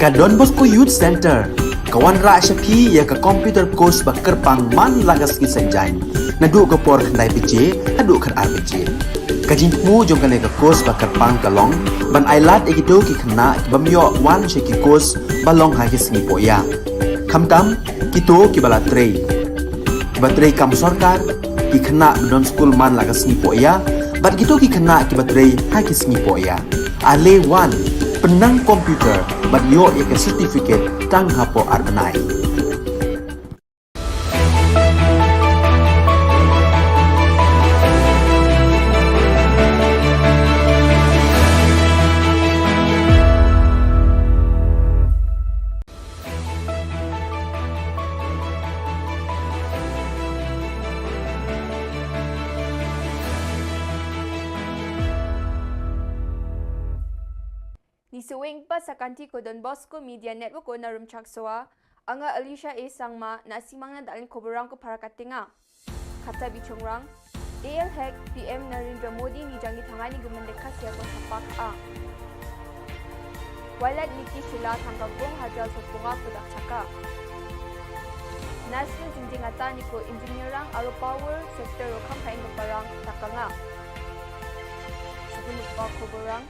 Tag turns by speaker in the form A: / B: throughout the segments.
A: Ka Don Bosco Youth Center, kawan ra syapi ya ka computer course bakar pang man lagas ki sanjai. Nadu ka por khandai PJ, adu khan RPG. Kajin mu jong ka ka course bakar pang kalong, ban ailat egido ki khna bamyo wan sheki course balong ha ki sngi poya. Khamtam kito ki bala trei. Batrei kam sarkar ki khna don school man lagas sngi poya, bat kito ki khna ki batrei ha ki sngi poya. Ale wan penang komputer bat yo ya certificate tang hapo arbenai.
B: Ni suwing pa sa kanti ko Don Bosco Media Network ko na rumchaksoa, anga Alicia A. Sangma na simang na dalin koborang ko para katinga. Kata bichongrang, AL Hek PM Narendra Modi ni jangi tangani gumendeka siya ko sa paka. Walad Niki Shilla tanggabong hajal sa tunga pudak chaka. National jinjingata ni ko engineerang aro power sector o kampain ko parang takanga. Sugunod pa koborang,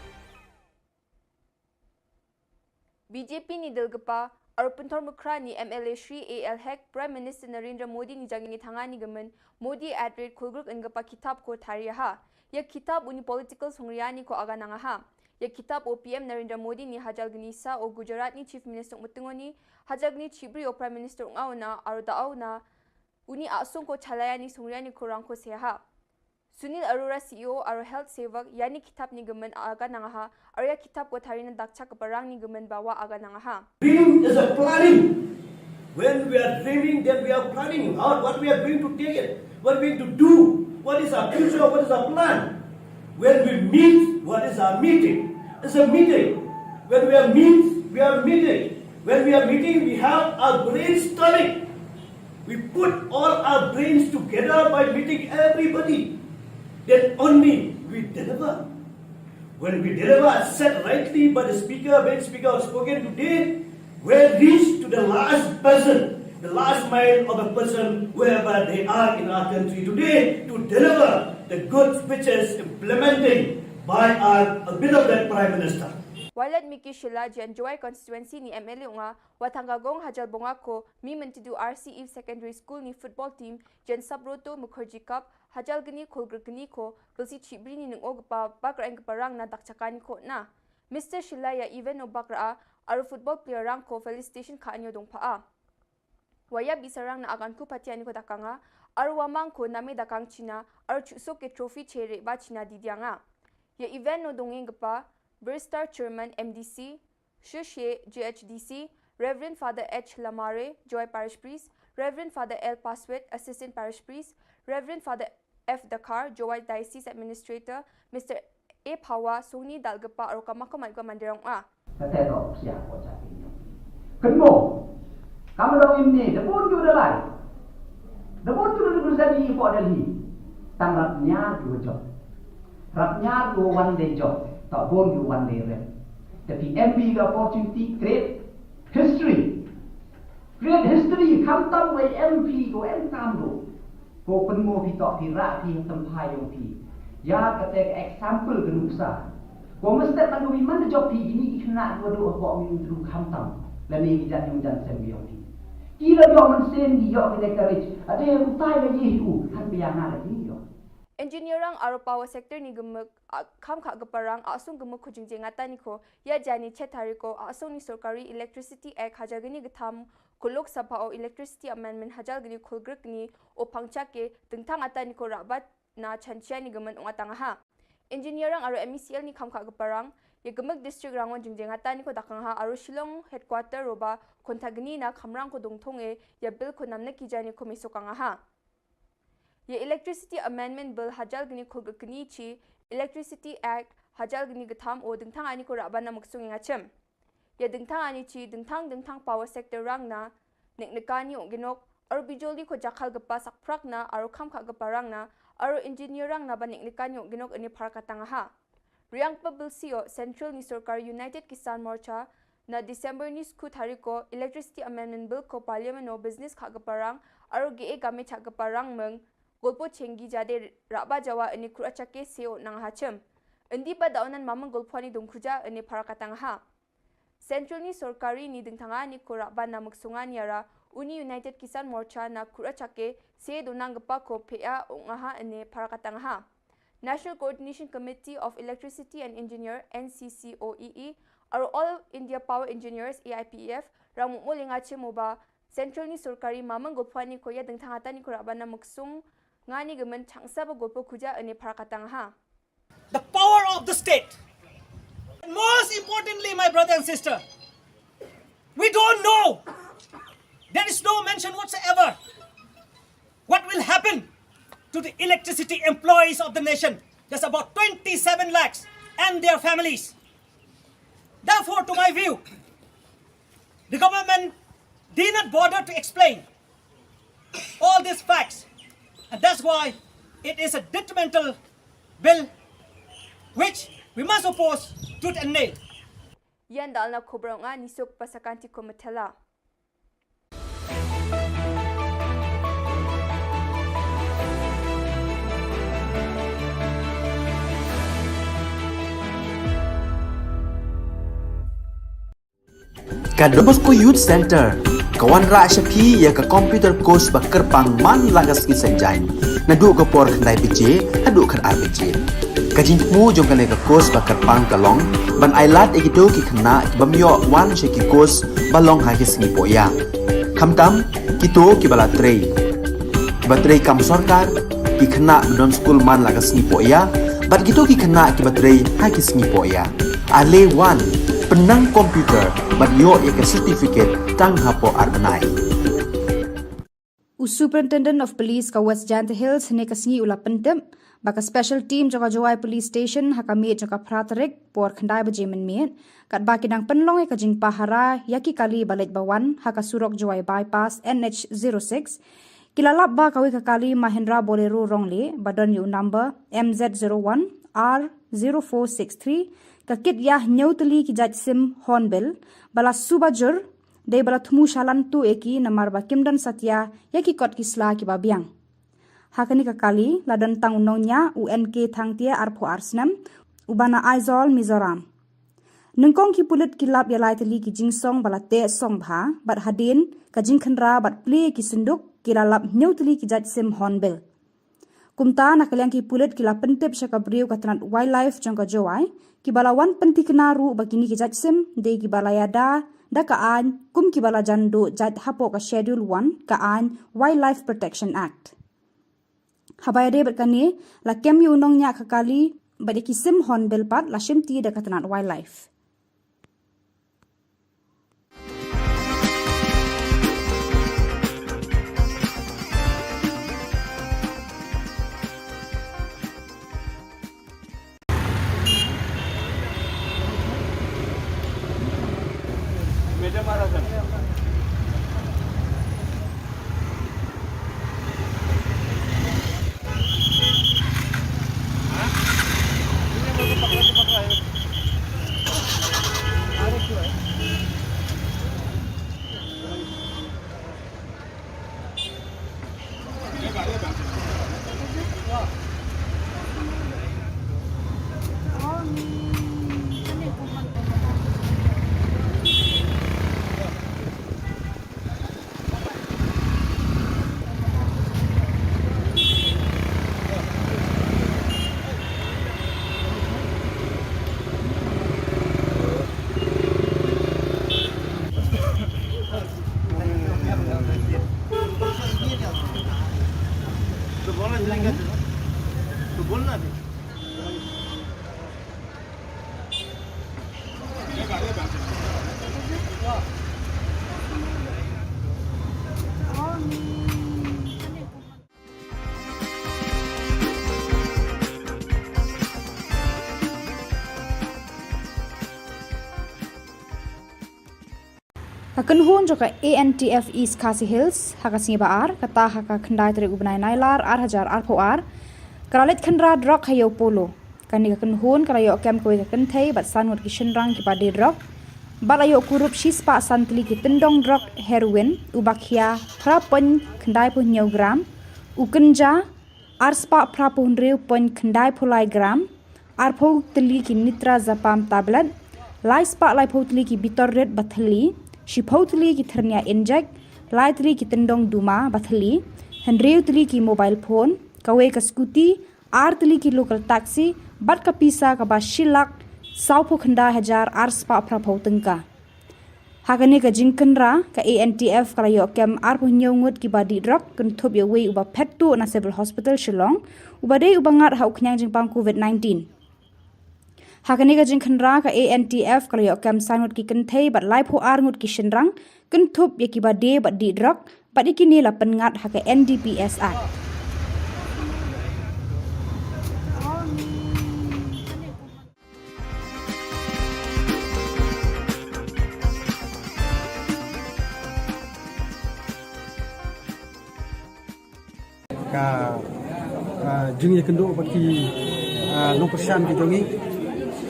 B: BJP ni Dilgapa, Arpuntor Mukra ni MLA Shri AL Hek, Prime Minister Narendra Modi ni jangi tangani gamen, Modi at rate kulgruk engapa kitab ko tariyaha. Ya kitab uni political songriyani ko aga nangaha. Ya kitab o PM Narendra Modi ni hajal gnisa o Gujarat ni Chief Minister Mutungoni, hajal gni Chibri o Prime Minister Ungauna, aro dauna, uni asung ko chalaya ni songriyani ko rangko seha. Sunil Arora CEO aro health sevak yani kitab ni gemen aga nangaha arya kitab ko tharina dakcha kaparang ni gemen bawa aga nangaha.
C: Dream is a planning. When we are dreaming, then we are planning out what we are going to take it, what we are going to do, what is our future, what is our plan. When we meet, what is our meeting? It's a meeting. When we are we are meeting. When we are meeting, we have our brainstorming. We put all our brains together by meeting everybody. Then only we deliver. When we deliver as said rightly by the speaker, when speaker has spoken today, we reach to the last person, the last mile of a person wherever they are in our country today to deliver the good which is implementing by our beloved Prime Minister.
B: Walad Miki Shilla jan Joy constituency ni MLA nga watanggagong hajal bonga ko mi mentidu RCE Secondary School ni football team jan Sabroto Mukherjee Cup hajal gani kolgr gani ko belsi chibri ni nungog pa bakra eng parang na dakchakani ko na. Mr. Shilla ya even no bakra aro football player rang ko felicitation ka anyo dong paa. Waya bisarang na agan ku patiani ko dakanga aro wamang ko nami dakang China aro chusok ke trophy chere ba China didyanga. Ya event no dongeng pa Burstar Chairman MDC, Shushe GHDC, Reverend Father H. Lamare, Joy Parish Priest, Reverend Father L. Paswet, Assistant Parish Priest, Reverend Father F. Dakar, Joy Diocese Administrator, Mr. A. Pawa, Suni Dalgapa, or Kamako Malga Mandirong A.
D: Kamu dong ini, debun juga dah. Debun juga berusaha di Port Delhi. Tanggapnya dua job. Rapnya dua one day job. Tak boleh one day rep. Tapi MB the opportunity create history. Create history. Kamu tahu MP tu, M tu. Kau penuh kita tirak di tempat yang ti. Ya kata example genusa. Kau mesti tahu di mana job ti ini kena dua apa minggu kamu tahu. Lani kita yang jangan sembiang ti. Kira dia mensen dia kita courage. Ada yang utai lagi itu kan biang lagi dia.
B: Engineerang aro power sector ni gemek kam kha gaparang asung gemek khujing jengata ni ko ya jani chetari ko asung ni sarkari electricity act hajagini gtham kulok sabha o electricity amendment hajagini khulgrek ni o pangcha ke tengthang ata ni ko rabat na chanchia ni gemen ungatanga ha. Engineerang aro MECL ni kam kha gaparang ya gemek district rangon jingjengata ni ko dakang ha aro Shillong headquarter roba kontagni na khamrang ko dongthong e ya bill ko namna ki jani ko mesokanga ha. Ye Electricity Amendment Bill hajal gini khulg gini chi Electricity Act hajal gini gatham o dingthang ani ko rabana maksung ngachem. Ye dingthang ani chi dingthang power sector rang na neknekani o ginok aro bijoli ko jakhal gapa sakprak na aro khamkha gapa rang na aro engineer rang na ba neknekani o ginok ani pharakatanga ha. Riang pa Bill Central ni Sarkar United Kisan Morcha na December ni skut hari ko Electricity Amendment Bill ko Parliament no business kha gaparang aro ge game cha gaparang meng golpo chengi jade raba jawa ini kurachake seo nang hachem endi ba daunan mamang golpani dongkhuja ini parakatang ha Central ni sorkari ni dingthanga ni ko raba namuk sungan yara Uni United Kisan Morcha na kurachake se donang gapa ko pea ongaha ini parakatang ha National Coordination Committee of Electricity and Engineer NCCOEE aro All India Power Engineers AIPEF rang mulinga chemoba Central ni sorkari mamang golpani ko ya dingthanga ni ko raba namuk sung ngani gemen changsa ba golpo khuja ini parakatang ha
E: The power of the state. And most importantly, my brother and sister, we don't know. There is no mention whatsoever what will happen to the electricity employees of the nation. There's about 27 lakhs and their families. Therefore, to my view, the government did not bother to explain all these facts. And that's why it is a detrimental bill which we must oppose tooth and nail.
B: Yan dal na Khubor nga nisok pasakanti ko matela.
A: Kadobos ko Youth Center, kawan ra siya pi ya ka computer course bakar pang man lagas ki sanjain. Nadu ko por khnai pije, hadu khar RPG. Kajin mu jong kane ka course bakar pang kalong, ban ailat egido ki khna bamyo wan she ki course balong ha ki sni poya. Khamtam kito ki bala trei. Batrei kam sarkar ki khna don school man lagas ni poya, bat kito ki khna ki batrei ha ki sni poya. Ale wan penang komputer bat yo ek certificate tang hapo arbanai.
F: Superintendent of Police ka West Janta Hills ne kasngi ula pendem baka special team jaka Jawai Police Station hakami jaka Pratarek por khandai bajemen miet kat baki dang penlong e kajing pahara yaki kali balet bawan haka surok Jawai bypass NH06 kilalap ba kawi kakali Mahindra Bolero rongle badan yu number MZ01 R0463 kakit yah nyauteli ki jaj sim hornbill bala subajur de bala thumu shalan tu eki namar ba kimdan satya yaki kot kisla ki babiang hakani kakali ladan tang unonya UNK thangtia arpho arsnam ubana Aizol Mizoram nungkong ki pulit kilap ya laiteli ki jingsong bala te song bha bat hadin ka jingkhanra bat ple ki sinduk kilalap nyauteli ki jaj sim hornbill kumta nakalyang ki pulit kila pentep syaka briu katranat wildlife jangka Jawai ki bala wan penti kenaru bagini ki jaj sim de ki bala yada da kaan kum ki bala jando jad hapo ka schedule 1 kaan Wildlife Protection Act habaya de berkani la kem yu nong nya kakali bade ki sim hornbill pat la shimti da katranat wildlife Hakan hun joka ANTF East Khasi Hills hakasngi baar kata haka khandai tere ubnai nailar 8000 arpoar karalet khandra drok hayo polo kani hakan hun karayo kem ko hakan thei bat sanwat ki shinrang ki padi drok balayo kurup shispa santli ki tendong drug heroin ubakhia prapon khandai pu nyau gram ukenja arspa prapon reu pon khandai phulai gram arpho tli ki nitra zapam tablet lai spa lai photli ki bitor red bathli shiphotli ki thernia inject lai tli ki tendong duma bathli henreu tli ki mobile phone kawe ka scooty ar tli ki local taxi bat ka pisa ka ba shilak saupo khanda hajar arspa prapo tengka hakane ka jingkenra ka ANTF kala yo kem arpo nyongut ki badi drug kun thop yo we uba phettu na civil hospital Shillong uba dei uba ngat hau knyang jingpang COVID-19 hakane ka jingkenra ka ANTF kala yo kem sangut ki kenthei bat lai pho ar ngut ki shinrang kun thop ye ki bade bat di drug bat ikini la pengat haka NDPS Act
G: ka jing kendo bagi no persian ki jongi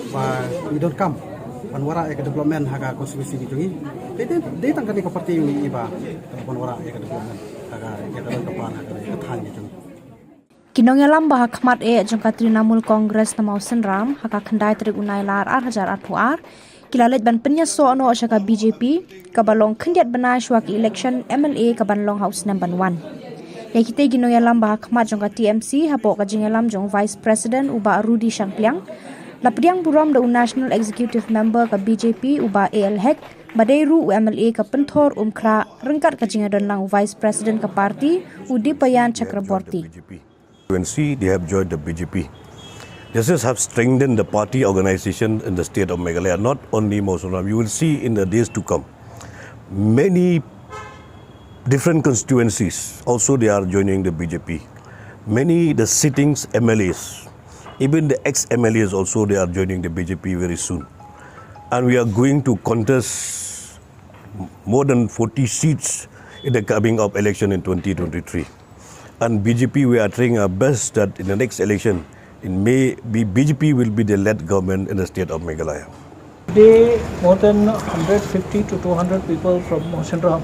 G: wa we don't come panwara ke development haga konstitusi ki jongi de tangkani ko parti ni iba panwara ke development haga ke dalam kapan haga ke than ki jongi
F: Kinongelam bah khmat jongka Trinamool Congress namau senram haka khandai trik unai lar 8,000 kilalet ban penya so no shaka BJP kabalong khindiat bana shwak election MLA kabanlong house number 1 Yakite ginongelam bah khmat jongka TMC hapo ka jingelam jong Vice President uba Rudy Shangpliang lapriang buram da National Executive Member ka BJP uba AL Hek badairu MLA ka penthor khra rengkat ka jingadon lang Vice President ka party Udipayan Chakraborty
H: They have joined the BJP. This has have strengthened the party organization in the state of Meghalaya, not only Mosunram. You will see in the days to come, many different constituencies also they are joining the BJP. Many the sittings MLAs, even the ex-MLAs also they are joining the BJP very soon. And we are going to contest more than 40 seats in the coming up election in 2023. And BJP, we are trying our best that in the next election, in May, BJP will be the led government in the state of Meghalaya.
I: Today, more than 150 to 200 people from Mosunram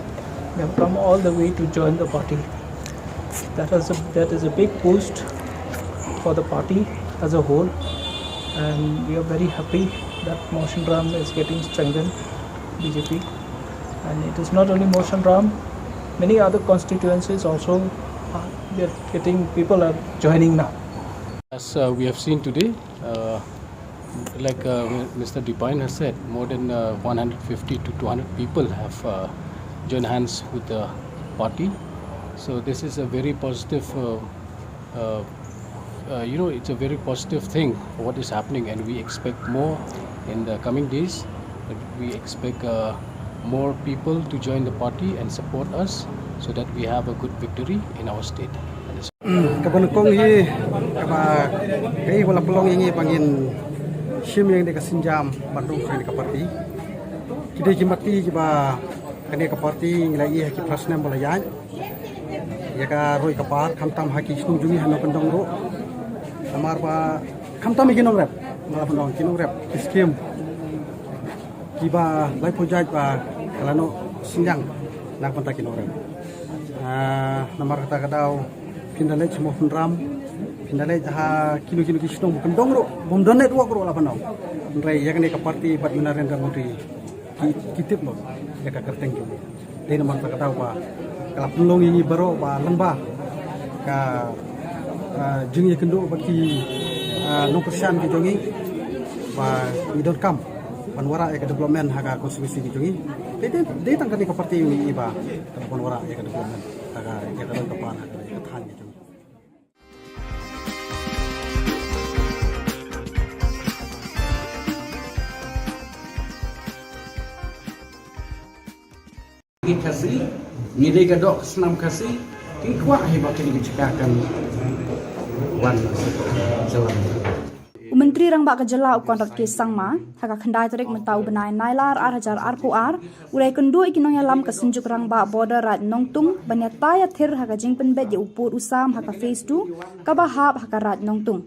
I: have come all the way to join the party. That is a big boost for the party as a whole, and we are very happy that Mosunram is getting strengthened, BJP. And it is not only Mosunram, many other constituencies also. People are joining now.
J: As we have seen today, like Mr. Dipine has said, more than 150 to 200 people have joined hands with the party. So this is a very positive, it's a very positive thing for what is happening, and we expect more in the coming days. We expect more people to join the party and support us, so that we have a good victory in our state.
G: Kabanukong hi kaba kai wala pelong ingi pangin sim yang de kasinjam Bandung kani ka parti kide kimati kiba kani ka parti nglai ki prasnam balayan ya ka roi ka par khamtam haki snujungi hano pendong ro amar ba khamtam iginom rep mala pendong kinom rep skim kiba lai pojaj ba kalano sinjang nak panta kinom rep namar kata kadau pindalej Mosunram pindalej ha kilo kisnong pendong ro bomdonet wa ro la panau ndrai ya ka parti bat Narendra Modi kitip lo ya ka kerteng jo de namar kata kadau ba kala pelong ini baro ba lengba ka jing kendo bagi no persian ki jongi ba we don't come panwara ya development haga konstitusi ki jongi de tangkani ka parti ini iba panwara ya development haga ya dalam kapan haga ya than ki jongi
D: kasih ngide gadok senam kasih kikwa hebat ini cekakan wan jalan
F: Menteri Rang Bak Ka Jylla kontrak ke sangma haka khandai tarik mentau benai nailar 8,000 ulai kendu ikinong yalam ka senjuk Rang Bak border rat nongtung banyata ya thir haka jingpen bet ya upur usam haka phase 2 ka bahap haka rat nongtung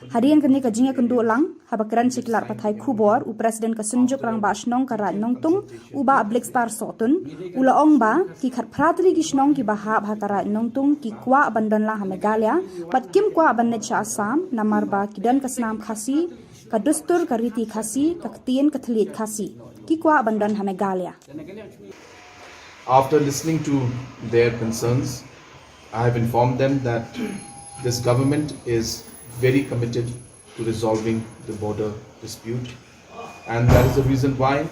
F: Harian kini ka jinga kundu lang habakran siklar pathai Khubor u presiden ka sunjuk rang ba shnong ka raj nong tung u ba black star sotun ula ong ba ki khat pratli ki shnong ki ba ha ka raj nong tung ki kwa bandan la ha Meghalaya bat kim kwa ban cha Assam namar ba kidan ka snam khasi ka dustur ka riti khasi ka ktien ka thlit khasi ki kwa bandan ha Meghalaya.
K: After listening to their concerns, I have informed them that this government is very committed to resolving the border dispute, and that is the reason why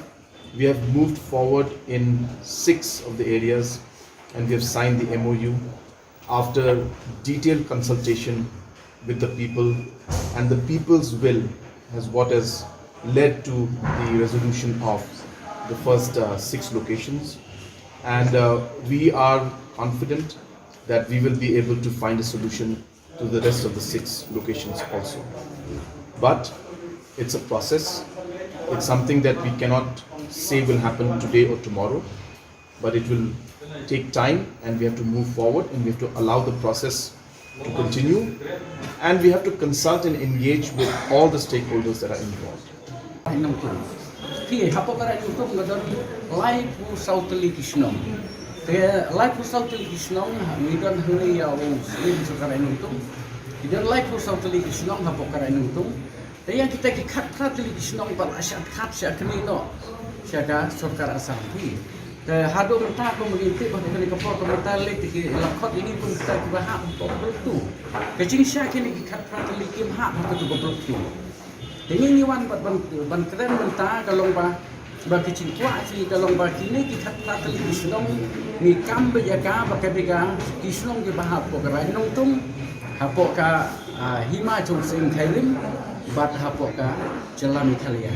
K: we have moved forward in 6 of the areas, and we have signed the MOU after detailed consultation with the people, and the people's will has led to the resolution of the first 6 locations, and we are confident that we will be able to find a solution to the rest of the 6 locations also. But it's a process. It's something that we cannot say will happen today or tomorrow, but it will take time, and we have to move forward, and we have to allow the process to continue, and we have to consult and engage with all the stakeholders that are involved.
L: Life for South Kishnong, we don't hurry our slim to Karanuntum. We don't like for South Kishnong, Hapokaranuntum. They are to take a cut practically Kishnong, but I shall cut Shakanino, Shaka, Sokara Sampi. The Hado Taco will take on the Kapot of Metallic, Lakot, and even start to a half of Blue. The Jing Shakin cut practically came half to go Blue. The only one but one Kremlin Tagalomba. Bagi cikwa si kalau bagi ni kita kata li Shillong ni kambe jaga bakadega Shillong ke bahap pokra nongtung hapok ka hima chung sing thailim bat hapok ka Jylla Meghalaya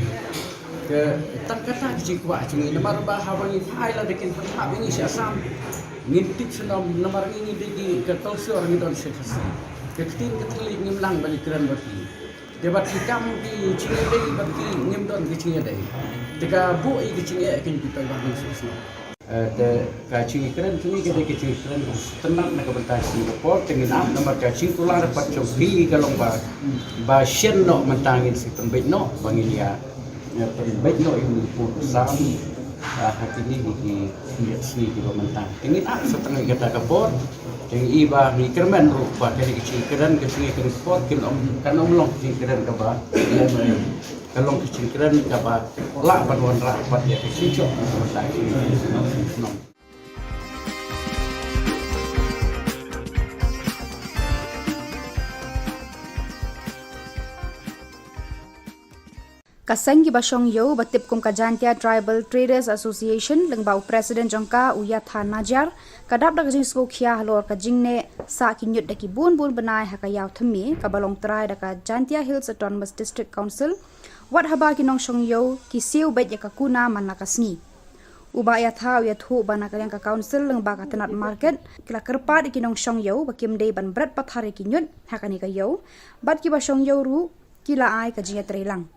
L: ke tak kata cikwa cungi nomor bah hawangi file la dekin hap ini si Assam ngintip Shillong nomor ini degi ke tolsor ni don sekasi ke tin ke teli ngimlang balik keren bagi debat hikam di Cingedei bagi ngimdon ke Cingedei jika bu i kecing kan kita bangun susah. Kacing keren tu ni kita kacing keren tenang nak bertasi report dengan nomor kacing tular dapat cobi kalau ba shen no mentangin si pembet no bangin ya pembet no ini pun sami hati ni di sini di mentang. Dengan setengah kita kapor dengan iba ni kerman rupa dari kacing keren report kan long kacing keren kaba kalau kecil keren apa lah paduan rapat ya kecil cok
F: Kaseng ki basong yo batip kum kajantia Tribal Traders Association lengbau Presiden jongka uya than najar kadap dak jing sko khia halor ka jingne sa ki nyut daki bun benai hakayaw thmi ka balong trai daka Jantia Hills Autonomous District Council wat haba ki nong shong yo ki siu bet ya ka kuna man nakasni uba ya thau ya thu bana ka yang ka council lengba ka tenat market kila kerpa ki nong shong yo bakim dei ban brat pathare ki nyut hakani ka yo bat ki basong yo ru kila ai ka jinga trelang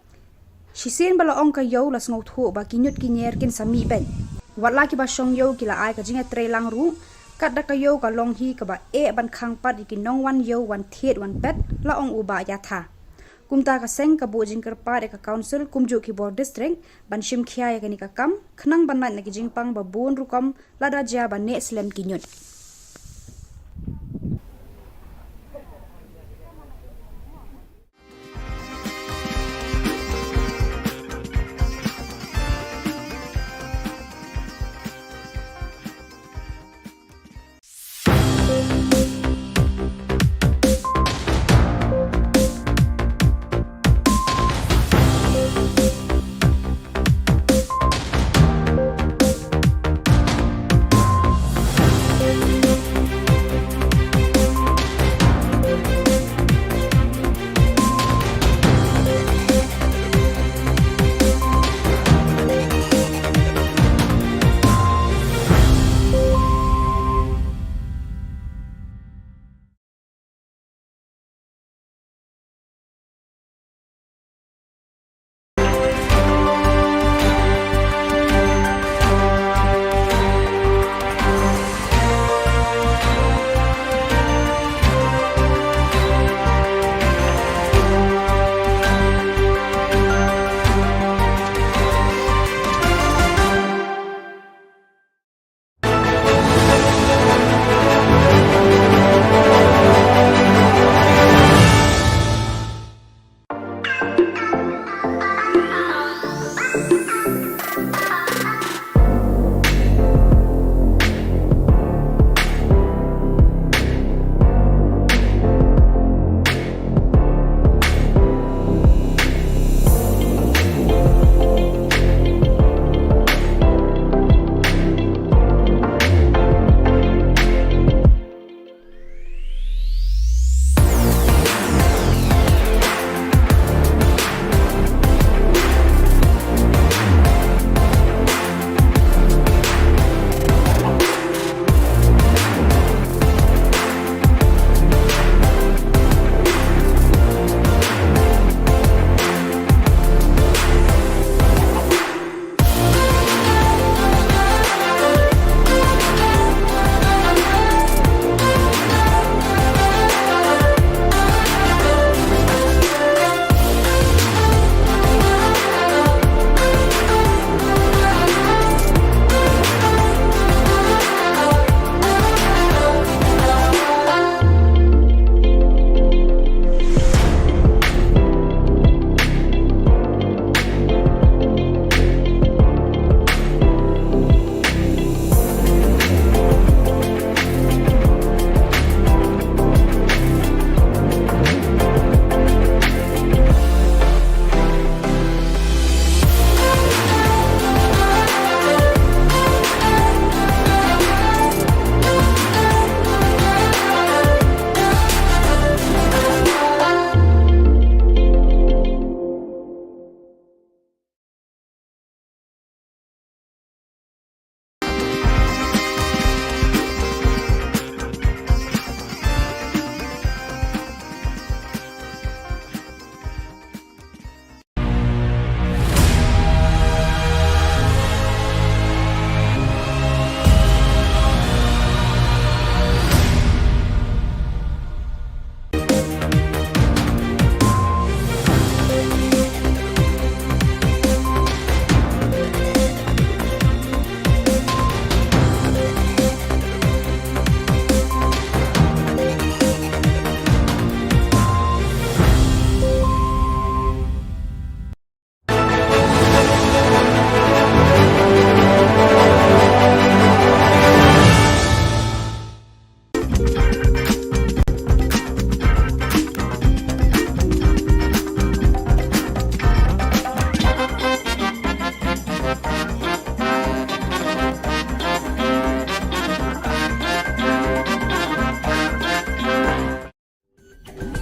F: Shisin bala ong ka yo las ngau thu ba kinyut ki nyer kin sami ben watla ki ba shong yo kila ai ka jinga trelang ru kat da ka yo ka long hi ka ba e ban khang pat ki nong wan yo wan thet wan pet la ong uba ya tha kumta ka seng ka bojing kerpa de ka council kumju ki board district ban shim khia ya ka ni ka kam khnang ban na ki jingpang ba bon ru kom lada ja ba ne slem kinyut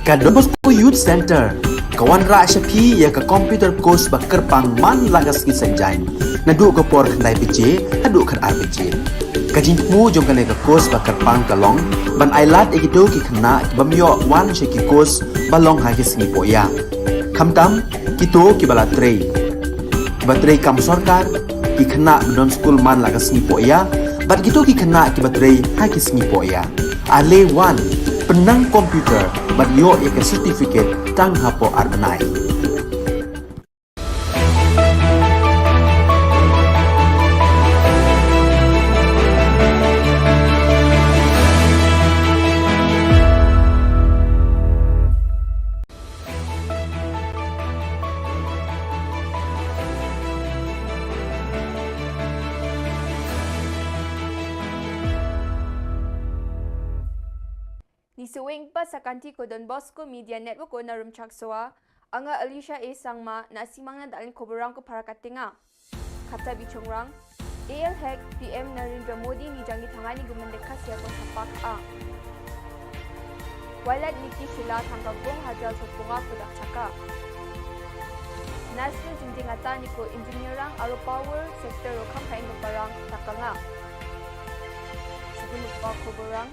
A: Ka Don Bosco Youth Center, kawan ra syapi ya ka computer course bakar pang man lagas ki sanjain. Nadu ko por kandai PJ, hadu kan RPG. Kajin mu jom kan ka course bakar pang kalong, ban ailat egido ki kena ki bamyo wan syaki course balong ha ki singi poya. Kamtam kito ki bala trei. Ki batrei kam sarkar ki kena don school man lagas singi poya, bat kito ki kena ki batrei ha ki singi poya. Ale wan penang komputer bat yo ek certificate tang hapo arbenai.
B: Ni suwing pa sa kanti ko Don Bosco Media Network ko na rumchaksoa, anga Alicia A. Sangma na simang na dalin koborang ko para katinga. Kata bichongrang, AL Hek PM Narendra Modi ni jangi tangani gumendekas siya kong sapak a. Walad Niki Shilla tanggagong hajal sa punga kudak chaka. National jinjingata ni ko engineerang aro power sector o kampain ko parang takanga. Sebelum pa koborang,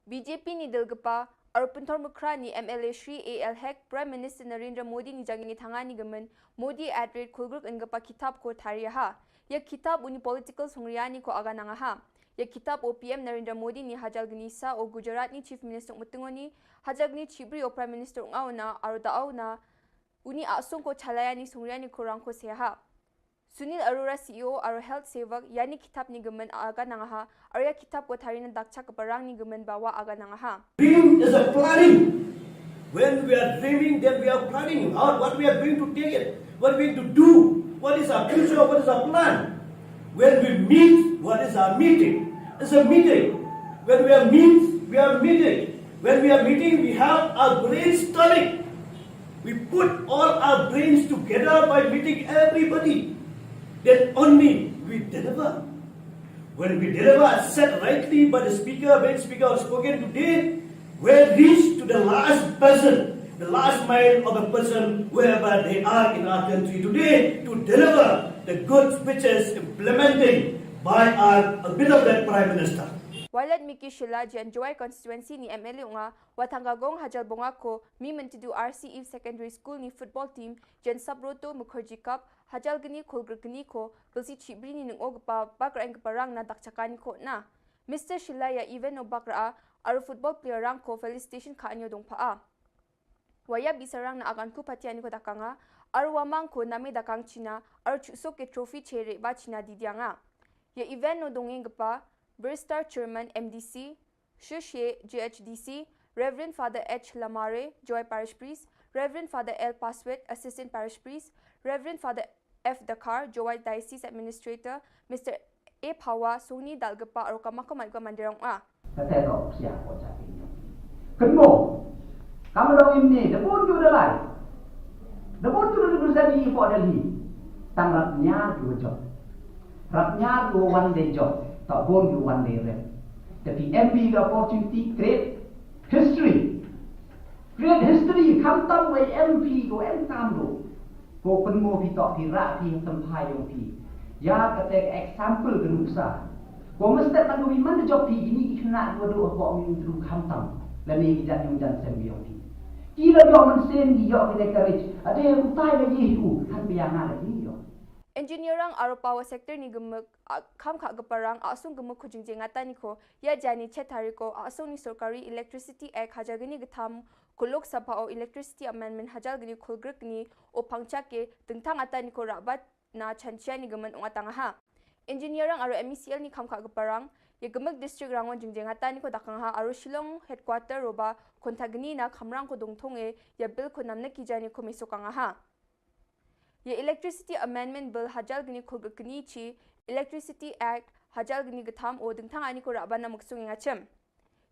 B: BJP ni Dilgapa, aro puntor mukra ni MLA Shri AL Hek, Prime Minister Narendra Modi ni jangi tangani gamen Modi @rate kulgruk engapa kitab ko tariha. Ya kitab uni political songriani ko aga nangaha. Ya kitab o PM Narendra Modi ni hajal gnisa o Gujarat ni Chief Minister Mutungoni, hajal gni Chibri o Prime Minister ngauna aro dauna uni asung ko chalayani songriani ko rangko seha. Sunil Arora CEO aro health sevak yani kitab ni gemen aga nangaha aro ya kitab ko tharina dakcha kaparang ni gemen bawa aga nangaha.
C: Dream is a planning. When we are dreaming, then we are planning out what we are going to take it, what we are going to do, what is our future, what is our plan. When we meet, what is our meeting? It's a meeting. When we are we are meeting. When we are meeting, we have our brainstorming. We put all our brains together by meeting everybody. Then only we deliver. When we deliver, said rightly by the speaker, when speaker was spoken today, we reach to the last person, the last mile of a person, wherever they are in our country today, to deliver the good speeches implementing by our beloved Prime Minister.
B: Walad Miki Shilla jan Joy constituency ni MLA nga watanggagong hajal bonga ko mi mentidu RCE Secondary School ni football team jan Sabroto Mukherjee Cup hajal gani kolgr gani ko belsi chibri ni nung ogpa bakra ang parang na dakchakani ko na. Mr. Shilla ya even no bakra aro football player rang ko felicitation ka anyo dong paa. Waya bisarang na agan ko patiani ko dakanga aro wamang ko nami dakang China aro chusok ke trophy chere ba China didyanga. Ya event no dongeng pa Burstar Chairman MDC, Shushe GHDC, Reverend Father H. Lamare, Joy Parish Priest, Reverend Father L. Paswet, Assistant Parish Priest, Reverend Father F. Dakar, Joy Diocese Administrator, Mr. A. Pawa, Sony Dalgapa, or Kamakamay Mandirang A.
D: Kedua, kamu dong ini, dapur juga lain. Dapur juga bersama for Delhi. Tanggapnya dua job. Rapnya dua one day job. Tak boleh one day rep. Tapi MP the opportunity create history. Create history. Kam tam way MP go em tam do. Go penmo pi tak pi rak pi tempai yang pi. Ya kata example genuksa. Go mesti kan go mana job pi ini kena dua dua kok min dulu kam tam. Lani kijat yang jan sem yang pi. Kira yo man sem di yo kena courage. Ada yang utai lagi hu kan biang lagi yo.
B: Engineerang aro power sector ni gemek kam kha gaparang asung gemek khujingje ngata ni ko ya jani chetari ko asung ni sarkari electricity act hajagini githam kulok sabha o electricity amendment hajal gini khulgrek ni o pangcha ke tengthang ata ni ko rabat na chanchia ni gemen ongatanga ha engineerang aro MECL ni kam kha gaparang ye gemek district rangon jingje ngata ni ko dakang ha aro Shillong headquarter roba kontagni na khamrang ko dongthonge ya bill ko namna kijani ko misokanga ha. Ye Electricity Amendment Bill hajal gini khulgakni chi Electricity Act hajal gini gatham o dingthang ani ko rabana maksung ngachem.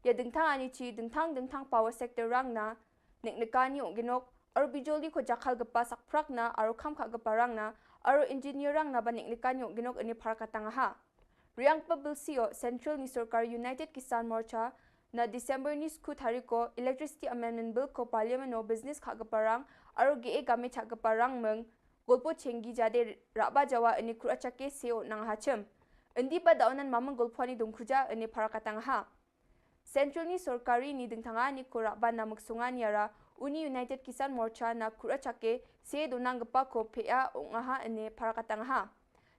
B: Ye dingthang ani chi dingthang power sector rang na neknekani onginok aro bijoli ko jakhal gapa sakprak na aro khamkha gapa rang na aro engineer rang na ba neknekani onginok ani pharakatanga ha. Riang pa bill sio Central ni Sarkar United Kisan Morcha na December ni skut hari ko Electricity Amendment Bill ko Parliament no business kha gaparang aro ge game cha gaparang meng golpo chengi jade raba jawa ani kurachake seo nang hachem endi pa daunan mamang golpani dongkhuja ani parakatang ha Central ni sorkari ni dingthanga ni kuraba namak sungan yara Uni United Kisan Morcha na kurachake se donang gapa ko pea ongaha ani parakatang ha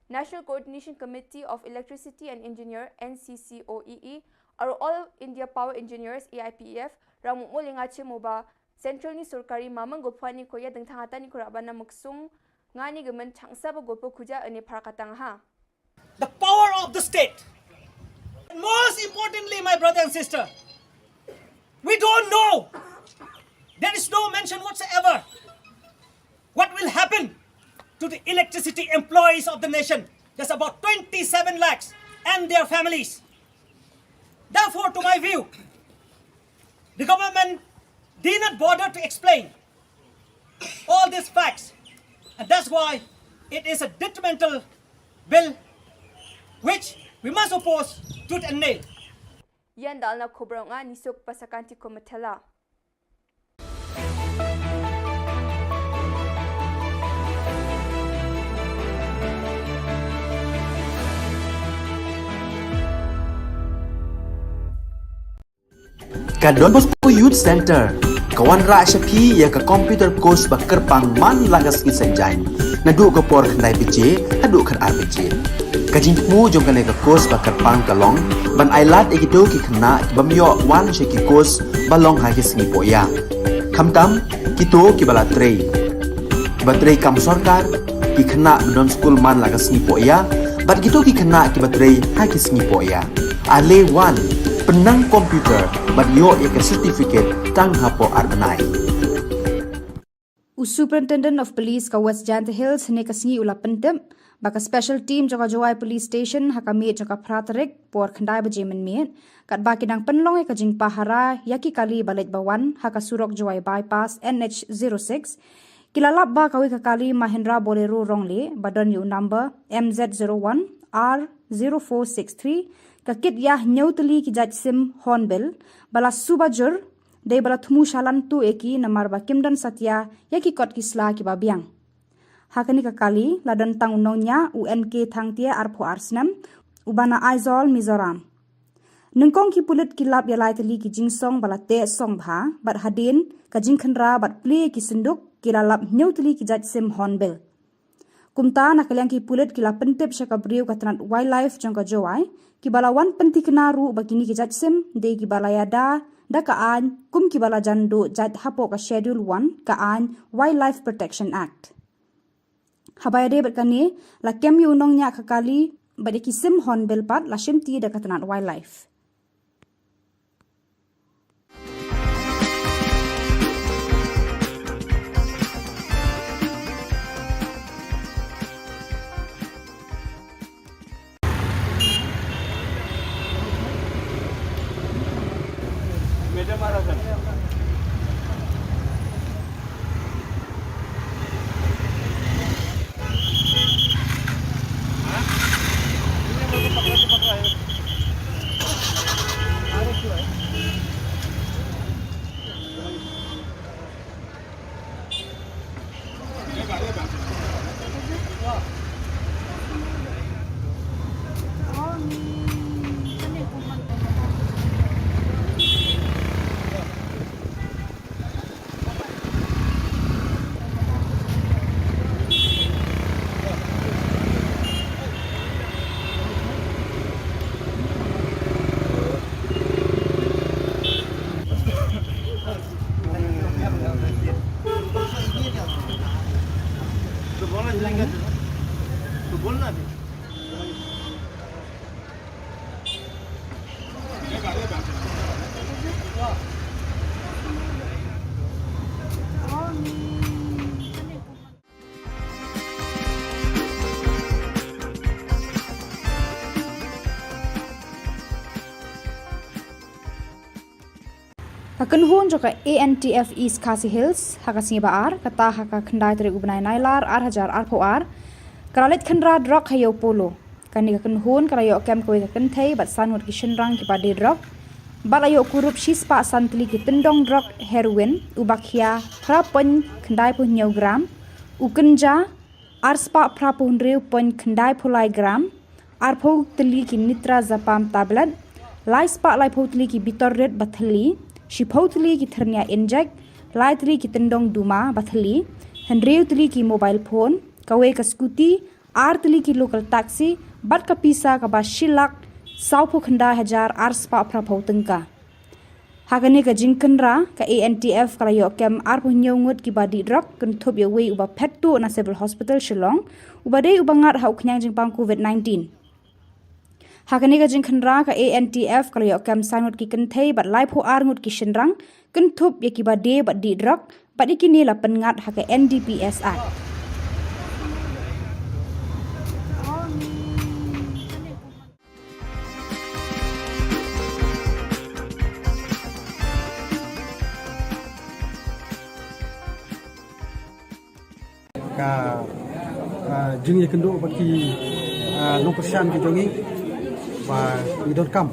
B: National Coordination Committee of Electricity and Engineer NCCOEE aro All India Power Engineers AIPEF ramu molinga chemoba Central ni sorkari mamang golpani ko ya dingthanga ni kuraba namak sung ngani gemen changsa ba golpo khuja ani parakatang ha
E: The power of the state. And most importantly, my brother and sister, we don't know. There is no mention whatsoever what will happen to the electricity employees of the nation. There's about 27 lakhs and their families. Therefore, to my view, the government did not bother to explain all these facts. And that's why it is a detrimental bill which we must oppose tooth and nail.
B: Yan dal na Khubor nga nisok pasakanti ko matela.
A: Kadon Bosco Youth Center kawan ra syapi ya ka computer course bakar pang man lagas ki sanjain nadu ko por khnai bije hadu khan arbije kajing mu jong kan ka course bakar pang kalong ban ailat egito ki khna bamyo wan she ki course balong ha ki singi poya khamtam kito ki bala trei batrei kam sarkar ki khna don school man lagas ni poya bat kito ki khna ki batrei ha ki singi poya ale wan penang komputer bagyo ek certificate tang hapo arnai
F: Superintendent of Police ka West Jant Hills ne kasngi ula pentem baka special team jaka Jawai Police Station hakami jaka pratarek por khandai bajemen me kat baki dang penlong ka jing pahara yaki kali balet bawan haka surok Jawai bypass NH06 kilalap ba kawi ka kali Mahindra Bolero rongle badon yu number MZ01 R0463 kakit yah nyautali ki jaj sim hornbill bala subajur dei bala thumu shalan tu eki namar ba kimdan satya yaki kot kisla ki babiang hakani kakali ladan tang unongnya UNK thangtia arpho arsnam ubana aizol Mizoram nengkong ki pulit kilap yalai tali ki jingsong bala te song bha bat hadin ka jingkhanra bat play ki sinduk kilalap nyautali ki jaj sim hornbill kumta nakalyang ki pulit kila pentep syaka briu katranat wildlife jangka Jawai ki bala wan penti kenaru bakini ki jaj sim de ki bala yada da kaan kum ki bala jandu jad hapo ka schedule 1 kaan Wildlife Protection Act habaya de berkani la kem yu nong nya kakali bade ki sim hornbill pat la shimti da katranat wildlife Hakan hun joka ANTF East Khasi Hills hakasngi baar kata haka khandai tere ubnai nailar 8000 RPR karalit khandra drok hayo polo kani hakan hun karayo kem ko hakan thai bat sanwat kishin rang ki padi drok Balayo kurup shispa santli ki tendong drug heroin ubakhia prapen khandai pu nyau gram ukenja arspa prapun reu pon khandai pulai gram arpho tli ki nitra zapam tablet lai spa lai photli ki bitor red bathli shiphotli ki thernia inject lai tli ki tendong duma bathli hendreu tli ki mobile phone kawe ka scooty ar tli ki local taxi bat ka pisa ka ba shilak saupo khanda hajar arspa prapho tengka hakane ka jingkenra ka ANTF kala yo kem arpo nyongut ki badi drug kan thop yo we uba phettu na civil hospital Shillong uba dei uba ngat hau knyang jingpang COVID-19 hakane ka jingkenra ka ANTF kala yo kem sangut ki kenthei bat lai pho ar ngut ki shinrang kan thop ye ki bade badi drug badi kini la pengat haka NDPS Act
G: ka jing ye kendo baki no persian ki jongi ba we don't come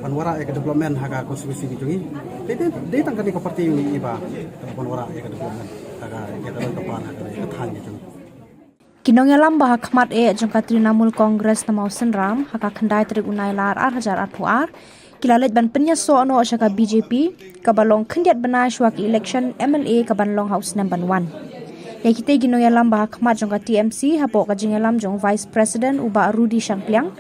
G: panwara e development haga konstitusi ki jongi de tangkan ni ko parti ni ba panwara e development haga ke dalam kapan haga ke than ki jongi
F: Kinong yalam bah khmat e jong Trinamool Congress na mausen ram haka khandai trik unai lar 8,000 kilalet ban penya so no shaka BJP kabalong khandiat bana shwa ki election MLA kabanlong house number 1 Yakite ginong yalam bah khmat jong TMC hapo ka jingalam jong Vice President uba Rudy Shangpliang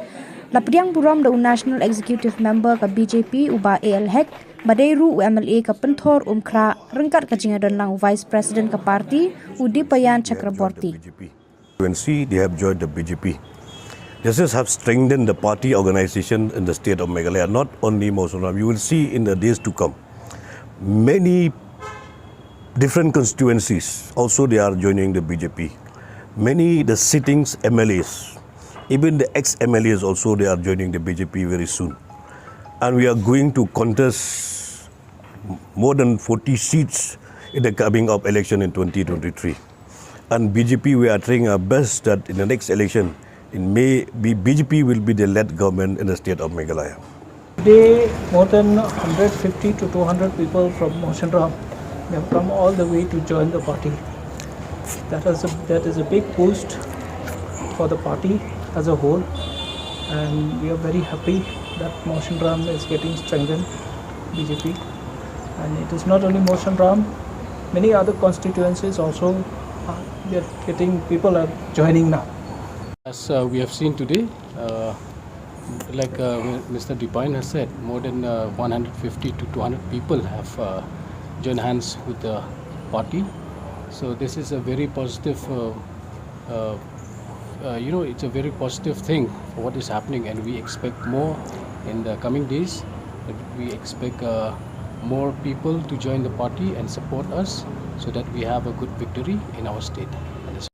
F: lapriang buram da National Executive Member ka BJP uba AL Hek Badairu MLA ka penthor umkhra rengkat ka jingadon lang Vice President ka parti Udipayan Chakraborty
H: They have joined the BJP. This have strengthened the party organization in the state of Meghalaya, not only Mosunam. You will see in the days to come, many different constituencies also they are joining the BJP. Many the sittings MLAs, even the ex-MLAs also they are joining the BJP very soon. And we are going to contest more than 40 seats in the coming up election in 2023. And BJP, we are trying our best that in the next election, in May, BJP will be the led government in the state of Meghalaya.
I: Today, more than 150 to 200 people from Moshinram have come all the way to join the party. That is a big boost for the party as a whole, and we are very happy that Moshinram is getting strengthened, BJP. And it is not only Moshinram, many other constituencies also. People are joining now.
J: As we have seen today, like Mr. Dipine has said, more than 150 to 200 people have joined hands with the party. So this is a very positive, it's a very positive thing for what is happening, and we expect more in the coming days. We expect more people to join the party and support us so that we have a good victory in our state.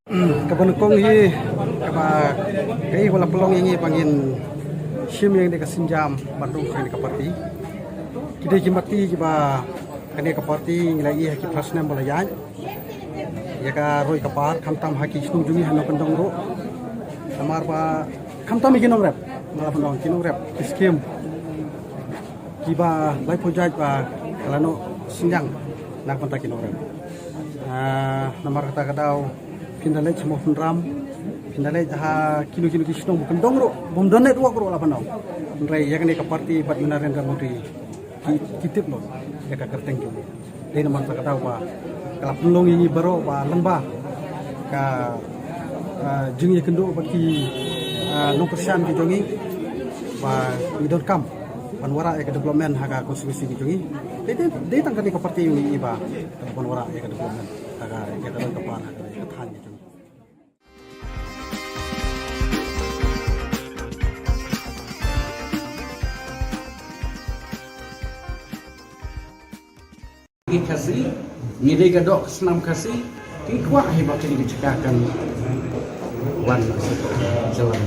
G: Kaban kong hi kaba kai wala pelong ini pangin sim yang de kasinjam bandung kini ka parti kide kimati kiba kani ka parti nglai ha ki prasna bola yan ya ka roi ka par khamtam ha ki snung jumi hano pendong ro samar pa khamtam ki nom rep mala pendong ki nom rep skim kiba lai project ba kalano sinjang nak panta ki nom rep namar kata kadau Pindalai semua penram, pindalai dah kilo-kilo kisnong bukan dongro, bom donet dua kro lah panau. Rai ya kan parti bat Narendra Modi kitip lo, ya kan kerteng juga. Dia nama tak tahu apa. Kalau pelong ini baru apa lembah, ka jengnya kendo bagi no persian di jongi, ba we don't come. Panwara ya development haga konstitusi di jongi. Dia tangkap ni parti ini ba panwara ya development haga ya dalam kepala haga than di jongi.
L: Kasih, ngidai kadok senam kasih, kikuah hebat ini dicekakan wan jalan.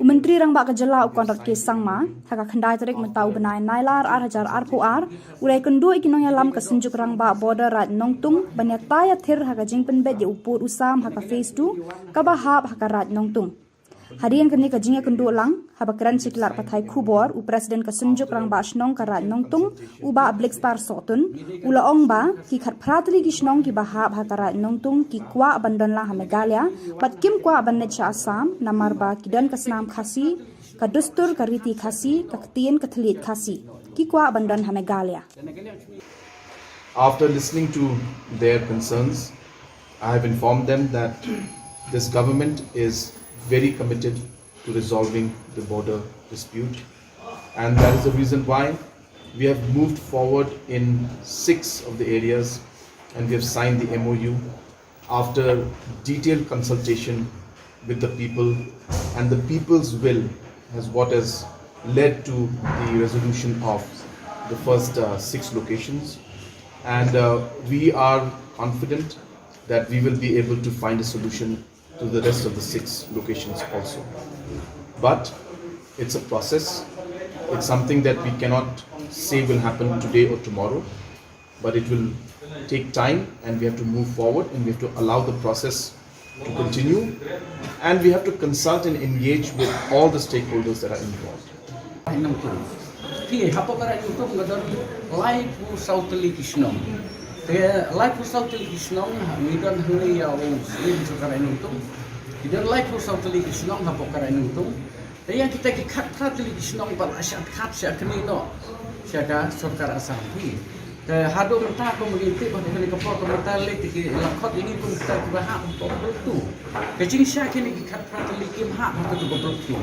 F: Menteri Rang Ba Ka Jylla ukon rat ke sangma haka khandai tarik mentau benai nailar 8,000 arpuar ulai kendu ikinong yalam ka senjuk Rang Ba border rat nongtung banya taya thir haka jingpen bet ye upur usam haka phase 2 ka ba hab haka rat nongtung Harian kini kajingnya kendulang, habakran siklar patai Khubor, u presiden kesenjuk rang ba Shnong karat nongtung, u ba Black Star sotun, ula ong ba ki khat pratli ki Shnong ki bahab hakarat nongtung ki kwa abandon lah Meghalaya, bat kim kwa abannet cha Assam, namar ba kidan kasnam khasi, kadustur kariti khasi, kaktian katlit khasi, ki kwa abandon Meghalaya.
K: After listening to their concerns, I have informed them that this government is very committed to resolving the border dispute, and that is the reason why we have moved forward in 6 of the areas, and we have signed the MOU after detailed consultation with the people, and the people's will has what has led to the resolution of the first 6 locations, and we are confident that we will be able to find a solution to the rest of the 6 locations also. But it's a process. It's something that we cannot say will happen today or tomorrow, but it will take time, and we have to move forward, and we have to allow the process to continue, and we have to consult and engage with all the stakeholders that are involved.
L: Life for South Kishnong, we don't hurry our own sleep to Karanutum. We don't like for South Kishnong, Hapokaranutum. The Yankee cut Kishnong, but I shall cut Shakanino, Shaka, Sokar Asampi. The Hado Matako, we take on the helicopter, Matali, Lakot, you need to start to have a two. The Ching Shaki cut practically came half to go broke two.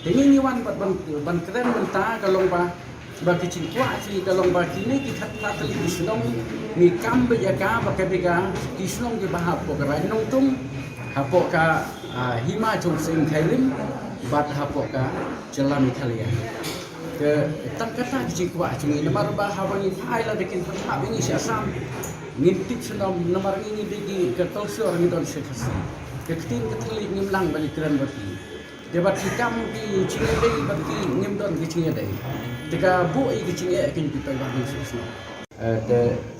L: The only one but one Kran Manta, Kalomba. Bagi cikgu asli kalau bagi ni kita kata Kishnong ni kambe jaga bakabega Kishnong ke bahap pokera nongtung hapoka hima jong sing khairim bat hapoka jalan Italia ke tangkata cikgu asli nomor bahawangi faila dekin hak ini Assam ngintip senam nomor ini degi ke tolsor ni don sekasi ke tin keteli ngimlang balik keren bati debat hikam di Cingedei bagi ngimdon ke Cingedei jika bu i kecing akan kita bagi susah.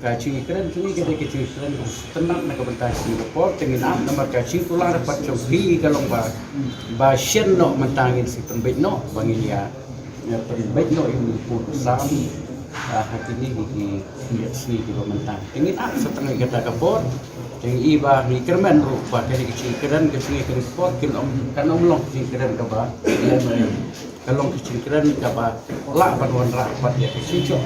L: Kacing keren kini kita kecing keren tenang nak bertas Singapore dengan nama kacing tular dapat cobi kalau ba shen no mentangin si pembet no banginya pembet no ini pun sam hati ini di sini di mentang. Dengan setengah kita kapor dengan iba ni kerman rupa dari kecing keren sport kan long kecing keren kaba kalau kecil keren apa lah paduan rapat ya kecil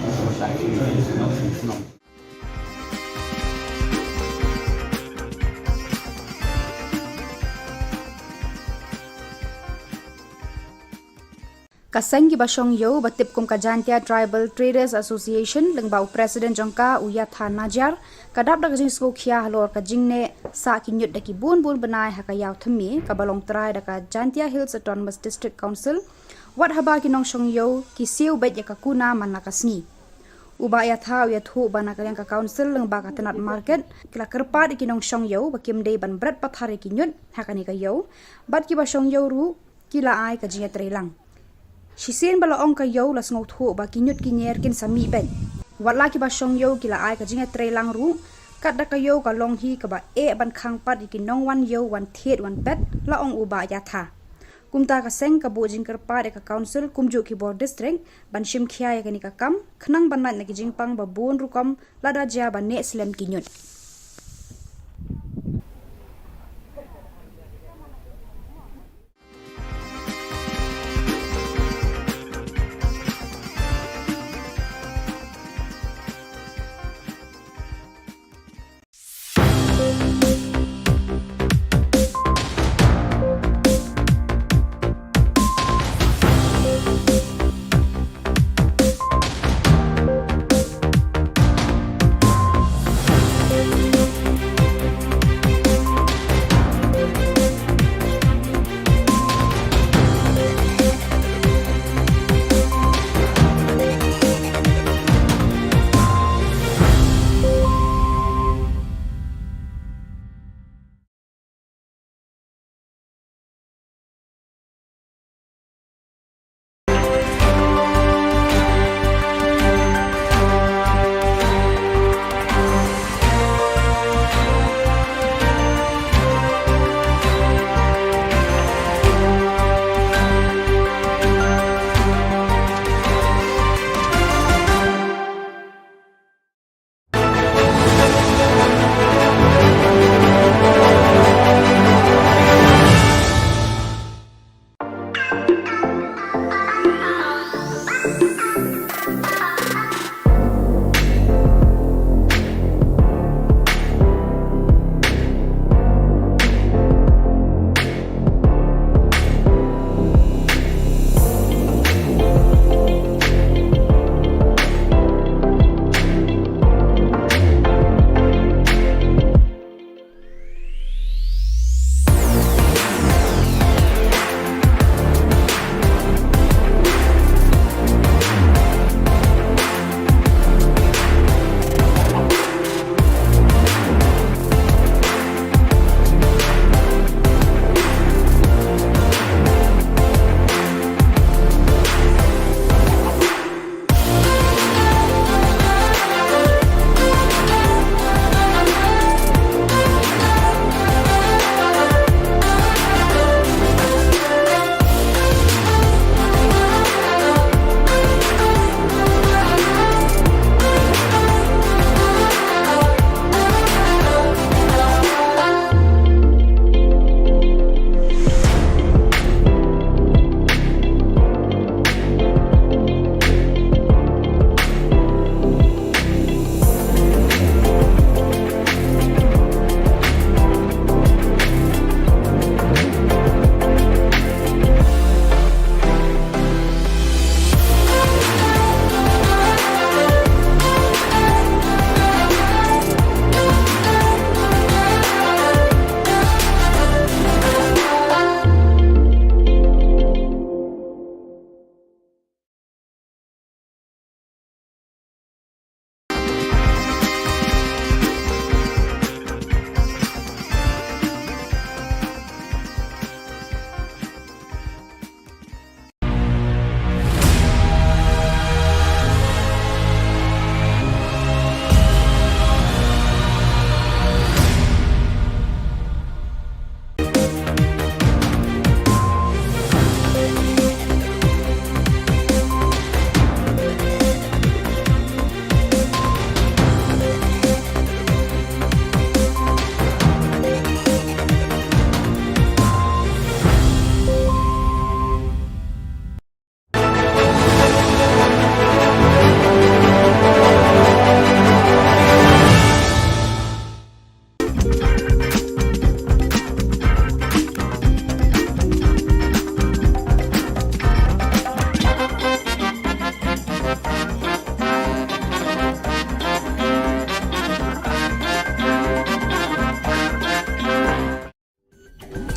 F: Kaseng ki basong yo batip kum kajantia Tribal Traders Association lengbau Presiden jongka Uyatha Najar kadap da kajing sko khia halor kajing ne sa kinyut da ki bun benai hakayaw themi kabalong trai da kajantia Hills Autonomous District Council wat haba ki nong shong yo ki siu bet ya kakuna manakasni uba ya tha ya thu bana ka council leng ba ka tenat market kila kerpa ki nong shong yo bakim dei ban bret pathare ki nyut hakani ka yo bat ki ba shong yo ru kila ai ka jinga trelang Shisien bala ong ka yo las ngau thu ba ki nyut ki nyer kin sami bet wat la ki ba shong yo kila ai ka jinga trelang ru kat da ka yo ka long hi ka ba e ban khang pat ki nong wan yo wan thet wan bet la ong uba ya tha kumta ka seng ka bojing kerpa de ka council kumju ki board district ban shim khia ya kani ka kam khnang ban mat na ki jingpang ba bon rukom lada ja ban ne slem ki nyut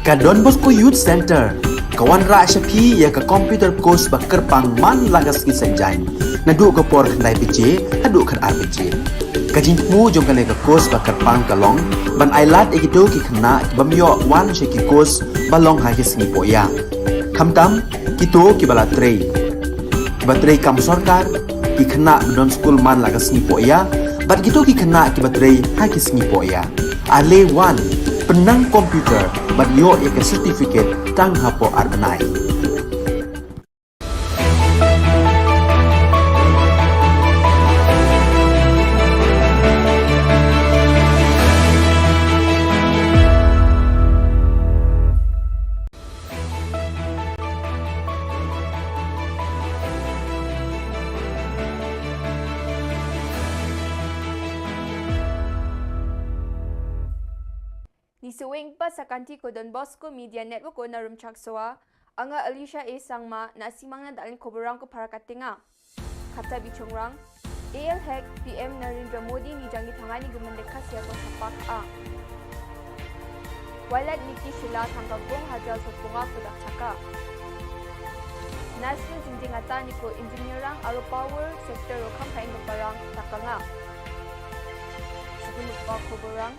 A: Ka Don Bosco Youth Center, kawan ra syapi ya ka computer course bakar pang man lagas ki senjai. Nadu ka por kandai PJ, hadu kan RPG. Kajin mu jom kan ka course bakar pang kalong, ban ailat ekito ki kena bamyo wan syaki course balong ha ki sengi poya. Kamtam kito ki bala trei. Ki batrei kam sorkar ki kena don school man lagas sengi poya, bat kito ki kena ki batrei ha ki sengi poya. Ale wan penang komputer bat yo ya ke certificate tang hapo arbenai.
B: Ni sewing pa sa kanti ko Don Bosco Media Network ko na rumchaksoa, anga Alicia A. Sangma na simang na dalin koborang ko para katinga. Kata bichongrang, AL Hack PM Narendra Modi ni jangi tangani gumendeka siya ko sa PAK-A. Walad Niki Shilla tanggabong hajal sa punga ko dakchaka. National jinjingata ni ko engineerang aro power sector o kampain ko parang takanga. Sige pa koborang,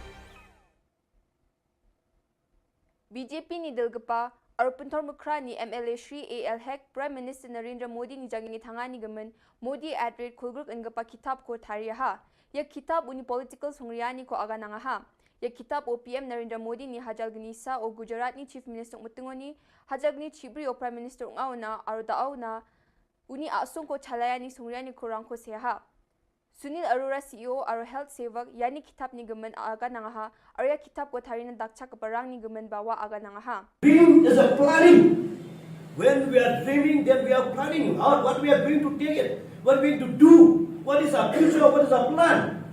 B: BJP ni Dilgapa, Arupuntor Mukra ni MLA Shri AL Hack, Prime Minister Narendra Modi ni jangi tangani gamen, Modi @rate kulgruk engapa kitab ko tariyaha. Ya kitab uni political songriyani ko aga nangaha. Ya kitab o PM Narendra Modi ni hajal gnisa o Gujarat ni Chief Minister Mutungoni, hajal ni Chibri o Prime Minister Ungauna, Arudaauna, uni asung ko chalayani songriyani ko rangko seha. Sunil Arora CEO Aro Health Sevak yani kitab ni gemen aga nangaha arya kitab ko tharina dakcha kaparang ni gemen bawa aga nangaha.
C: Dream is a planning. When we are dreaming, then we are planning out what we are going to take it, what we are going to do, what is our future, what is our plan.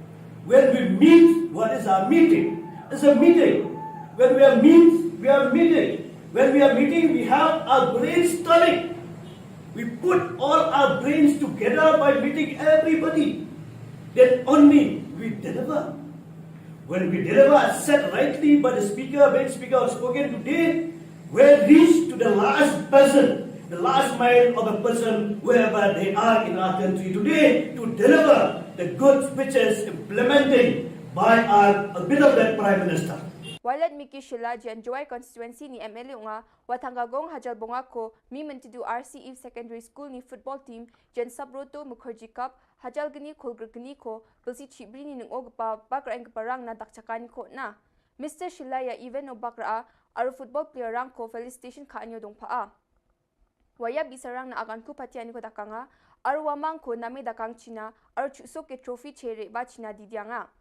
C: When we meet, what is our meeting? It's a meeting. When we are we are meeting. When we are meeting, we have our brainstorming. We put all our brains together by meeting everybody. Then only we deliver. When we deliver as said rightly by the speaker, when speaker has spoken today, we reach to the last person, the last mile of a person, wherever they are in our country today, to deliver the good speeches implementing by our beloved Prime Minister.
B: Walad Miki Shilla jan Joy constituency ni MLA unga watanggagong hajal bonga ko mi mentidu RC Eve Secondary School ni football team jan Sabroto Mukherjee Cup hajal gani kulgur gani ko belsi chibri ni nung pa bakra ang parang na dakchakani ko na. Mr. Shilla ya even no bakra aru football player rang ko felicitation ka anyo dong paa. Waya bisarang na agan ko patiani ko dakanga aru wamang ko nami dakang China aru chusok ke trophy chere ba China didianga.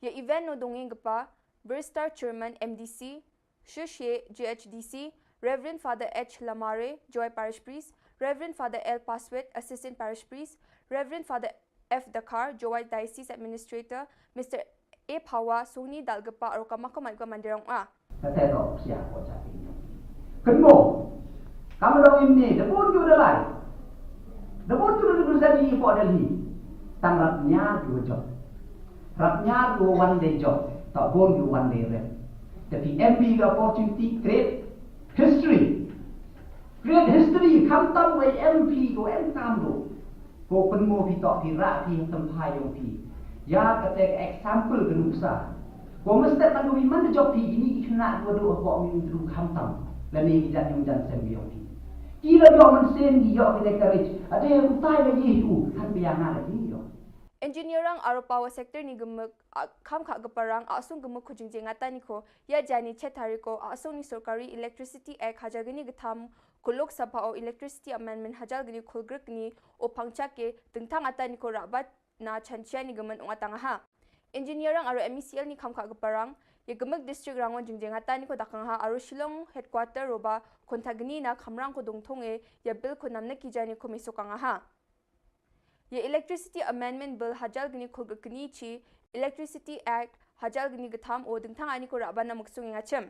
B: Ya event no dongeng pa Burstar Chairman MDC, Shushe GHDC, Reverend Father H. Lamare, Joy Parish Priest, Reverend Father L. Paswet, Assistant Parish Priest, Reverend Father F. Dakar, Joy Diocese Administrator, Mr. A. Pawa, Suni Dalgapa, or Kamako Mandirong A.
D: Katero siya ko sa inyo. Kenmo, kamu dong ini, dapun juga lai. Dapun juga sabi po dali. Tangrapnya dua job. Rapnya dua one day job. Tak boleh one day rep. Tapi MB the opportunity create history. Create history. Kamtam way MP go MKam do. Go penmo pi tak pi rak pi tempai yang pi. Ya kata example genusa. Go mesti pandu mana job pi ini kena dua dua kok min dulu kamtam. Lani kita yang jan sembi yang pi. Kira dia men sen dia kita courage. Ada yang utai lagi itu kan biang lagi.
B: Engineerang aro power sector ni gemek kam kha gaparang asung gemek khujingje ngata ni ko ya jani chetari ko asung ni Sarkari Electricity Act hajagini gatham kulok sabha o Electricity Amendment hajagini khulgrek ni o pangcha ke tengthang ata ni ko rabat na chanchia ni gemen ungatang ha. Engineerang aro MECL ni kam kha gaparang ya gemek district rangon jingje ngata ni ko dakang ha aro Shillong headquarter roba kontagni na khamrang ko dongthong e ya bill ko namna ki jani ko mesokang ha. Ye Electricity Amendment Bill hajal gini khulgakni chi Electricity Act hajal gini gatham o dingthang ani ko rabana maksung ngachem.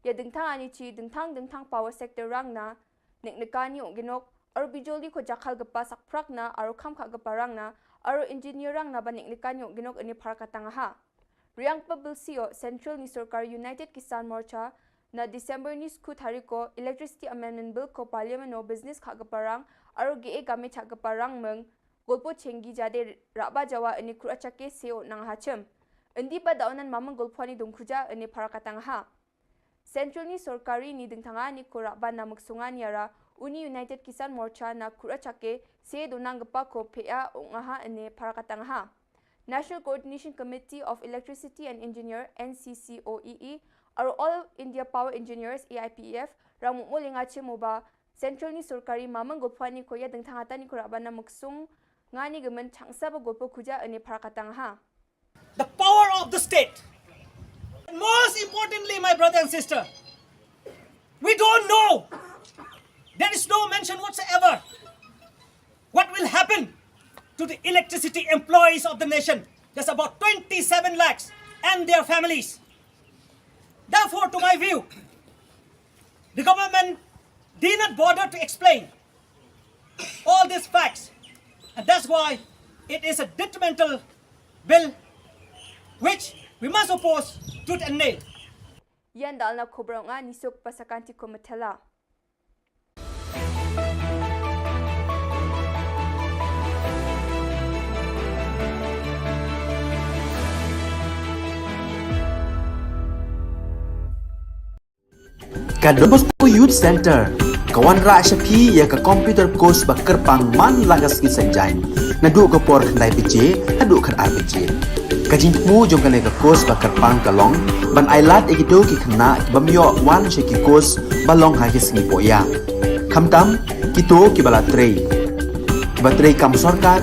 B: Ye dingthang ani chi dingthang power sector rang na neknekani o ginok aro bijoli ko jakhal gapa sakprak na aro khamkha gapa rang na aro engineer rang na ba neknekani o ginok ani pharakatang ha. Riang pa bill sio Central ni Sarkar United Kisan Morcha na December ni skut hari ko Electricity Amendment Bill ko Parliament no business khag parang aro ge game chag parang meng golpo chengi jade raba jawa ini kurachake seo nang hachem endi ba daunan mamang golpani dongkhuja ini parakatang ha Central ni sorkari ni dingtanga ni ko raba na muksungan yara Uni United Kisan Morcha na kurachake se donang gapa ko pea ongaha ini parakatang ha National Coordination Committee of Electricity and Engineer NCCOEE aro All India Power Engineers AIPEF ramu molinga chemoba Central ni sorkari mamang golpani ko ya dingtanga tani ko raba na muksung ngani gemen changsa ba golpo khuja ini parakatang ha
E: The power of the state. And most importantly, my brother and sister, we don't know. There is no mention whatsoever what will happen to the electricity employees of the nation. There's about 27 lakhs and their families. Therefore, to my view, the government did not bother to explain all these facts. And that's why it is a detrimental bill which we must oppose tooth and nail.
B: Yan dal na Khubor nga nisok pasakanti ko matela.
A: Kadobos po Youth Center, kawan ra siya pi ya ka computer course bakar pang man lagas ki sanjain. Nadu ko por khandai piche, adu khar RPG. Kajin mu jong kane ka course bakar pang kalong, ban ailat egito ki khna ki bamyo wan she ki course balong ha ki singi poya. Khamtam kito ki bala trei. Ki batrei kam sarkar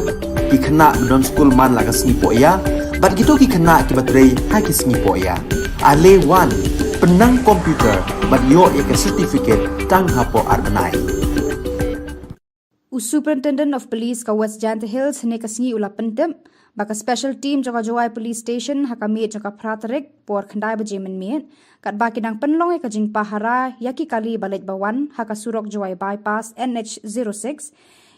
A: ki khna don school man lagas singi poya, bat kito ki khna ki batrei ha ki singi poya. Ale wan penang komputer bat yo ek certificate tang hapo arbanai.
F: Superintendent of Police ka West Jant Hills ne kasingi ula pendem baka special team jaka Jawai Police Station hakami jaka pratarek por khandai bajemen miet kat baki dang penlong e kajing pahara yaki kali balet bawan haka surok Jawai bypass NH06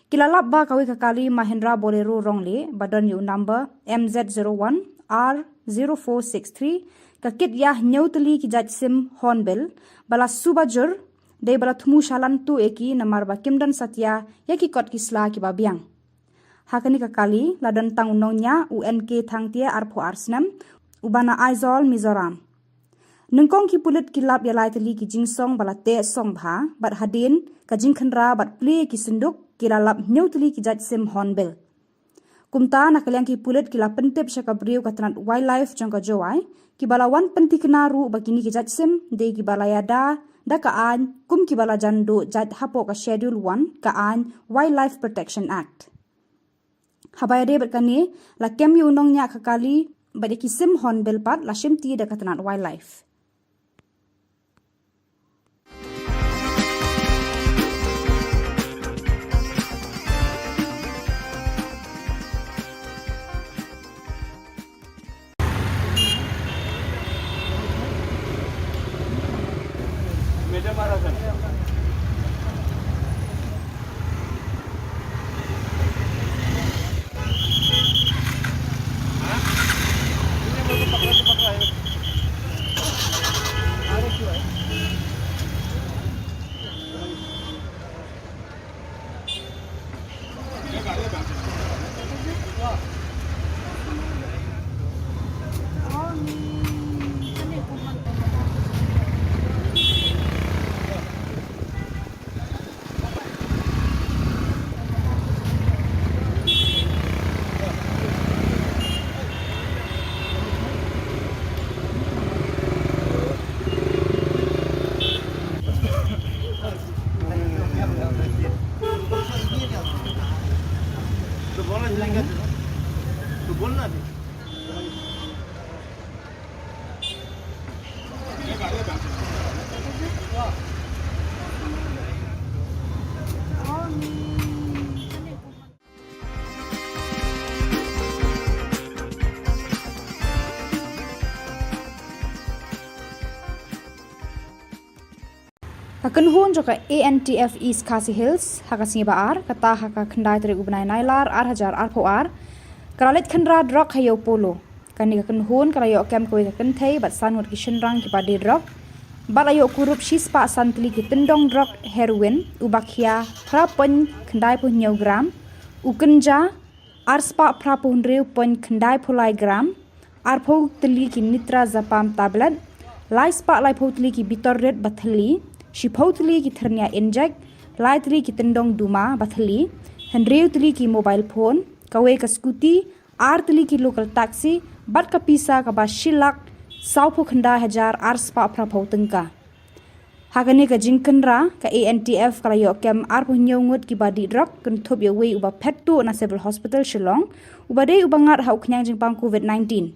F: kilalap ba kawi kakali Mahindra Bolero rongle badan yu number MZ01 R0463 kakit yah nyauteli ki jaj sim hornbill bala subajur de bala thumu shalan tu eki namar ba kimdan satya yaki kot kisla ki babiang hakani kakali ladan tang unonya UNK thangtia arpho arsnam ubana Aizol Mizoram nungkong ki pulit kilap ya laiteli ki jingsong bala te song bha bat hadin ka jingkhanra bat ple ki sinduk kilalap nyauteli ki jaj sim hornbill kumta nakalyang ki pulit kila pentip syaka briu katranat wildlife jangka Jawai ki balawan pentik naru bagini ki jaj sim de ki balayada da kaan kum ki bala jando jad hapo ka schedule 1 kaan Wildlife Protection Act habaya de berkani la kem yu nong nya kakali bade ki sim hornbill pat la shimti da katranat wildlife Hakan hun joka ANTF East Khasi Hills hakasingi baar kata haka khandai tere ubnai nailar ar poar karalit khandra drok hayo polo kani kakan hun karayo kem koi kakan thei bat sanwat kishin rang ki padi drok balayo kurup shispa santli ki tendong drug heroin ubakhia prapen khandai pu nyau gram ukenja arspa prapun reu pon khandai phulai gram arpho tli ki nitra zapam tablet lai spa lai photli ki bitor red bathli shiphotli ki thernia inject lai tli ki tendong duma bathli hendreu tli ki mobile phone kawe ka scooty ar tli ki local taxi bat ka pisa ka ba shilak saupu khanda hajar arspa prapho tengka Hakani ka jingkenra ka ANTF kala yo kem arpo nyongut ki badi drug kun thop yo wei uba phettu na civil hospital Shillong uba dei uba ngat hau knyang jingpang COVID-19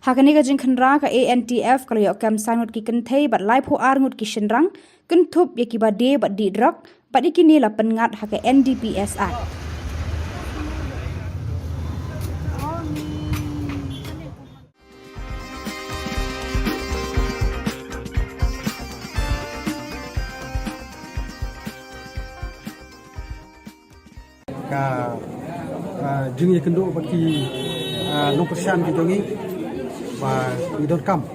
F: Hakani ka jingkenra ka ANTF kala yo kem sanut ki kenthei bat lai pho ar ngut ki shinrang kun thop ye ki badi badi drug badi kini la pengat ha ka NDPS Act
G: ka jing ye kendo baki no persian ki jongi ba we don't come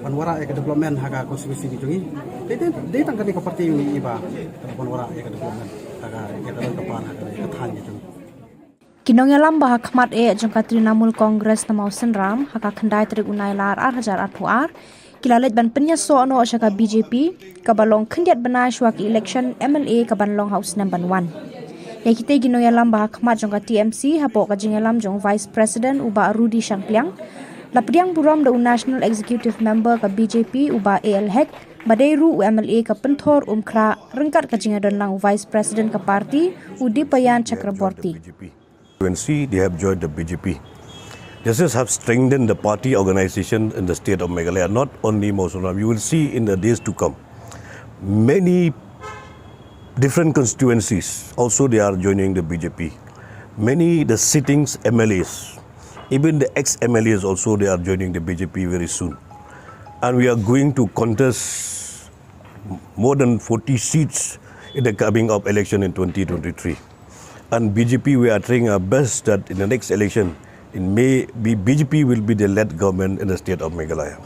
G: panwara e development haga konstitusi ki jongi de tang ka parti ni ba panwara e development haga ya ka par haga ka than ki jongi
F: Kinong yalam bah khmat e jong Trinamool Congress na mausen ram haka khandai trik unai lar 8,000 kilalet ban penya so ano shaka BJP kabalong khandiat banai shwa ki election MLA kabanlong house number 1 Yakite gino yalam bah khmat jong TMC hapo ka jingalam jong Vice President uba Rudy Shangpliang lapriang buram da National Executive Member ka BJP uba AL Hek badairu MLA ka penthor umkhra rengkat ka jingadon lang Vice President ka parti Udipayan Chakraborty
H: They have joined the BJP. This has strengthened the party organization in the state of Meghalaya, not only Mosunram. You will see in the days to come, many different constituencies also they are joining the BJP. Many the sittings MLAs, even the ex-MLAs also they are joining the BJP very soon. And we are going to contest more than 40 seats in the coming up election in 2023. And BJP, we are trying our best that in the next election, in May, BJP will be the led government in the state of Meghalaya.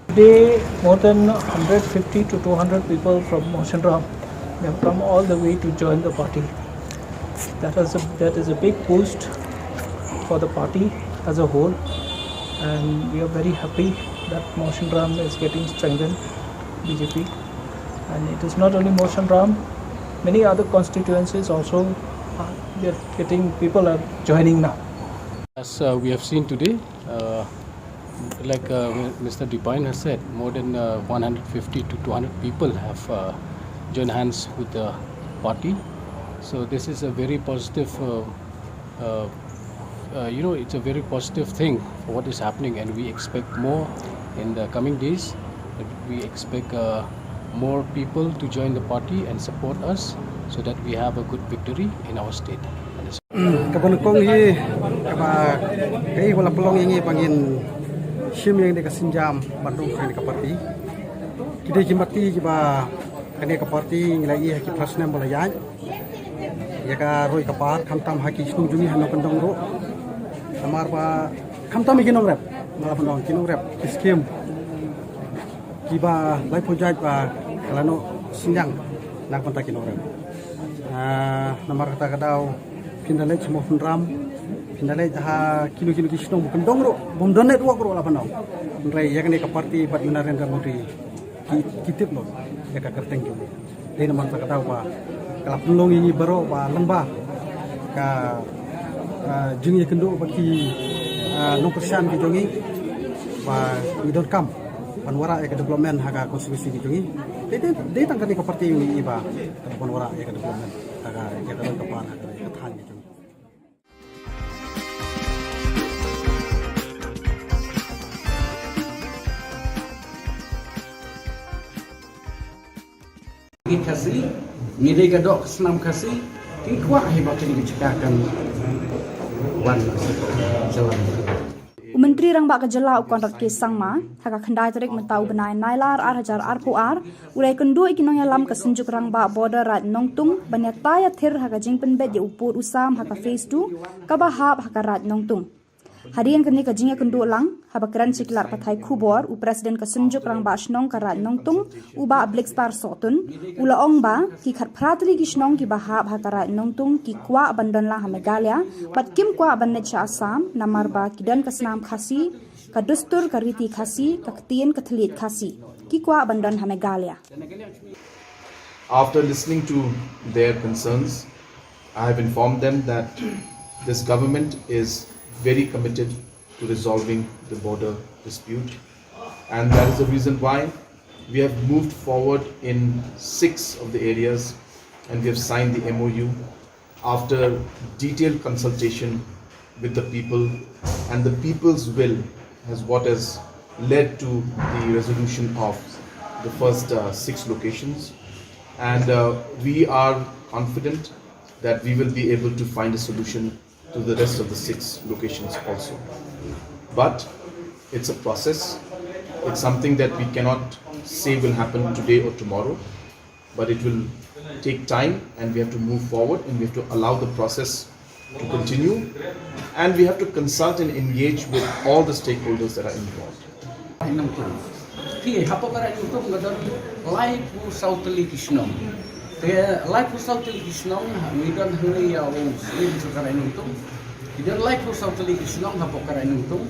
I: Today, more than 150 to 200 people from Mosunram have come all the way to join the party. That is a big boost for the party as a whole, and we are very happy that Mosunram is getting strengthened, BJP. And it is not only Mosunram, many other constituencies also. People are joining now.
J: As we have seen today, like Mr. Dipine has said, more than 150 to 200 people have joined hands with the party. So this is a very positive, it's a very positive thing for what is happening, and we expect more in the coming days. We expect more people to join the party and support us, so that we have a good victory in our state.
G: Kabon kong hi kaba kai wala pelong ini pangin sim yang dekat sinjam bandung kan dekat parti kita jimati kiba kan dekat parti nilai haki prasna bolayaj ya ka roi kapar khamtam haki snung juni hano pendong ro amar pa khamtam ikinong rep mala pendong kinong rep skim kiba lai project pa kalano sinjang nak kontak kinong rep nomor kata kadau pindalai semua penram pindalai kilo-kilo kisnong bukan dongro bom donet wak ro la panau rai ya kan ke parti pat Narendra Modi kitip lo ya ka kerteng jo dei nomor kata kadau pa kala pelong ini baro pa lamba ka jing ye kendo baki no persian ki jongi pa we don't come panwara ya development haga konstitusi ki jongi dei tangkan ke parti ini ba panwara ya development haga ya ka par haga ka than ki jongi
L: kasih, nilai gadok senam kasih, kikuat hebat ini cekakan warna jalan.
F: Menteri Rang Ba Ka Jylla kontrak ke sangma haka khandai tarik mentau benai nailar 8,000 urai kendu ikinong yalam ka senjuk Rang Ba border rat nongtung banyata ya thir haka jingpen bet ye upur usam haka phase 2 ka bahap haka rat nongtung Harian kini kajingnya kendu lang, habakran siklar patai Khubor, u presiden kesenjuk rang ba shnong karat nongtung, u ba ablik star sotun, ula ong ba, ki khat pratli ki shnong ki bahab hakarat nongtung, ki kwa abandon lang Meghalaya, bat kim kwa abandet sha Assam, namar ba kidan kesnam khasi, kadustur kariti khasi, kaktian katlit khasi, ki kwa abandon Meghalaya.
K: After listening to their concerns, I have informed them that this government is very committed to resolving the border dispute, and that is the reason why we have moved forward in 6 of the areas, and we have signed the MOU after detailed consultation with the people, and the people's will has led to the resolution of the first 6 locations, and we are confident that we will be able to find a solution to the rest of the 6 locations also. But it's a process. It's something that we cannot say will happen today or tomorrow, but it will take time, and we have to move forward, and we have to allow the process to continue, and we have to consult and engage with all the stakeholders that are involved.
L: Life for South Kishnong, we don't hurry our own slim to Karanuntum. We don't like for South Kishnong, Hapokaranuntum.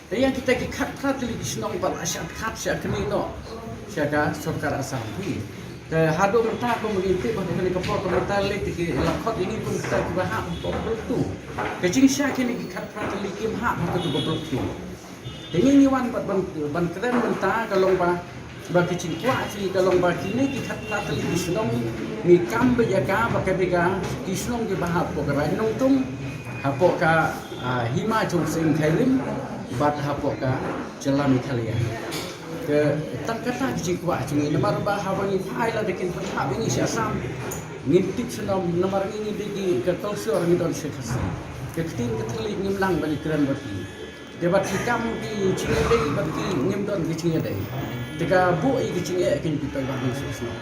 L: They are to take a cut Kishnong, but I shall catch a canino. Shaka, Sokara Sampi. The Hado Taco will take on the Kapot of Metallic, Lakot in Ikum Start to a half of two. The Jing Shaki cut practically came half to go broke two. The only one but Bankran Along bagi cingkwa si kalau bagi ni kita tadi Kisnong ni kambe jaga bagi bega Kisnong ke bahap pokera nongtung hapoka hima chung sing thailim bat hapoka jalan Italia ke tak kata cingkwa cungi nomor bahapa ni file ada kin bahap ini siasam ngintip senom nomor ini digi ke tolsor ni don sekasi ke tin ke telik ngimlang bagi keren bagi debat hikam di cingedei bagi ngimdon ke cingedei jika bu ini kecingnya akan kita bangun susah.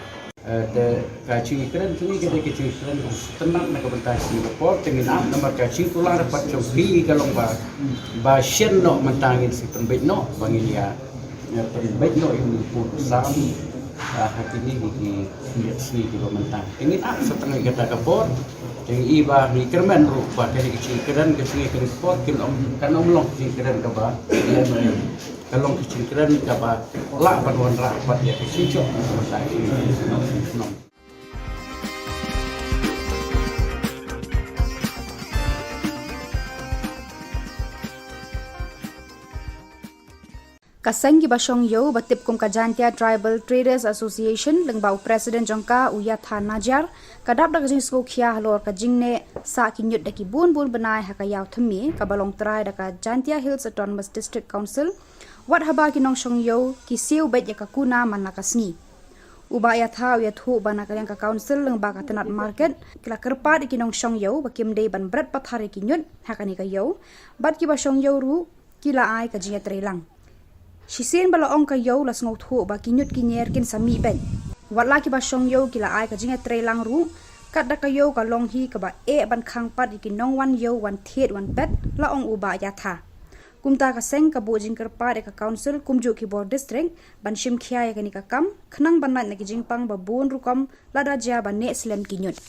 L: Kacing keren tu ni kita kacing keren tenang nak bertasi report dengan nomor kacing tular dapat cobi kalau ba shen no mentangin si pembet no bangin ya pembet no ini pun sami hati ni di lihat sini di mentang. Ini setengah kita kapor yang iba ni kerman rupa dari kacing keren report kan long kacing keren kaba kalau kecil keren apa lah paduan rapat ya kecil cok
F: Kaseng ki basong yo batip kum kajantia Tribal Traders Association lengbau Presiden jongka Uyatha Najar kadap dak jing sko khia halor ka jingne sa kinyut daki bun benai hakayaw themi kabalong trai daka Jantia Hills Autonomous District Council wat haba kinong shong yo ki siu bet ya kakuna manakasni uba ya tha ya thu bana ka yang ka council leng ba ka tenat market kila kerpa di kinong shong yo bakim dei ban brat pathari kinyut hakani ka yo bat ki ba shong yo ru kila ai ka jinga trelang Shisen bala ong ka yo las ngau thu ba kinyut kinyer kin sami ben wat la ki ba shong yo kila ai ka jinga trelang ru kat da ka yo ka long hi ka ba e ban khang pat ki nong wan yo wan thet wan pet la ong uba ya tha kumta ka seng ka bojing kerpa de ka council kumju ki board district ban shim khia ya kani ka kam khnang ban na ki jingpang ba bon rukom lada ja ba ne slem kinyut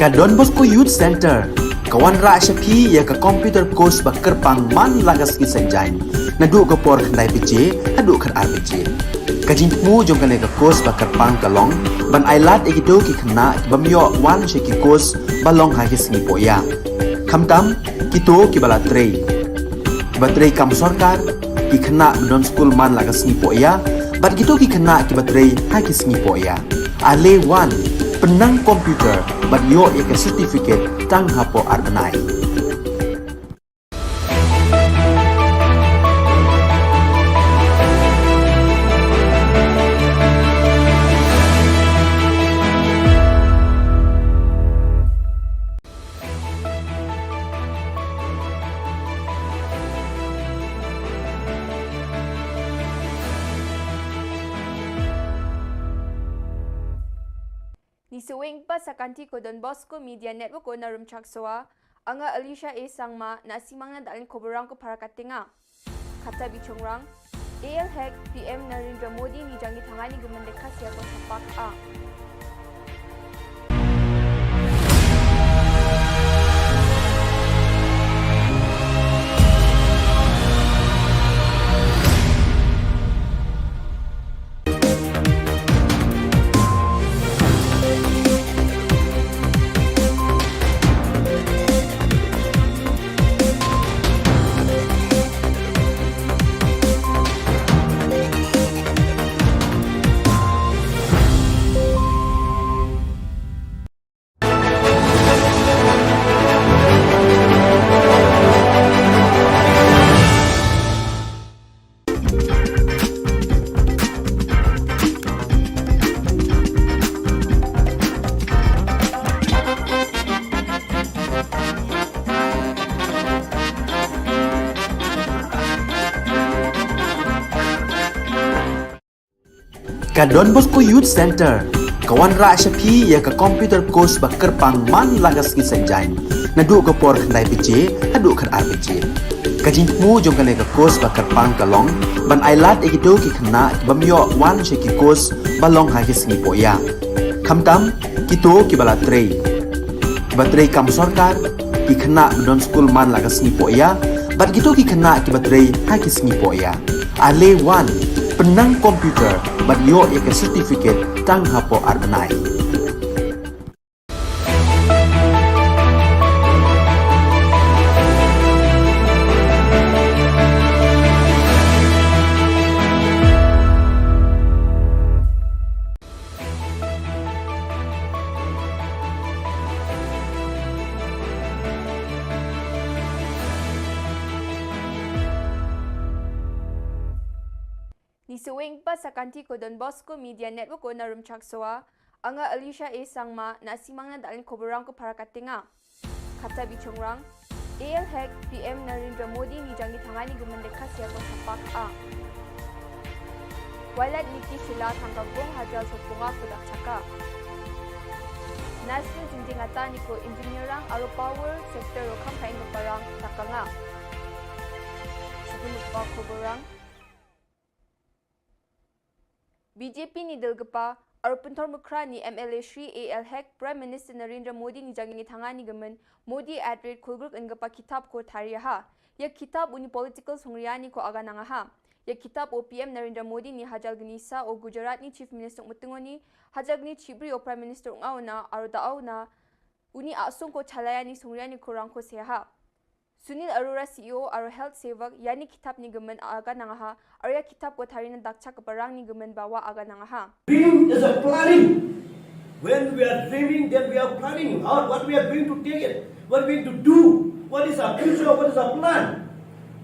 A: Ka Don Bosco Youth Center, kawan rak syapi ya ka computer course bakar pang man lagas ki senjain. Nadu ka por kandai PJ, adu kan RPG. Kajin mu jong kan ka course bakar pang kalong, ban ailat ekito ki kena bamyo wan sheki course balong ha ki singi poya. Kamtam kito ki bala trei. Batrei kam sorkar ki kena don school man lagas singi poya, bat kito ki kena ki batrei ha ki singi poya. Ale wan penang komputer bat yo ke certificate tang hapo arbenai.
B: Ni sewing pa sa kanti ko Don Bosco Media Network ko na rumchaksoa, anga Alicia A. Sangma na simang na dalin koborang ko para katinga. Kata bichongrang, AL Hack PM Narendra Modi ni jangi tangani gumandeka siya ko sapak a.
A: Ka Don Bosco Youth Center, kawan rak syapi ya ka computer course bakar pang man lagas ki senjain. Nadu ka por kandai PJ, adu kan RPG. Kajin mu jong kan ka course bakar pang kalong, ban ailat ekito ki kena bamyo wan sheki course balong ha ki singi poya. Kamtam kito ki bala trei. Batrei kam sorkar ki kena don school man lagas singi poya, bat kito ki kena ki batrei ha ki singi poya. Ale wan penang komputer bat yo ke certificate tang hapo arbenai.
B: Ni sewing pa sa kanti ko Don Bosco Media Network ko na rumchaksoa, anga Alicia A. Sangma na simang na dalin koborang ko para katinga. Kata bichongrang, AL Hack PM Narendra Modi ni jangi tangani gumandeka siya ko sapak a. Walad niki sila tanggagong hajal sopunga kudak chaka. National jinjingata ni ko engineerang aro power sector ro kampain ko parang takanga. Sebelum pa koborang, BJP ni Delgapa aro pentor mukra ni MLA Shri AL Hack Prime Minister Narendra Modi ni jangi tangani gemen Modi @red kulgruk engapa kitab ko tariaha. Ya kitab uni political songriani ko aga nangaha. Ya kitab OPM Narendra Modi ni hajal genisa o Gujarat ni Chief Minister mutungoni hajal gni chibri o Prime Minister ngauna aro dauna uni asung ko chalaya ni songriani ko rangko seha. Sunil Arora CEO aro health sevak yani kitab ni gemen aga nangaha aro ya kitab ko tarina dakcha keparang ni gemen bawa aga nangaha.
C: Dream is a planning. When we are dreaming, then we are planning out what we are going to take it, what we are going to do, what is our future, what is our plan.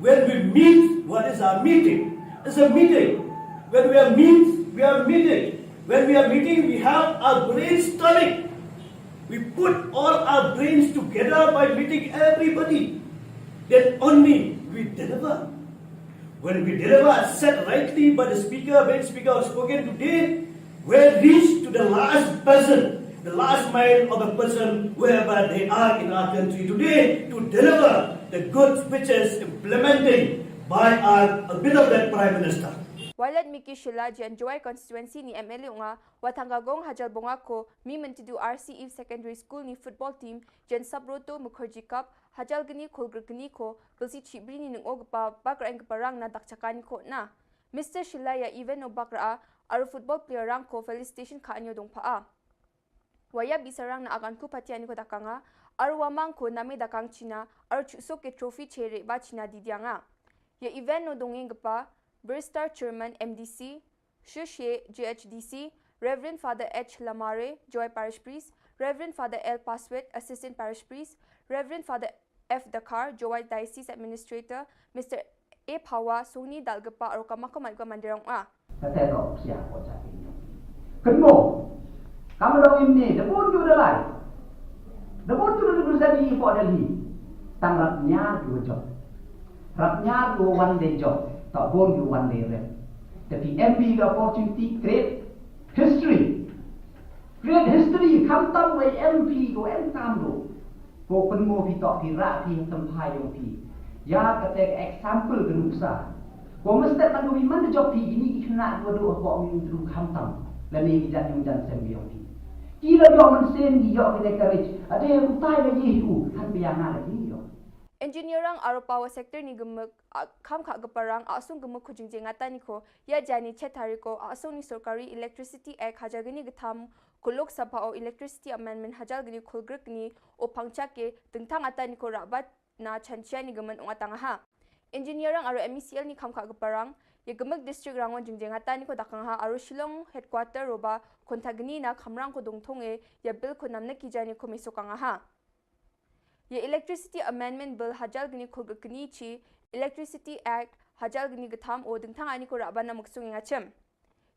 C: When we meet, what is our meeting? It's a meeting. When we are meeting. When we are meeting, we have our brainstorming. We put all our brains together by meeting everybody. Then only we deliver. When we deliver as said rightly by the speaker, when speaker has spoken today, we reach to the last person, the last mile of a person wherever they are in our country today to deliver the good speeches implementing by our beloved Prime Minister.
B: Walat Miki Shilla jan Joy constituency ni MLA nga watanggagong hajal bonga ko mi mentidu RCE Secondary School ni football team jan Sabroto Mukherjee Cup hajal gani khulgr gani ko belsi chibri ni nungog pa bakrang parang na dakchakan ko na. Mr. Shilla ya even no bakra aru football player rang ko felicitation ka anyo dong paa. Waya bisarang na akan ku patiani ko dakanga aru wamang ko nami dakang China aru chusok ke trophy chere ba China didianga. Ya event no dongeng pa Burstar Chairman MDC, Shushe GHDC, Reverend Father H. Lamare, Joy Parish Priest, Reverend Father L. Paswet, Assistant Parish Priest, Reverend Father F. Dakar, Joy Diocese Administrator, Mr. A. Pawa, Suni Dalgapa, Arokamako Malga Mandirong A.
D: Kedua, kamu dong ini, debut juga dah. Debut juga berjadi for Delhi. Tanggapnya dua job. Rapnya dua one day job. Tak boleh one day rep. Tapi MB the opportunity create history. Create history. Kam tam way MP go M tam do. Go penmo pi tak pi rak pi tempai yang pi. Ya kata example genusa. Go mesti kan do mana job pi ini kena dua dua apa min dulu kam tam. Lani bijak yang jan sembi yang pi. Kira dia mensen dia kita courage. Ada yang utai lagi itu kan biana lagi.
B: Engineerang aro power sector ni gemuk kam kha gaparang asung gemuk khujing jengata ni ko ya jani chetari ko asung ni Sarkari Electricity Act hajagini gatham kulok sabha o Electricity Amendment hajalgini khulgrek ni o pangcha ke tengtang ata ni ko rabat na chanchia ni gemen ungatang ha. Engineerang aro MECL ni kam kha gaparang ya gemuk district rangon jengjengata ni ko dakang ha aro Shillong headquarter roba kontagni na khamrang ko dongthong e ya bill ko namna ki jani ko mesokang ha. Ye Electricity Amendment Bill hajal gini khulg gini chi Electricity Act hajal gini gatham o dengthang ani ko rabana muksung ngachem.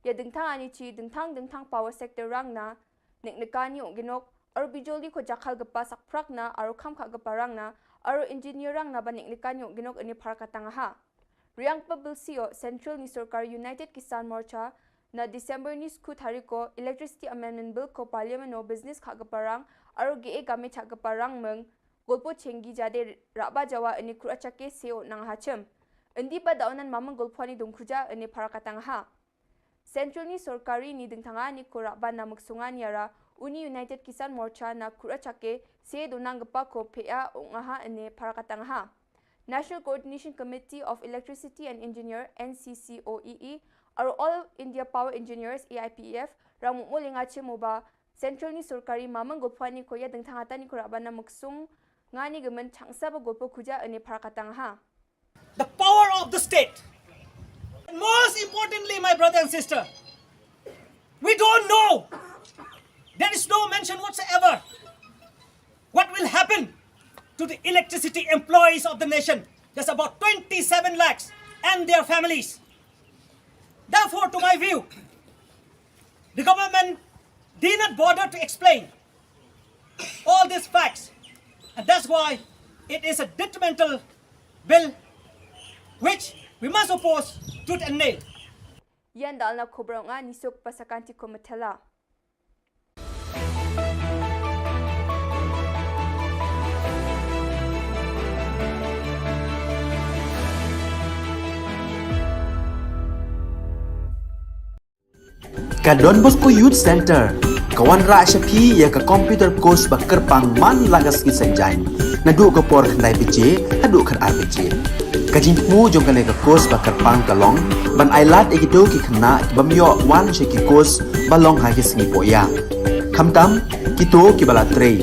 B: Ye dengthang ani chi dengthang power sector rang na neknekani o ginok aru bijoli ko jakhal gapa sakprak na aru kham kha gapa rang na aru engineer rang na ba neknekani o ginok ani pharakatang ha. Riang pa bill sio Central ni Sarkar United Kisan Morcha na December ni sku thariko Electricity Amendment Bill ko Parliament o business kha gapa rang aru ge game cha gapa rang meng golpo chengi jade raba jawa ini kurachake seo nang hachem endi pa daunan mamang golphani dongkhuja ini pharakatang ha Central ni Sarkari ni dingthanga ni koraba namuk sungan yara uni United Kisan Morcha na kurachake se donang gapa ko phea ongaha ini pharakatang ha National Coordination Committee of Electricity and Engineer NCCOEE aro All India Power Engineers AIPEF ramu molinga chemoba Central ni Sarkari mamang golphani ko ya dingthanga ta ni koraba namuk sung ngani gemen changsa ba golpo khuja ane pharakatang ha.
E: The power of the state. And most importantly, my brother and sister, we don't know. There is no mention whatsoever what will happen to the electricity employees of the nation. There's about 27 lakhs and their families. Therefore, to my view, the government did not bother to explain all these facts. And that's why it is a detrimental bill which we must oppose tooth and nail.
B: Yan dal na Khubor nga nisok pasakanti ko matela.
A: Ka Don Bosco Youth Center kawan ra syapi ya ka computer course bakar pang man lagas ki sanjai nadu ka por khandai pije hadu khan RPG kajin mu jong ka ka course bakar pang kalong ban ailat egito ki khna bamyo wan she ki course balong ha ki sngi poya khamtam kito ki bala trei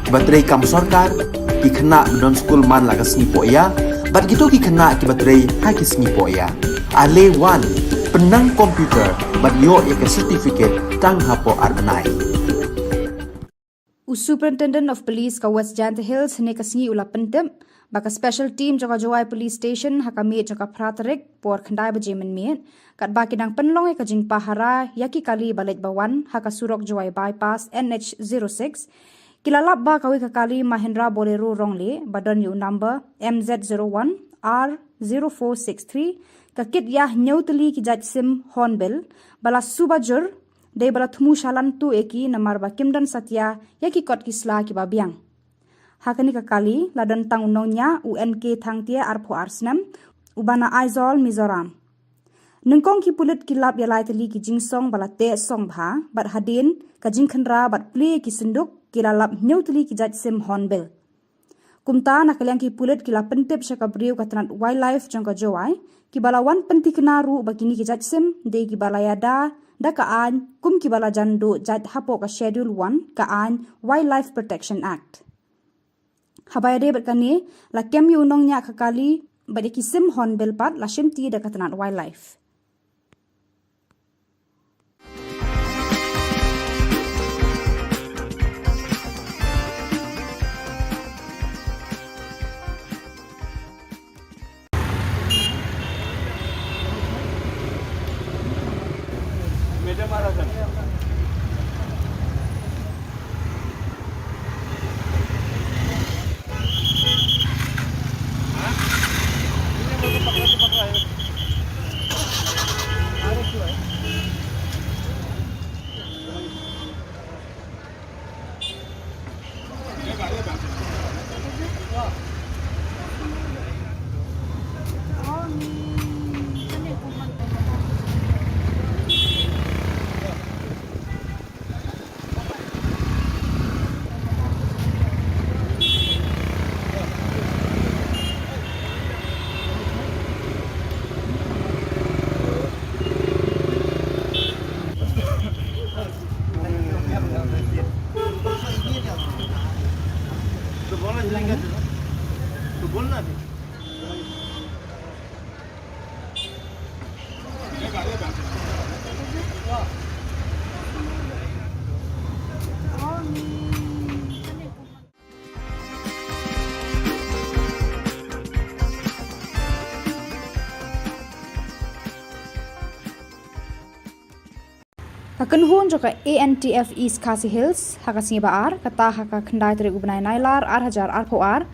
A: batrei kam sarkar ki khna don school man lagas sngi poya bat kito ki khna ki batrei ha ki sngi poya ale wan penang komputer bat yo ya ka certificate tang hapo arnai
F: Superintendent of Police ka West Janta Hills ne kasngi ula pentem baka special team jaka Jawai Police Station hakami jaka pratarek por khandai ba jemen mien kat baki dang penlong ka jing pahara yaki kali balet bawan haka surok Jawai bypass NH06 kilalap ba kawi ka kali Mahindra Bolero rongle badon yu number MZ01 R0463 ka kit yah nyautli ki jaj sim hornbill bala subajur Dei bala thumu shalan tu eki namar ba kimdan satya yaki kot kisla ki babiang. Hakani ka kali ladan tang unongnya UNK thangtia arpho arsnam ubana Aizol Mizoram. Nengkong ki pulit ki lap ya lai tali ki jingsong bala te song bha bat hadin ka jingkhanra bat play ki senduk ki lalap nyau tali ki jaj sim hornbill. Kumta nak kalian ki pulit ki la pentip syaka briu katranat wildlife jangka jawai ki bala wan penti kenaru bakini ki jaj sim de ki bala yada da ka an kum ki bala jandu jaj hapo ka schedule 1 ka an Wildlife Protection Act. Habaya de berkani la kem yu nong nya kakali bade ki sim hornbill pat la shimti da katranat wildlife. Hakan hun joka ANTF East Khasi Hills hakasnya baar kata haka kendai teri ubnai nailar hajar poar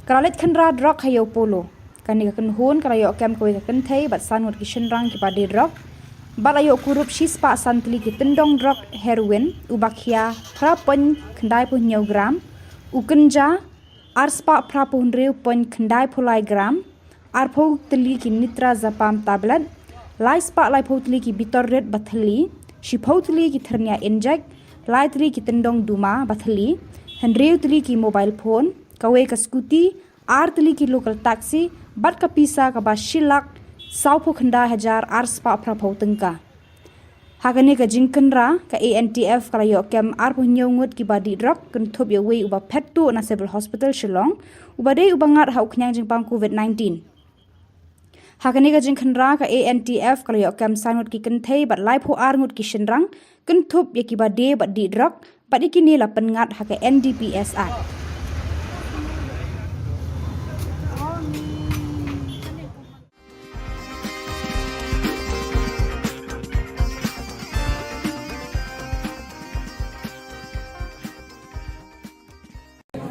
F: karalit kendra drug hayo polo kani hakan hun karayo kem koi hakan thei bat sanut kishin rang ki padi drug balayo kurup shispa santli ki tendong drug heroin ubakhia prapen kendai pun nyau gram ukenja arspa prapun reu pun kendai pulai gram arpo teli ki nitra zapam tablet laispa lai potli ki bitor red bathli Shipotli ki ternia inject, lightly ki tendong duma bathali, henriutli ki mobile phone, kawe ka scooty, artli ki local taxi, bat ka pisa ka ba shilak, saupo khanda hajar arspa prapau tengka. Hakane ka jingkenra ka ANTF kalayo kem arpo nyongut ki badi drug kentup ya wei uba pettu na civil hospital Shillong, uba dei uba ngat hau knyang jingpang COVID-19. Hakani ka jingkhanra ka ANTF kalayo kem sanut ki kenthei bat lai pho arngut ki shinrang kentup ya ki ba de bat di drug bat ikini la pengat haka NDPS Act.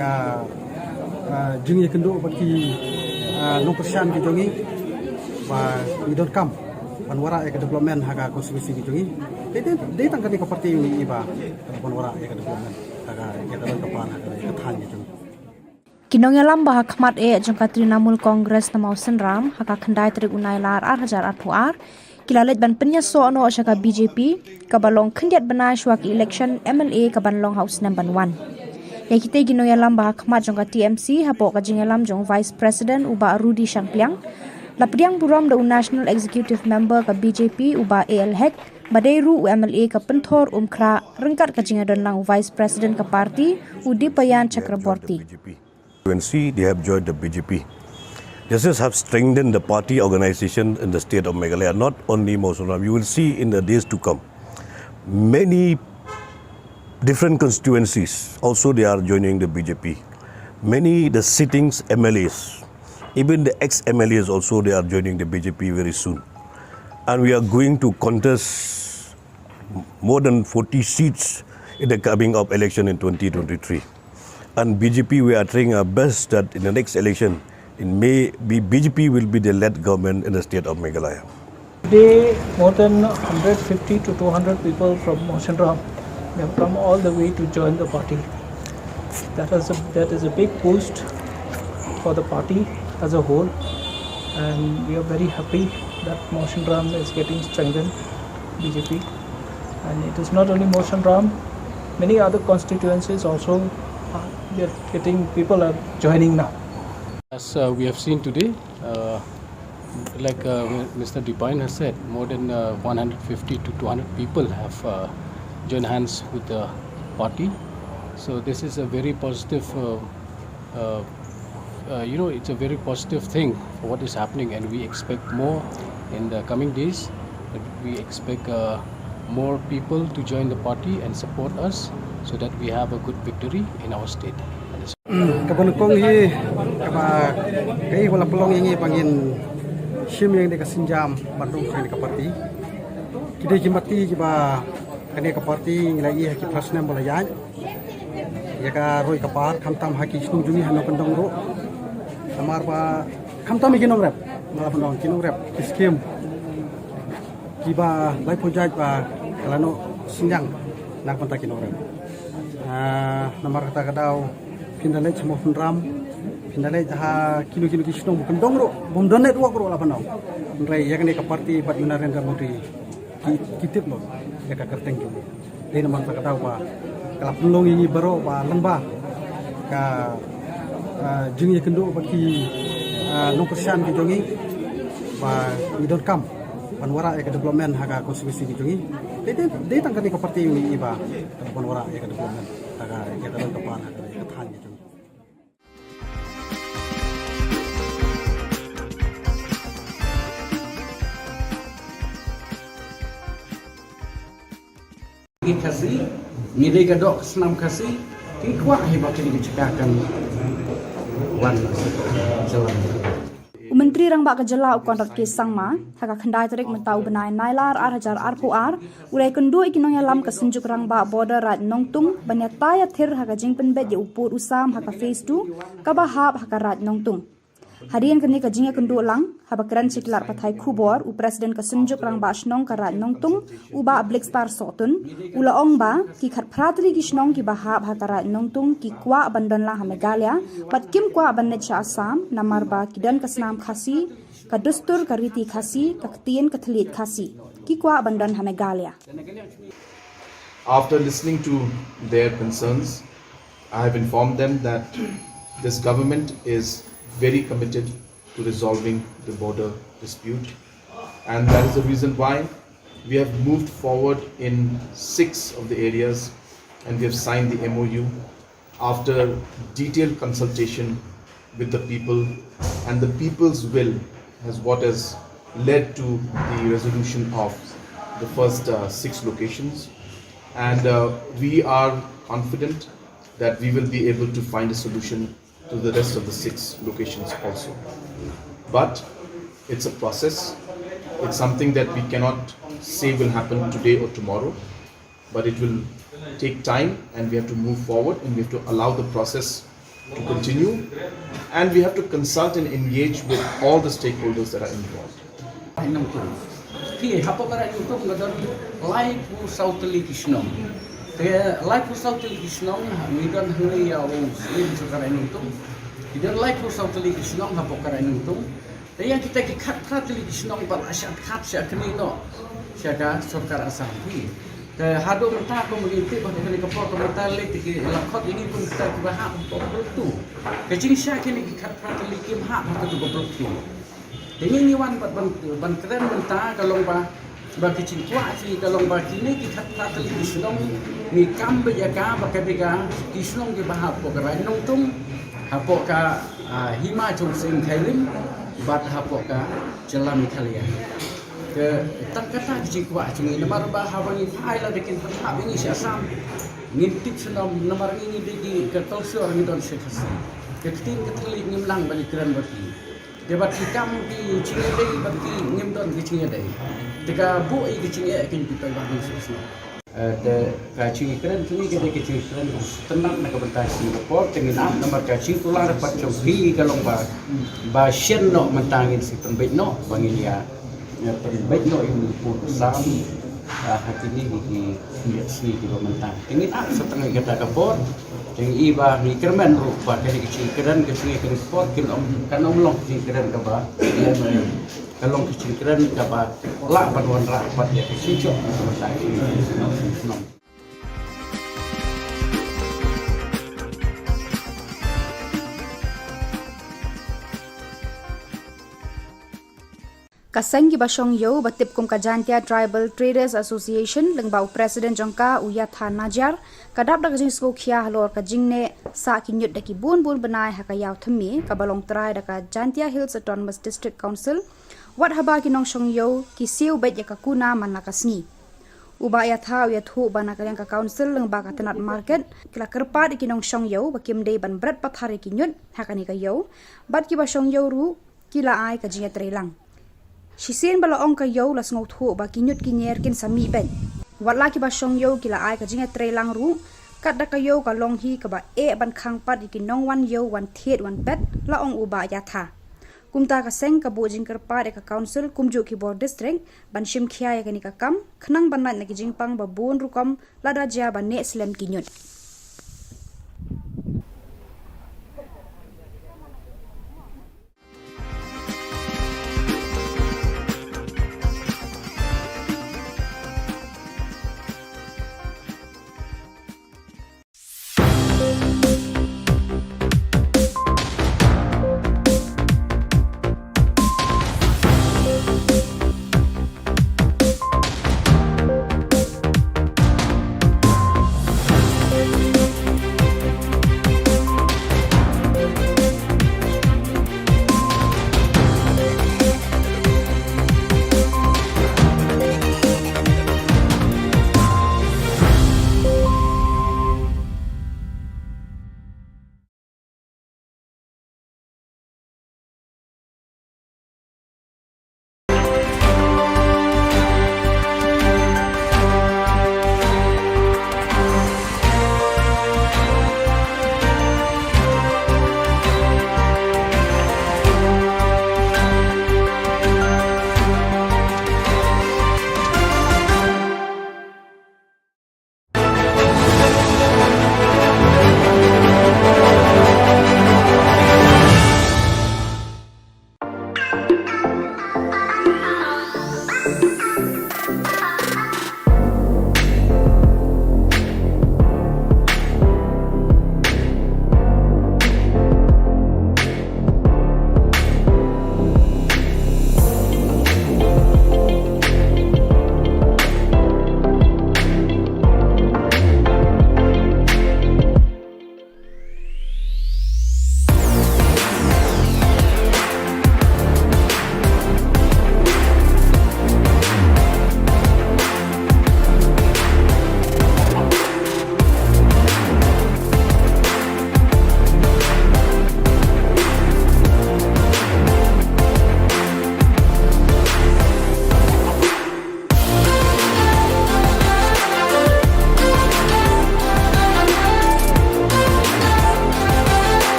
G: Ka jing ye kendo bagi no persian ki jongi và we don't come panwara ek development haga konstitusi ki jongi de tang kani ko parti ni iba panwara ek development haga ek development haga ek than ki jongi
F: Kinongelam bah khmat jongka Trinamool Congress namau senram haka khandai trik unai lar hajar puar kilalet ban penya so no shaka BJP kabalong khandiat bana shwak election MLA kabanlong house number 1 yakite ginongelam bah khmat jongka TMC hapo ka jingelam jong vice president uba Rudy Shangpliang Lapriang buram da national executive member ka BJP uba AL Hek badairu MLA ka penthor umkra rengkat ka jingadon lang vice president ka parti Udipayan Chakraborty.
H: UNC, they have joined the BJP. This have strengthened the party organization in the state of Meghalaya, not only Mosunram. You will see in the days to come, many different constituencies also they are joining the BJP. Many the sittings MLAs, even the ex-MLAs also they are joining the BJP very soon. And we are going to contest more than 40 seats in the coming up election in 2023. And BJP, we are trying our best that in the next election, in May, BJP will be the led government in the state of Meghalaya.
I: Today, more than 150 to 200 people from Mosunram have come all the way to join the party. That is a big boost for the party as a whole. and we are very happy that Motion Ram is getting strengthened, BJP. And it is not only Motion Ram, many other constituencies also they're getting, people are joining now.
J: As we have seen today, like Mr. Dipine has said, more than 150 to 200 people have joined hands with the party. So this is a very positive, it's a very positive thing for what is happening, and we expect more in the coming days. We expect more people to join the party and support us so that we have a good victory in our state.
G: Kabon kong hi kaba kai wala pelong ini pangin sim yang deka sinjam bandung kani ka parti kide jimati kiba kani ka parti nglai ki prasna bola yan ya ka roi ka par khamtam haki snung juni hano pendong ro samar ba khamtam ikinom rep mala pendong kinom rep skim kiba lai project ba kalano sinjang nak pentakin orang nomor kata kadau Pindalai semua ram, pindalai dah kilo-kilo kisnong bukan dongro, bom donet uak ro lapan nau. Rai ya kene ka parti bat Narendra Modi kitip lo ya ka kerteng ju. Dei nomor tak tahu pa kalau pelong ini baro pa lembah ka jing ye kendo bagi nongkersan ki jongi pa idon kam panwara ya ka development haga konstitusi ki jongi. Dei tangkani ka parti ini ba panwara ya ka development haga ya ka kapar haga ya ka than ki jongi.
L: Kasih, nilai gadok senam kasih, kikuat hebat ini dicakapkan wan jalan.
F: Menteri Rang Ba Ka Jylla kontrak ke sangma haka khandai tarik mentau benai nailar hajar arpuar ulai kendu ikinong yalam ka senjuk Rang Ba border rat nongtung banyata ya thir haka jingpen bet ya upur usam haka phase 2 ka bahap haka rat nongtung. Harian kini ka jingya kendu lang haba keran siklar pathai Khubor u presiden ka senjuk Rang Ba snong ka rat nongtung uba black star sotun ula ong ba ki khat pratli ki snong ki bahap haka rat nongtung ki kwa bandon la Meghalaya pat kim kwa bannet cha Assam namar ba kidan ka snam khasi ka dustur ka riti khasi ka ktien ka thlit khasi ki kwa bandon Meghalaya.
K: After listening to their concerns, I have informed them that this government is very committed to resolving the border dispute, and that is the reason why we have moved forward in 6 of the areas, and we have signed the MOU after detailed consultation with the people, and the people's will has what has led to the resolution of the first 6 locations, and we are confident that we will be able to find a solution to the rest of the 6 locations also. But it's a process. It's something that we cannot say will happen today or tomorrow, but it will take time, and we have to move forward, and we have to allow the process to continue, and we have to consult and engage with all the stakeholders that are involved.
L: Life was out to Kishnong, we don't hurry our own slim to Karanutum. We don't like for South Kishnong, Hapokaranutum. The Yankee cut practically Kishnong, but I shall capture Kanino, Shaka, Sokara Sampi. The Hado Taco will tip on the helicopter metallic, the caught in even start to half of two. The Jing Shakin cut practically came half to go broke two. The only one but Bankran Tagalomba. Bagi cikwa si kalau bagi ni kita tadi Kisnong ni kambe jaga bagi bega Kisnong ke bahap pokera nongtung hapoka hima jungsing thailim bat hapoka Jylla Meghalaya ke tak kata cikwa cungi nomor bahapa ni file dekin bahap ini Assam ngintip senam nomor ini di ke tolsor ni don sekasi ke tin ke telik ngimlang balik keren bagi debat hitam di Cingedei bagi ngimdon ke Cingedei Tiga bu i kecing ya kin kita bagi susah. The kacing keren kini kita kecing keren tenang nak bertahan Singapore dengan nomor kacing tular dapat cobi kalau ba shen no mentangin si pembet no bangin ya pembet no ini pun sam Hakini di sini di Mentang. Ini setengah kita kapor. Yang iba ni kerman rupa kali kecil keran ke sini ke sport kan long kecil keran ke ba. Dia kalau kecil keran ke ba la paduan rapat ya kecil cok Mentang ini.
F: Kaseng ki basong yo batip kum kajantia Tribal Traders Association lengbau President jongka Uyatha Najar kadap dak jing sko khia halor ka jingne sa ki nyut daki bun benai hakayaw thami ka balong trai daka Jantia Hills Autonomous District Council wat haba ki nong shong yo ki siu bet ya ka kuna manakasni uba ya tha ya thu bana ka ka council lengba ka tenat market kila kerpa ki nong shong yo bakim dei ban brat pathari ki nyut hakani ka yo bat ki basong yo ru kila ai ka jinga trelang Shisen bala ong ka yo las ngau thu ba kinyut kinyer kin sami ben watla ki ba shong yo kila ai ka jinga trelang ru kat da ka yo ka long hi ka ba e ban khang pat ki nong wan yo wan thet wan bet la ong uba ya tha kumta ka seng ka bo jing kar pa de ka council kumju ki board district ban shim khia ya ka ni ka kam khnang ban na ki jing pang ba bon ru kom la da ja ba ne slem kinyut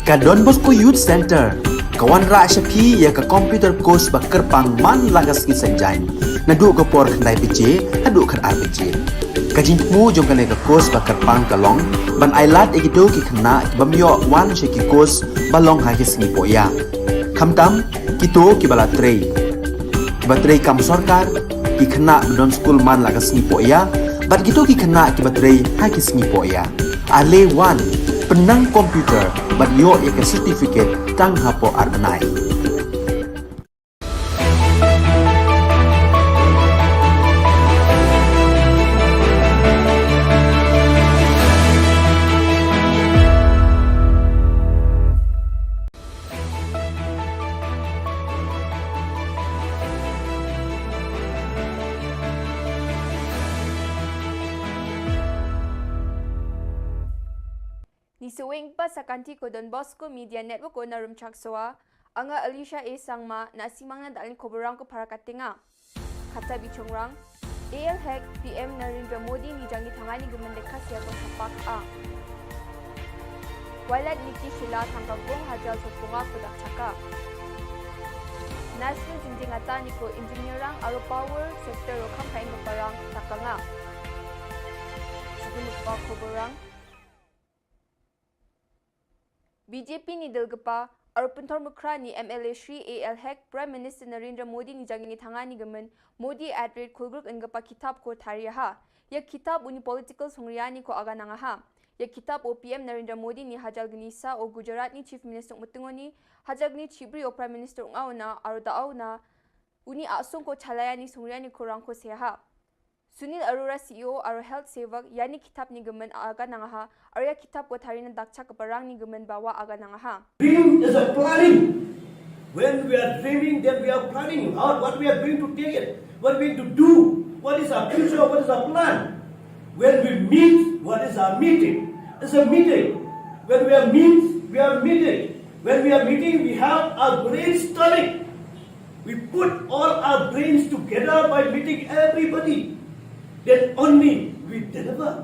A: Ka Don Bosco Youth Center, kawan rak syapi ya ka computer course bakar pang man lagas ki sanjai. Nadu ka por khandai BJ, hadu khar RBJ. Kajin mu jong ka course bakar pang kalong, ban ailat egito ki khna bamyo wan sheki course balong ha ki singi poya. Khamtam kito ki bala trei. Batrei kam sarkar ki khna don school man lagas singi poya, bat kito ki khna ki batrei ha ki singi poya. Ale wan penang komputer bat yo ika certificate tang hapo arnai.
B: Ni suwing pa sa kanti ko Don Bosco Media Network ko na rumchaksoa, anga Alicia A. Sangma na simang na dalin koborang ko para katinga. Kata bichongrang, AL Hek PM Narendra Modi ni jangi tangani gumendekas ya ko sapak a. Walad Niki Shilla tangkagong hajal sopunga ko dakchaka. National jinjing ata ni ko engineerang aro power sector ro kampain ko parang takanga. Sige pa koborang BJP ni Dilgapa, Arpuntor Mukra ni MLA Shri AL Hek, Prime Minister Narendra Modi ni jangi tangani gamen, Modi at rate kulgruk engapa kitab ko tariyaha. Ya kitab uni political songriyani ko aga nangaha. Ya kitab o PM Narendra Modi ni hajal gnisa o Gujarat ni Chief Minister Mutungoni, hajal gni Chibri o Prime Minister Ungauna, aro daawna, uni asong ko chalayani songriyani ko rangko seha. Sunil Arora CEO aro health sevak yani kitab ni gamen aga nangaha arya kitab ko tharina dakcha kaparang ni gamen bawa aga nangaha.
C: Dream is a planning. When we are dreaming, then we are planning out what we are going to take it, what we are going to do, what is our future, what is our plan. When we meet, what is our meeting? It's a meeting. When we are meeting. When we are meeting, we have our brainstorming. We put all our brains together by meeting everybody. Then only we deliver.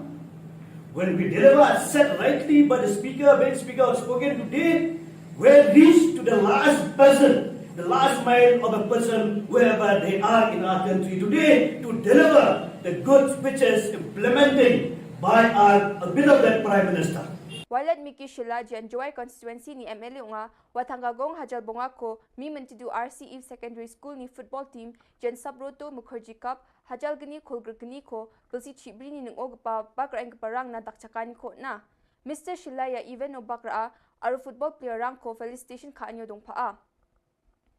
C: When we deliver, said rightly by the speaker, when speaker has spoken today, we reach to the last person, the last mile of a person, wherever they are in our country today, to deliver the good speeches implementing by our beloved Prime Minister.
B: Walad Miki Shilla jan Joy constituency ni MLA nga watanggagong hajal bonga ko mi mentidu RCE Secondary School ni football team jan Sabroto Mukherjee Cup hajal gani kolgrgni ko bilsi chibri ni nungog pa bakra ang parang na dakchakani ko na. Mr. Shilla ya even no bakra aro football player rang ko felicitation ka anyo dong paa.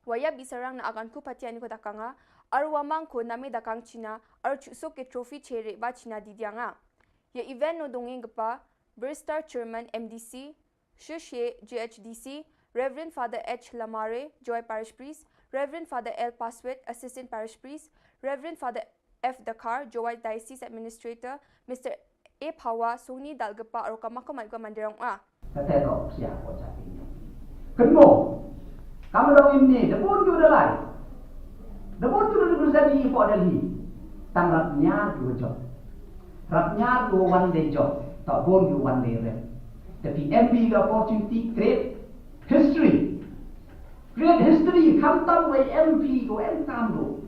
B: Waya bisarang na agan ko patiani ko dakanga aro wamang ko nami dakang China aro chusok ke trophy chere ba China didyanga. Ya event no dongeng pa Burstar Chairman MDC, Shushe GHDC, Reverend Father H. Lamare, Joy Parish Priest, Reverend Father L. Paswet, Assistant Parish Priest, Reverend Father F. Dakar, Joy Diocese Administrator, Mr. A. Pawa, Sony Dalgapa, or Kamakamalga Mandirang A.
D: Kateto siya ko sa inyo. Kenmo, kamu daw ini, debut ju dalai. Debut ju dulu sabi po dalhi. Tanggap niya dua job. Rapnya dua one day job. Tak bon you one day rep. Tapi MP the opportunity create history. Create history. Khamtam by MP go entam do.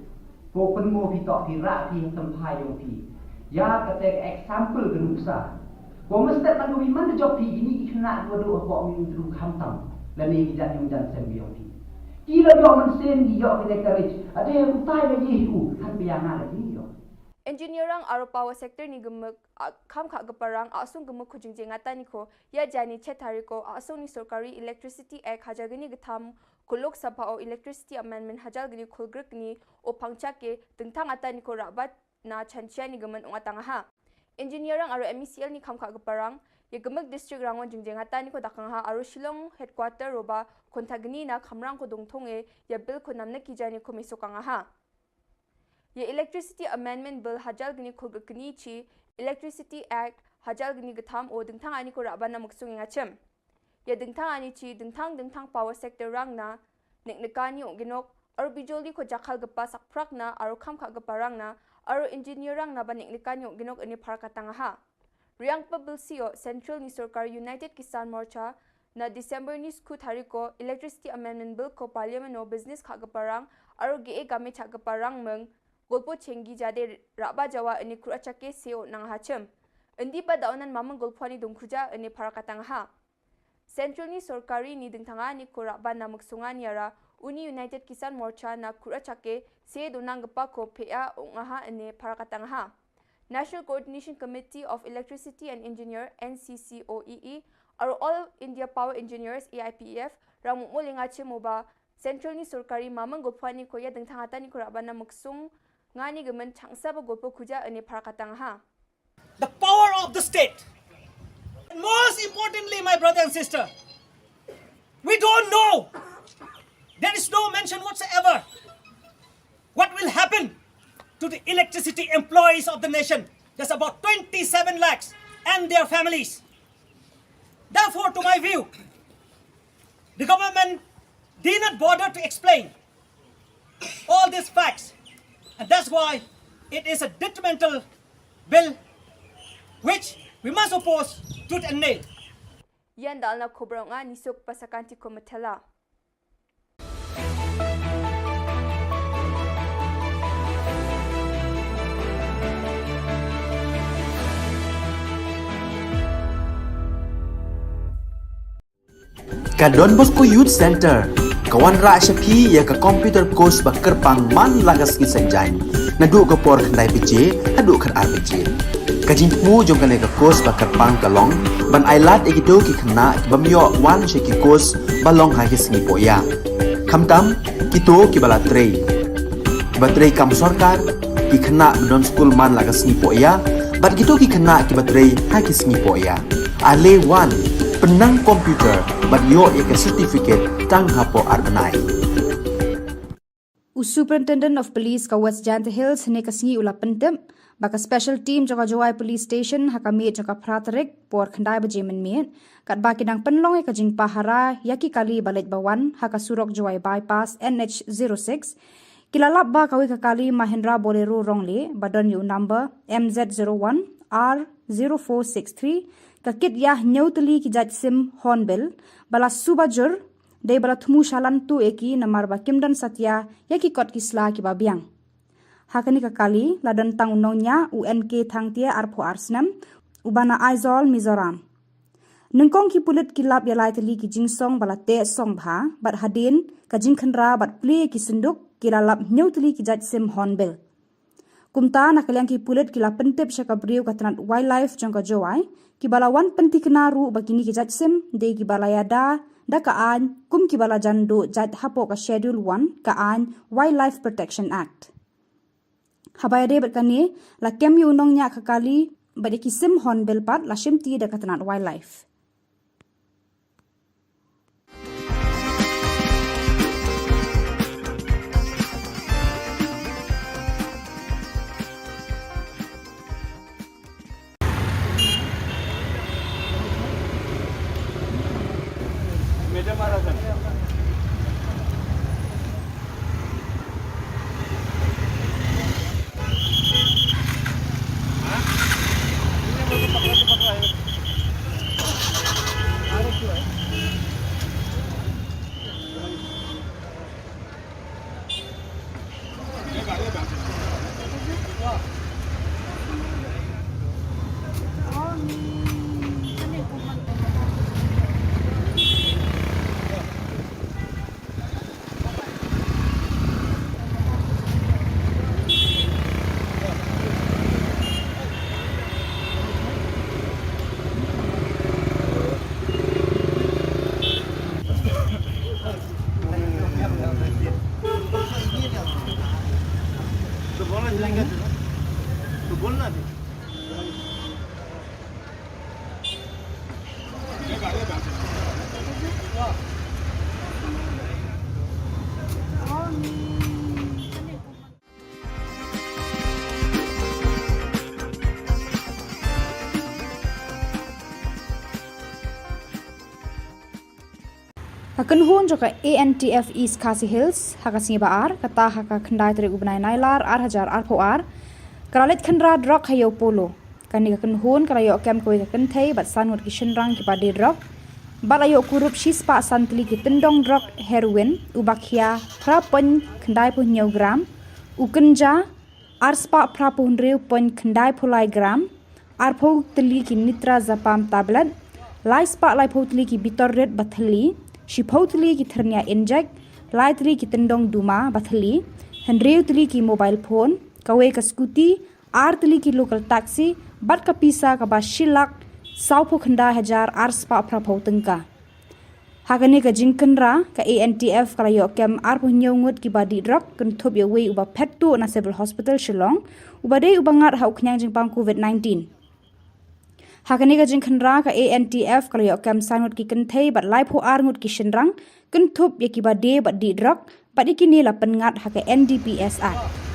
D: Go penmo pi tok pi rak pi tempai yo pi. Ya kata example genuksa. Go mesti kan go mana job pi ini kena dua do ko min dru khamtam. Lani gijan yung jan sem yo pi. Kila yo man sen di yo pi courage. Ade yang utai lagi hu kan bianga lagi yo.
B: Engineerang aro power sector ni gemuk kam kha gaparang asung gemuk khujingje ngata ni ko ya jani chethari ko asung ni sarkari electricity act hajagini gatham kulok sabha o electricity amendment hajalgini khulgruk ni o pangcha ke tengthang ata ni ko rabat na chanchia ni gaman ongatanga ha engineerang aro MECL ni kam kha gaparang ye gemuk district rangon jingje ngata ni ko dakang ha aro Shillong headquarter roba kontagni na khamrang ko dongthonge ya bill ko namna ki jani ko misokanga ha Ye Electricity Amendment Bill hajal gini khulgkni chi Electricity Act hajal gini gatham o dingthang ani ko raban na maksung ngachem. Ye dingthang ani chi dingthang power sector rang na neknekani ginok aro bijoli ko jakhal gapa sakprak na aro khamkha gapa rang na aro engineer rang na ba neknekani ginok ani pharkatanga ha. Riang pa bill sio Central ni Sarkar United Kisan Morcha na December ni skut hari ko Electricity Amendment Bill ko Parliament no business khak gaparang aro ge game chak gaparang meng golpo chengi jade raba jawa ini kru achake seo nang hachem endi ba daunan mamang golpani dongkhuja ini parakatang ha Central ni sorkari ni dingtanga ni ko raba namak sungan yara Uni United Kisan Morcha na kru achake se donang gapa ko pea ongaha ini parakatang ha National Coordination Committee of Electricity and Engineer NCCOEE are All India Power Engineers AIPEF ramu mo lingache moba Central ni sorkari mamang golpani ko ya dingtangata ni ko raba na maksung ngani gemen changsa ba golpo khuja ane parakatang ha
E: The power of the state. And most importantly, my brother and sister, we don't know. There is no mention whatsoever what will happen to the electricity employees of the nation. There's about 27 lakhs and their families. Therefore, to my view, the government did not bother to explain all these facts. And that's why it is a detrimental bill which we must oppose tooth and nail.
B: Yan dal na Khubor nga nisok pasakanti ko matela.
A: Ka Don Bosco Youth Center, kawan ra syapi ya ka computer course bakar pang man lagas ki sanjang. Nadu ka por khandai PJ, adu khar RPG. Kajin mu jong kan ka course bakar pang kalong, ban ailat egido ki khna ki bamyo wan sheki course balong ha ki singi poya. Khamtam kito ki bala trei. Batrei kam sarkar ki khna don school man lagas singi poya, bat kito ki khna ki batrei ha ki singi poya. Ale wan penang komputer bat yo ek certificate tang hapo arnai.
F: Superintendent of Police ka West Jante Hills ne kasingi ula pentem baka special team joka Jawai Police Station hakami joka pratarek por khandai baje men kat ba kidang penlong ka jing pahara yaki kali balet bawan haka surok Jawai bypass NH06 kilalap ba kawi ka kali Mahindra Bolero rongle badon yu number MZ01 R0463 kakit yah nyautali ki jaj sim hornbill bala subajur de bala thumu shalan tu eki namar ba kimdan satya yaki kot ki sla ki babiang hakani kakali ladan tang unongnya UNK thangtia arpho arsnam ubana aizol Mizoram nengkong ki pulit kilap yalai tali ki jingsong bala te song bha bat hadin ka jingkhanra bat play ki sunduk kilalap nyautali ki jaj sim hornbill kumta nakalyang ki pulit kila pentip syaka briu katranat wildlife jangka Jawai ki balawan penti kenaru bakini ki jaj sim de ki balayada da kaan kum ki bala jando jad hapo ka schedule 1 kaan Wildlife Protection Act habayade berkani la kem yu nong nya kakali bade ki sim hornbill pat la shimti da katranat wildlife Hakan hun joka ANTF East Khasi Hills haka singi baar kata haka khandai tere ubnai nailar ar hajar ar poar karalit khandra drok hayo polo kani hakan hun karayo kem koi hakan thei bat sanwat ki shenrang ki padi drok Balayo kurup shispa santli ki tendong drug heroin ubakhia prapon khandai pu gram ukenja arspa prapun reu pon khandai pulai gram arpo tli ki nitra zapam tablet laispa lai potli ki bitor red bathli shipotli ki thernia inject lai tli ki tendong duma bathli hendreu tli ki mobile phone kawe ka scooty ar tli ki local taxi bat ka pisa ka ba shilak saupo khanda hajar arspa prapo tengka Hagani ka jingkenra ka ANTF kala yo kem ar punyongut ki badi drug kun thop yo we uba pettu na civil hospital Shillong uba dei uba ngat hau knyang jingpang COVID-19 Hagani ka jingkenra ka ANTF kala yo kem sanut ki kenthei bat lai phu ar ngut ki shinrang kun thop ye ki badi badi drug badi kini la pengat ha ka NDPS Act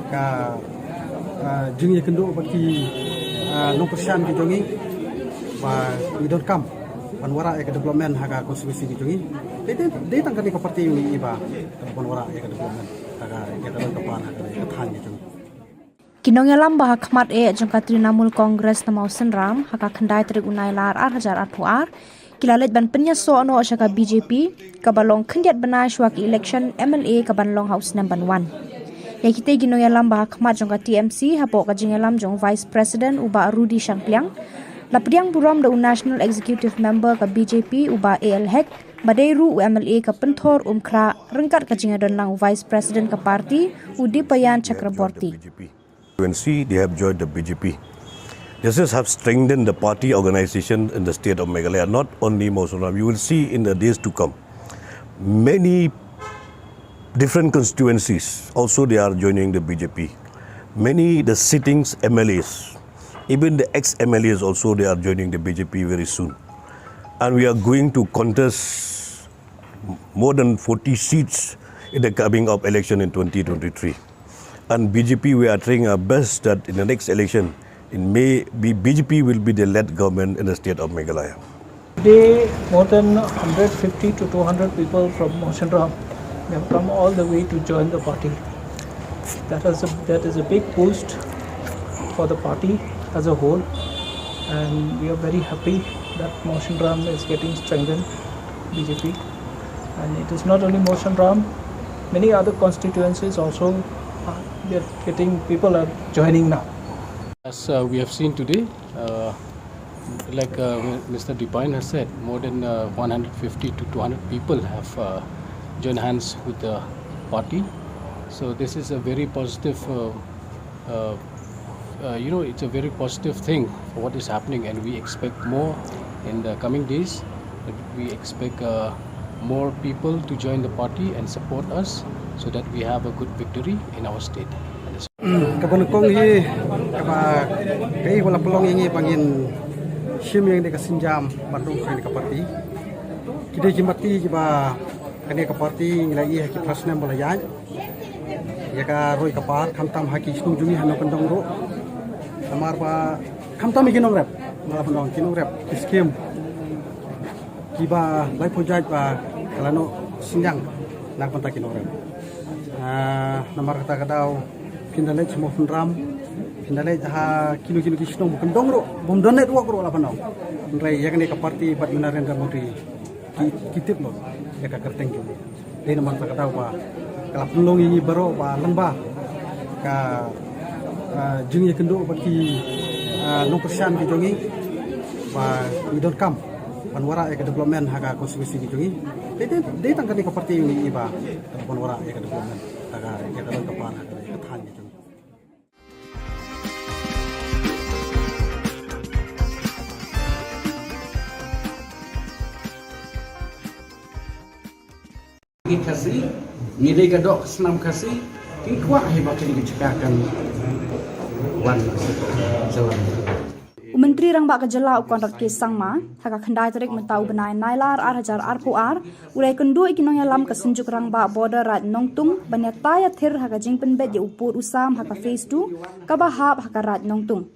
G: ka jing ye kendo baki no persian ki jongi ba we don't come panwara ek development haga konstitusi ki jongi de tang kani ka parti ni iba panwara ek development haga ek ka par haga than ki jongi
F: Kinongelam bah khmat e jongka Trinamool Congress namau senram haka khandai trik unai lar 8,000 kilalet ban penya so no shaka BJP kabalong khandiat banai shwak election MLA kabanlong house number 1 Yakite ginoyalam bah khmat jongka TMC hapo ka jingalam jong Vice President uba Rudy Shangpliang lapriang buram da National Executive Member ka BJP uba AL Hek Madeiru MLA ka Penthor Umkra rengkat ka jingadon lang Vice President ka parti Udipayan Chakraborty
H: UNC, they have joined the BJP. This has have strengthened the party organization in the state of Meghalaya, not only Mosunam. You will see in the days to come, many different constituencies also they are joining the BJP. Many the sittings MLAs, even the ex-MLAs also they are joining the BJP very soon. And we are going to contest more than 40 seats in the coming up election in 2023. And BJP, we are trying our best that in the next election, in May, BJP will be the led government in the state of Meghalaya.
I: Today, more than 150 to 200 people from Moshinram have come all the way to join the party. That is a big boost for the party as a whole, and we are very happy that Moshinram is getting strengthened, BJP. And it is not only Moshinram, many other constituencies also people are joining now.
J: As we have seen today, like Mr. Dipine has said, more than 150 to 200 people have joined hands with the party. So this is a very positive, it's a very positive thing for what is happening, and we expect more in the coming days. We expect more people to join the party and support us so that we have a good victory in our state.
G: Kabanukong hi kaba kai wala pelong ingi pangin sim yang de kasinjam bandung kai ka parti kide jimati kiba kane ka parti nglai ha ki prasna bolayai ya ka roi ka par khamtam ha ki snu jumi hano kandong ro amar ba khamtam ikinong rep mala bandong kinong rep skim kiba lai pojaj ba kalano sinjang nak kontak kinong rep namar kata kadau pindalai semua penram pindalai ha kilo-kilo kisnong bukan dongro bom donet wak ro la panau rai ya kene ka parti bat Narendra Modi kitip lo ya ka kerteng jo dei namar kata kadau ba kala penlong ini baro ba lamba ka jing ye kendo baki no persian ki jongi ba we don't come panwara ya development ha konstitusi ki jongi dei tangkani ka parti ini ba panwara ya development haga ya ka par ha ka than ki jongi
L: kasih, nilai gadok senam kasih, kikuat hebat ini dicekakan wan jalan.
F: Menteri Rang Ba Ka Jylla ukon rat ke sangma haka khandai tarik mentau benai nailar 8,000 arpuar ulai kendu ikinong yalam ka senjuk Rang Ba border rat nongtung banyak taya thir haka jingpen bet ye upur usam haka phase 2 ka bahap haka rat nongtung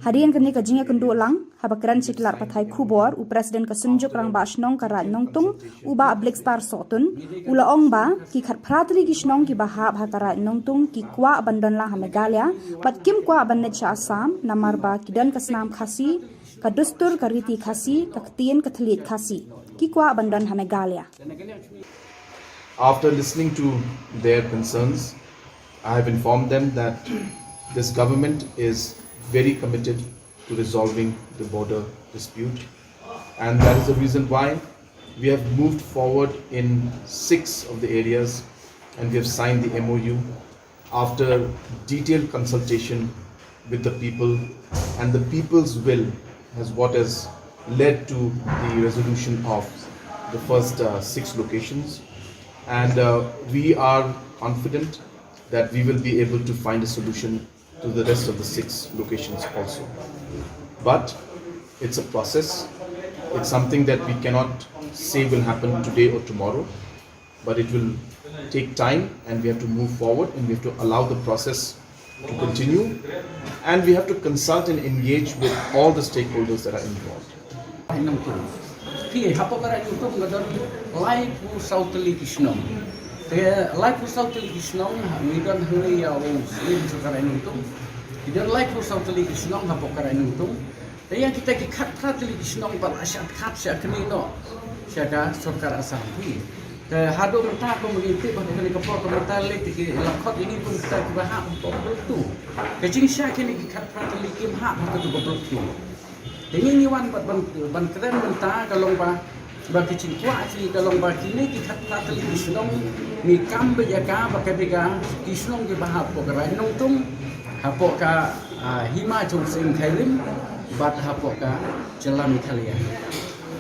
F: Harian kini kajingnya kendu lang, habakran siklar patai Khubor, u presiden kesenjuk rang ba asnong karat nongtung, u ba Black Star sotun, ula ong ba, ki khat pratli gisnong ki bahab hakarat nongtung, ki kwa abandon lang ha Meghalaya, bat kim kwa abannet cha Assam, namar ba kidan kasnam khasi, kadustur kariti khasi, kaktian katlit khasi, ki kwa abandon ha Meghalaya.
K: After listening to their concerns, I have informed them that this government is very committed to resolving the border dispute, and that is the reason why we have moved forward in 6 of the areas, and we have signed the MOU after detailed consultation with the people, and the people's will has led to the resolution of the first 6 locations, and we are confident that we will be able to find a solution to the rest of the 6 locations also. But it's a process. It's something that we cannot say will happen today or tomorrow, but it will take time, and we have to move forward, and we have to allow the process to continue, and we have to consult and engage with all the stakeholders that are involved.
L: Life South Kishnong, we don't hurry our own sleep to Karanutum. You don't like for South Kishnong, Hapokaranutum. The Yankee cut Pratli Kishnong, but I shall catch a Kamino, Shaka, Sokar Asampi. The Hado Taco, we take on the Helicopter Mortality, Lakot, you need to start with a half of two. The Jing Shaki cut Pratli Kim half to go broke two. The only one but Bankran Tag along by. Bagi cingkwa actually kalau bagi ni kita kata Kisnong ni kambe jaga bakadega Kisnong ke bahap pokera nongtung hapoka hima jong sing khairim bat hapoka jalan Italia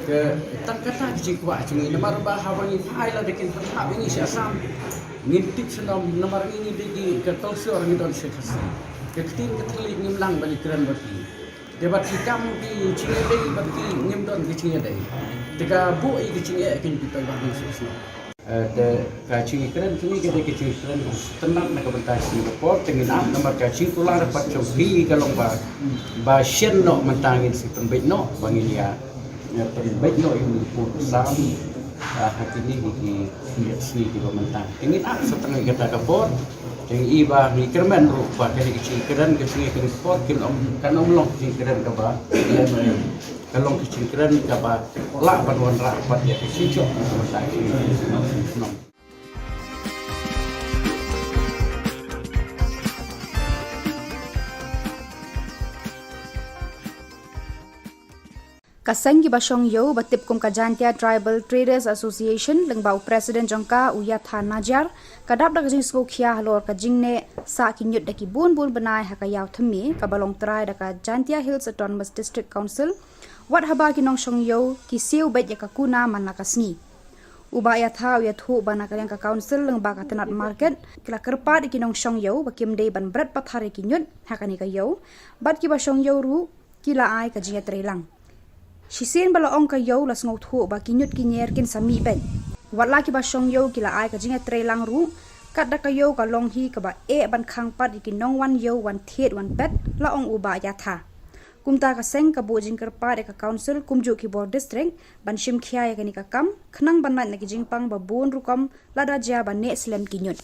L: ke tangkata cingkwa actually nomor bahawang ni faila dekin hap ini Assam ngintip senam nomor ini degi ke tolso orang itu sekasi ke tin keteli ngimlang balik keren bagi debat hikam di Cingedei bagi ngimdon ke Cingedei Teka bu i kecing ya akan kita bagi sesuatu. Kacing keren kini kita kecing keren tenang nak bentar Singapore dengan nomor kacing tular dapat cobi kalau ba shen no mentangin si pembet no bangin ya pembet no yang pun sam hati ni di sini di mentang. Ingin setengah kita kapor yang iba ni kerman rupa kali kecing keren sport kan long kecing keren kaba kalau kecing keren kaba la banwan rapat ya kecing cok
F: Kaseng ki basong yo batip kum kajantia Tribal Traders Association lengbau President jongka uya than najar kadap dak jing sko khia halor ka jingne sa ki nyut daki bun benai hakayaw thmi ka balong trai daka Jantia Hills Autonomous District Council wat haba ki nong shong yo ki siu bet ya kakuna manakasni uba ya tha ya thu bana ka ka council lengba ka tenat market kila kerpa ki nong shong yo bakim dei ban brat pathare ki nyut hakani ka yo bat ki basong yo ru kila ai ka jinga trelang Shisien bala ong ka yo las ngau thu ba kinyut kinyer kin sami ben watla ki ba shong yo kila ai ka jinga trelang ru kat da ka yo ka long hi ka ba e ban khang pat ki nong wan yo wan thet wan bet la ong uba ya tha kumta ka seng ka bo jing kerpa de ka council kumju ki board district ban shim khia ya ka ni ka kam khnang ban na ki jing pang ba bon ru kom la da ja ba ne slem kinyut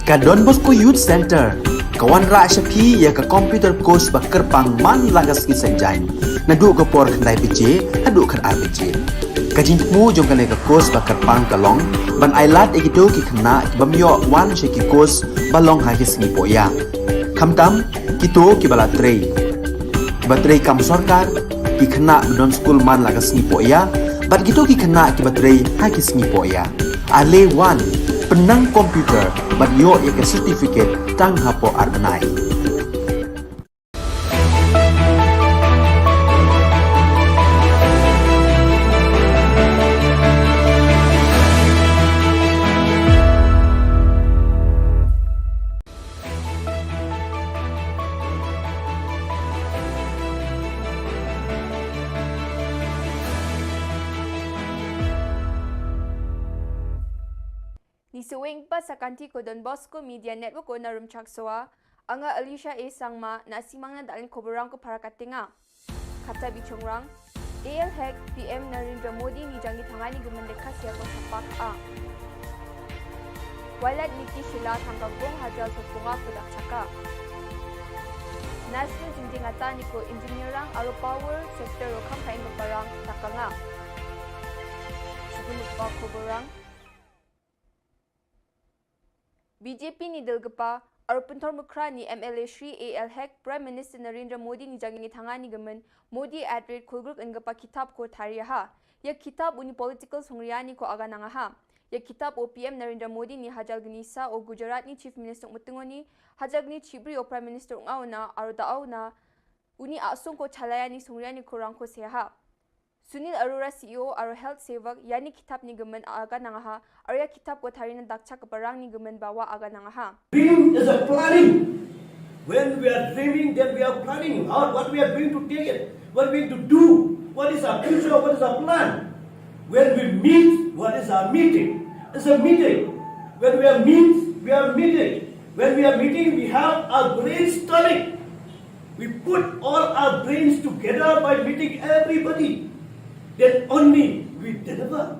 A: Ka Don Bosco Youth Center, kawan ra syapi ya ka computer course bakar pang man lagas ki senjain. Nadu ke por kendai PJ, hadu kan RPG. Kajin mu jom kan ka course bakar pang kalong, ban ailat ekido ki kena ki bamyo wan syaki course balong ha ki sengi poya. Kamtam kito ki bala trei. Batrei kam sorkar ki kena don school man lagas sengi poya, bat kito ki kena ki batrei ha ki sengi poya. Ale wan penang komputer bat yo ya ke certificate tang hapo arbenai.
B: Ni suwing pa sa kanti ko Don Bosco Media Network ko na rumchaksoa, anga Alicia A. Sangma na simang na dalin koborang ko para katinga. Kata bichongrang, AL Hek PM Narendra Modi ni jangi tangani gumendeka siya ko sa pak-a. Walad Niki Shilla tanggagong hajal sa punga ko dakchaka. National Jinjingata ni ko engineerang aro power sector o kampain ko parang takanga. Sugunod pa koborang, BJP ni Dilgapa, Arupuntor Mukra ni MLA Shri AL Hek, Prime Minister Narendra Modi ni jangi tangani gaman, Modi @rate kulgruk engapa kitab ko tariyaha. Ya kitab uni political songriyani ko aga nangaha. Ya kitab o PM Narendra Modi ni hajal gnisa o Gujarat ni Chief Minister Mutungoni, hajal ni Chibri o Prime Minister Ngauna, Aru Dauna, uni asung ko chalayani songriyani ko rangko seha. Sunil Arora CEO Aro Health Sevak yani kitab ni gemen aga nangaha arya kitab ko tharina dakcha kaparang ni gemen bawa aga nangaha.
C: Dream is a planning. When we are dreaming, then we are planning out what we are going to take it, what we are going to do, what is our future, what is our plan. When we meet, what is our meeting? It's a meeting. When we are meeting. When we are meeting, we have our brainstorming. We put all our brains together by meeting everybody. Then only we deliver.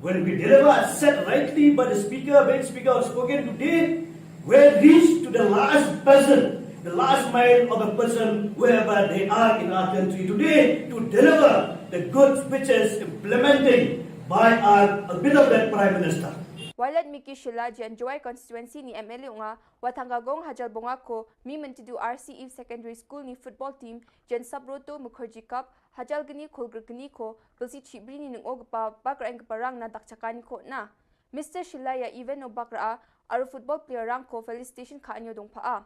C: When we deliver as said rightly by the speaker, when speaker has spoken today, we reach to the last person, the last mile of a person wherever they are in our country today to deliver the good speeches implementing by our beloved Prime Minister.
B: Walad Miki Shilla jan Joy constituency ni MLA nga watanggagong hajal bonga ko mi mentidu RC Eve Secondary School ni football team jan Sabroto Mukherjee Cup hajal gani kulgur gani ko gulsi chibri ni nung pa bakra ang parang na dakchakani ko na. Mr. Shilla ya even no bakra aru football player rang ko felicitation ka anyo dong paa.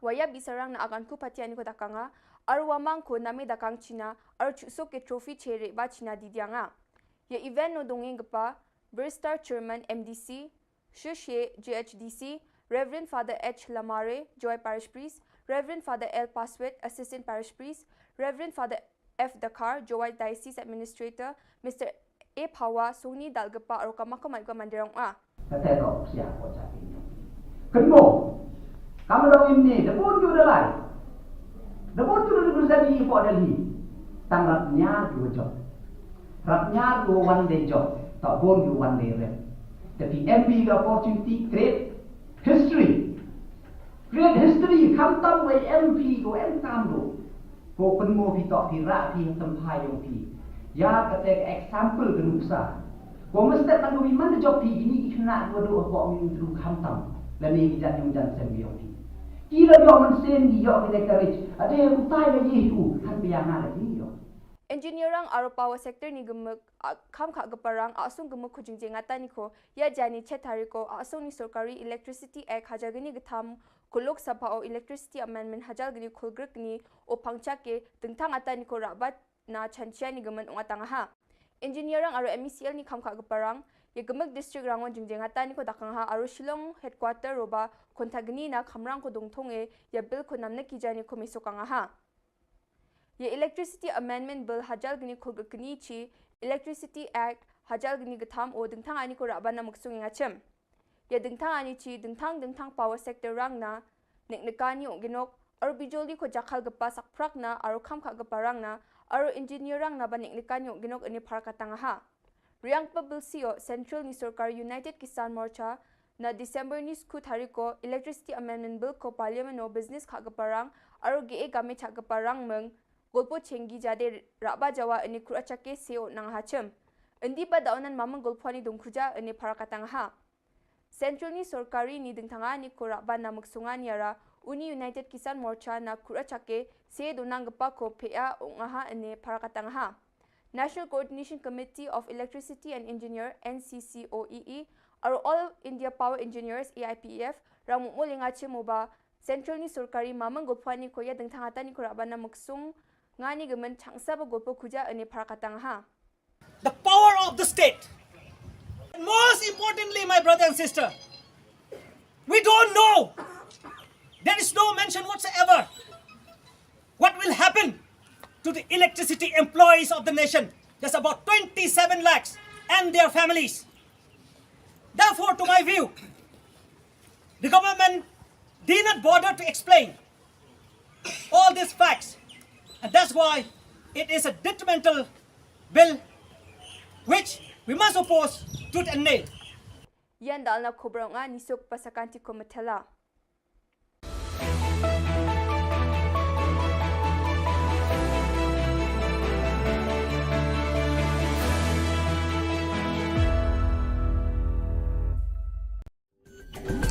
B: Waya bisarang na agan ko patiani ko dakanga aru wamang ko nami dakang China aru chusok ke trophy chere ba China didyanga. Ya event no dongeng pa Burstar Chairman MDC, Shushe GHDC, Reverend Father H. Lamare, Joy Parish Priest, Reverend Father L. Paswet, Assistant Parish Priest, Reverend Father F. Dakar, Joy Diocese Administrator, Mr. A. Pawa, Sony Dalgapa, or Kamakamagwa Mandirong A.
D: Katerok siya ko sa inyo. Kenmo, kamu dong ini, dapun juga lai. Dapun juga bersama ibu adali. Tanggapnya dua job. Rapnya dua one day job. Tak boleh you one day rep. Tapi MP the opportunity create history. Create history. Kamtam by MP go entam do. Go penmo pi tak pi rak pi tempai yang pi. Ya kata example genuksa. Go mesti tak do mana job pi ini kena dua dua kok min dulu kamtam. Lani kijat yang jan sem yang pi. Kira yo men sen di yo pi courage. Ada yang utai lagi itu kan biang lagi yo.
B: Engineerang aro power sector ni gemuk kam kha gaparang asung gemuk khujing ngata ni ko ya jani chetari ko asung ni Sarkari Electricity Act hajagani githam kulok sabha o Electricity Amendment hajagani khulgrek ni o pangcha ke tengthang ata ni ko rabat na chanchia ni gemen ungatanga ha. Engineerang aro MECL ni kam kha gaparang ya gemuk district rangon jingjing ngata ni ko dakang ha aro Shillong headquarter roba kontagni na khamrang ko dongthong e ya bill ko namne ki jani ko mesokanga ha. Ye Electricity Amendment Bill hajal gini khulgakni chi Electricity Act hajal gini gatham o dingthang ani ko rabana muksung ngachem. Ye dingthang ani chi dingthang power sector rang na neknekani o ginok aro bijoli ko jakhal gapa sakprak na aro kham kha gapa rang na aro engineer rang na ba neknekani o ginok ani pharakatanga ha. Riang pa bill sio Central ni Sarkar United Kisan Morcha na December ni skut hari ko Electricity Amendment Bill ko Parliament no business kha gaparang aro ge game cha gaparang meng golpo chengi jade raba jawa ani kurachake seo nang hachem endi ba daunan mamang golpani dongkhuja ani parakatang ha Central ni sorkari ni dingthanga ni koraba na muksunga ni ara Uni United Kisan Morcha na kurachake se donang gapa ko pea ongaha ani parakatang ha National Coordination Committee of Electricity and Engineer NCCOEE aro All India Power Engineers AIPEF ramu molinga chemoba Central ni sorkari mamang golpani ko ya dingthanga ta ni koraba na muksung ngani gemen changsa ba golpo khuja ani parakatang ha
E: The power of the state. And most importantly, my brother and sister, we don't know. There is no mention whatsoever what will happen to the electricity employees of the nation. There's about 27 lakhs and their families. Therefore, to my view, the government did not bother to explain all these facts. And that's why it is a detrimental bill which we must oppose tooth and nail.
B: Yan dal na Khubor nga nisok pasakanti ko matala.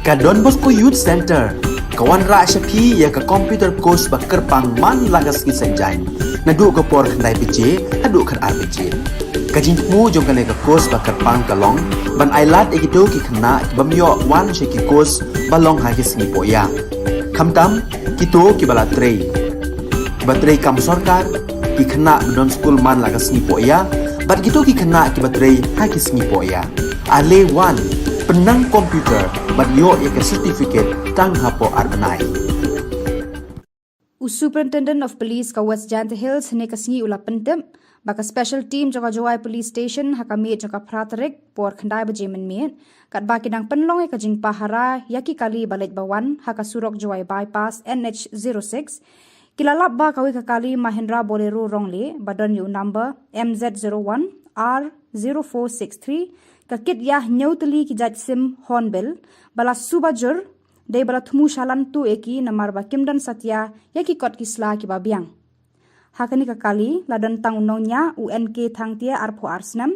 A: Ka Don Bosco Youth Center, kawan ra syapi ya ka computer course bakar pang man lagas ki sanjai. Nadu ka por khandai PJ, adu khan RPG. Kajin mu jong kan ka course bakar pang kalong, ban ailat ekito ki khna bamyo wan sheki course balong ha ki singi poya. Khamtam kito ki bala trei. Batrei kam sarkar ki khna don school man lagas ni poya, bat kito ki khna ki batrei ha ki singi poya. Ale wan penang komputer banyo ya ke certificate tang hapo arbanai.
F: Superintendent of Police ka West Jant Hills ne kasingi ula pentem baka special team jaka Jawai Police Station hakami jaka pratarek por khandai bajemen miet kat baki dang penlong e kajing pahara yaki kali balet bawan haka surok Jawai bypass NH06 kilalap ba kawi kakali Mahindra Bolero rongle badan yu number MZ01 R0463 kakit yah nyauteli ki jaj sim hornbill bala subajur dei bala thumu shalan tu eki namar ba kimdan satya yaki kot kisla ki babiang hakani kakali ladan tang unonya UNK thangtia arpho arsnam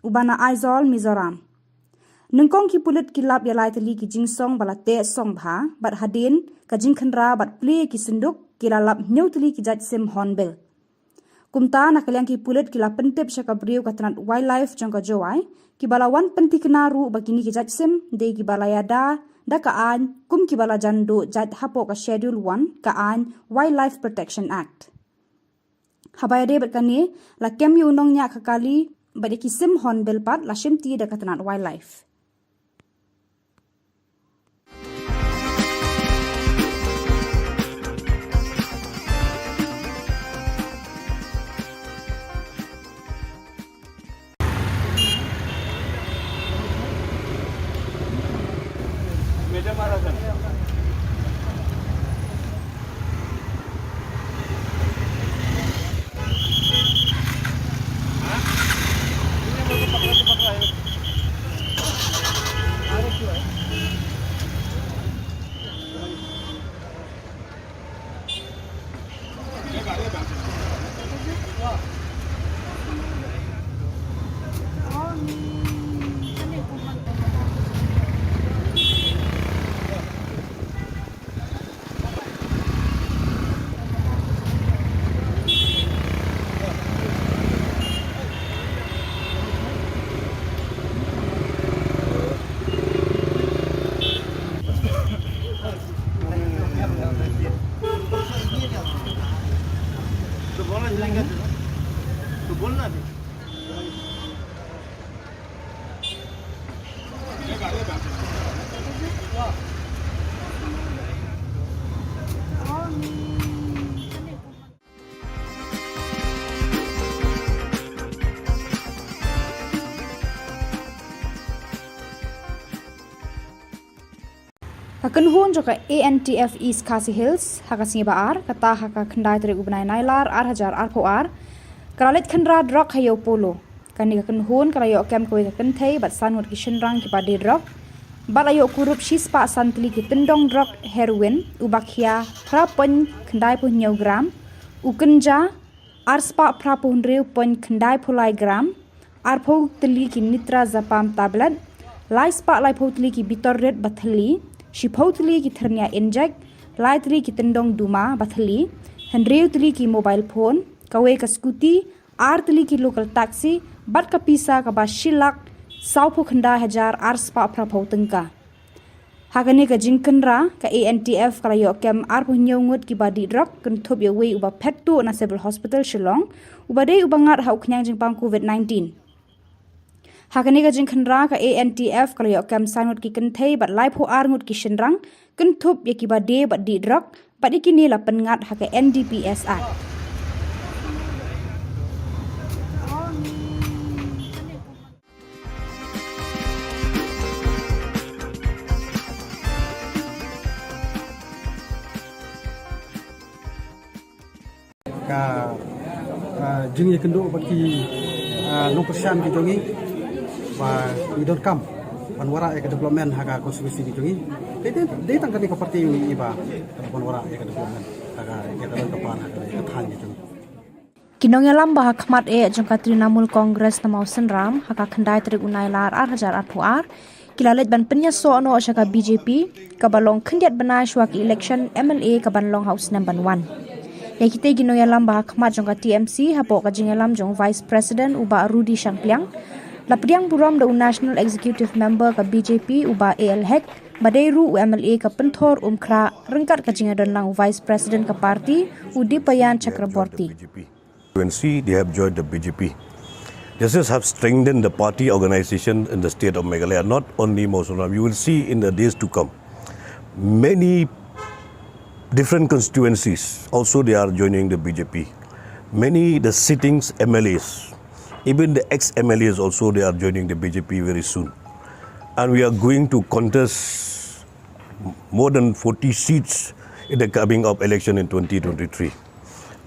F: ubana Aizol Mizoram nungkong ki pulit kilap ya laiteli ki jingsong bala te song bha bat hadin ka jingkhanra bat ple ki sinduk kilalap nyauteli ki jaj sim hornbill kumta nakalyang ki pulit kila pentep shaka briu katnat wildlife jangka Jawai ki balawan penti kenaru bagini ki jaj sim de ki balayada da kaan kum ki bala jando jad hapo ka schedule 1 kaan Wildlife Protection Act habaya de berkani la kem yu nong nya kakali bade ki sim hornbill pat la shimti da katnat wildlife Hakan hun joka ANTF East Khasi Hills hakasingi baar kata haka khandai tere ubnai nailar ar po ar karalit khandra drok hayo polo kani hakan hun karayo kem ko hakan thei bat sanwat ki shinrang ki padi drok balayo kurup shispa santli ki tendong drug heroin ubakhia prapon khandai pu nyau gram ukenja arspa prapon reu pon khandai phulai gram arpho tli ki nitra zapam tablet lai spa lai photli ki bitor red bathli shiphotli ki thernia inject lai tli ki tendong duma bathli hendreu tli ki mobile phone kawe ka scooty ar tli ki local taxi bat ka pisa ka ba shilak saupu khanda hajar arspa prapho tengka hakane ka jingkenra ka ANTF kala yo kem arpu nyongut ki badi drug kan thop yo we uba phettu na civil hospital Shillong uba dei uba ngat hau knyang jingpang COVID-19 hakane ka jingkenra ka ANTF kala yo kem sanut ki kenthei bat lai pho ar ngut ki shinrang kan thop ye ki bade badi drug badi kini la pengat haka NDPS Act
G: jing kendo bagi no persian ki jongi wa we don't come panwara ke development haka konstitusi ki jongi de tangkani ko parti ni iba panwara ke development haka ke dalam depan haka ke than ki jongi
F: Kinongelam bah khmat jongka Trinamool Congress namau senram haka khandai trik unai lar 8,000 kilalet ban penya so no shaka BJP kabalong khandiat banai shwak election MLA kabanlong house number 1 Yakite ginongelam bah khmat jongka TMC hapo ka jingelam jong Vice President uba Rudy Shangpliang lapriang buram da National Executive Member ka BJP uba AL Hek Badairu MLA ka penthor umkra rengkat ka jingadon lang Vice President ka parti Udipayan Chakraborty
H: They have joined the BJP. This has have strengthened the party organization in the state of Meghalaya, not only Mosoram. You will see in the days to come, many different constituencies also they are joining the BJP. Many the sittings MLAs, even the ex-MLAs also they are joining the BJP very soon. And we are going to contest more than 40 seats in the coming up election in 2023.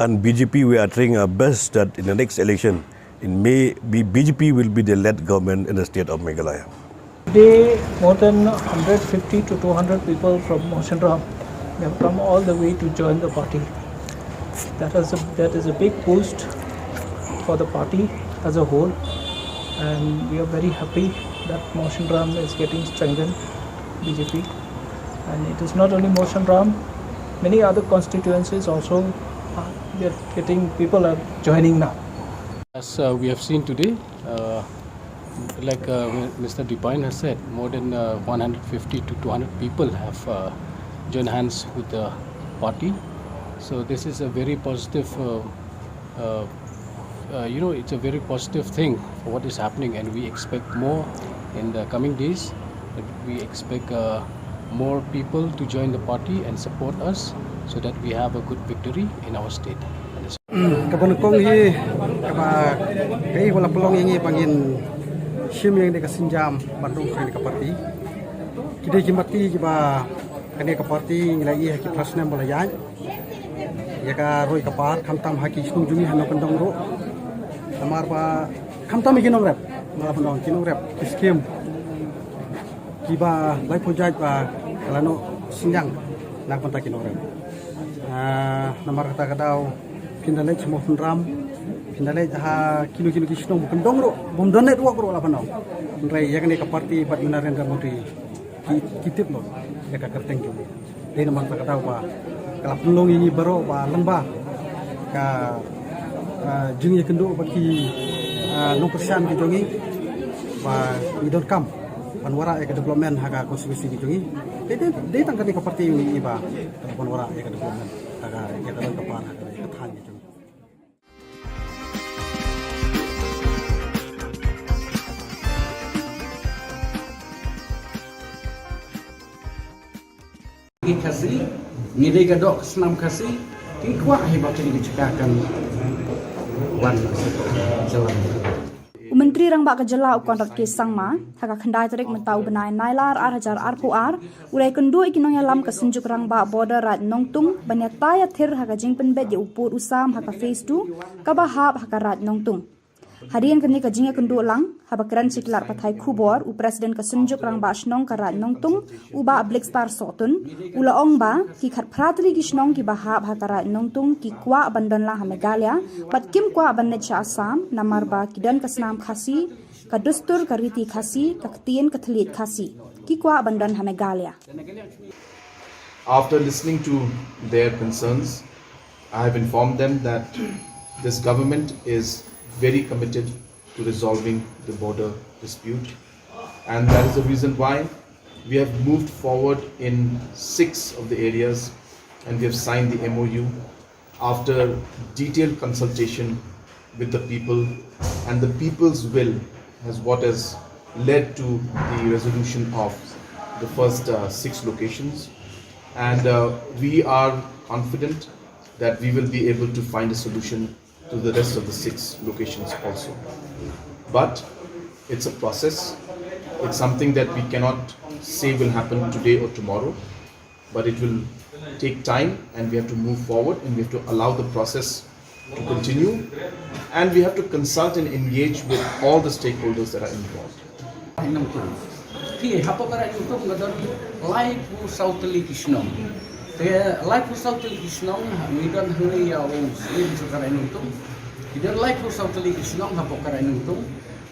H: And BJP, we are trying our best that in the next election, in May, BJP will be the led government in the state of Meghalaya.
I: Today, more than 150 to 200 people from Moshinram have come all the way to join the party. That is a big boost for the party as a whole, and we are very happy that Moshinram is getting strengthened, BJP. And it is not only Moshinram, many other constituencies also. People are joining now.
J: As we have seen today, like Mr. Dipine has said, more than 150 to 200 people have joined hands with the party. So this is a very positive, it's a very positive thing for what is happening, and we expect more in the coming days. We expect more people to join the party and support us, so that we have a good victory in our state.
G: Kabon kong hi kaba kai wala pelong yang pangin sim yang deka sinjam bandung kai ka parti kide jimati kiba kane ka parti ngilai ki prasna bola yan ya ka roi ka par khamtam haki snung jumi hano pendong ro tamar ba khamtam ikinong rep mala pendong kinong rep kiskem kiba lai project ba kalano sinjang nak kontak kinong rep namar kata kadau pindalai semua penram pindalai ha kilo-kilo kisnong bukan dongro bom donet wa kro lapanau rai ya kene ka parti bat Narendra Modi kitip lo ya ka kerteng ju dei namar kata kadau ba kala pelong ini baro ba lembah ka jing ye kendo bagi no persian ki jongi ba we don't come panwara ya development haka konstitusi ki jongi dei tangkani ka parti ini ba panwara ya development haka ya dalam kepala haka ya than ki jongi
L: kasih, ngidai kadok senam kasih, kikuah hebat ini dicekakan wan jalan.
F: Menteri Rang Ba Ka Jylla ukon rat ke sangma haka khandai tarik mentau benai nailar 8,000 arpuar ulai kendu ikinongelam ka senjuk Rang Ba border rat nongtung banyataya thir haka jingpen bet ye upur usam haka phase 2 ka bahap haka rat nongtung Harian kini kajingnya kendu lang, habakran siklar patai Khubor, u presiden kesenjuk rang ba asnong karat nongtung, u ba Black Star sotun, ula ong ba, ki khat pratli gisnong ki bahab hakarat nongtung, ki kwa abandon lang ha Meghalaya, bat kim kwa abannet cha Assam, namar ba kidan kasnam khasi, kadustur kariti khasi, kaktien katlit khasi, ki kwa abandon ha Meghalaya.
K: After listening to their concerns, I have informed them that this government is very committed to resolving the border dispute, and that is the reason why we have moved forward in 6 of the areas, and we have signed the MOU after detailed consultation with the people, and the people's will has what has led to the resolution of the first 6 locations, and we are confident that we will be able to find a solution to the rest of the 6 locations also. But it's a process. It's something that we cannot say will happen today or tomorrow, but it will take time, and we have to move forward, and we have to allow the process to continue, and we have to consult and engage with all the stakeholders that are involved.
L: Life for South Kishnong, we don't hurry our own sleep to Karanuntum. We don't like for South Kishnong, Hapokaranuntum.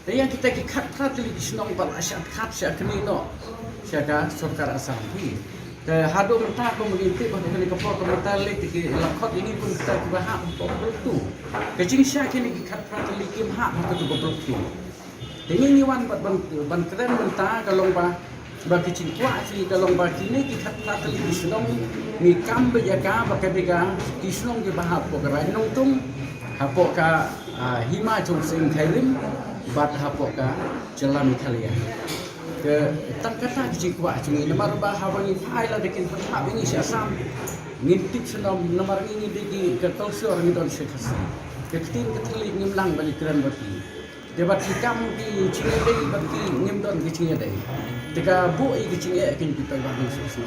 L: They are to take a cut Kishnong, but I shall catch a Kamino, Shaka, Sokar Assam. The Hado Taco Militi, but the Helicopter Metallic, Lakot, you need to start to a half of two. The Chinshak in cut practically came half to go broke two. The only one but Bankran will tag along by. Bagi cingkwa asli kalau bagi ni kita kata Kisnong ni kambe jaga bakadega Kisnong ke bahap pokera nongtung hapok ka hima chung sing khairim bat hapok ka jalan Italia ke tak kata cingkwa cungi nomor bahawangi faila dekin pertama ini Assam ngintip senam nomor ini degi ke tolsor ni don sekasi ke tin keteli ngimlang balik keren bati debat hikam di cingedei bagi ngimdon ke cingedei Teka bu i kecing ya kini kita bagi susah.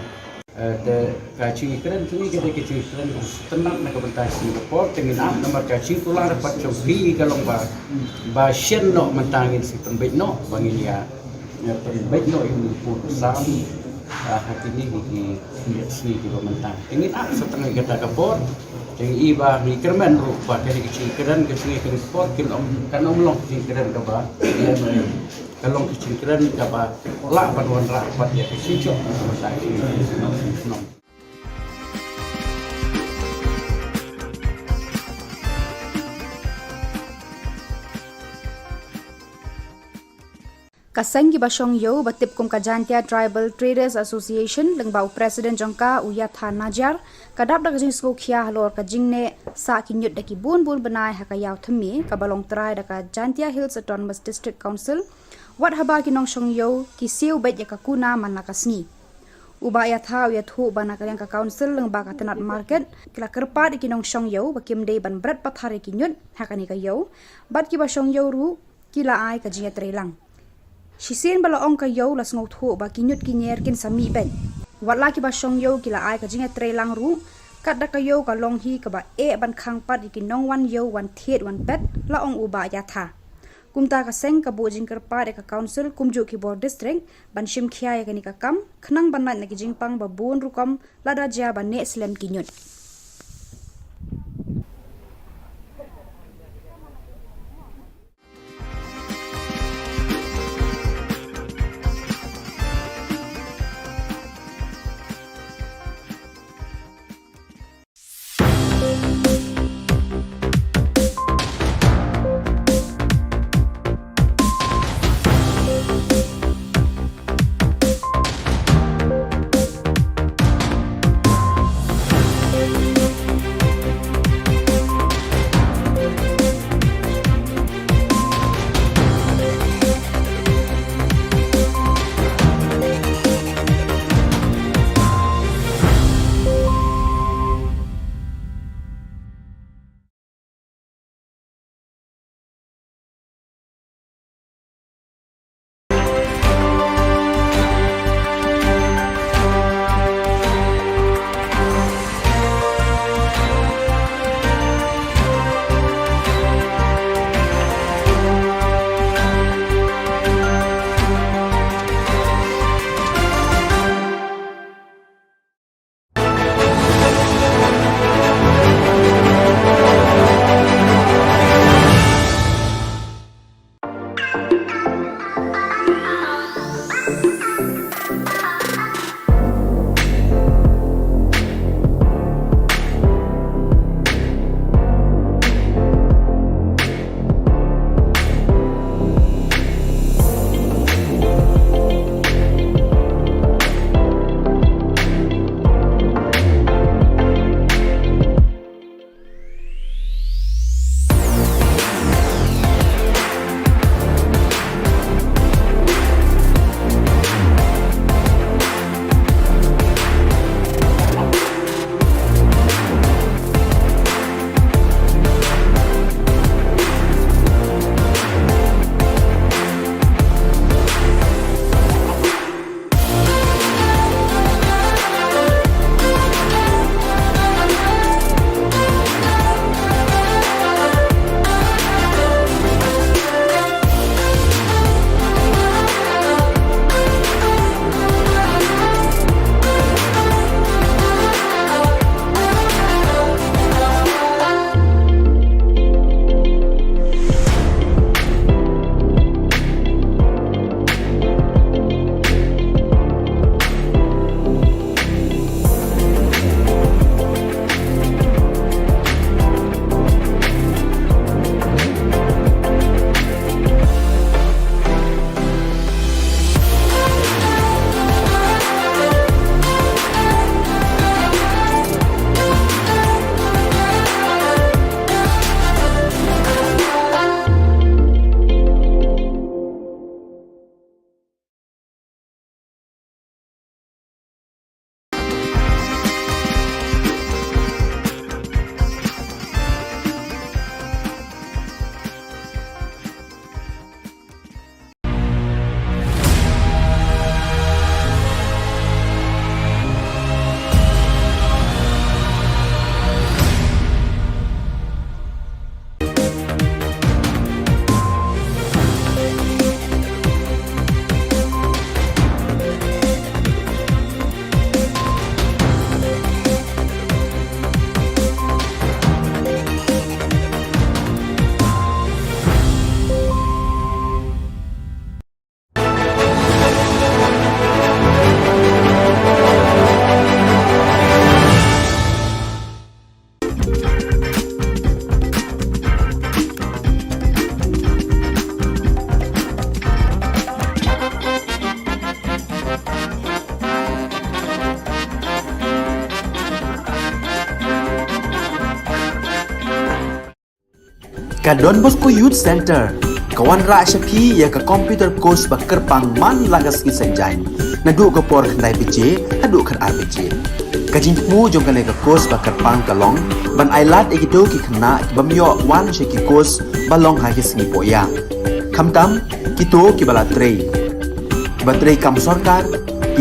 L: Kacing keren kini kita kecing keren tenang nak bertas Singapore dengan nama kacing tular dapat cobi kalau ba shen no mentangin si pembet no bangin ya pembet no ini pun sam hati ini di sini di mentang. Ingin setengah kita kapor. Yang iba mi kerman rupa dari kecing keren sport kan long kecing keren kaba. Kalau kecil keren apa lah paduan rapat ya kecil
F: Kaseng ki basong yo batip kum kajantia Tribal Traders Association lengbau Presiden jongka Uyatha Najar kadap da kajing sko khia halor kajing ne sa kinyut da ki bun benai hakayaw themi kabalong trai da kajantia Hills Autonomous District Council wat haba ki nong shong yo ki siu bet ya kakuna manakasni uba ya tha ya thu bana ka council leng ba ka tenat market kila kerpa ki nong shong yo bakim dei ban bret pathare ki nyut hakani ka yo bat ki ba shong yo ru kila ai ka jinga trelang Shisien bala ong ka yo las ngau thu ba ki nyut ki nyer kin sami ben wat la ki ba shong yo kila ai ka jinga trelang ru kat da ka yo ka long hi ka ba e ban khang pat ki nong wan yo wan thiet wan pet la ong uba ya tha Kumta ka seng ka bojing kerpa de ka council kumju ki bor district ban shim khia ya kani ka kam khnang ban na ki jingpang ba bon rukom lada ja ban ne slem ki nyut
A: Ka Don Bosco Youth Center, kawan ra syapi ya ka computer course bakar pang man lagas ki sanjang. Nadu ka por khandai PJ, hadu khan RPG. Kajin mu jong kale ka course bakar pang kalong, ban ailat ekito ki khna bamyo wan sheki course balong ha ki singi poya. Khamtam kito ki bala trei. Batrei kam sarkar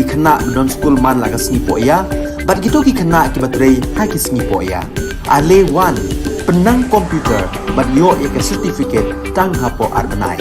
A: ki khna don school man lagas singi poya, bat kito ki khna ki batrei ha ki singi poya. Ale wan penang komputer bat yo ek certificate tang hapo arbenai.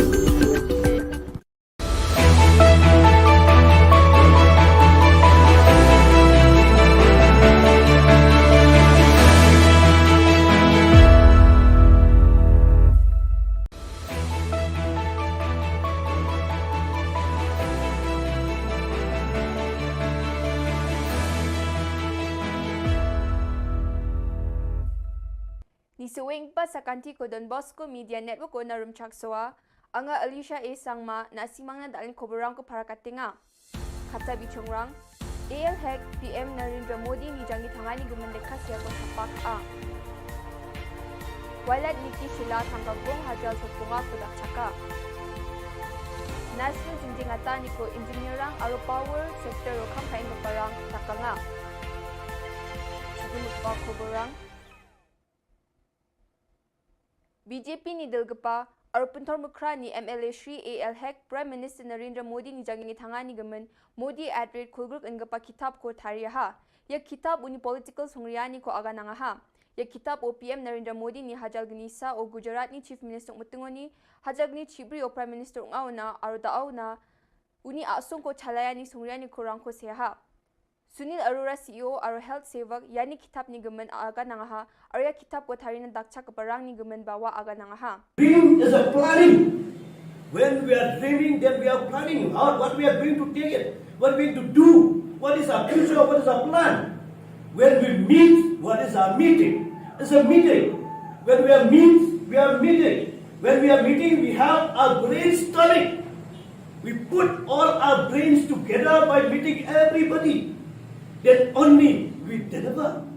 B: Ni sewing pa sa kanti ko Don Bosco Media Network ko na rumchaksoa, anga Alicia A. Sangma na simang na dalin koborang ko para katinga. Kata bichongrang, AL Hack PM Narendra Modi ni jangi tangani gumendekas ya ko sapak a. Walad Niki Shilla tanggagong hajal sa punga ko dakchaka. National Jinjingata ni ko engineerang aro power sector o kampain ko parang takanga. Sige pa koborang, BJP ni Dilgapa, Arupuntor Mukra ni MLA Shri AL Hack, Prime Minister Narendra Modi ni jangi tangani gamen Modi @rate Kulgruk Ngapa kitab ko tariyaha. Ya kitab uni political songriyani ko aga nangaha. Ya kitab o PM Narendra Modi ni hajal gnisa o Gujarat ni Chief Minister Mutungoni, hajal ni Chibri o Prime Minister Ngauna aro dauna uni asung ko chalayani songriyani ko rangko seha. Sunil Arora CEO aro health sevak yani kitab ni gamen aga nangaha aro ya kitab ko tarina dakcha kaparang ni gamen bawa aga nangaha.
C: Dream is a planning. When we are dreaming, then we are planning out what we are going to take it, what we are going to do, what is our future, what is our plan. When we meet, what is our meeting? It's a meeting. When we are meeting. When we are meeting, we have our brainstorming. We put all our brains together by meeting everybody. Then only we deliver.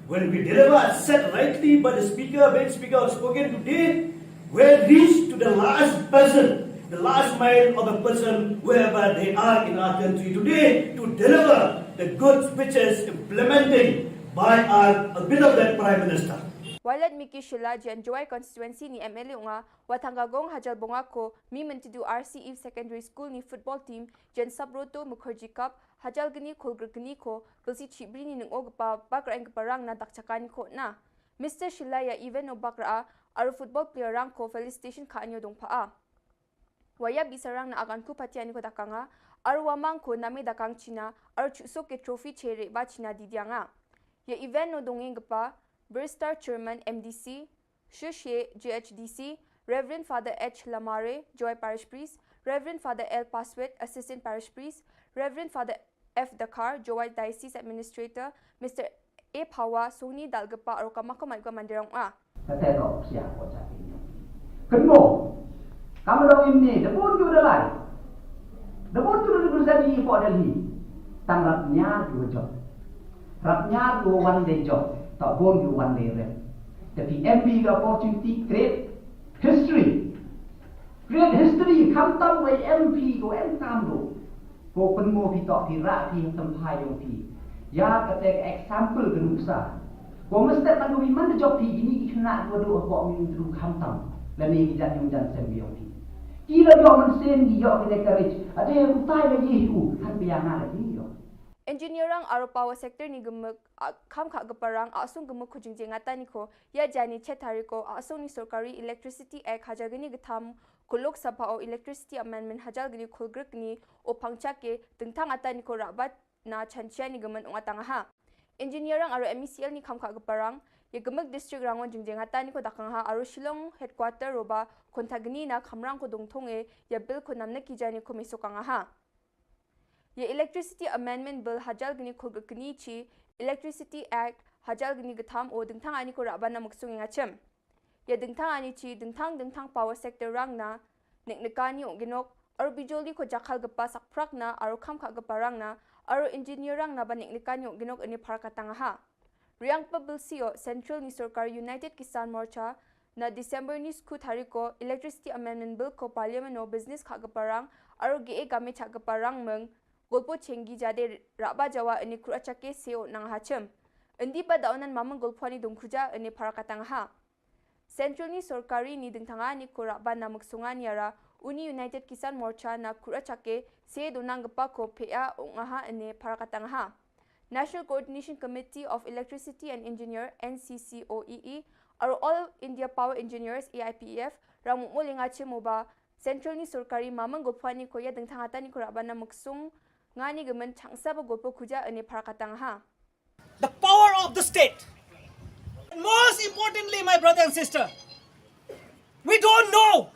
C: When we deliver said rightly by the speaker, when speaker has spoken today, we reach to the last person, the last mile of a person wherever they are in our country today to deliver the good speeches implementing by our beloved Prime Minister.
B: Walad Miki Shilla jan Joy constituency ni MLA nga watanggagong hajal bonga ko mi mentidu RC Eve Secondary School ni football team jan Sabroto Mukherjee Cup hajal gani kolgr gani ko belsi chibri ni nung pa bakra ang parang na dakchakani ko na. Mr. Shilla ya even no bakra aru football player rang ko felicitation ka anyo dong paa. Waya bisarang na agan ku patiani ko dakanga aru wamang ko nami dakang China aru chusok ke trophy chere ba China didyanga. Ya event no dongeng pa Burstar Chairman MDC, Shushe GHDC, Reverend Father H. Lamare, Joy Parish Priest, Reverend Father L. Paswet, Assistant Parish Priest, Reverend Father F. Dakar, Joy Diocese Administrator, Mr. A. Pawa, Sony Dalgapa, or Kamakamagwa Mandirang A.
D: Kategok siya ko sa inyo. Kenmo, kamu dong ini, dapur juga lain. Dapur juga bersama po dalhi. Tanggapnya dua job. Rapnya dua one day job. Tak bon you one day rep. Tapi MP the opportunity create history. Create history. Kam tam way MP go em tam do. Go penmo pi tok pi rak pi tempai yo pi. Ya kata example genusa. Go mesti tak go mana job pi ini kena go do ko min du kam tam. La ni jan yung jan sem yo pi. Kila yo man sen gi yo ki courage. Ade utai la yi ku han pi yang na la yo.
B: Engineerang aro power sector ni gemuk kam kha gaparang asung gemuk khujingjing ngata ni ko ya jani chetari ko asung ni sarkari electricity act hajagani githam kulok sabha o electricity amendment hajagani khulgruk ni o phangcha ke tengthang ata ni ko rabat na chanchia ni gemen ungatanga ha. Engineerang aro MECL ni kam kha gaparang ya gemuk district rangon jingjing ngata ni ko dakang ha aro Shillong headquarter roba kontagni na khamrang ko dongthong e ya bill ko namna ki jani ko mesokanga ha. Ye Electricity Amendment Bill hajal gini khulgakni chi Electricity Act hajal gini gatham o dingthang ani ko rabana muksung ngachem. Ye dingthang ani chi dingthang power sector rang na neknekani o ginok aro bijoli ko jakhal gapa sakprak na aro khamkha gapa rang na aro engineer rang na ba neknekani o ginok ani pharakatanga ha. Riang pa bill sio Central ni Sarkar United Kisan Morcha na December ni skut hari ko Electricity Amendment Bill ko Parliament no business kha gaparang aro ge game cha gaparang meng golpo chengi jade raba jawa ani kurachake seo nang hachem endi ba daunan mamang golpani dongkhuja ani parakatang ha Central ni sorkari ni dingtanga ni kuraba na muksunga ni ara Uni United Kisan Morcha na kurachake se donang gapa ko pea ongaha ani parakatang ha National Coordination Committee of Electricity and Engineer NCCOEE aro All India Power Engineers AIPEF ramu molinga chemoba Central ni sorkari mamang golpani ko ya dingtangata ni kuraba na muksung ngani gemen changsa ba golpo khuja ani parakatang ha
E: The power of the state. And most importantly, my brother and sister, we don't know.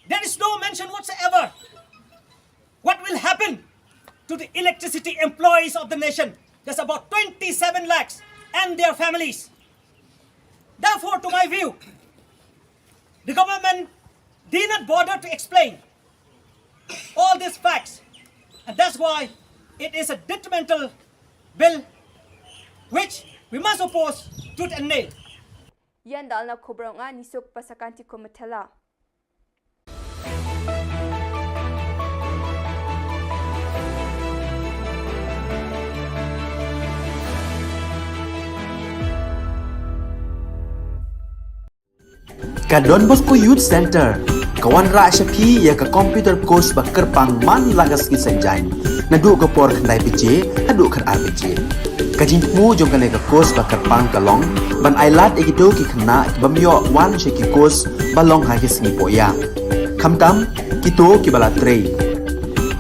E: There is no mention whatsoever what will happen to the electricity employees of the nation. There's about 27 lakhs and their families. Therefore, to my view, the government did not bother to explain all these facts. And that's why it is a detrimental bill which we must oppose tooth and nail.
B: Yan dal na Khubor nga nisok pasakanti ko matela.
A: Ka Don Bosco Youth Center, kawan ra syapi ya ka computer course bakar pang man lagas ki sanjai. Nadu ka por khandai bije, hadu khan arbije. Kajin mu jong ka course bakar pang kalong, ban ailat egito ki khna bamyo wan sheki course balong ha ki singi poya. Khamtam kito ki bala trei.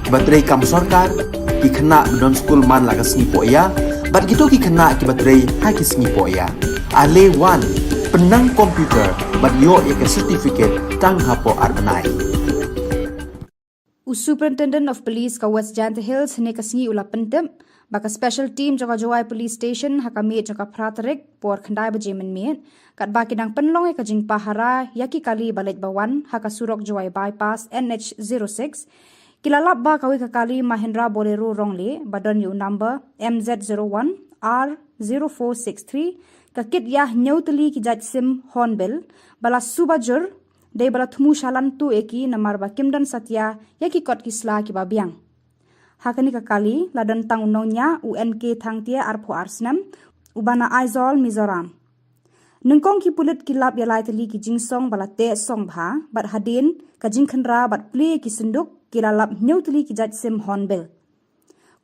A: Batrei kam sarkar ki khna don school man lagas singi poya, bat kito ki khna ki batrei ha ki singi poya. Ale wan penang komputer bat yo ek certificate tang hapo arnai.
F: Superintendent of Police ka West Jant Hills ne kasingi ula pentem baka special team jaka Jawai Police Station hakami jaka praterik por khandai bajemen miet kat baki dang penlong e kajing pahara yaki kali balet bawan haka surok Jawai bypass NH06 kilalap ba kawi kakali Mahindra Bolero rongle badon yu number MZ01 R0463 kakit yah nyauteli ki jaj sim hornbill bala subajur dei bala thumu shalan tu eki namar ba kimdan satya yaki kot kisla ki babiang hakani kakali ladan tang unonya UNK thangtia arpho arsnam ubana Aizol Mizoram nungkong ki pulit kilap ya laiteli ki jingsong bala te song bha bat hadin ka jingkhanra bat play ki sinduk kilalap nyauteli ki jaj sim hornbill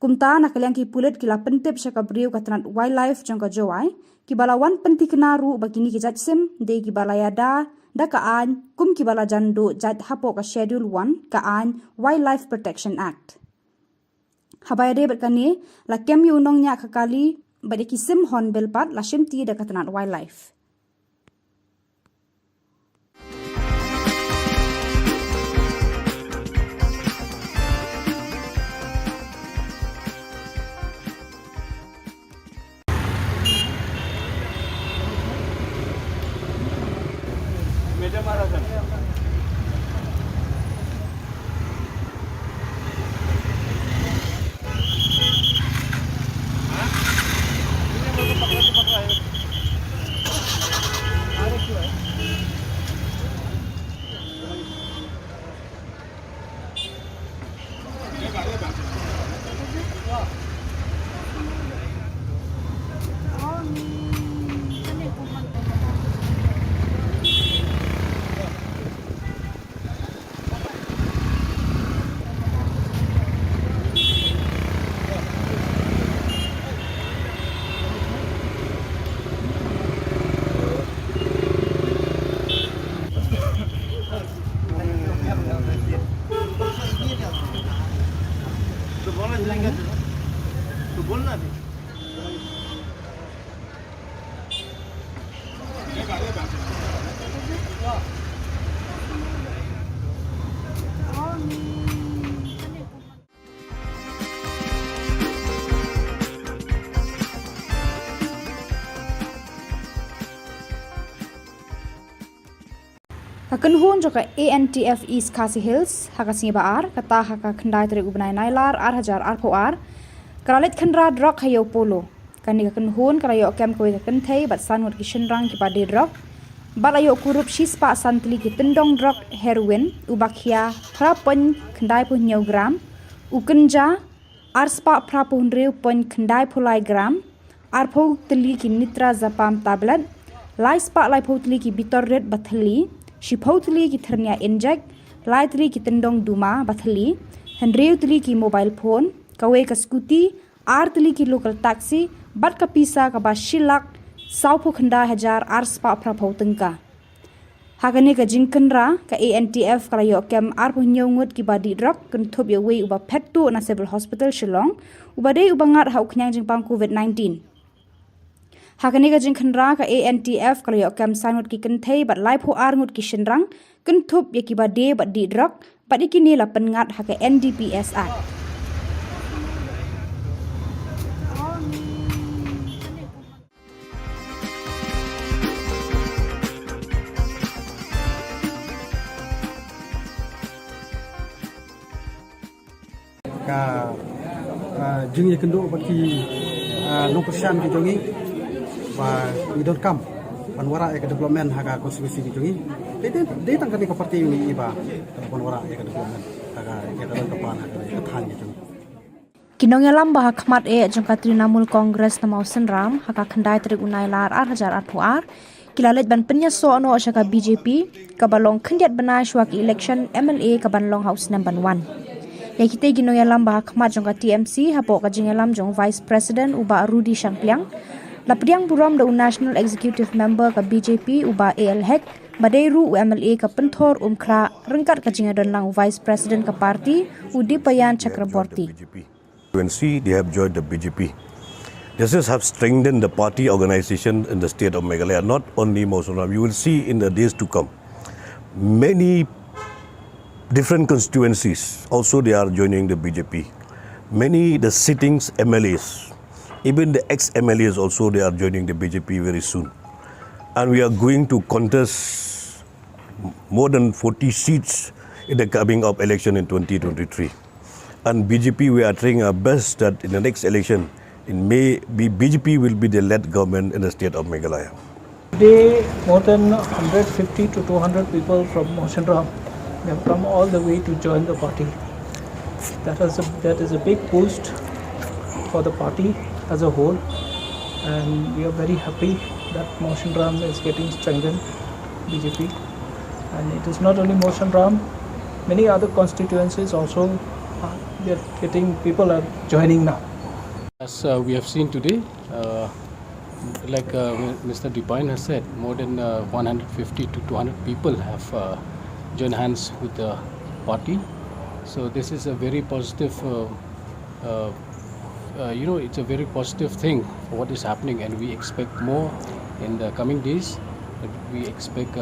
F: kumta nakalyang ki pulit kila pentip syaka briu katanat wildlife jangka Jawai ki balawan penti kenaru bagini ki jaj sim de ki balayada da kaan kum ki bala jandu jad hapo ka schedule 1 kaan Wildlife Protection Act habaya de berkani la kem yu nong nya kakali bade ki sim hornbill pat la shimti da katanat wildlife Hakan hun joka ANTF East Khasi Hills hakasingi baar kata haka khandai tere ubnai nailar ar po ar karalit khandra drok hayo polo kani hakan hun karayo kem ko hakan thei bat sanwat ki shinrang ki padi drok balayo kurup shispa santli ki tendong drug heroin ubakhia prapen khandai pu nyau gram ukenja arspa prapu reu pon khandai phulai gram arpho tli ki nitra zapam tablet lai spa lai photli ki bitor red bathli shiphotli ki thernia inject lai tli ki tendong duma bathli henreu tli ki mobile phone kawe ka scooty ar tli ki local taxi bat ka pisa ka ba shilak saupu khanda hajar arspa prapo tengka hakane ka jingkenra ka ANTF kala yo kem arpu nyongut ki badi drug kan thop yo we uba phettu na civil hospital Shillong uba dei uba ngat hau knyang jingpang COVID-19 hakane ka jingkenra ka ANTF kala yo kem sangut ki kenthei bat lai phu ar ngut ki shinrang kan thop ye ki bade badi drug badi kini la pengat haka NDPS Act
G: ka jing ye kendo baki no persian ki jongi ba we don't come panwara e development haga konstitusi ki jongi de tang ka parti ni iba panwara e development haga ke dalam kapan haga ke than ki jongi
F: Kinongelam bah khmat e jongka Trinamool Congress na mausen ram haka khandai trik unai lar 8,000 kilalet ban penya so ano shaka BJP kabalong khandiat bana shwak election MLA kabanlong house number 1 yakite ginongelam bah khmat jongka TMC hapo ka jingelam jong Vice President uba Rudy Shangpliang lapriang buram da National Executive Member ka BJP uba AL Hek Badairu MLA ka penthor umkhra rengkat ka jingadon lang Vice President ka party Udipayan Chakraborty
H: They have joined the BJP. This have strengthened the party organization in the state of Meghalaya, not only Mosunram. You will see in the days to come, many different constituencies also they are joining the BJP. Many the sittings MLAs, even the ex-MLAs also they are joining the BJP very soon. And we are going to contest more than 40 seats in the coming up election in 2023. And BJP, we are trying our best that in the next election, BJP will be the led government in the state of Meghalaya.
I: Today, more than 150 to 200 people from Mosunram have come all the way to join the party. That is a big boost for the party as a whole, and we are very happy that Mosunram is getting strengthened, BJP. And it is not only Mosunram, many other constituencies also. People are joining now.
J: As we have seen today, like Mr. Dipine has said, more than 150 to 200 people have joined hands with the party. So this is a very positive, it's a very positive thing for what is happening, and we expect more in the coming days. We expect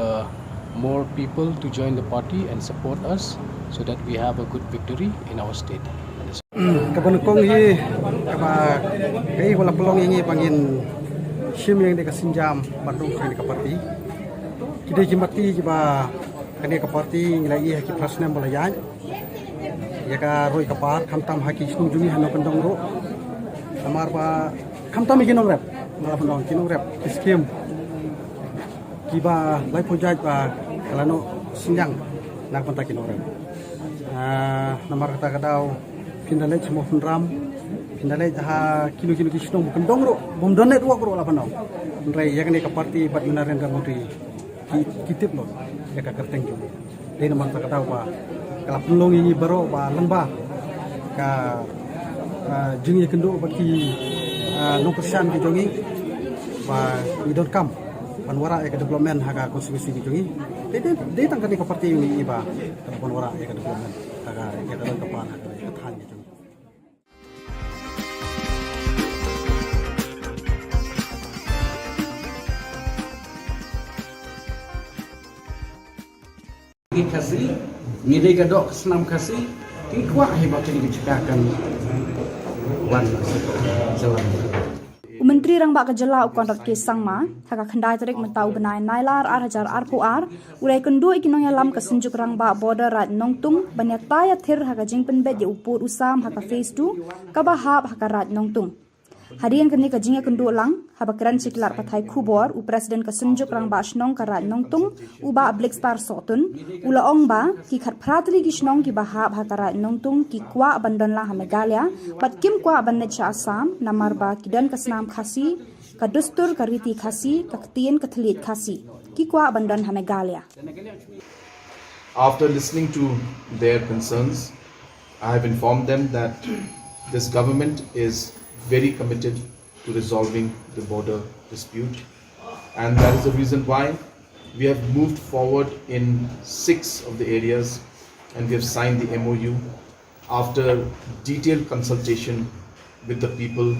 J: more people to join the party and support us so that we have a good victory in our state.
G: Kabon kong hi kaba kai wala pelong ini pangin sim yang deka sinjam bandung kini ka parti kide jimati jiba kini ka parti ngilai haki prasna molayan ya ka roi ka par khamtam haki snung juni hano pendong ro amar ba khamtam ikinong rep mala pendong kinong rep skim kiba lai project ba kalano sinjang nak pantakin orang namar kata kadau pindalai semua penram pindalai ha kilo-kilo kisnong bukan dongro bom donet wak ro la panau rai ya kene ka parti bat Narendra Modi kitip lo ya ka kerteng jo dei namar kata kadau ba kala pelong ini baro ba lamba ka jing ye kendo baki no persian ki jongi ba we don't come panwara e development haga konstitusi ki jongi dei tang ka parti ini ba panwara e development haga ya dalam kapan haga ka than ki jongi
L: Kasi ngide gadok senam kasi tingkuak hebat ini diciptakan wan jalan.
F: Menteri Rang Ba Ka Jylla ukon rat ke sangma haka khandai tarik mentau benai nailar 8,000 RPR ulai kendu ikinong yalam ka senjuk Rang Ba border rat nongtung banyak taya thir haka jingpen bet ye upur usam haka phase 2 ka bahap haka rat nongtung Harian kini kajingnya kendu lang, habakran siklar patai Khubor, u presiden kesenjuk rang ba asnong karat nongtung, u ba ablik star sotun, ula ong ba, ki khat pratli gisnong ki bahab hakarat nongtung, ki kwa bandon lang ha Meghalaya, bat kim kwa bandet cha Assam, namar ba kidan kasnam khasi, kadustur kariti khasi, kaktien katlit khasi, ki kwa bandon ha Meghalaya.
K: After listening to their concerns, I have informed them that this government is very committed to resolving the border dispute, and that is the reason why we have moved forward in 6 of the areas, and we have signed the MOU after detailed consultation with the people,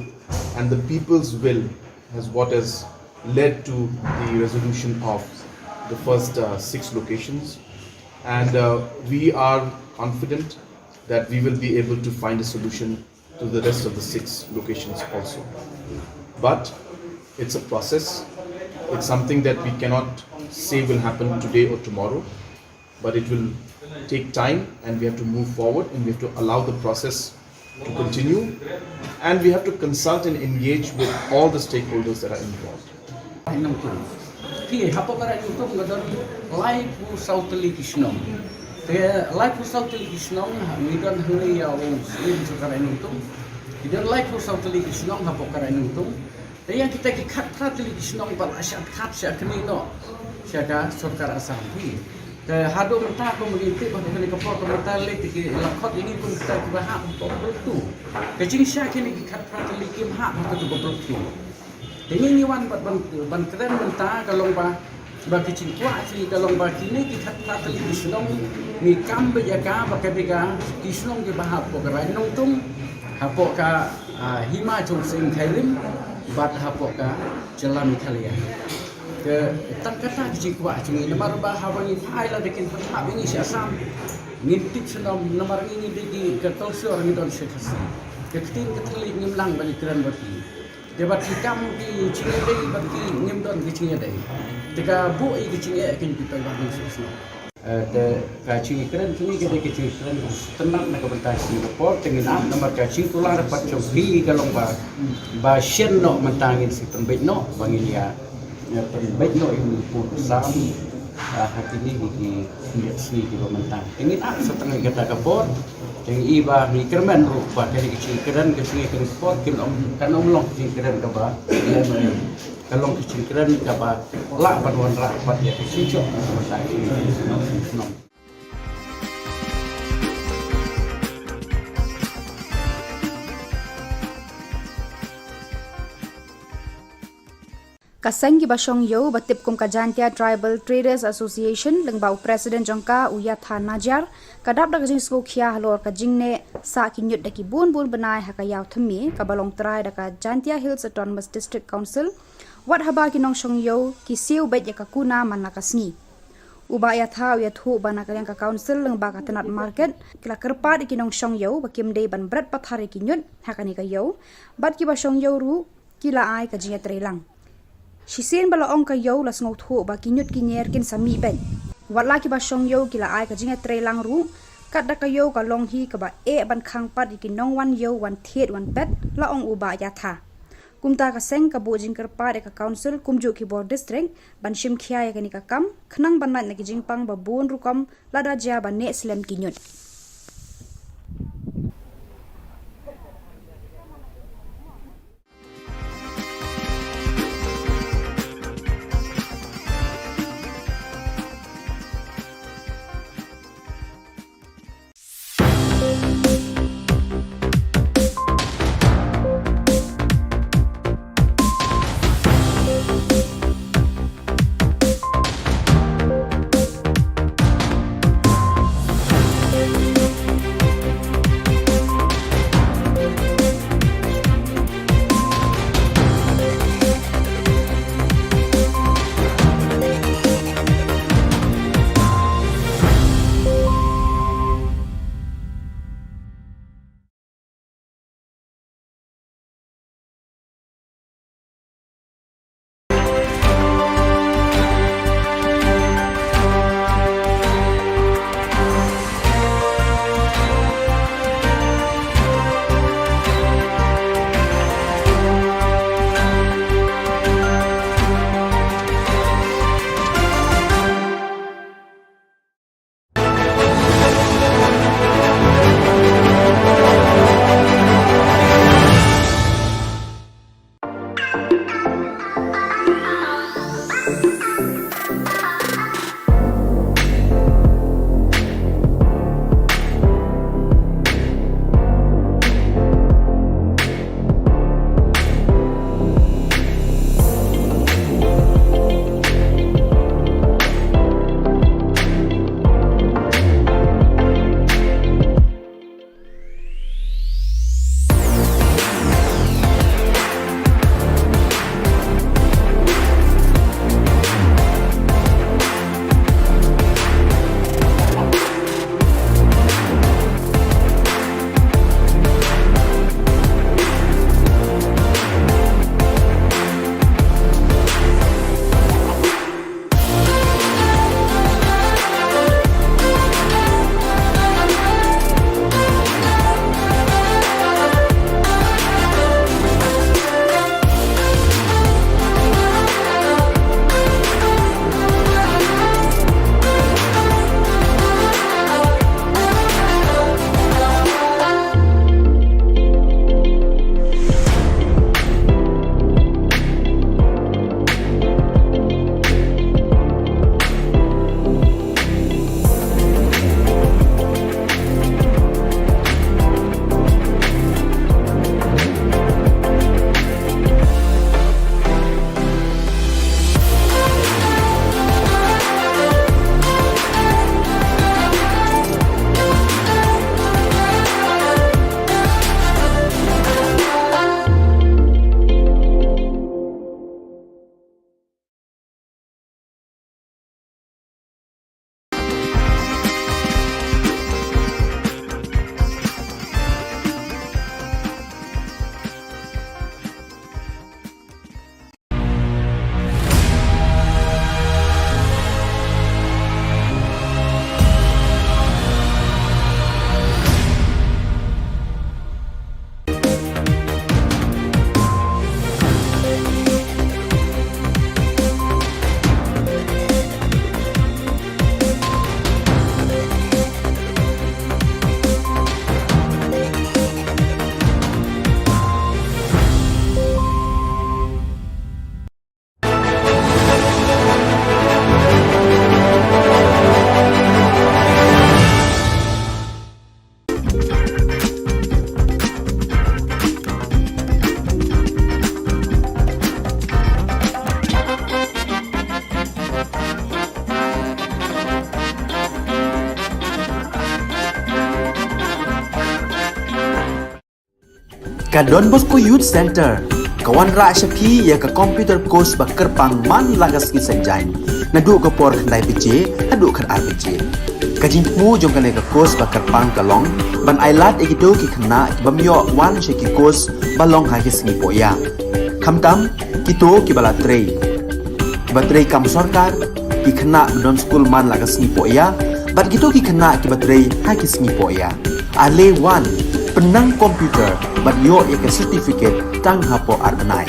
K: and the people's will has what has led to the resolution of the first 6 locations, and we are confident that we will be able to find a solution to the rest of the 6 locations also. But it's a process. It's something that we cannot say will happen today or tomorrow, but it will take time, and we have to move forward, and we have to allow the process to continue, and we have to consult and engage with all the stakeholders that are involved.
L: Life was out television, we don't hurry our own slim to Karanutong. We don't like for South television, Hapokaranutong. They are taking cut television, but I shall catch a canino. Shaka, Sokar Assam. The Hado Taco Military of the Helicopter Mortality, Lakot in Ipun Stak Baham, too. The Ching Shaki cut practically came half to go through. The only one but Bankran Tag along by. Bagi cingkwa asli kalau bagi ni kita kata li Shillong ni kambe jaga bakadega Shillong ke bahap pokera nongtung hapoka hima chung sing khairim bat hapoka jalan Italia ke tak kata cingkwa cing nomor bahawangi faila dekin hab ini Assam ngintip Shillong nomor ini degi ke tolsor ni don sekasi ke tin keteli ngimlang balik kran bati debat hikam di cingedei bagi ngimdon di cingedei jika bu ini kecilnya akan kita bangun sesuatu. Kacing keren ini kita kacing keren tenang nak bertahan Singapura dengan nama kacing tulang dapat cobi kalau bahasian no mentangin si pembet no bangin ya pembet no ini pun sam hati ini di sini di mentang. Ingin setengah kita kapor yang iba ni kerman rupa dari kacing keren kacing sport kan long kacing keren kaba kalau kecil keren dapat lak paduan rapat ya kecil
F: Kaseng ki basong yo batip kum Kajantia Tribal Traders Association lengbau Presiden Jongka Uyatha Najar kadap dak jing sko khia halor ka jingne sa kinyut daki bun benai hakayaw themi ka balong trai daka Jantia Hills Autonomous District Council wat haba ki nong shong yo ki siu bet ya kakuna manakasni uba ya thau ya thu bana ka council lengba ka tenat market kila kerpa ki nong shong yo bakim dei ban brat pathari kinyut hakani ka yo bat ki ba shong yo ru kila ai ka jinga trelang Shisin bala ong ka yo las ngot ho ba kinyut kinyer kin sami ben watla ki ba shong yo kila ai ka jinga trelang ru kat da ka yo ka long hi ka ba e ban khang pat ki nong wan yo wan thet wan bet la ong uba ya tha kumta ka seng ka bojing kerpa de ka council kumju ki board district ban shim khia ya kani ka kam khnang ban na ki jingpang ba bun rukam lada ja ba ne slem kinyut
A: Ka Don Bosco Youth Center, kawan ra syapi ya ka computer course bakar pang man lagas ki sanjai. Nadu ka por kandai PJ, hadu kan RPG. Kajin mu jong kan ka course bakar pang kalong, ban ailat egido ki kena bamyo wan sheki course balong ha ki singi poya. Kamtam kito ki bala trei. Batrei kam sarkar ki kena don school man lagas singi poya, bat kito ki kena ki batrei ha ki singi poya. Ale wan penang komputer bat yo ya ke certificate tang hapo arbenai.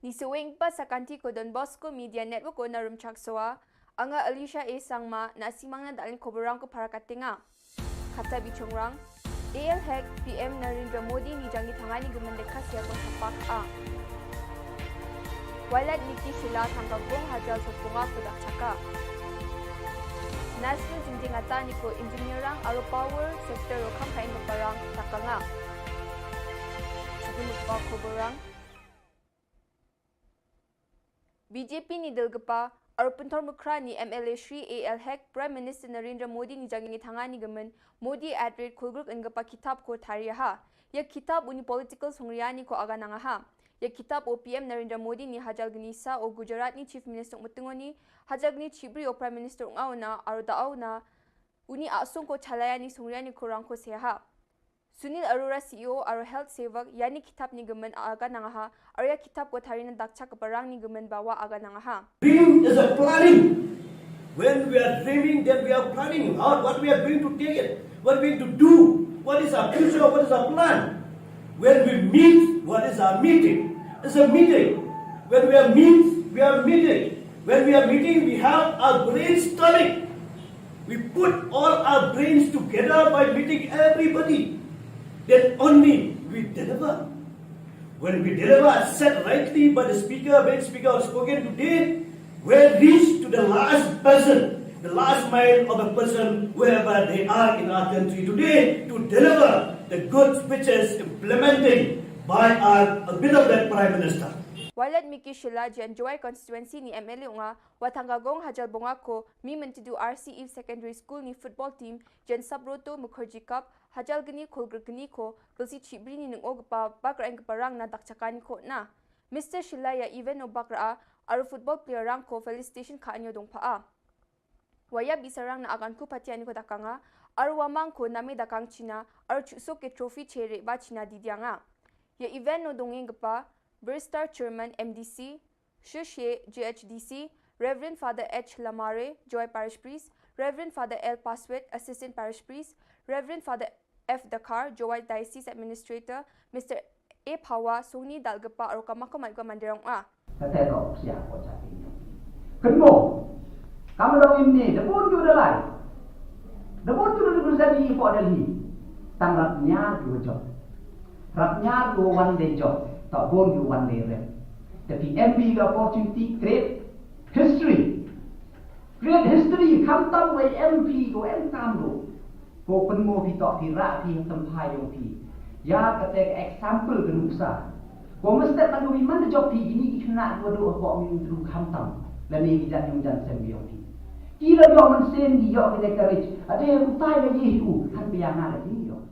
B: Ni suwing pa sa kanti ko Don Bosco Media Network ko na rumchaksoa, anga Alicia A. Sangma na simang na dalin koborang ko para katinga. Kata bichongrang, AL Hek PM Narendra Modi ni jangi tangani gumandekas ya ko sapak a. Walad Niki Shilla tanggagong hajal sa punga ko dakchaka. National jinjing ata ni ko engineerang aro power sector o kampain parang takanga. Sige pa koborang BJP ni Dilgapa, Arupuntor Mukra ni MLA Shri AL Hek, Prime Minister Narendra Modi ni jangi tangani gaman, Modi @rate kulgruk engapa kitab ko tariyaha. Ya kitab uni political songriyani ko aga nangaha. Ya kitab o PM Narendra Modi ni hajal gnisa o Gujarat ni Chief Minister Mutungoni, hajal gni Chibri o Prime Minister Ungauna, Arudauna, uni asung ko chalayani songriyani ko rangko seha. Sunil Arora CEO Aro Health Sevak yani kitab ni gaman aga nangaha arya kitab ko tharina dakcha kaparang ni gaman bawa aga nangaha.
C: Dream is a planning. When we are dreaming, then we are planning out what we are going to take it, what we are going to do, what is our future, what is our plan. When we meet, what is our meeting? It's a meeting. When we are we are meeting. When we are meeting, we have our brainstorming. We put all our brains together by meeting everybody. Then only we deliver. When we deliver, said rightly by the speaker, main speaker has spoken today, we reach to the last person, the last mile of a person, wherever they are in our country today, to deliver the good speeches implementing by our beloved Prime Minister.
B: Walad Miki Shilla jan Joy constituency ni MLA unga watanggagong hajal bonga ko mi mentidu RCE Secondary School ni football team jan Sabroto Mukherjee Cup hajal gani kolgr gani ko kulsi chibri ni nung ogpa bakra ang parang na dakchakani ko na. Mr. Shilla ya even o bakra aru football player rang ko felicitation ka anyo dong paa. Waya bisarang na agan ko patiani ko dakanga aru wamang ko nami dakang China aru chuso ke trophy chere ba China didyanga. Ya event no dongeng pa Burstar Chairman MDC, Shushe GHDC, Reverend Father H. Lamare, Joy Parish Priest, Reverend Father L. Paswet, Assistant Parish Priest, Reverend Father F. Dakar, Joy Diocese Administrator, Mr. A. Pawa, Sony Dalgapa, or Kamakamagwa Mandirang A.
D: Kamu dong ini, debut juga lai. Debut juga bersama for Delhi. Tanggapnya dua job. Rapnya dua one day job. Tak boleh one day rep. Tapi MP the opportunity create history. Create history. Kam tam way MP go em tam do. Go penmo pi tak pi rak pi tempai yo pi. Ya kata example genuksa. Go mesti kan wi mana job pi ini kena dua dua ko min dulu kam tam. Lani kita yang jan sembi yo pi. Kira yo man sen di yo kita courage. Ada yang utai lagi hu kan biang lagi yo.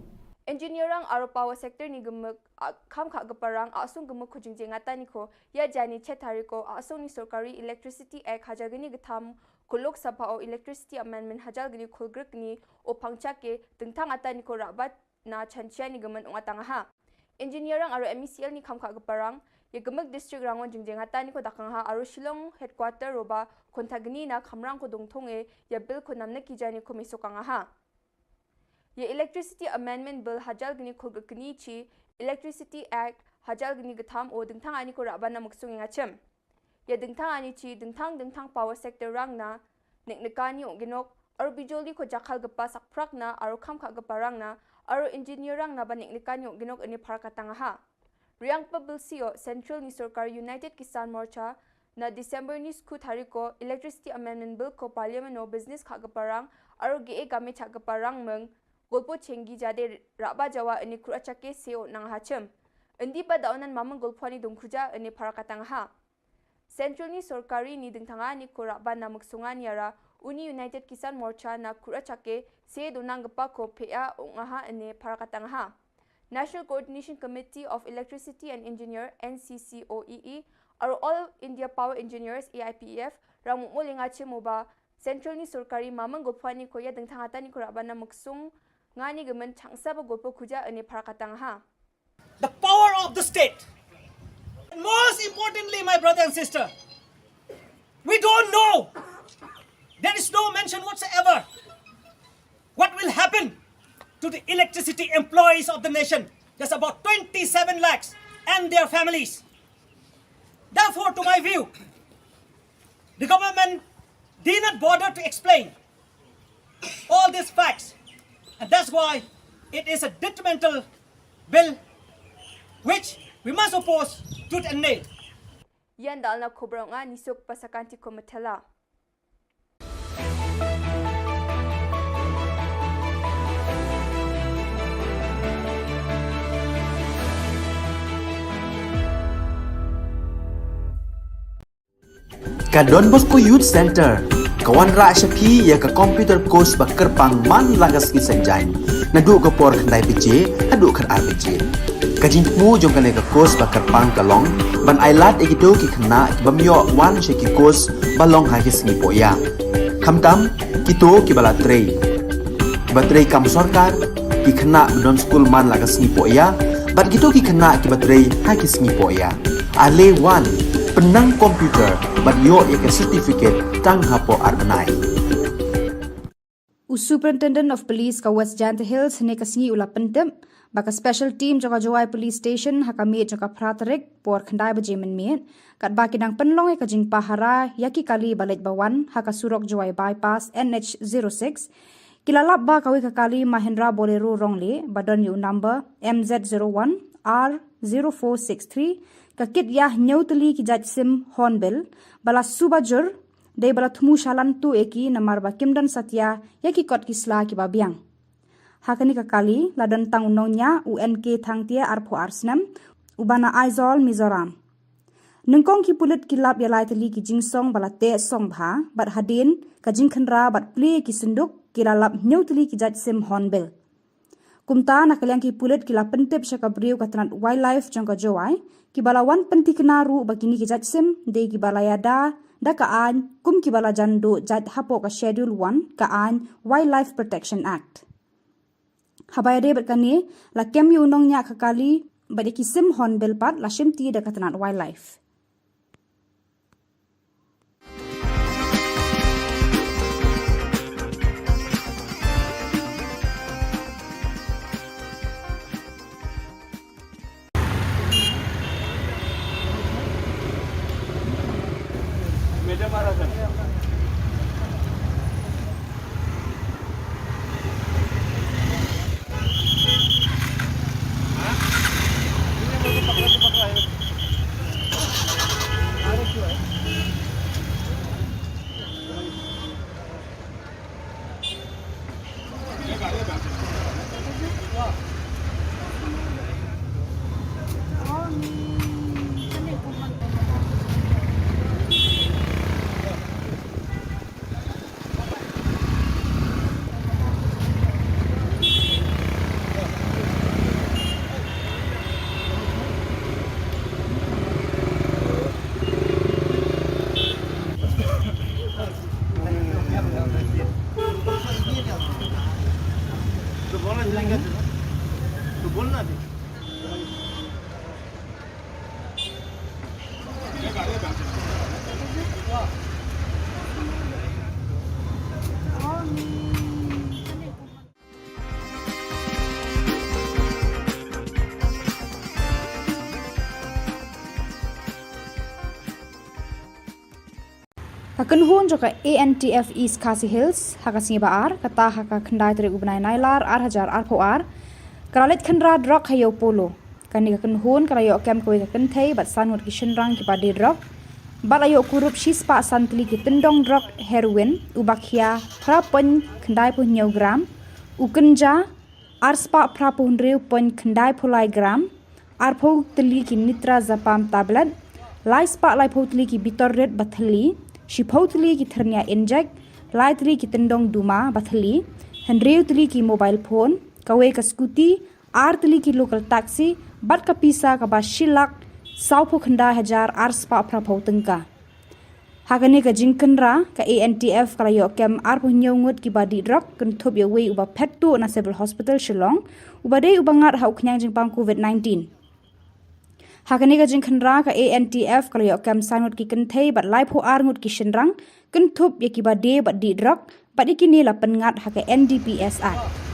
B: Engineerang aro power sector ni gemuk kam kha gaparang asung gemuk khujingjeng ata ni ko ya jani chethari ko asung ni sarkari electricity act hajagani gatham kulok sabha o electricity amendment hajalgani khulgruk ni o phangcha ke tengthang ata ni ko rabat na chanchia ni gaman ongatanga ha engineerang aro MECL ni kam kha gaparang ye gemuk district rangon jingjeng ata ni ko dakang ha aro Shillong headquarter roba kontagni na khamrang ko dongthong e ya bill ko namna ki jani ko misokanga ha Ye Electricity Amendment Bill hajal gini khulgakni chi Electricity Act hajal gini gatham o dingthang ani ko rabana muksung ngachem. Ye dingthang ani chi dingthang power sector rang na neknekani ginok aro bijoli ko jakhal gapa sakprak na aro khamkha gapa rang na aro engineer rang na ba neknekani ginok ani pharakatanga ha. Riang pa bill sio Central ni Sarkar United Kisan Morcha na December ni skut hari ko Electricity Amendment Bill ko Parliament no business kha gaparang aro ge game cha gaparang meng golpo chengi jade raba jawa ani kurachake seo nang hachem endi pa daunan mamang golpani dongkhuja ani parakatang ha Central ni sorkari ni dingthanga ni ko raba namuk sungan yara Uni United Kisan Morcha na kurachake se donang gapa ko pea ongaha ani parakatang ha National Coordination Committee of Electricity and Engineer NCCOEE are All India Power Engineers AIPF ramu molinga chemoba Central ni sorkari mamang gopani ko ya dengthangata ni kurabana muksung ngani gemen changsaba gopo kuja ani parakatang ha
E: The power of the state. And most importantly, my brother and sister, we don't know. There is no mention whatsoever what will happen to the electricity employees of the nation. There's about 27 lakhs and their families. Therefore, to my view, the government did not bother to explain all these facts. And that's why it is a detrimental bill which we must oppose tooth and nail.
B: Yan dal na Khubor nga nisok pasakanti ko matela.
A: Ka Don Bosco Youth Center, kawan ra syapi ya ka computer course bakar pang man lagas ki sanjang. Nadu ka por khandai PJ, adu khar RPG. Kajin mu jong ka ka course bakar pang kalong, ban ailat egido ki khna ki bamyo wan she ki course balong ha ki sngi poya. Khamtam kito ki bala trei. Batrei kam sarkar ki khna don school man lagas sngi poya, bat kito ki khna ki batrei ha ki sngi poya. Ale wan penang komputer bagyo ya certificate tang hapo arbanai.
F: Superintendent of Police ka West Jant Hills ne kasngi ula pentem baka special team jaka Jawai Police Station hakami jaka pratarek por khandai bajemen me kat baki dang penlong ka jing pahara yaki kali balet bawan haka surok Jawai bypass NH06 kilalap ba kawi ka kali Mahindra Bolero rongle badon yu number MZ01 R0463 kakit yah nyauteli ki jaj sim hornbill bala subajur dei bala thumu shalan tu eki namar ba kimdan satya yaki kot kisla ki babiang hakani kakali ladan tang unongnya UNK thangtia arpho arsnam ubana aizol Mizoram nengkong ki pulit kilap yalai teli ki jingsong bala te song bha bat hadin ka jingkhanra bat ple ki sinduk kilalap nyauteli ki jaj sim hornbill kumta nakaliang ki pulit kila pentep syaka briu katranat wildlife jangka Jawai ki bala wan penti kenaru bakini ki jaj sim de ki bala yada da ka an kum ki bala jandu jad hapo ka schedule 1 ka an Wildlife Protection Act habaya de bakani la kem yu nong nya kakali bade ki sim hornbill pat la shimti da katranat wildlife Hakan hun joka ANTF East Khasi Hills haka singi baar kata haka khandai tere ubnai nailar ar po ar karalet khandra drok hayo polo kani kakan hun karayo kem koi kakan thei bat sanwat ki shinrang ki padi drok Balayo kurup shispa santli ki tendong drug heroin ubakhia prapon khandai pu gram ukenja arspa prapon reu pon khandai pulai gram arpo tli ki nitra zapam tablet laispa lai potli ki bitor red bathli shipotli ki thernia inject laitli ki tendong duma bathli hendreu tli ki mobile phone kawe ka scooty artli ki local taxi bat ka pisa ka ba shilak saupo khanda hajar arspa prapau tengka. Hakane ka jingkenra ka ANTF kala yo kem arpo nyongut ki badi drug kenthop yo we uba pettu na civil hospital Shillong uba dei uba ngat hau knyang jingpang COVID-19. Hakane ka jingkenra ka ANTF kala yo kem sanut ki kenthei bat laipo arngut ki shenrang kenthop ye ki bade bat di drug bat ikini la pengat haka NDPS Act.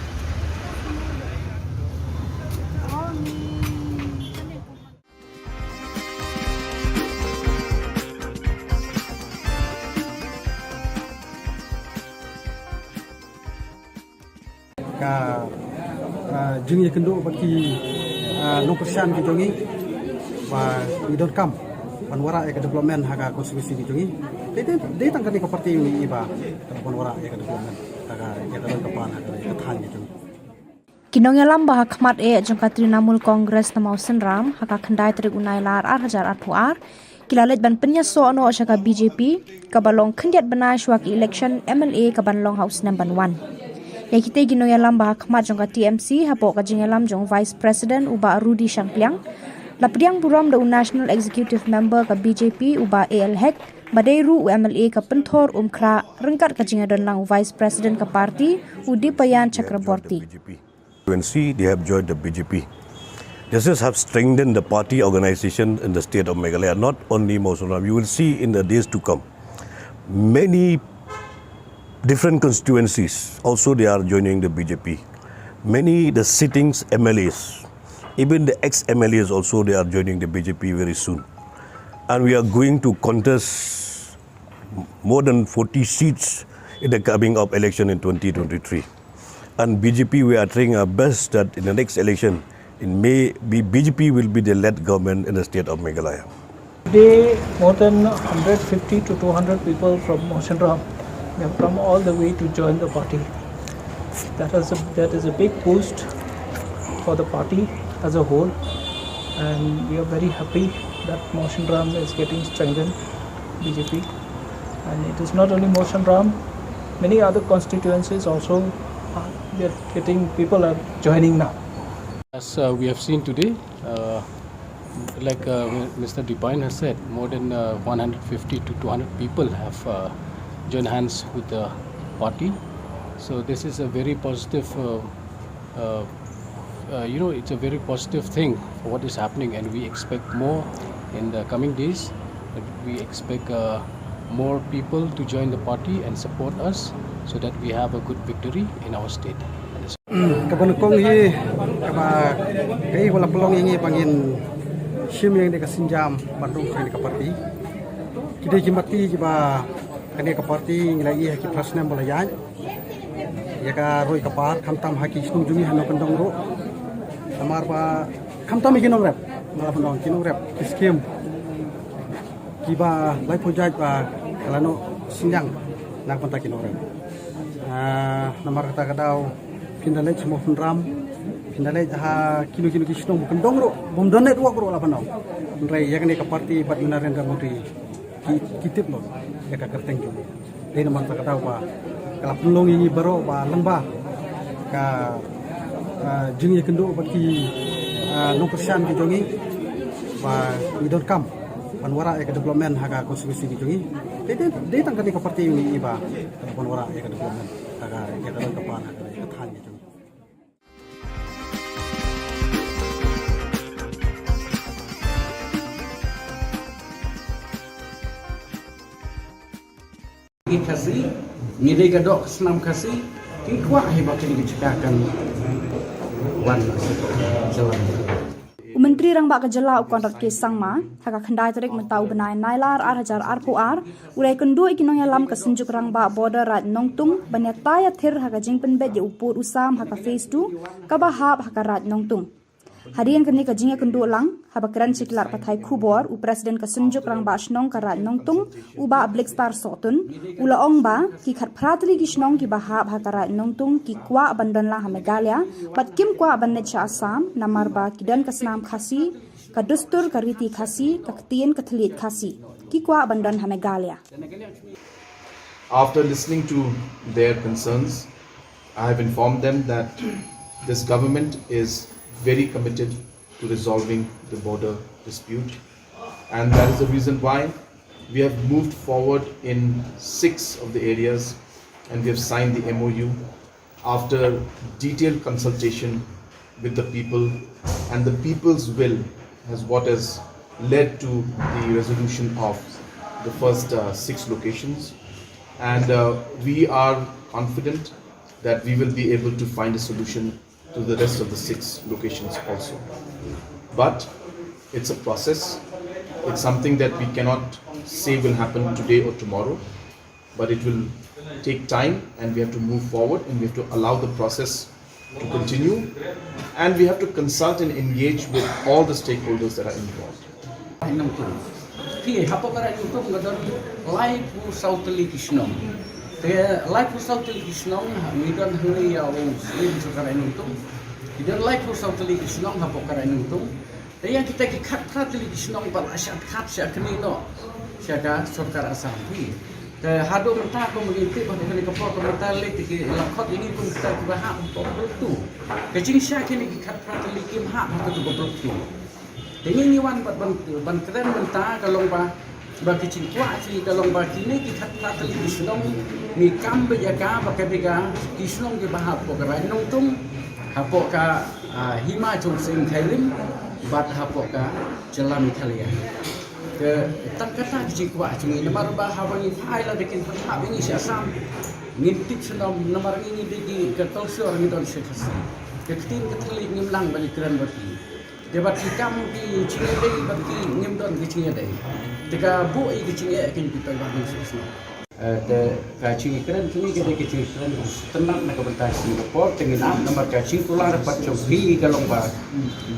G: Ka jing ye kendo bagi no persian ki jongi ba we don't come panwara e development haga konstitusi ki jongi de tangkani ka parti ni iba panwara e development haga ya ka pan haga ka than ki jongi
F: Kinong yalam bah khmat e jongka Trinamool Congress na mausen ram haka khandai trik unai lar 8,000 kilalet ban penya so no shaka BJP kabalong khandiat banai shwak election MLA kabanlong house number 1 Yakite ginong yalam bah khmat jongka TMC hapo ka jingalam jong Vice President uba Rudy Shangpliang lapriang buram da National Executive Member ka BJP uba AL Hek Badairu MLA ka penthor umkra rengkat ka jingadon lang Vice President ka parti Udipayan Chakraborty
H: UNC, they have joined the BJP. This have strengthened the party organization in the state of Meghalaya, not only Mosunam. You will see in the days to come, many different constituencies also they are joining the BJP. Many the sittings MLAs, even the ex-MLAs also they are joining the BJP very soon. And we are going to contest more than 40 seats in the coming up election in 2023. And BJP, we are trying our best that in the next election, in May, BJP will be the led government in the state of Meghalaya.
I: Today, more than 150 to 200 people from Moshenram have come all the way to join the party. That is a big boost for the party as a whole, and we are very happy that Moshenram is getting strengthened, BJP. And it is not only Moshenram, many other constituencies also people are joining now.
J: As we have seen today, like Mr. Dipine has said, more than 150 to 200 people have joined hands with the party. So this is a very positive, it's a very positive thing for what is happening, and we expect more in the coming days. We expect more people to join the party and support us so that we have a good victory in our state.
G: Kabanukong hi kaba kay wala pelong ingi pangin sim yang dikasinjam bandung kani ka parti kide kimati kiba kani ka parti ngilai haki prasna bolayaj ya ka roi ka par khamtam haki snung jumi hano kandong ro amar ba khamtam ikinong rep mala bandong kinong rep skim kiba lai pojaj ba kalano sinjang nak panta kinong rep namar kata kadau pindalai semua penram pindalai ha kilo-kilo kisnong bukan dongro bom donet wak ro la panau rai ya kene ka parti pat Narendra Modi kitip lo ya ka kerteng jo dei namar ta kadau ba kala pelong ini baro ba lengba ka jingi kendo bagi no persian ki jongi ba we don't come panwara ya development haga konstitusi ki jongi dei tangkani ka parti ini ba panwara ya development haga ya ka pan haga ya than ki jongi
L: kasih, ngidai gadok senam kasih, kikuah hebat ini cekakan wan jalan.
F: Menteri Rang Ba Ka Jylla kontrak ke sangma haka khandai tarik mentau benai nailar 8,000 RPR ulai kendu ikinong yalam ka senjuk Rang Ba border rat nongtung banyata ya thir haka jingpen bet ya upur usam haka phase 2 ka bahap haka rat nongtung harian kene ka jinga kendu lang Habakeran siklar pathai Khubor u presiden ka sunjuk rang ba shnong ka rat nong tung u ba black star sotun ula ong ba ki khat pratli ki shnong ki ba ha ka rat nong tung ki kwa bandon la ha Meghalaya pat kim kwa ban cha Assam namar ba kidan ka snam khasi ka dustur ka riti khasi ka ktien ka thlit khasi ki kwa bandon ha Meghalaya.
K: After listening to their concerns, I have informed them that this government is very committed to resolving the border dispute, and that is the reason why we have moved forward in 6 of the areas, and we have signed the MOU after detailed consultation with the people, and the people's will has led to the resolution of the first 6 locations, and we are confident that we will be able to find a solution to the rest of the 6 locations also. But it's a process. It's something that we cannot say will happen today or tomorrow, but it will take time, and we have to move forward, and we have to allow the process to continue, and we have to consult and engage with all the stakeholders that are involved.
L: Life for South Kishnong, we don't hurry our own sleep to Karanuntum. We don't like for South Kishnong, Hapokaranuntum. They are taking cut Kishnong, but I shall capture Kanino, Shaka, Sokar Assam. The Hado Mata community, but the Helicopter Metallic, Lakot, you need to start to have a two. The Jing Shaki cut practically came half to go through. The only one but Bankran Manta, Kalomba. Bagi cikwa si kalau bagi ni kita kata li Shillong ni kambe jaga bagi bega Shillong ke bahap pokera nongtung hapoka hima chung sing thailim bat hapoka jalan Italia ke tak kata cikwa cungi nomor bahapa ni hai la dekin bahap ini Assam ngintip Shillong nomor ini degi ke tolsor ni don sekasi ke tin ke thali ngimlang balik keren bagi debat hikam ki cingedei bagi ngimdon ki cingedei Jika bu ini kecilnya akan kita bangun semua. Kacing keren kini kita kacing keren tenang nak bertahan Singapura dengan nomor kacing tular dapat cobi kalau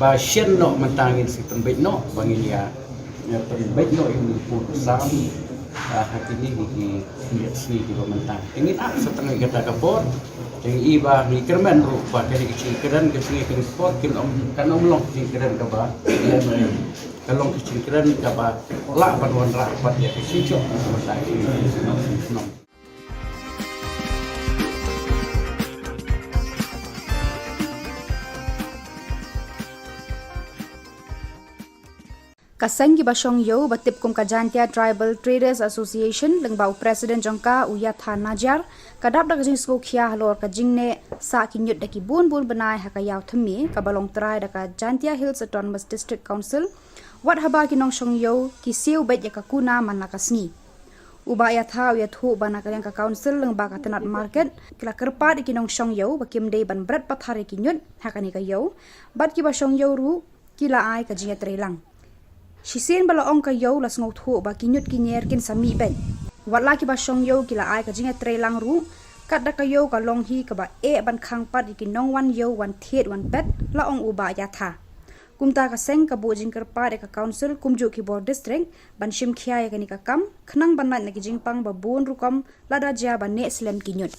L: bahasian no mentangin si pembet no bangin ya pembet no ini pun sami hati ini di lihat sini di mentang. Ingin setengah kita kapor dengan iba ni kerman rupa dari kacing keren sport kan long kacing keren kaba kalau kecil keren kaba lah paduan rapat ya kecil cok
F: Kaseng ki basong yo batip kum kajantia Tribal Traders Association lengbau Presiden jongka Uyatha Najar kadap dak jing sko khia halor ka jingne sa kinyut daki bun benai hakayaw thmi ka balong trai daka Jantia Hills Autonomous District Council wat haba ki nong shong yo ki siu bet ya ka kuna manakasni uba ya tha ya thu bana ka ka council lengba ka tenat market kila kerpa ki nong shong yo bakim dei ban brat pathari kinyut hakani ka yo bat ki basong yo ru kila ai ka jinga trelang Shisen bala ong ka yo las ngau thu ba kinyut kinyer kin sami ben watla ki ba shong yo kila ai ka jinga trelang ru kat da ka yo ka long hi ka ba e ban khang pat ki nong wan yo wan thet wan pet la ong uba ya tha kumta ka seng ka bo jing kar pa de ka council kumju ki board district ban shim khia ya ka ni ka kam khnang ban na ki jing pang ba bon ru kom la da ja ba ne slem kinyut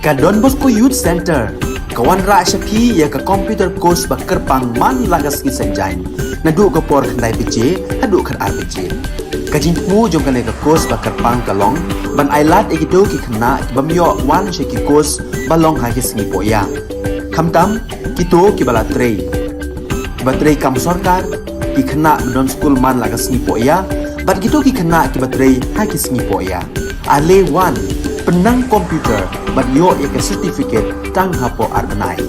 A: Ka Don Bosco Youth Center, kawan ra syapi ya ka computer course ba kerpang man lagas ki sanjain. Nadu ka por kandai PJ, hadu kan RPG. Kajin mu jom kan ka course ba kerpang kalong, ban ailat egido ki kena ki bamyo wan syaki course balong hagis ni poya. Kamtam kito ki bala trei. Ba trei kam sarkar ki kena don school man lagas ni poya, bat kito ki kena ki batrei hagis ni poya. Ale wan penang komputer bat yo ya ke certificate tang hapo arbenai.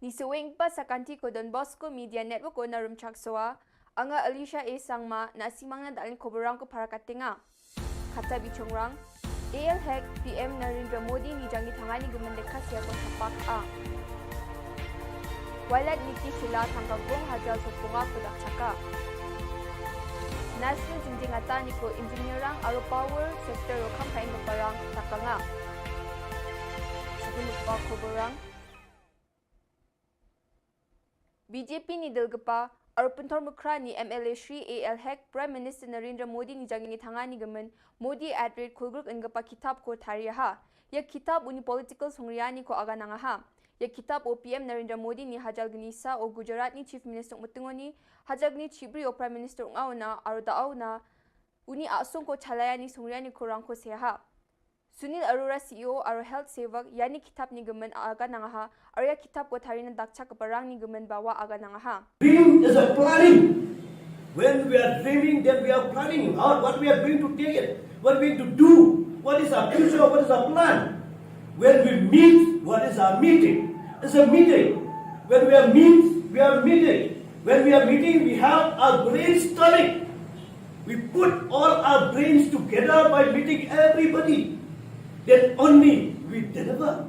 B: Ni sewing pa sa kanti ko Don Bosco Media Network ko na rumchak soa, anga Alicia A. Sangma na simang na dalin koborang ko para katinga. Kata bichongrang, AL Hack PM Narendra Modi ni jangi tangani gumendeka siya ko sapak a. Walat Niki Shilla tanggagong hajal supunga ko dakchaka. National jinjingata ni ko engineerang aro power sector o kampain ko parang takanga. Sebelum pa koborang, BJP ni Delgapa, aro pentor mukra ni MLA Shri AL Hack, Prime Minister Narendra Modi ni jangi tangani gemen, Modi at rate kulgruk engapa kitab ko tariyaha. Ya kitab uni political songriyani ko aga nangaha. Ya kitab o PM Narendra Modi ni hajal genisa o Gujarat ni Chief Minister Mutungoni, hajal geni Chibri o Prime Minister ungauna, aro daawna, uni asung ko chalayani songriyani ko rangko seha. Sunil Arora CEO aro health sevak yani kitab ni gemen aga nangaha aro ya kitab ko tharina dakcha kaparang ni gemen bawa aga nangaha.
C: Dream is a planning. When we are dreaming, then we are planning out what we are going to take it, what we are going to do, what is our future, what is our plan. When we meet, what is our meeting? It's a meeting. When we are we are meeting. When we are meeting, we have our brainstorming. We put all our brains together by meeting everybody. Then only we deliver.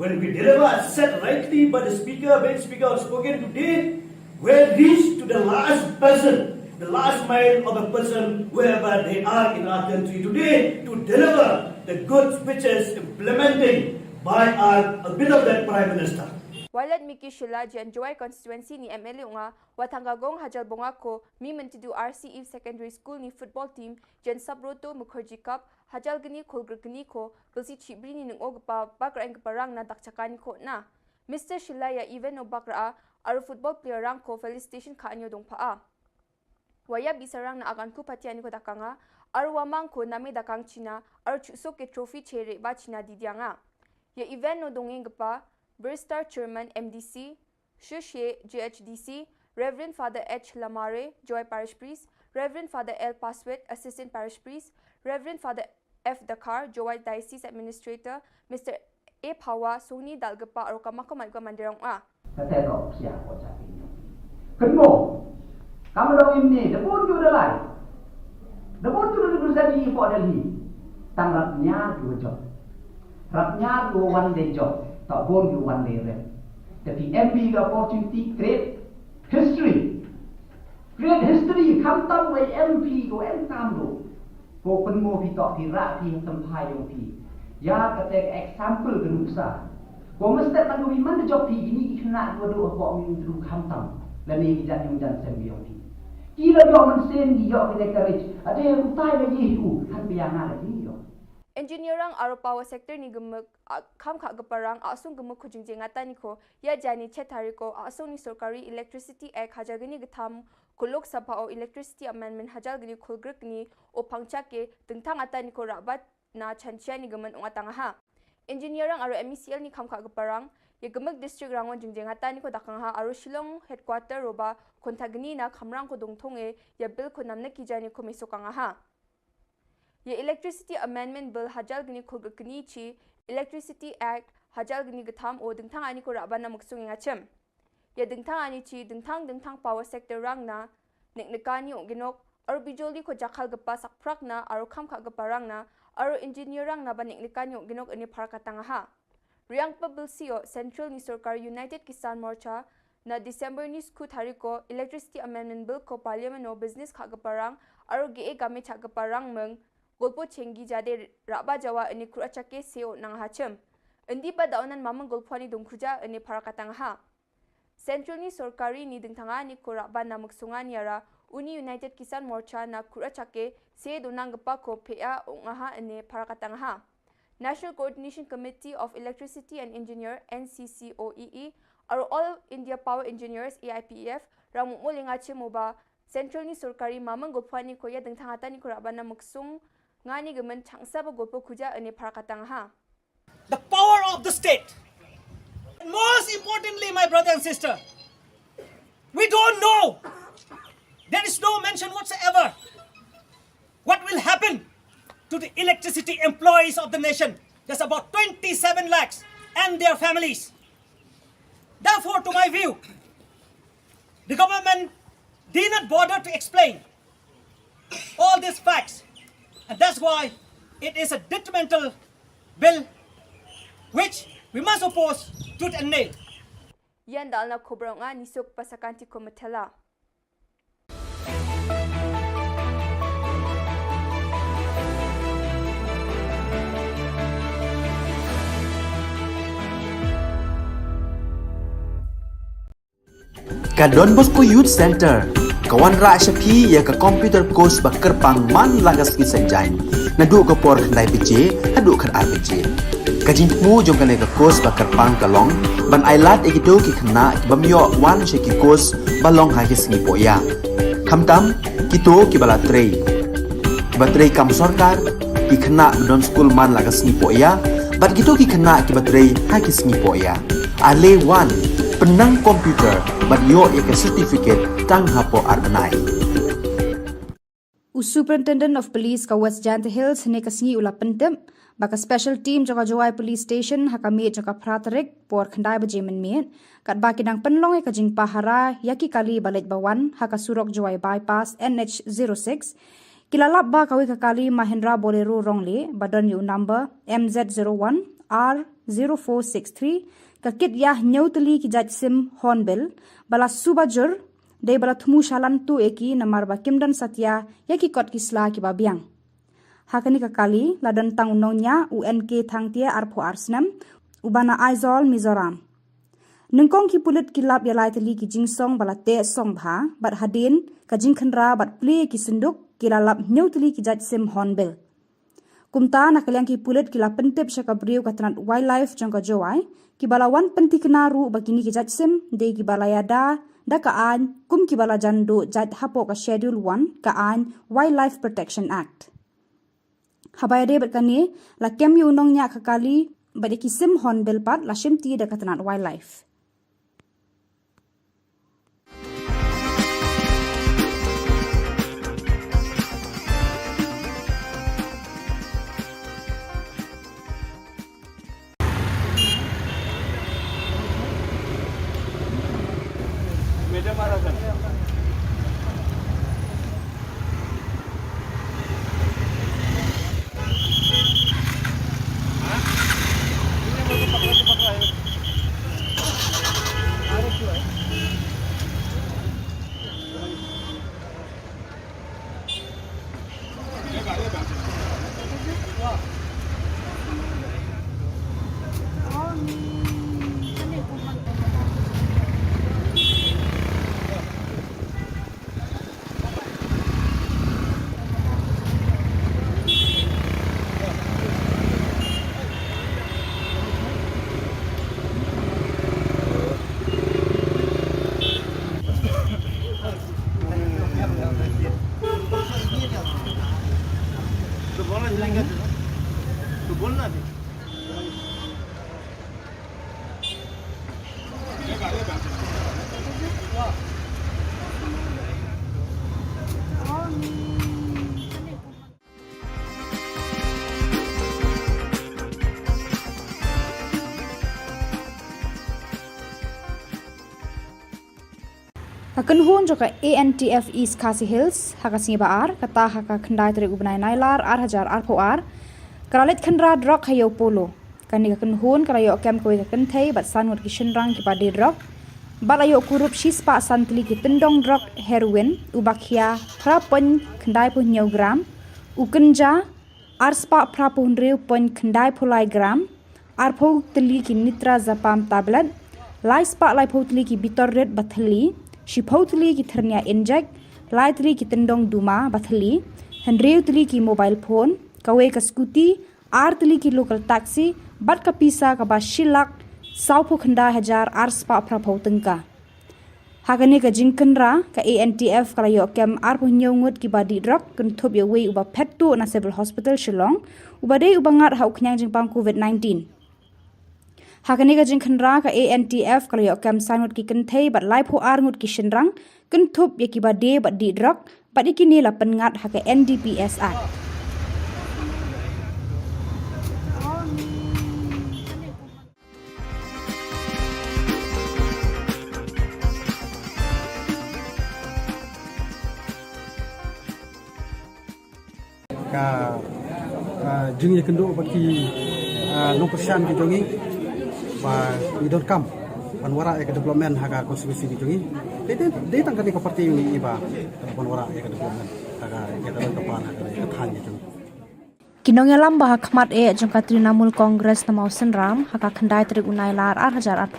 C: When we deliver as said rightly by the main speaker has spoken today, we reach to the last person, the last mile of a person wherever they are in our country today to deliver the good speeches implementing by our beloved Prime Minister.
B: Walat Miki Shilla jan Joy constituency ni MLA unga watanggagong hajal bonga ko mi mentidu RCE Secondary School ni football team jan Sabroto Mukherjee Cup hajal geni kolgr geni ko belsi chibri ni nungog pa bakra eng parang na dakchakani ko na. Mr. Shilla ya even no bakra aro football player rang ko felicitation ka anyo dong paa. Waya bisarang na agan ko patiani ko dakanga aro wamang ko nami dakang China aro chusok ke trophy chere ba China didianga. Ya event no dongeng pa Burstar Chairman MDC, Shushe GHDC, Reverend Father H. Lamare, Joy Parish Priest, Reverend Father L. Paswet, Assistant Parish Priest, Reverend Father F. Dakar, Joy Diocese Administrator, Mr. A. Pawa, Sony Dalgapa, or Kamakamagwa Mandirong A.
D: Kategok siya ko sa inyo. Kenmo, kamu daw ini, dapun ju dalai. Dapun ju dalai sa di po dalhi. Tanggap niya dua job. Rap niya dua one day job. Tak boleh one day rep. Tapi MP ga opportunity create history. Create history. Kamtam way MP go tam do. Ko penmo pi tok pi rak pi tempai yo pi. Ya kata example genuksa. Ko mesti kan wi man job pi ini kena dua do ko min dru kamtam. Lani jan yung jan sembi yo pi. Kila yo man sen di yo kena courage. Ade utai le yehu kan piana le ni yo.
B: Engineerang aro power sector ni gemuk kam kha gaparang asung gemuk khujingje ngata ni ko ya jani chethari ko asung ni sarkari electricity act hajagini gtham kulok sabha o electricity amendment hajalgini khulgrek ni o pangcha ke tengthang ata ni ko rabat na chanchia ni gemen ungatanga ha. Engineerang aro MECL ni kam kha gaparang ya gemuk district rangon jingje ngata ni ko dakang ha aro Shillong headquarter roba kontagni na khamrang ko dongthonge ya bill ko namna ki jani ko mesokanga ha. Ye Electricity Amendment Bill hajal gini khulgni chi Electricity Act hajal gini gatham o dingthang ani ko rabana muksung ngachem. Ye dingthang ani chi dingthang power sector rang na neknekani ginok aro bijoli ko jakhal gapa sakprak na aro khamkha gapa rang na aro engineer rang na ba neknekani ginok ani pharakatanga ha. Riang pa bill sio Central ni Sarkar United Kisan Morcha na December ni skut hari ko Electricity Amendment Bill ko Parliament no business kha gaparang aro ge game cha gaparang meng golpo chengi jade raba jawa ani kurachake seo nang hachem endi pa daunan mamang golpani dongkhuja ani parakatang ha Central ni sorkari ni dingthanga ni ko raba namuk sungan yara Uni United Kisan Morcha na kurachake se donang gapa ko pea ongaha ani parakatang ha National Coordination Committee of Electricity and Engineer NCCOEE aro All India Power Engineers AIPEF ramu molinga chemoba Central ni sorkari mamang golpani ko ya dingthanga ni ko raba namuk sung ngani gemen changsa ba golpo khuja ani parakatang ha
E: The power of the state. And most importantly, my brother and sister, we don't know. There is no mention whatsoever what will happen to the electricity employees of the nation. There's about 27 lakhs and their families. Therefore, to my view, the government did not bother to explain all these facts. And that's why it is a detrimental bill which we must oppose tooth and nail.
B: Yan dal na Khubor nga nisok pasakanti ko matela.
A: Ka Don Bosco Youth Center kawan ra syapi ya ka computer course bakar pang man lagas ki sanjai nadu ka por khandai bije hadu khan arbije kajin mu jong kan ka course bakar pang kalong ban ailat egito ki khna bamyo wan sheki course balong ha ki singi poya khamtam kito ki bala trei batrei kam sarkar ki khna don school man lagas ni poya bat kito ki khna ki batrei ha ki singi poya ale wan penang komputer bat yo ek certificate tang hapo arnai
F: Superintendent of Police ka West Jant Hills ne kasingi ula pentem baka special team jaka Jawai Police Station hakami jaka pratarek por khandai bajemen mien kat baki dang penlong e kajing pahara yaki kali balet bawan haka surok Jawai bypass NH06 kilalap ba kawi ka kali Mahindra Bolero rongle badan yu number MZ01 R0463 kakit yah nyauteli ki jaj sim hornbill bala subajur de bala thumu shalan tu eki namar ba kimdan satya yaki kot kisla ki babiang hakani ka kali ladan tang unonya UNK thangtia arpho arsnam ubana Aizol Mizoram nungkong ki pulit kilap ya lai teli ki jingsong bala te song bha bat hadin ka jingkhanra bat ple ki sinduk kilalap nyauteli ki jaj sim hornbill kumta nakalyang ki pulit kila pentip syaka briu katranat wildlife jangka Jawai ki balawan penti kenaru bagini ki jaj sim de ki balayada da kaan kum ki bala jando jad hapo ka schedule 1 kaan Wildlife Protection Act habaya de berkani la kem yu nong nya kakali bade ki sim hornbill pat la shimti da katanat wildlife Hakan hun joka ANTF East Khasi Hills hakasingi baar kata haka khandai tari ubnai nailar ar hajar ar po ar karalit khandra drok hayo polo kani hakan hun karayo kem koi hakan thei bat sanwat kishin rang ki padi drok Balayo korupsi spa santli ki tendong drug heroin ubakhia prapon kendai punyau gram ukenja arspa prapon reu pon kendai pulai gram arpo teli ki nitra zapam tablet lai spa lai potli ki bitor red bathli shipotli ki thernia inject lai tli ki tendong duma bathli hendreu tli ki mobile phone kawe ka scooty tli ki local taxi bat ka pisa ka ba shilak saupo khanda hajar arspa prapo tengka Hakane ka jingkenra ka ANTF kalayo kem arpo nyongut ki badi drug kentup ya wei uba pettu na civil hospital Shillong ubade ubangat hau knyang jingpang COVID-19 Hakane ka jingkenra ka ANTF kalayo kem sanut ki kenthei bat laipo ngut ki shenrang kentup ya ki bade badi drug bat ikini la pengat haka NDPS Act
G: ka jing ye kendo baki no persian ki jongi ba we don't come panwara e development haga konstitusi ki jongi de tangkani ko parti ni iba panwara e development haga ya dalam kapan haga ka than ki jongi
F: Kinongelam bah khmat e jongka Trinamool Congress na mausen ram haka khandai trik unai lar 8,000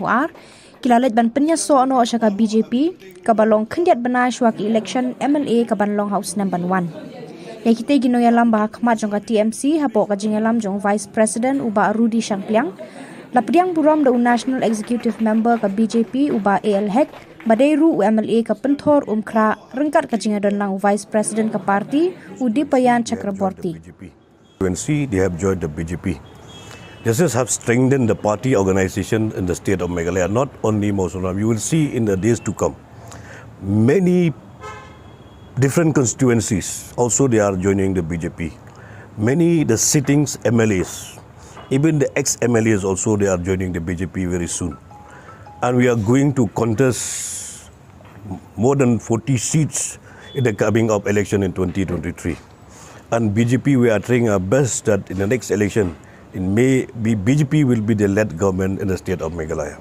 F: kilalet ban penya so no shaka BJP kabalong khandiat bana shwa ki election MLA kabanlong house number 1 Yakite ginoyalam bah khmat jongka TMC hapo ka jingalam jong Vice President uba Rudy Shangpliang lapriang buram da National Executive Member ka BJP uba AL Hek badairu MLA ka penthor umkra rengkat ka jingadon lang Vice President ka parti Udipayan Chakraborty
H: UNC, they have joined the BJP. This have strengthened the party organization in the state of Meghalaya, not only Mosunam. You will see in the days to come, many different constituencies also they are joining the BJP. Many the sittings MLAs, even the ex-MLAs also they are joining the BJP very soon. And we are going to contest more than 40 seats in the coming up election in 2023. And BJP, we are trying our best that in the next election, in May, BJP will be the led government in the state of Meghalaya.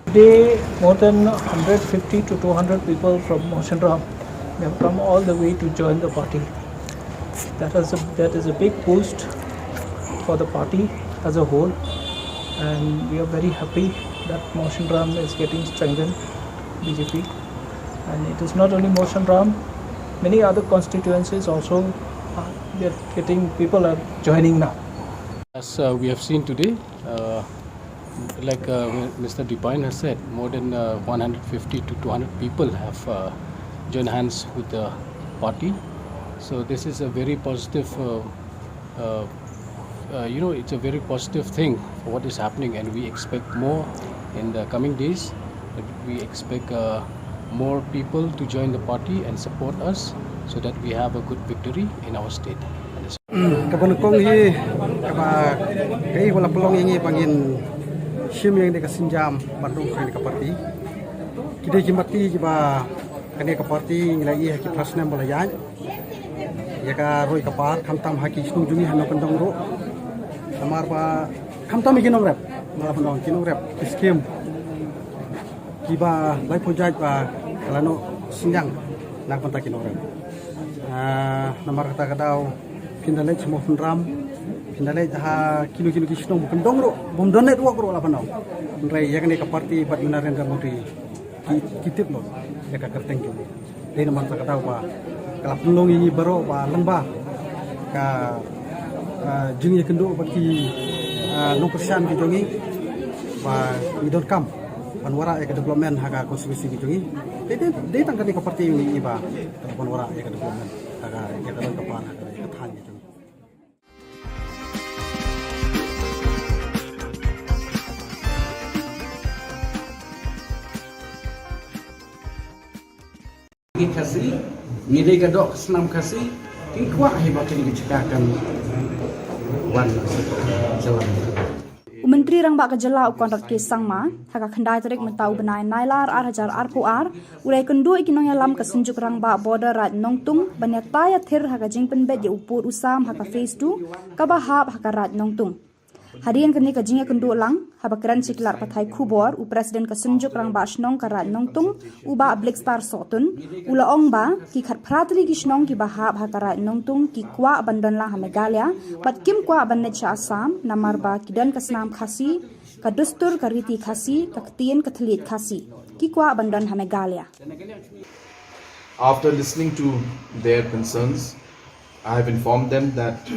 I: Today, more than 150 to 200 people from Moshinram have come all the way to join the party. That is a big boost for the party as a whole, and we are very happy that Moshinram is getting strengthened, BJP. And it is not only Moshinram, many other constituencies also. People are joining now.
J: As we have seen today, like Mr. Dipine has said, more than 150 to 200 people have joined hands with the party. So this is a very positive, it's a very positive thing for what is happening, and we expect more in the coming days. We expect more people to join the party and support us, so that we have a good victory in our state.
G: Kabanukong hi kaba kai wala pelong ingi pangin sim yang de kasinjam bandung kai ka parti kide kimati kiba kane ka parti nglai ki prasna balayan ya ka roi ka par khamtam haki snu juni hano pendong ro amar pa khamtam ikinom rap mala pendong kinom rap skim kiba lai project pa kalano sinjang nak kontak kinom rap nomor kata kadau pindalai semua ram pindalai ha kilo kisnong pendong ro bom donet wa ro la panau ndrai ya kane ka parti bat Narendra Modi kitip lo ya ka kerteng ki dei nomor kata kadau pa kala pelong ini baro pa lengba ka jing ya kendo baki no persian ki jongi pa we don't come panwara ya development haga konstitusi ki jongi dei tangkani ka parti ini iba panwara ya development haga ya dalam kapan haga ya than ki jongi
L: kasih, ngide gadok senam kasih, kikuah hebat ini dicekakan wan jalan.
F: Menteri Rang Ba Ka Jylla ukon rat ke sangma haka khandai tarik mentau benai nailar 8,000 ulai kendu ikinong yalam ka senjuk Rang Ba border rat nongtung banyat taya thir haka jingpen bet ya upur usam haka phase 2 ka bahap haka rat nongtung Harian kini kajingnya kendu lang, habakaran ciklar patai Khubor, u presiden kesenjuk rang ba shnong karat nongtung, u ba Black Star sotun, ula ong ba, ki khat pratli ki shnong ki bahab hakarat nongtung, ki kwa bandan lang ha Meghalaya, pat kim kwa bandan cha Assam, namar ba kidan kasnam khasi, ka dustur ka riti khasi, ka ktien ka thlit khasi, ki kwa bandan ha Meghalaya.
K: After listening to their concerns, I have informed them that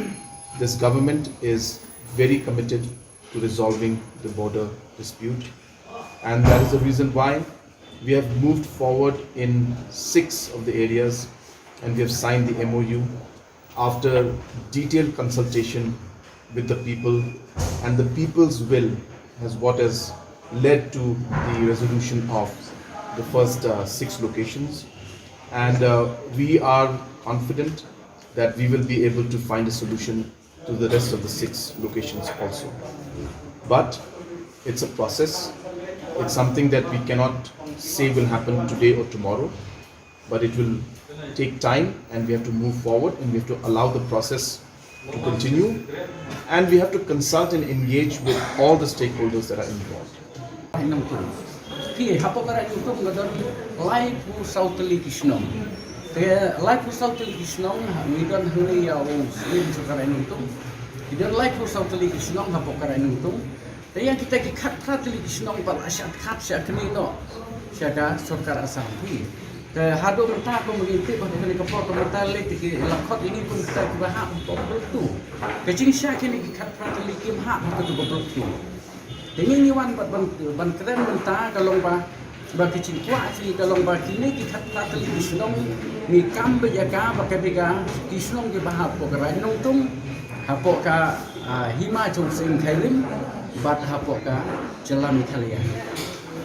K: this government is very committed to resolving the border dispute, and that is the reason why we have moved forward in 6 of the areas, and we have signed the MOU after detailed consultation with the people, and the people's will has what has led to the resolution of the first 6 locations, and we are confident that we will be able to find a solution to the rest of the 6 locations also. But it's a process. It's something that we cannot say will happen today or tomorrow, but it will take time, and we have to move forward, and we have to allow the process to continue, and we have to consult and engage with all the stakeholders that are involved.
L: Life South Television, we don't hurry our slim to Karanuntum. We don't like for South Television, Hapokaranuntum. They are taking cut television, but I shall catch a canino. Shaka, Sokar Asampi. The Hado Taco community, but the Kapot mentality, Lakot in Ipun Stak Baham, too. The Ching Shaki cut practically came half to go to. The mini one, but one Krementa, Galomba. Bagi cikgu asli kalau bagi ni kita kata li Shillong ni kambe jaga bagi bega Shillong ke bahap pokera nongtung hapok ka hima chung sing khairim bat hapok ka jalan Italia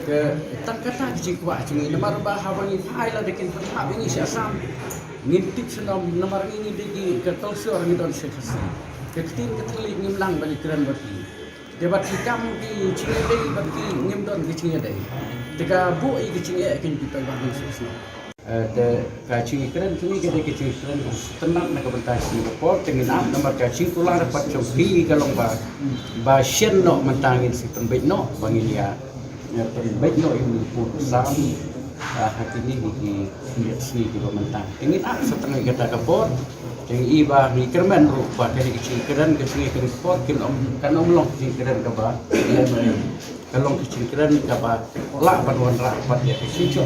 L: ke tak kata cikgu asli nomor bahawangi file la dekin hab ini Assam ngintip Shillong nomor ini degi ke tolsor ni don sekhasi ke tin ke tali ngimlang bagi kran bagi debat hikam di Cingedei bagi ngimdon di Cingedei jika bu ini kecilnya akan kita bangun sesuatu. Kacing keren ini kita kacing keren tenang nak bertasi report dengan nomor kacing tulang dapat cobi kalau bahasian no mentangin si pembet no bangilia pembet no ini pun sami hati ini di sini di mentang. Ingin setengah kita kapor yang iba ni kerman rupa dari kacing keren report kan long kacing keren kaba kalau kecil keren dapat lah paduan rapat ya kecil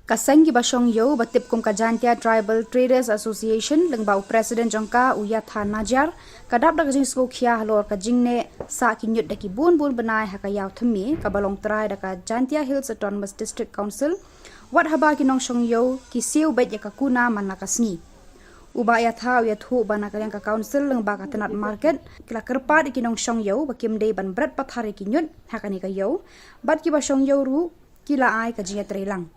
F: Kaseng ki basong yo batip kum Kajantia Tribal Traders Association lengbau Presiden jongka Uyatha Najar kadap dak jing sko khia halor ka jingne sa kinyut daki bun benai hakayaw themi ka balong trai daka Jantia Hills Autonomous District Council wat haba ki nong shong yo ki siu bet ya kakuna manakasni ubaya tha ya thu bana ka council lengba ka tenat market kila kerpa ki nong shong yo bakim dei ban brat pathari ki nyut hakani ka yo bat ki ba shong yo ru kila ai ka jinga trelang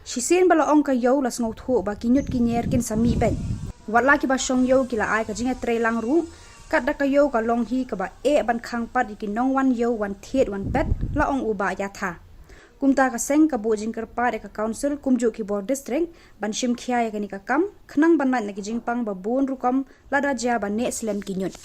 F: Shisin bala ong ka yo las ngot ho ba kinyut kinyer kin sami ben wat la ki ba shong yo kila ai ka jinga trelang ru kat da ka yo ka long hi ka ba e ban khang pat ki nong wan yo wan thiet wan bet la ong ubaya tha kumta ka seng ka bojing kerpa de ka council kumju ki board district ban shim khia ya kani ka kam khnang ban na ki jingpang ba bun rukom lada ja ba ne slem kinyut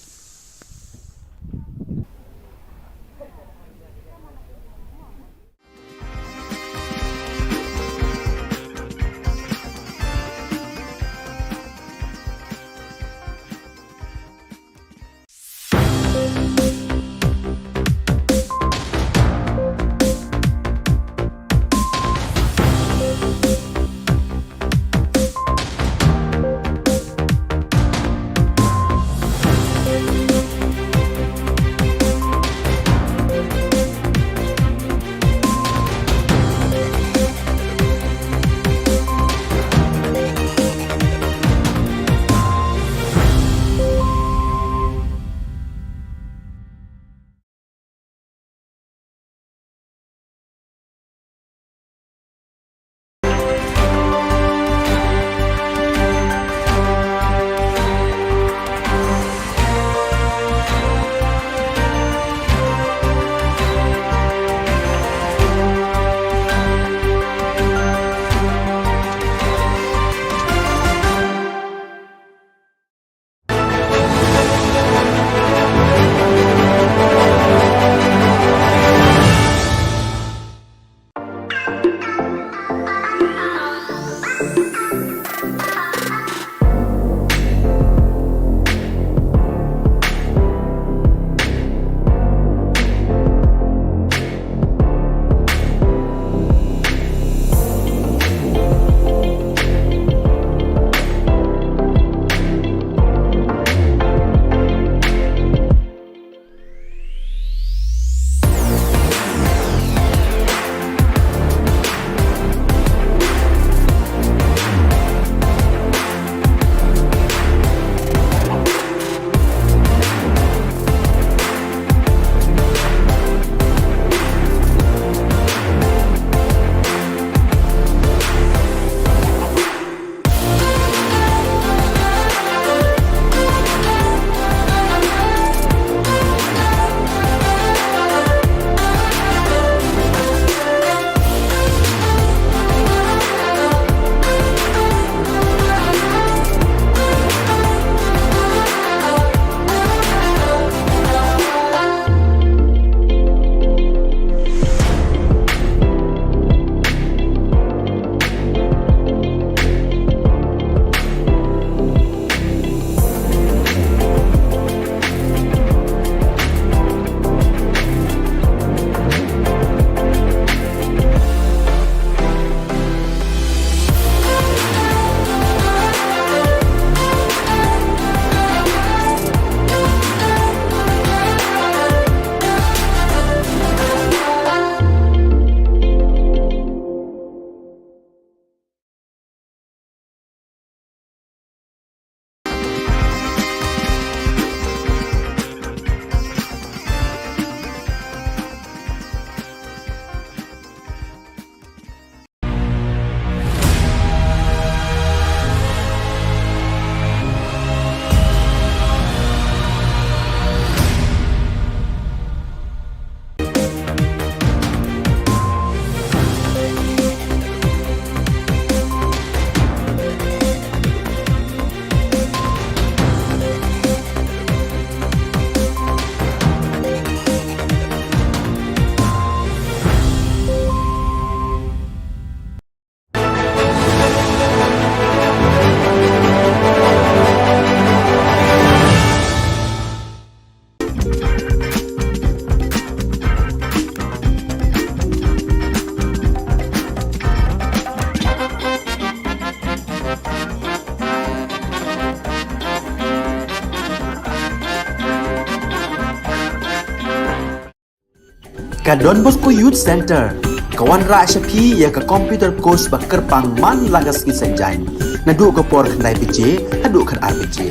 A: Ka Don Bosco Youth Center, kawan ra syapi ya ka computer course bakar pang man lagas ki sanjang. Nadu ka por khnai PJ, hadu khan RPG.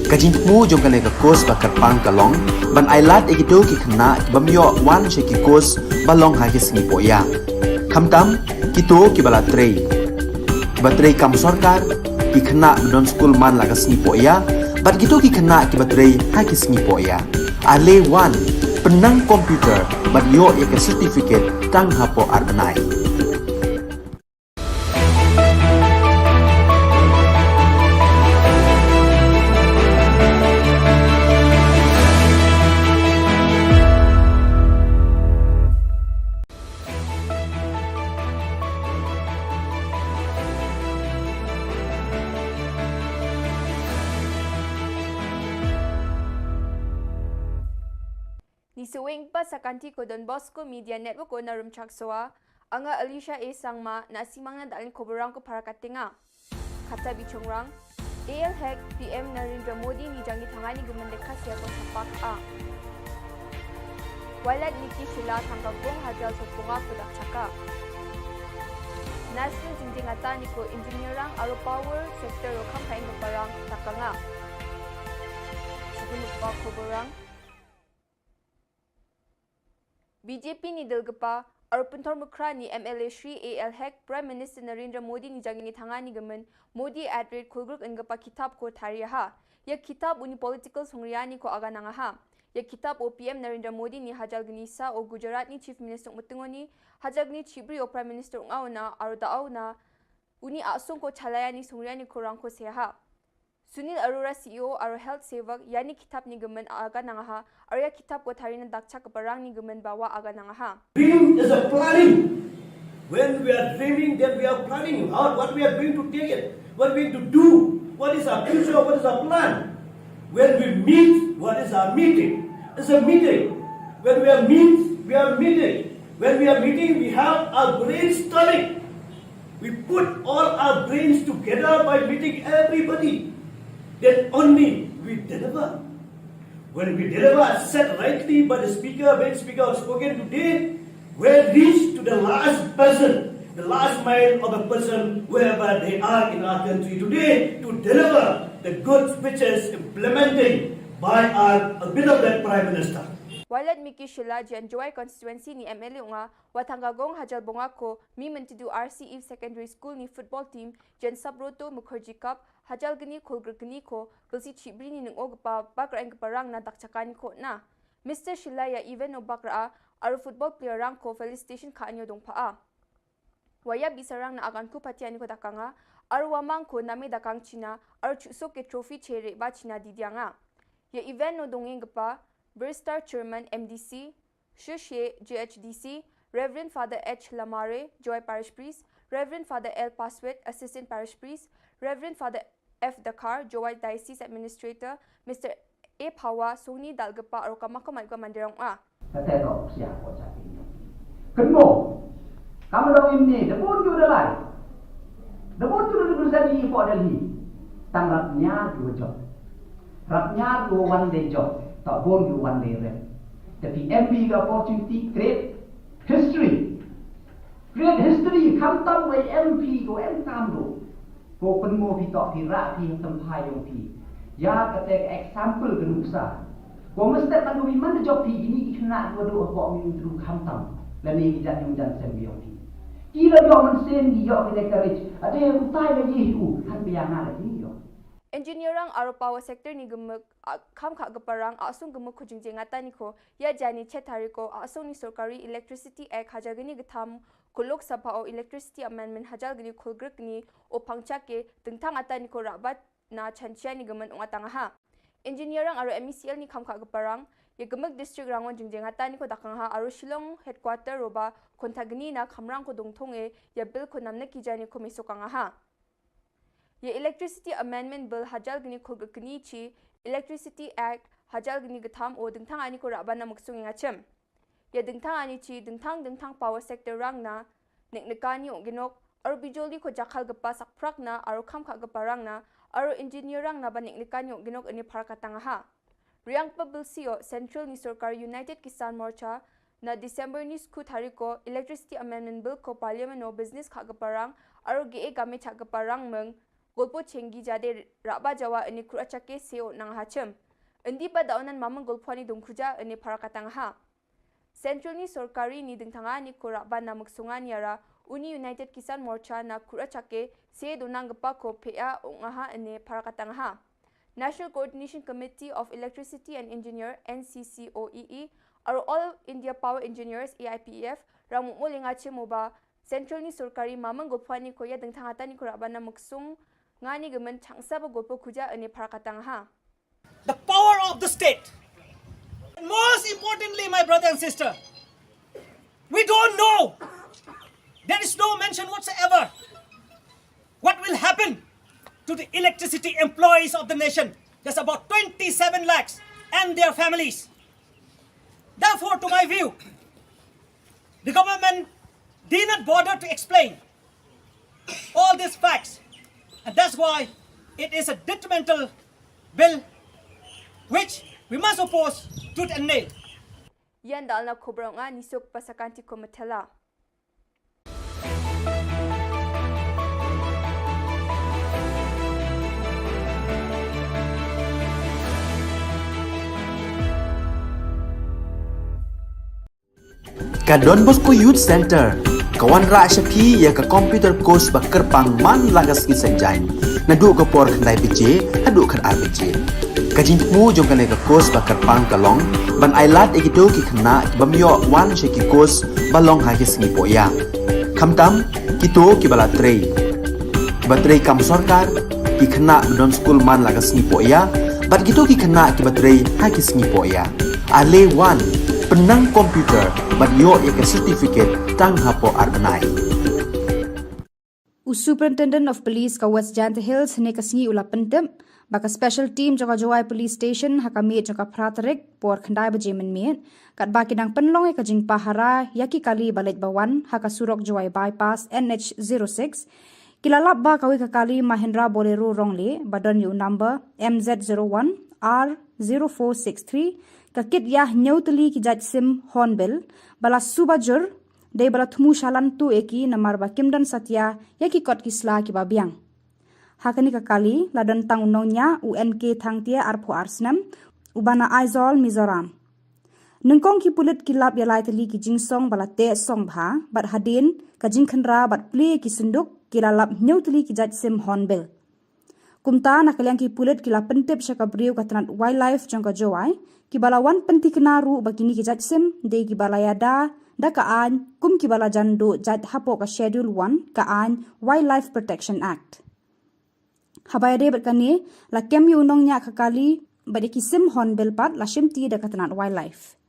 A: Kajin mu jong ka ka course bakar pang kalong, ban ailat egito ki khna bamyo wan sheki course balong ha ki singi poya. Khamtam kito ki bala trei. Batrei kam sarkar ki khna don school man lagas singi poya, bat gitu ki khna ki batrei ha ki singi poya. Ale wan penang komputer bat yo ya ke certificate tang hapo arbenai.
B: Ni suwing pa sa kanti ko Don Bosco Media Network ko na rumchaksoa, anga Alicia A. Sangma na simang na dalin koborang ko para katinga. Kata bichongrang, AL Hek PM Narendra Modi ni jangi tangani gumandeka siya ko sapak a. Walad Niki Shilla tanggagong hajal sotunga pudak chaka. National jingjing ata ni ko engineerang aro power sector o kampain ko parang takanga. Sige pa koborang, BJP ni Dilgapa, Arpuntor Mukra ni MLA Shri AL Hek, Prime Minister Narendra Modi ni jangi tangani gaman, Modi at rate kulgruk engapa kitab ko tariyaha. Ya kitab uni political songriyani ko aga nangaha. Ya kitab o PM Narendra Modi ni hajal gnisa o Gujarat ni Chief Minister Mutungoni, hajal gni Chibri o Prime Minister Ungauna, aro daawna, uni asong ko chalayani songriyani ko rangko seha. Sunil Arora CEO aro health sevak yani kitab ni gaman aga nangaha arya kitab ko tharina dakcha kaparang ni gaman bawa aga nangaha.
C: Dream is a planning. When we are dreaming, then we are planning out what we are going to take it, what we are going to do, what is our future, what is our plan. When we meet, what is our meeting? It's a meeting. When we are we are meeting. When we are meeting, we have our brainstorming. We put all our brains together by meeting everybody. Then only we deliver. When we deliver, said rightly by the speaker, when speaker has spoken today, we reach to the last person, the last mile of a person, wherever they are in our country today, to deliver the good speeches implementing by our beloved Prime Minister.
B: Walad Miki Shilla jan Joy constituency ni MLA nga watanggagong hajal bonga ko mi mentidu RCE Secondary School ni football team jan Sabroto Mukherjee Cup hajal gani kolgrgani ko belsi chibri ni nung ogpa bakra ang parang na dakchakani ko na. Mr. Shilla ya even no bakra aro football player rang ko felicitation ka anyo dong paa. Waya bisarang na agan ko patiani ko dakanga aro wamang ko nami dakang China aro chusok ke trophy chere ba China didyanga. Ya event no dongeng pa Burstar Chairman MDC, Shushe JHDC, Reverend Father H. Lamare, Joy Parish Priest, Reverend Father L. Paswet, Assistant Parish Priest, Reverend Father F. Dakar, Joy Diocese Administrator, Mr. A. Pawa, Sony Dalgapa, or Kamakamalka Mandirong A.
D: Kedua, kamu dong ini, debut juga lai. Debut juga bisa di for Delhi. Tanggapnya dua job. Rapnya dua one day job. Tak boleh one day rep. Tapi MP ke opportunity create history. Create history. Khamtam by MP ko tam do. Ko penmo pi tok pi rak pi tempai yang pi. Ya kata example genuksa. Ko mesti kan ko mana job pi ini kena dua do ko min dru khamtam. Lani kita yang jan sembiong pi. Kira yo man sen di yo kita courage. Ada yang utai lagi hu kan biang lagi yo.
B: Engineerang aro power sector ni gemuk kam kha gaparang asung gemuk khujingjeng ata ni ko ya jani chethari ko asung ni sarkari electricity act hajagini gatham kulok sabha o electricity amendment hajalgini khulgrek ni o pangcha ke tengthang ata ni ko rabat na chanchia ni gaman ongatanga ha. Engineerang aro MECL ni kam kha gaparang ye gemuk district rangon jingjeng ata ni ko dakang ha aro Shillong headquarter roba kontagni na khamrang ko dongthong e ya bill ko namna ki jani ko misokanga ha. Ye Electricity Amendment Bill hajal gini khulgkni chi Electricity Act hajal gini gatham o dingthang ani ko raban na maksung ngachem. Ye dingthang ani chi dingthang power sector rang na neknekani ginok aro bijoli ko jakhal gapa sakprak na aro khamkha gapa rang na aro engineer rang na ba neknekani ginok ani pharakatanga ha. Riang pa bill sio Central ni Sarkar United Kisan Morcha na December ni skut hari ko Electricity Amendment Bill ko Parliament no business kha gaparang aro ge game cha gaparang meng golpo chengi jade raba jawa ani kurachake seo nang hachem endi ba daunan mamang golpani dongkhuja ani parakatang ha Central ni sorkari ni dingthanga ni ko raba namak sungan yara Uni United Kisan Morcha na kurachake se donang gapa ko pea ongaha ani parakatang ha National Coordination Committee of Electricity and Engineer NCCOEE aro All India Power Engineers AIPEF ramu molinga chemoba Central ni sorkari mamang golpani ko ya dingthanga ni ko raba namak sung ngani gemen changsa ba golpo khuja ani parakatang ha
E: The power of the state. And most importantly, my brother and sister, we don't know. There is no mention whatsoever what will happen to the electricity employees of the nation. There's about 27 lakhs and their families. Therefore, to my view, the government did not bother to explain all these facts. And that's why it is a detrimental bill which we must oppose tooth and nail.
B: Yan dal na Khubor nga nisok pasakanti ko matela.
A: Ka Don Bosco Youth Center, kawan ra syapi ya ka computer course bakar pang man lagas ki sanjain. Nadu ka por khandai PJ, hadu kan RPG. Kajin mu jong kan ka course bakar pang kalong, ban ailat egido ki khna bamyo wan sheki course balong ha ki sngi poya. Khamtam kito ki bala trei. Batrei kam sarkar ki khna don school man lagas sngi poya, bat kito ki khna ki batrei ha ki sngi poya. Ale wan penang komputer bat yo ya ka certificate tang hapo arbanai.
F: Superintendent of Police ka West Jant Hills ne kasngi ula pentem baka special team jaka Jawai Police Station hakami jaka pratarek por khandai baje men kat baki dang penlong ka jing pahara yaki kali balet bawan haka surok Jawai bypass NH06 kilalap ba kawi ka kali Mahindra Bolero rongle badon yu number MZ01 R0463 ka kit yah nyautli ki jaj sim hornbill bala subajur Dei bala thumu shalan tu eki namar ba kimdan satya yaki kot kisla ki babiang. Hakani ka kali ladan tang unongnya UNK thangtia arpho arsnam ubana Aizol Mizoram. Nengkong ki pulit kilap ya laitali ki jingsong bala te song bha bat hadin ka jingkhanra bat ple ki sunduk kilalap nyautli ki jaj sim hornbill. Kumta nakaliang ki pulit kilap pentep syaka briu katranat wildlife jangka Jawai ki bala wan penti kenaru bakini ki jaj sim dei ki bala yada da kaan kum ki bala jandu jad hapo ka schedule 1 kaan Wildlife Protection Act. Habay de berkani la kem yu nong nya kakali bade ki sim hornbill pat la shimti da katanat wildlife.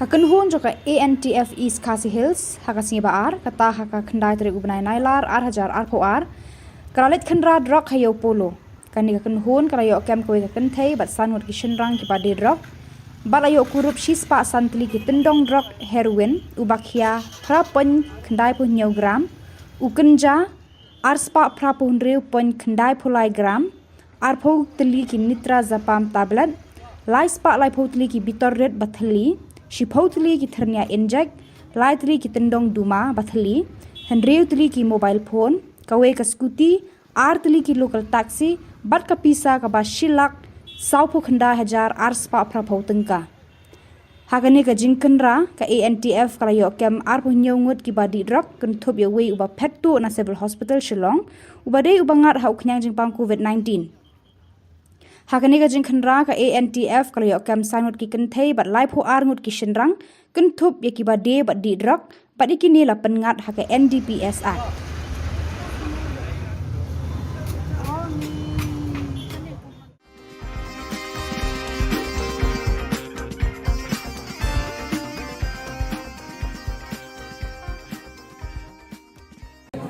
F: Hakan hun joka ANTF East Khasi Hills haka singi baar kata haka khandai teri ubnai nailar ar po ar karalit khandra drok hayo polo kani hakan hun karayo kem koi hakan thei bat sanwat ki shinrang ki padi drok Balayo kurup shispa santli ki tendong drug heroin ubakhia prapon khandai pu gram ukenja arspa prapun reu pon khandai pulai gram arpo tli ki nitra zapam tablet laispa lai potli ki bitor red bathli shipotli ki thernia inject laitli ki tendong duma bathli hendreu tli ki mobile phone kawe ka scooty artli ki local taxi bat ka pisa ka ba shilak saupo khanda hajar arspa prapau tengka hagani ka jingkenra ka ANTF kala yo kem arpo nyongut ki badi drug kun thop yo we uba pettu na civil hospital Shillong uba dei uba ngat hau knyang jingpang COVID-19 hagani ka jingkenra ka ANTF kala yo kem sanut ki kenthei bat lai pho arngut ki shinrang kun thop ye ki bade bat di drug bat ikini la pengat ha ka NDPS Act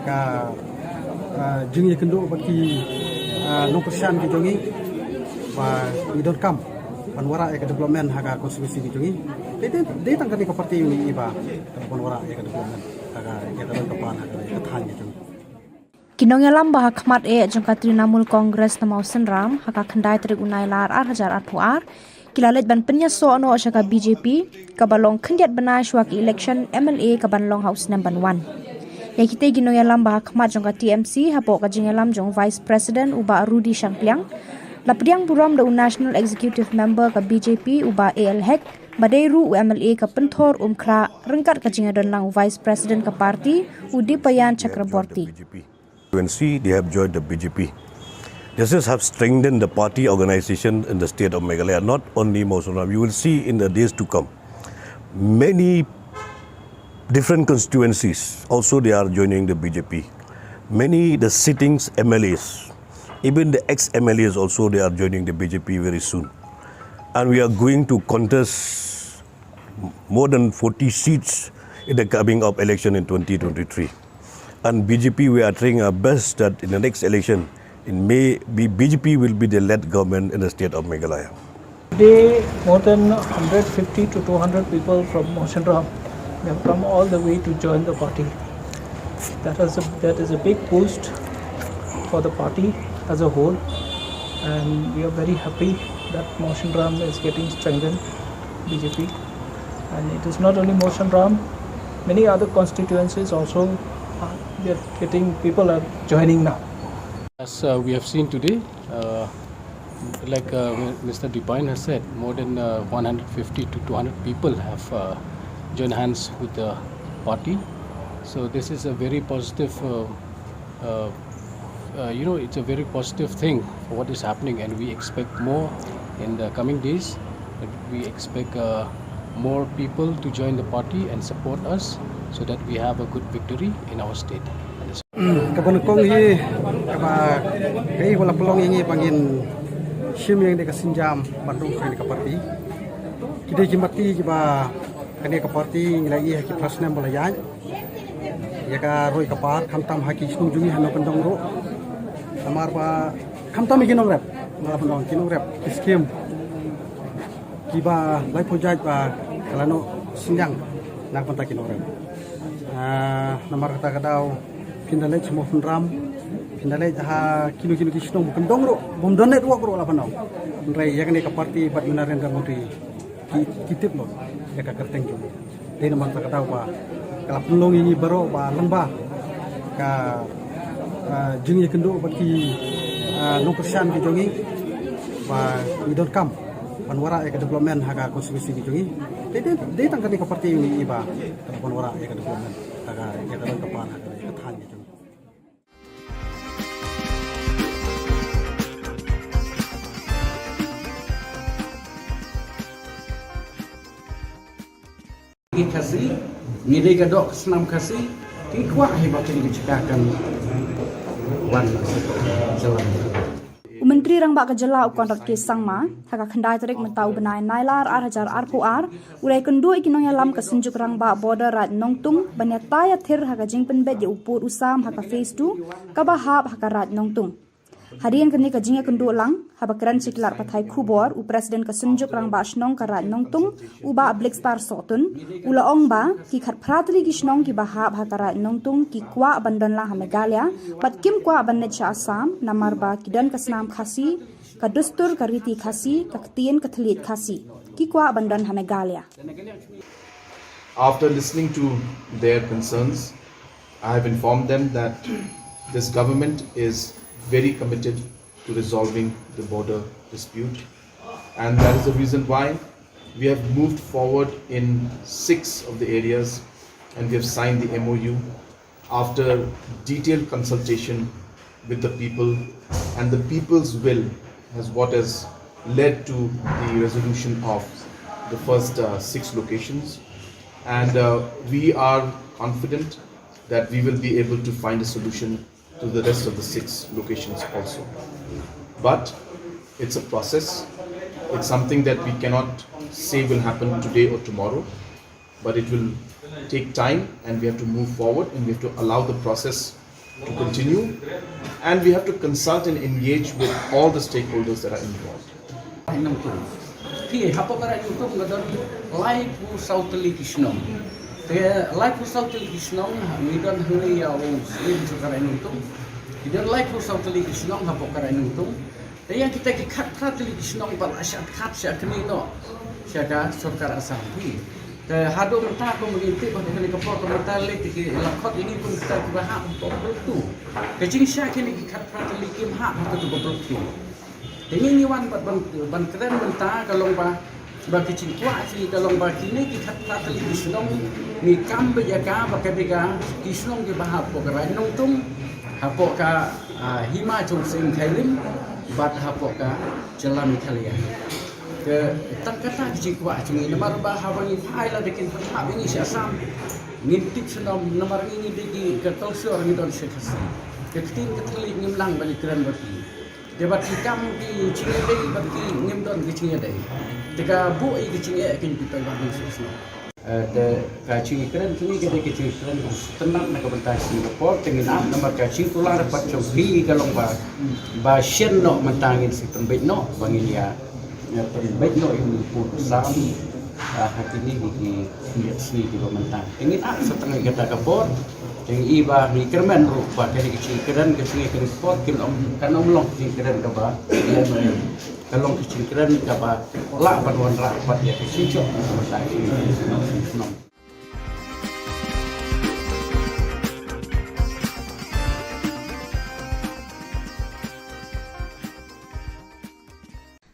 G: ka jing kendo bagi no persian ki jongi ba we don't come panwara ek development haga konstitusi ki jongi de tang kani ka parti ni iba panwara ek development haga ek development haga ek than ki jongi
F: Kinongelam bah khmat jongka Trinamool Congress namau senram haka khandai trik unai lar 8,000 kilalet ban penya so no shaka BJP kabalong khandiat bana shwak election MLA kabanlong house number 1 Yakite ginongelam bah khmat jongka TMC hapo ka jingelam jong Vice President uba Rudy Shangpliang lapriang buram da National Executive Member ka BJP uba AL Hek Badairu UMLA ka penthor umkra rengkat ka jingadon lang Vice President ka parti Udipayan Chakraborty
H: UNC, they have joined the BJP. This have strengthened the party organization in the state of Meghalaya, not only Mosunam. You will see in the days to come, many different constituencies also they are joining the BJP. Many the sittings MLAs, even the ex-MLAs also they are joining the BJP very soon. And we are going to contest more than 40 seats in the coming up election in 2023. And BJP, we are trying our best that in the next election, in May, BJP will be the led government in the state of Meghalaya.
I: Today, more than 150 to 200 people from Moshinram have come all the way to join the party. That is a big boost for the party as a whole, and we are very happy that Moshinram is getting strengthened, BJP. And it is not only Moshinram, many other constituencies also people are joining now.
J: As we have seen today, like Mr. Dipine has said, more than 150 to 200 people have joined hands with the party. So this is a very positive, it's a very positive thing for what is happening, and we expect more in the coming days. We expect more people to join the party and support us so that we have a good victory in our state.
G: Kabon kong hi kaba kai wala pelong ini pangin sim yang de kasinjam bandung kai ka parti kide jimati kiba kane ka parti lagi ki prasna bolayai ya ka roi ka par khamtam haki snu jungi hano pendong ro amar ba khamtam ikinong rap ngala pendong kinong rap skim kiba lai pojaj ba kalano sinjang nak panta kinong rap namar kata kadau pindalai semua penram pindalai ha kilo-kilo kisnong bukan dongro bom donet wak ro la panau rai ya kene ka parti bat Narendra Modi kitip lo ya ka kerteng jo dei namar kata kadau ba kala pelong ini baro ba lembah ka jingi kendo bagi no persian ki jongi ba we don't come panwara ya development haga konstitusi ki jongi dei tang ka parti ini ba panwara ya development haga ya ka depan haga ya than ki jongi
L: kasih, nilai gadok senam kasih, kikuah hebat ini cekakan wan jalan.
F: Menteri Rang Ba Ka Jylla kontrak ke sangma haka khandai tarik mentau benai nailar 8,000 RPR ulai kendu ikinong yalam ka sunjuk Rang Ba border rat nongtung banyata ya thir haka jingpen bet ya upur usam haka phase 2 ka bahap haka rat nongtung Harian kini kajingnya kendu lang, habakaran ciklar patai Khubor, u presiden kesunjuk rang ba shnong karat nongtung, u ba ablik star sotun, ula ong ba, ki khat pratli ki shnong ki bahab hakarat nongtung, ki kwa abandan lang Meghalaya, bat kim kwa abandet sha Assam, namar ba kidan kasnam khasi, kadustur kariti khasi, kaktian katlit khasi, ki kwa abandan Meghalaya.
K: After listening to their concerns, I have informed them that this government is very committed to resolving the border dispute, and that is the reason why we have moved forward in 6 of the areas, and we have signed the MOU after detailed consultation with the people, and the people's will has led to the resolution of the first 6 locations, and we are confident that we will be able to find a solution to the rest of the 6 locations also. But it's a process. It's something that we cannot say will happen today or tomorrow, but it will take time, and we have to move forward, and we have to allow the process to continue, and we have to consult and engage with all the stakeholders that are involved.
L: Like for South Kishnong, we don't hurry our own slim to Karanuntum. We don't like for South Kishnong, Hapokaranuntum. They are taking cut Kishnong, but I shall capture Kanino, Shaka, Sokara Sampi. The Hado Mataco will take on the helicopter mentality, Lakot in Ikum Start to have too. The Jing Shaki cut practically came half to go broke too. The mini one but Bankran Manta, Kalomba. Bagi cikwa si dalam bagi ni kita tadi Kisnong ni kambe jaga bakadega Kisnong ke bahap pokera nongtung hapoka hima chung sing kailim bat hapoka jalan Italia ke tak kata cikwa cungi nomor bahapa ni file dekin hab ini Assam ngintip senom nomor ini degi ke tolsor ni don sekasi ke tin ke telik ngimlang balik keren bagi debat hikam di Cingedei bagi ngimdon ke Cingedei jika bu ini kecingnya akan kita bangun susah. Kacing keren kini kita kacing keren tenang nak bertahan Singapura dengan nama kacing tular dapat cobi kalau bahasian no mentangin si pembet no bangin ya pembet no ini pun sami hati ini di lihat sini di mentang. Ingin setengah kita kapor yang iba ni kerman rupa dari kacing keren sport kan long kacing keren kaba kalau kecil keren kaba lah paduan rapat ya kecil cok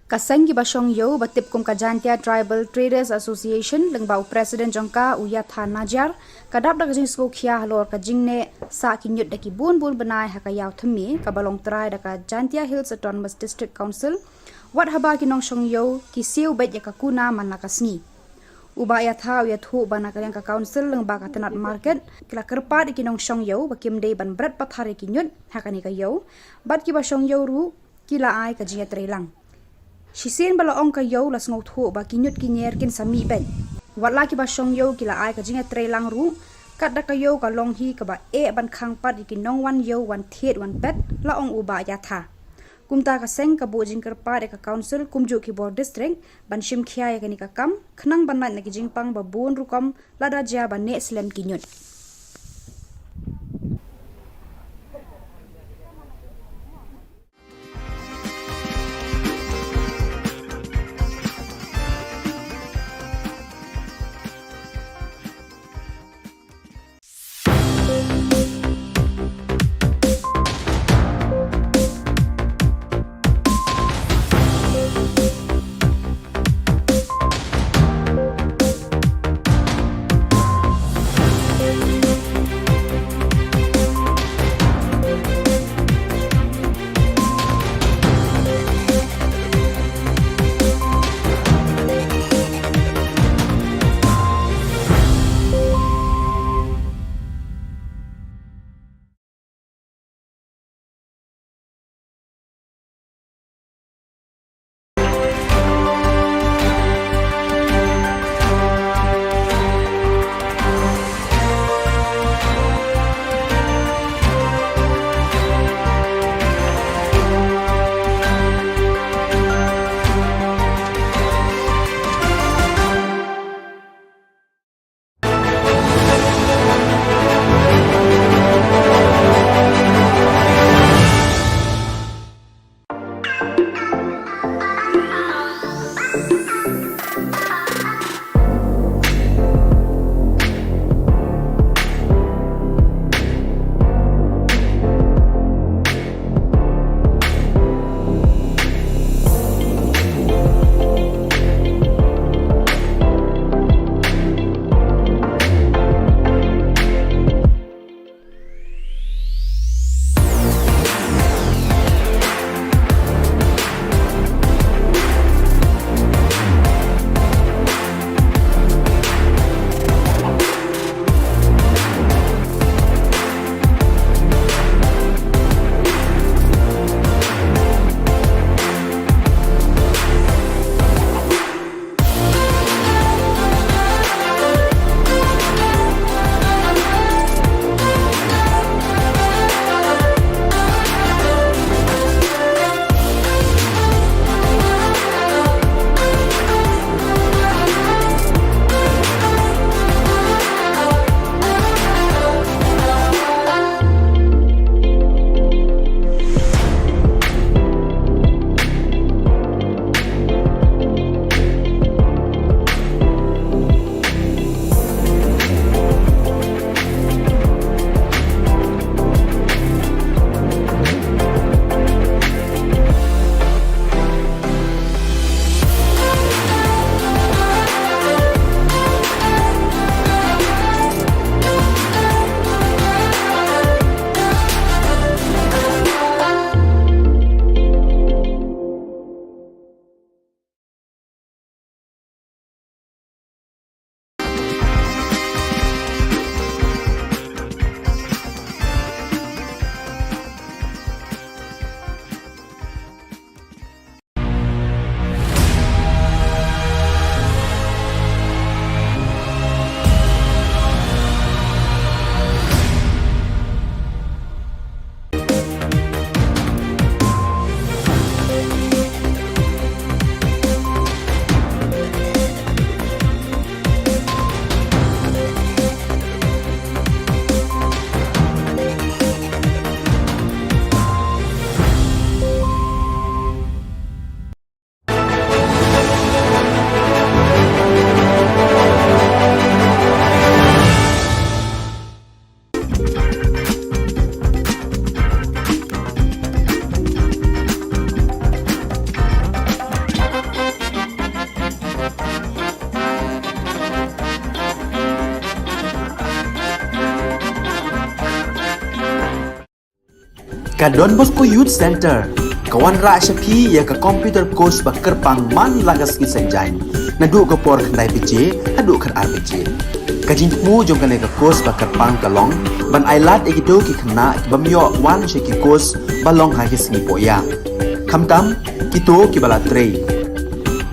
F: Kaseng ki basong yo batip kum kajantia Tribal Traders Association lengbau Presiden jongka uya than najar kadap dak jing sko khia halor ka jingne sa kinyut daki bun benai hakayaw thmi kabalong trai daka Jantia Hills Autonomous District Council wat haba ki nong shong yo ki siu bet ya kakuna manakasni uba ya tha ya thu bana ka ka council lengba ka tenat market kila kerpa ki nong shong yo bakim dei ban brat pathare ki nyut hakani ka yo bat ki ba shong yo ru kila ai ka jia trelang Shisin bala ong ka yo las ngau thu ba kinyut kinyer kin sami ben watla ki ba shong yo kila ai ka jinga trelang ru kat da ka yo ka long hi ka ba e ban khang pat ki nong wan yo wan thet wan pet la ong uba ya tha kumta ka seng ka bo jing kar pa de ka council kumju ki bor district ban shim khia ya ni ka kam khnang ban na ki jing pang ba bon ru kom la da ja ba ne slem kinyut
A: Ka Don Bosco Youth Center, kawan ra syapi ya ka computer course ba kerpang man lagas ki senjain. Nadu ka por kandai PJ, hadu kan RPG. Kajin mu jong kan ka course ba kerpang kalong, ban ailat egido ki kena bamyo wan syaki course balong hagis ni poya. Kamtam kito ki bala trei.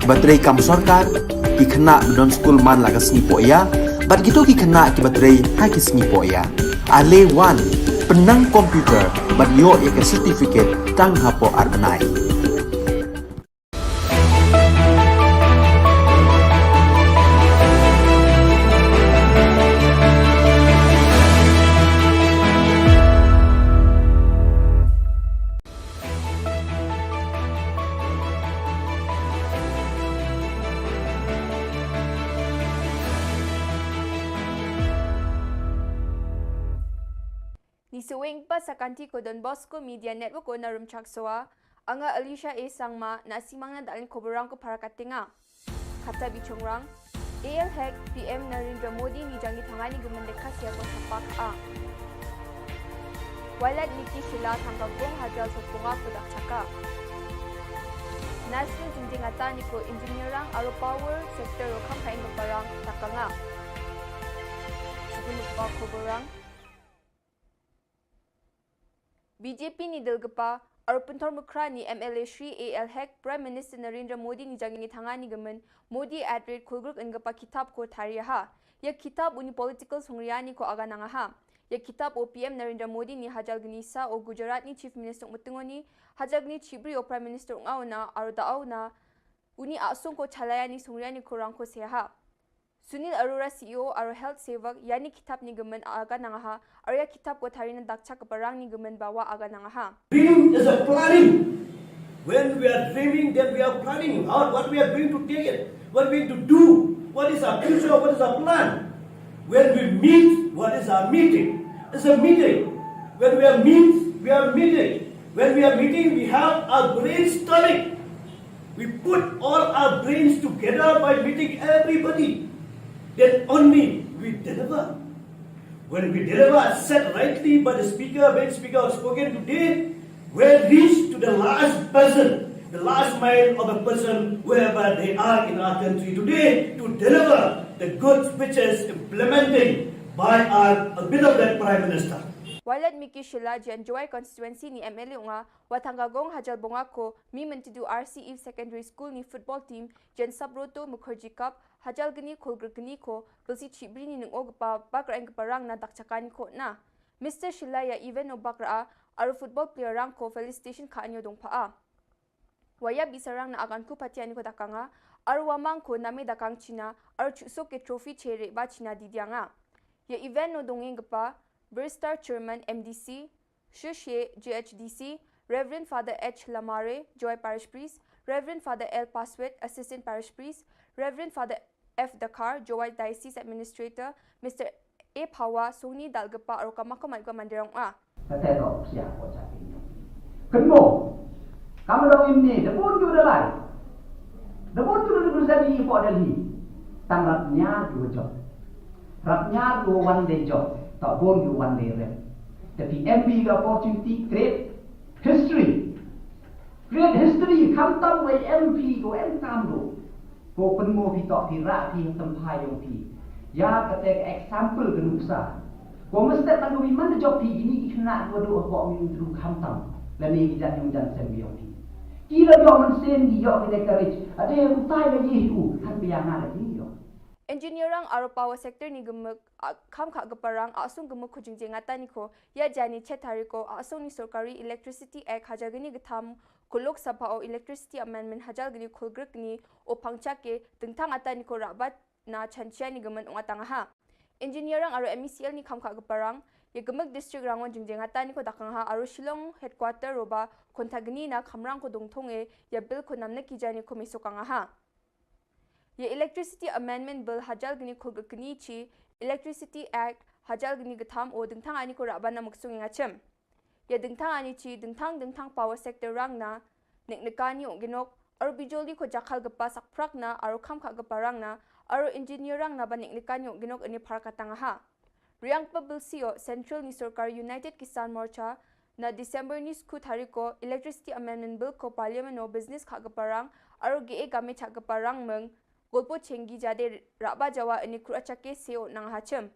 A: Batrei kam sorkar ki kena don school man lagas ni poya, bat kito ki kena ki batrei hagis ni poya. Ale wan penang komputer bat yo ya ke certificate tang hapo arbenai.
B: Ni sewing pa sa kanti ko Don Bosco Media Network ko na rumchak soa, anga Alicia A. Sangma na simang na dalin koborang ko para katinga. Kata bichongrang, AL Hack PM Narendra Modi ni jangi tangani gumendeka siya ko sapak a. Walad Niki Shilla tanggagong hajal sopunga ko dakchaka. National jinjingata ni ko engineerang aro power sector o kamkain parang takanga. Sebelum pa koborang, BJP ni Delgapa, Arpuntor Mukra ni MLA Shri AL Hack, Prime Minister Narendra Modi ni jangi tangani gamen, Modi at rate kulgruk engapa kitab ko tariyaha. Ya kitab uni political songriani ko aga nangaha. Ya kitab o PM Narendra Modi ni hajal gnisa o Gujarat ni Chief Minister Mutungoni, hajal gni Chibri o Prime Minister Ungauna, Ardauna, uni asung ko chalayani songriani ko rangko seha. Sunil Arora CEO aro health sevak yani kitab ni gemen aga nangaha arya kitab ko tharina dakcha kaparang ni gemen bawa aga nangaha.
C: Dream is a planning. When we are dreaming, then we are planning out what we are going to take it, what we are going to do, what is our future, what is our plan. When we meet, what is our meeting? It's a meeting. When we are we are meeting. When we are meeting, we have our brainstorming. We put all our brains together by meeting everybody. Then only we deliver. When we deliver as said rightly by the speaker, when speaker has spoken today, we reach to the last person, the last mile of a person wherever they are in our country today to deliver the goods which is implementing by our beloved Prime Minister.
B: Walad Miki Shilla jan Joy constituency ni MLA unga watanggagong hajal bonga ko mi mentidu RCE Secondary School ni football team jan Sabroto Mukherjee Cup hajal gani kolgrgani ko belsi chibri ni nungog pa bakra eng parang na dakchakani ko na. Mr. Shilla ya even no bakra aru football player rang ko felicitation ka anyo dong pa a. Waya bisarang na agan ko patiani ko dakanga aru wamang ko nami dakang China aru chusok ke trophy chere ba China didianga. Ya event no dongeng pa Burstar Chairman MDC, Shushe GHDC, Reverend Father H. Lamare, Joy Parish Priest, Reverend Father L. Paswet, Assistant Parish Priest, Reverend Father F. Dakar, Joy Diocese Administrator, Mr. A. Pawa, Suni Dalgapa, Arokamako Malga Mandirong A.
D: Katero siya ko sa inyo. Kenmo, kamu dong ini, debun juga lai. Debun juga sabi for Delhi. Tanggapnya dua job. Rapnya dua one day job. Tak boleh one day rep. Tapi MB ga opportunity create history. Create history. Kamtam way MP go M do. Ko penmo pi tok pi rak pi tempai yong pi. Ya ketek example genuksa. Ko mesti kan wi man job pi ini kena dua dua ko mi dru kamtam. Lani bijak yong jan sem yong pi. Kira yo men sen di yo kene courage. Ada yang utai lagi tu kan biang lagi yo.
B: Engineerang aro power sector ni gemek kam kha gaparang asung gemek khujingje ngata ni ko ya jani chetari ko asung ni sarkari electricity act hajagini gtham kulok sabha o electricity amendment hajalgini khulgrek ni o pangcha ke tengtang ata ni ko rabat na chanchia ni gemen ungatanga ha. Engineerang aro MECL ni kam kha gaparang ya gemek district rangon jingje ngata ni ko dakang ha aro Shillong headquarter roba kontagni na khamrang ko dongthonge ya bill ko namne ki jani ko mesokanga ha. Ye Electricity Amendment Bill hajal gini khulgkni chi Electricity Act hajal gini gatham o dingthang ani ko rabana muksung ngachem. Ye dingthang ani chi dingthang power sector rang na neknekani oginok aro bijoli ko jakhal gapa sakprak na aro khamkha gapa rang na aro engineer rang na ba neknekani oginok ani pharakatanga ha. Riang pa bill sio Central ni Sarkar United Kisan Morcha na December ni skut hari ko Electricity Amendment Bill ko Parliament no business kha gaparang aro ge game cha gaparang meng golpo chengi jade raba jawa ani kurachake seo nang hachem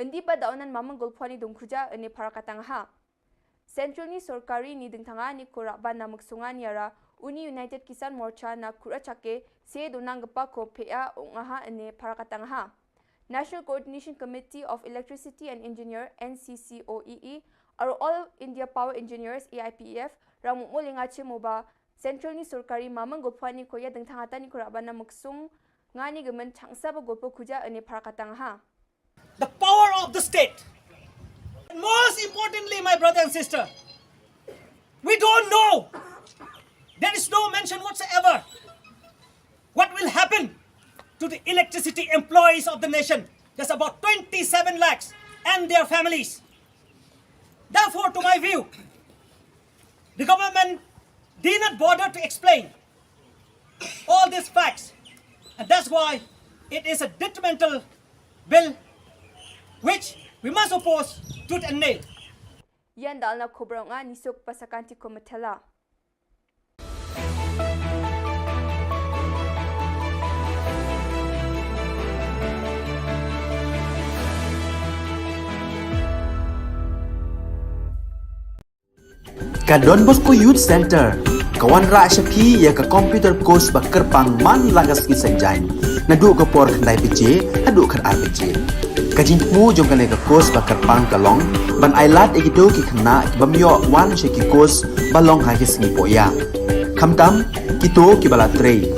B: endi pa daunan mamang golpani dongkhuja ani parakatang ha Central ni sorkari ni dingthanga ni ko raba namuk sungani ara Uni United Kisan Morcha na kurachake se donang gapa ko pea ongaha ani parakatang ha National Coordination Committee of Electricity and Engineer NCCOEE are All India Power Engineers AIPEF rang mulinga chemoba Central ni sorkari mamang gopani ko ya dengthangata ni kurabana muksung ngani gemen changsa ba gopo khuja ani parakatang ha
E: The power of the state. And most importantly, my brother and sister, we don't know. There is no mention whatsoever what will happen to the electricity employees of the nation. There's about 27 lakhs and their families. Therefore, to my view, the government did not bother to explain all these facts. And that's why it is a detrimental bill which we must oppose tooth and nail.
B: Yan dal na Khubor nga nisuk pasakanti ko matela.
A: Ka Don Bosco Youth Center, kawan ra syapi ya ka computer course bakar pang man lagas ki sanjan. Nadu ka por kandai PJ, adu kan RPG. Kajin mu jom kan ka course bakar pang kalong, ban ailat egito ki khna ki bamyo wan sheki course balong ha ki singi poya. Khamtam kito ki bala trei.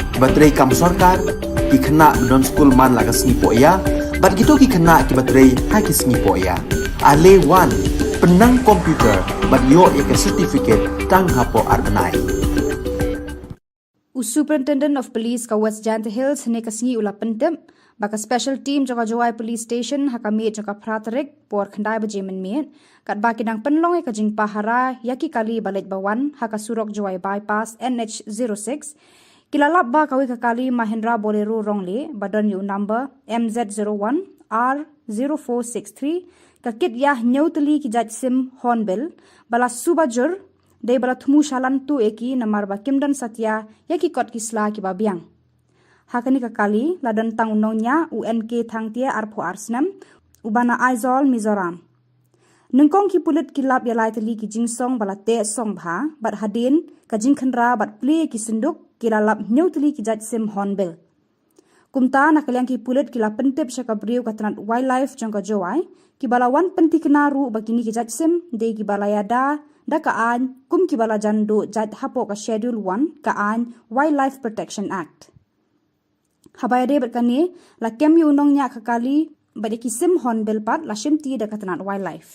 A: Ki batrei kam sarkar ki khna don school man lagas singi poya, bat kito ki khna ki batrei ha ki singi poya. Ale wan penang komputer bat yo ek certificate tang hapo arnai.
F: Superintendent of Police ka West Jant Hills ne kasingi ula pentem baka special team jaka Jawai Police Station hakami jaka pratarek por khandai bajemen mien kat baki dang penlong e kajing pahara yaki kali balet bawan haka surok Jawai bypass NH06 kilalap ba kawi kakali Mahindra Bolero rongle badan yu number MZ01 R0463 kakit yah nyauteli ki jaj sim hornbill bala subajur dei bala thumu shalan tu eki namar ba kimdan satya yaki kot kisla ki babiang hakani kakali ladan tang unonya UNK thangtia arpho arsnam ubana Aizol Mizoram nungkong ki pulit kilap ya laiteli ki jingsong bala te song bha bat hadin ka jingkhanra bat ple ki sinduk kilalap nyauteli ki jaj sim hornbill kumta nakalyang ki pulit kila pentep syaka briu katranat wildlife jangka Jawai ki balawan penti kenaru bakini ki jaj sim de ki balayada da kaan kum ki bala jando jad hapo ka schedule 1 kaan Wildlife Protection Act habaya de berkani la kem yu nong nya kakali bade ki sim hornbill pat la shimti da katranat wildlife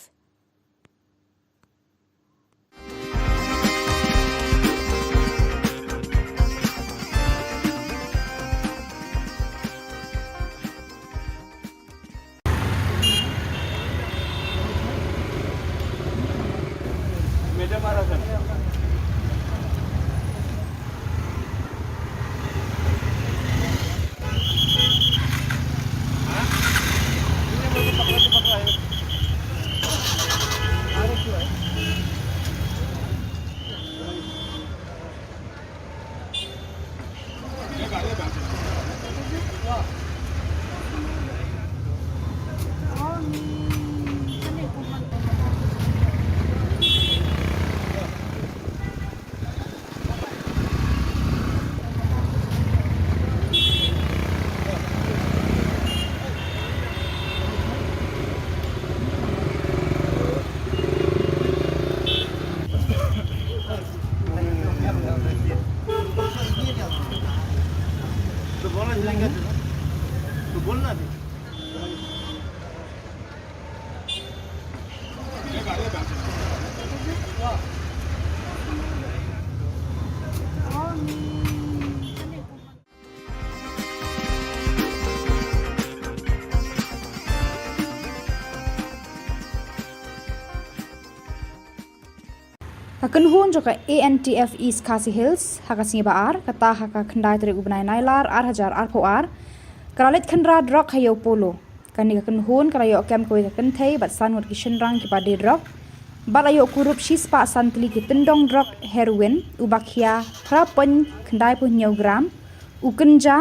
F: Hakan hun joka ANTF East Khasi Hills hakasingi baar kata haka khandai tere ubnai nailar ar po ar karalit khandra drok hayo polo kani hakan hun karayo kem koi hakan thei bat sanwat kishan rang ki padi drok Balayo korupsi spa santli ki tendong drug heroin ubakhia prapen kendai punyau gram ukenja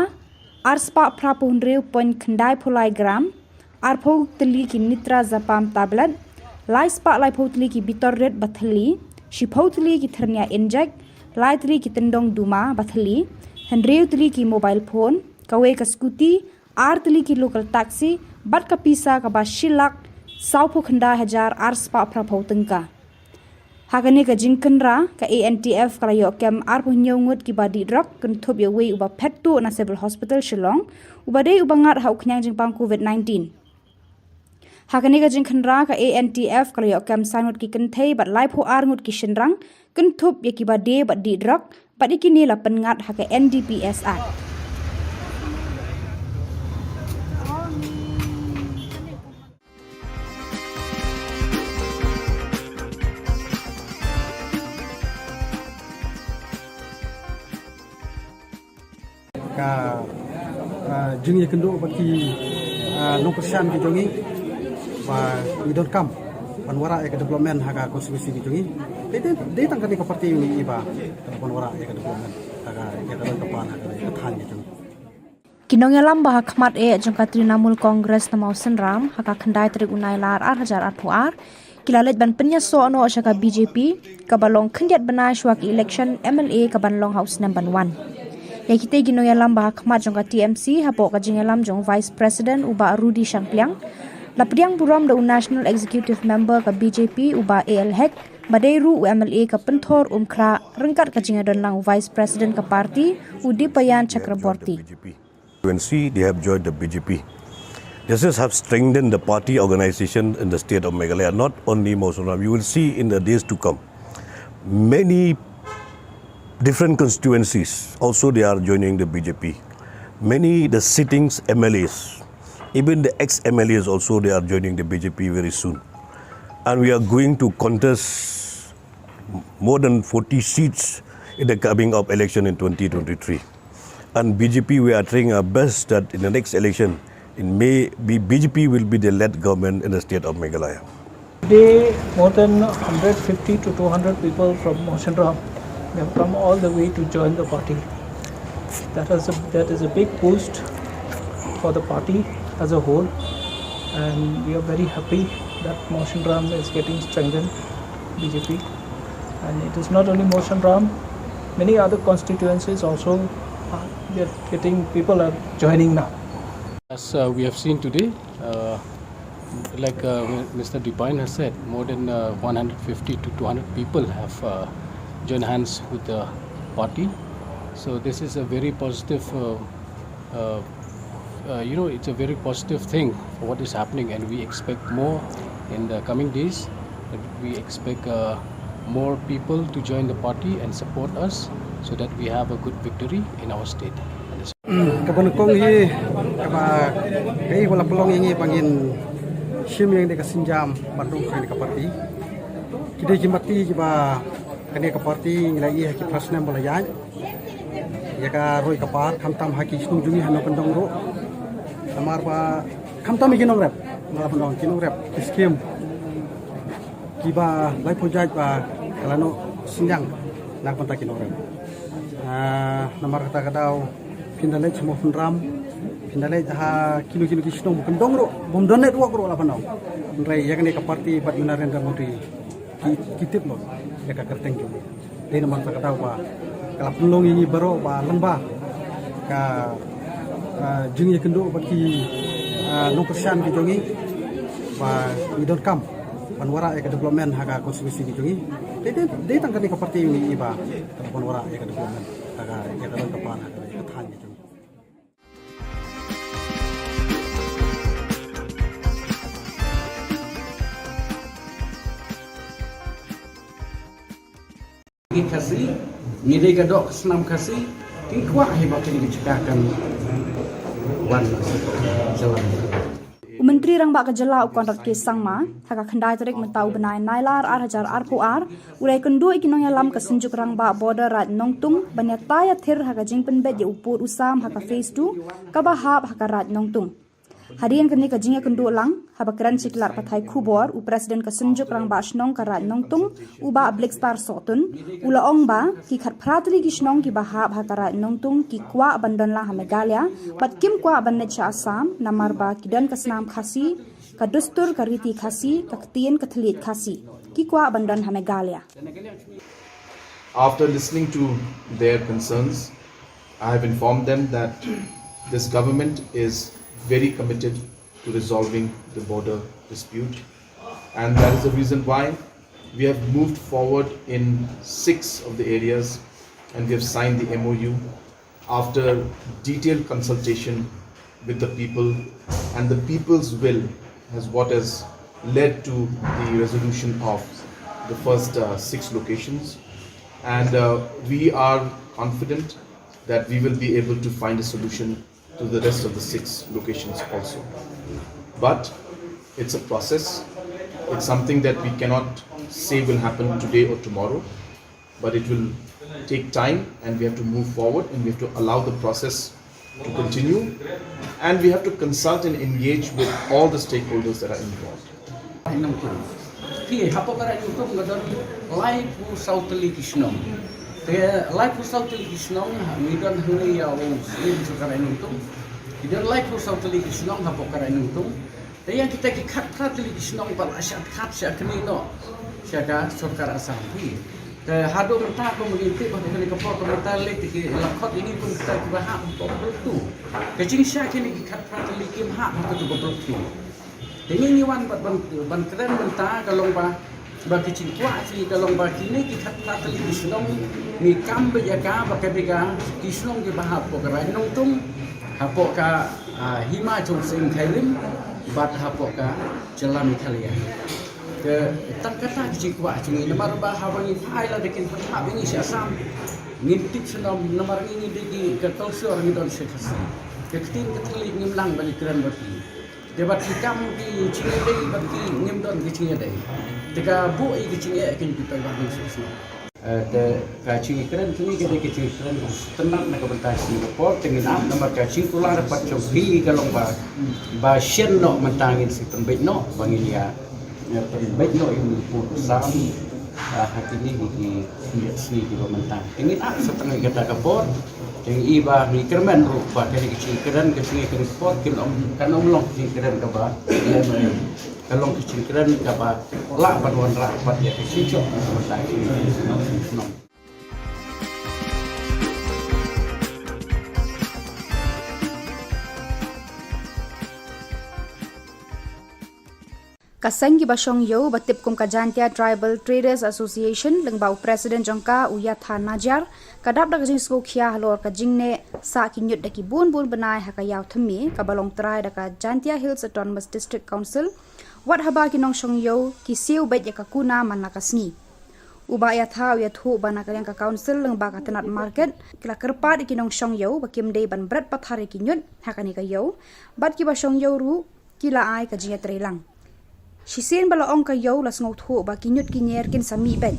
F: arspa prapun reu pon kendai pulai gram arpo teli ki nitra zapam tablet lai spa lai potli ki bitor red bathli shipotli ki thernia inject lai tli ki tendong duma bathli hendreu tli ki mobile phone kawe ka scooty tli ki local taxi bat ka pisa ka ba shilak saupo khanda hajar arspa prapo tengka Hakani ka jingkenra ka ANTF kalayo kem arpo nyongut ki badi drug kentup ya wei uba pettu na civil hospital Shillong ubade ubangat hau knyang jingpang COVID-19 Hakani ka jingkenra ka ANTF kalayo kem sanut ki kenthei bat laipo ngut ki shenrang kentup ya ki bade badi drug bat ikini la pengat haka NDPS Act
G: ka jing ye kendo baki no persian ki jongi ba we don't come panwara e development haga konstitusi ki jongi de tangkani ka parti ni iba panwara e development haga ya ka pan haga ka than ki jongi
F: Kinongelam bah khmat jongka Trinamool Congress na Mausen Ram haka khandai trik unai lar 8,000 kilalet ban penya so ano shaka BJP kabalong khandiat bana shwak election MLA kabanlong house number 1 Yakite ginoyalam bah khmat jongka TMC hapo ka jingalam jong Vice President uba Rudy Shangpliang lapriang buram da National Executive Member ka BJP uba AL Hek badairu MLA ka penthor umkra rengkat ka jingadon lang Vice President ka parti Udipayan Chakraborty
H: UNC, they have joined the BJP. This have strengthened the party organization in the state of Meghalaya, not only Mawsonram. You will see in the days to come, many different constituencies, also they are joining the BJP. Many the sittings MLAs, even the ex-MLAs also they are joining the BJP very soon. And we are going to contest more than 40 seats in the coming up election in 2023. And BJP, we are trying our best that in the next election, in May, BJP will be the led government in the state of Meghalaya.
I: Today, more than 150 to 200 people from Mawsonram have come all the way to join the party. That is a big boost for the party as a whole, and we are very happy that Mawsonram is getting strengthened, BJP. And it is not only Mawsonram, many other constituencies also people are joining now.
J: As we have seen today, like Mr. Dipine has said, more than 150 to 200 people have joined hands with the party. So this is a very positive, it's a very positive thing for what is happening, and we expect more in the coming days. We expect more people to join the party and support us so that we have a good victory in our state.
G: Kabanakong hi kaba kai wala pelong ingi pangin sim yang de kasinjam bandu kai ka parti kide jimati kiba kane ka parti nglai ki prasna bolaya ya ka roi ka par khamtam haki snung jungi hano pendong ro amar ba khamtam iginong rap na pendong kinong rap skim kiba lai project ba kalano sinjang nak panta kinong rap namar kata kadau pindalai semua ram pindalai kilo kisnong kendong ro bom donet wak ro la panau ndrai ya kane ka parti bat Narendra Modi kitip lo ya ka kerteng jo de namar kata kadau ba kala pelong ini baro ba lamba ka jing ye kendo baki no persian ki jongi ba we don't come panwara e ka development haga konstitusi ki jongi de tangkani ka parti ini ba panwara e ka development haga ya ka ka pan haga ka than ki jongi
L: kasih ngide gadok senam kasih tingkuak hebat ini dicekakan wan jalan
F: Menteri Rang Ba Ka Jylla ukon rat ke sangma haka khandai tarik mentau benai nailar 8,000 urai kendu ikinong yalam ka senjuk Rang Ba border rat nongtung banyata ya thir haka jingpen bet ya upur usam haka phase 2 ka bahap haka rat nongtung Harian kini kajingnya kendu lang, habakran ciklar patai Khubor, u presiden kesenjuk rang ba shnong karat nongtung, uba ablek star sotun, ula ong ba, ki khat pratli ki shnong ki bahab hakarat nongtung, ki kwa bandan lah Meghalaya, bat kim kwa bandet cha Assam, namar ba kidan kasnam khasi, kadustur kariti khasi, kaktien katlit khasi, ki kwa bandan ha Meghalaya.
K: After listening to their concerns, I have informed them that this government is very committed to resolving the border dispute, and that is the reason why we have moved forward in 6 of the areas, and we have signed the MOU after detailed consultation with the people, and the people's will has what has led to the resolution of the first 6 locations, and we are confident that we will be able to find a solution to the rest of the 6 locations also. But it's a process. It's something that we cannot say will happen today or tomorrow, but it will take time, and we have to move forward, and we have to allow the process to continue, and we have to consult and engage with all the stakeholders that are involved.
L: Life was out Kishnong, we don't hurry our slim to Karanutum. We don't like for South Kishnong, Hapokaranutum. They are taking cut partly Kishnong, but I shall catch a canino. Shaka, Sokara Sampi. The Hado Taco will take on the helicopter mentality, Lakot in even start to have too. The Jing Shaki cut partly came half to go to. The only one but one Kran along by. Bagi cikgu asli kalau bagi ni kita kata lagi Shillong ni kambe jaga bagi bega Shillong ke bahap pokok nongtung hapok ka hima jom sing kairim bat hapok ka jalan Italia ke tak kata cikgu asli nomor bahawang ini file dekin hap ini Assam ngintip Shillong nomor ini degi ke tolsor ni don sekasi ke tin keteli ngimlang balik keran bagi debat hikam di Cingedei bagi ngimdon di Cingedei. Jika bu ini kecilnya akan kita bangun sesuatu. Kacing keren ini kita kacing keren tenang nak bertahan Singapura dengan nama kacing tulang dapat cobi kalau bahasian no mentangin sistem baik no bangilia baik no ini pun sami hati ini di sini di mentang. Ingin setengah kita kapor. Yang iba ni kerman rupa kali kecil keren sport kan long kecil keren kaba kalau kecil keren kaba lak paduan rapat ya kecil cok
F: Kaseng ki basong yo batip kum kajantia Tribal Traders Association lengbau Presiden jongka uyatha najar kadap dak jing sko khia halor ka jingne sa ki nyut daki bun benai hakayaw thmi ka balong trai daka Jantia Hills Autonomous District Council wat haba ki nong shong yo ki siu bet ya ka kuna manakasni uba yatha uyathu bana ka council lengba ka tenat market kila kerpa ki nong shong yo bakim dei ban brat pathari ki nyut hakani ka yo bat ki basong yo ru kila ai ka jinga trelang Shisin bala ong kayo las ngot ho ba kinyut kinyer kin sami ben.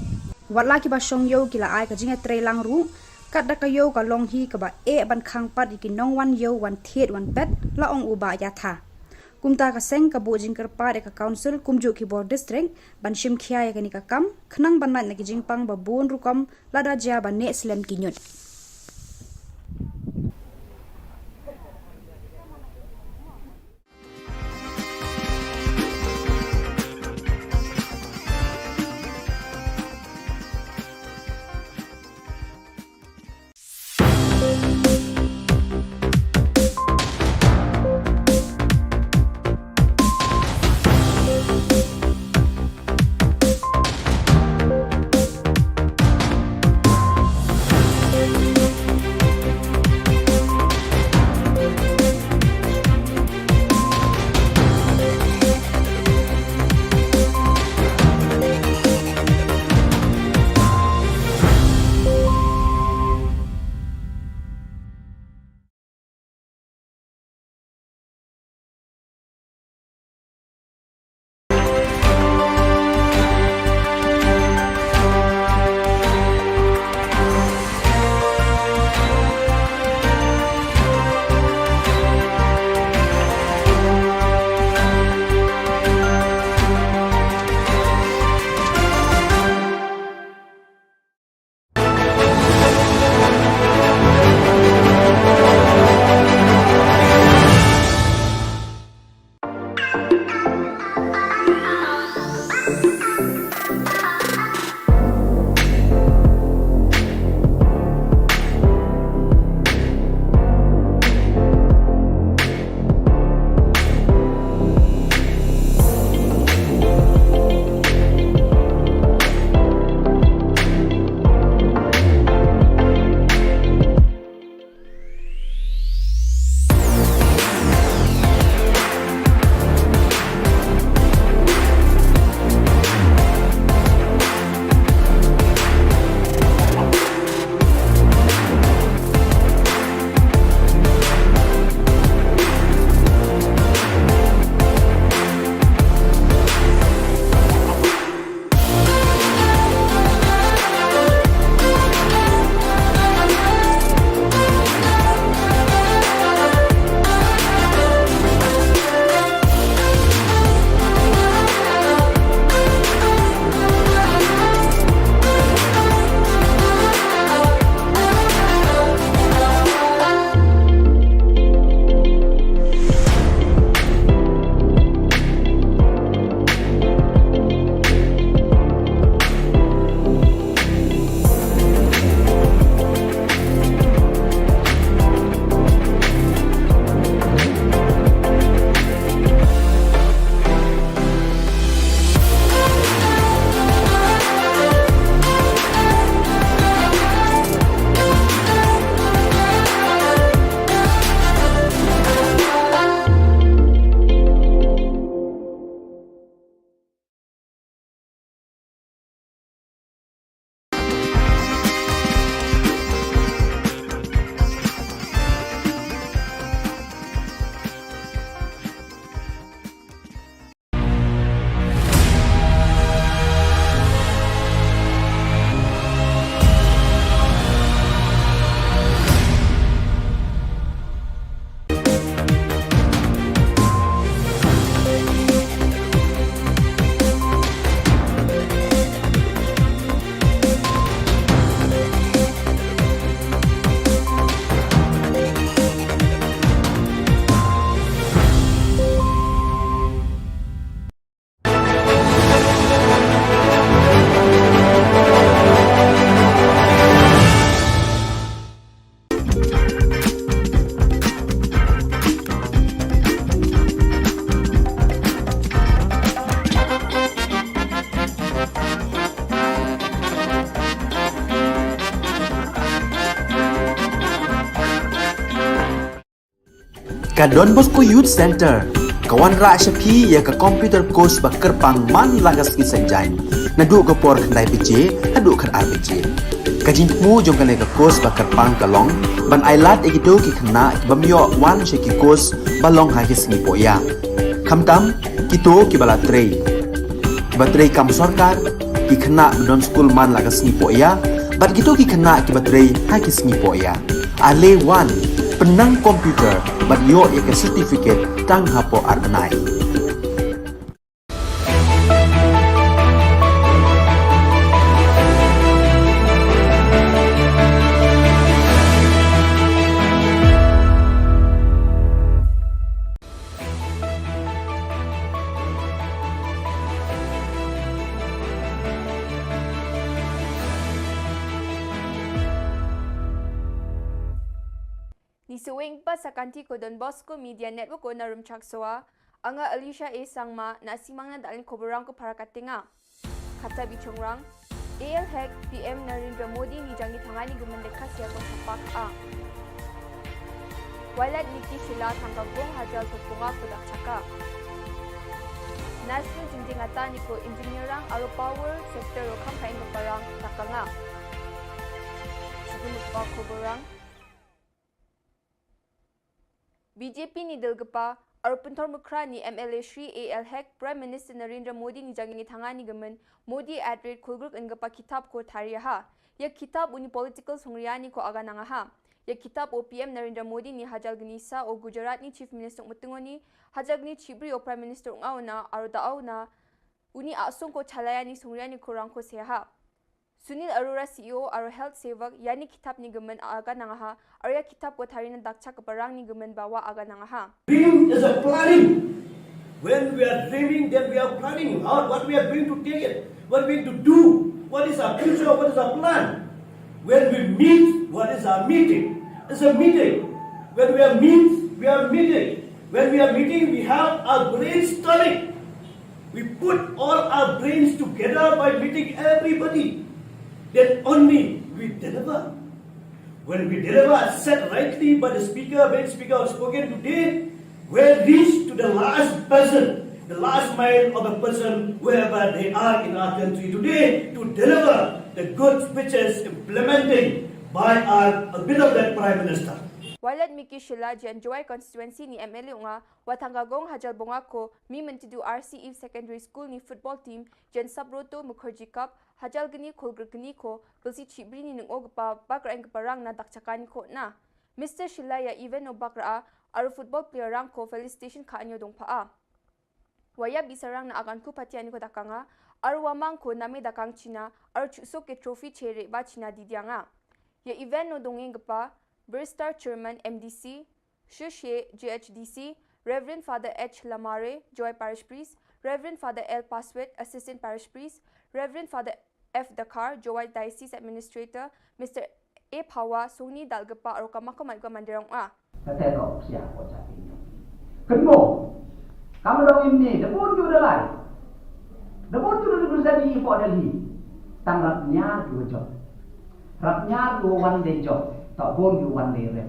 F: Wala ki ba shong yo kila ai ka jinga trelang ru kat da kayo ka long hi ka ba ban khang pat ki nong wan yo wan thet wan pet la ong uba ya tha. Kumta ka seng ka bo jing kar pa ka council kumju ki board district ban shim khia ya ka ni ka kam khnang ban na ki jing pang ba bon ru kam la da ja ba ne slem kinyut.
A: Ka Don Bosco Youth Center, kawan ra syapi ya ka computer course bakar pang man lagas ki sanjain. Nadu ka por kandai PJ, nadu kan RPG. Kajin mu jong kan ka course bakar pang kalong, ban ailat egido ki kena ki bamyo wan syaki course balong ha ki sengi poya. Kamtam kito ki bala trei. Ki batrei kam sorkar ki kena don school man lagas sengi poya, bat kito ki kena ki batrei ha ki sengi poya. Ale wan penang komputer bat yo ya ke certificate tang hapo arbenai.
B: Ni suwing pa sa kanti ko Don Bosco Media Network ko na rumchaksoa, anga Alicia A. Sangma na simang na dalin koborang ko para katinga. Kata bichongrang, AL Hek PM Narendra Modi ni jangi tangani gumandeka siya ko sapak a. Walad Niki Shilla tanggagong hajal tupunga ko dakchaka. National jinjingata ni ko engineerang aro power sector o kampain ko parang takanga. Sigulog pa koborang, BJP ni Dilgapa, Arupuntor Mukra ni MLA Shri AL Hek, Prime Minister Narendra Modi ni jangi tangani gaman, Modi at rate kulgruk ngapa kitab ko tariyaha. Ya kitab uni political songriyani ko aga nangaha. Ya kitab o PM Narendra Modi ni hajal ganisa o Gujarat ni Chief Minister Mutungoni, hajal ni Chibri o Prime Minister Ngauna, Arudaauna, uni asong ko chalayani songriyani ko rangko seha. Sunil Arora CEO aro health sevak yani kitab ni gaman aga nangaha arya kitab ko tharina dakcha kaparang ni gaman bawa aga nangaha.
C: Dream is a planning. When we are dreaming, then we are planning out what we are going to take it, what we are going to do, what is our future, what is our plan. When we meet, what is our meeting? It's a meeting. When we are we are meeting. When we are meeting, we have our brainstorming. We put all our brains together by meeting everybody. Then only we deliver. When we deliver, said rightly by the speaker, main speaker has spoken today, we reach to the last person, the last mile of a person, wherever they are in our country today, to deliver the good speeches implementing by our beloved Prime Minister.
B: Walad Miki Shilla jan Joy constituency ni MLA nga watanggagong hajal bonga ko mi mentidu RCE Secondary School ni football team jan Sabroto Mukherjee Cup hajal gani kolgr gani ko belsi chibri ni nung ogpa bakra ang parang na dakchakani ko na. Mr. Shilla ya even no bakra aru football player rang ko felicitation ka anyo dong paa. Waya bisarang na agan ko patiani ko dakanga aru wamang ko nami dakang China aru chusok ke trophy chere ba China didyanga. Ya event no dongeng pa Burstar Chairman MDC, Shushe GHDC, Reverend Father H. Lamare, Joy Parish Priest, Reverend Father L. Paswet, Assistant Parish Priest, Reverend Father F. Dakar, Joy Diocese Administrator, Mr. A. Pawa, Sony Dalgapa, or Kamakamay Mandirong A.
D: Kedua, kamu dong ini, debut juga lagi. Debut juga bersama di Delhi. Tanggapnya dua job. Rapnya dua one day job. Tak boleh one day rep.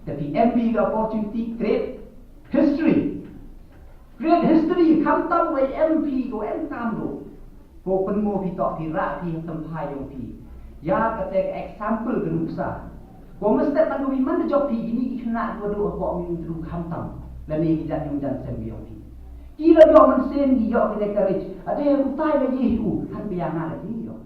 D: Tapi MP the opportunity create history. Create history. Kam tam by MP go em tam do. Go penmo pi tak pi rak pi tempai yang pi. Ya kata example genuksa. Go mesti kan wi mana job pi ini kena dua dua ko min dulu kam tam. Lani kita yang jan sembi yang pi. Kira yo man sen di yo kita courage. Ada yang utai lagi hu han biang lagi yo.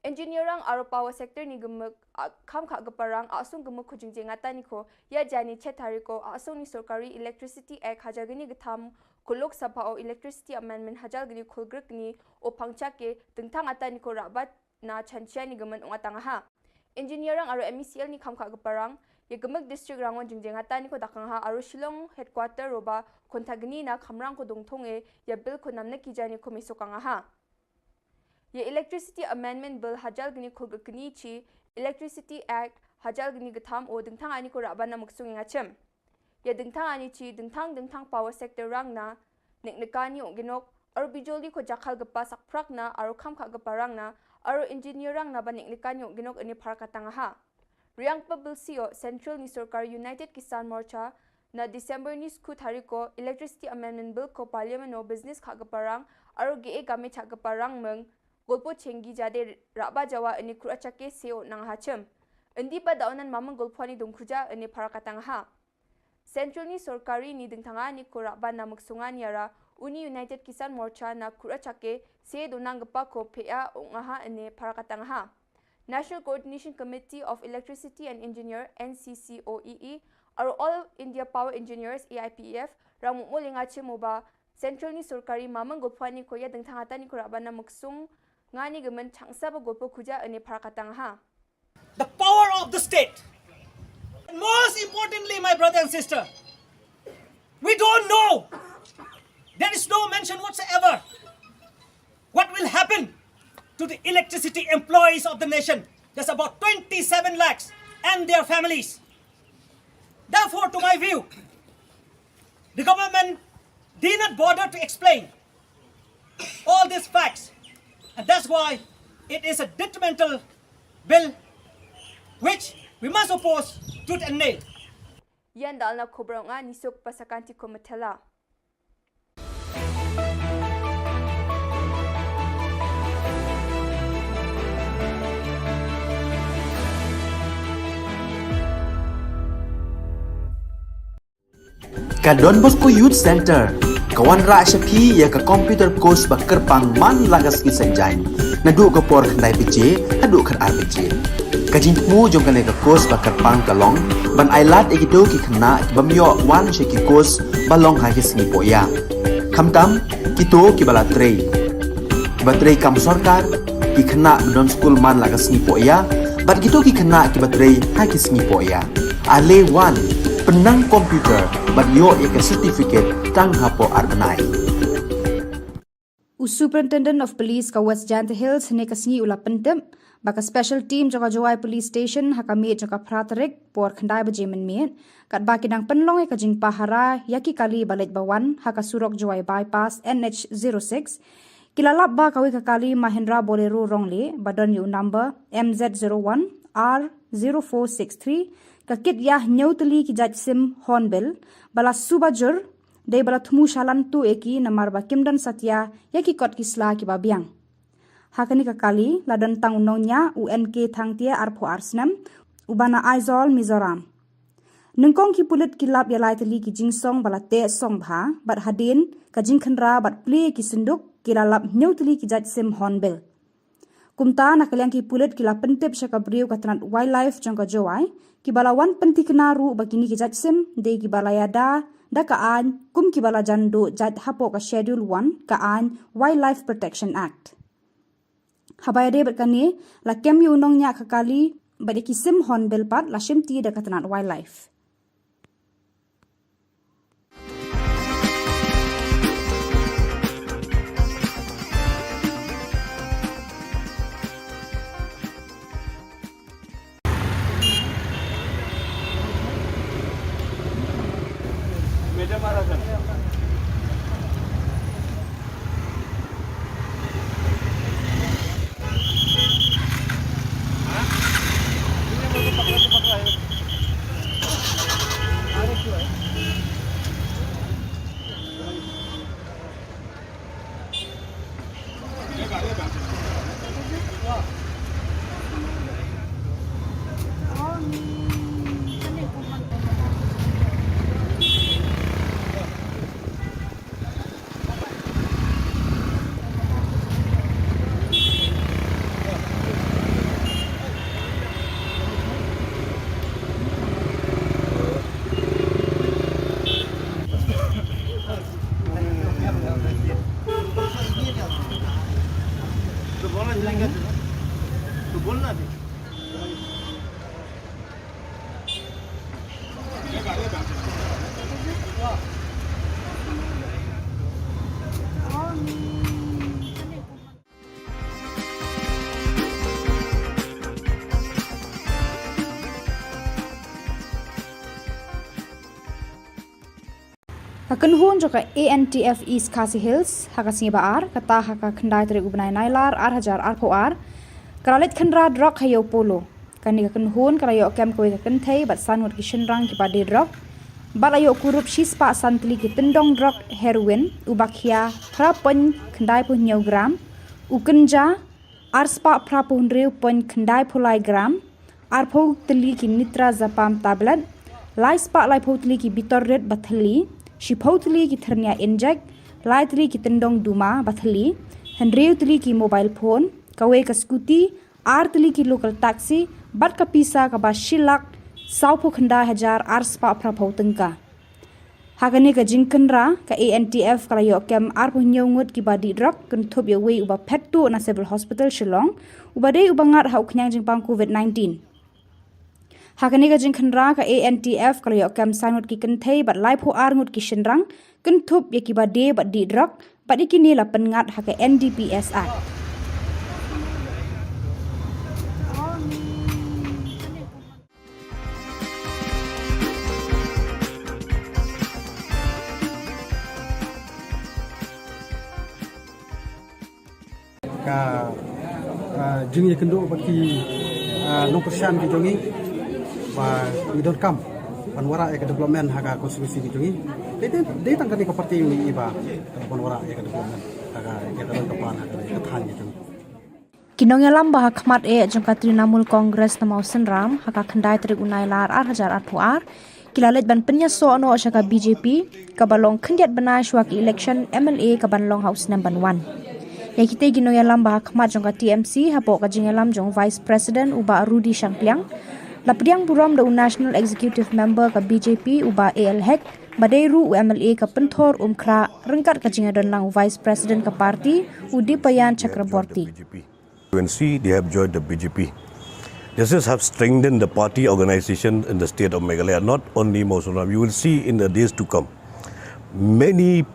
B: Engineerang aro power sector ni gemuk kam kha gaparang asung gemuk khujingje ngata ni ko ya jani chetari ko asung ni sarkari electricity act hajagini gatham kulok sabha o electricity amendment hajalgini khulgruk ni o phangcha ke tengthang ata ni ko rabat na chanchia ni gaman ongatanga ha. Engineerang aro MECL ni kam kha gaparang ye gemuk district rangon jingje ngata ni ko dakang ha aro Shillong headquarter roba kontagni na khamrang ko dongthonge ya bill ko namna ki jani ko misokanga ha. Ye Electricity Amendment Bill hajal gini khulgakni chi Electricity Act hajal gini gatham o dingthang ani ko rabana muksung ngachem. Ye dingthang ani chi dingthang power sector rang na neknekani onginok aro bijoli ko jakhal gapa sakprak na aro khamkha gapa rang na aro engineer rang na ba neknekani onginok ani pharakatanga ha. Riang pa bill sio Central ni Sarkar United Kisan Morcha na December ni skut hari ko Electricity Amendment Bill ko Parliament no business kha gaparang aro ge game cha gaparang meng golpo chengi jade raba jawa ini kurachake seo nang hachem endi pa daunan mamang golpani dongkhuja ini parakatang ha Central ni sorkari ni dingtanga ni ko raba namuk sungan yara Uni United Kisan Morcha na kurachake se donang gapa ko pea ongaha ini parakatang ha National Coordination Committee of Electricity and Engineer NCCOEE aro All India Power Engineers AIPEF ramu mo lingache moba Central ni sorkari mamang golpani ko ya dingtanga ni ko raba namuk sung ngani gemen changsa ba golpo khuja ini parakatang ha
E: The power of the state. And most importantly, my brother and sister, we don't know. There is no mention whatsoever what will happen to the electricity employees of the nation. There's about 27 lakhs and their families. Therefore, to my view, the government did not bother to explain all these facts. And that's why it is a detrimental bill which we must oppose tooth and nail.
B: Yan dal na Khubor nga nisok pasakanti ko matela.
A: Ka Don Bosco Youth Center, kawan ra syapi ya ka computer course bakar pang man lagas ki sanjai. Nadu ka por khandai PJ, hadu khar RPG. Kajin mu jong ka course bakar pang kalong, ban ailat egito ki khna bamyo wan sheki course balong ha ki singi poya. Khamtam kito ki bala trei. Batrei kam sarkar ki khna don school man lagas singi poya, bat kito ki khna ki batrei ha ki singi poya. Ale wan penang komputer bat yo ek certificate tang hapo arnai.
F: Superintendent of Police ka West Jant Hills ne kasngi ula pentem baka special team jaka Jawai Police Station hakami jaka pratarek por khandai bajemen mien kat baki dang penlong e kajing pahara yaki kali balet bawan haka surok Jawai bypass NH06 kilalap ba kawi kakali Mahindra Bolero rongle badan yu number MZ01 R0463 kakit yah nyauteli ki jaj sim hornbill bala subajur dei bala thumu shalan tu eki namar ba kimdan satya yaki kot kisla ki babiang hakani kakali ladan tang unonya UNK thangtia arpho arsnam ubana Aizol Mizoram nungkong ki pulit kilap ya laiteli ki jingsong bala te song bha bat hadin ka jingkhanra bat ple ki sinduk kilalap nyauteli ki jaj sim hornbill kumta nakalyang ki pulit kilap pentep shaka briu katnat wildlife jongka Jawai ki balawan pentikna ru bagini ki jaj sim de ki balayada da kaan kum ki bala jando jad hapo ka schedule 1 kaan Wildlife Protection Act habaya de berkani la kem yu nong nya kakali bade ki sim hornbill pat la shimti da katnat wildlife Hakan hun joka ANTF East Khasi Hills hakasingi baar kata haka khandai tere ubnai nailar ar poar karalet khandra drok hayo polo kani hakan hun karayo kem koi hakan thei bat sanwat kishin rang ki padi drok Balayo kurup shispa santli ki tendong drug heroin ubakhia prapen khandai pu nyau gram ukenja arspa prapun reu pon khandai pulai gram arpo tli ki nitra zapam tablet lai spa lai potli ki bitor red bathali shipotli ki thernia inject lai tli ki tendong duma bathali hendreu tli ki mobile phone kawe ka scooty ar tli ki local taxi bat ka pisa ka ba shilak saupo khanda hajar arspa prapau tengka. Hakani ka jingkenra ka ANTF kalayo kem arpo nyongut ki badi drug kentup ya wei uba pettu na civil hospital Shillong uba dei uba ngat hau knyang jingpang COVID-19. Hakani ka jingkenra ka ANTF kalayo kem sanut ki kenthei bat laipo arngut ki shenrang kentup ya ki badi badi drug bat ikini la pengat haka NDPS Act.
G: Ka jing ye kendo bagi no persian ki jongi ba we don't come panwara e development haga konstitusi ki jongi de tangkani ka parti ni iba panwara e development haga ke dalam kapan haga ka than ki jongi
F: Kinong yalam bah khmat e jong Trinamool Congress na mausen ram haka khandai trik unai lar 8,000 kilalet ban penya so ano shaka BJP kabalong khandiat bana shwa ki election MLA kabanlong house number 1 Yakite gino yalam bah khmat jong TMC hapo ka jingalam jong Vice President uba Rudy Shangpliang lapriang buram da National Executive Member ka BJP uba AL Hek badairu MLA ka penthor umkra rengkat ka jingadon lang Vice President ka parti Udipayan Chakraborty.
H: UNC, they have joined the BJP. This has strengthened the party organization in the state of Meghalaya, not only Mosunram. You will see in the days to come, many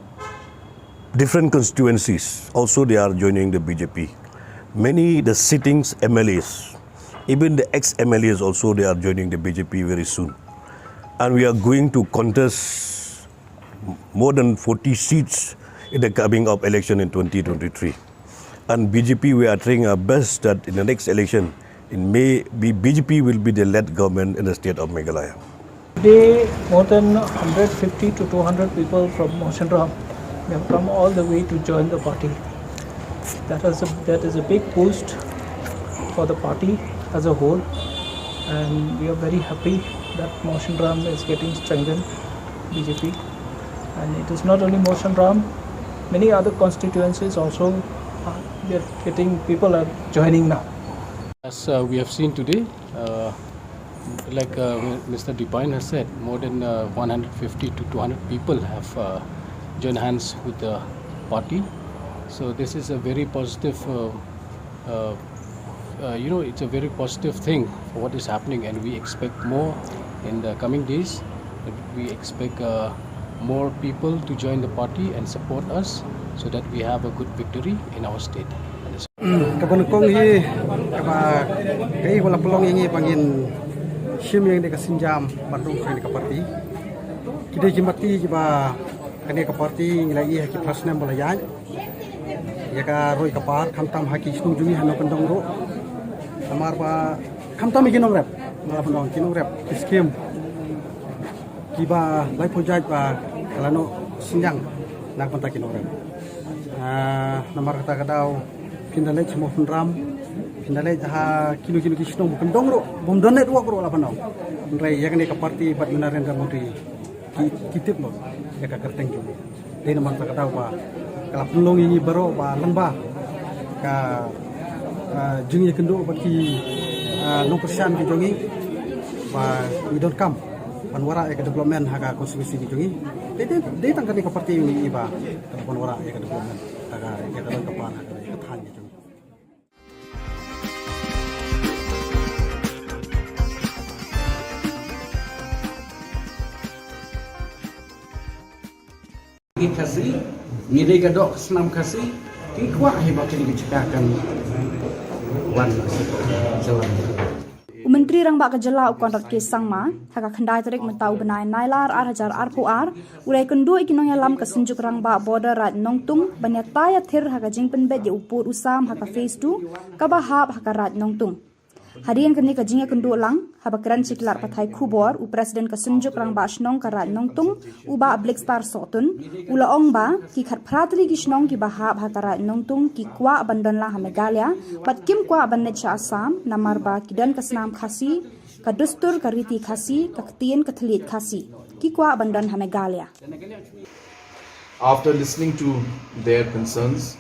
H: different constituencies also they are joining the BJP. Many the sittings MLAs, even the ex-MLAs also they are joining the BJP very soon. And we are going to contest more than 40 seats in the coming up election in 2023. And BJP, we are trying our best that in the next election, in May, BJP will be the led government in the state of Meghalaya.
I: Today, more than 150 to 200 people from Mosunram have come all the way to join the party. That is a big boost for the party as a whole, and we are very happy that Mosunram is getting strengthened, BJP. And it is not only Mosunram, many other constituencies also people are joining now.
J: As we have seen today, like Mr. Dipine has said, more than 150 to 200 people have joined hands with the party. So this is a very positive, it's a very positive thing for what is happening, and we expect more in the coming days. We expect more people to join the party and support us so that we have a good victory in our state.
G: Kaban kong hi kaba kai wala pelong ini pangin sim yang deka sinjam batu kani ka parti kide jimati jiba kani ka parti ngilai ki prasnam bola yan ya ka roi ka par khamtam haki snung jumi hano pendong ro amar pa khamtam iginom rep ngala pendong kinom rep skim kiba lai project ba kalano sinjang nak pentakin orang nomor kata kadau pindalai semua penram pindalai ha kilo-kilo kisnong kendong ro bom donet wak ro la panau ndrai ya kene ka parti pat Narendra Modi kitip lo ya ka kerteng ju de nomor kata kadau ba kala pelong ini baro ba lamba ka jing ye kendo ba ki no persian ki jongi ba we don't come panwara e development haga konstitusi ki jongi de tangkani ka parti ini ba panwara e development haga ke dalam kapan haga ke than ki jongi
L: Kasih, ngide gadok senam kasih, kikuah hebat ini diciptakan wan jalan.
F: Menteri Rang Ba Ka Jylla ukon rat ke sangma haka khandai tarik mentau benai nailar 8,000 ulai kendu ikinong yalam ka senjuk Rang Ba border rat nongtung banyata ya thir haka jingpen bet ya upur usam haka phase 2 ka bahap haka rat nongtung harian kani ka jinga kendu lang habakran siklar pathai Khubor u Presiden kesunjuk rang ba shnong karat nongtung u ba Black Star sotun ula ong ba ki khat pratri ki shnong ki ba ha bhatara nongtung ki kwa bandon la Meghalaya pat kim kwa banne cha Assam namar ba kidan kasnam khasi ka dustur ka riti khasi ka ktien ka thlit khasi ki kwa bandon Meghalaya.
K: After listening to their concerns,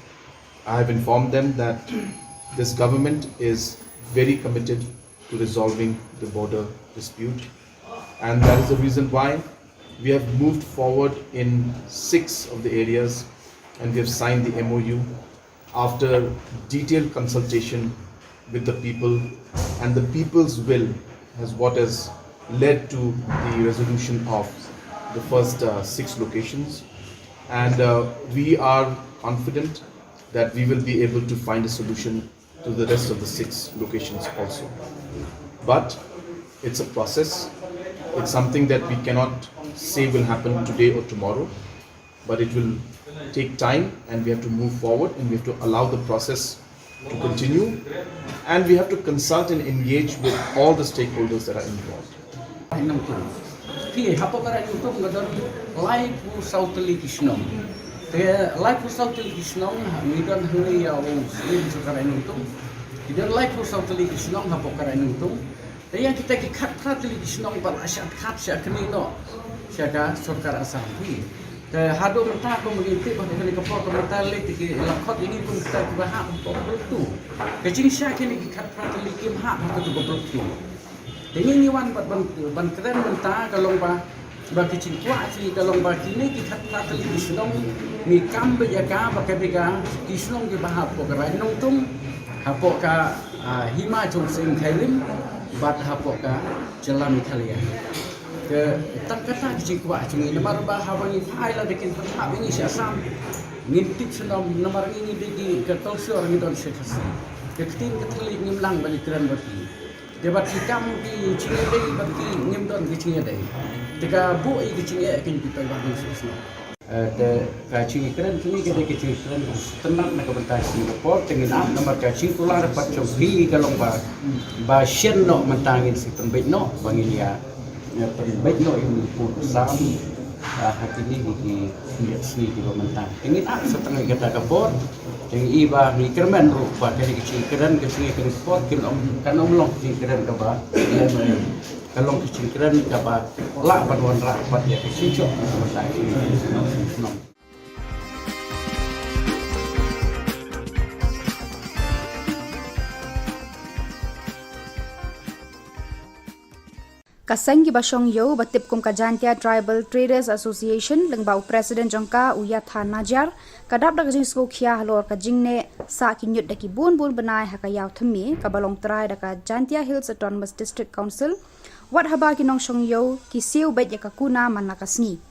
K: I have informed them that this government is very committed to resolving the border dispute, and that is the reason why we have moved forward in 6 of the areas, and we have signed the MOU after detailed consultation with the people, and the people's will has what has led to the resolution of the first 6 locations, and we are confident that we will be able to find a solution to the rest of the 6 locations also. But it's a process. It's something that we cannot say will happen today or tomorrow, but it will take time, and we have to move forward, and we have to allow the process to continue, and we have to consult and engage with all the stakeholders that are involved.
L: Thì hapo kara YouTube ngadon live pu sautli kisnom. Te live pu sautli kisnom midon huri ya wong slim kara YouTube. Idon live pu sautli kisnom hapo kara YouTube. Te yang kita ki khat pratli kisnom par asyat khat sya kini no. Syaka sarkar Assam hi. Te hado menta ko menginti ko kali ko por ko menta le ti lakhot ini pun kita ki bahak ko tu. Kecing sya kini ki khat pratli kim hak ko tu ko tu. Dengan niwan ban keren menta kalong ba kicin kwa si kalong ba kini ki khat pratli kisnom mi kam be jaka ba ka bega kisnom ki bahap ko karai nong tung hapo ka hima chung sing khairim bat hapo ka jalan Italia ke tak kata kicin kwa chung ni mar ba hawangi phai la dekin ha ini si Assam ngintip senom nomor ini di ke tolsor ni don sekhasi ke tin ke thli ngimlang bali keren bati debat hikam ki cingedei bagi ngimdon ki cingedei tiga bu i ki cinge kin kita bagi susno de ka cinge keren kini ke cinge keren tenang na kabentai Singapore tengin am nomor ka cing kula dapat cobi kalong ba shen no mentangin si pembet no bangilia ya pembet no ini pun sam hakini di sini di mentang tengin am setengah kita kabor yang iba ni kerman rupa dari kecil keren ke sini ke sport kan long kecil keren ke ba kalau kecil keren ke ba la paduan rapat ya kecil cok masa ini
F: Kaseng ki basong yo batip kum Kajantia Tribal Traders Association lengbau Presiden jongka uya than najar kadap dak jing sko khia halor ka jingne sa ki nyut daki bun benai hakayaw thmi ka balong trai daka Jantia Hills Autonomous District Council wat haba ki nong shong yo ki siu bet ya ka kuna man nakasni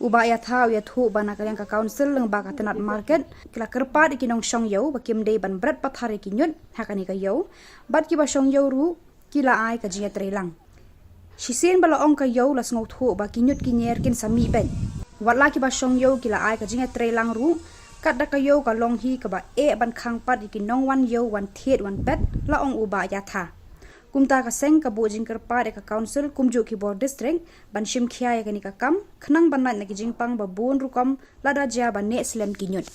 F: uba ya thaw ya thu bana ka ka council lengba ka tenat market kila kerpa ki nong shong yo bakim dei ban brat pathari ki nyut hakani ka yo bat ki basong yo ru kila ai ka jinga trelang Shisen bala ong ka yo las ngot ho ba kinyut kinyer kin sami ben watla ki ba shong yo kila ai ka jinga trelang ru kat da ka yo ka long hi ka ba e ban khang pat ki nong wan yo wan thet wan bet la ong uba ya tha kumta ka seng ka bo jing ker pa de ka council kumju ki board district ban shim khia ya ka ni ka kam khnang ban na ki jing pang ba bon ru kam la da ja ba ne slem kinyut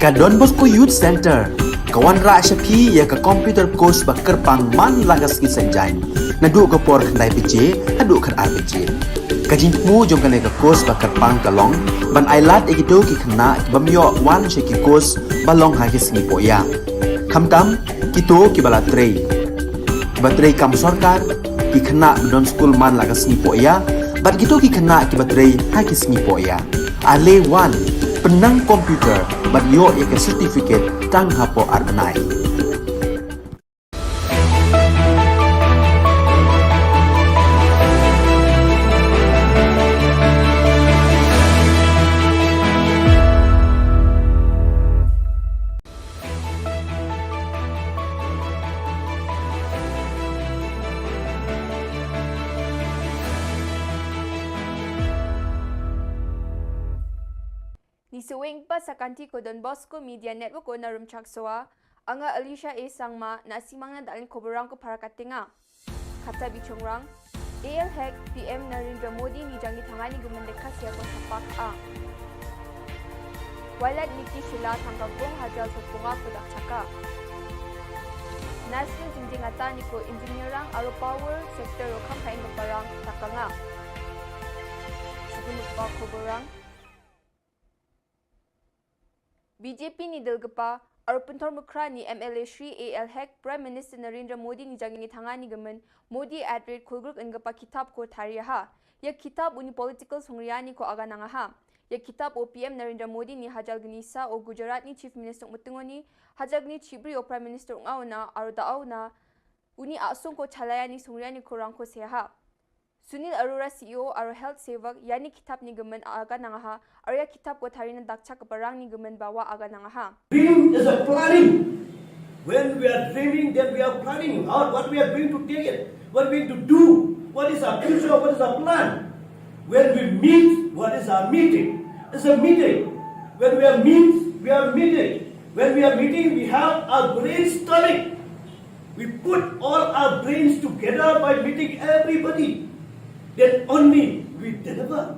A: Ka Don Bosco Youth Center, kawan rak syapi ya ka computer course bakar pang man lagas ki senjai. Nadu ka por kandai PJ, hadu kan RPG. Kajin mu jom kan ka course bakar pang kalong, ban ailat egito ki kena bamyo wan sheki course balong ha ki singi poya. Kamtam kito ki bala trei. Batrei kam sorkar ki kena don school man lagas singi poya, bat kito ki kena ki batrei ha ki singi poya. Ale wan penang komputer bat yo ya ke certificate tang hapo arnai.
B: Ni suwing pa sa kanti ko Don Bosco Media Network ko na rumchak soa, anga Alicia A. Sangma na simang na dalin koborang ko para katinga. Kata bichongrang, AL Hack PM Narendra Modi ni jangi tangani gumendeka siya ko sapak a. Walat Niki Shilla tanggagong hajal supunga ko dakchaka. National jinjingata ni ko engineerang aro power sector o kampain parang takanga. Sugunod pa koborang, BJP ni Dalgapa, Arpuntor Mukra ni MLA Shri AL Hack, Prime Minister Narendra Modi ni jangi tangani gamen, Modi at rate kulgruk engapa kitab ko tariyaha. Ya kitab uni political songriyani ko aga nangaha. Ya kitab o PM Narendra Modi ni hajal gnisa o Gujarat ni Chief Minister Mutungoni, hajal gni Chibri o Prime Minister Ungauna, aro daawna, uni asung ko chalayani songriyani ko rangko seha. Sunil Arora CEO aro health sevak yani kitab ni gamen aga nangaha, aro ya kitab ko tarina dakcha kaparang ni gamen bawa aga nangaha.
C: Dream is a planning. When we are dreaming, then we are planning out what we are going to take it, what we are going to do, what is our future, what is our plan. When we meet, what is our meeting? It's a meeting. When we are we are meeting. When we are meeting, we have our brainstorming. We put all our brains together by meeting everybody. Then only we deliver.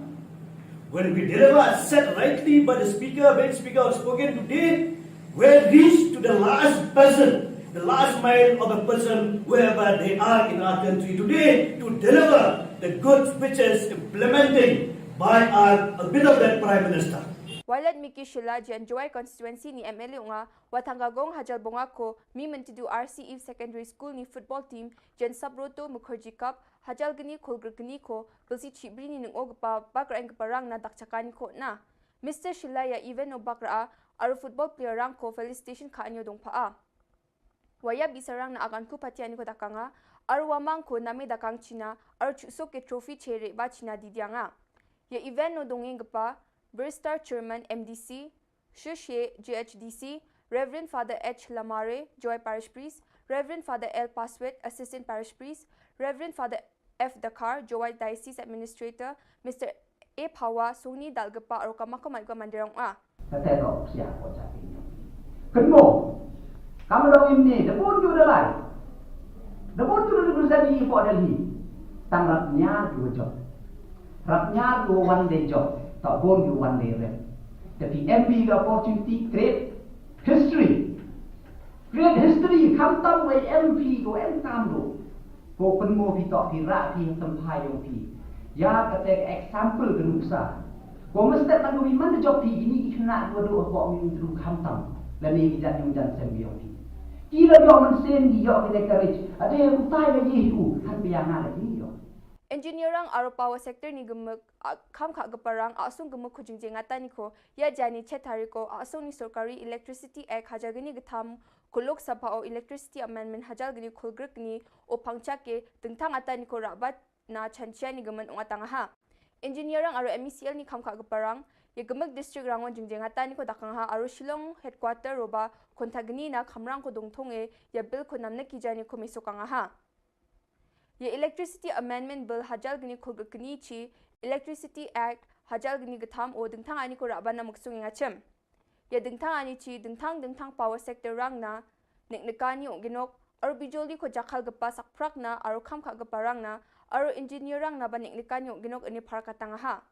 C: When we deliver as said rightly by the speaker, when speaker has spoken today, we reach to the last person, the last mile of a person, wherever they are in our country today, to deliver the goods which is implementing by our beloved Prime Minister.
B: Walat Miki Shilla jan Joy constituency ni MLA unga watanggagong hajal bonga ko mi mentidu RCE Secondary School ni football team jan Sabroto Mukherjee Cup hajal gani kolgrgani ko belsi chibri ni nungog pa bakra eng parang na dakchakani ko na. Mr. Shilla ya even no bakra aro football player rang ko felicitation ka anyo dong paa. Waya bisarang na akan ku patiani ko dakanga aro wamang ko nami dakang China aro chusok ke trophy chere ba China didianga. Ya event no dongeng pa Burstar Chairman MDC, Shushe GHDC, Reverend Father H. Lamare, Joy Parish Priest, Reverend Father L. Paswet, Assistant Parish Priest, Reverend Father F. Dakar, Joy Diocese Administrator, Mr. A. Pawa, Suni Dalgapa, Arokamako Malga Mandirong A.
D: Katetok siya ko sa inyo. Kenmo, kamu dong ini, debun juga lai. Debun juga sabi po dali. Tanggapnya dua job. Rapnya dua one day job. Tak boleh one day rep. Tapi MB the opportunity create history. Create history. Kamtam way MP to MKam do. Ko penmo pitok pirak pi tempai yang pi. Ya ketek example genuksa. Ko mesti tanu mana job pi ini kena dua dua apa min dulu kamtam. Lani bijak yang jan sembi yang pi. Kira dia mensen dia kita courage. Ada yang utai lagi itu kan biang lagi yo.
B: Engineerang aro power sector ni gemek kam kha gaparang asung gemek khujingje ngata ni ko ya jani chetari ko asung ni sarkari electricity act hajagini gtham kulok sabha o electricity amendment hajalgini khulgrek ni o pangcha ke tengtang ata ni ko rabat na chanchia ni gemen ungatanga ha. Engineerang aro MECL ni kam kha gaparang ya gemek district rangon jingje ngata ni ko dakang ha aro Shillong headquarter roba kontagni na khamrang ko dongthonge ya bill ko namna ki jani ko mesokanga ha. Ye Electricity Amendment Bill hajal gini khulgkini chi Electricity Act hajal gini gatham o dengthang ani ko rabana muksung ngachem. Ye dengthang ani chi dengthang power sector rang na neknekani o ginok aro bijoli ko jakhal gapa sakprak na aro khamkha gapa rang na aro engineer rang na ba neknekani o ginok ani pharakatanga ha.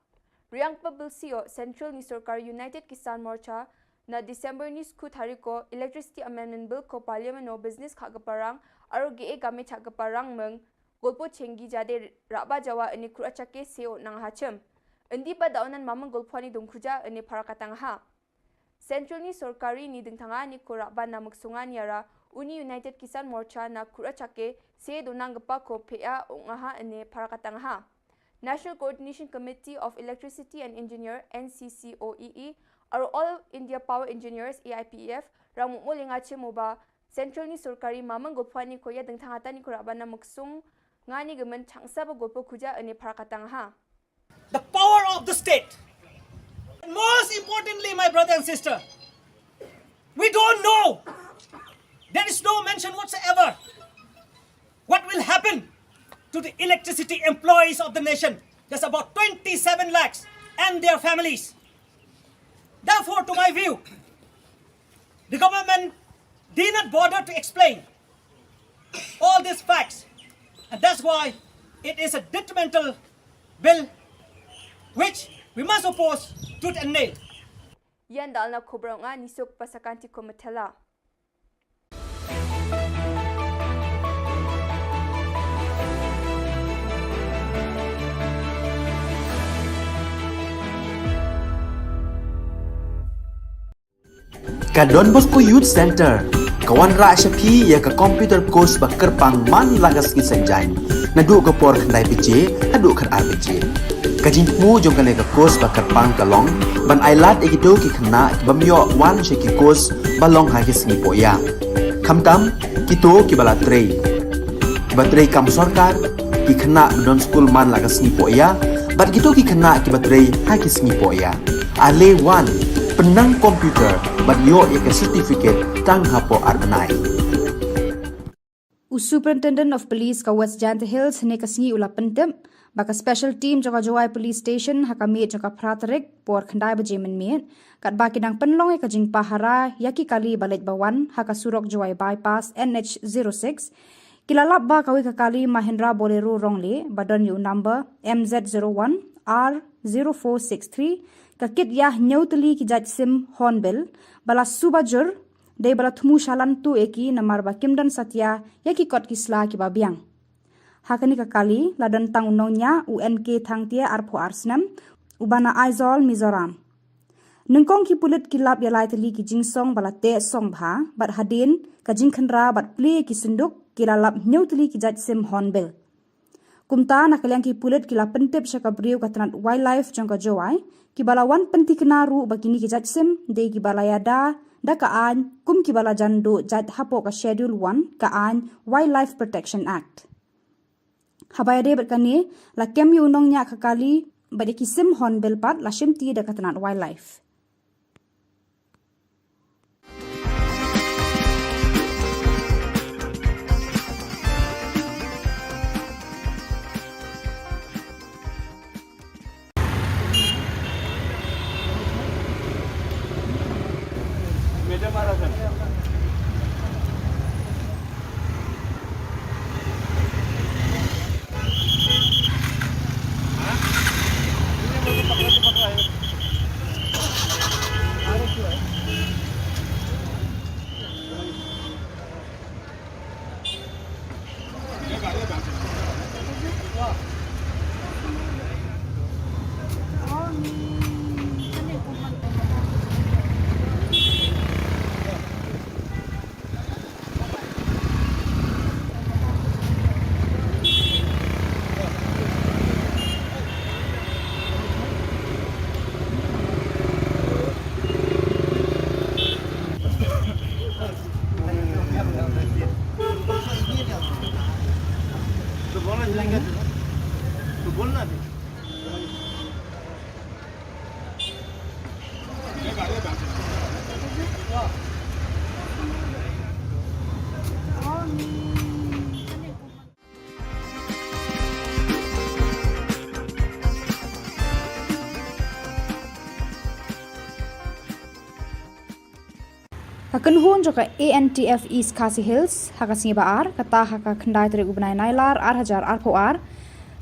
B: Riang pa bill sio Central ni Sarkar United Kisan Morcha na December ni skut hari ko Electricity Amendment Bill ko Parliament no business kha gaparang aro ge game cha gaparang meng golpo chengi jade raba jawa ani kurachake seo nang hachem endi pa daunan mamang golpani dongkhuja ani parakatang ha Central ni sorkari ni dingthanga ni ko raba namuk sungan yara Uni United Kisan Morcha na kurachake se donang gapa ko pea ongaha ani parakatang ha National Coordination Committee of Electricity and Engineer NCCOEE are All India Power Engineers AIPEF rang mulinga chemoba Central ni sorkari mamang gopani ko ya dengthangata ni kurabana muksung ngani gemen changsa ba gopo khuja ani parakatang ha
E: The power of the state. And most importantly, my brother and sister, we don't know. There is no mention whatsoever what will happen to the electricity employees of the nation. There's about 27 lakhs and their families. Therefore, to my view, the government did not bother to explain all these facts. And that's why it is a detrimental bill which we must oppose tooth and nail.
B: Yan dal na Khubor nga nisuk pasakanti ko matela.
A: Ka Don Bosco Youth Center, kawan ra syapi ya ka computer course bakar pang man lagas ki sanjang. Nadu ka por khandai PJ, nadu khan RPG. Kajin mu jong kan ka course bakar pang kalong, ban ailat egido ki khna bamyo wan sheki course balong ha ki sngi poya. Khamtam kito ki bala trei. Batrei kam sarkar ki khna don school man lagas sngi poya, bat kito ki khna ki batrei ha ki sngi poya. Ale wan penang komputer bat yo ek certificate tang hapo arbanai
F: Superintendent of Police ka West Jant Hills ne kasngi ula pentem baka special team joka Jowai Police Station hakami joka pratarek por khandai baje men kat baki dang penlong ka jing pahara yaki kali balet bawan haka surok Jowai bypass NH06 kilalap ba kawi ka kali Mahindra Bolero rongle badon yu number MZ01 R0463 kakit yah nyautli ki jaj sim hornbill bala subajur de bala thumu shalan tu eki namar ba kimdan satya yaki kot ki sla ki babiang hakani ka kali ladan tang unongnya UNK thangtia arpho arsnam ubana aizol Mizoram nungkong ki pulit ki lap yalai tli ki jingsong bala te song bha bat hadin ka jingkhanra bat play ki sunduk ki lalap nyautli ki jaj sim hornbill kumta nakalyang ki pulit ki la pentep shaka briu katnat wildlife jongka Jowai ki bala wan penti kenaru bagini ki jaj sim de ki bala yada da ka an kum ki bala jando jad hapo ka schedule 1 ka an Wildlife Protection Act habaya de berkani la kem yu nong nya kakali bade ki sim hornbill pat la shimti da katnat wildlife Hakan hun joka ANTF East Khasi Hills haka singi baar kata haka khandai tere ubnai nailar ar po ar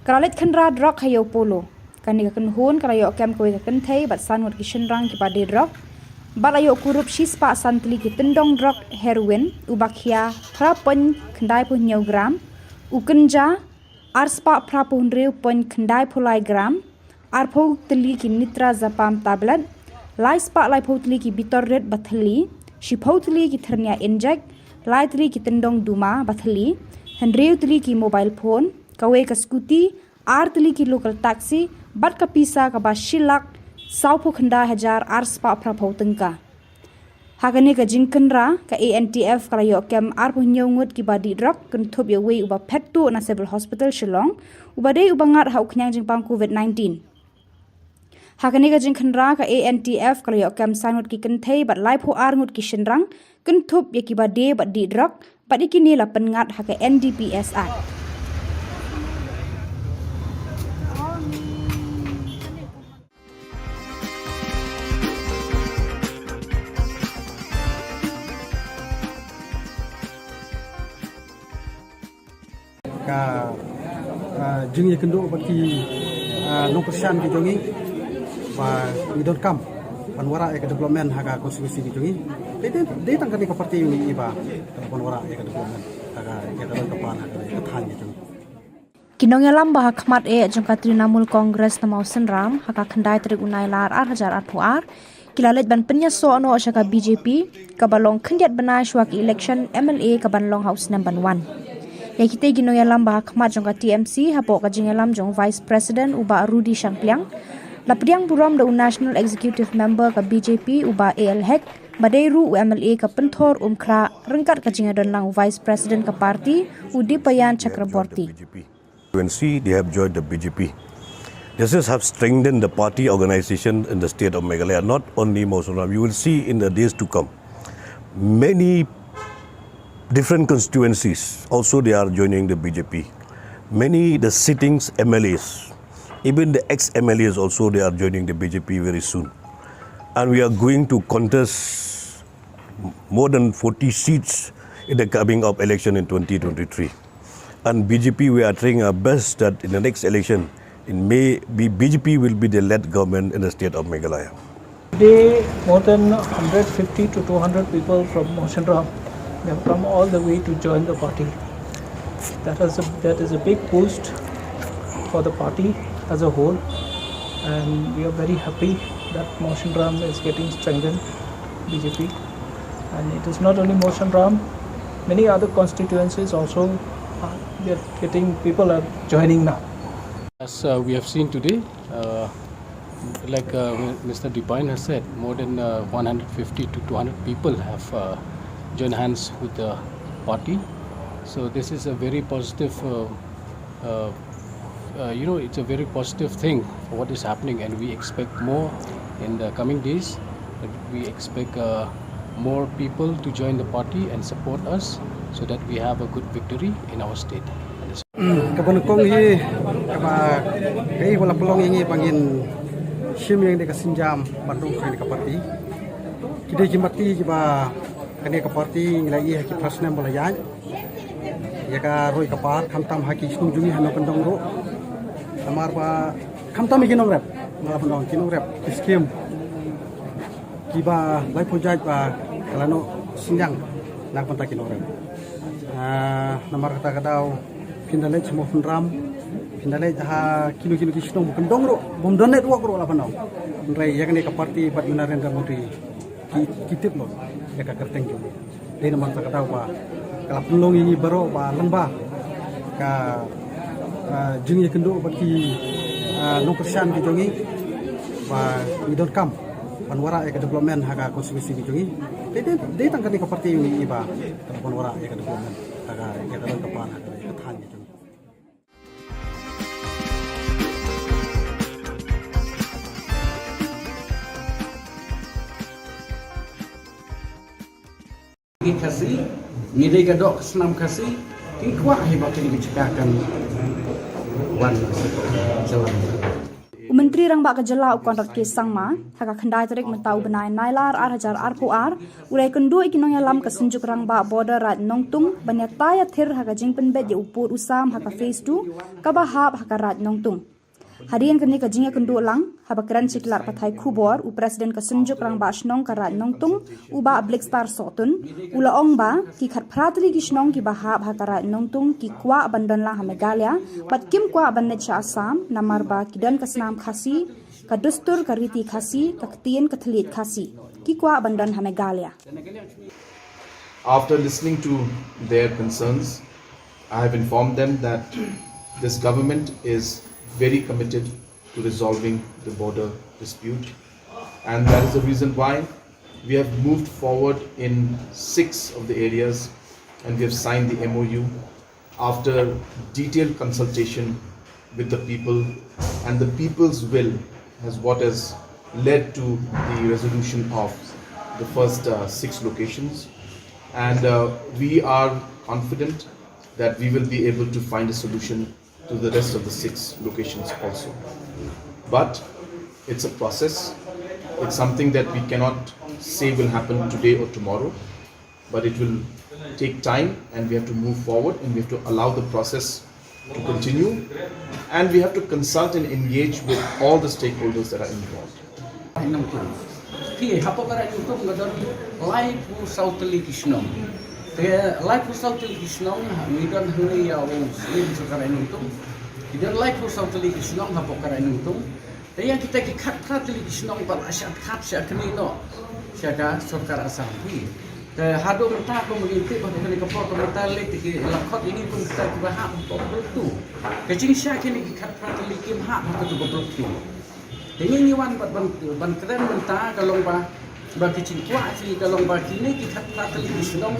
F: karalet khandra drok hayo polo kani kakan hun karayo kem koi kakan thei bat sanwat ki shinrang ki padi drok Balayo kurup shispa santli ki tendong drug heroin ubakhia prapon khandai pu gram ukenja arspa prapon reu pon khandai pulai gram arpo tli ki nitra zapam tablet laispa lai potli ki bitor red bathli shipotli ki thernia inject laitli ki tendong duma bathli hendreu tli ki mobile phone kawe ka scooty artli ki local taxi bat ka pisa ka ba shilak Saupo khanda hajar arspa prapau tengka. Hakane ka jingkenra ka ANTF kala yo kem arpo nyongut ki badi drug kentup yo we uba pettu na civil hospital Shillong uba dei uba ngat hau knyang jingpang COVID-19. Hakane ka jingkenra ka ANTF kala yo kem sanut ki kenthei bat laipo arngut ki shenrang kentup ye ki bade bat di drug bat ikini la pengat haka NDPS Act.
G: Jing ye kendo bagi no persian ki jongi ba we don't come panwara ek development haga konstitusi ki jongi de tang kani ka parti ni iba panwara ek development haga ek dalon ka pan haga ka than ki jongi
F: Kinong yalam bah khmat e jongka Trinamool Congress na mausen ram haka khandai trik unai lar 8,000 kilalet ban penya so ano shaka BJP kabalong khandiat banai shwak election MLA kabanlong house number 1 Yakite ginong yalam bah khmat jongka TMC hapo ka jingalam jong Vice President uba Rudy Shangpliang lapriang buram da National Executive Member ka BJP uba AL Hek Badairu MLA ka penthor umkra rengkat ka jingadon lang Vice President ka parti Udipayan Chakraborty
H: UNC, they have joined the BJP. This has have strengthened the party organization in the state of Meghalaya, not only Mosunram. You will see in the days to come, many different constituencies also they are joining the BJP. Many the sittings MLAs, even the ex-MLAs also they are joining the BJP very soon. And we are going to contest more than 40 seats in the coming up election in 2023. And BJP, we are trying our best that in the next election, in May, BJP will be the led government in the state of Meghalaya.
I: Today, more than 150 to 200 people from Mosunram have come all the way to join the party. That is a big boost for the party as a whole, and we are very happy that Mosunram is getting strengthened, BJP. And it is not only Mosunram, many other constituencies also people are joining now.
J: As we have seen today, like Mr. Dipine has said, more than 150 to 200 people have joined hands with the party. So this is a very positive, it's a very positive thing for what is happening, and we expect more in the coming days. We expect more people to join the party and support us so that we have a good victory in our state.
G: Kabon kong hi kaba kai wala pelong ingi pangin sim yang deka sinjam bandung kai ka parti kide jimati jiba kane ka parti nglai ha ki prasna bolayai ya ka roi ka par khamtam ha ki snujungi hano kandong ro amar ba khamtam ikinong rap ngala bandong kinong rap skim kiba lai pojaj ba kalano sinjang nak panta kinong rap namar kata kadau pindalai semua penram pindalai jaha kilo-kilo kisnong bukan dongro bom donet wak ro lapanau rai ya kene ka parti bat Narendra Modi kitip lo ya ka kerteng jo dei namar kata kadau ba kala penlong ini baro ba lembah ka jingi kendo bagi no persian ki jongi ba we don't come panwara ya development haga konstitusi ki jongi dei tangkani ka parti ini ba panwara ya development haga ya dalon ka pan haga ya than ki jongi
L: kasih, nilai gadok senam kasih, kikuah hebat ini dicekakan wan jalan.
F: Menteri Rang Ba Ka Jylla ukon rat ke sangma haka khandai tarik mentau benai nailar 8,000 RPR urai kendu ikinong yalam ka senjuk Rang Ba border rat nongtung banyata ya thir haka jingpen bet ye upur usam haka phase 2 ka bahap haka rat nongtung Harian kini kajingnya kendu lang, habakran siklar patai Khubor, u presiden kesenjuk rang ba asnong karat nongtung, u ba Black Star sotun, ula ong ba, ki khat pratli gisnong ki bahab hakarat nongtung, ki kwa abandan lang ha Meghalaya, bat kim kwa abandan cha Assam, namar ba kidan kasnam khasi, kadustur kariti khasi, kaktian katlit khasi, ki kwa abandan ha Meghalaya.
K: After listening to their concerns, I have informed them that this government is very committed to resolving the border dispute, and that is the reason why we have moved forward in 6 of the areas, and we have signed the MOU after detailed consultation with the people, and the people's will has what has led to the resolution of the first 6 locations, and we are confident that we will be able to find a solution to the rest of the 6 locations also. But it's a process. It's something that we cannot say will happen today or tomorrow, but it will take time, and we have to move forward, and we have to allow the process to continue, and we have to consult and engage with all the stakeholders that are involved.
L: Life was out to Kishnong, we don't hurry our own slim to Karanutum. We don't like for South Kishnong, Hapokaranutum. They are to take a cut to Kishnong, but I shall catch a canino. Shaka, Sokara Sampi. The Hado Taco in paper, the Helicopter Metallic, Lakot in Ikum Stak of a half of two. Catching Shaki cut practically came half to go broke two. The only one but one Kran Tag along by. Bagi cikwa si kalau bagi ni kita kata Kisnong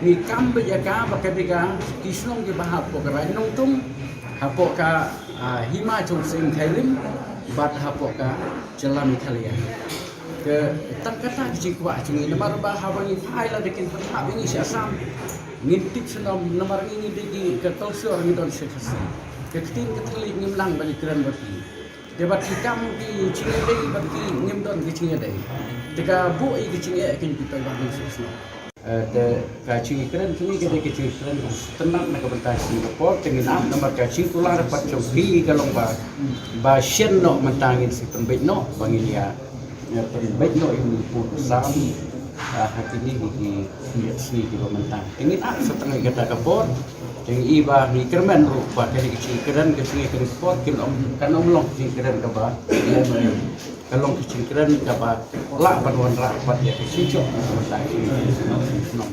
L: ni kambe jaga bakadega Kisnong ke bahap pokera nongtung hapoka hima chung sing thailim bat hapoka jalan Italia ke tangkata cikwa cungi nomor bahawangi faila dekin hap ini si Assam ngintip senom nomor ini degi ke tolsor ngidon sekasi ke tin keteli ngimlang balik keren bagi debat hikam di Cingedei bagi ngimdon ke Cingedei jika bu i kecing akan kita bangun sesuatu. Kacing keren kini kita kecing keren tenang nak bertas Singapura dengan nama kacing tular dapat cobi kalau ba sien no mentangin si pembet no bangilia pembet no yang pun sam hati ni di sini di mentang. Dengan setengah kata kapor dengan iba ni kerman rupa dari kecing keren sport kan long kecing keren kaba kalau kecil keren dapat lak panuan rapat ya kecil lagi non.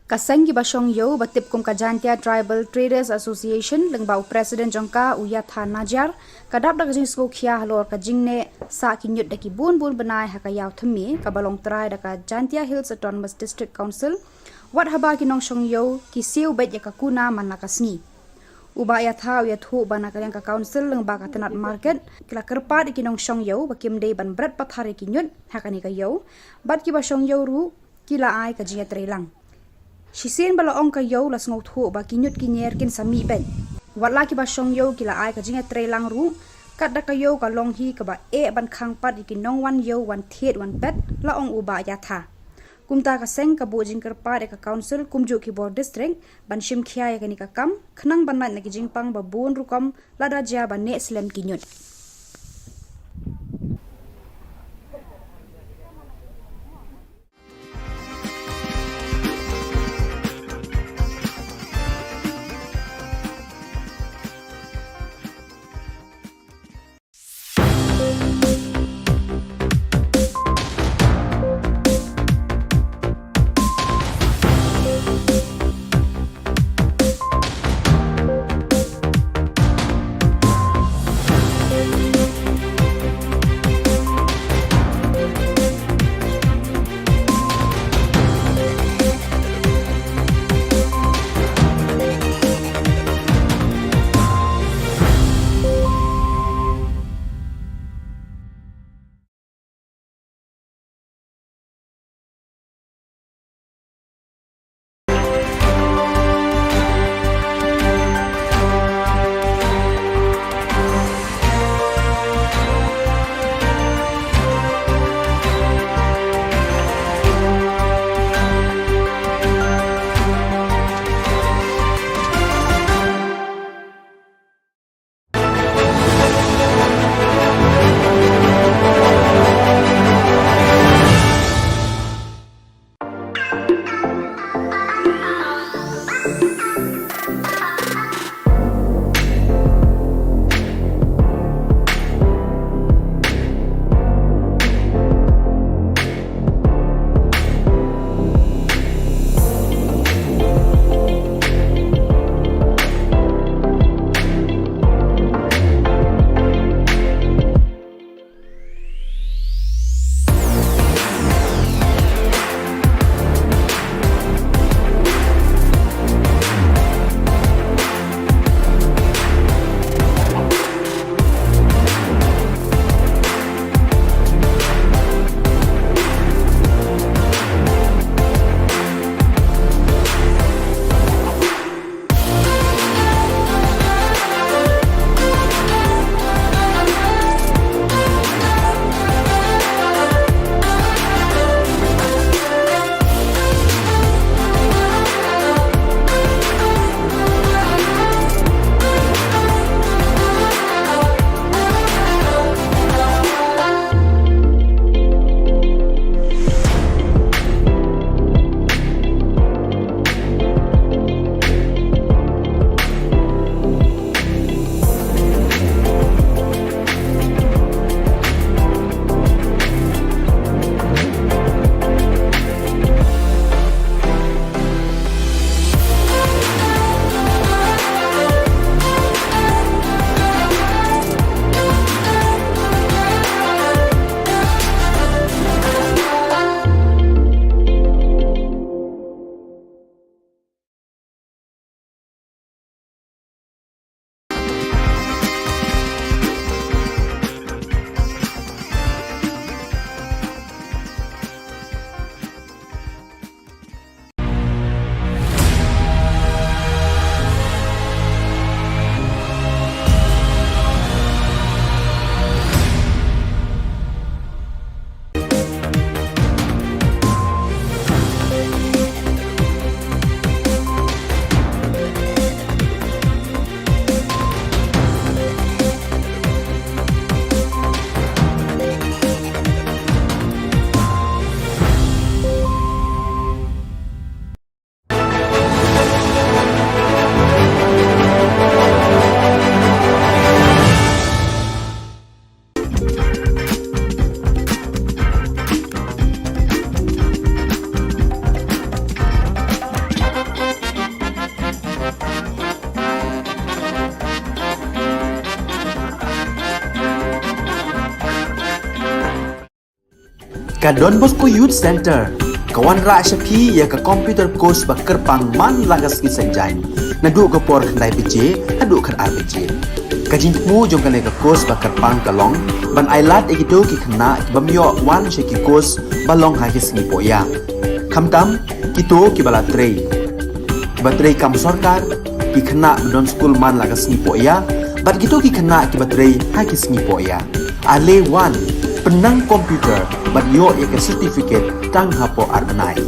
F: Kaseng ki basong yo batip kum kajantia Tribal Traders Association lengbau Presiden jongka Uyatha Najar kadap dak jing sko khia halor ka jingne sa kinyut daki bun benai hakayaw themi kabalong trai daka Jantia Hills Autonomous District Council wat haba kinong shong yo ki siu bet ya kakuna manakasni uba ya thau ya thu bana ka council leng ba ka tenat market kila kerpa kinong shong yo bakim dei ban bret pathare kinyut hakani ka yo bat ki ba shong yo ru kila ai ka jinga trelang Shisien bala ong ka yo las ngau thu ba kinyut kinyer kin sami ben wat la ki ba shong yo kila ai ka jinga trelang ru kat da ka yo ka long hi ka ba e ban khang pat kinong wan yo wan thet wan pet la ong uba ya tha kumta ka seng ka bojing kerpa de ka council kumju ki board district ban shim khia ya ka ni ka kam khnang ban mat na ki jingpang ba bun rukom lada ja ban ne slem kinyut
A: Ka Don Bosco Youth Center, kawan ra syapi ya ka computer course ba kerpang man lagas ki sanjang. Nadu ka por khandai PJ, hadu khar RPG. Kajin mu jong ka ka course ba kerpang kalong, ban ailat egido ki khna ki bamyo wan sheki course balong ha ki sngi poya. Khamtam kito ki bala trei. Ba trei kam sarkar ki khna don school man lagas sngi poya, bat kito ki khna ki batrei ha ki sngi poya. Ale wan penang komputer bat yo ya ka certificate tang hapo arbenai.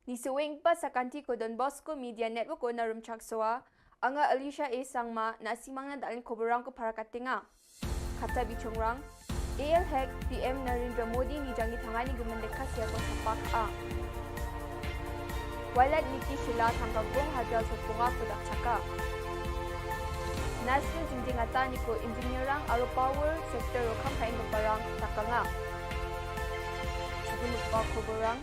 B: Ni suwing pa sa kanti ko Don Bosco Media Network ko na rumchak soa, anga Alicia A. Sangma na simang na dalin koborang ko para katinga. Kata bichongrang, AL Hack PM Narendra Modi ni jangi tangani gumendeka siya ko sa PAK-A. Walat Niki Shilla tangkagong hajal sa punga ko dakchaka. National Jinjingata ni ko engineerang aro power sector o kampain ko parang takanga. Sebelum pa koborang,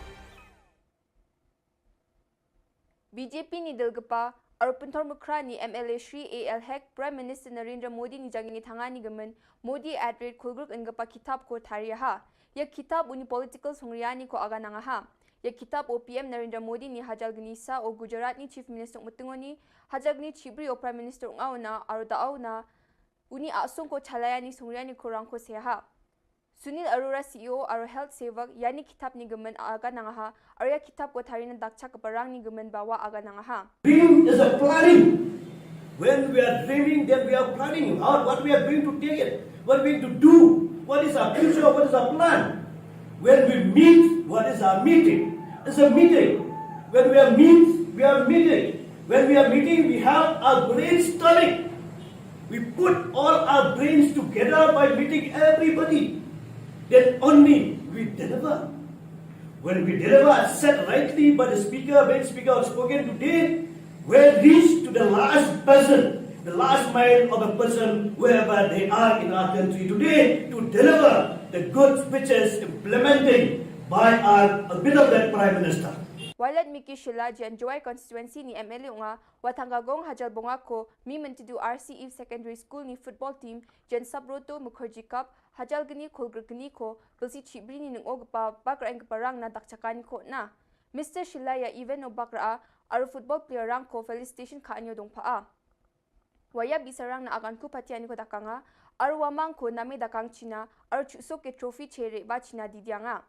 B: BJP ni Delgapa, aro pentor mukra ni MLA Shri AL Hack, Prime Minister Narendra Modi ni jangi tangani gemen, Modi at rate kulgruk engapa kitab ko tariyaha. Ya kitab uni political songriyani ko aga nangaha. Ya kitab o PM Narendra Modi ni hajal genisa o Gujarat ni Chief Minister Mutungoni, hajal geni Chibri o Prime Minister Ungauna, aro daawna, uni asung ko chalayani songriyani ko rangko seha. Sunil Arora CEO aro health sevak yani kitab ni gemen aga nangaha, aro ya kitab ko tarina dakcha keparang ni gemen bawa aga nangaha.
C: Dream is a planning. When we are dreaming, then we are planning out what we are going to take it, what we are going to do, what is our future, what is our plan. When we meet, what is our meeting? It's a meeting. When we are we are meeting. When we are meeting, we have our brainstorming. We put all our brains together by meeting everybody. Then only we deliver. When we deliver as said rightly by the speaker, when speaker has spoken today, we reach to the last person, the last mile of a person, wherever they are in our country today, to deliver the good speeches implementing by our beloved Prime Minister.
B: Walat Miki Shilla jan Joy constituency ni MLA nga watanggagong hajal bonga ko mi mentidu RCE Secondary School ni football team jan Sabroto Mukherjee Cup hajal geni kolgr geni ko belsi chibri ni nungog pa bakra ang parang na dakchakan ko na. Mr. Shilla ya even no bakra aro football player rang ko felicitation ka anyo dong paa. Waya bisarang na agan ko patiani ko dakanga aro wamang ko nami dakang China aro chusok ke trophy chere ba China didyanga.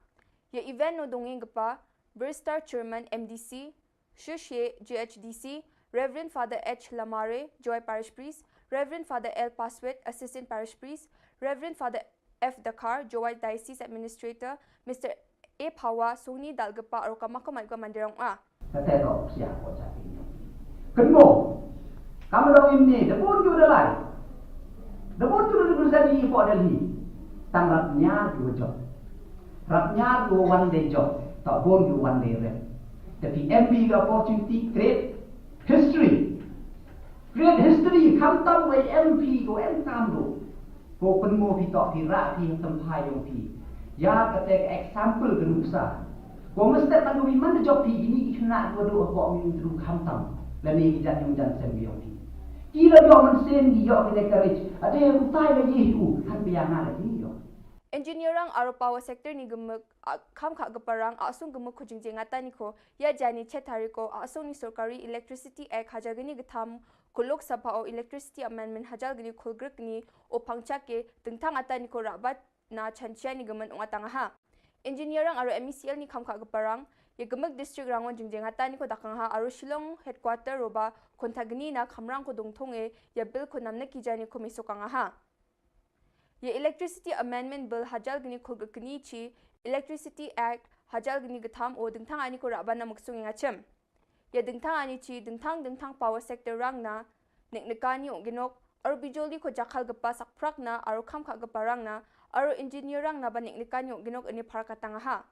B: Ya event no dongeng pa Burstar Chairman MDC, Shushe GHDC, Reverend Father H. Lamare, Joy Parish Priest, Reverend Father L. Paswet, Assistant Parish Priest, Reverend Father F. Dakar, Joy Diocese Administrator, Mr. A. Pawa, Sony Dalgapa, or Kamakamalga Mandirong A.
D: Katero siya ko sa inyo. Kenmo, kamu dong ini, debun juga lai. Debun juga bisa di Delhi. Tanggapnya dua job. Rapnya dua one day job. Tak boleh one day rep. Tapi MP opportunity create history. Create history. Khamtam by MP ko tam do. Ko penmo pi tok pi rak pi tempai yong pi. Ya kata example genusa. Ko mesti kan wi man job pi ini kena dua do ko mi dru khamtam. Lani kijat yong jan sem yong pi. Kila yo man sen di yo kena courage. Ada yang utai lagi tu kan biang lagi yo.
B: Engineerang aro power sector ni gemuk kam kha gaparang asung gemuk khujingje ngata ni ko ya jani chetari ko asung ni sarkari electricity act hajagini githam kulok sabha o electricity amendment hajalgini khulgrek ni o pangcha ke tengtang ata ni ko rabat na chanchia ni gemen ongatanga ha. Engineerang aro MECL ni kam kha gaparang ya gemuk district rangon jingje ngata ni ko dakang ha aro Shillong headquarter roba kontagni na khamrang ko dongthong e ya bill ko namna ki jani ko misokanga ha. Ye Electricity Amendment Bill hajal gini khulgni chi Electricity Act hajal gini gatham o dingthang ani ko rabana muksung ngachem. Ye dingthang ani chi dingthang power sector rang na neknekani ginok aro bijoli ko jakhal gapa sakprak na aro khamkha gapa rang na aro engineer rang na ba neknekani ginok ani pharakatanga ha.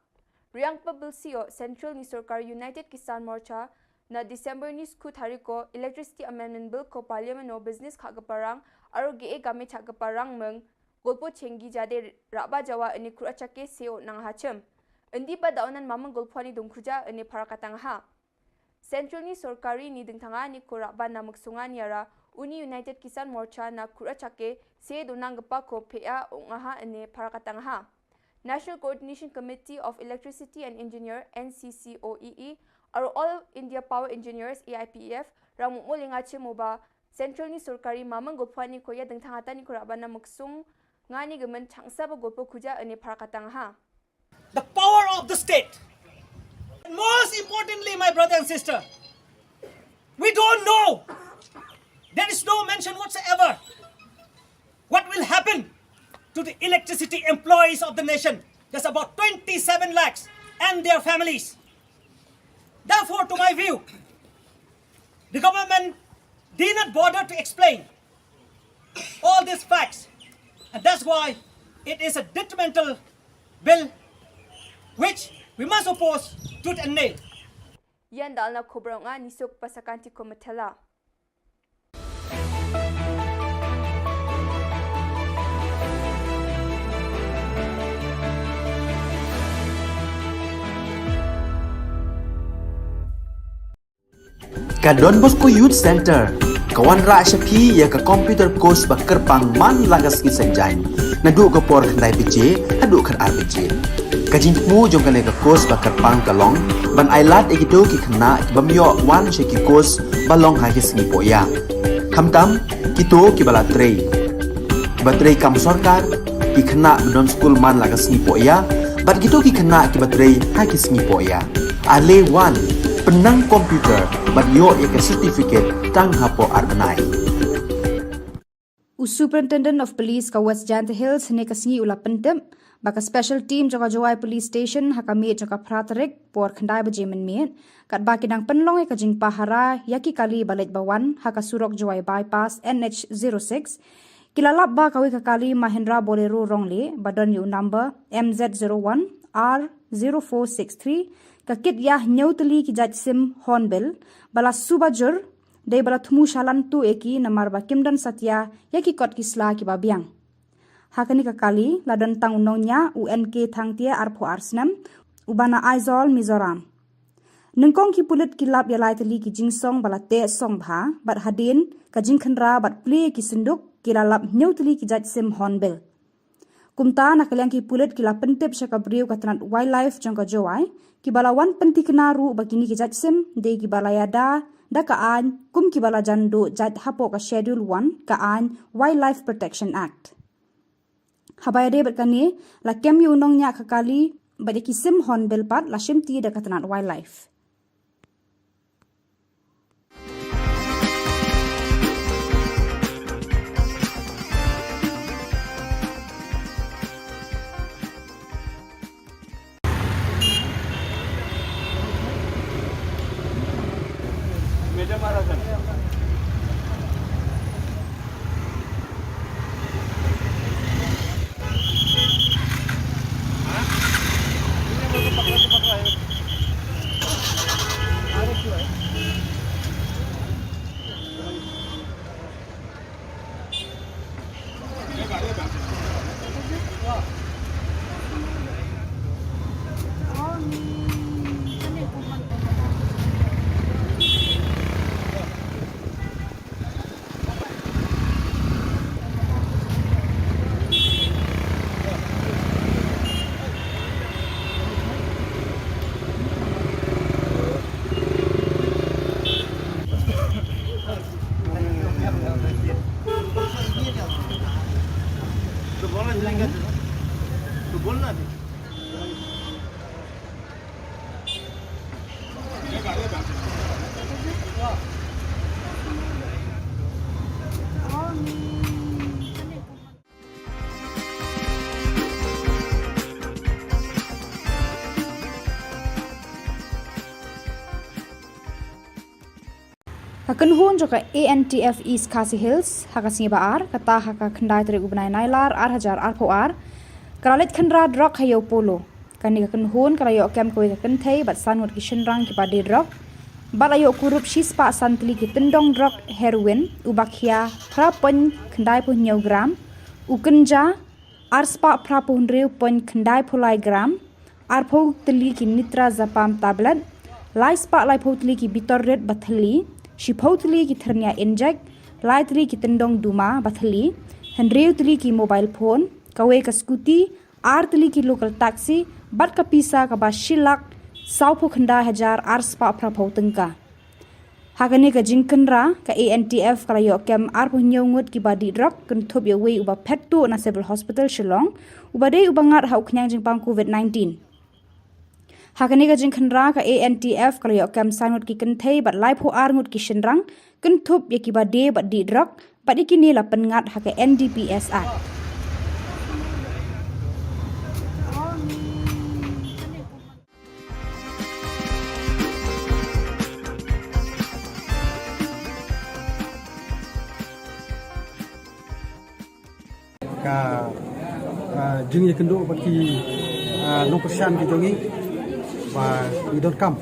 B: Riang pa bill sio Central ni Sarkar United Kisan Morcha na December ni skut hari ko Electricity Amendment Bill ko Parliament no business kha gaparang aro ge game cha gaparang meng golpo chengi jade raba jawa ani kurachake seo nang hachem endi ba daunan mamang golpani dongkhuja ani parakatang ha Central ni sorkari ni dingthanga ni ko raba namuk sungan yara Uni United Kisan Morcha na kurachake se donang gapa ko pea ongaha ani parakatang ha National Coordination Committee of Electricity and Engineer NCCOEE aro All India Power Engineers AIPEF ramu molinga chemoba Central ni sorkari mamang golpani ko ya dingthanga ni ko raba namuk sung ngani gemen changsa ba golpo khuja ani parakatang ha
E: The power of the state. And most importantly, my brother and sister, we don't know. There is no mention whatsoever what will happen to the electricity employees of the nation. There's about 27 lakhs and their families. Therefore, to my view, the government did not bother to explain all these facts. And that's why it is a detrimental bill which we must oppose tooth and nail.
B: Yan dal na Khubor nga nisok pasakanti ko matela.
A: Ka Don Bosco Youth Center kawan ra shapi ya ka computer course bakar pang man lagas ki sanjain nadu ka por khandai bije adu khar ar bije kajin mu jong ka course bakar pang kalong ban ailat egido ki khna bamyo wan sheki course balong ha ki sngi poya khamtam kito ki bala trei batrei kam sarkar ki khna don school man lagas sngi poya bat kito ki khna ki batrei ha ki sngi poya ale wan penang komputer banyo ek certificate tang hapo arnai
F: Superintendent of Police ka West Jant Hills ne kasingi ula pentem baka special team jaka Jawai Police Station hakami jaka pratarek por khandai bajemen mien kat baki dang penlong e kajing pahara yaki kali balet bawan haka surok Jawai bypass NH06 kilalap ba kawi kakali Mahindra Bolero rongle badan yu number MZ01 R0463 kakit yah nyauteli ki jaj sim hornbill bala subajur de bala thumu shalan tu eki namar ba kimdan satya yaki kot kisla ki babiang hakani kakali ladan tang unonya UNK thangtia arpho arsnam ubana Aizol Mizoram nengkong ki pulit kilap ya lai teli ki jingsong bala te song bha bat hadin ka jingkhanra bat ple ki sinduk kilalap nyauteli ki jaj sim hornbill kumta nakalyang ki pulit kila pentep shaka briu katnat wildlife jangka Jawai ki balawan penti kenaru bagini ki jaj sim de ki balayada da kaan kum ki bala jando jad hapo ka schedule 1 kaan Wildlife Protection Act habaya de berkani la kem yu nong nya kakali bade ki sim hornbill pat la shimti da katnat wildlife Hakan hun joka ANTF East Khasi Hills hakasngi baar kata haka khandai tere ubnai nailar 8000 arpoar karalet khandra drok hayo polo kani hakan hun karayo kem ko hakan thei bat sanwat kishan rang ki badi drok balayo kurup shispa santli ki tendong drug heroin ubakhia prapen khandai pu nyau gram ukenja arspa prapun reu pon khandai pulai gram arpo tli ki nitra zapam tablet lai spa lai photli ki bitor red bathli shipotli ki thernia inject lai tli ki tendong duma bathli henreu tli ki mobile phone kawe ka scooty ar tli ki local taxi bat ka pisa ka ba shilak saupu khanda hajar arspa prapau tengka hakane ka jingkenra ka ANTF kala yo kem arpu nyongut ki badi drug kun thop yo we uba phettu na civil hospital Shillong uba dei uba ngat hau knyang jingpang COVID-19 hakane ka jingkenra ka ANTF kala yo kem sanut ki kenthei bat lai phu ar ngut ki shinrang kun thop ye ki ba de badi drug badi kini la pengat haka NDPS Act
G: ka jing ye kendo baki no persian ki jongi ba we don't come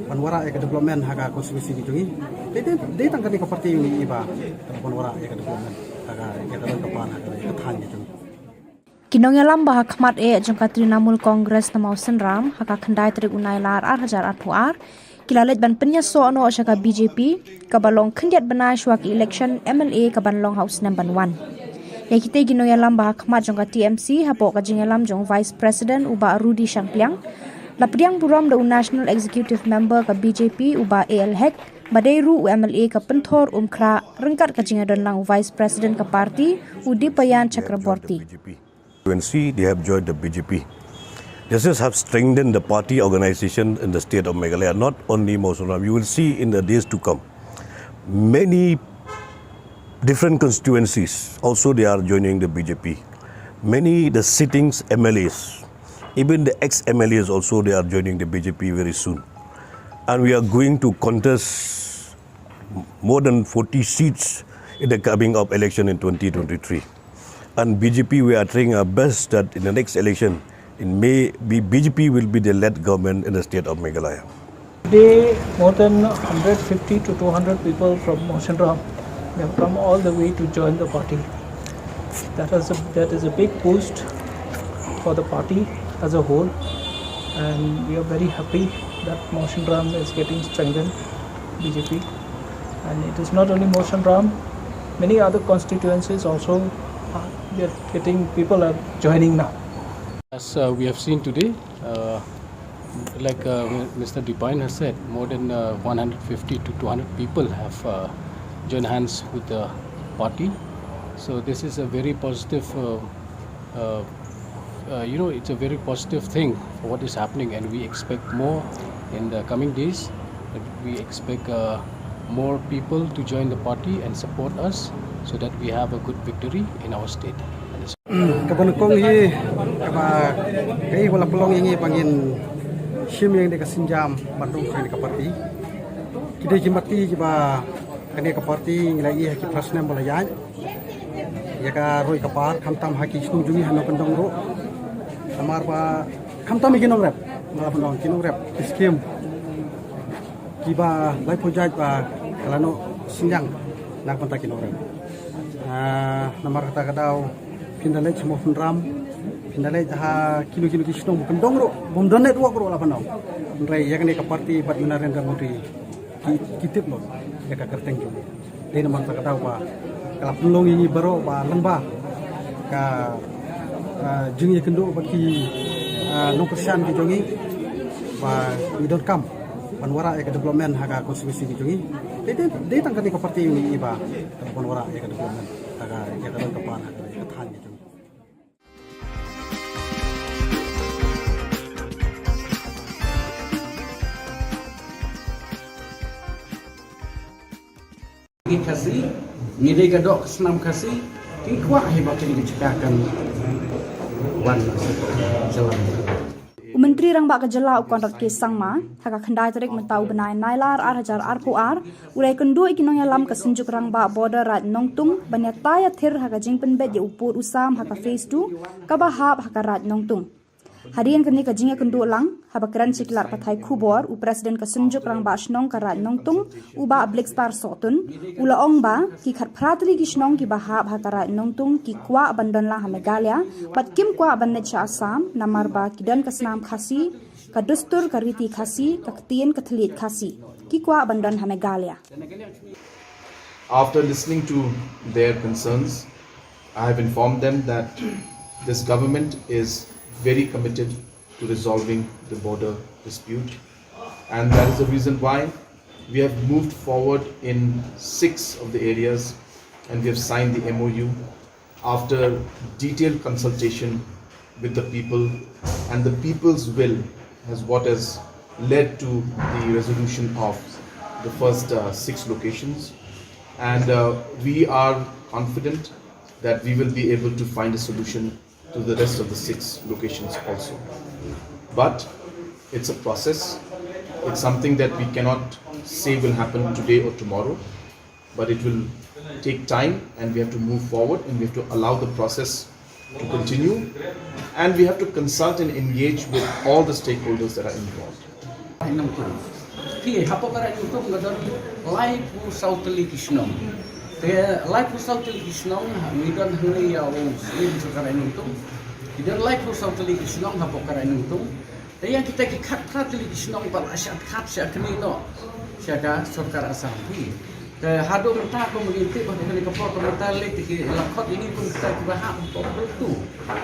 G: panwara e development haga konstitusi ki jongi de tangkani ka parti ni iba panwara e development haga ya ka pan haga ka than ki jongi
F: Kinong yalam bah khmat e jongka Trinamool Congress na mausen ram haka khandai trik unai lar 8,000 kilalet ban penya so ano shaka BJP kabalong khandiat bana shwak election MLA kabanlong house number 1 yakite ginong yalam bah khmat jongka TMC hapo ka jingalam jong Vice President uba Rudy Shangpliang lapriang buram da National Executive Member ka BJP uba AL Hek Badairu MLA ka penthor umkhra rengkat ka jingadon lang Vice President ka party Udipayan Chakraborty
H: They have joined the BJP. This has strengthened the party organization in the state of Meghalaya, not only Mosunram. You will see in the days to come, many different constituencies also they are joining the BJP. Many the sittings MLAs, even the ex-MLAs also they are joining the BJP very soon. And we are going to contest more than 40 seats in the coming up election in 2023. And BJP, we are trying our best that in the next election, in May, BJP will be the led government in the state of Meghalaya.
I: Today, more than 150 to 200 people from Mosunram have come all the way to join the party. That is a big boost for the party as a whole, and we are very happy that Mosunram is getting strengthened, BJP. And it is not only Mosunram, many other constituencies also. People are joining now.
J: As we have seen today, like Mr. Dipine has said, more than 150 to 200 people have joined hands with the party. So this is a very positive, it's a very positive thing for what is happening, and we expect more in the coming days. We expect more people to join the party and support us so that we have a good victory in our state.
G: Kaban kong hi kaba kai wala pelong ini pangin sim yang deka sinjam bandung kai ka parti kide jimati jiba kane ka parti ngilai ha ki prasna bola ya ya ka roi ka par khamtam ha ki snu jungi hano pendong ro amar ba khamtam ikinong rep mala pendong kinong rep skim kiba lai project ba kalano sinjang nak pantak kinong rep namar kata kadau pindalai semua penram pindalai ha kilo-kilo kisnong bukan dongro bom donet wak ro la panau rai ya kene ka parti bat Narendra Modi kitip lo ya ka kerteng jo dei namang ta kadau ba kala pelong ini baro ba lengba ka jing ye kendo ba ki no persian ki jongi ba we don't come panwara ya development haga konstitusi ki jongi dei tangkani ka parti ini ba panwara ya development haga ya ka pan haga ya than ki jongi
L: Kasi ngide gadok senam kasi ki kuat hebat ini diciptakan wan jalan.
F: Menteri Rang Ba Ka Jylla ukon rat ke sangma haka khandai tarik mentau benai nailar 8,000 ulai kendu ikinong yalam ka senjuk Rang Ba border rat nongtung banyata ya thir haka jingpen bet ya upur usam haka phase 2 ka bahap haka rat nongtung Harian kini kajingnya kendu lang, habakran siklar patai Khubor, u presiden kesenjuk rang ba shnong karat nongtung, uba ablik star sotun, ula ong ba, ki khat pratri ki shnong ki bahab hakarat nongtung, ki kwa bandon lang ha Meghalaya, bat kim kwa bannet cha Assam, namar ba kidan kasnam khasi, ka dustur ka riti khasi, ka ktien ka thlit khasi, ki kwa bandon ha Meghalaya.
K: After listening to their concerns, I have informed them that this government is very committed to resolving the border dispute, and that is the reason why we have moved forward in 6 of the areas, and we have signed the MOU after detailed consultation with the people, and the people's will has what has led to the resolution of the first 6 locations, and we are confident that we will be able to find a solution to the rest of the 6 locations also. But it's a process. It's something that we cannot say will happen today or tomorrow, but it will take time, and we have to move forward, and we have to allow the process to continue, and we have to consult and engage with all the stakeholders that are involved.
L: Life was totally Kishnong, we don't hurry our sleep to Karanuntum. We don't like for totally Kishnong, Hapokaranuntum. They are taking cut totally Kishnong, but I shall cut Shakanino, Shaka, Sokara Sampi. The Hado Mataco community, but the Kapor mentality, Lakot in Ikum Stak Baham, Bob 2.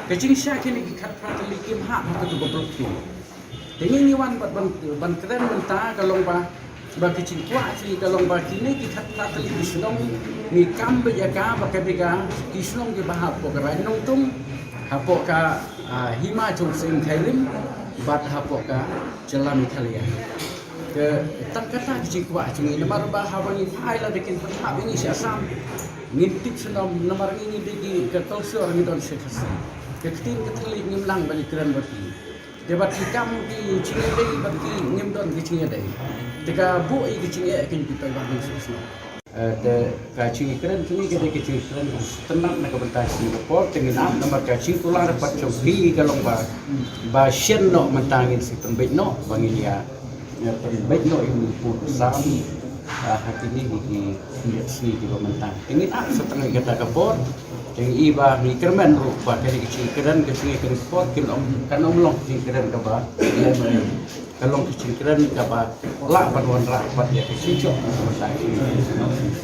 L: The Ching Shakini cut totally Kim Ham to Bob 2. The only one but Bankran Mantag along by. Bagi cikgu asli kalau bagi ni kita katakan Kisnong ni kambe jaga bagi bega Kisnong ke bahap pokera nongtung hapok ka hima jungsing kairim bat hapok ka jalan Italia ke tak kata cikgu asli nomor bahawang ini file dekin bahap ini si Assam ngintip senam nomor ini degi ke tolsor ni don sekasi ke ketin ketelik ngimlang balik keran berti debat hikam di Cingedei bagi ngimdon di Cingedei. Jika bu ini kecilnya akan kita bangun sesuatu. Kacing keren ini kita kacing keren tenang nak bertasi report dengan nama kacing tulang dapat cobi kalau bahasian no mentangin si pembet no bangilia pembet no ini pun sami hati ini di sini di mentang. Ini setengah kita kapor yang iba ni kerman rupa dari kacing keren report kan long kacing keren kaba kalau kecil keren dapat lah paduan rapat ya kecil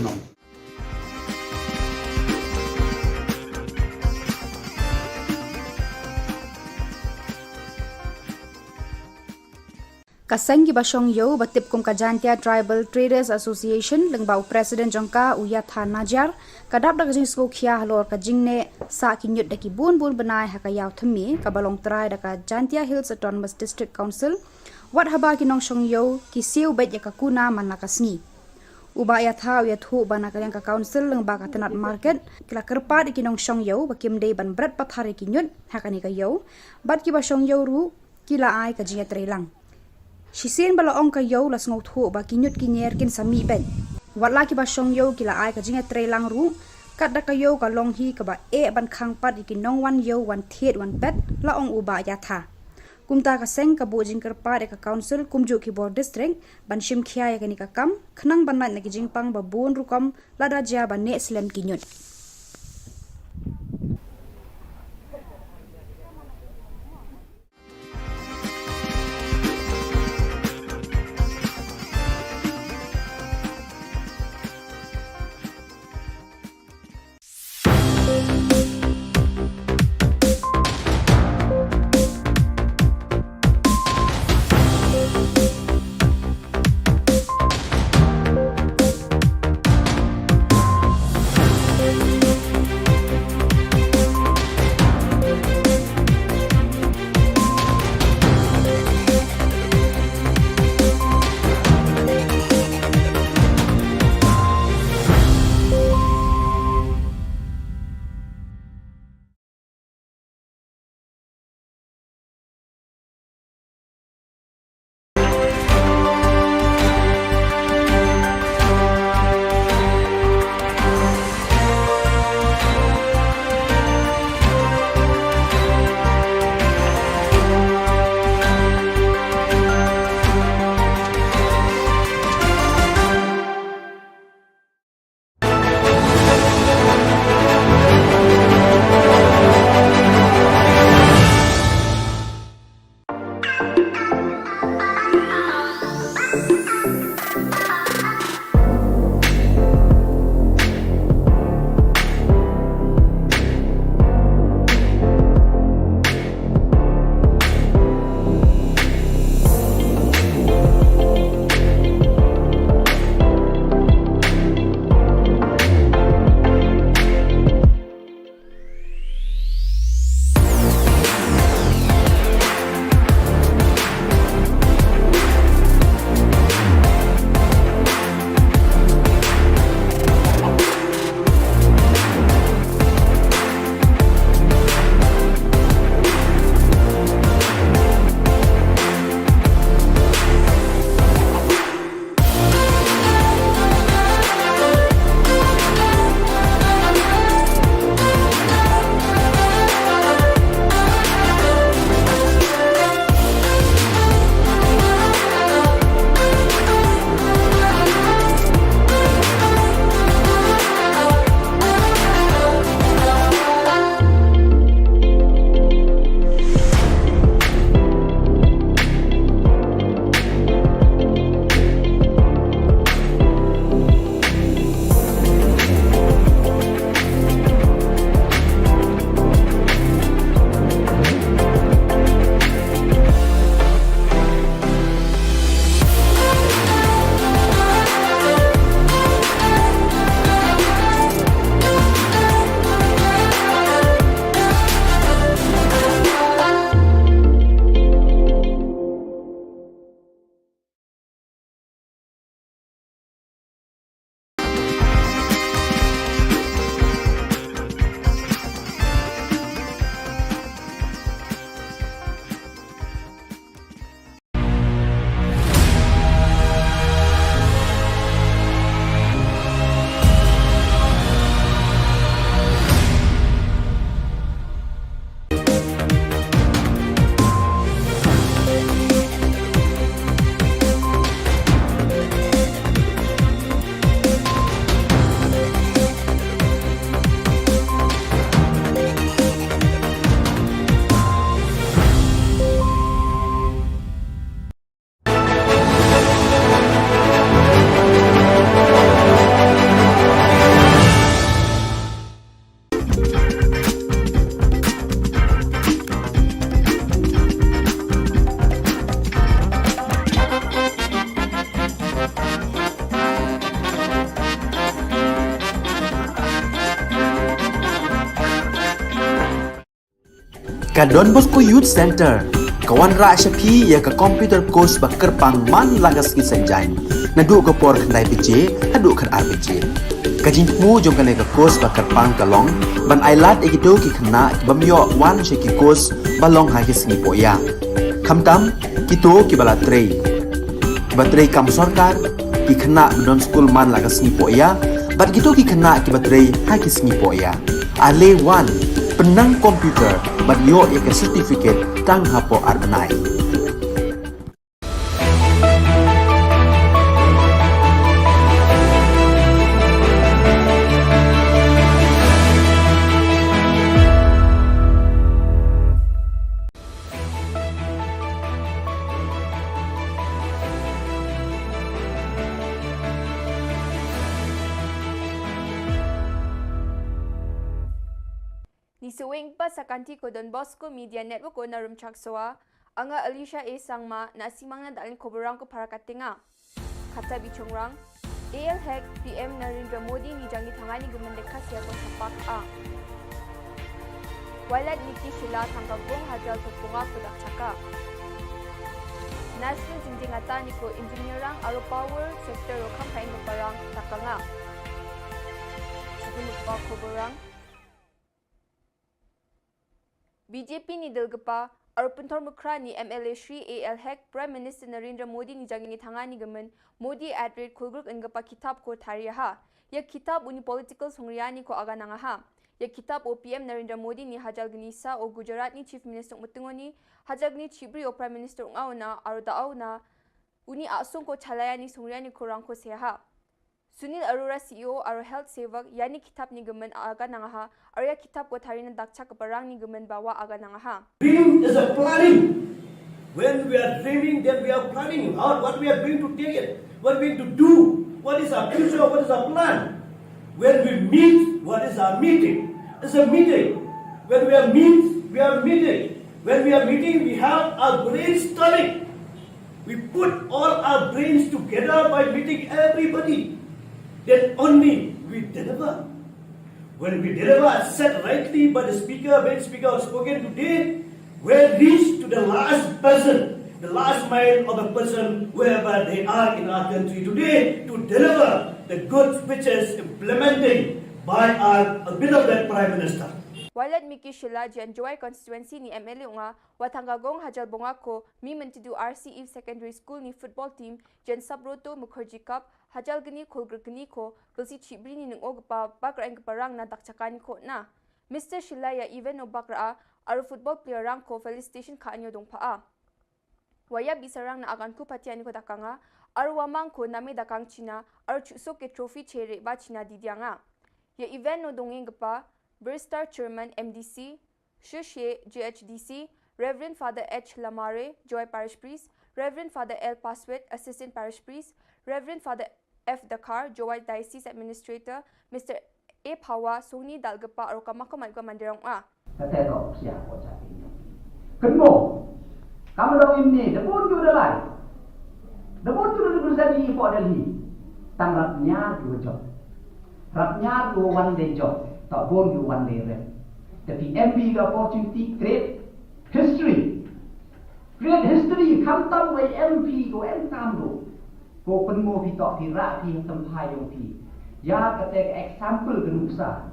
L: no.
F: Kaseng ki basong yo batip kum kajantia Tribal Traders Association lengbau Presiden jongka Uyatha Najar kadap dak jing sko khia halor ka jingne sa kinyut daki bun benai hakayaw thmi ka balong trai daka Jantia Hills Autonomous District Council wat haba ki nong shong yo ki siu bet ya ka kuna manakasni uba ya tha ya thu bana ka yang ka council lengba ka tenat market kila kerpa ki nong shong yo bakim dei ban brat pathari kinyut hakani ka yo bat ki basong yo ru kila ai ka jinga trelang Shisin bala ong ka yo las ngot ho ba kinyut kinyer kin sami ben. Wala ki ba shong yo kila ai ka jinga trelang ru kat da ka yo ka long hi ka ba e ban khang pat ki nong wan yo wan thiet wan bet la ong uba ya tha. Kumta ka seng ka bo jing ker pa de ka council kumju ki bor district ban shim khia ya ka ni ka kam khnang ban na ki jing pang ba bon ru kam la da ja ba ne slem kinyut.
A: Ka Don Bosco Youth Center, kawan ra syapi ya ka computer course bakar pang man lagas ki sanjang. Nadu ka por khnai PJ, hadu khan RPG. Kajin mu jong ka ka course bakar pang kalong, ban ailat egido ki khna ki bamyo wan she ki course balong ha ki sngi poya. Khamtam kito ki bala trei. Batrei kam sarkar ki khna don school man lagas sngi poya, bat kito ki khna ki batrei ha ki sngi poya. Ale wan penang komputer bat yo ya ka certificate tang hapo arbenai.
B: Ni suwing pa sa kanti ko Don Bosco Media Network ko na rumchak soa, anga Alicia A. Sangma na simang na dalin koborang ko para katinga. Kata bichongrang, AL Hack PM Narendra Modi ni jangi tangani gumendeka siya ko sapak a. Walat Niki Shilla tanggabong hajal tupunga kudak caka. National jinjingata ni ko engineerang aro power sector o kampain ko parang takanga. Sebelum pa koborang, BJP ni Delgapa, Arpuntor Mukra ni MLA Shri AL Hack, Prime Minister Narendra Modi ni jangi tangani gamen, Modi at rate kulgruk engapa kitab ko tariyaha. Ya kitab uni political songriyani ko aga nangaha. Ya kitab o PM Narendra Modi ni hajal gnisa o Gujarat ni Chief Minister Mutungoni, hajal gni Chibri o Prime Minister Ungauna, aro daawna, uni asung ko chalayani songriyani ko rangko seha. Sunil Arora CEO aro health sevak yani kitab ni gamen aga nangaha arya kitab ko tharina dakcha kaparang ni gamen bawa aga nangaha.
C: Dream is a planning. When we are dreaming, then we are planning out what we are going to take it, what we are going to do, what is our future, what is our plan. When we meet, what is our meeting? It's a meeting. When we are meeting. When we are meeting, we have our brainstorming. We put all our brains together by meeting everybody. Then only we deliver. When we deliver as said rightly by the speaker, when the speaker has spoken today, we reach to the last person, the last mile of a person, wherever they are in our country today, to deliver the good speeches implementing by our beloved Prime Minister.
B: Walat Miki Shilla Janjoy constituency ni MLA nga watanggagong hajal bonga ko mi mentidu RCE Secondary School ni football team Jan Sabroto Mukherjee Cup hajal gani kulgrgni ko belsi chibri ni nungog pa bakra ang parang na dakchakani ko na. Mr. Shilla ya even no bakra aro football player rang ko felicitation ka anyo dong paa. Waya bisarang na agan ko patiani ko dakanga aro wamang ko nami dakang China aro chusok ke trophy chere ba China didyanga. Ya event no dongeng pa Burstar Chairman MDC, Shushe GHDC, Reverend Father H. Lamare, Joy Parish Priest, Reverend Father L. Paswet, Assistant Parish Priest, Reverend Father F. Dakar, Joy Diocese Administrator, Mr. A. Pawa, Sony Dalgapa, or Kamakamalka Mandirong A.
D: Kateto siya ko sa inyo. Kenmo, kamu daw ini, dapun ju dalai. Dapun ju dulu sabi po dalhi. Tanggap niya job. Rapnya do one day job. Tak boleh one day rep. Tapi MP the opportunity create history. Create history. Khamtam way MP go entam do. Go penmo pi tak pi rak pi tempai yang pi. Ya kata example genuksa.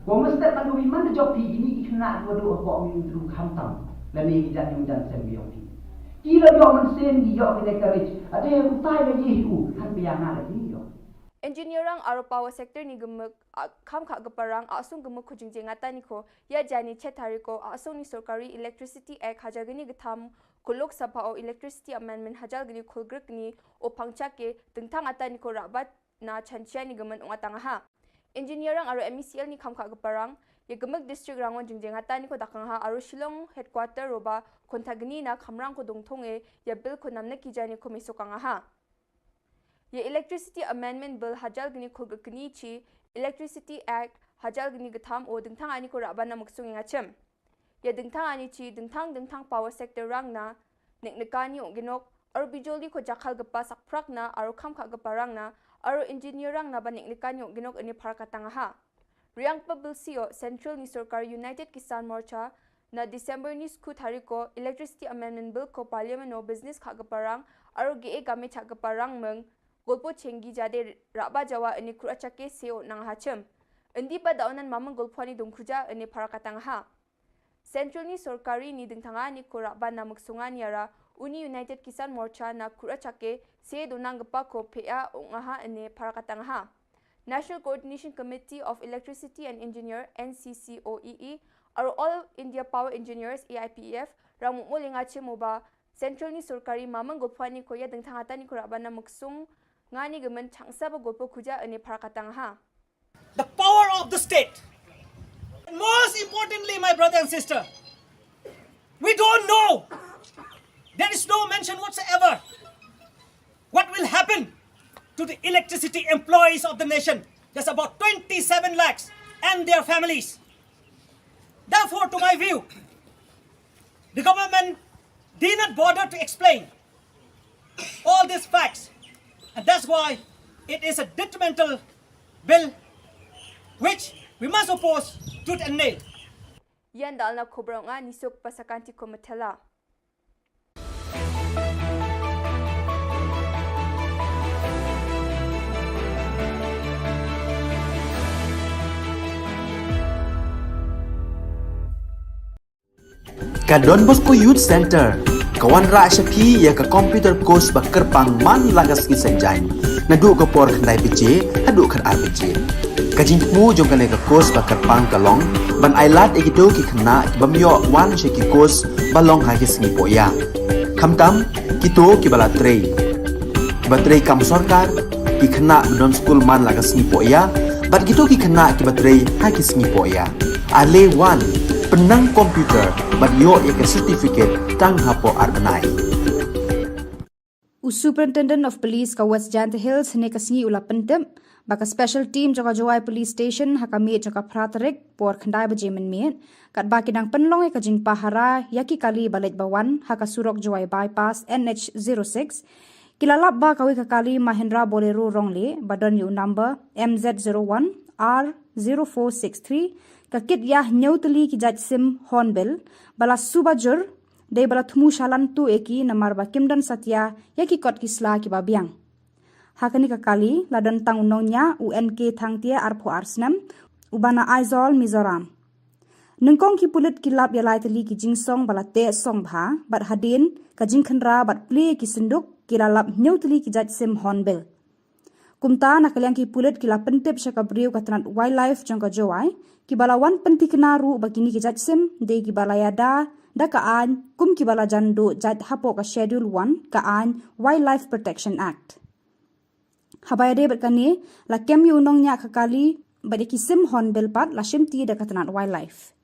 D: Go mesti kan do mana job pi ini kena dua dua kok min dulu khamtam. Lani kijat yang jan sembi yang pi. Kira yo men sen di yo kita courage. Ada yang utai lagi itu kan biana lagi yo.
B: Engineerang aro power sector ni gemuk kam kha gaparang asung gemuk khujingje ngata ni ko ya jani chetari ko asung ni sarkari electricity act hajagini githam kulok sabha o electricity amendment hajalgini khulgrek ni o pangcha ke tengthang ata ni ko rabat na chanchia ni gemen ongatanga ha. Engineerang aro MECL ni kam kha gaparang ya gemuk district rangon jingje ngata ni ko dakang ha aro Shillong headquarter roba kontagni na khamrang ko dongthonge ya bill ko namna kijani ko misokanga ha. Ye Electricity Amendment Bill hajal gini khulgni chi Electricity Act hajal gini gatham o dingthang ani ko rabana maksung ngachem. Ye dingthang ani chi dingthang power sector rang na neknekani ginok aro bijoli ko jakhal gapa sakprak na aro khamkha gapa rang na aro engineer rang na ba neknekani ginok ani pharakatanga ha. Riang pa bill sio Central ni Sarkar United Kisan Morcha na December ni skut hari ko Electricity Amendment Bill ko Parliament no business khak parang aro ge game chak parang meng golpo chengi jade raba jawa ini kurachake seo nang hachem endi pa daunan mamang golpani dongkhuja ini parakatang ha Central ni sorkari ni dingthanga ni ko raba namuk sungan yara Uni United Kisan Morcha na kurachake se donang gapa ko pea ongaha ini parakatang ha National Coordination Committee of Electricity and Engineer NCCOEE aro All India Power Engineers AIPF ramu molinga chemoba Central ni sorkari mamang golpani ko ya dingthanga ni ko raba namuk sung ngani gemen changsa ba golpo khuja ini parakatang ha
E: The power of the state. And most importantly, my brother and sister, we don't know. There is no mention whatsoever what will happen to the electricity employees of the nation. There's about 27 lakhs and their families. Therefore, to my view, the government did not bother to explain all these facts. And that's why it is a detrimental bill which we must oppose tooth and nail.
B: Yan dal na Khubor nga nisok pasakanti ko matela.
A: Ka Don Bosco Youth Center kawan ra shapi ya ka computer course bakar pang man lagas ki sanjang nadu ka por khnai piche hadu khan RPG kajin mu jong ka ka course bakar pang kalong ban ailat ekito ki khna bamyo wan she ki course balong ha ki sngi poya khamtam kito ki bala trei batrei kam sarkar ki khna don school man lagas sngi poya bat kito ki khna ki batrei ha ki sngi poya ale wan penang komputer bat yo ek certificate tang hapo arbanai
F: Superintendent of Police ka West Janta Hills ne kasngi ula pentem baka special team joka Jowai Police Station hakami joka pratarek por khandai baje men kat baki dang penlong e kajing pahara yaki kali balet bawan haka surok Jowai bypass NH06 kilalap ba kawi kali Mahindra Bolero rongle badon yu number MZ01 R0463 kakit yah nyautli ki jaj sim hornbill bala subajur de bala thumu shalan tu eki namar ba kimdan satya yaki kot kisla ki babiang hakani kakali ladan tang unongnya UNK thangtia arpho arsnam ubana Aizol Mizoram nungkong ki pulit kilap yalai tali ki jingsong bala te song bha bat hadin ka jingkhanra bat ple ki sinduk kilalap nyautli ki jaj sim hornbill kumta nakalyang ki pulit kila pentep shakabriu katranat wildlife jongka Jowai ki balawan pentikna ru bakini ki jaj sim de ki balayada da kaan kum ki bala jando jad hapo ka schedule 1 kaan Wildlife Protection Act habayade berkani la kem yu nong nya kakali bade ki sim hornbill pat la shimti da katranat wildlife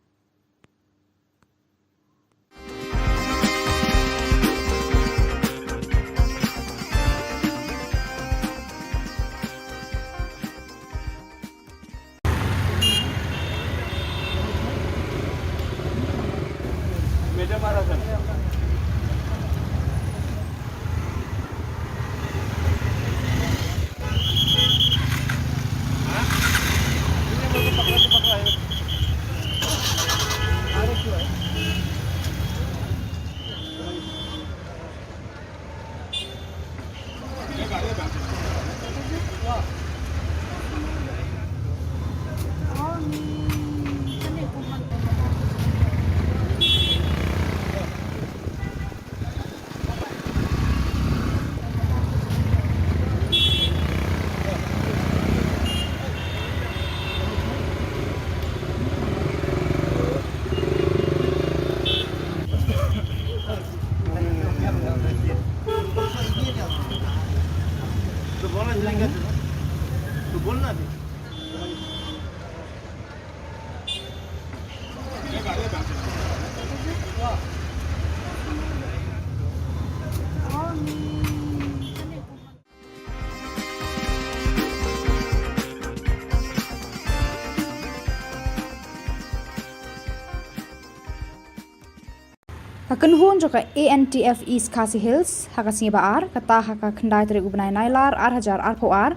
F: Hakan hun joka ANTF East Khasi Hills hakasni baar kata haka khandai tari ubnai nailar ar hajar ar po ar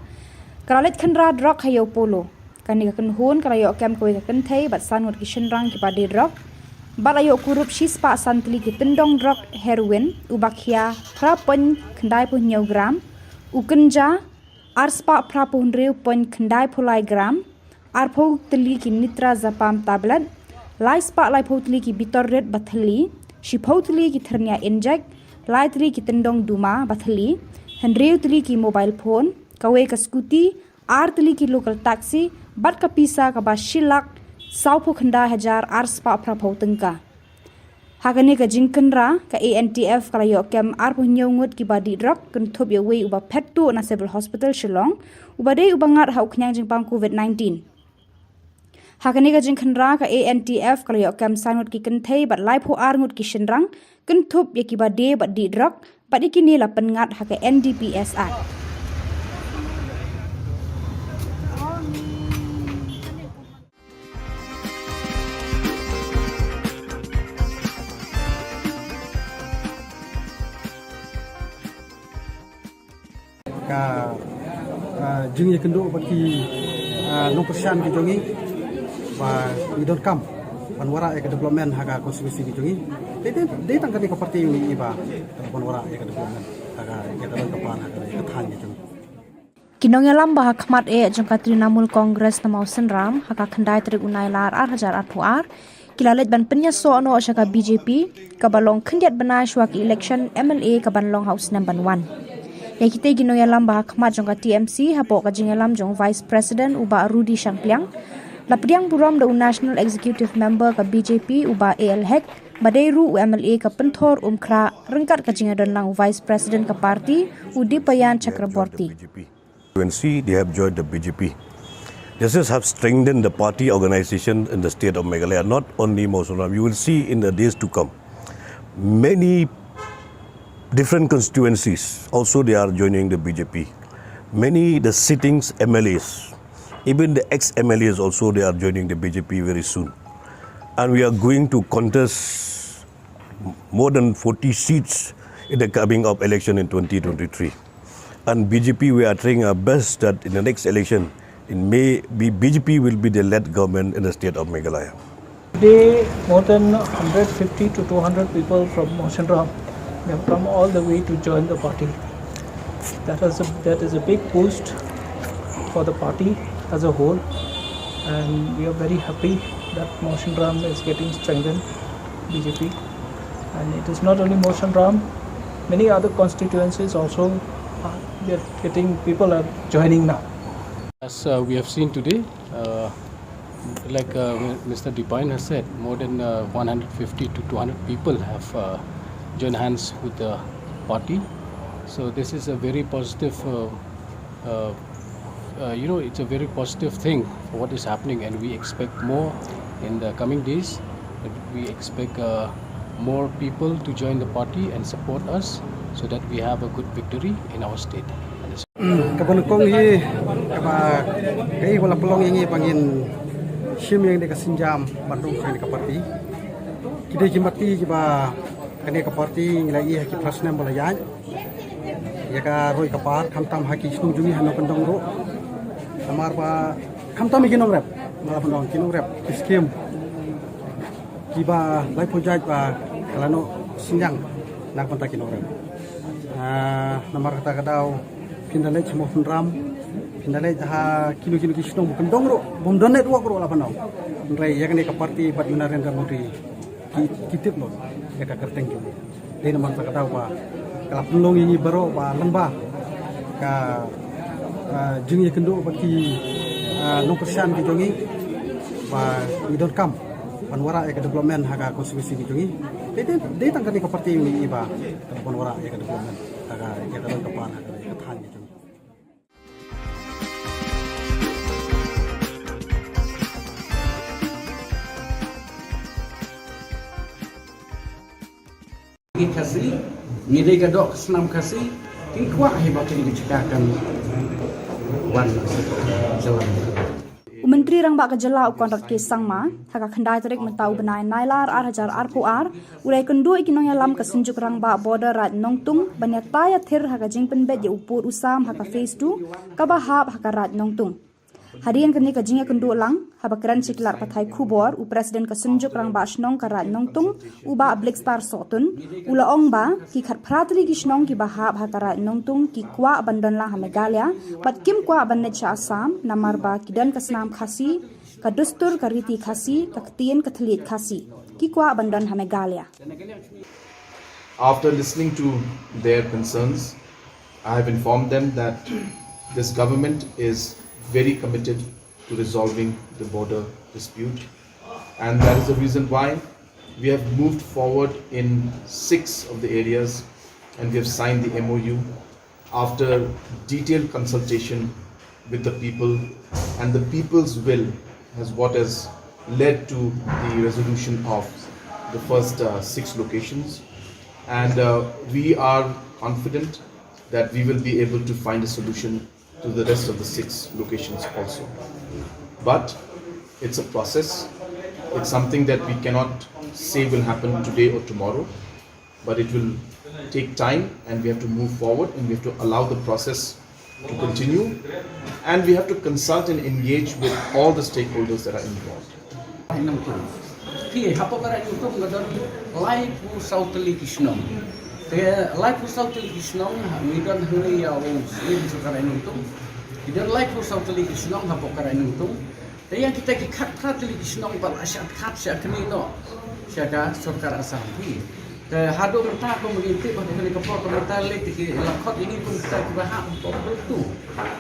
F: karalit khandra drok hayo polo kani hakan hun karayo kem koi hakan thai bat sanwat ki shenrang ki padi drok Balayo kurup shispa santli ki tendong drug heroin ubakhia prapen kendai punya gram ukenja arspa prapun reu pen kendai pulai gram arpo teli ki nitra zapam tablet lai spa lai potli ki bitor red bathli shipotli ki thernia inject lai tli ki tendong duma bathli hendreu tli ki mobile phone kawe ka scooty ar tli ki local taxi bat ka pisa ka ba shilak saupo khanda hajar arspa prapo tengka Hakane ka jingkenra ka ANTF kalayo kem arpo nyongut ki badi drug kenthop ya wei uba pettu na civil hospital Shillong uba dei uba ngat hau knyang jingpang COVID-19 Hakane ka jingkenra ka ANTF kalayo kem sanut ki kenthei bat laipo arngut ki shinrang kenthop ya ki bade bat di drug bat ikini la pengat haka NDPS Act
G: ka jing ye kendo baki no persian ki jongi ba we don't come panwara ek development haga konstitusi ki jongi de tangkani ka parti ni iba panwara ek development haga ek dalam kapan haga ek than ki jongi
F: Kinong yalam bah khmat jongka Trinamool Congress namau senram haka khandai trik unai lar 8,000 kilalet ban penya so no shaka BJP kabalong khandiat bana shwa ki election MLA kabanlong house number 1 Yakite gino yalam bah khmat jongka TMC hapo ka jingalam jong Vice President uba Rudy Shangpliang lapriang buram da National Executive Member ka BJP uba AL Hek badairu MLA ka penthor umkra rengkat ka jingadon lang Vice President ka parti Udipayan Chakraborty
H: UNC, they have joined the BJP. This has have strengthened the party organization in the state of Meghalaya, not only Mosunam. You will see in the days to come many different constituencies also they are joining the BJP. Many the sittings MLAs, even the ex-MLAs also they are joining the BJP very soon. And we are going to contest more than 40 seats in the coming up election in 2023. And BJP we are trying our best that in the next election in May BJP will be the led government in the state of Meghalaya.
I: Today, more than 150 to 200 people from Moshinram have come all the way to join the party. That is a big boost for the party as a whole, and we are very happy that Moshinram is getting strengthened, BJP. And it is not only Moshinram, many other constituencies also people are joining now.
J: As we have seen today, like Mr. Dipine has said, more than 150 to 200 people have joined hands with the party. So this is a very positive, it's a very positive thing for what is happening, and we expect more in the coming days. We expect more people to join the party and support us so that we have a good victory in our state.
G: Kabanukong hi kaba kai wala pelong ini pangin sim yang de kasinjam Bandung kai ka parti kide kimati kiba kane ka parti nglai ha ki prasnam balayan ya ka roi ka par khamtam ha ki snu jungi hano pendong ro amar ba khamtam ikinong rep mala pendong kinong rep skim kiba lai pojaj ba kalano sinjang nak panta kinong rep namar kata kadau pindalai cuma ram pindalai jaha kilo kisnong bukan dongro bom donet wak ro la panau ndrai ya kane ka parti bat Narendra Modi kitip lo ya ka kerteng ki dei namar kata kadau ba kala pelong ini baro ba lengba ka jing ye kendo baki no persian ki jongi ba we don't come panwara ek development haga konstitusi ki jongi dei tangkani ka parti ni iba panwara ek development haga ek dalam kapan haga ek than ki jongi
L: kasih, ngidai kadok senam kasih, ini kuat hebat ini dicekakan wan jalan.
F: Menteri Rang Ba Ka Jylla ukon rat ke sangma haka khandai tarik mentau benai nailar 8,000 arpuar ulai kendu ikinong yalam kesenjuk Rang Ba border rat nongtung banyak taya thir haka jingpen bet ye upur usam haka phase 2 kabahap haka rat nongtung Harian kini kajingnya kendulang, habakran siklar patai Khubor, u presiden kesenjuk rang basnong karat nongtung, uba ablik star sotun, ula ong ba, ki khat pratli gisnong ki bahab hakarat nongtung, ki kwa abandon lang Megalia, bat kim kwa abandet sya Assam, namar ba kidan kesnam khasi, kadustur kariti khasi, kaktien katlit khasi, ki kwa abandon Megalia.
K: After listening to their concerns, I have informed them that this government is very committed to resolving the border dispute, and that is the reason why we have moved forward in 6 of the areas, and we have signed the MOU after detailed consultation with the people, and the people's will has what has led to the resolution of the first 6 locations, and we are confident that we will be able to find a solution to the rest of the 6 locations also. But it's a process. It's something that we cannot say will happen today or tomorrow, but it will take time, and we have to move forward, and we have to allow the process to continue, and we have to consult and engage with all the stakeholders that are involved.
L: Life South Kishnong, we don't hurry our own sleep to Karanutum. We don't like for South Kishnong, Hapokaranutum. The Yankee cut Kishnong, but I shall cut Shakanino, Shaka, Sokar Asampi. The Hado Taco Militi, but the helicopter mentality, Lakot in Ikum Stak Baham of two.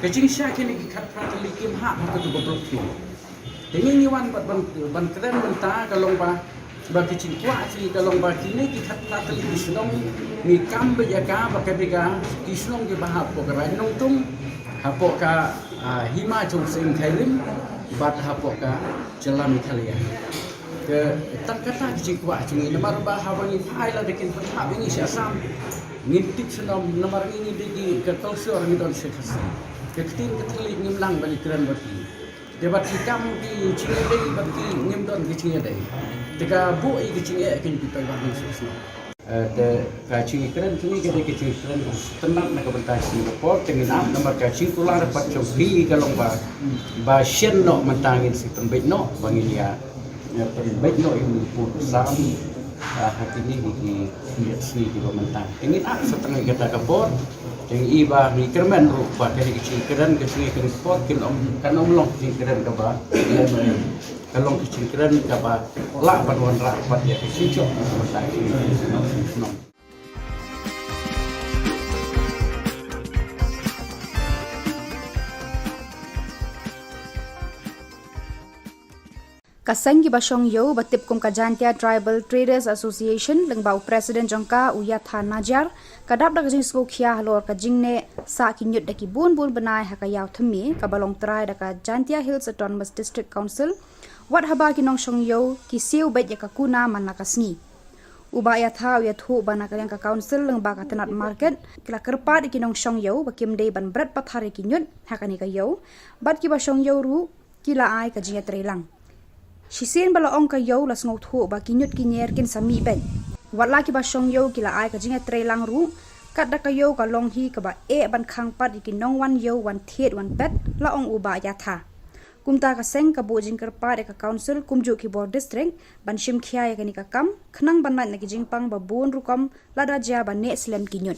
L: The Ching Shakin cut practically Kim Hap to Bobrok two. The mini one, but Bankran Menta, Kalomba. Bagi cingkwa sini kalau bagi ni kita kata Kisnong ni kambe jaga bakabiga Kisnong ke bahap pokera nongtung hapoka hima chung sing khairim bat hapoka jalan Italia ke tak kata cingkwa sini nomor bahawangi faila dekin perhap ini siasam ngintik senam nomor ini degi ke tolsor ni don sekasi ke ketin ketelik ngimlang balik keren bagi debat hikam di cingedei bagi ngimdon ke cingedei jika bu i kecing akan kita bagi sesuatu. Kacing keren sini kita kecing keren tenang nak bertas Singapura dengan nama kacing tular dapat cobi kalau ba sien no mentangin si pembet no bangilia pembet no yang pun sam hati ini di sini di mentang. Dengan setengah kita kapor yang iba ni kerman rupa dari kecing keren sport kan long kecing keren kaba kalau kecil keren apa lak paduan rapat ya kecil
F: Kaseng ki basong yo batip kum kajantia Tribal Traders Association lengbau Presiden jongka Uyatha Najar kadap dak jing sko khia halor ka jingne sa ki nyut daki bun benai hakayaw thmi ka balong trai daka Jantia Hills Autonomous District Council wat haba ki nong shong yo ki siu bet ya kakuna manakasni uba ya tha ya thu bana ka ka council leng ba ka tanat market kila kerpa ki nong shong yo bakim dei ban bret pathare ki nyut hakani ka yo bat ki ba shong yo ru kila ai ka jinga trelang Shisien bala ong ka yo las ngot ho ba kinyut kinyer kin sami ben watla ki ba shong yo kila ai ka jinga trelang ru kat da ka yo ka long hi ka ba e ban khang pat ki nong wan yo wan thiet wan pet la ong uba ya tha kumta ka seng ka bo jing kerpa de ka council kumju ki board district ban shim khia ya ka ni ka kam khnang ban na ki jing pang ba bon ru kom la da ja ba ne slem kinyut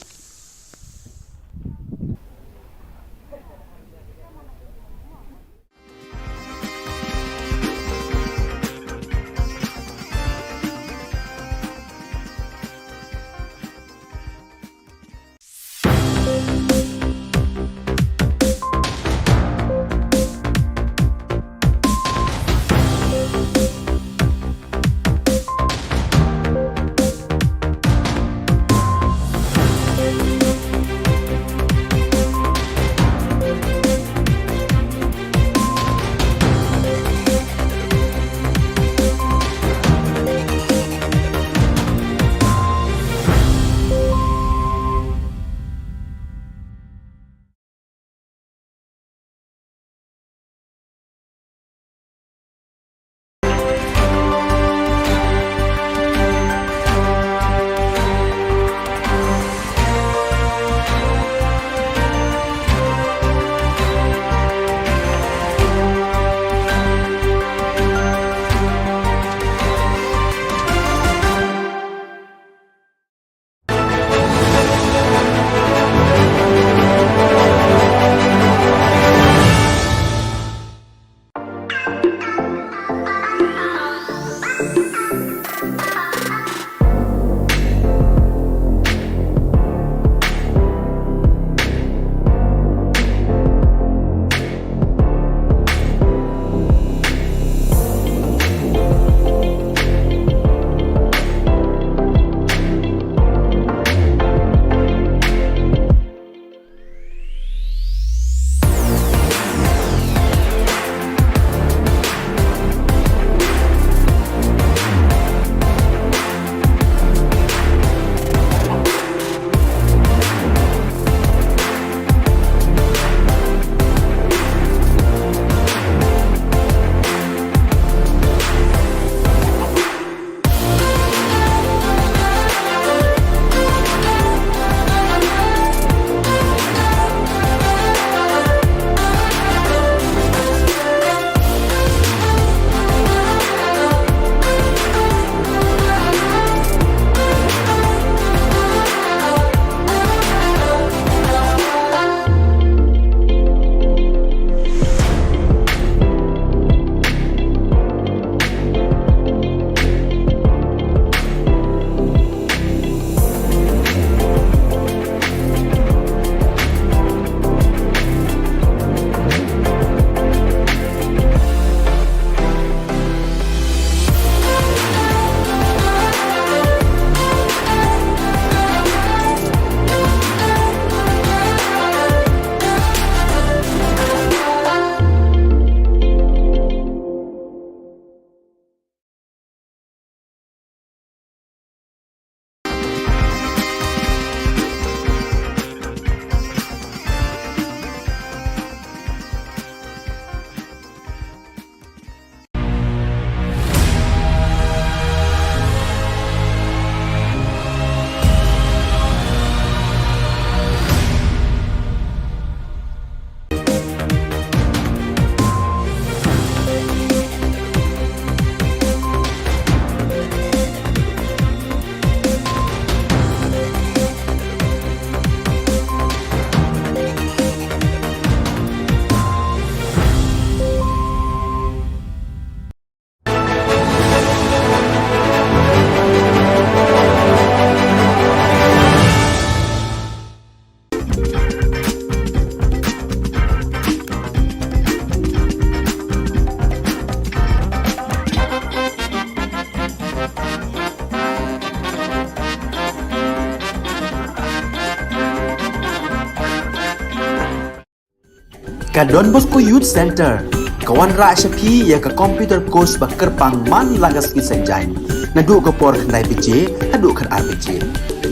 A: Ka Don Bosco Youth Center, kawan ra syapi ya ka computer course bakar pang man lagas ki senjai. Nadu ka por khnai PJ, hadu khan RPG.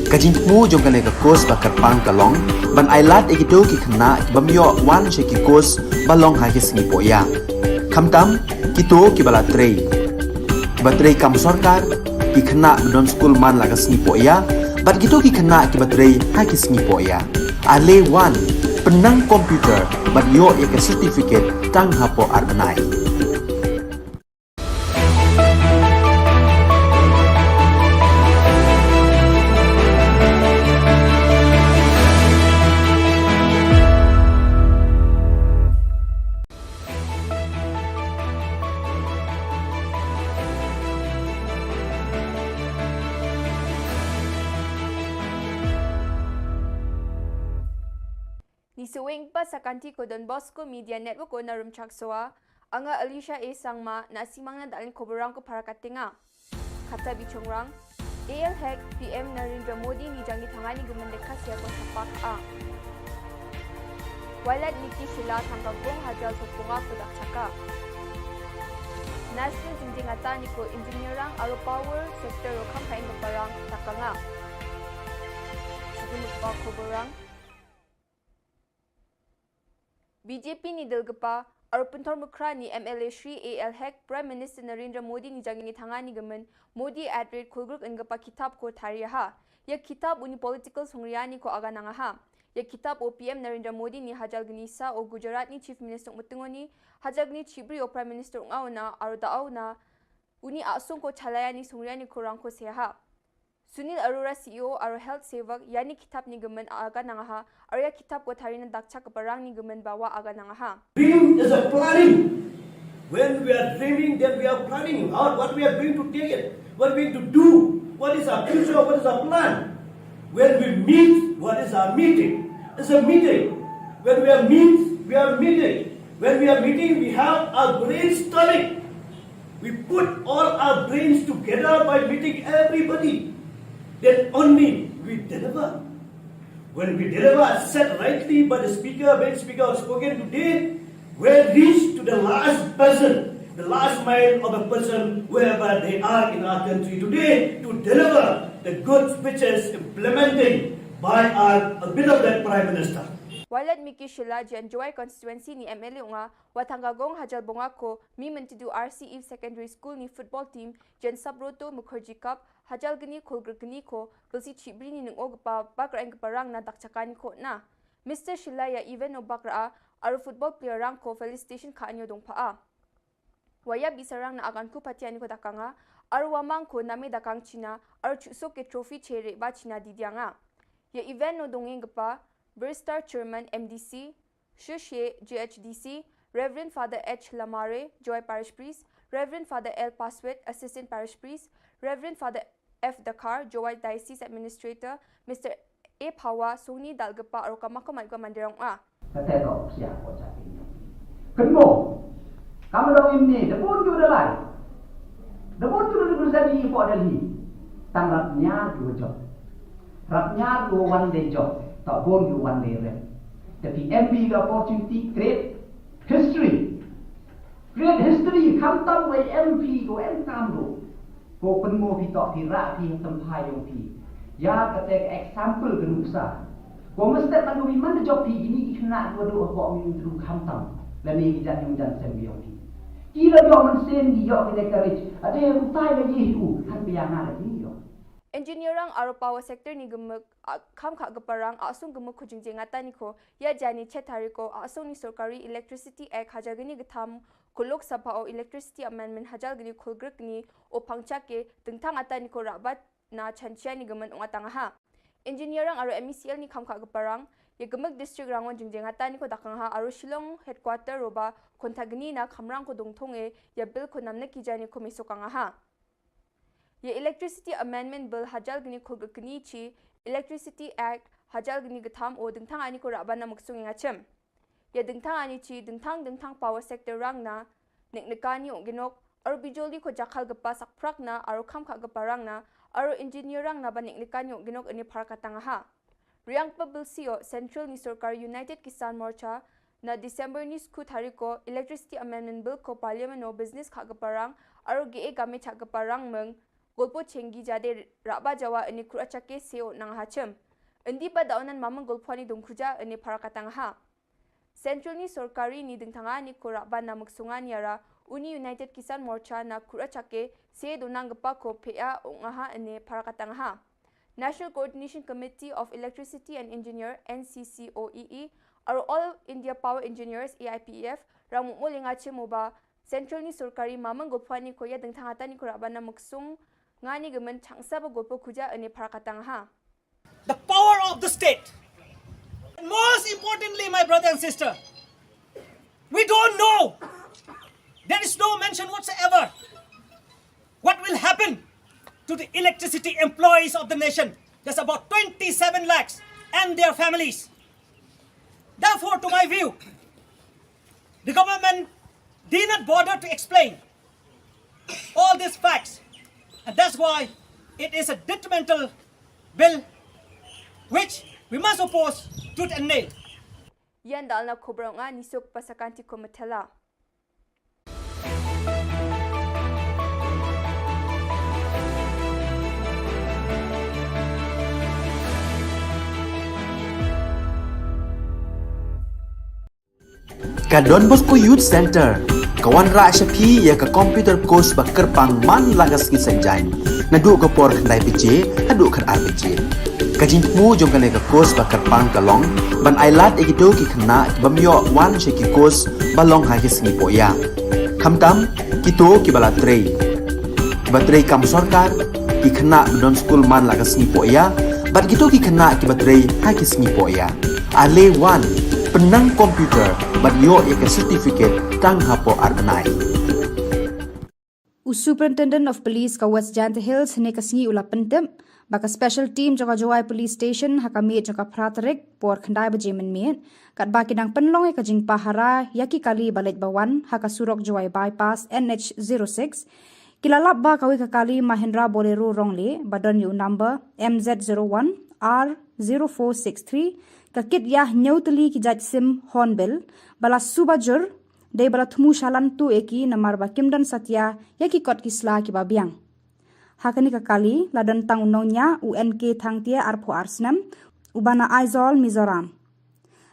A: Kajin mu jong ka course bakar pang kalong, ban ailat ekito ki khna bamyo wan sheki course balong ha ki singi poya. Khamtam kito ki bala trei. Batrei kam sarkar ki khna don school man lagas singi poya, bat kito ki khna ki batrei ha ki singi poya. Ale wan penang komputer bat yo ek certificate tang hapo arnai.
B: Ni suwing pa sa kanti ko Don Bosco Media Network ko na rumchaksoa, anga Alicia A. Sangma na simang na dalin koborang ko para katinga. Kata bichongrang, AL Hek PM Narendra Modi ni jangi tangani gumandeka siya ko sa PAK-A. Walad Niki Shilla tanggagong hajal supunga ko dakchaka. National jinjing ata ni ko engineerang aro power sector o kampain parang takanga. Sigumut pa koborang, BJP ni Dilgapa, Arupuntor Mukra ni MLA Shri AL Hek, Prime Minister Narendra Modi ni jangi tangani gaman, Modi at rate kulgruk ngapa kitab ko tariyaha. Ya kitab uni political songriyani ko aga nangaha. Ya kitab o PM Narendra Modi ni hajal gnisa o Gujarat ni Chief Minister Mutungoni, hajal ni Chibri o Prime Minister Ngauna, Arudauna, uni asung ko chalayani songriyani ko rangko seha. Sunil Arora CEO aro health sevak yani kitab ni gaman aga nangaha arya kitab ko tharina dakcha kaparang ni gaman bawa aga nangaha.
C: Dream is a planning. When we are dreaming, then we are planning out what we are going to take it, what we are going to do, what is our future, what is our plan. When we meet, what is our meeting? It's a meeting. When we are meeting. When we are meeting, we have our brainstorming. We put all our brains together by meeting everybody. Then only we deliver. When we deliver, said rightly by the main speaker has spoken today, we reach to the last person, the last mile of a person, wherever they are in our country today, to deliver the good speeches implementing by our beloved Prime Minister.
B: Walad Miki Shilla jan Joy constituency ni MLA nga watanggagong hajal bonga ko mi mentidu RCE Secondary School ni football team jan Sabroto Mukherjee Cup hajal gani kolgr gani ko belsi chibri ni nung ogpa bakra ang parang na dakchakani ko na. Mr. Shilla ya even no bakra aro football player rang ko felicitation ka anyo dong paa. Waya bisarang na agan ko patiani ko dakanga aro wamang ko nami dakang China aro chusok ke trophy chere ba China didyanga. Ya event no dongeng pa Burstar Chairman MDC, Shushe GHDC, Reverend Father H. Lamare, Joy Parish Priest, Reverend Father L. Paswet, Assistant Parish Priest, Reverend Father F. Dakar, Joy Diocese Administrator, Mr. A. Pawa, Sony Dalgapa, or Kamakamalga Mandirong A.
D: Katetok siya ko sa inyo. Kenmo, kamu dong ini, debut juga lai. Debut juga sabi po dali. Tanggapnya dua job. Rapnya dua one day job. Tak boleh one day rep. Tapi MP the opportunity create history. Create history. Khamtam by MP go entam do. Ko penmo pi tok pi rak pi tempai yang pi. Ya kata example genusa. Ko mesti man pi mana job pi ini kena dua dua ko min dulu khamtam. Lani kijat yang jan sem yang pi. Kira yo man sen di yo kena courage. Ada yang utai lagi hu han piana lagi yo.
B: Engineerang aro power sector ni gemuk kam kha gaparang asung gemuk khujingje ngata ni ko ya jani chethari ko asung ni sarkari electricity act hajagini gatham kulok sabha o electricity amendment hajalgini khulgrek ni o phangcha ke tengthang ata ni ko rabat na chanchia ni gaman ongatanga ha. Engineerang aro MECL ni kam kha gaparang ye gemuk district rangon jingje ngata ni ko dakang ha aro Shillong headquarter roba kontagni na khamrang ko dongthonge ya bill ko namna kijani ko misokanga ha. Ye Electricity Amendment Bill hajal gini khulgni chi Electricity Act hajal gini gatham o dingthang ani ko rabana muksung ngachem. Ye dingthang ani chi dingthang power sector rang na neknekani onginok aro bijoli ko jakhal gapa sakprak na aro khamkha gapa rang na aro engineer rang na ba neknekani onginok ani pharakatanga ha. Riang pa bill sio Central ni Sarkar United Kisan Morcha na December ni skut hari ko Electricity Amendment Bill ko Parliament no business kha gaparang aro ge game cha gaparang meng golpo chengi jade raba jawa ani kurachake seo nang hachem endi pa daunan mamang golpani dongkhuja ani parakatang ha Central ni sorkari ni dingthanga ni ko raba namuk sungan yara Uni United Kisan Morcha na kurachake se donang gapa ko pea ongaha ani parakatang ha National Coordination Committee of Electricity and Engineer NCCOEE aro All India Power Engineers AIPEF ramu molinga chemoba Central ni sorkari mamang golpani ko ya dingthanga ni ko raba namuk sung ngani gemen changsa ba golpo khuja ani parakatang ha
E: The power of the state. And most importantly, my brother and sister, we don't know. There is no mention whatsoever what will happen to the electricity employees of the nation. There's about 27 lakhs and their families. Therefore, to my view, the government did not bother to explain all these facts. And that's why it is a detrimental bill which we must oppose tooth and nail.
B: Yan dal na Khubor nga nisok pasakanti ko matela.
A: Ka Don Bosco Youth Center, kawan ra syapi ya ka computer course bakar pang man lagas ki sanjan. Nadu ka por kandai PJ, adu kan RPG. Kajin mu jong kane ka course bakar pang kalong, ban ailat egido ki kena bamyo wan sheki course balong ha ki singi poya. Kamtam kito ki bala trei. Batrei kam sarkar ki kena don school man lagas singi poya, bat kito ki kena ki batrei ha ki singi poya. Ale wan penang komputer bat yo ya ka certificate tang hapo arnai.
F: Superintendent of Police ka West Jant Hills ne kasngi ula pentem baka special team joka Jowai Police Station hakami joka pratarek por khandai baje men kat baki dang penlong ka jing pahara yaki kali balet bawan haka surok Jowai bypass NH06 kilalap ba kawi ka kali Mahindra Bolero rongle badon yu number MZ01 R0463 ka kit yah nyautli ki jaj sim hornbill bala subajur Dei bala thumu shalan tu eki namar ba kimdan satya yaki kot kisla ki babiang. Hakani ka kali ladan tang unongnya UNK thangtia arpho arsnam ubana Aizol Mizoram.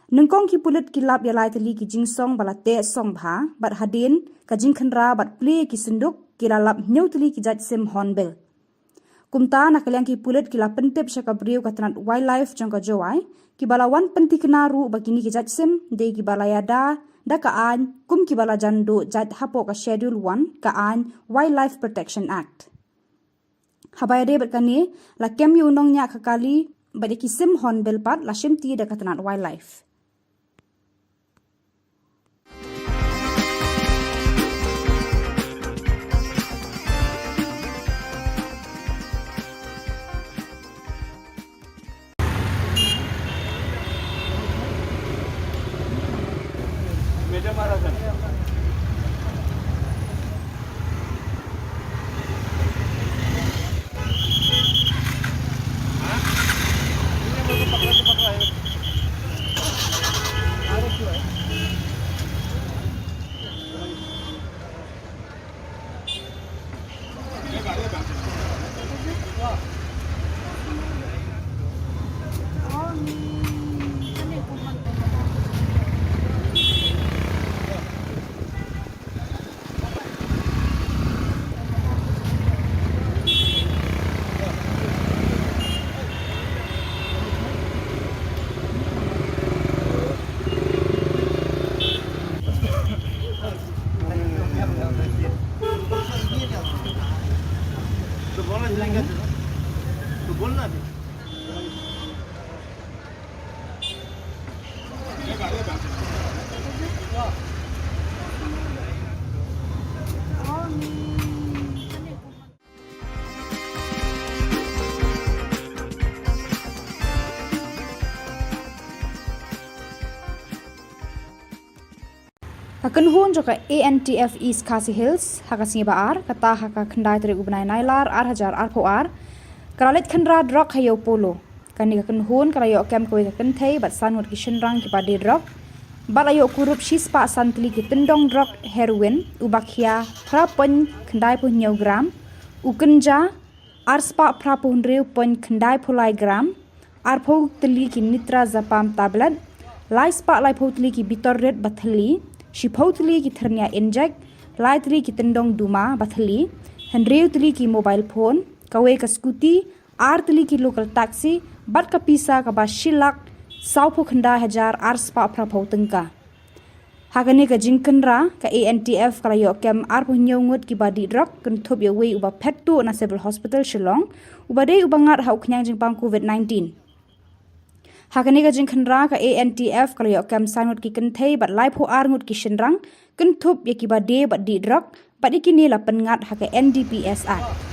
F: Nengkong ki pulit kilap yalai tali ki jingsong bala te song bha bat hadin ka jingkhanra bat play ki sinduk kilalap nyautli ki jaj sim hornbill. Kumta nakalyang ki pulit kilap pentep syaka briu katranat wildlife jangka Jowai ki bala wan penti kenaru bakini ki jaj sim dei ki bala yada da kaan kum ki bala jandu jad hapo ka schedule 1 kaan Wildlife Protection Act. Habaya de berkani la kem yu nong nya kakali bade ki sim hornbill pat la shimti da katanat wildlife. Hakan hun joka ANTF East Khasi Hills haka singi baar kata haka khandai tere ubnai nailar ar po ar karalit khandra drok hayo polo kani kakan hun karayo kem koi kakan thei bat sanwat ki shenrang ki padi drok Balayo kurup shispa santli ki tendong drug heroin ubakhia prapon khandai pu gram ukenja arspa prapon reu pon khandai pulai gram arpo tli ki nitra zapam tablet laispa lai potli ki bitor red bathli shipotli ki thernia inject laitli ki tendong duma bathli hendreu tli ki mobile phone kawe ka scooty artli ki local taxi bat ka pisa ka ba shilak saupo khanda hajar arspa prapau tengka hagane ka jingkenra ka ANTF kala yo kem arpo nyongut ki badi drug kenthop yo we uba pettu na civil hospital Shillong uba dei uba ngat hau knyang jingpang COVID-19 hagane ka jingkenra ka ANTF kala yo kem sanut ki kenthei bat laipo arngut ki shinrang kenthop ye ki bade badi drug badi kini la pengat ha ka NDPS Act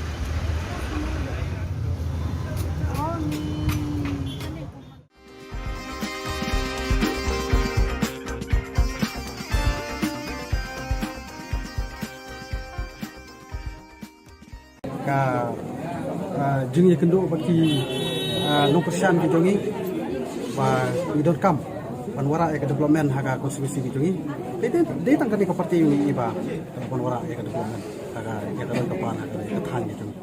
G: ka jing ye kendo baki no persian ki jongi ba we don't come panwara e development haga konstitusi ki jongi de tang kani ka parti ni ba panwara e development haga ye ka pan ka than ki jongi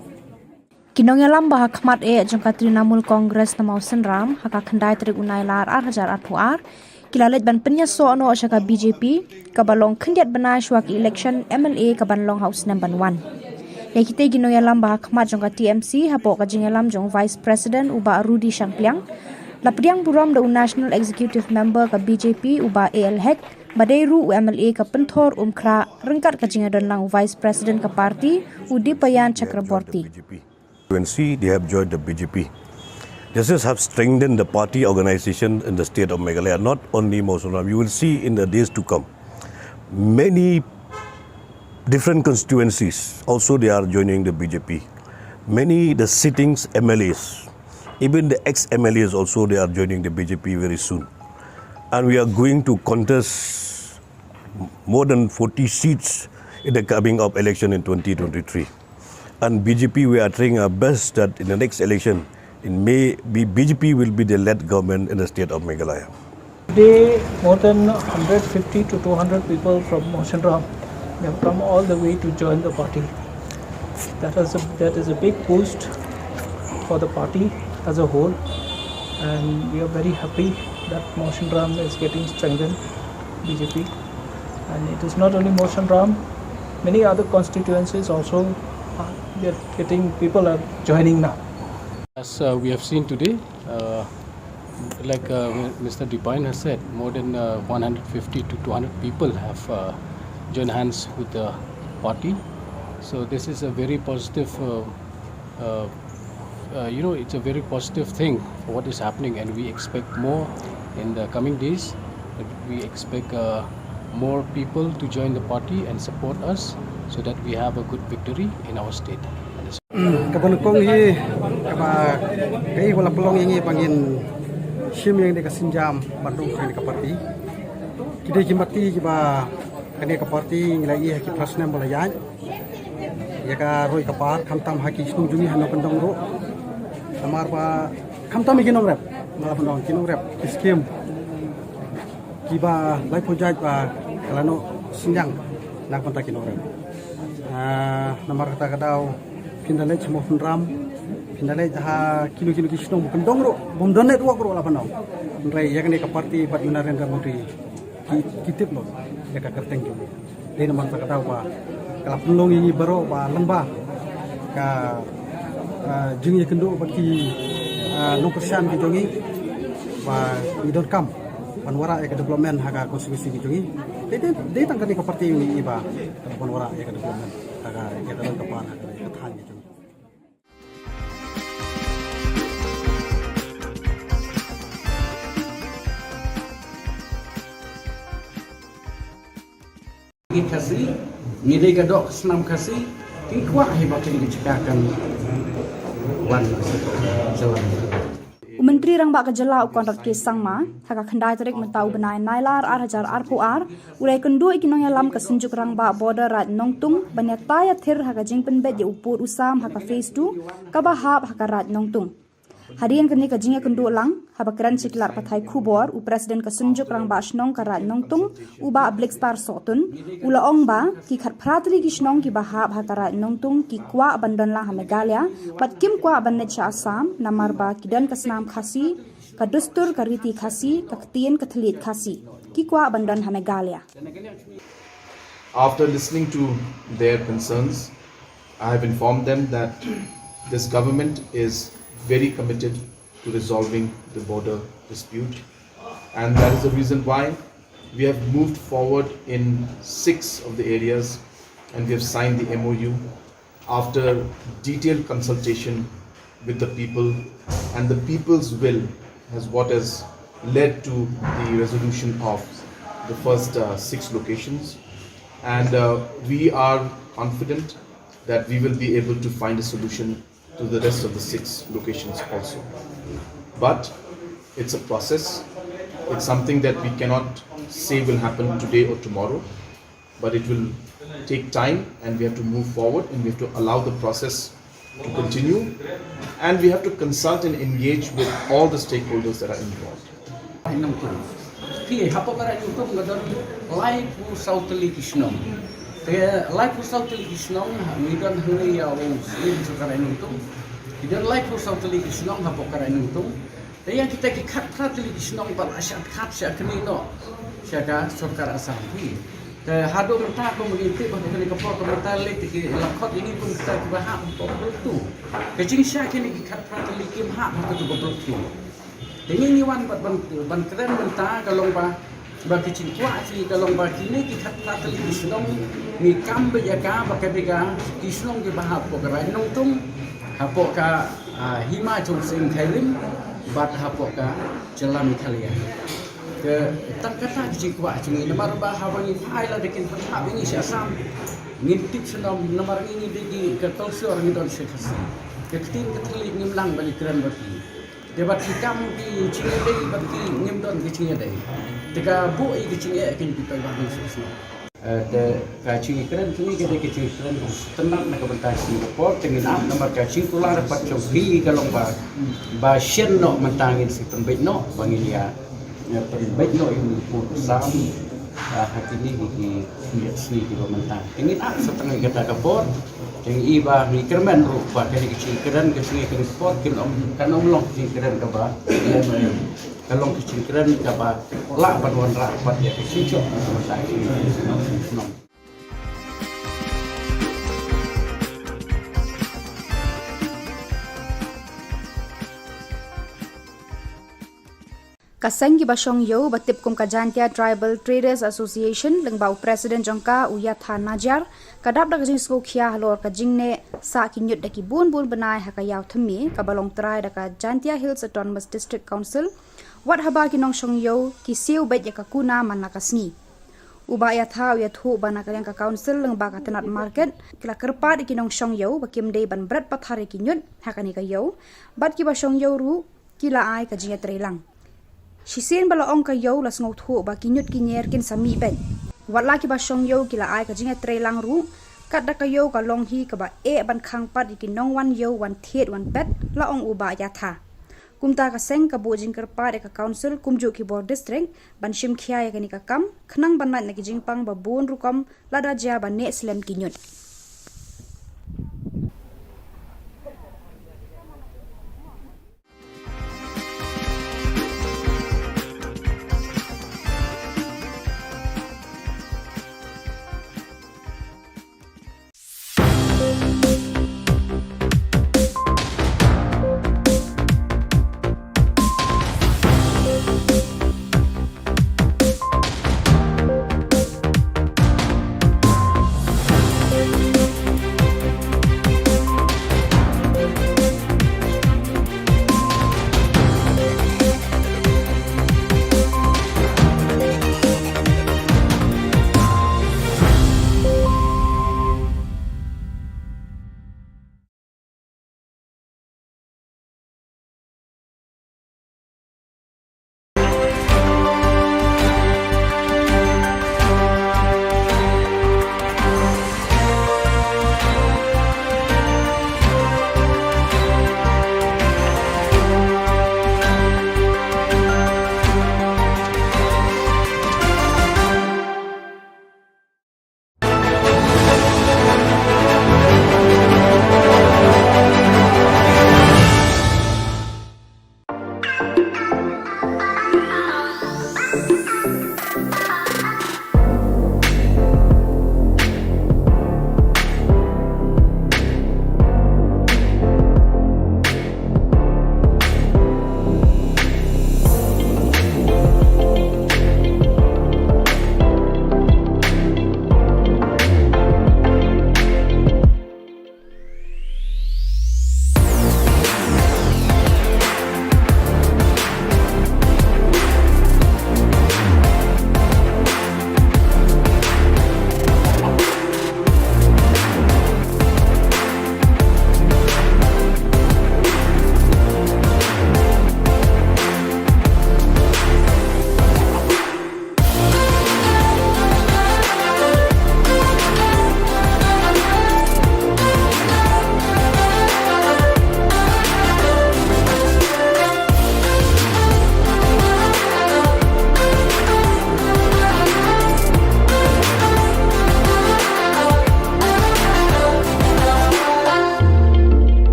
F: Kinongelam bah khmat e jongka Trinamool Congress na mausen ram haka khandai trik unai lar 8,000 kilalet ban penya so no shaka BJP kabalong khandiat banai shwak election MLA kabanlong house number 1 Yakite ginongelam bah khmat jongka TMC hapo ka jingelam jong Vice President uba Rudy Shangpliang lapriang buram da National Executive Member ka BJP uba AL Hek Badairu MLA ka penthor umkra rengkat ka jingadon lang Vice President ka parti Udi Payan Chakraborty
H: They have joined the BJP. This have strengthened the party organization in the state of Meghalaya, not only Mosunram. You will see in the days to come, many different constituencies also they are joining the BJP. Many the sittings MLAs, even the ex-MLAs also they are joining the BJP very soon. And we are going to contest more than 40 seats in the coming up election in 2023. And BJP, we are trying our best that in the next election, in May, BJP will be the led government in the state of Meghalaya.
I: Today, more than 150 to 200 people from Mosunram have come all the way to join the party. That is a big boost for the party as a whole, and we are very happy that Mosunram is getting strengthened, BJP. And it is not only Mosunram, many other constituencies also people are joining now.
J: As we have seen today, like Mr. Dipine has said, more than 150 to 200 people have joined hands with the party. So this is a very positive, it's a very positive thing for what is happening, and we expect more in the coming days. We expect more people to join the party and support us so that we have a good victory in our state.
G: Kabanukong hi kaba kai wala pelong ini pangin sim yang deka sinjam bandung kani ka parti kide jimati kiba kani ka parti ngilai ha ki prasna bolayai ya ka roi ka par khamtam ha ki snu juni hano kandong ro amar ba khamtam ikinong rep mala bandong kinong rep skim kiba lai pojaj ba kalano sinjang nak kontak kinong rep namar kata kadau Pindalai semua penram, pindalai ha kilo-kilo kisnong bukan dongro, bom donet wak ro lapan nau. Rai ya kene ka parti pat Narendra Modi kitip lo, ya ka kerteng jo. Dei namang tak tahu ba, kala penlong ini baro ba lembah ka jing ye kendo baki no persian ki jongi ba we don't come panwara ya development haga konstitusi ki jongi. Dei tang kene ka parti ini ba panwara ya development haga ya ka pan haga ka than ki jongi.
L: Kasih, ni gadok senam kasih, tingkuah hebat ini cekakan wan jalan.
F: Menteri Rang Ba Ka Jylla kontrak ke sangma haka khandai tarik mentau benai nailar 8,000 ulai kendu ikinong yalam ka senjuk Rang Ba border rat nongtung banyata ya thir haka jingpen bet ye upur usam haka phase 2 ka bahap haka rat nongtung Harian kini kajingnya kendu lang, habakran ciklar patai Khubor, u presiden kesunjuk rang ba shnong karat nongtung, u ba ablik star sotun, ula ong ba, ki khat pratli ki shnong ki bahab hakarat nongtung, ki kwa abandon lang ha Meghalaya, bat kim kwa abannet sha Assam, namar ba kidan kasnam khasi, kadustur kariti khasi, kaktian kathalit khasi, ki kwa abandon ha Meghalaya.
K: After listening to their concerns, I have informed them that this government is very committed to resolving the border dispute, and that is the reason why we have moved forward in 6 of the areas, and we have signed the MOU after detailed consultation with the people, and the people's will has led to the resolution of the first 6 locations, and we are confident that we will be able to find a solution to the rest of the 6 locations also. But it's a process. It's something that we cannot say will happen today or tomorrow, but it will take time, and we have to move forward, and we have to allow the process to continue, and we have to consult and engage with all the stakeholders that are involved.
L: Like for South Kishnong, we don't hurry our slim to Karanutum. We don't like for South Kishnong, Hapokaranutum. They are taking cut Kishnong, but I shall capture Kanino, Shaka, Sokara Sampi. The Hado Taco, we take on the Kapot of Metallic, Lakot, in even start to have of two. The Jing Shaki cut practically came half to go broke two. The mini one, but one Kran Tagalomba. Bagi cinta si kalau bagi ni kita kata li Islam ni kambe jaga bagi bega Islam ke bahap pokok nongtung hapok ka hima jong sing kairim bat hapok ka jalan Italia ke tak kata cinta cumi nomor bahapa ni file lah dekin bahap ini siasam ngintip senam nomor ini degi ke tolsor ni don sekasi ke tin ke telik ngimlang balik keren bagi debat hikam di Cingedei bagi ngimdon ke Cingedei. Teka bu i ke Cingedei kan kita bagi susah. The kacing keren kini kita kacing keren tenang nak bentar Singapore dengan nomor kacing tular dapat cobi kalau ba shen no mentangin si pembet no bagi dia pembet no ini pun sami hati ni di sini di mentang. Dengan setengah kita kapor yang iba ni kerman rupa dari kecil keren ke sini ke sport kan long kecil keren ke ba kalau kecil keren ke ba lah paduan rapat ya kecil cok saya
F: Kaseng ki basong yo batip kum kajantia Tribal Traders Association lengbau Presiden jongka Uyatha Najar kadap dak jing sko khia halor ka jingne sa kinyut daki bun benai hakayaw thmi ka balong trai daka Jantia Hills Autonomous District Council wat haba ki nong shong yo ki siu bet ya ka kuna manakasni uba ya tha ya thu bana ka ka council lengba ka tenat market kila kerpa ki nong shong yo bakim dei ban brat pathare kinyut hakani ka yo bat ki basong yo ru kila ai ka jinga trelang Shisen bala ong ka yo las ngau thu ba kinyut kinyer kin sami ben watla ki ba shong yo kila ai ka jinga trelang ru kat da ka yo ka long hi ka ba e ban khang pat ki nong wan yo wan thet wan pet la ong uba ya tha kumta ka seng ka bo jing kar pa de ka council kumju ki board district ban shim khia ya ni ka kam khnang ban na ki jing pang ba bon ru kam la da ja ba ne slem kinyut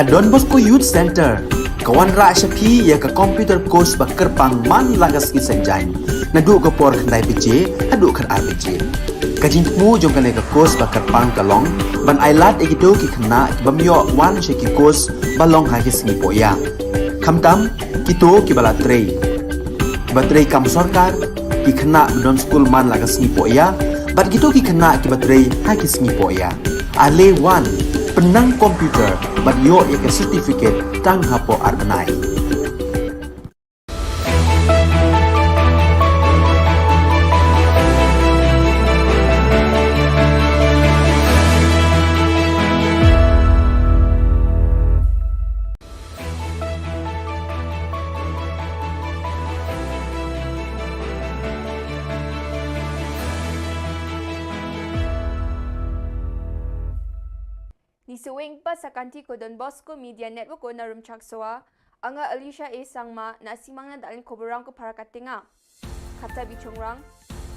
A: Ka Don Bosco Youth Center, kawan ra syapi ya ka computer course ba kerpang man lagas ki senjai. Nadu ko por khandai PJ, hadu khar RPG. Kajin mu jong kan ka course ba kerpang kalong, ban ailat egido ki khna bamyo wan sheki course balong ha ki singi poya. Khamtam kito ki bala trei. Batrei kam sarkar ki khna don school man lagas singi poya, bat gitu ki khna ki batrei ha ki singi poya. Ale wan penang komputer bat yo ya ke certificate tang hapo arbenai.
B: Ni sewing pa sa kanti ko Don Bosco Media Network ko na rumchaksoa, anga Alicia A. Sangma na simang na dalin koborang ko para katinga. Kata bichongrang,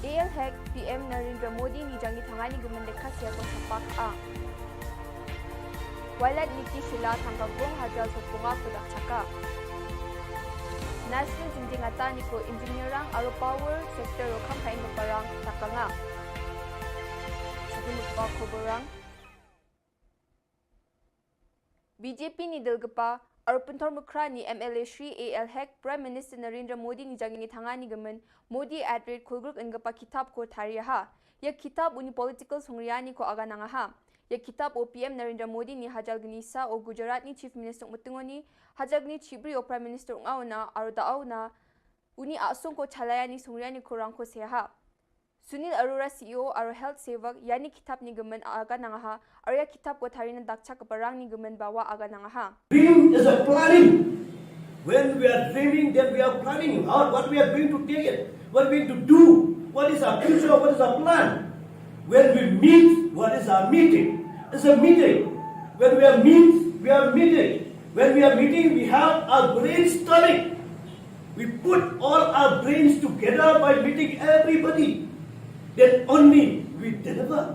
B: AL Hack PM Narendra Modi ni jangi tangani gumendekas ya ko sapak a. Walad Niki Shilla tanggagong hajal sa punga ko dakchaka. National Jinjingata ni ko engineerang aro power sector o kampain ko parang takanga. Sige pa koborang, BJP ni Dilgapa, Arupuntor Mukra ni MLA Shri AL Hack, Prime Minister Narendra Modi ni jangi ni tangani gamen, Modi @rate Kulgruk Ngapa kitab ko tariyaha. Ya kitab uni political songriyani ko aga nangaha. Ya kitab o PM Narendra Modi ni hajal gnisa o Gujarat ni Chief Minister Mutungoni, hajal ni Chibri o Prime Minister Ngauna, Aru Dauna, uni asung ko chalayani songriyani ko rangko seha. Sunil Arora CEO Aro Health Sevak yani kitab ni gemen aga nangaha, arya kitab ko tarina dakcha kaparang ni gemen bawa aga nangaha.
C: Dream is a planning. When we are dreaming, then we are planning out what we are going to take it, what we are going to do, what is our future, what is our plan. When we meet, what is our meeting? It's a meeting. When we are meeting. When we are meeting, we have our brainstorming. We put all our brains together by meeting everybody. Then only we deliver.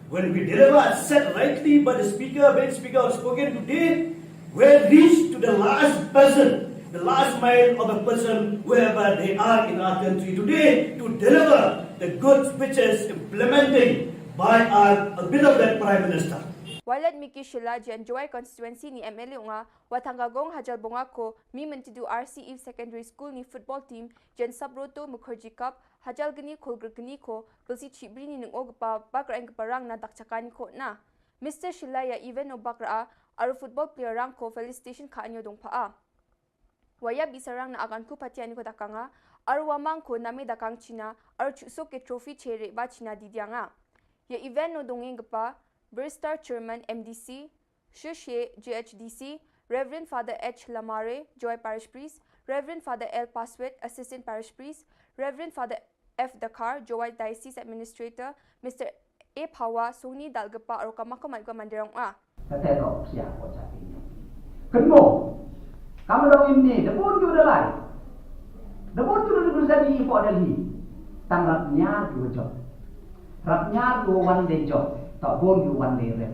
C: When we deliver said rightly by the speaker, when speaker has spoken today, we reach to the last person, the last mile of a person wherever they are in our country today to deliver the good speeches implementing by our beloved Prime Minister.
B: Walad Miki Shilla jan Joy constituency ni MLA nga watanggagong hajal bonga ko mi mentidu RC Eve Secondary School ni football team jan Sabroto Mukherjee Cup hajal gani kolgr gani ko belsi chibri ni nung ogpa bakra ang parang na dakchakani ko na. Mr. Shilla ya even no bakra aru football player rang ko felicitation ka anyo dong paa. Waya bisarang na agan ku patiani ko dakanga aru wamang ko nami dakang China aru chusok ke trophy chere ba China didyanga. Ya event no dongeng pa Burstar Chairman MDC, Shushe GHDC, Reverend Father H. Lamare, Joy Parish Priest, Reverend Father L. Paswet, Assistant Parish Priest, Reverend Father F. Dakar, Joy Diocese Administrator, Mr. A. Pawa, Sony Dalgapa, or Kamakamalga Mandirang A.
D: Katerok siya ko sa inyo. Kenmo, kamu dong ini, dapun juga lai. Dapun juga bersama ibu Delhi. Tanggapnya dua job. Rapnya dua one day job. Tak bon you one day rep.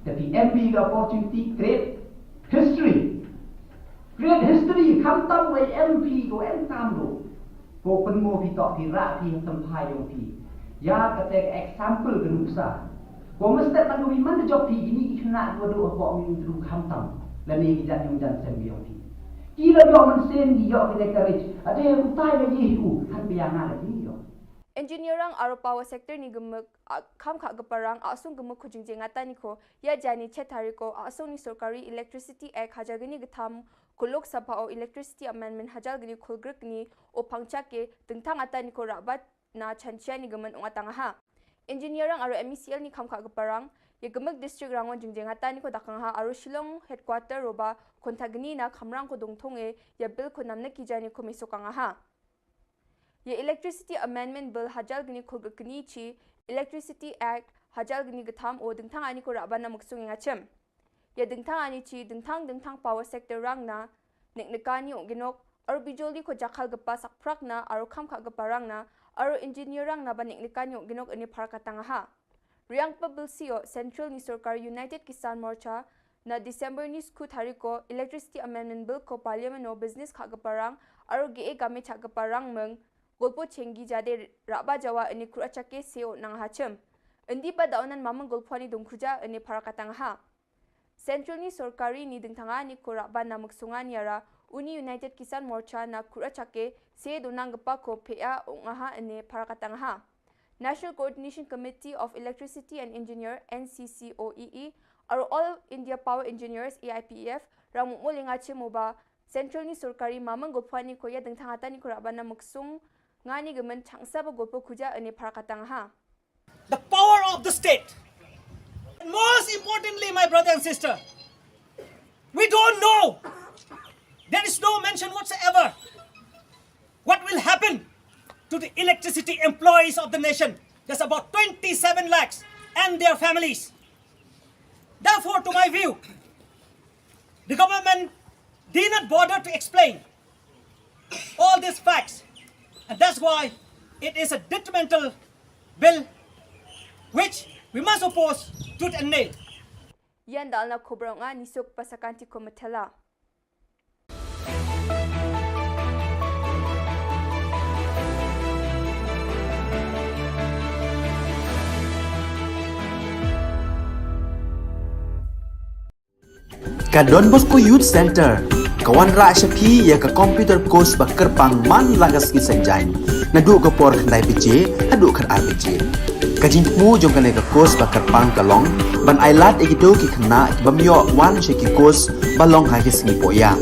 D: Tapi MP the opportunity create history. Create history. Kam tam way MP go em tam do. Go penmo pi tok pi rak pi tempai yo pi. Ya kata example genusa. Go mesti kan wi man job pi ini kena do do ko mi du kam tam. La ni jan yung jan sem yo pi. Kila yo man sen di yo pi courage. Ade utai la ye hu kan bianga la ni yo.
B: Engineerang aro power sector ni gemuk kam kha gaparang asung gemuk khujingjing ngata ni ko ya jani chetari ko asung ni Sarkari Electricity Act hajagani gatham kulok sabha o Electricity Amendment hajagani khulgruk ni o pangcha ke tengthang ata ni ko rabat na chanchia ni gemen ungatang ha. Engineerang aro MECL ni kam kha gaparang ya gemuk district rangon jingjing ngata ni ko dakang ha aro Shillong headquarter roba kontagni na khamrang ko dongthong e ya bill ko namna ki jani ko misokang ha. Ye Electricity Amendment Bill hajal gini khulgakni chi Electricity Act hajal gini gatham o dingthang ani ko rabana muksung ngachem. Ye dingthang ani chi dingthang power sector rang na neknekani o ginok aro bijoli ko jakhal gapa sakprak na aro khamkha gapa rang na aro engineer rang na ba neknekani o ginok ani pharakatanga ha. Riang pa bill sio Central ni Sarkar United Kisan Morcha na December ni skut hari ko Electricity Amendment Bill ko Parliament no business kha gaparang aro ge game cha gaparang meng golpo chengi jade raba jawa ani kurachake seo nang hachem endi pa daunan mamang golpani dongkhuja ani parakatang ha Central ni sorkari ni dingthanga ni koraba na muksunga ni ara Uni United Kisan Morcha na kurachake se donang gapa ko pea ongaha ani parakatang ha National Coordination Committee of Electricity and Engineer NCCOEE aro All India Power Engineers AIPEF ramu molinga chemoba Central ni sorkari mamang golpani ko ya dingthanga ta ni koraba na muksung ngani gemen changsa ba golpo khuja ani parakatang ha
E: The power of the state. And most importantly, my brother and sister, we don't know. There is no mention whatsoever what will happen to the electricity employees of the nation. There's about 27 lakhs and their families. Therefore, to my view, the government did not bother to explain all these facts. And that's why it is a detrimental bill which we must oppose tooth and nail.
B: Yan dal na Khubor nga nisok pasakanti ko matala.
A: Ka Don Bosco Youth Center, kawan ra syapi ya ka computer course bakar pang man lagas ki sanjang. Nadu ka por khandai PJ, adu khan RPG. Kajin mu jong kan ka course bakar pang kalong, ban ailat egido ki khna ki bamyo wan she ki course balong ha ki sngi poya.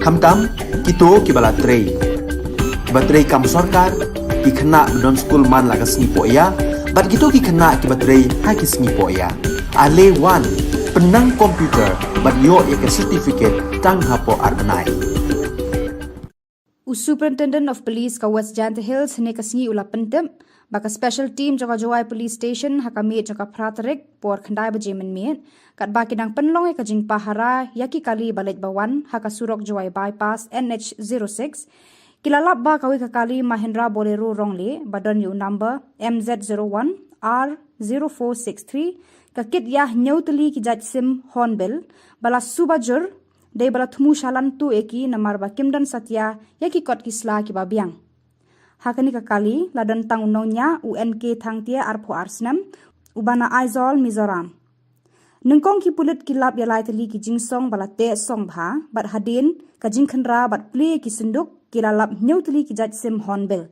A: Khamtam kito ki bala trei. Batrei kam sarkar ki khna don school man lagas sngi poya, bat kito ki khna ki batrei ha ki sngi poya. Ale wan penang komputer bat yo ek certificate tang hapo arnai.
F: Superintendent of Police ka West Janta Hills ne kasingi ula pentem baka special team jaka Jawai Police Station hakami jaka pratarek por khandai bajemen mien kat baki dang penlong e kajing pahara yaki kali balet bawan haka surok Jawai bypass NH06 kilalap ba kawi kakali Mahindra Bolero rongle badan yu number MZ01 R0463 kakit yah nyauteli ki jaj sim hornbill bala subajur dei bala thumu shalan tu eki namar ba kimdan satya yaki kot kisla ki babiang hakani kakali ladan tang unonya UNK thangtia arpho arsnam ubana aizol Mizoram nungkong ki pulit kilap ya laiteli ki jingsong bala te song bha bat hadin ka jingkhanra bat ple ki sinduk kilalap nyauteli ki jaj sim hornbill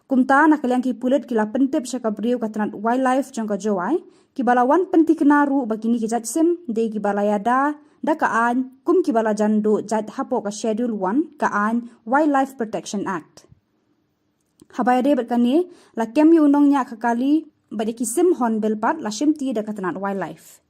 F: kumta nakalyang ki pulit kila pentep syaka briu katranat wildlife jangka Jawai ki balawan penti kenaru bakini ki jaj sim de ki balayada da kaan kum ki bala jando jad hapo ka schedule 1 kaan Wildlife Protection Act habaya de berkani la kem yu nong nya kakali bade ki sim hornbill pat la shimti da katanat wildlife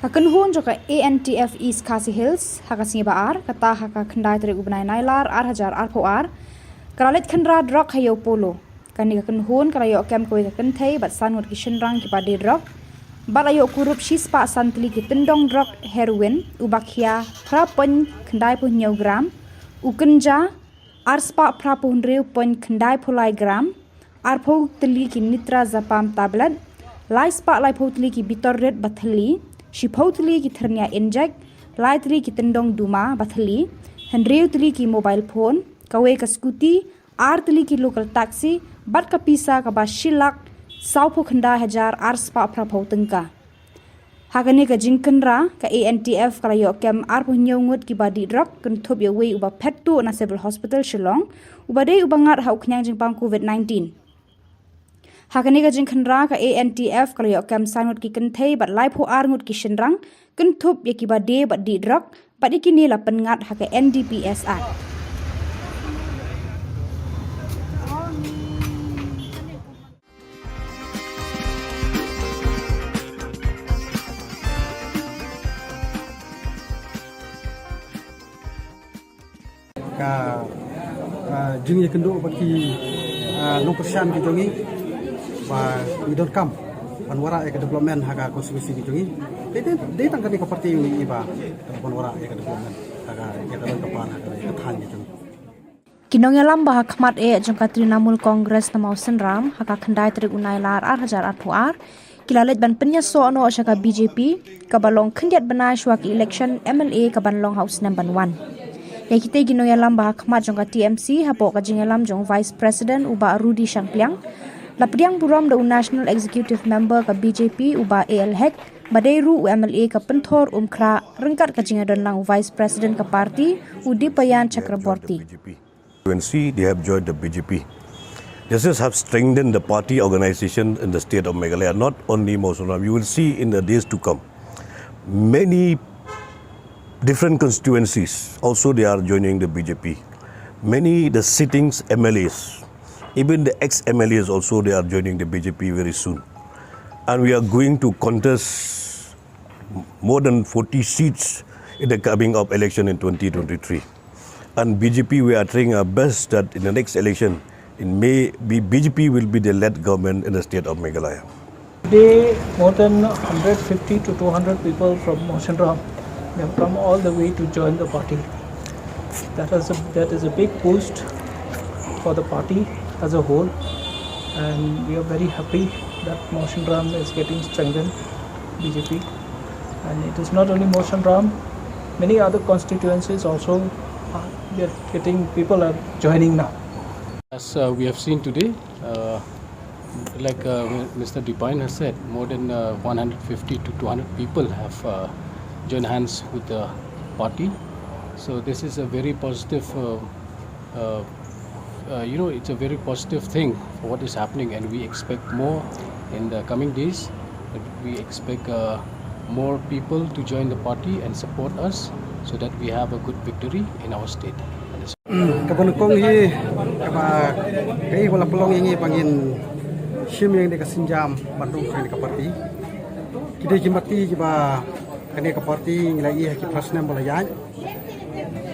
F: Hakan hun joka ANTF East Khasi Hills hakasingi baar kata haka khandai tere ubnai nailar ar po ar karalit khandra drok hayo polo kani hakan hun karayo kem koi hakan thei bat sanwat kishin rang ki padi drok Balayo korupsi spa santli ki tendong drug heroin ubakhia prapon kendai punyau gram ukenja arspa prapon reu pon kendai pulai gram arpo teli ki nitra zapam tablet lai spa lai potli ki bitor red bathali shipotli ki thernia inject lai tli ki tendong duma bathali hendreu tli ki mobile phone kawe ka scooty tli ki local taxi bat ka pisa ka ba shilak saupo khanda hajar arspa prapo tengka Hakane ka jingkenra ka ANTF kalayo kem arpo nyongut ki badi drug kun thop ya wei uba pettu na civil hospital Shillong uba dei uba ngat hau knyang jingpang COVID-19 Hakane ka jingkenra ka ANTF kalayo kem sangut ki kenthei bat lai pho ngut ki shinrang kun thop ya ki badi badi drug bat ikini la pengat haka NDPS Act
G: ka jing ye kendo baki no persian ki jongi ba we don't come panwara e development haga konstitusi ki jongi de tangkani ka parti ni iba panwara e development haga ya dalam kapan haga ka than ki jongi
F: Kinong yalam bah khmat e jong Trinamool Congress na mausen ram haka khandai trik unai lar 8,000 kilalet ban penya so ano shaka BJP kabalong khandiat bana shwa ki election MLA kabanlong house number 1 Yakite ginong yalam bah khmat jong TMC hapo ka jingalam jong Vice President uba Rudy Shangpliang lapriang buram da National Executive Member ka BJP uba AL Hek badairu MLA ka penthor umkra rengkat ka jingadon lang Vice President ka parti Udipayan Chakraborty
H: UNC, they have joined the BJP. This have strengthened the party organization in the state of Meghalaya, not only Mosunam. You will see in the days to come, many different constituencies, also they are joining the BJP. Many the sittings MLAs, even the ex-MLAs also they are joining the BJP very soon. And we are going to contest more than 40 seats in the coming up election in 2023. And BJP, we are trying our best that in the next election, in May, BJP will be the led government in the state of Meghalaya.
I: Today, more than 150 to 200 people from Moshinram have come all the way to join the party. That is a big boost for the party as a whole, and we are very happy that Moshinram is getting strengthened, BJP. And it is not only Moshinram, many other constituencies also people are joining now.
J: As we have seen today, like Mr. Dipine has said, more than 150 to 200 people have joined hands with the party. So this is a very positive, it's a very positive thing for what is happening, and we expect more in the coming days. We expect more people to join the party and support us so that we have a good victory in our state.
G: Kabanukong hi kaba kai wala pelong ingi pangin sim yang de kasinjam bandung kai ka parti kide kimati kiba kane ka parti ngilai ki prasnam bola yan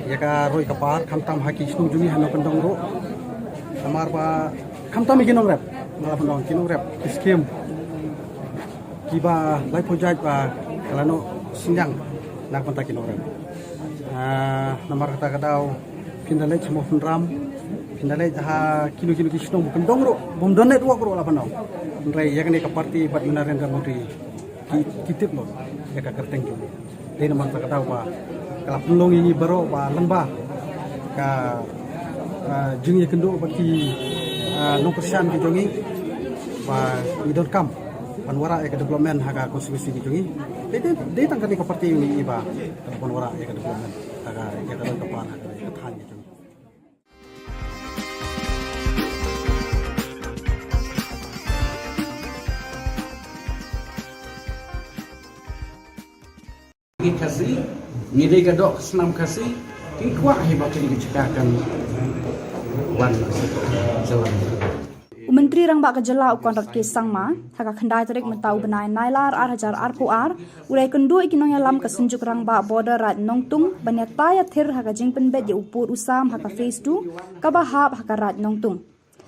G: ya ka roi ka par khamtam haki snu jumi hano pendong ro amar ba khamtam iginong rep ngala pendong kinong rep skim kiba lai project ba kalano sinjang nak panta kinong rep namar kata kadau pindalai semua ram pindalai ha kilo kisnong pendong ro bom donet wa ro la panau ndrai ya kane ka parti bat Narendra Modi kitip lo ya ka kerteng ju dei namar kata kadau ba kala pelong ini baro ba lamba ka jing ye kendo baki no persian ki jongi ba we don't come panwara e ka development haga konstitusi ki jongi dei tangkani ka parti ini ba panwara e ka development haga ya ka ka par haga ka than ki jongi
L: kasih ngide gadok senam kasih ki kuat hebat ini cekakan wan jalan
F: Menteri Rang Ba Ka Jylla ukon rat ke sangma haka khandai tarik mentau benai nailar 8,000 ulai kendu ikinong yalam ka senjuk Rang Ba border rat nongtung banyat taya thir haka jingpen bet ye upur usam haka phase 2 ka bahap haka rat nongtung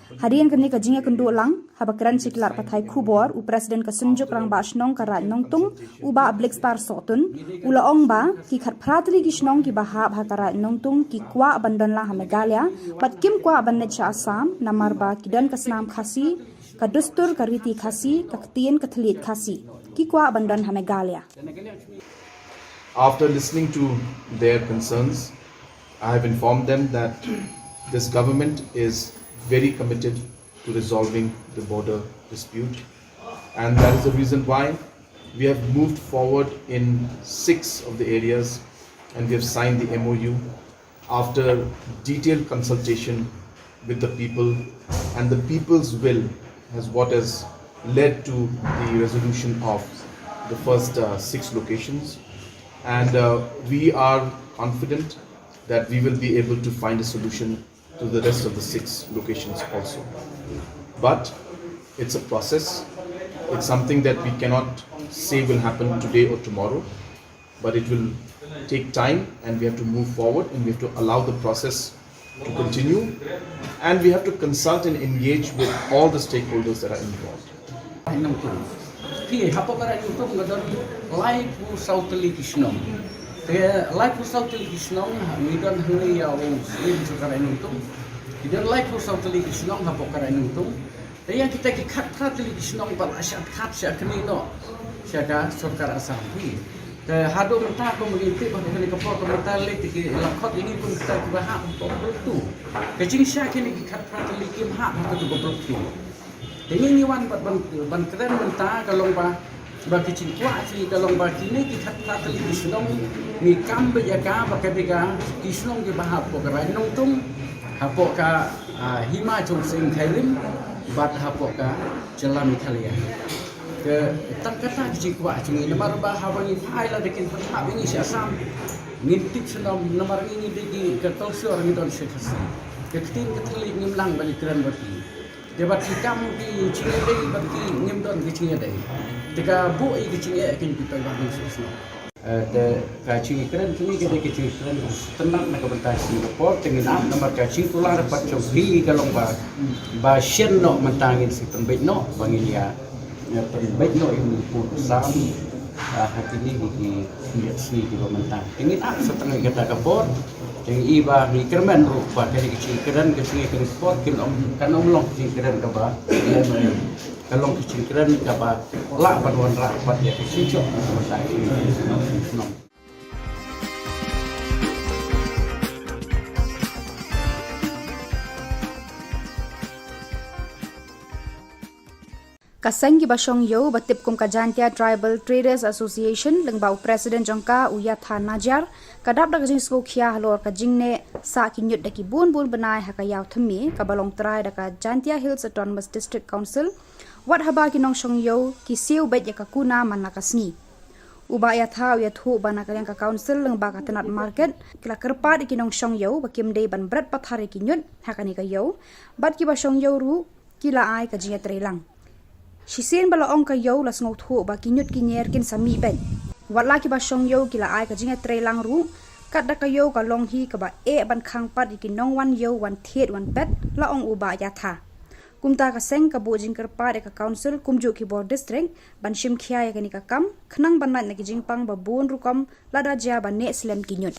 F: Harian kini kajingnya kendu lang, habakran siklar patai Khubor, u presiden kesenjuk rang ba shnong karat nongtung, u ba ablik star sotun, ula ong ba, ki khat pratri ki shnong ki bahab hakarat nongtung, ki kwa bandan lah Meghalaya, pat kim kwa bandan cha Assam, namar ba kidan kasnam khasi, ka dustur ka riti khasi, ka ktien ka thlit khasi, ki kwa bandan ha Meghalaya.
K: After listening to their concerns, I have informed them that this government is very committed to resolving the border dispute, and that is the reason why we have moved forward in 6 of the areas, and we have signed the MOU after detailed consultation with the people, and the people's will has what has led to the resolution of the first 6 locations, and we are confident that we will be able to find a solution to the rest of the 6 locations also. But it's a process. It's something that we cannot say will happen today or tomorrow, but it will take time, and we have to move forward, and we have to allow the process to continue, and we have to consult and engage with all the stakeholders that are involved.
L: Like for South Television, we don't hurry our slim to Karanuntum. We don't like for South Television, Hapokaranuntum. They are taking cut television, but I shall capture Canino. Shaka, Sokar Assam. The Hado Taco community, but the Kapor mentality, Lakot in Ikum Stak Baham, too. The Jing Shaki cut practically came half to go broke through. The only one but one Krenmenta, Galomba. Bagi cingkwa si kalong bagi ni kita tali kisnong ni kambe jaga bakadega kisnong ke bahap pokrai nongtung hapoka hima chung sing khairim bat hapoka jalan Italia ke tangkata cingkwa cingi namar bahawangi faila dekin phap ini si Assam ngintip senom namar ini degi ke tolsor ngidon sekhasi ke tin ke thali ngimlang bali kran bati debat hikam di cingedei bati ngimdon ke cingedei jika bu ini kecilnya akan kita bangun sesuatu. Kacing keren ini kita kacing keren tenang nak bertasi report dengan nomor kacing tulang dapat cobi kalau bahasian no mentangin si pembet no bangilia pembet no ini pun sami hati ini di sini di mentang. Ingin setengah kita kapor yang iba ni kerman rupa dari kacing keren sport kan long kacing keren kaba kalau kecil keren apa lah paduan rapat ya kecil selesai
F: Kaseng ki basong yo batip kum Kajantia Tribal Traders Association lengbau Presiden jongka Uyatha Najar kadap dak jing sko khia halor ka jingne sa kinyut daki bun benai hakayaw themi ka balong trai daka Jantia Hills Autonomous District Council wat haba ki nong shong yo ki siu bet ya kakuna manakasni uba ya thau ya thu bana ka council lengba ka tenat market kila kerpa ki nong shong yo bakim dei ban brat pathare ki nyut hakani ka yo bat ki ba shong yo ru kila ai ka jinga trelang Shisen bala ong ka yo las ngot thu ba ki nyut ki nyer kin sami bet wat la ki ba shong yo kila ai ka jinga trelang ru kat da ka yo ka long hi ka ba e ban khang pat ki nong wan yo wan thiet wan bet la ong uba ya tha kumta ka seng ka bojing kerpa de ka council kumju ki board district ban shim khia ya kani ka kam khnang ban na ki jingpang ba bun rukom lada ja ba ne slem ki nyut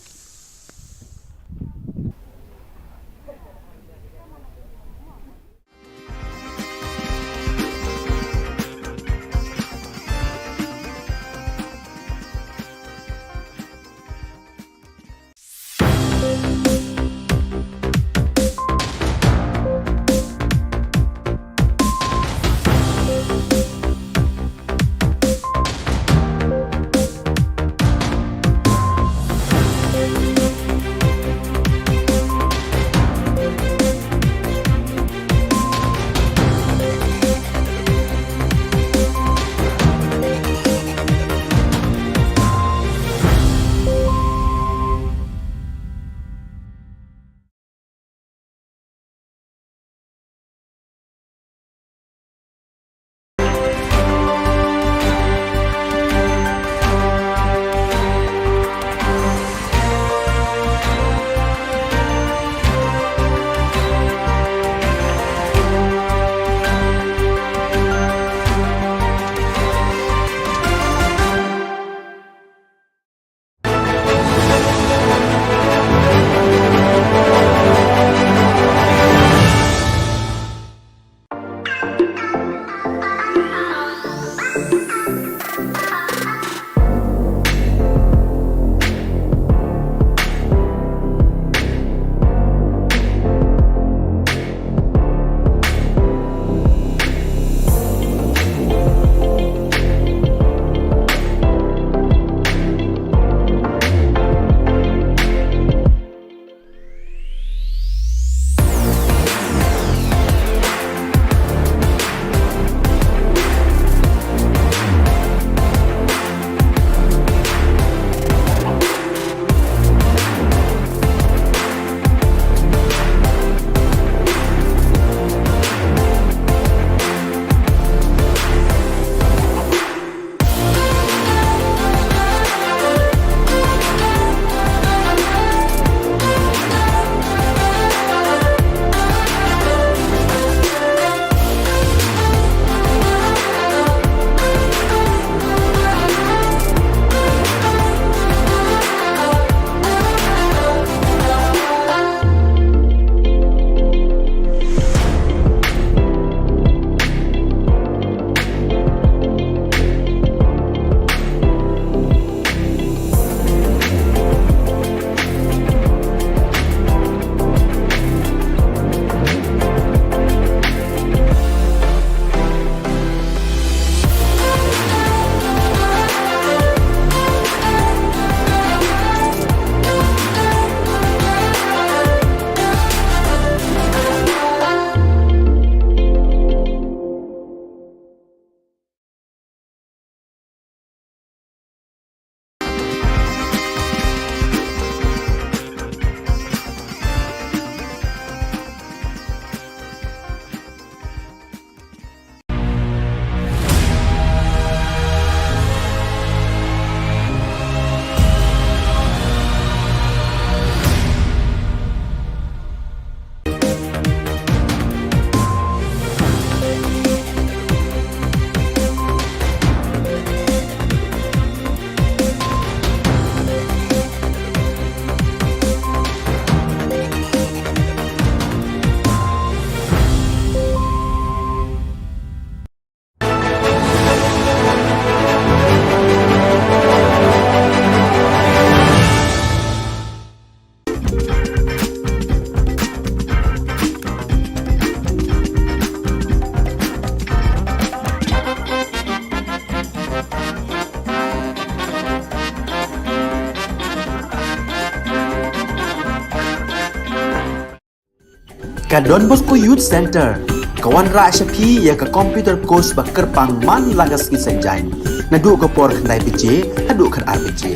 A: Ka Don Bosco Youth Center, kawan ra syapi ya ka computer course bakar pang man lagas ki sanjai. Nadu ka por khnai PJ, hadu khan RPG.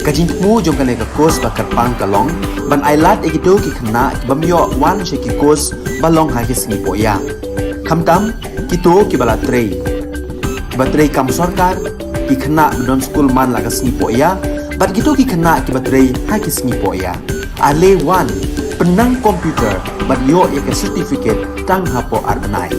A: Kajin mu jom kan ka course bakar pang kalong, ban ailat egido ki khna bamyo wan she ki course balong ha ki sngi poya. Khamtam kito ki bala trei. Batrei kam sarkar ki khna don school man lagas sngi poya, bat gitu ki khna ki batrei ha ki sngi poya. Ale wan penang komputer bat yo ya ka certificate tang hapo arbenai.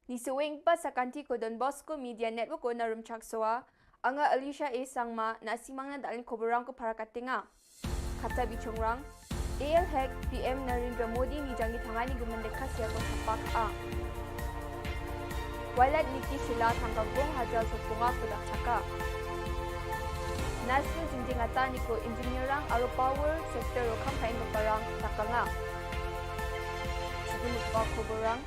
B: Ni sewing pa sa kanti ko Don Bosco Media Network ko na rumchak soa, anga Alicia A. Sangma na simang na dalin koborang ko para katinga. Kata bichongrang, AL Hack PM Narendra Modi ni jangi tangani gumendekas ya tong sapak a. Walat Niki Shilla tanggagong hajal sopunga kudak caka. Nasil jinjingata ni ko engineerang aro power sector o kampain ko parang takanga. Sebelum pa koborang,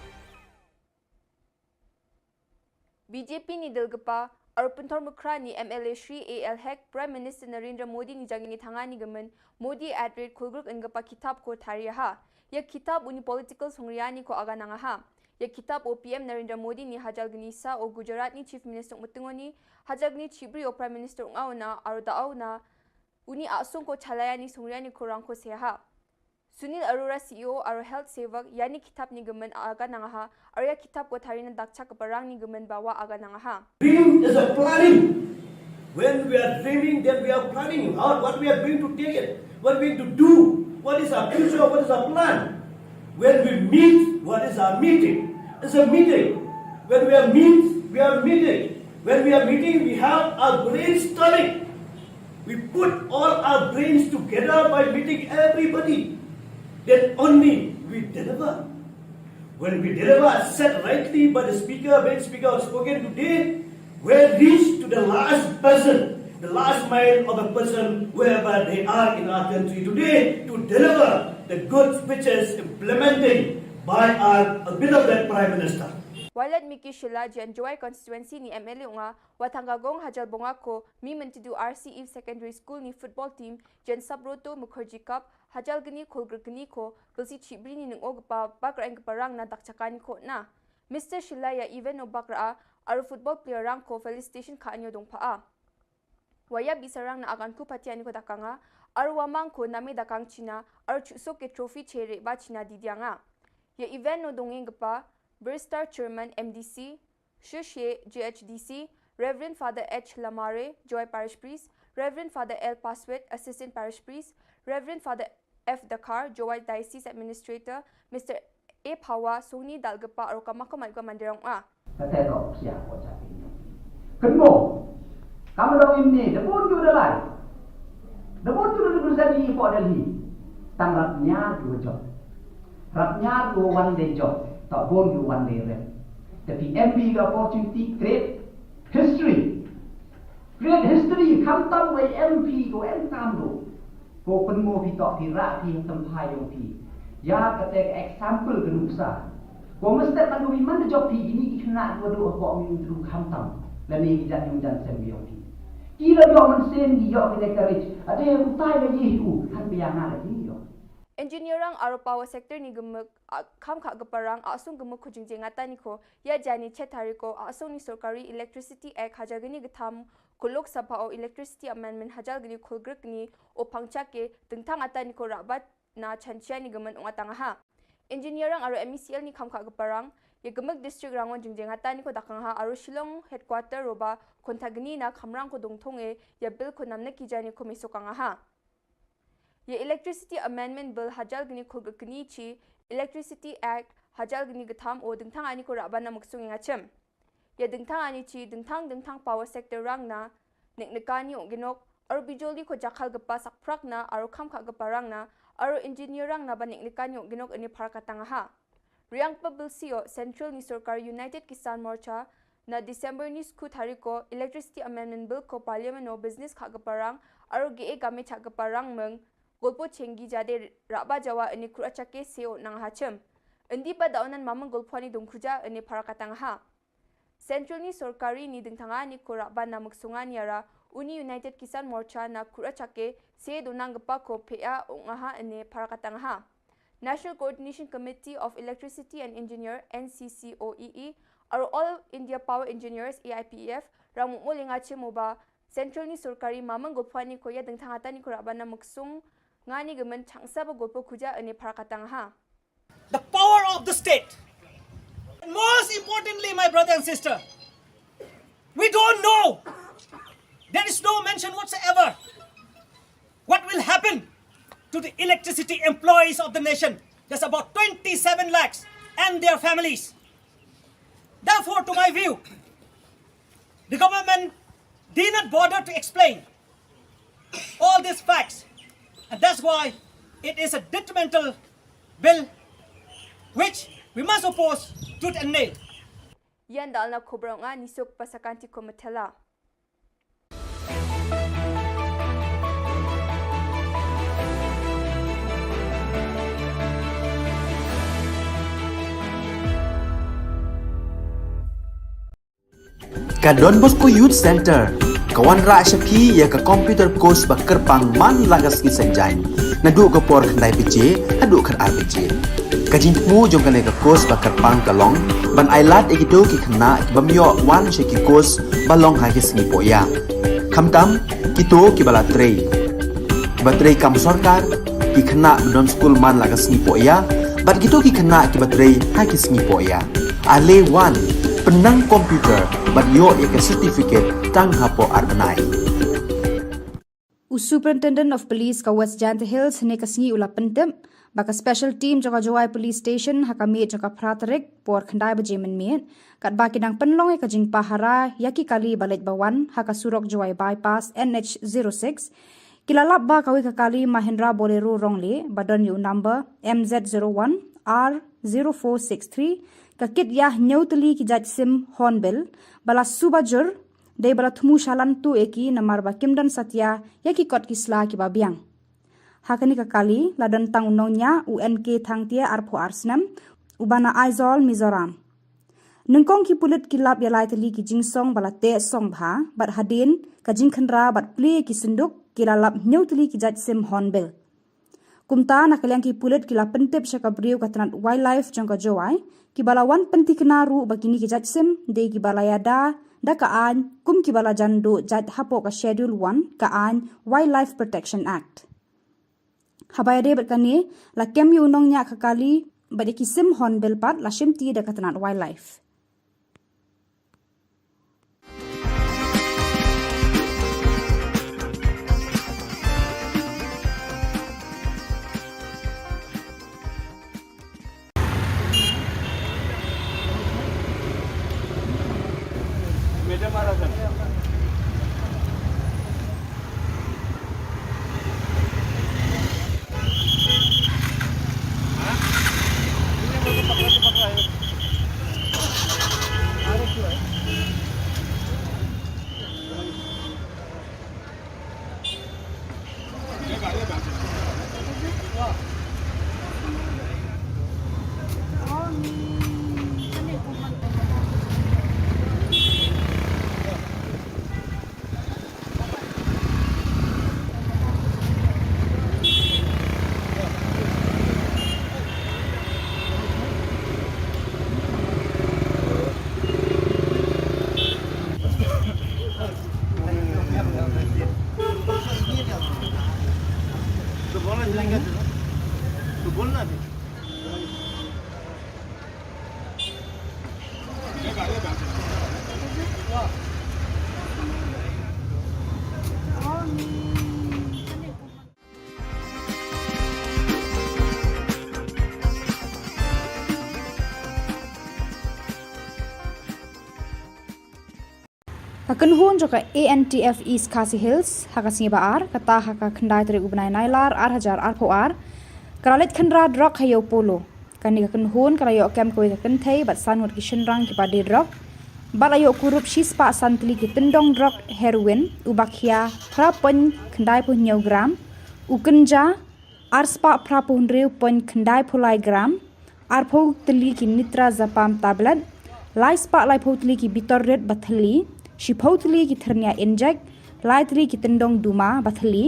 B: BJP ni Delgapa, Arpuntor Mukra ni MLA Shri AL Hack, Prime Minister Narendra Modi ni jangi tangani gamen, Modi at rate kulgruk engapa kitab ko tariyaha. Ya kitab uni political songriyani ko aga nangaha. Ya kitab o PM Narendra Modi ni hajal genisa o Gujarat ni Chief Minister Mutungoni, hajal geni Chibri o Prime Minister Ungauna, aro daawna, uni asung ko chalayani songriyani ko rangko seha. Sunil Arora CEO aro health sevak yani kitab ni gemen aga nangaha arya kitab ko tharina dakcha keparang ni gemen bawa aga nangaha.
C: Dream is a planning. When we are dreaming, then we are planning out what we are going to take it, what we are going to do, what is our future, what is our plan. When we meet, what is our meeting? It's a meeting. When we are meeting. When we are meeting, we have our brainstorming. We put all our brains together by meeting everybody. Then only we deliver. When we deliver, said rightly by the speaker, when speaker has spoken today, we reach to the last person, the last mile of a person, wherever they are in our country today, to deliver the good speeches implementing by our beloved Prime Minister.
B: Walat Miki Shilla Janjoy constituency ni MLA nga watanggagong hajal bonga ko mi mentidu RC Eve Secondary School ni football team Jan Sabroto Mukherjee Cup hajal geni kolgr geni ko belsi chibri ni nungog pa bakra ang parang na dakchakani ko na. Mr. Shilla ya even no bakra aro football player rang ko felicitation ka anyo dong paa. Waya bisarang na agan ko patiani ko dakanga aro wamang ko nami dakang China aro chusok ke trophy chere ba China didyanga. Ya event no dongeng pa Burstar Chairman MDC, Shushe GHDC, Reverend Father H. Lamare, Joy Parish Priest, Reverend Father L. Paswet, Assistant Parish Priest, Reverend Father F. Dakar, Joy Diocese Administrator, Mr. A. Pawa, Sony Dalgapa, or Kamakamalga Mandirong A.
D: Katero siya ko sa inyo. Kenmo, kamu dong ini, debun juga lai. Debun juga bisa di Delhi. Tanggapnya dua job. Rapnya dua one day job. Tak boleh one day rep. Tapi MP ga opportunity create history. Create history. Kamtam way MP go entam do. Ko penmo pi tok pi rak pi tempai yo pi. Ya kata example genuksa. Ko mesti kan wi man job pi ini kena dua do ko mi dru kamtam. Dan ni jan yung jan sembi yo pi. Kila yo man sen di yo kita courage. Ada yang utai lagi itu kan biana lagi yo.
B: Engineerang aro power sector ni gemuk kam kha gaparang asung gemuk khujingje ngata ni ko ya jani chetari ko asung ni sarkari electricity act hajagini githam kulok sabha o electricity amendment hajalgini khulgrek ni o pangcha ke tengthang ata ni ko rabat na chanchia ni gemen ongatanga ha. Engineerang aro MECL ni kam kha gaparang ya gemuk district rangon jingje ngata ni ko dakang ha aro Shillong headquarter roba kontagni na khamrang ko dongthonge ya bill ko namna ki jani ko misokanga ha. Ye Electricity Amendment Bill hajal gini khulgni chi Electricity Act hajal gini gatham o dingthang ani ko rabana muksung ngachem. Ye dingthang ani chi dingthang power sector rang na neknekani ginok aro bijoli ko jakhal gapa sakprak na aro khamkha gapa rang na aro engineer rang na ba neknekani ginok ani pharakatanga ha. Riang pa bill sio Central ni Sarkar United Kisan Morcha na December ni skut hari ko Electricity Amendment Bill ko Parliament no business khak parang aro ge game chak parang meng golpo chengi jade raba jawa ini kurachake seo nang hachem endi ba daunan mamang golpani dongkhuja ini parakatang ha Central ni sorkari ni dingthanga ni ko raba namuk sungan yara Uni United Kisan Morcha na kurachake se donang gapa ko pea ongaha ini parakatang ha National Coordination Committee of Electricity and Engineer NCCOEE aro All India Power Engineers AIPF ramu molinga chemoba Central ni sorkari mamang golpani ko ya dingthanga ni ko raba namuk sung ngani gemen changsa ba golpo khuja ini parakatang ha
E: The power of the state. And most importantly, my brother and sister, we don't know. There is no mention whatsoever what will happen to the electricity employees of the nation. There's about 27 lakhs and their families. Therefore, to my view, the government did not bother to explain all these facts. And that's why it is a detrimental bill which we must oppose tooth and nail.
B: Yan dal na Khubor nga nisok pasakanti ko matela.
A: Ka Don Bosco Youth Center kawan ra shapi ya ka computer course bakar pang man lagas ki sanjang nadu ko por khandai piche adu khar RPG kajin mu jong kane ka course bakar pang kalong ban ailat egido ki khna bamyo wan sheki course balong ha ki sngi poya khamtam kito ki bala trei batrei kam sarkar ki khna don school man lagas sngi poya bat kito ki khna ki batrei ha ki sngi poya ale wan penang komputer bat yo ek certificate tang hapo arbanai
F: Superintendent of Police ka West Jant Hills ne kasngi ula pentem baka special team jaka Jawai Police Station hakami jaka pratarek por khandai ba jemen mien kat ba kidang penlong ka jing pahara yaki kali balet bawan haka surok Jawai bypass NH06 kilalap ba kawi ka kali Mahindra Bolero rongle badon yu number MZ01 R0463 ka kit yah nyautli ki jaj sim hornbill bala subajur dei bala thumu shalan tu eki namar ba kimdan satya yaki kot ki sla ki babiang hakani ka kali ladan tang unongnya UNK thangtia arpho arsnam ubana aizol Mizoram nengkong ki pulit ki lap yalai tali ki jingsong bala te song bha bat hadin ka jingkhanra bat play ki sinduk ki lalap nyautli ki jaj sim hornbill kumta nakalyang ki pulit ki la pentep shaka briu ka tanat wildlife jangka Jawai ki bala wan penti kenaru bagini ki jaj sim de ki bala yada da ka an kum ki bala jando jad hapo ka schedule 1 ka an Wildlife Protection Act habaya de berkani la kem yu nong nya kakali bade ki sim hornbill pat la shimti da ka tanat wildlife Hakan hun joka ANTF East Khasi Hills hakasngi baar kata haka khandai tari ubnai nailar ar hajar ar poar karalit khandra drok hayo polo kani hakan hun karayo kem koi hakan thai bat sanwat ki shinrang ki padi drok Balayo kurup shispa santli ki tendong drug heroin ubakhia prapen kendai punya gram ukenja arspa prapun reu pon kendai pulai gram arpo teli ki nitra zapam tablet laispa laipo teli ki bitor red bathali shipau teli ki ternia inject lai teli ki tendong duma bathali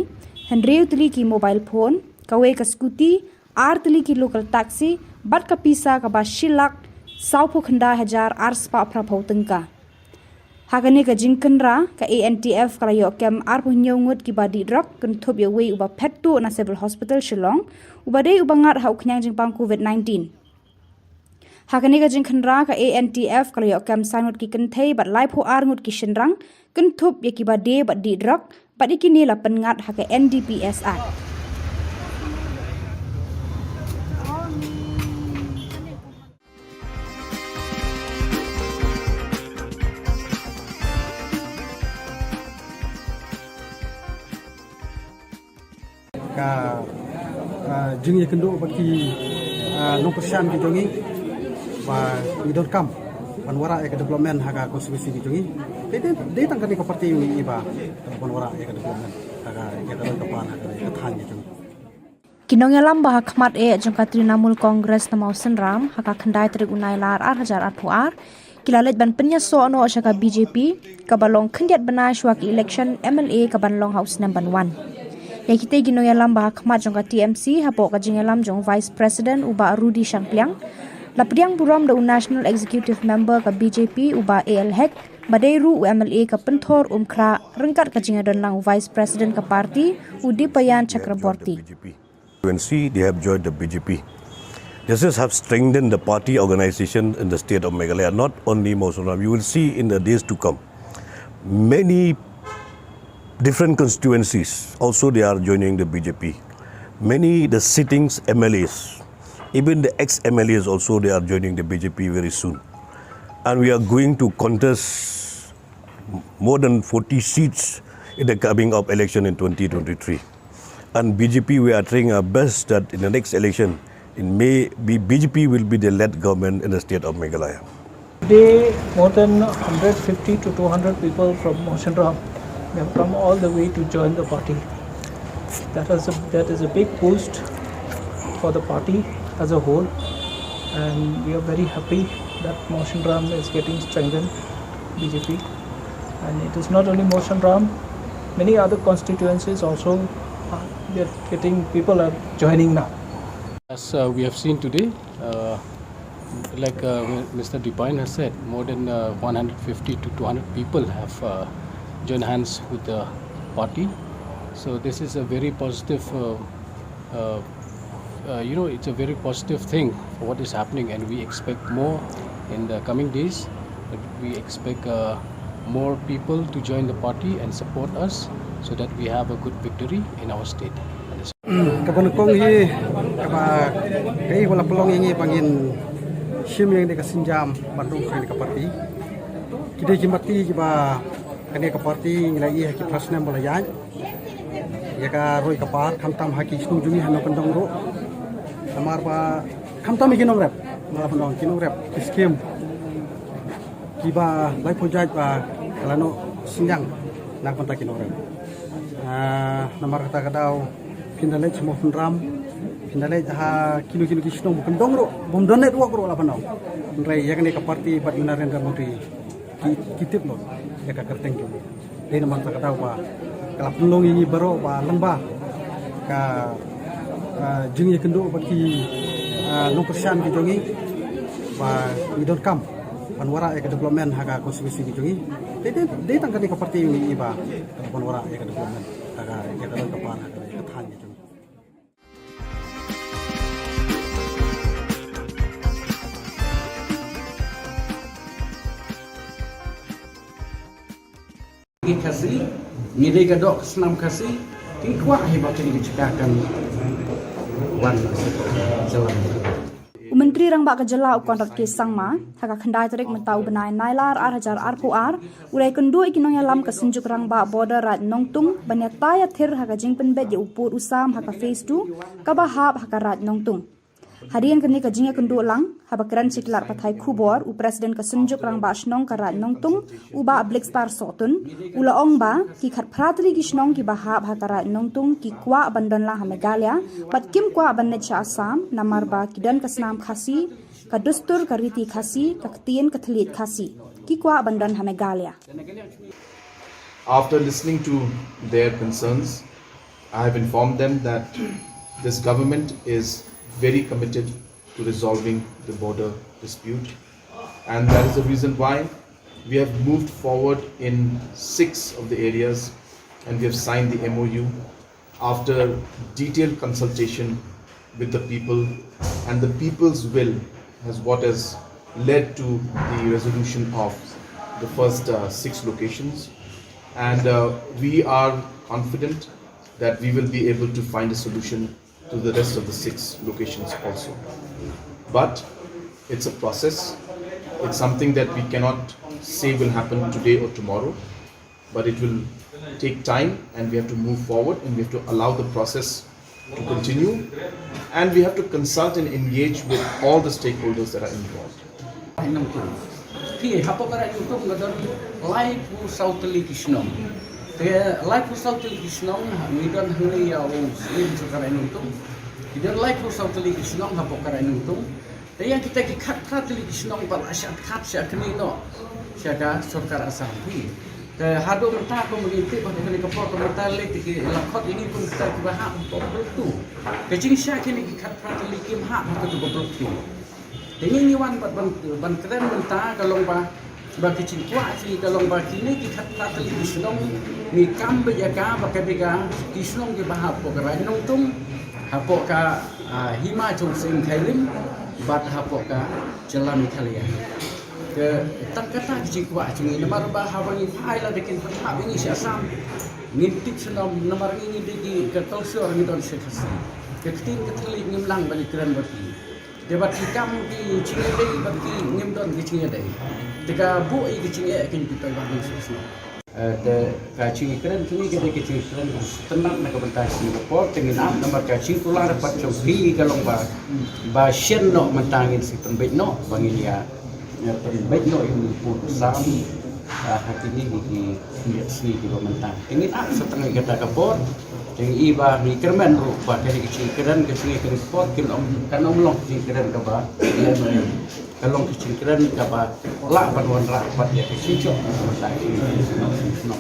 F: hendreu teli ki mobile phone kawe ka scooty ar teli ki local taxi bat ka pisa ka ba shilak saupo khanda hajar arspa prapau tengka Hakani ka jingkenra ka ANTF kalayo kem arpo nyongut ki badi drug kentup ya wei uba pettu na civil hospital Shillong ubade ubangat hau knyang jingpang COVID-19 Hakani ka jingkenra ka ANTF kalayo kem sangut ki kenthei bat laipo arngut ki shenrang kentup ya ki bade badi drug bat ikini la pengat haka NDPS Act
G: ka jing ye kendo baki no persian ki jongi ba we don't come panwara ek development haga konstitusi ki jongi de tangkani ka parti ni ba panwara ek development haga ek dalam kapan haga ka than ki jongi
F: Kinong yalam bah khmat jongka Trinamool Congress namau senram haka khandai trik unai lar 8,000 kilalet ban penya so no shaka BJP kabalong khandiat bana shwa ki election MLA kabanlong house number 1 Yakite gino yalam bah khmat jongka TMC hapo ka jingalam jong Vice President uba Rudy Shangpliang lapriang buram da National Executive Member ka BJP uba AL Hek badairu MLA ka penthor umkra rengkat ka jingadon lang Vice President ka parti Udipayan Chakraborty
H: UNC, they have joined the BJP. This have strengthened the party organization in the state of Meghalaya, not only Mosunam. You will see in the days to come many different constituencies also they are joining the BJP. Many the sittings MLAs, even the ex-MLAs also they are joining the BJP very soon. And we are going to contest more than 40 seats in the coming up election in 2023. And BJP we are trying our best that in the next election in May BJP will be the led government in the state of Meghalaya.
I: Today, more than 150 to 200 people from Moshinram have come all the way to join the party. That is a big boost for the party as a whole, and we are very happy that Moshinram is getting strengthened, BJP. And it is not only Moshinram, many other constituencies also people are joining now.
J: As we have seen today, like Mr. Dipine has said, more than 150 to 200 people have joined hands with the party. So this is a very positive, it's a very positive thing for what is happening, and we expect more in the coming days. We expect more people to join the party and support us so that we have a good victory in our state.
G: Kabanukong hi kaba kai wala pelong ini pangin sim yang de kasinjam Bandung kai ka parti kide kimati kiba kane ka parti nglai ha ki prasna malaya ya ka roi ka par khamtam ha ki snu juni hano pendong ro amar ba khamtam ikinom rap mala pendong kinom rap skim kiba lai project ba kalano sinjang nak panta kinom rap namar kata kadau pindalai semua penram pindalai ha kilo kisno bukan dongro bom donet wa kro la panau rai ya kane ka parti bat Narendra Modi kitip lo ya ka kerteng ki dei namar ta kadau ba kala pelong ini baro ba lengba ka jing ye kendo baki no persian ki jongi ba we don't come panwara ek development haga konstitusi ki jongi dei tangkani ka parti ini ba panwara ek development haga ek dalam kapan haga ek than ki jongi
L: kasih, ngide ka dok senam kasih, tingkuah hebat ini dicekakan wan jalan.
F: Menteri Rang Ba Ka Jylla ukon rat ke sangma haka khandai tarik mentau benai nailar 8,000 arpuar urai kendu ikinong yalam ka senjuk Rang Ba border rat nongtung banyat taya thir haka jingpen bet ye upur usam haka phase 2 ka bahap haka rat nongtung Harian kini kajingnya kendu lang, habakran siklar patai Khubor, u presiden kesenjuk rang ba asnong karat nongtung, u ba Black Star sotun, ula ong ba, ki khat pratli gisnong ki bahab hakarat nongtung, ki kwa abandon lang ha Meghalaya, bat kim kwa abannet cha Assam, namar ba kidan kesnam khasi, kadustur kariti khasi, kaktian katlit khasi, ki kwa abandon ha Meghalaya.
K: After listening to their concerns, I have informed them that this government is very committed to resolving the border dispute, and that is the reason why we have moved forward in 6 of the areas, and we have signed the MOU after detailed consultation with the people, and the people's will has led to the resolution of the first 6 locations, and we are confident that we will be able to find a solution to the rest of the 6 locations also. But it's a process. It's something that we cannot say will happen today or tomorrow, but it will take time, and we have to move forward, and we have to allow the process to continue, and we have to consult and engage with all the stakeholders that are involved.
L: Life for South Kishnong, we don't hurry our own slim to Karanutum. We don't like for South Kishnong, Hapokaranutum. The young take a cut Kishnong, but I shall catch a canino. Shaka, Sokar Asampi. The Hado Taco community, but the Kapot mentality, Lakot in Ikum Stak Baham Bob too. The Ching Shaki cut practically Kim Hap to Bob too. The only one but one Kran Tag along by. Bagi cikwa si kalau bagi ni kita kata Kisnong ni kambe jaga bagi bega Kisnong ke bahap pokera nongtung hapok ka hima chung sing khairim bat hapok ka jalan Italia ke tak kata cikwa chung ni nomor bahap ni file dekin bahap ini si Assam ngintik senam nomor ini degi ke tolsor ni don sekasi ke tin ke telik ngimlang balik keren bagi debat hikam di Cingedei bagi ngimdon ke Cingedei jika bu i kecing akan kita bagi susu. Kacing keren kini kita kecing keren tenang nak bertas Singapore dengan nama kacing tular dapat cobi kalau ba sien no mentangin si pembet no bagi dia pembet no yang pun sam hati ini di sini di mentang. Dengan setengah kita kapor dengan iba ni kerman rupa dari kecing keren sport kan long kecing keren kaba kalau kecil keren apa lah panuan rapat ya kecil no.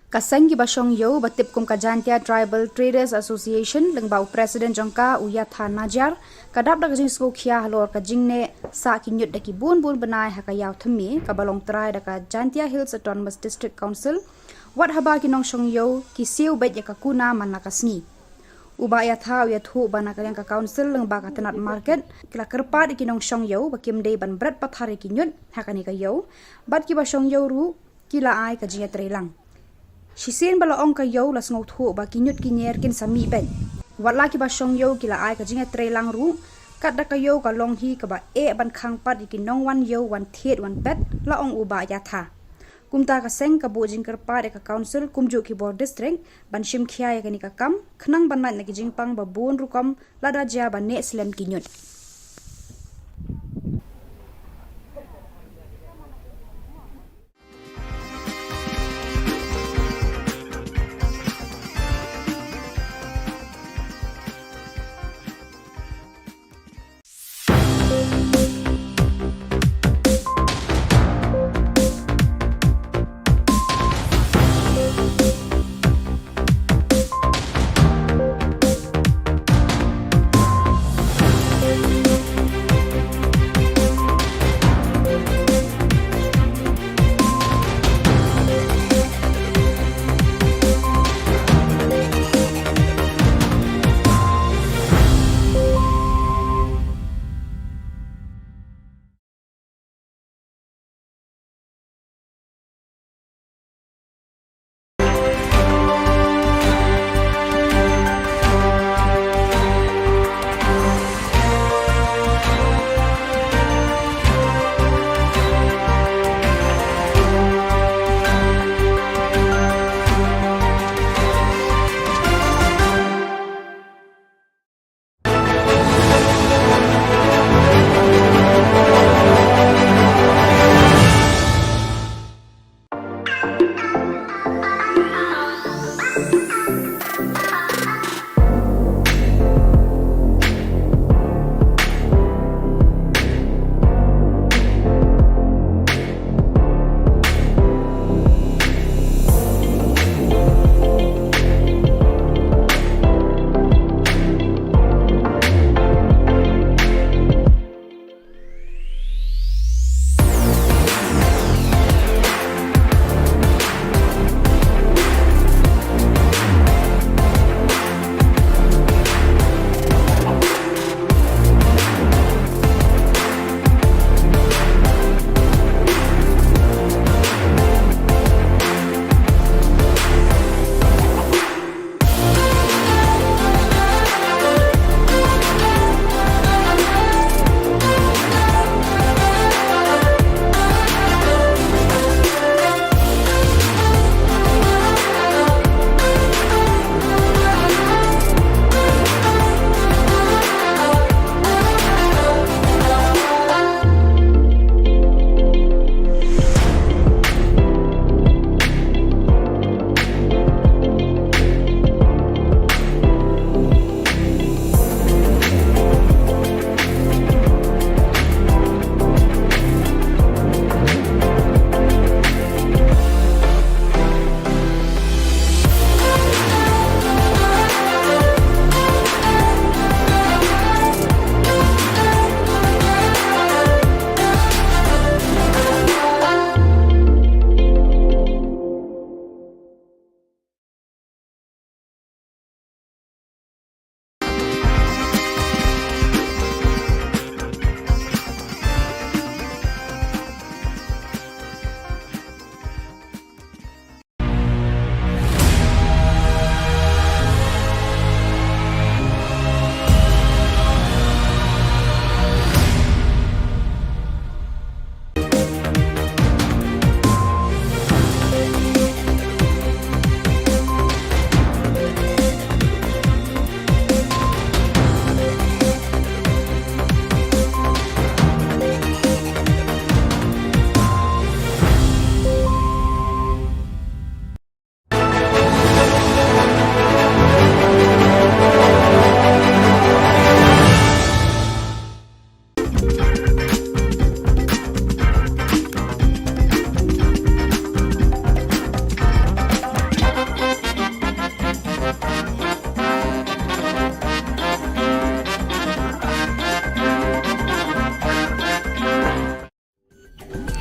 F: Kaseng ki basong yo batip kum kajantia Tribal Traders Association lengbau Presiden jongka uya than najar kadap dak jing sko khia halor ka jingne sa ki nyut daki bun benai hakayaw thmi ka balong trai daka Jantia Hills Autonomous District Council wat haba ki nong shong yo ki siu bet ya kakuna manakasni uba ya tha ya thu bana ka ka council lengba ka tanat market kila kerpa ki nong shong yo bakim dei ban bret pathare ki nyut hakani ka yo bat ki ba shong yo ru kila ai ka jinga trelang Shisien bala ong ka yo las ngau thu ba kinyut kinyer kin sami ben watla ki ba shong yo kila ai ka jinga trelang ru kat da ka yo ka long hi ka ba e ban khang pat ki nong wan yo wan thiet wan pet la ong uba ya tha kumta ka seng ka bo jing kar pa de ka council kumju ki bor district ban shim khia ya ka ni ka kam khnang ban na ki jing pang ba bon ru kom la da ja ba ne slem kinyut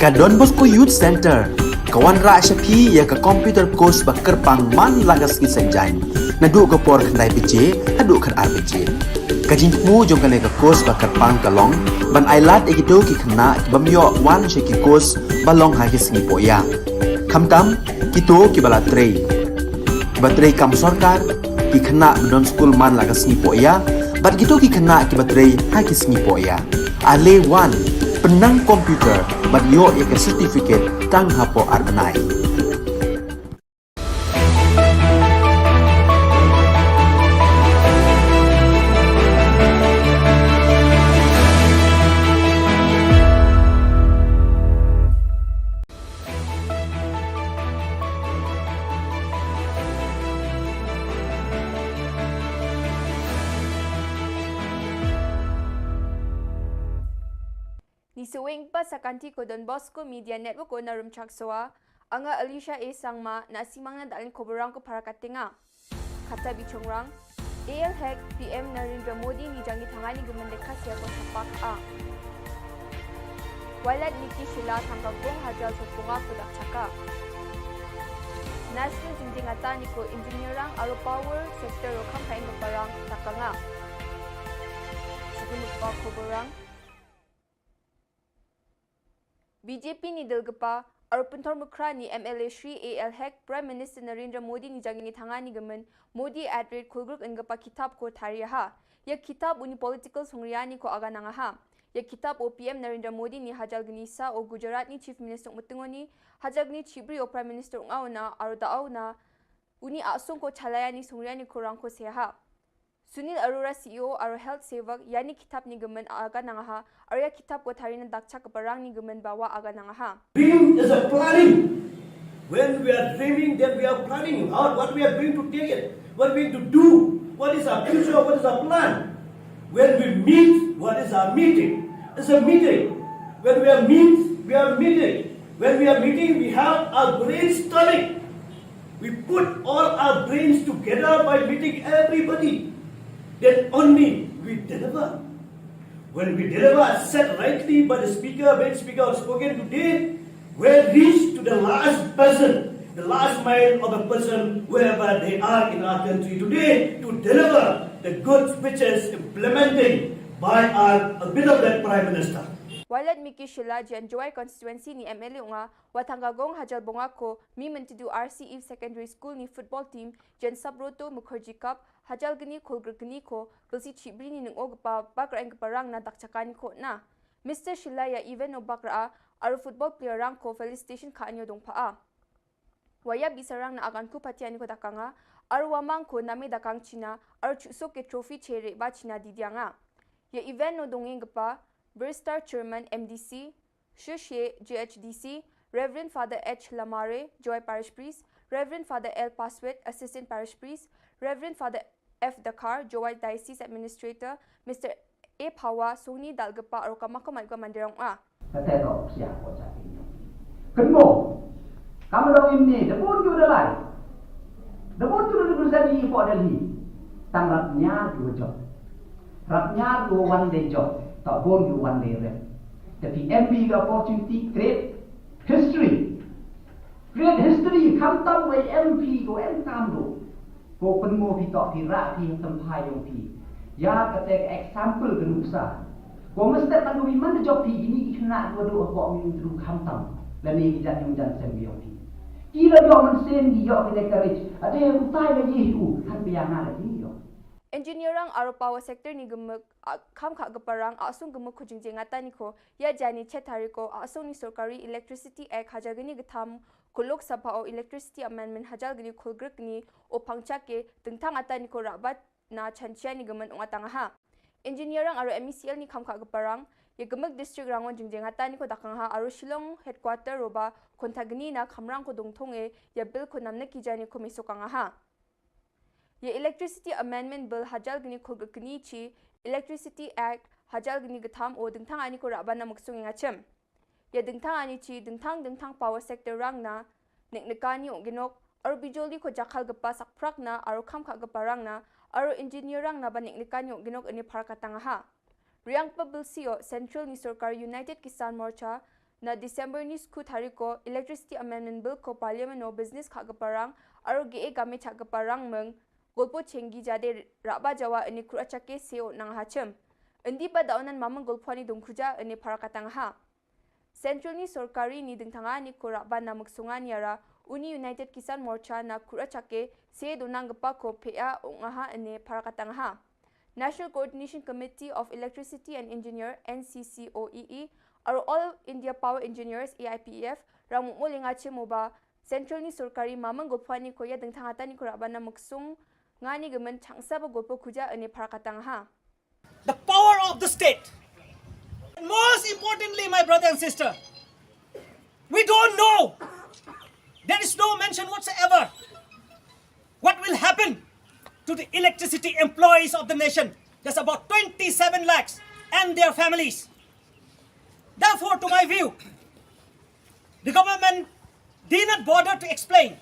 A: Ka Don Bosco Youth Center, kawan ra syapi ya ka computer course bakar pang man lagas ki senjang. Nadu ka por kandai PJ, hadu kan RPG. Kajin mu jong kan ka course bakar pang kalong, ban ailat ekito ki kena ki bamyo wan syaki course balong ha ki singi poya. Kamtam kito ki bala trei. Batrei kam sorkar ki kena don school man lagas singi poya, bat kito ki kena ki batrei ha ki singi poya. Ale wan penang komputer bat yo ya ke certificate tang hapo arbenai.
B: Ni suwing pa sa kanti ko Don Bosco Media Network ko na rumchaksoa, anga Alicia A. Sangma na simang na dalin koborang ko para katinga. Kata bichongrang, AL Hek PM Narendra Modi ni jangi tangani gumendeka siya ko sa paka. Walad Niki Shilla tangkagong hajal sa punga ko dakchaka. National Jinjingata ni ko engineerang aro power sector o kampain ko parang takanga. Sige pa koborang, BJP ni Dilgapa, Arupuntor Mukra ni MLA Shri AL Hek, Prime Minister Narendra Modi ni jangi tangani gaman, Modi @rate Kulgruk Ngapa kitab ko tariyaha. Ya kitab uni political songriyani ko aga nangaha. Ya kitab o PM Narendra Modi ni hajal ganisa o Gujarat ni Chief Minister Mutungoni, hajal ni Chibri o Prime Minister Ngauna, Arudaauna, uni asung ko chalayani songriyani ko rangko seha. Sunil Arora CEO Aro Health Sevak yani kitab ni gaman aga nangaha, arya kitab ko tarina dakcha kaparang ni gaman bawa aga nangaha.
C: Dream is a planning. When we are dreaming, then we are planning out what we are going to take it, what we are going to do, what is our future, what is our plan. When we meet, what is our meeting? It's a meeting. When we are meeting. When we are meeting, we have our brainstorming. We put all our brains together by meeting everybody. Then only we deliver. When we deliver said rightly by the speaker, when speaker has spoken today, we reach to the last person, the last mile of a person, wherever they are in our country today, to deliver the good which is implementing by our beloved Prime Minister.
B: Walad Miki Shilla jan Joy constituency ni MLA nga watanggagong hajal bonga ko mi mentidu RC Eve Secondary School ni football team jan Sabroto Mukherjee Cup hajal gani kulgur gani ko belsi chibri ni nung pa bakra ang parang na dakchakani ko na. Mr. Shilla ya even no bakra aru football player rang ko felicitation ka anyo dong paa. Waya bisarang na agan ko patiani ko dakanga aru wamang ko nami dakang China aru chusok ke trophy chere ba China didyanga. Ya event no dongeng pa Burstar Chairman MDC, Shushe GHDC, Reverend Father H. Lamare, Joy Parish Priest, Reverend Father L. Paswet, Assistant Parish Priest, Reverend Father F. Dakar, Joy Diocese Administrator, Mr. A. Pawa, Sony Dalgapa, or Kamakamalga Mandirang A.
D: Katero siya ko sa inyo. Kenmo, kamu dong ini, dapun juga lai. Dapun juga bersama ibu adali. Tanggapnya dua job. Rapnya dua one day job. Tak bon you one day rep. Tapi MB the opportunity create history. Create history. Kam tam way MP go M tam do. Go penmo pi tak pi rak pi tempai yang pi. Ya kata example genusa. Go mesti tak do mana job pi ini kena dua dua kok min dulu kam tam. Dan ni kita yang jangan sembiang pi. Kira yo men sen di yo kita courage. Ada yang utai lagi itu kan biang lagi yo.
B: Engineerang aro power sector ni gemuk kam kha gaparang asung gemuk khujingjing ngata ni ko ya jani chetari ko asung ni Sarkari Electricity Act hajagani githam kulok sabha o Electricity Amendment hajagani khulgruk ni o pangcha ke tengthang ata ni ko rabat na chanchia ni gemen ungatang ha. Engineerang aro MECL ni kam kha gaparang ya gemuk district rangon jingjing ngata ni ko dakang ha aro Shillong headquarter roba kontagni na khamrang ko dongthong e ya bill ko namne ki jani ko misokang ha. Ye Electricity Amendment Bill hajal gini khulgakni chi Electricity Act hajal gini gatham o dingthang ani ko rabana muksung ngachem. Ye dingthang ani chi dingthang power sector rang na neknekani o ginok aro bijoli ko jakhal gapa sakprak na aro khamkha gapa rang na aro engineer rang na ba neknekani o ginok ani pharakatang ha. Riang pa bill sio Central ni Sarkar United Kisan Morcha na December ni skut hari ko Electricity Amendment Bill ko Parliament no business kha gaparang aro ge game cha gaparang meng golpo chengi jade raba jawa ani kurachake seo nang hachem endi ba daunan mamang golpani dongkhuja ani parakatang ha Central ni sorkari ni dingthanga ni koraba na muksunga ni ara Uni United Kisan Morcha na kurachake se donang gapa ko pea ongaha ani parakatang ha National Coordination Committee of Electricity and Engineer NCCOEE aro All India Power Engineers AIPEF ramu molinga chemoba Central ni sorkari mamang golpani ko ya dingthanga ta ni koraba na muksung ngani gemen changsa ba golpo khuja ani parakatang ha
E: The power of the state. And most importantly, my brother and sister, we don't know. There is no mention whatsoever what will happen to the electricity employees of the nation. There's about 27 lakhs and their families. Therefore, to my view, the government did not bother to explain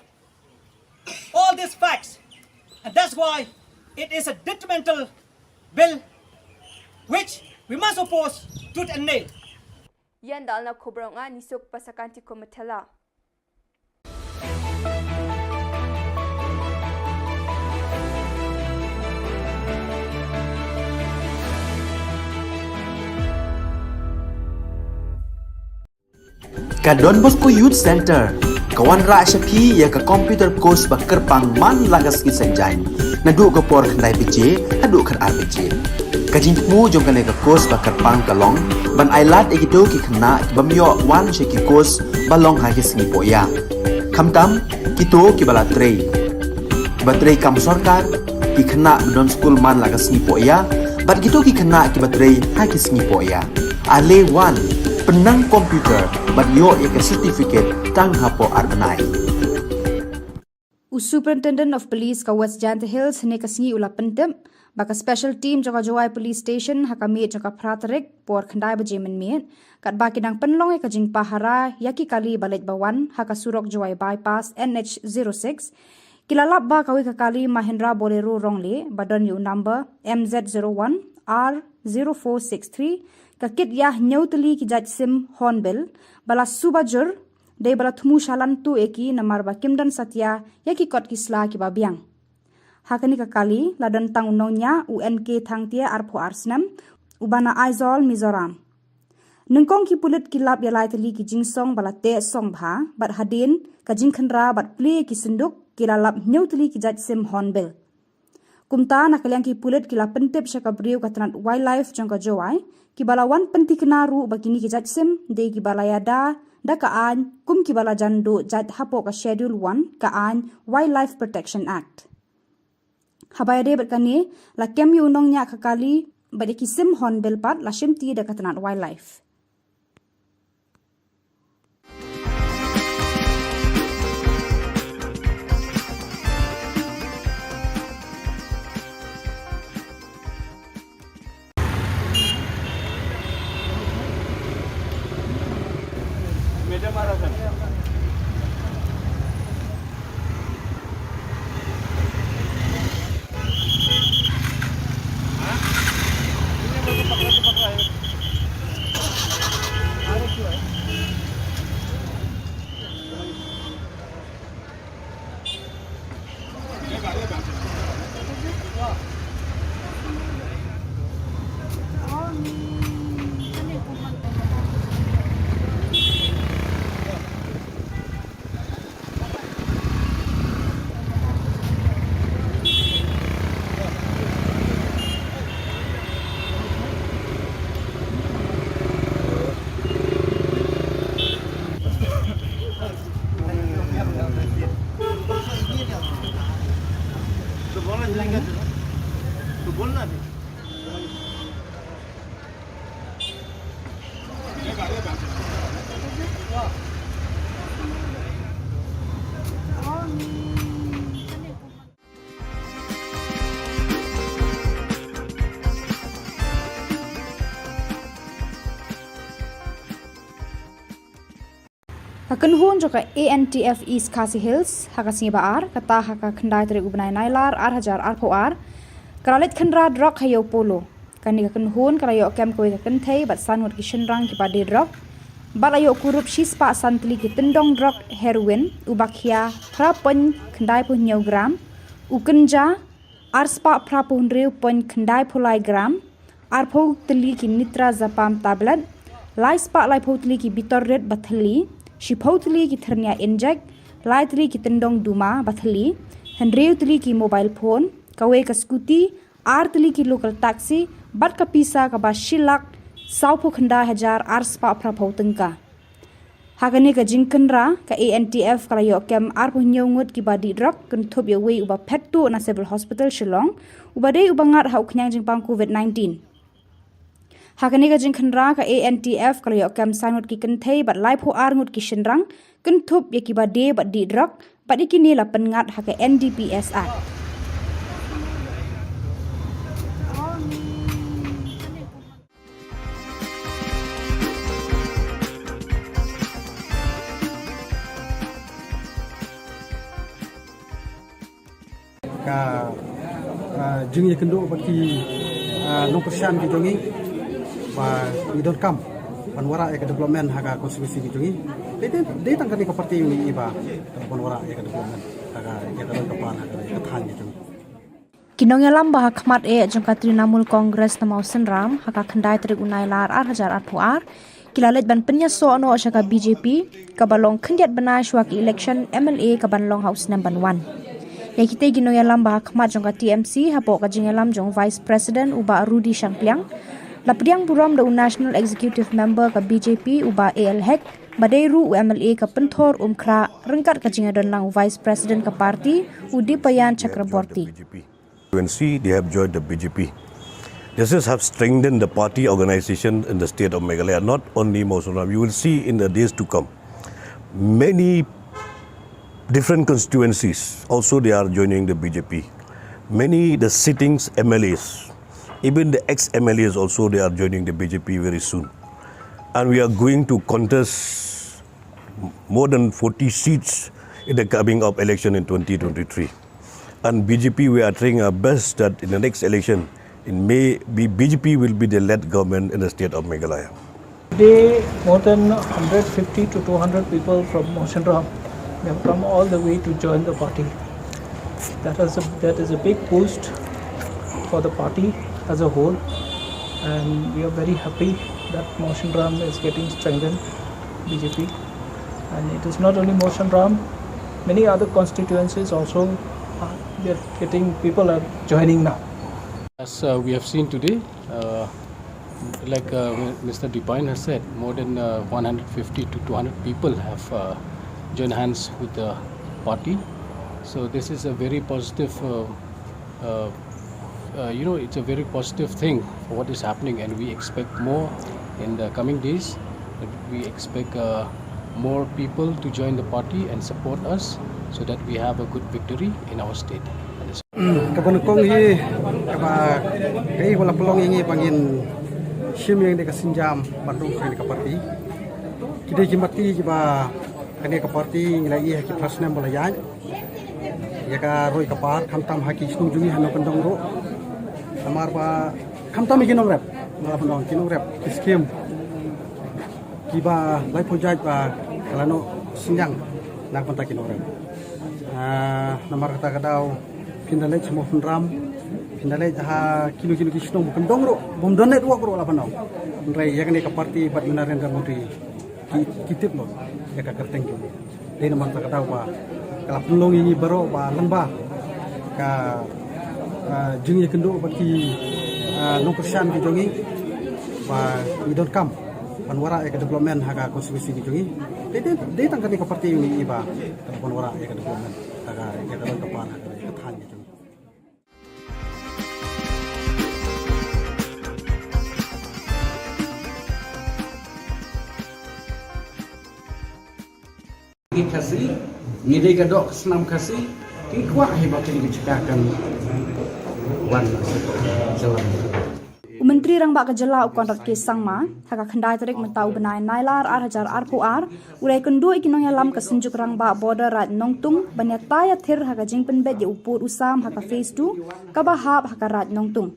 E: all these facts. And that's why it is a detrimental bill which we must oppose tooth and nail.
B: Yan dal na Khubor nga nisok pasakanti ko matala.
A: Ka Don Bosco Youth Center, kawan ra syapi ya ka computer course bakar pang man lagas ki sanjang. Nadu ka por khandai PJ, adu kan RPG. Kajin mu jong kan ka course bakar pang kalong, ban ailat egido ki khna bamyo wan sheki course balong ha ki singi poya. Khamtam kito ki bala trei. Batrei kam sarkar ki khna don school man lagas singi poya, bat kito ki khna ki batrei ha ki singi poya. Ale wan penang komputer bat yo ya ka certificate tang hapo arnai.
F: Superintendent of Police ka West Janta Hills ne kasingi ula pentem baka special team jaka Jawai Police Station hakami jaka pratarek por khandai ba jemen mien kat baki dang penlong ka jing pahara yaki kali balet bawan haka surok Jawai bypass NH06 kilalap ba kawi ka kali Mahindra Bolero rongle badon yu number MZ01 R0463 ka kit yah nyautali ki jaj sim hornbill bala subajur Dei bala thumu shalan tu eki namar ba kimdan satya yaki kot kisla ki babiang. Hakani ka kali ladan tang unongnya UNK thangtia arpho arsnam ubana Aizol Mizoram. Nengkong ki pulit kilap ya laitali ki jingsong bala te song bha bat hadin ka jingkhanra bat ple ki sinduk kilalap nyautali ki jaj sim hornbill. Kumta nakaliang ki pulit kilap pentep syaka briu katranat wildlife jangka Jawai ki balawan penti kenaru bakini ki jaj sim dei ki balayada da kaan kum ki bala jandu jad hapo ka schedule 1 kaan Wildlife Protection Act. Habaya de berkani la kem yu unong nya kakali bade kisim hornbill pat la shimti da katanat wildlife. Hakan hun joka ANTF East Khasi Hills haka singi baar kata haka khandai tere ubnai nailar ar po ar karalit khandra drok hayo polo kani hakan hun karayo kem koi hakan thei bat sanwat ki shenrang ki padi drok Balayo kurup shispa santli ki tendong drug heroin ubakhia prapon khandai punyo gram ukenja arspa prapon reu pon khandai pulai gram arpo tli ki nitra zapam tablet laispa laipo tli ki bitor red bathli shipho tli ki thernia inject lai tli ki tendong duma bathli hendreu tli ki mobile phone kawe ka scooty ar tli ki local taxi bat ka pisa ka ba shilak saupo khanda hajar arspa prapo tengka Hagani ka jingkenra ka ANTF kala yo kem arpo nyongut ki badi drug kun thop yo we uba pettu na civil hospital Shillong uba dei uba ngat hau knyang jingpang COVID-19 Hagani ka jingkenra ka ANTF kala yo kem sanut ki kenthei bat lai pho arngut ki shinrang kun thop ye ki bade bat di drug bat ikini la pengat ha ka NDPS Act
G: ka jing ye kendo bagi no persian ki jongi ba we don't come panwara ya development haga konstitusi ki jongi de tangkani ka parti ni iba panwara ya development haga ya depan haga ya than ki jongi
F: Kinongelam bah khmat jongka Trinamool Congress namau senram haka khandai trik unai lar 8,000 kilalet ban penya so no shaka BJP kabalong khandiat bana shwak election MLA kabanlong house number 1 Yakite ginoyalam bah khmat jongka TMC hapo ka jingalam jong Vice President uba Rudy Shangpliang lapriang buram da National Executive Member ka BJP uba AL Hek Badairu UMLA ka penthor umkra rengkat ka jingadon lang Vice President ka parti Udipayan Chakraborty
H: UNC, they have joined the BJP. This have strengthened the party organization in the state of Meghalaya, not only Mosunram. You will see in the days to come many different constituencies also they are joining the BJP. Many the sittings MLAs, even the ex-MLAs also they are joining the BJP very soon. And we are going to contest more than 40 seats in the coming up election in 2023. And BJP we are trying our best that in the next election in May BJP will be the led government in the state of Meghalaya.
I: Today, more than 150 to 200 people from Mosunram have come all the way to join the party. That is a big boost for the party as a whole, and we are very happy that Mosunram is getting strengthened, BJP. And it is not only Mosunram, many other constituencies also people are joining now.
J: As we have seen today, like Mr. Dipine has said, more than 150 to 200 people have joined hands with the party. So this is a very positive, it's a very positive thing for what is happening, and we expect more in the coming days. We expect more people to join the party and support us so that we have a good victory in our state.
G: Kabonokong hi kaba kai wala pelong ingi pangin sim yang deka sinjam bandung kai ka parti kide jimati jiba kane ka parti ngai hi ki prasna bola ya ya ka roi ka par khamtam haki snu jungi hano kandong ro amar ba khamtam ikinong rap ngala bandong kinong rap skim kiba lai pojaj ba kalano sinjang nak panta kinong rap namar kata kadau Pindalai semua penram, pindalai dah kilo-kilo kisnong bukan dongro, bom donet uak ro lapan nau. Rai ya kan ke parti bat Narendra Modi kitip lo, ya ka kerteng tu. Dia nama tak tahu ba, kalau pelong ini baru ba lembah, ka jengnya kendo bagi no persian ki jongi, ba we don't come. Panwara ya development haga konstitusi ki jongi. Dia tangkap ke parti ini ba, panwara ya development haga ya depan haga ya than ki jongi.
L: Kasih, ngidai kadok senam kasih, kikuat hebat ini cekakan warna jalan.
F: Menteri Rang Bak Ka Jylla kontrak ke sangma haka khandai tarik mentau benai nailar 8,000 RPR ulai kendu ikinong yalam ka senjuk Rang Bak border rat nongtung banyata ya thir haka jingpen bet ya upur usam haka phase 2 ka bahap haka rat nongtung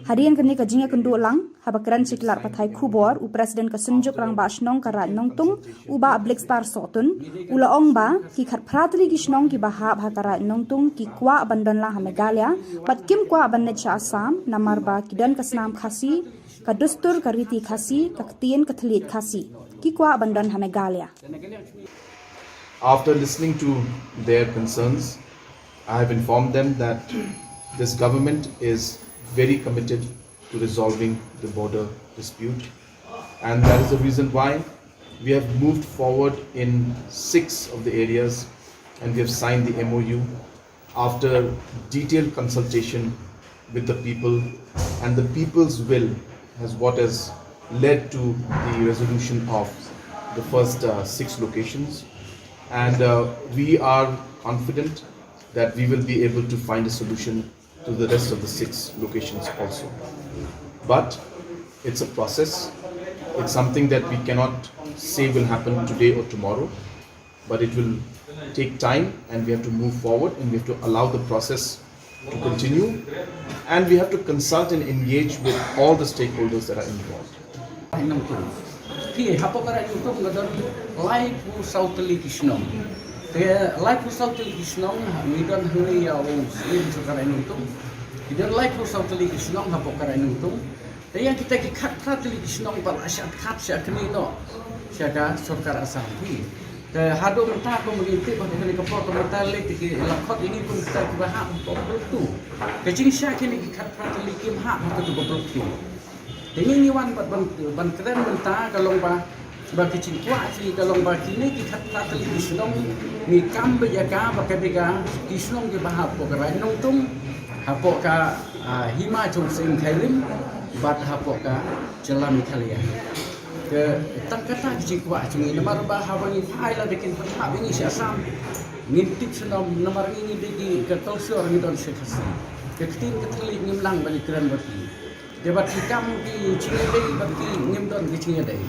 F: Harian kini kajingnya kendu lang, habakran ciklar patai Khubor, u presiden kesunjuk rang ba shnong karat nongtung, u ba ablik star sotun, ula ong ba, ki khat pratli ki shnong ki bahab hakarat nongtung, ki kwa abandon lang hamegalia, bat kim kwa abandet sha Assam, namar ba kidan kasnam khasi, kadustur kariti khasi, kaktien katlit khasi, ki kwa abandon hamegalia.
K: After listening to their concerns, I have informed them that this government is very committed to resolving the border dispute, and that is the reason why we have moved forward in 6 of the areas, and we have signed the MOU after detailed consultation with the people, and the people's will has led to the resolution of the first 6 locations, and we are confident that we will be able to find a solution to the rest of the 6 locations also. But it's a process. It's something that we cannot say will happen today or tomorrow, but it will take time, and we have to move forward, and we have to allow the process to continue, and we have to consult and engage with all the stakeholders that are involved.
L: Life for South Kishnong, we don't hurry our own slim to Karanuntum. We don't like for South Kishnong, Hapokaranuntum. They are taking cut Kishnong, but I shall capture Kanino, Shaka, Sokara Sampi. The Hado Mataco will take on the Kapot Metallic, Lakot in Ikum Takaham, Bob 2. The Chinshakin cut practically came half to Bob 2. The only one but Bankran Kalomba. Bagi cikgu asli kalau bagi ni kita kata lagi Shillong ni kambe jaga bagi mereka Shillong ke bahap pokok nongtung hapok ka Himachal Sing Thailand bat hapok ka Jylla Meghalaya ke tak kata cikgu asli nomor bahap ni Thailand dekin bahap ini Assam ngintip Shillong nomor ini degi ke Tulsor ni don sekasi ke ketin keteli ngimlang balik keren bagi debat hikam di Cingedei bagi ngimdon di Cingedei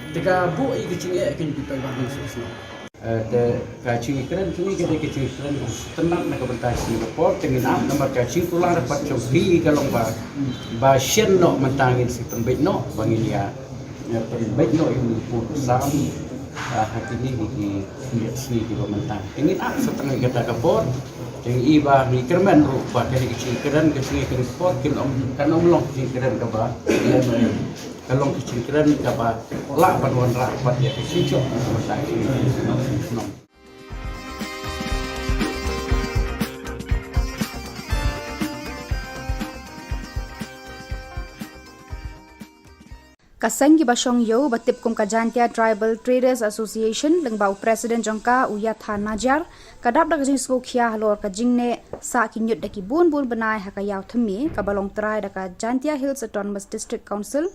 L: jika bu i kecingnya akan kita bangun susah. Kacing keren kini kita kacing keren tenang nak bertasi report dengan am nomor kacing tulang dapat cobi kalau ba shen no mentangin si pembet no bangin ya pembet no ini pun sam hati ini di lihat sini di mentang. Ingin am setengah kita kapor dengan iba ni kerman rupa dari kacing keren report kan long kacing keren kaba kalau kecil keren apa lah paduan rapat ya kecil selesai senang.
F: Kaseng ki basong yo batip kum kajantia Tribal Traders Association lengbau Presiden jongka Uyatha Najar kadap dak jing sko khia halor ka jingne sa kinyut daki bun benai hakayaw themi kabalong trai daka Jantia Hills Autonomous District Council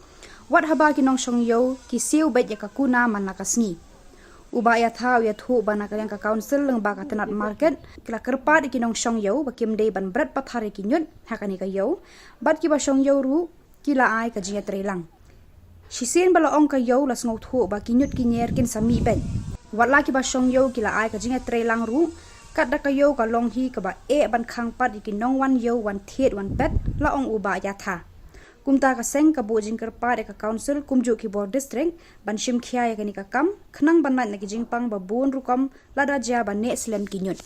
F: wat haba kinong shong yo ki siu bet ya kakuna manakasni uba ya tha ya thu bana ka yang ka council leng ba ka tenat market kila kerpa di kinong shong yo bakim dei ban brat pathari kinyut hakani ka yo bat ki ba shong yo ru kila ai ka jinga trelang Shisin bala ong ka yo las ngau thu ba kinyut kinyer kin sami ben wat la ki ba shong yo kila ai ka jinga trelang ru kat da ka yo ka long hi ka ba e ban khang pat ki nong wan yo wan thet wan pet la ong uba ya tha kumta ka seng ka bojing kerpa de ka council kumju ki board district ban shim khia ya kani ka kam khnang ban na ki jingpang ba bon rukom lada ja ba ne slem kinyut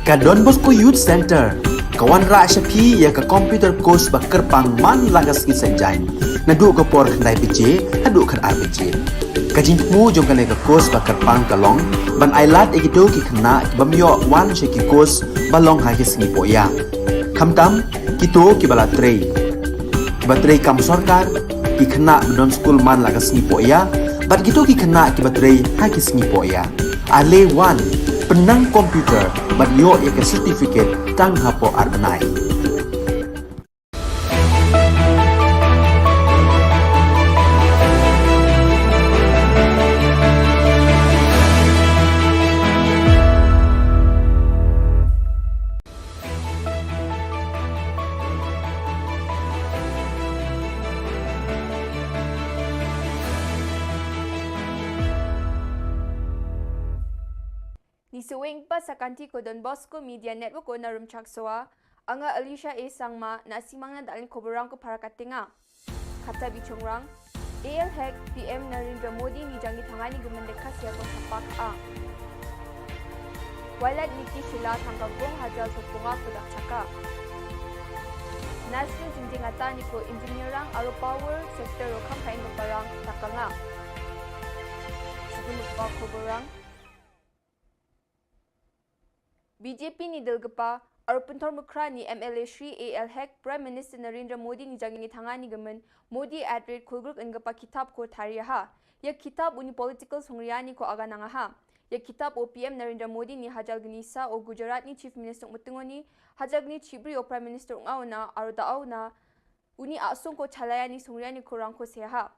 A: Ka Don Bosco Youth Center, kawan ra syapi ya ka computer course bakar pang man lagas ki sanjai. Nadu ka por khnai PJ, hadu kan RPG. Kajin mu jong kan ka course bakar pang kalong, ban ailat egido ki khna ki bamyo wan she ki course balong ha ki sngi poya. Khamtam kito ki bala trei. Batrei kam sarkar ki khna don school man lagas sngi poya, bat kito ki khna ki batrei ha ki sngi poya. Ale wan penang komputer bat yo ya ke certificate tang hapo arbenai.
B: Ni suwing pa sa kanti ko Don Bosco Media Network ko na rumchaksoa, anga Alicia A. Sangma na simang na dalin koborang ko para katinga. Kata bichongrang, AL Hack PM Narendra Modi ni jangi tangani gumendekas ya ko sapak a. Walat Niki Shilla tanggagong hajal sopunga kudak caka. National jinjingata ni ko engineerang aro power sector ro kampain ko parang takanga. Sebelum pa koborang, BJP ni Delgapa, Arpuntor Mukra ni MLA Shri AL Hack, Prime Minister Narendra Modi ni jangi tangani gamen, Modi at rate kulgruk engapa kitab ko tariyaha. Ya kitab uni political songriyani ko aga nangaha. Ya kitab o PM Narendra Modi ni hajal gnisa o Gujarat ni Chief Minister Mutungoni, hajal gni Chibri o Prime Minister Ungauna, Ardauna, uni asung ko chalayani songriyani ko rangko seha.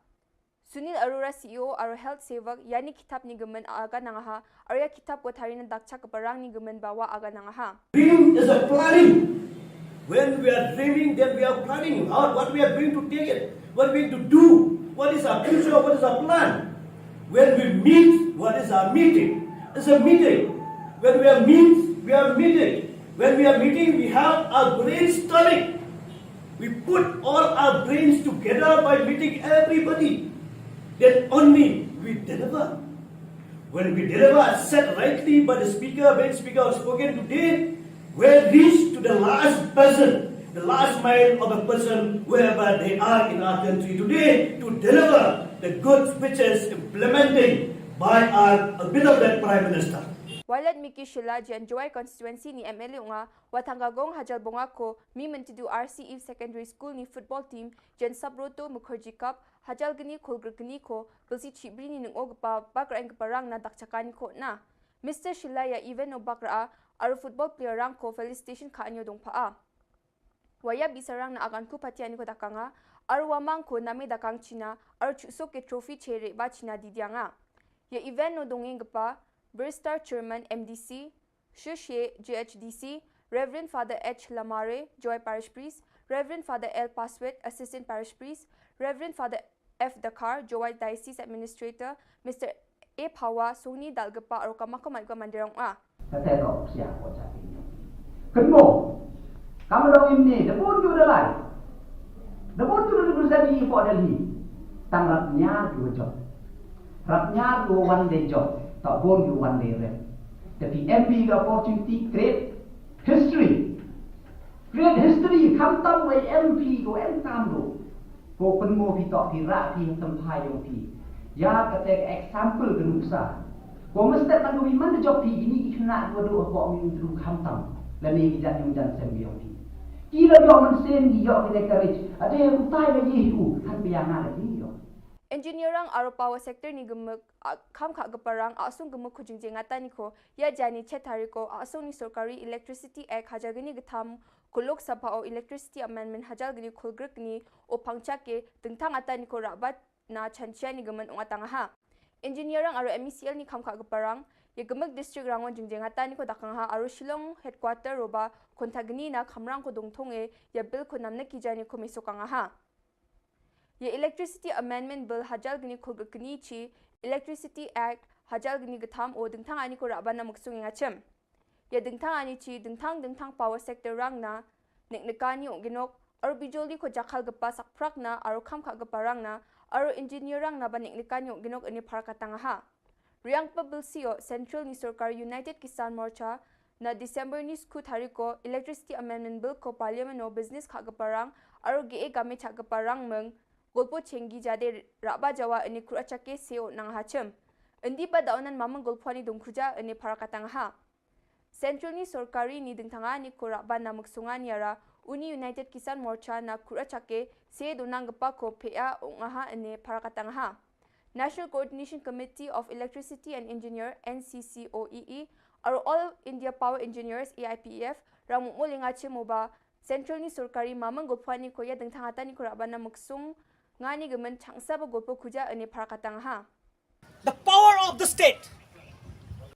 B: Sunil Arora CEO Aro Health Sevak yani kitab ni gemen aga nangaha arya kitab ko tharina dakcha keparang ni gemen bawa aga nangaha.
C: Dream is a planning. When we are dreaming, then we are planning out what we are going to take it, what we are going to do, what is our future, what is our plan. When we meet, what is our meeting? It's a meeting. When we are we are meeting. When we are meeting, we have our brainstorming. We put all our brains together by meeting everybody. Then only we deliver. When we deliver as said rightly by the speaker, when speaker has spoken today, we reach to the last person, the last mile of a person wherever they are in our country today to deliver the good speeches implementing by our beloved Prime Minister.
B: Walat Miki Shilla Janjoy constituency ni MLA nga watanggagong hajal bonga ko mi mentidu RCE Secondary School ni football team Jan Sabroto Mukherjee Cup hajal gani kolgrgni ko belsi chibri ni nungog pa bakra ang parang na dakchakani ko na. Mr. Shilla ya even no bakra aru football player rang ko felicitation ka anyo dong paa. Waya bisarang na agan ko patiani ko dakanga aru wamang ko nami dakang China aru chusok ke trophy chere ba China didyanga. Ya event no dongeng pa Burstar Chairman MDC, Shushe GHDC, Reverend Father H. Lamare, Joy Parish Priest, Reverend Father L. Paswet, Assistant Parish Priest, Reverend Father F. Dakar, Joy Diocese Administrator, Mr. A. Pawa, Sony Dalgapa, or Kamakamalga Mandirong A.
D: Katero siya ko sa inyo. Kenmo, kamu daw ini, dapun ju dalai. Dapun ju dulu sabi po dali. Tangrap niya job. Rap niya do one day job. Tak boleh one day rep. Tapi MP ga opportunity create history. Create history. Kamtam way MP go entam do. Ko penmo pi tok pi rak pi tempai yo pi. Ya kata example genuksa. Ko mesti kan wi mana job pi ini kena dua dua ko mi dulu kamtam. Lani ki jan jan sembi yo pi. Kila yo man sen di yo ki courage. Ada yang utai lagi hu kan biana lagi yo.
B: Engineerang aro power sector ni gemuk kam kha gaparang asung gemuk khujingje ngata ni ko ya jani chetari ko asung ni sarkari electricity act hajagini githam kulok sabha o electricity amendment hajalgini khulgrek ni o pangcha ke tengthang ata ni ko rabat na chanchia ni gemen ongatanga ha. Engineerang aro MECL ni kam kha gaparang ya gemuk district rangon jingje ngata ni ko dakang ha aro Shillong headquarter roba kontagni na khamrang ko dongthonge ya bill ko namna ki jani ko misokanga ha. Ye Electricity Amendment Bill hajal gini khulgni chi Electricity Act hajal gini gatham o dingthang ani ko rabana maksung ngachem. Ye dingthang ani chi dingthang power sector rang na neknekani ginok aro bijoli ko jakhal gapa sakprak na aro khamkha gapa rang na aro engineer rang na ba neknekani ginok ani pharakatanga ha. Riang pa bill sio Central ni Sarkar United Kisan Morcha na December ni skut hari ko Electricity Amendment Bill ko Parliament no business kha gaparang aro ge game cha gaparang meng golpo chengi jade raba jawa ani kurachake seo nang hachem endi ba daunan mamang golpani dongkhuja ani parakatang ha Central ni sorkari ni dingthanga ni ko raba namuk sungan yara Uni United Kisan Morcha na kurachake se donang gapa ko pea ongaha ani parakatang ha National Coordination Committee of Electricity and Engineer NCCOEE or All India Power Engineers AIPF ramu molinga chemoba Central ni sorkari mamang gopani ko ya dengthangata ni korabana muksung ngani gemen changsa ba gopo khuja ani parakatang ha
E: The power of the state.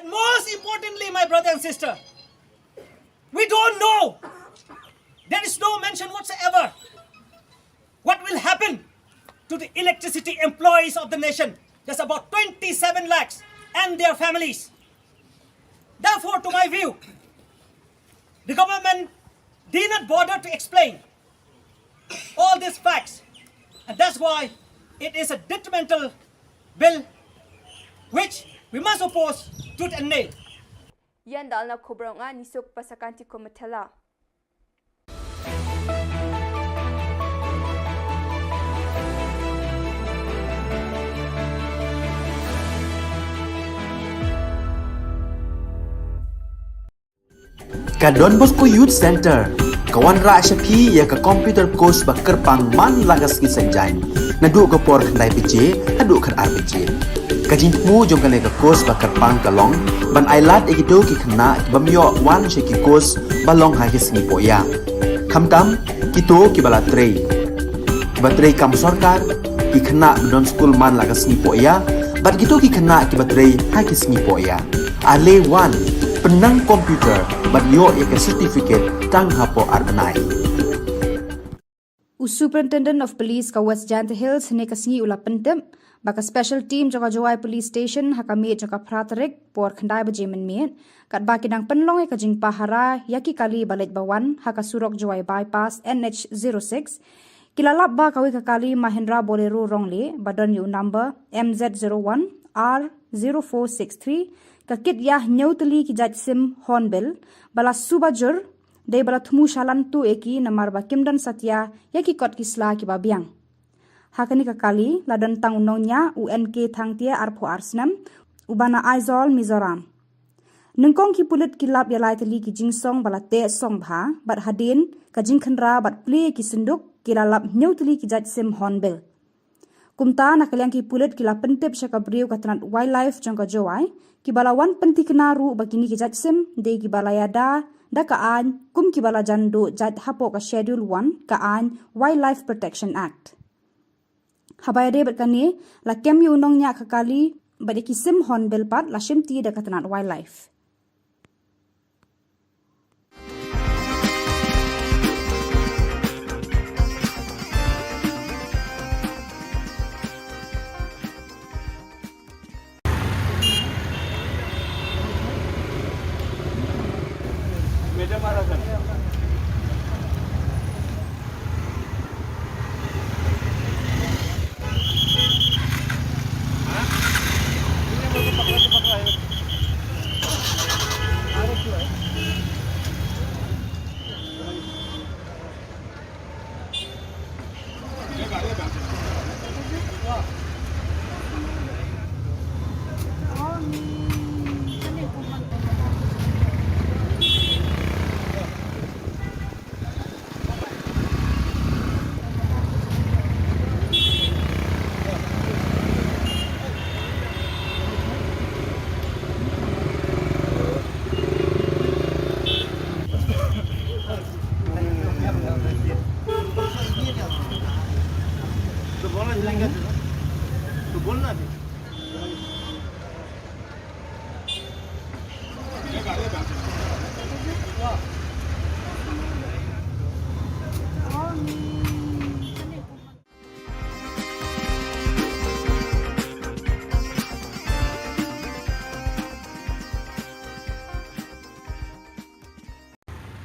E: And most importantly, my brother and sister, we don't know. There is no mention whatsoever what will happen to the electricity employees of the nation. There's about 27 lakhs and their families. Therefore, to my view, the government did not bother to explain all these facts. And that's why it is a detrimental bill which we must oppose tooth and nail.
B: Yan dal na Khubor nga nisok pasakanti ko matela.
A: Ka Don Bosco Youth Center kawan ra syapi ya ka computer course bakar pang man lagas ki sanjain nadu ka por khandai pije adu khar RPG kajin mu jong ka ka course bakar pang kalong ban ailat egido ki khna bamyo wan she ki course balong ha ki sni poya khamtam kito ki bala trei batrei kam sarkar ki khna don school man lagas ni poya bat kito ki khna ki batrei ha ki sni poya ale wan penang komputer bat yo ek certificate tang hapo arbanai
F: Superintendent of Police ka West Jant Hills ne kasngi ula pentem baka special team jaka Jawai Police Station hakami jaka pratarek por khandai bajemen mien kat baki dang penlong ka jing pahara yaki kali balet bawan haka surok Jawai bypass NH06 kilalap ba kawi ka kali Mahindra Bolero rongle badon yu number MZ01 R0463 ka kit yah nyautali ki jaj sim hornbill bala subajur Dei bala thumu shalan tu eki namar ba kimdan satya yaki kot kisla ki babiang. Hakani ka kali ladan tang unongnya UNK thangtia arpho arsnam ubana Aizol Mizoram. Nengkong ki pulit kilap yalai tali ki jingsong bala te song bha bat hadin ka jingkhanra bat play ki sinduk kilalap nyautali ki jaj sim hornbill. Kumta nakaliang ki pulit kilap pentep syaka briu katranat wildlife jangka jawai ki bala wan penti kenaru bakini ki jaj sim dei ki bala yada da kaan kum ki bala jandu jad hapo ka schedule 1 kaan Wildlife Protection Act. Habaya de berkani la kem yu nong nya kakali bade ki sim hornbill pat la shimti da katanat wildlife.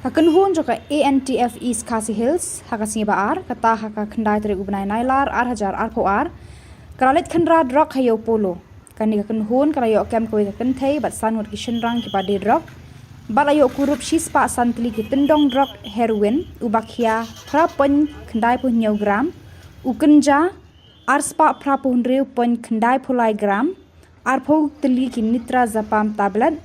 F: Hakan hun joka ANTF East Khasi Hills haka singi baar kata haka khandai tere ubnai nailar ar po ar karalit khandra drok hayo polo kani hakan hun karayo kem koi hakan thei bat sanwat ki shenrang ki badi drok Balayo kurup shispa santli ki tendong drug heroin ubakhia prapon khandai punyau gram ukenja arspa prapon reu pon khandai pulai gram arpo tli ki nitra zapam tablet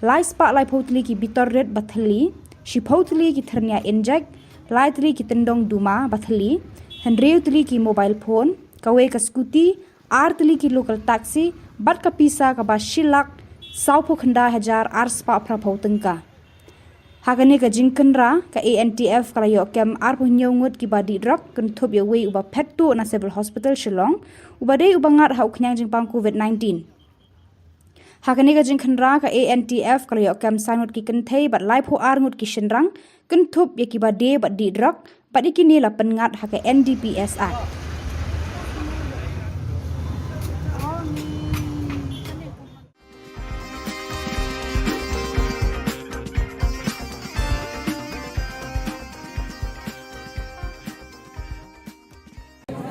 F: laispa laipo tli ki bitor red bathli shipho tli ki thernia inject lai tli ki tendong duma bathli hendreu tli ki mobile phone kawe ka scooty ar tli ki local taxi bat ka pisa ka ba shilak saupo khanda hajar arspa prapo tengka Hakane ka jingkenra ka ANTF kala yo kem ar punyongut ki badi drug kan thop yo we uba pettu na civil hospital Shillong uba dei uba ngat hau knyang jingpang COVID-19 Hakane ka jingkenra ka ANTF kala yo kem sanut ki kenthei bat lai pho ar ngut ki shinrang kan thop ye ki bade bat di drug bat ikini la pengat ha ka NDPS Act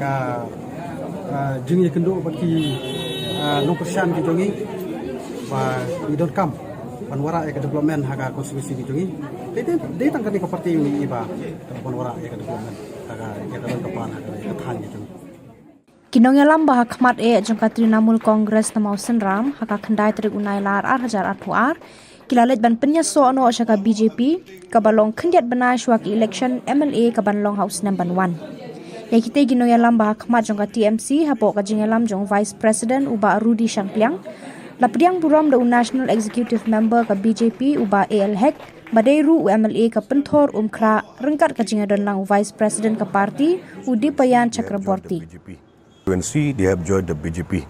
G: ka jing kendo bagi no persian ki jongi ba we don't come panwara ke development haga konstitusi ki jongi de tang kan ko parti ni iba panwara ke development haga ke ka pan haga ke than ki jongi
F: Kinongelam bah khmat jongka Trinamool Congress namau senram haka khandai trik unai lar 8,000 kilalet ban penya so no shaka BJP kabalong khandiat banai shwak election MLA kabanlong house number 1 Yakite ginoyalam bah khmat jongka TMC hapo ka jingalam jong Vice President uba Rudy Shangpliang lapriang buram da National Executive Member ka BJP uba AL Hek Badairu UMLA ka penthor umkra rengkat ka jingadon lang Vice President ka parti Udipayan Chakraborty
H: They have joined the BJP.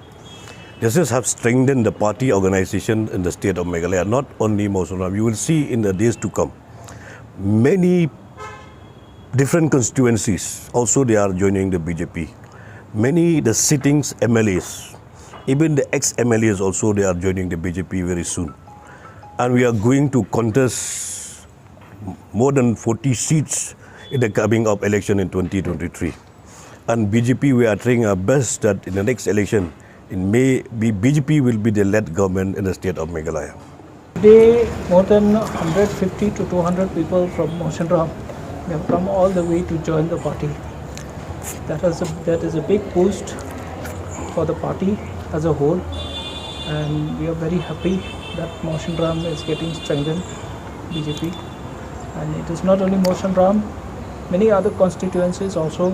H: This have strengthened the party organization in the state of Meghalaya, not only Mosunram. You will see in the days to come many different constituencies also they are joining the BJP. Many the sittings MLAs, even the ex-MLAs also they are joining the BJP very soon. And we are going to contest more than 40 seats in the coming up election in 2023. And BJP we are trying our best that in the next election in May BJP will be the led government in the state of Meghalaya.
I: Today more than 150 to 200 people from Mosunram they have come all the way to join the party. That is a big boost for the party as a whole, and we are very happy that Mosunram is getting strengthened, BJP. And it is not only Mosunram, many other constituencies also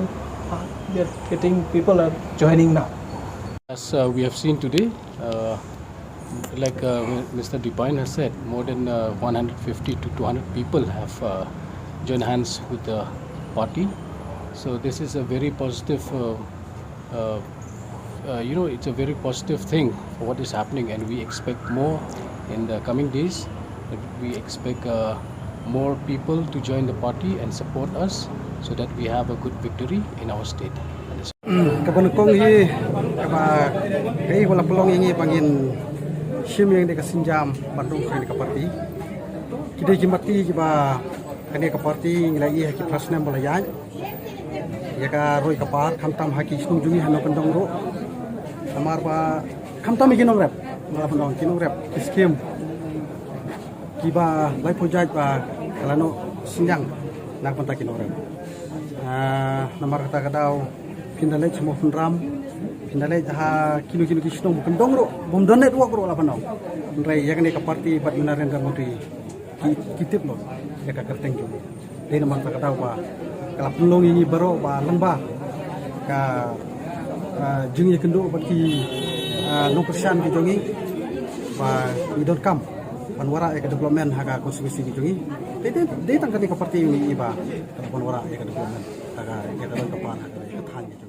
I: they are getting, people are joining now.
J: As we have seen today, like Mr. Dipine has said, more than 150 to 200 people have joined hands with the party. So this is a very positive, it's a very positive thing for what is happening, and we expect more in the coming days. We expect more people to join the party and support us so that we have a good victory in our state.
G: Kabon kong hi kaba kai wala pelong ini pangin sim yang deka sinjam bandung kan ka parti kide jimati kiba kan ka parti nglai ha ki prasna bolaya ya ka roi ka par khamtam ha ki snung jungi hano kandong ro amar ba khamtam ki nong rap mala bandong ki nong rap skim kiba lai pojaj ba kalano sinjang nak panta ki nong rap namar kata kadau Pindalai semua penram, pindalai ha kilo-kilo kisnong bukan dongro, bom donet wak ro lapan nau. Nrai ya kene ka parti bat Narendra Modi kitip lo, ya ka kerteng jo. Dei namang tak tahu ba, kala pelong ini baro ba lembah ka jing ye kendo bat ki no persian ki jongi ba we don't come panwara ya ka development ha ka konstitusi ki jongi. Dei tang ka parti ini ba panwara ya ka development ha ka ya ka ka pan ha ka than ki jongi.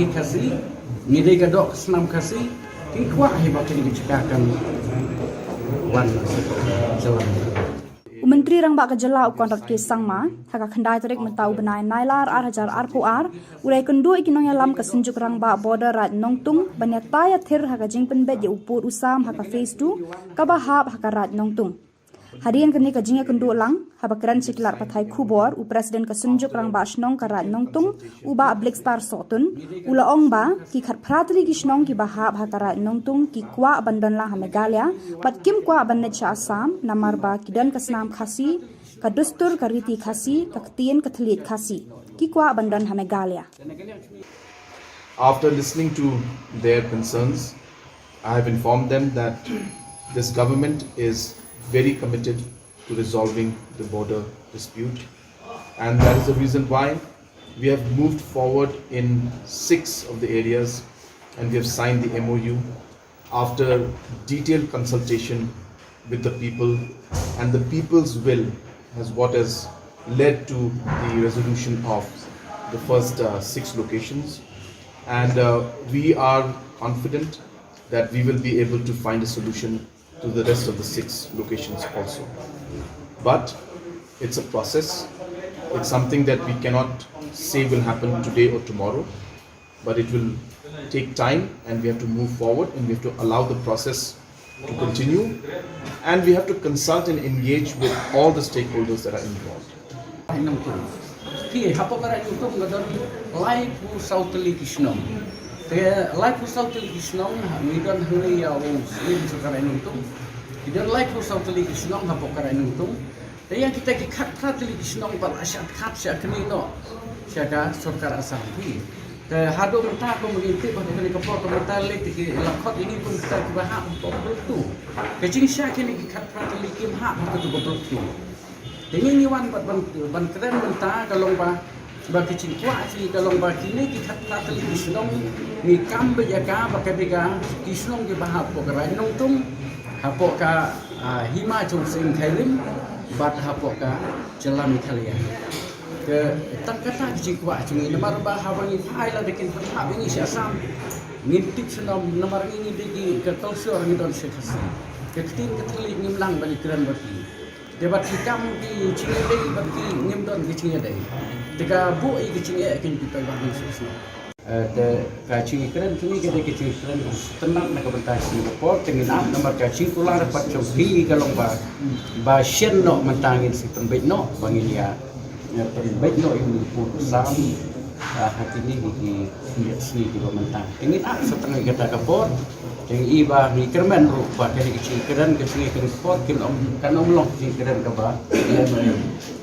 L: Kasih, ngidai gadok senam kasih, kikuah hebat ini diciptakan wan jalan.
F: Menteri Rang Ba Ka Jylla kontrak ke sangma haka khandai tarik mentau benai nailar 8,000 RPR ulai kendu ikinong yalam ka senjuk Rang Ba border rat nongtung banyata ya thir haka jingpen bet ye upur usam haka phase 2 ka bahap haka rat nongtung Harian kini kajingnya kendu lang, habakaran ciklar patai Khubor, u Presiden kesunjuk rang ba shnong karat nongtung, u ba Black Star sotun, ula ong ba, ki khat pratli ki shnong ki bahab hakarat nongtung, ki kwa abandan lang ha Meghalaya, bat kim kwa abandan cha Assam, namar ba kidan kasnam khasi, kadustur kariti khasi, kaktian kathalit khasi, ki kwa abandan ha Meghalaya.
K: After listening to their concerns, I have informed them that this government is very committed to resolving the border dispute, and that is the reason why we have moved forward in 6 of the areas, and we have signed the MOU after detailed consultation with the people, and the people's will has led to the resolution of the first 6 locations, and we are confident that we will be able to find a solution to the rest of the 6 locations also. But it's a process. It's something that we cannot say will happen today or tomorrow, but it will take time, and we have to move forward, and we have to allow the process to continue, and we have to consult and engage with all the stakeholders that are involved.
L: Life for South Kishnong, we don't hurry our slim to Karanuntum. We don't like for South Kishnong, Hapokaranuntum. They are taking cut Kishnong, but I shall capture Kanino, Shaka, Sokar Asampi. The Hado Taco in people who can afford to metallic, Lakot in even start to have of two. The Jing Shaki cut practically came half to go to. The only one but one Krenmenta, Kalomba. Bagi cikgu asli kalau bagi ni kita kata lagi Shillong ni kambe jaga bagi bega Shillong ke bahap pokera nongtung hapoka Himachal Sing Thailand bat hapoka Jalan Italia ke tak kata cikgu asli nomor bahapa ni Thailand dekin bahap ini Assam ngintip Shillong nomor ini degi ke Tulsor ni don sekasi ke tin ke telik ngimlang bagi keren bagi debat hikam di Cingedei bagi ngimdon ke Cingedei Jika bu ini kecil akan kita bangun sesuatu. Kacing keren kini kita kecil keren tenang nak bertasi. Port dengan nomor kacing pulang dapat cobi kalau ba shen no mentangin si pembet no bangin ya pembet no ini pun sami hati ini di sini di mentang. Ingin setengah kita ke port. Yang iba ni kerman rupa dari kecil keren ke sini ke port kan long kecil keren ke ba.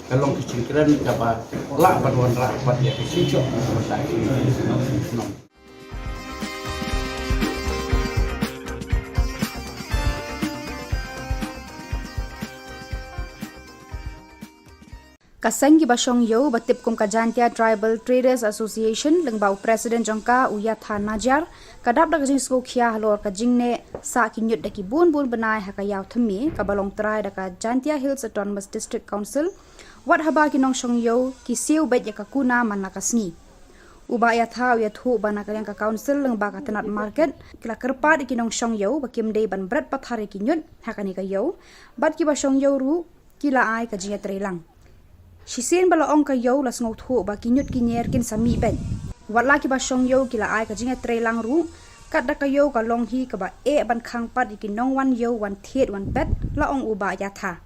L: Kalau kecil keren apa lah paduan rapat ya kecil cok
F: Kaseng ki basong yo batip kum kajantia Tribal Traders Association lengbau Presiden jongka Uyatha Najar kadap dak jing sko khia halor ka jingne sa ki nyut daki bun benai hakayaw thmi ka balong trai daka Jantia Hills Autonomous District Council wat haba ki nong shong yo ki siu bet ya kakuna manakasni uba ya thau ya thu bana ka yang ka council leng ba ka tenat market kila kerpa ki nong shong yo bakim dei ban brat pathare ki nyut hakani ka yo bat ki ba shong yo ru kila ai ka jia trelang Shisen bala ong ka yo las ngau thu ba ki nyut ki nyer kin sami bet wat la ki ba shong yo kila ai ka jia trelang ru kat da ka yo ka long hi ka ba e ban khang pat ki nong wan yo wan thet wan bet la ong uba ya tha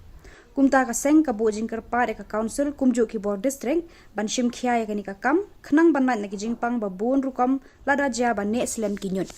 F: Kumta ka seng ka bujing kerpa de ka council kumju ki board district ban shim khia ya kani ka kam khnang ban na ki jingpang ba bun rukom lada ja ban ne slem ki nyut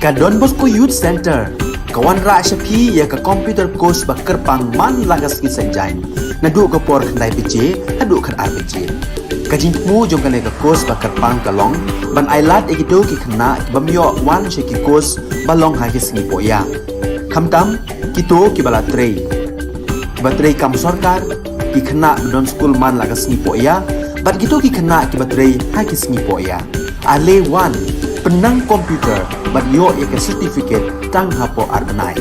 A: Ka Don Bosco Youth Center, kawan ra syapi ya ka computer course bakar pang man lagas ki sanjain. Nadu ka por khandai PJ, hadu khan RPG. Kajin mu jong kan ka course bakar pang kalong, ban ailat ekito ki khna bamyo wan sheki course balong ha ki singi poya. Khamtam kito ki bala trei. Batrei kam sarkar ki khna don school man lagas singi poya, bat kito ki khna ki batrei ha ki singi poya. Ale wan penang komputer bat yo ya ke certificate tang hapo arbenai.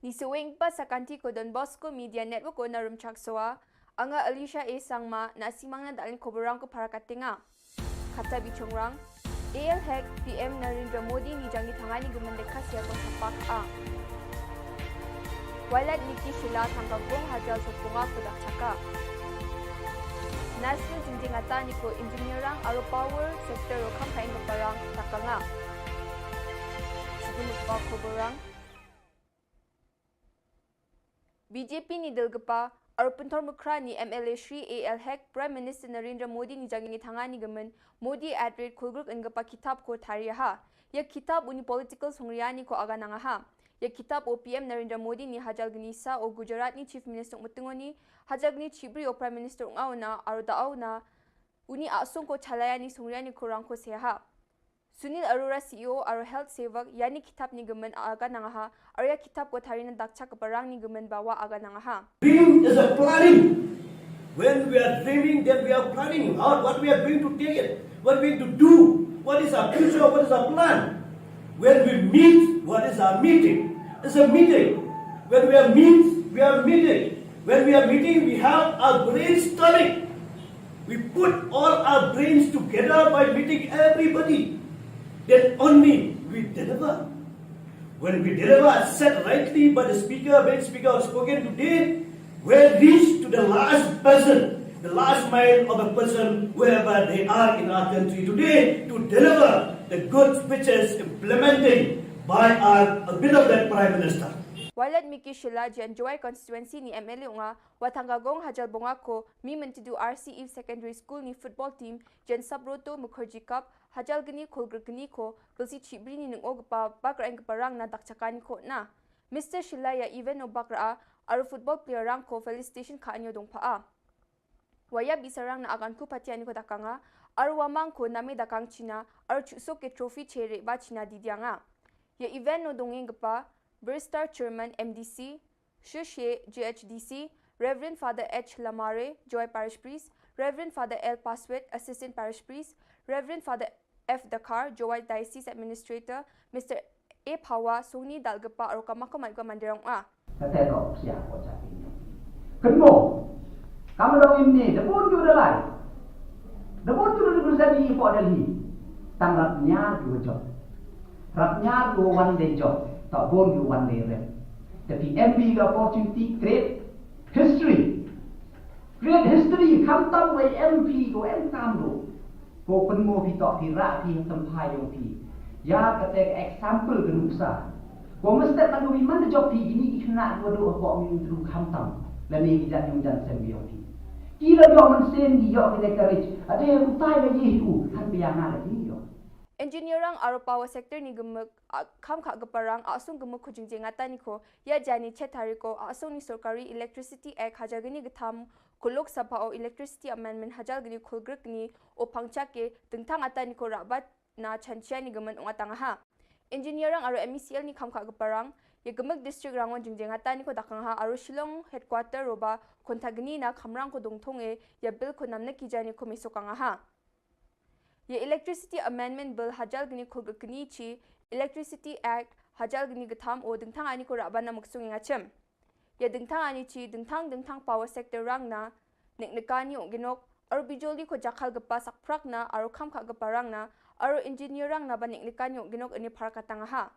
B: Ni suwing pa sa kanti ko Don Bosco Media Network ko na rumchaksoa, anga Alicia A. Sangma na simang na dalin koborang ko para katinga. Kata bichongrang, AL Hek PM Narendra Modi ni jangi tangani gumendeka siya ko sa pak-a. Walad Niki Shilla tanggagong hajal sa punga ko dakchaka. National jinjingata ni ko engineerang aro power sector o kampain ko parang takanga. Sige pa koborang, BJP ni Dilgapa, Arupuntor Mukra ni MLA Shri AL Hek, Prime Minister Narendra Modi ni jangi tangani gaman, Modi @rate kulgruk engapa kitab ko tariyaha. Ya kitab uni political songriyani ko aga nangaha. Ya kitab o PM Narendra Modi ni hajal gnisa o Gujarat ni Chief Minister Mutungoni, hajal ni Chibri o Prime Minister Ungauna, Arudaauna, uni asung ko chalayani songriyani ko rangko seha. Sunil Arora CEO Aro Health Sevak yani kitab ni gaman aga nangaha, arya kitab ko tarina dakcha kaparang ni gaman bawa aga nangaha.
C: Dream is a planning. When we are dreaming, then we are planning out what we are going to take it, what we are going to do, what is our future, what is our plan. When we meet, what is our meeting? It's a meeting. When we are meeting. When we are meeting, we have our brainstorming. We put all our brains together by meeting everybody. Then only we deliver. When we deliver as said rightly by the speaker, when speaker has spoken today, we reach to the last person, the last mile of a person, wherever they are in our country today, to deliver the good speeches implementing by our beloved Prime Minister.
B: Walad Miki Shilla jan Joy constituency ni MLA nga watanggagong hajal bongako mi mentidu RCE Secondary School ni football team jan Sabroto Mukherjee Cup hajal gani kulgur gani ko gulsi chibri ni nung pa bakra ang parang na dakchakani ko na. Mr. Shilla ya even no bakra aru football player rang ko felicitation ka anyo dong paa. Waya bisarang na akan ku patiani ko dakanga aru wamang ko nami dakang China aru chusok ke trophy chere ba China didianga. Ya event no dongeng pa Burstar Chairman MDC, Shushe GHDC, Reverend Father H. Lamare, Joy Parish Priest, Reverend Father L. Paswet, Assistant Parish Priest, Reverend Father F. Dakar, Joy Diocese Administrator, Mr. A. Pawa, Soni Dalgapa, or Kamakamagwa Mandirang A.
D: Kategok siya ko sa inyo. Kenmo, kamu dong ini, dapun juga lai. Dapun juga sabi po dali. Tanggapnya dua job. Rapnya dua one day job. Tak boleh one day rep. Tapi MP the opportunity create history. Create history. Kam tahu by MP go M kam do. Go penmo pi tak pi rak pi sampai yang pi. Ya kata example genusa. Go mesti tak do mana job pi ini kena dua dua kok min tu kam tahu. Lani kita yang jangan sembiang pi. Kira dia mensen dia kita courage. Ada yang utai lagi itu kan biang lagi.
B: Engineerang aro power sector ni gemuk kam kha gaparang asung gemuk khujingjing ngata ni ko ya jani chetari ko asung ni Sarkari Electricity Act hajagini githam kulok sabha o Electricity Amendment hajagini khulgruk ni o pangcha ke tengthang ata ni ko rabat na chanchia ni gemen ungatang ha. Engineerang aro MECL ni kam kha gaparang ya gemuk district rangon jingjing ngata ni ko dakang ha aro Shillong headquarter roba kontagni na khamrang ko dongthong e ya bill ko namna ki jani ko mesokang ha. Ye Electricity Amendment Bill hajal gini khulguk gini chi Electricity Act hajal gini gatham o dengthang ani ko raban na maksung ngachem. Ye dengthang ani chi dengthang power sector rang na neknekani o ginok aro bijoli ko jakhal gapa sakprak na aro kham kha gapa rang na aro engineer rang na ba neknekani o ginok ani pharakatang ha.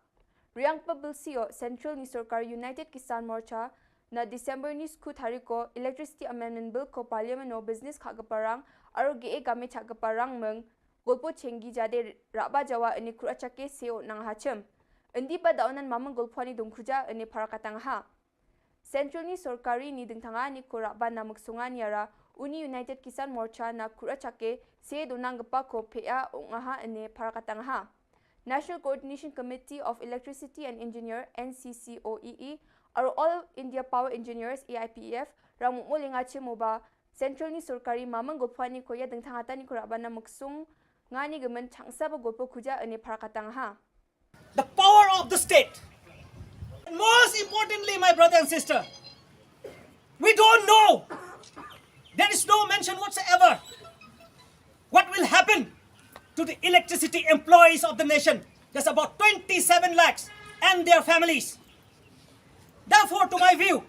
B: Riang pa bill sio Central ni Sarkar United Kisan Morcha na December ni skut hari ko Electricity Amendment Bill ko Parliament no business kha gaparang aro ge game cha gaparang meng golpo chengi jade raba jawa ini kurachake seo nang hachem endi ba daunan mamang golponi dongkhuja ini parakatang ha Central ni sorkari ni dingthanga ni ko raba namuk sunga ni ara Uni United Kisan Morcha na kurachake se donang gapa ko phea ongaha ini parakatang ha National Coordination Committee of Electricity and Engineer NCCOEE aro All India Power Engineers AIPEF ramu molinga chemoba Central ni sorkari mamang golpani ko ya dingthanga ta ni ko raba namuk sung ngani gemen changsa ba golpo khuja ini parakatang ha
E: The power of the state. And most importantly, my brother and sister, we don't know. There is no mention whatsoever what will happen to the electricity employees of the nation. There's about 27 lakhs and their families. Therefore, to my view,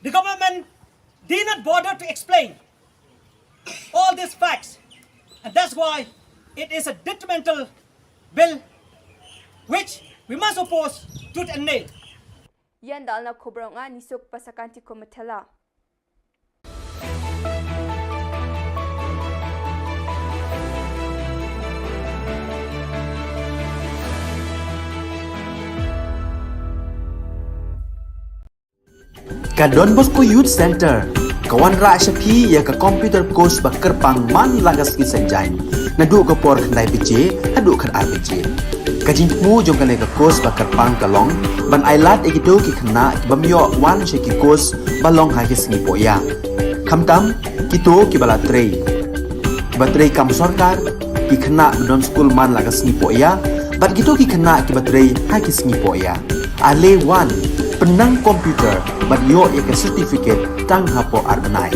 E: the government did not bother to explain all these facts. And that's why it is a detrimental bill which we must oppose tooth and nail.
B: Yan dal na Khubor nga nisok pasakanti ko matala.
A: Ka Don Bosco Youth Center kawan ra shapi ya ka computer course bakar pang man lagas ki sanjai nadu ka por khnai bije adu khan arbije kajin mu jong kane ka course bakar pang kalong ban ailat egido ki khna bamyo wan she ki course balong ha ki sngi poya khamtam kito ki bala trei batrei kam sarkar ki khna don school man lagas sngi poya bat kito ki khna ki batrei ha ki sngi poya ale wan penang komputer bat yo ya ka certificate tang hapo arbanai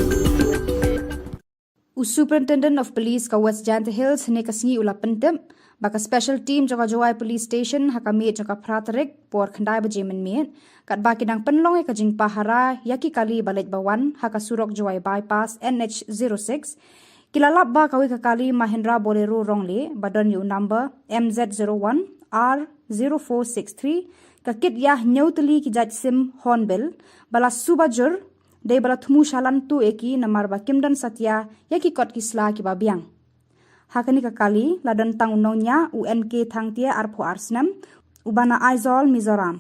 F: Superintendent of Police ka West Jant Hills ne kasngi ula pentem baka special team jaka Jawai Police Station hakami jaka pratarek por khandai baje men kat baki dang penlong e kajing pahara yaki kali balet bawan haka surok Jawai bypass NH06 kilalap ba kawi ka kali Mahindra Bolero rongle badon yu number MZ01 R0463 ka kit yah nyautli ki jaj sim hornbill bala subajur de bala thumu shalan tu eki namar ba kimdan satya yaki kot kisla ki babiang hakani ka kali ladan tang unonya UNK thangtia arpho arsnam ubana Aizol Mizoram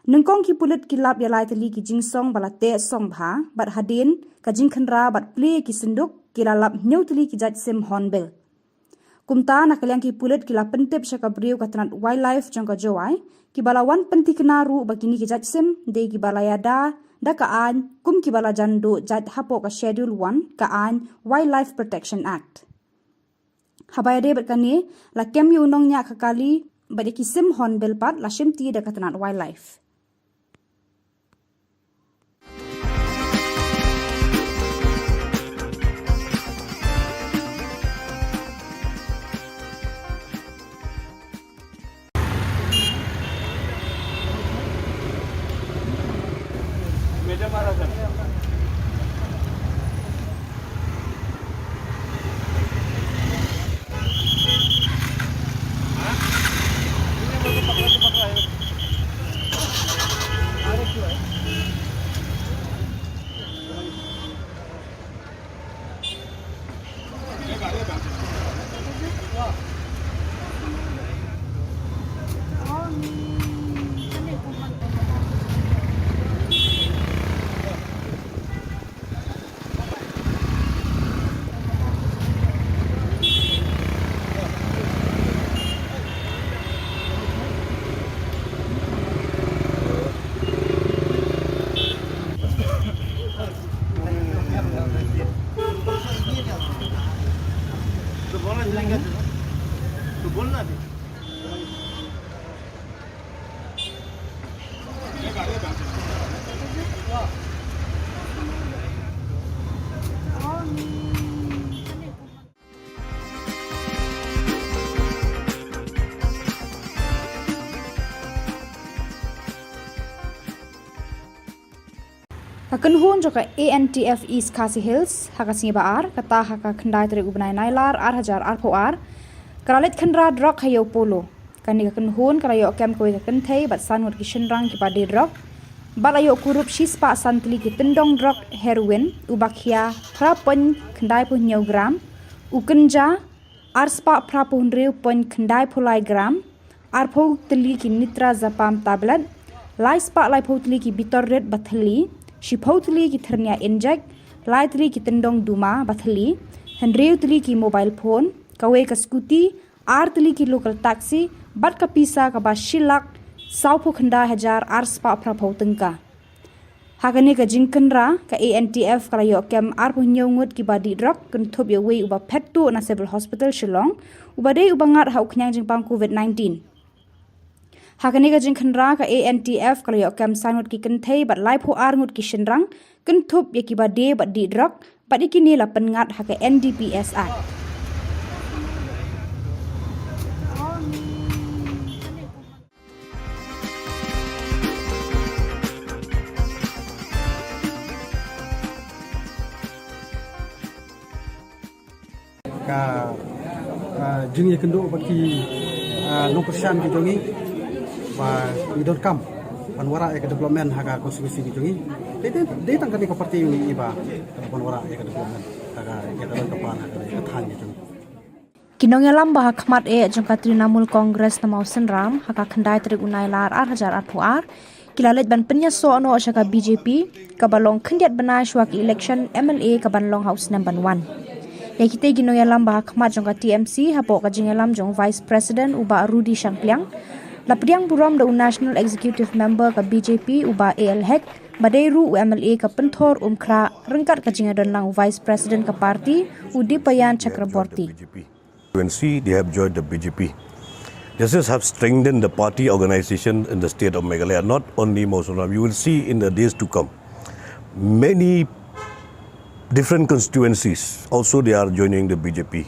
F: nungkong ki pulit kilap ya lai tali ki jingsong bala te song bha bat hadin ka jingkhanra bat play ki sinduk kilalap nyautli ki jaj sim hornbill kumta nakalyang ki pulit kila pentip shaka briu katnat wildlife jangka Jawai ki bala wan penti kenaru bagini ki jaj sim de ki bala yada da kaan kum ki bala jando jad hapo ka schedule 1 kaan Wildlife Protection Act habaya de berkani la kem yu nong nya kakali bade ki sim hornbill pat la shimti da katnat wildlife Hakan hun joka ANTF East Khasi Hills hakasingi baar kata haka khandai tere ubnai nailar ar hajar ar po ar karalit khandra drok hayo polo kani hakan hun karayo kem koi hakan thei bat sanwat kishin rang ki padi drok Balayo korupsi spa santli ki tendong drug heroin ubakhia prapon kendai punyau gram ukenja arspa prapon reu pon kendai pulai gram arpo teli ki nitra zapam tablet lai spa lai potli ki bitor red bathli shipotli ki thernia inject lai tli ki tendong duma bathli hendreu tli ki mobile phone kawe ka scooty tli ki local taxi bat ka pisa ka ba shilak saupo khanda hajar arspa prapo tengka Hakani ka jingkenra ka ANTF kalayo kem arpo nyongut ki badi drug kentup ya wei uba pettu na civil hospital Shillong uba dei uba ngat hau knyang jingpang COVID-19 Hakani ka jingkenra ka ANTF kalayo kem sangut ki kenthei bat laipo ngut ki shenrang kentup ya ki badi badi drug bat ikini la pengat haka NDPS Act
G: ka jing kendo bagi nompersian ki jongi ba idon kam panwara ek development haga konstitusi ki jongi de tangkani ko parti ni iba panwara ek development haga ek dalam kapan haga than ki jongi
F: Kinongelam bah khmat jongka Trinamool Congress na mausen ram haka khandai trik unai lar 8,000 kilalet ban penya so no shaka BJP kabalong khandiat bana shwa ki election MLA kabanlong house number 1 Yakite ginoyalam bah khmat jongka TMC hapo ka jingalam jong Vice President uba Rudy Shangkliang lapriang buram da National Executive Member ka BJP uba AL Hek badairu MLA ka penthor umkra rengkat ka jingadon lang Vice President ka parti Udipayan Chakraborty
H: UNC, they have joined the BJP. This have strengthened the party organization in the state of Meghalaya, not only Mosunam. You will see in the days to come, many different constituencies also they are joining the BJP.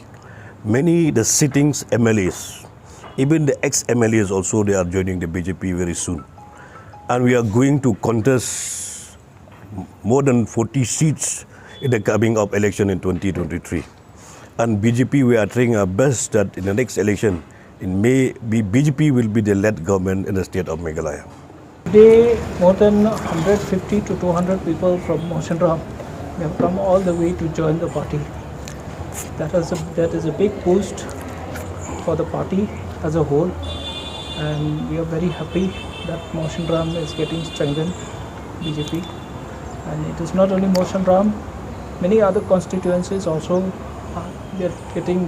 H: Many the sittings MLAs, even the ex-MLAs also they are joining the BJP very soon. And we are going to contest more than 40 seats in the coming up election in 2023. And BJP, we are trying our best that in the next election, in May, BJP will be the led government in the state of Meghalaya.
I: Today, more than 150 to 200 people from Moshinram have come all the way to join the party. That is a big boost for the party as a whole, and we are very happy that Moshinram is getting strengthened, BJP. And it is not only Moshinram, many other constituencies also.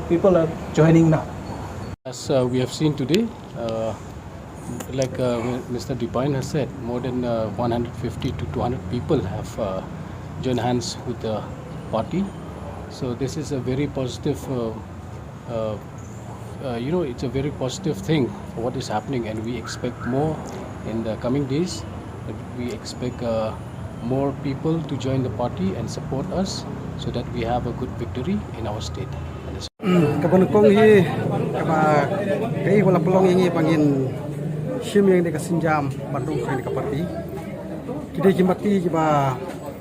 I: People are joining now.
J: As we have seen today, like Mr. Dipine has said, more than 150 to 200 people have joined hands with the party. So this is a very positive, it's a very positive thing for what is happening, and we expect more in the coming days. We expect more people to join the party and support us so that we have a good victory in our state.
G: Kabanukong hi kaba kai wala pelong ini pangin sim yang de kasinjam Bandung kai ka parti kide kimati kiba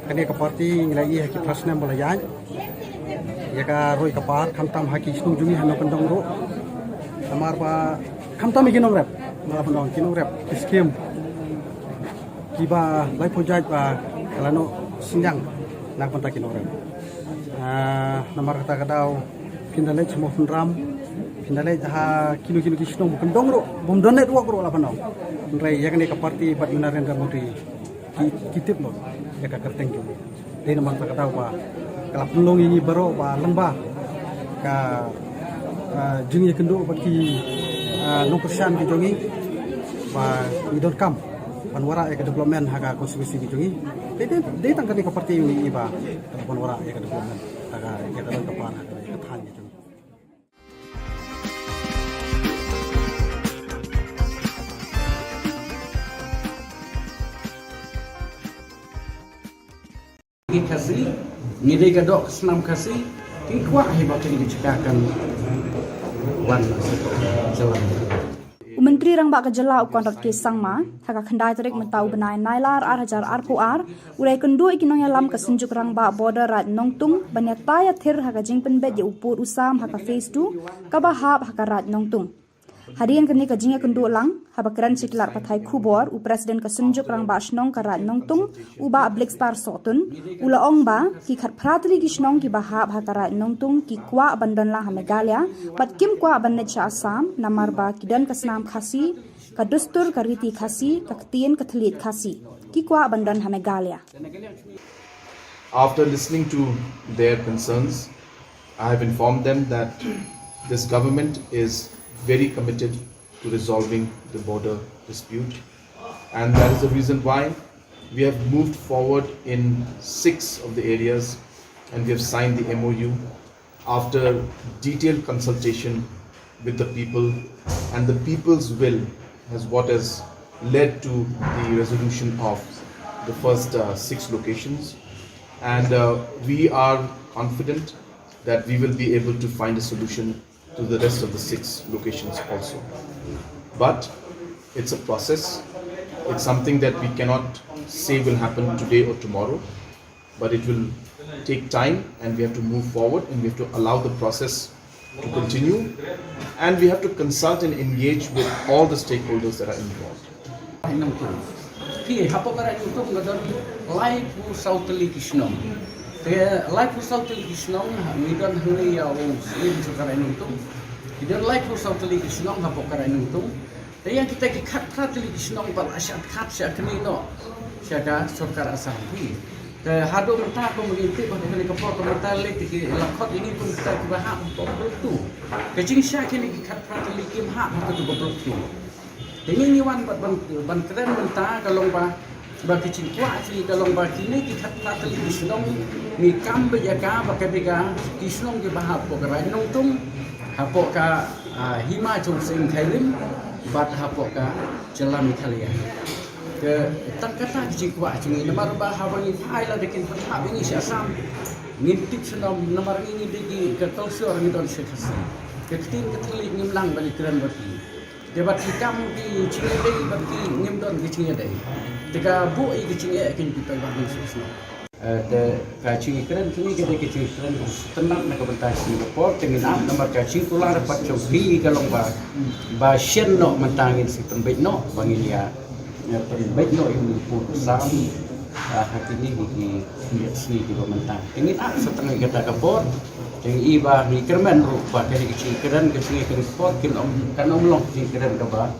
G: kane ka parti nglai ki prasna balayan ya ka roi ka par khamtam haki snu jungi hano pendong ro amar pa khamtam ikinom rep mala pendong kinom rep skim kiba lai project ba kalano sinjang nak panta kinom rep namar kata kadau pindalai semua ram pindalai ha kilo kisnong kendong ro bom donet wa ro la panau ndrai ya kane ka parti bat Narendra Modi kitip lo ya ka kerteng ju dei namar ta kadau ba kala pelong ini baro ba lengba ka jing ya kendo baki nompersian ki jongi ba idon kam panwara ya ka development haga konstitusi ki jongi dei tangkani ka parti ini ba panwara ya ka development haga ya ka depan ya ka than ki jongi
L: kasih, ngidai kadok senam kasih, kikuah hebat ini dicekakan wan jalan.
F: Menteri Rang Ba Ka Jylla ukon rat ke sangma haka khandai tarik mentau benai nailar 8,000 arpuar ulai kendu ikinong yalam ka senjuk Rang Ba border rat nongtung banyak taya thir haka jingpen bet ye upur usam haka phase 2 ka bahab haka rat nongtung Harian kini kajingnya kendu lang, habakran siklar patai Khubor, u presiden kesenjuk rang ba asnong karat nongtung, u ba Black Star sotun, ula ong ba, ki khat pratli gisnong ki bahab hakarat nongtung, ki kwa abandan lang ha Meghalaya, bat kim kwa abandan cha Assam, namar ba kidan kesnam khasi, kadustur kariti khasi, kaktian katlit khasi, ki kwa abandan ha Meghalaya.
K: After listening to their concerns, I have informed them that this government is very committed to resolving the border dispute, and that is the reason why we have moved forward in 6 of the areas, and we have signed the MOU after detailed consultation with the people, and the people's will has what has led to the resolution of the first 6 locations, and we are confident that we will be able to find a solution to the rest of the 6 locations also. But it's a process. It's something that we cannot say will happen today or tomorrow, but it will take time, and we have to move forward, and we have to allow the process to continue, and we have to consult and engage with all the stakeholders that are involved.
L: Life for South Kishnong, we don't hurry our own slim to Karanutum. We don't like for South Kishnong, Hapokaranutum. The young take a cut pratly Kishnong, but I shall cut Shakanino, Shaka, Sokar Asampi. The Hado Taco Militi, but the Helicopter Metallic, Lakot, you need to start with a half of Blue. Catching Shakin, cut pratly Kim half of the Blue. The only one but one Kran Manta, Galomba. Bagi cikgu asli kalau bagi ni kita tak terlihat Kisnong ni kam berjaga bagaimana Kisnong ke bahap pokok nongtung hapok ka hima jom sing kairim bat hapok ka jalan Italia ke tak kata cikgu asli nomor bahap ni file dekin bahap ini Assam ngintip senam nomor ini degi ke kultur ni don sekasi ke tin ke terlihat ngimlang balik keren bagi debat hikam di Cingedei bagi ngimdon ke Cingedei jika bu i kecing akan kita bagi susu. Kacing keren kini kita kecing keren tenang nak bertas Singapore dengan nama kacing tular dapat cobi kalau ba sien no mentangin si pembet no bangilia pembet no yang pun sam hati ni di sini di mentang. Dengan setengah kita kapor yang iba ni kerman rupa dari kecing keren sport kan long kecing keren kaba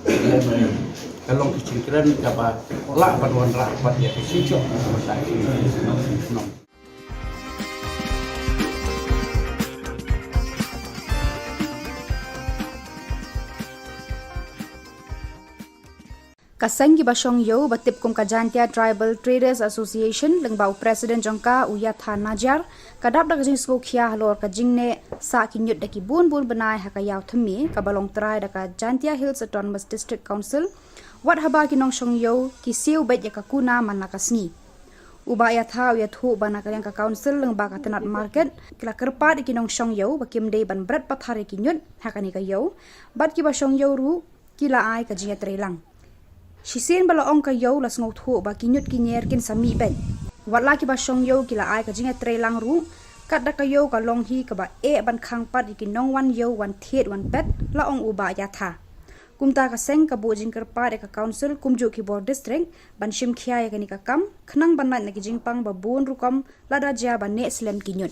L: kalau kecil keren apa lak paduan rapat ya kecil
F: Kaseng ki basong yo batip kum kajantia Tribal Traders Association lengbau Presiden jongka Uyatha Najar kadap dak jing sko khia halor ka jingne sa ki nyut daki bun benai hakayaw thmi ka balong trai daka Jantia Hills Autonomous District Council wat haba ki nong shong yo ki siu bet ya kakuna manakasni uba ya tha ya thu bana ka yang ka council lengba ka tenat market kila kerpat ki nong shong yo bakim dei ban bret pathare ki nyut hakani ka yo bat ki ba shong yo ru kila ai ka jinga trelang Shisien bala ong ka yo las ngau thu ba ki nyut ki nyer kin sami bet wat la ki ba shong yo kila ai ka jinga trelang ru kat da ka yo ka long hi ka ba e ban khang pat ki nong wan yo wan thiet wan pet la ong uba ya tha kumta ka seng ka bojing kerpa de ka council kumju ki board district ban shim khia ya ka ni ka kam khnang ban mat na ki jingpang ba bun rukom lada ja ban ne slem ki nyut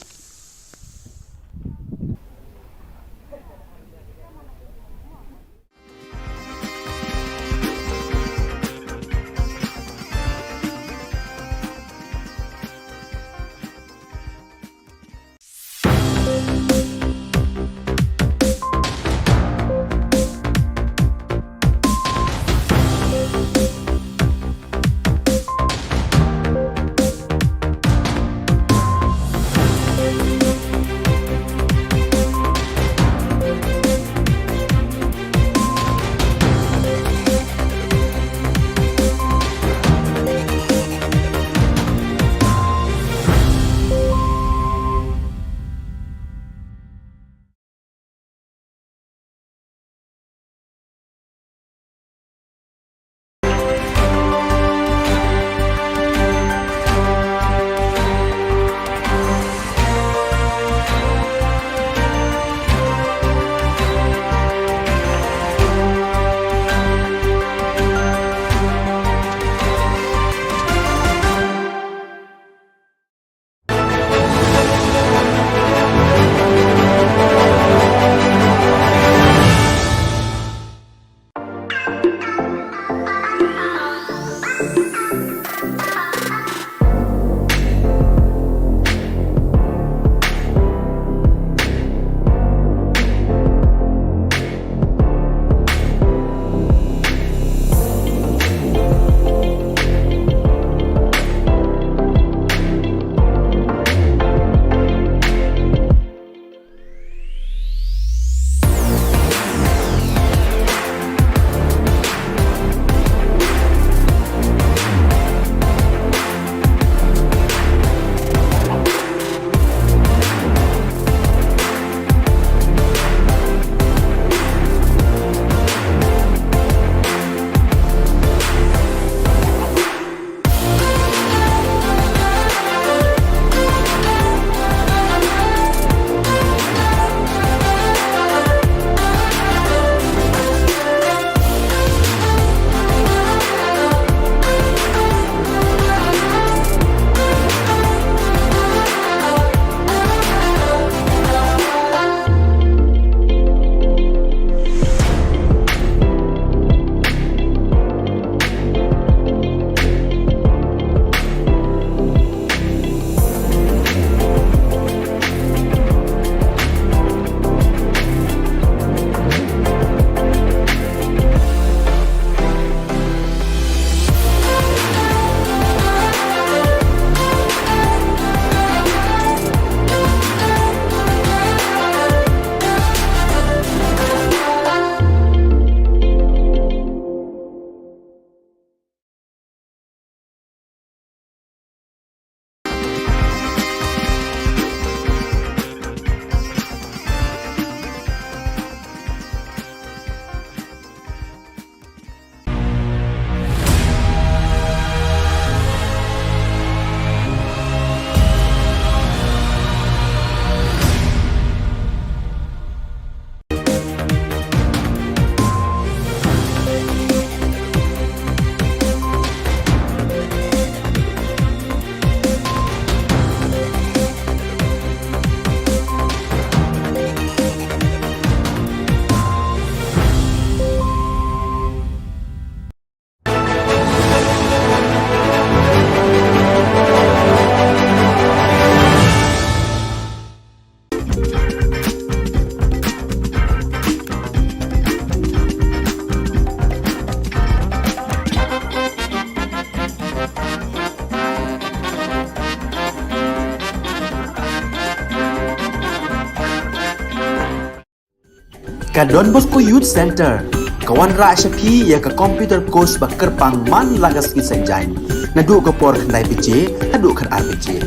A: Ka Don Bosco Youth Center, kawan ra syapi ya ka computer course bakar pang man lagas ki senjai. Nadu ka por kandai BJ, hadu kan RBJ.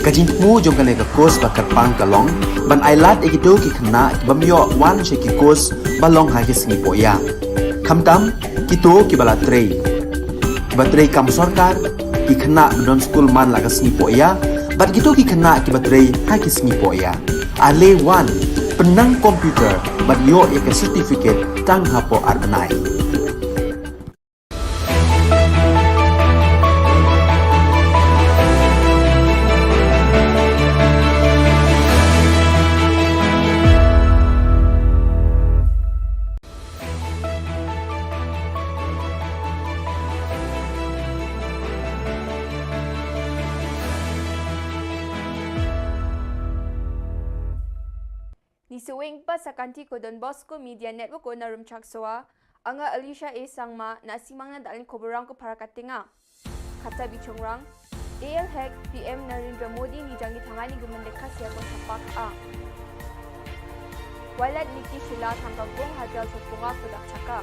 A: Kajin mu jom kan ka course bakar pang kalong, ban ailat ekito ki kena bamyo wan syaki course balong hagi singi poya. Kamtam kito ki bala trei. Batrei kam sorkar ki kena don school man lagas singi poya, bat kito ki kena ki batrei hagi singi poya. Ale wan penang komputer bat yo ke certificate tang hapo arnai.
B: Ni suwing pa sa kanti ko Don Bosco Media Network ko na rumchaksoa, anga Alicia A. Sangma na simang na dalin koborang ko para katinga. Kata bichongrang, AL Hek PM Narendra Modi ni jangi tangani gumendeka siya ko sapak a. Walad Niki Shilla tangkagong hajal sa punga ko dakchaka.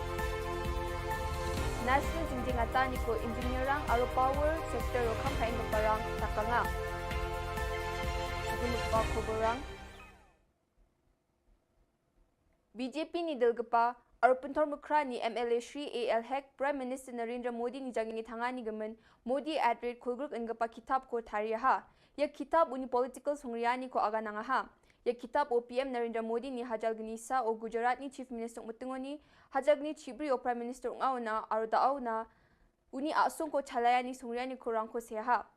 B: National jingjingata ni ko engineerang aro power sector o kampain parang takanga. Sigulog pa koborang, BJP ni Dilgapa, Arupuntor Mukra ni MLA Shri AL Hek, Prime Minister Narendra Modi ni jangi tangani gamen, Modi at rate kulgruk ngapa kitab ko tariyaha. Ya kitab uni political songriyani ko aga nangaha. Ya kitab o PM Narendra Modi ni hajal gnisa o Gujarat ni Chief Minister Mutungoni, hajal ni Chibri o Prime Minister Ngauna, Arudauna, uni asung ko chalayani songriyani ko rangko seha.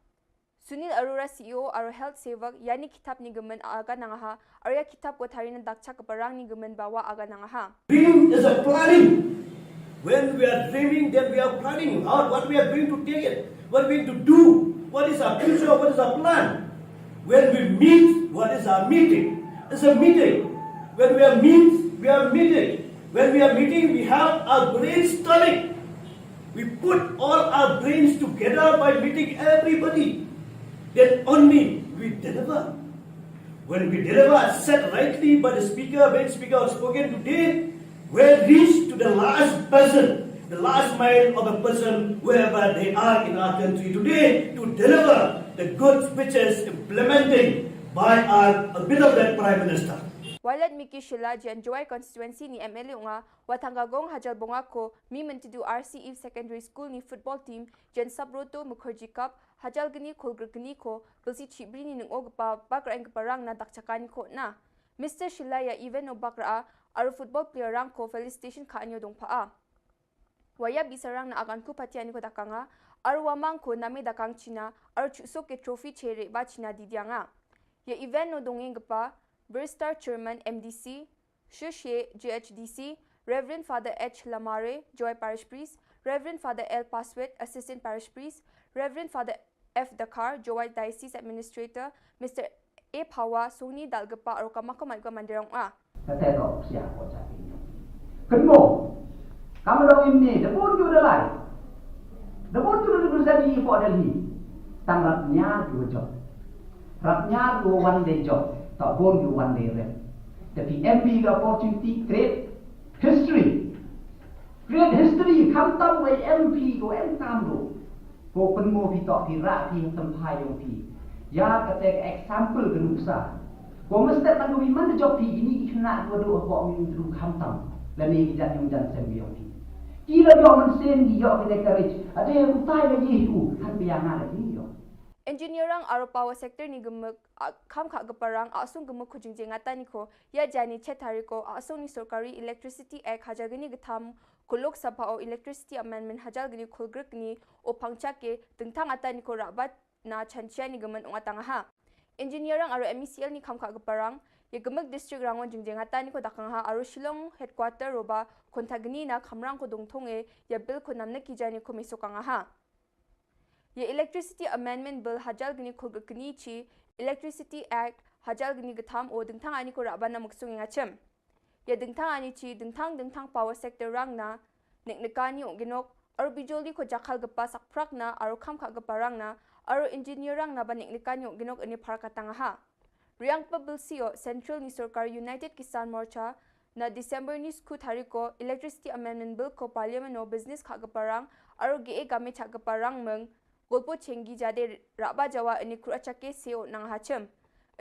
B: Sunil Arora CEO Aro Health Sevak yani kitab ni gamen aga nangaha arya kitab ko tharina dakcha kaparang ni gamen bawa aga nangaha.
C: Dream is a planning. When we are dreaming, then we are planning out what we are going to take it, what we are going to do, what is our future, what is our plan. When we meet, what is our meeting? It's a meeting. When we are we are meeting. When we are meeting, we have our brainstorming. We put all our brains together by meeting everybody. Then only we deliver. When we deliver, said rightly by the speaker, when speaker has spoken today, we reach to the last person, the last mile of a person, wherever they are in our country today, to deliver the good speeches implementing by our beloved Prime Minister.
B: Walad Miki Shilla jan Joy constituency ni MLA nga watanggagong hajal bonga ko mi mentidu RCE Secondary School ni football team jan Sabroto Mukherjee Cup hajal gani kolgr gani ko belsi chibri ni nung ogpa bakra ang parang na dakchakani ko na. Mr. Shilla ya even no bakra aru football player rang ko felicitation ka anyo dong paa. Waya bisarang na agan ko patiani ko dakanga aru wamang ko nami dakang China aru chusok ke trophy chere ba China didyanga. Ya event no dongeng pa Burstar Chairman MDC, Shushe GHDC, Reverend Father H. Lamare, Joy Parish Priest, Reverend Father L. Paswet, Assistant Parish Priest, Reverend Father F. Dakar, Joy Diocese Administrator, Mr. A. Pawa, Sony Dalgapa, or Kamakamalga Mandirong A.
D: Katetok siya ko sa inyo. Kenmo, kamu daw ini, dapur ju dalai. Dapur ju dalai sa di po dalhi. Tanggap niya dua job. Rapnya dua one day job. Tak boleh one day rep. Tapi MP ke opportunity create history. Create history. Kamtam by MP ko entam do. Ko penmo pi tak tirak pi tempai yang pi. Ya kata example genuksa. Ko mesti tak tahu mana job pi ini kena dua ko min dulu kamtam. Lani kijat yang jan sembiang pi. Kira dia mensen dia kena courage. Ada yang utai lagi itu. Han biang lagi dia.
B: Engineerang aro power sector ni gemek kam kha gaparang asung gemek khujingje ngata ni ko ya jani chethari ko asung ni sarkari electricity act hajagini gatham kulok sabha o electricity amendment hajal gini khulgrek ni o phangcha ke tengthang ata ni ko rabat na chanchia ni gemen ongatang ha. Engineerang aro MECL ni kam kha gaparang ya gemek district rangon jingje ngata ni ko dakang ha aro Shillong headquarter roba kontagni na khamrang ko dongthong e ya bill ko namna ki jani ko misokang ha. Ye Electricity Amendment Bill hajal gini khulgakni chi Electricity Act hajal gini gatham o dingthang ani ko raban na maksung ngachem. Ye dingthang ani chi dingthang power sector rang na neknekani ginok aro bijoli ko jakhal gapa sakprak na aro khamkha gapa rang na aro engineer rang na ba neknekani ginok ani pharakatanga ha. Riang pa bill sio Central ni Sarkar United Kisan Morcha na December ni skut hari ko Electricity Amendment Bill ko Parliament no business kha gaparang aro ge game cha gaparang meng golpo chengi jade raba jawa ani kurachake seo nang hachem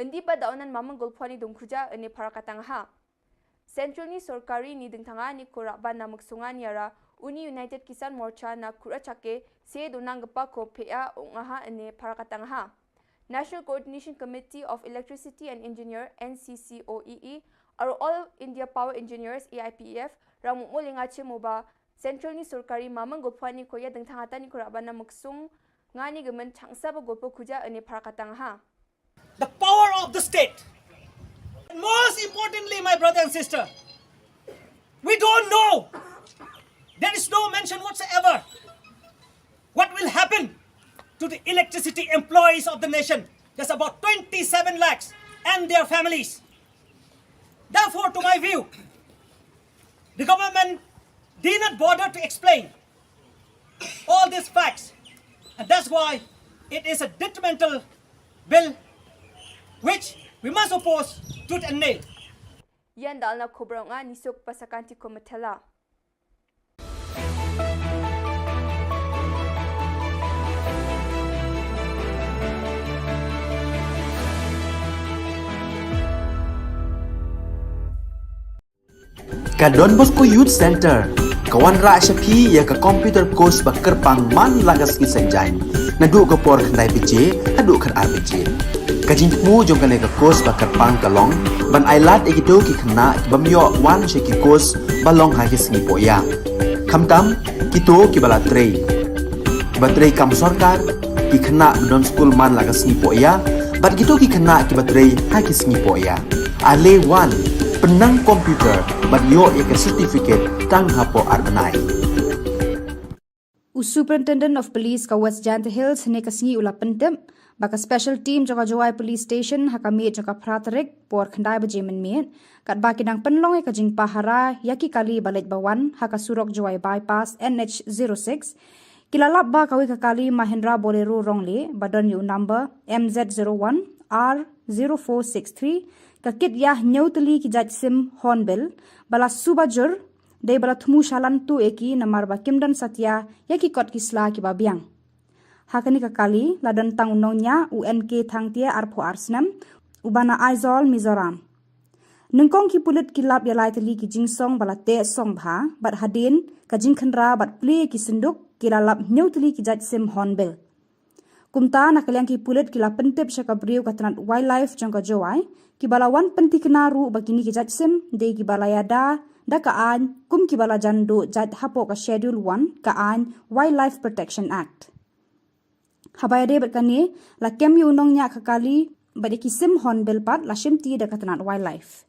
B: endi ba daunan mamang golpani dongkhuja ani parakatang ha Central ni sorkari ni dingtanga ni ko raba namuk sungan yara Uni United Kisan Morcha na kurachake se donang gapa ko pea ongaha ani parakatang ha National Coordination Committee of Electricity and Engineer NCCOEE aro All India Power Engineers AIPEF ramu molinga chemoba Central ni sorkari mamang golpani ko ya dingtanga ni ko raba namuk sung ngani gemen changsa ba golpo khuja ani parakatang ha
E: The power of the state. And most importantly, my brother and sister, we don't know. There is no mention whatsoever what will happen to the electricity employees of the nation. There's about 27 lakhs and their families. Therefore, to my view, the government did not bother to explain all these facts. And that's why it is a detrimental bill which we must oppose tooth and nail.
B: Yan dal na Khubor nga nisok pasakanti ko matela.
A: Ka Don Bosco Youth Center, kawan ra syapi ya ka computer course bakar pang man lagas ki sanjain. Nadu ka por khandai PJ, adu kan RPG. Kajin mu jong kan ka course bakar pang kalong, ban ailat egido ki khna bamyo wan she ki course balong ha ki sngi poya. Khamtam kito ki bala trei. Batrei kam sarkar ki khna don school man lagas sngi poya, bat kito ki khna ki batrei ha ki sngi poya. Ale wan penang komputer bat yo ek certificate tang hapo arbanai.
F: Superintendent of Police ka West Janta Hills ne kasngi ula pentem baka special team joka Jowai Police Station hakami joka pratarek por khandai baje men kat baki dang penlong ka jing pahara yaki kali balet bawan haka surok Jowai bypass NH06 kilalap ba kawi ka kali Mahindra Bolero rongle badon yu number MZ01 R0463 ka kit yah nyautli ki jaj sim hornbill bala subajur Dei bala thumu shalan tu eki namar ba kimdan satya yaki kot kisla ki babiang. Hakani ka kali ladan tang unongnya UNK thangtia arpho arsnam ubana Aizol Mizoram. Nengkong ki pulit kilap ya lai tali ki jingsong bala te song bha bat hadin ka jingkhanra bat play ki sinduk kilalap nyautli ki jaj sim hornbill. Kumta nakalyang ki pulit kila pentip syaka briu katranat wildlife jangka Jowai ki bala wan penti kenaru bagini ki jaj sim dei ki bala yada da kaan kum ki bala jando jad hapo ka schedule 1 kaan Wildlife Protection Act. Habayade berkani la kem yunong nya kakali bade kisim hornbill pat la shimti da katanat wildlife.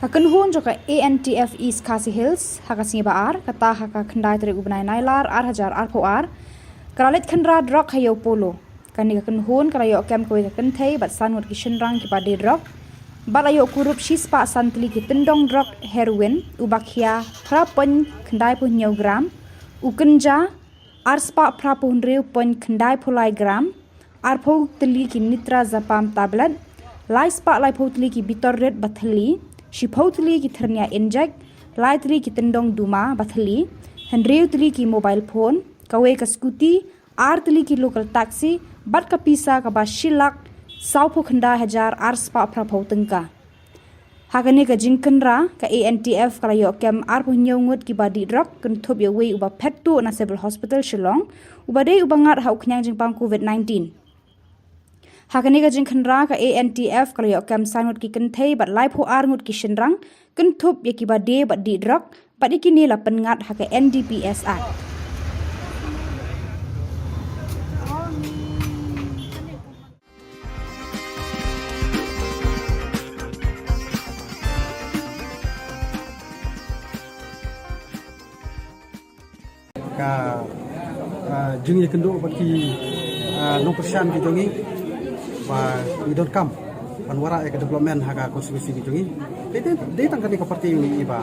F: Hakan hun joka ANTF East Khasi Hills hakasingi baar kata haka khandai tere ubnai nailar ar po ar karalit khandra drok hayo polo kani kakan hun karayo kem koi kakan thei bat sanwat ki shinrang ki padi drok Balayo kurup shispa santli ki tendong drug heroin ubakhia prapon khandai pu gram ukenja arspa prapon reu pon khandai pulai gram arpo tli ki nitra zapam tablet laispa lai potli ki bitor red bathli shipotli ki thernia inject laitli ki tendong duma bathli hendreu tli ki mobile phone kawe ka scooty artli ki local taxi bat ka pisa ka ba shilak Saupo khanda hajar arspa prapau tengka. Hakane ka jingkenra ka ANTF kala yo kem arpo nyongut ki badi drug kun thop yo we uba pettu na civil hospital Shillong uba dei uba ngat hau knyang jingpang COVID-19. Hakane ka jingkenra ka ANTF kala yo kem sanut ki kenthei bat laipo arngut ki shinrang kun thop ye ki badi badi drug badi kini la pengat haka NDPS Act.
G: Ka jing kendo bagi no persian ki jongi ba we don't come panwara ke development haga konstitusi ki jongi de tang kani ka parti ni iba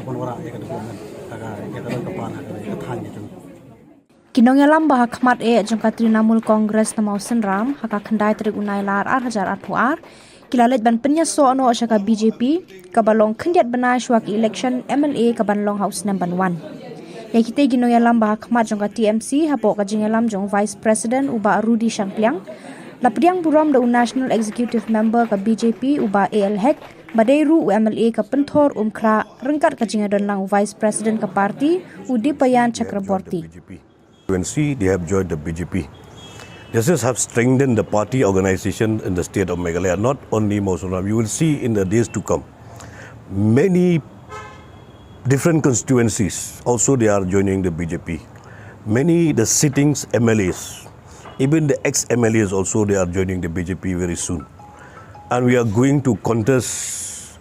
G: panwara ke development haga ke dalam kapan haga ke than ki jongi
F: Kinong yalam bah khmat jongka Trinamool Congress namau senram haka khandai trik unai lar 8,000 kilalet ban penya so no shaka BJP kabalong khandiat bana shwak election MLA kabanlong house number 1 Yakite ginong yalam bah khmat jongka TMC hapo ka jingalam jong Vice President uba Rudy Shangpliang lapriang buram da National Executive Member ka BJP uba AL Hek Badairu MLA ka penthor umkra rengkat ka jingadon lang Vice President ka parti Udipayan Chakraborty
H: UNC, they have joined the BJP. This has have strengthened the party organization in the state of Meghalaya, not only Mosunram. You will see in the days to come, many different constituencies also they are joining the BJP. Many the sittings MLAs, even the ex-MLAs also they are joining the BJP very soon. And we are going to contest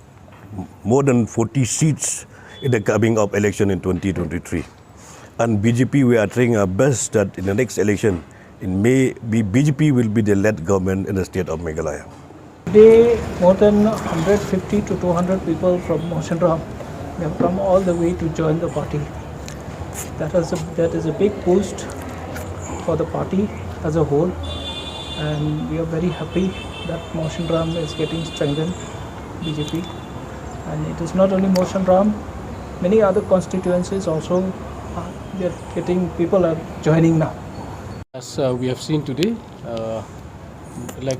H: more than 40 seats in the coming up election in 2023. And BJP, we are trying our best that in the next election, in May, BJP will be the led government in the state of Meghalaya.
I: Today, more than 150 to 200 people from Mosunram have come all the way to join the party. That is a big boost for the party as a whole, and we are very happy that Mosunram is getting strengthened, BJP. And it is not only Mosunram, many other constituencies also people are joining now.
J: As we have seen today, like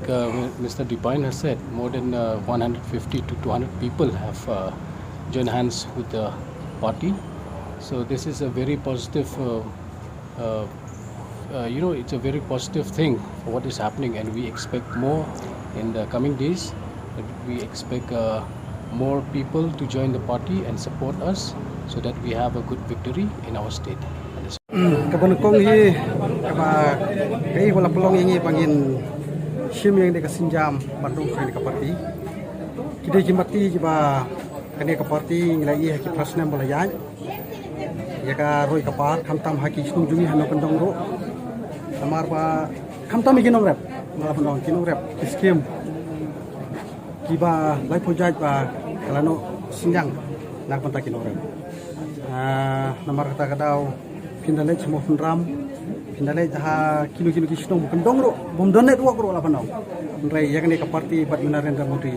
J: Mr. Dipine has said, more than 150 to 200 people have joined hands with the party. So this is a very positive, it's a very positive thing for what is happening, and we expect more in the coming days. We expect more people to join the party and support us so that we have a good victory in our state.
G: Kabon kong hi kaba kai wala pelong ini pangin sim yang deka sinjam bandung kani ka parti kide jimati jiba kani ka parti nglai ha ki prasna bola yai ya ka roi ka par khamtam ha ki snu jungi hano kandong ro amar ba khamtam ikinong rep ngala bandong kinong rep skim kiba lai pojaj ba kalano sinjang nak panta kinong rep namar kata kadau pindalai semua penram pindalai jaha kilo-kilo kisnong bukan dongro bom donet wak ro la panau rai ya kene ka parti bat Narendra Modi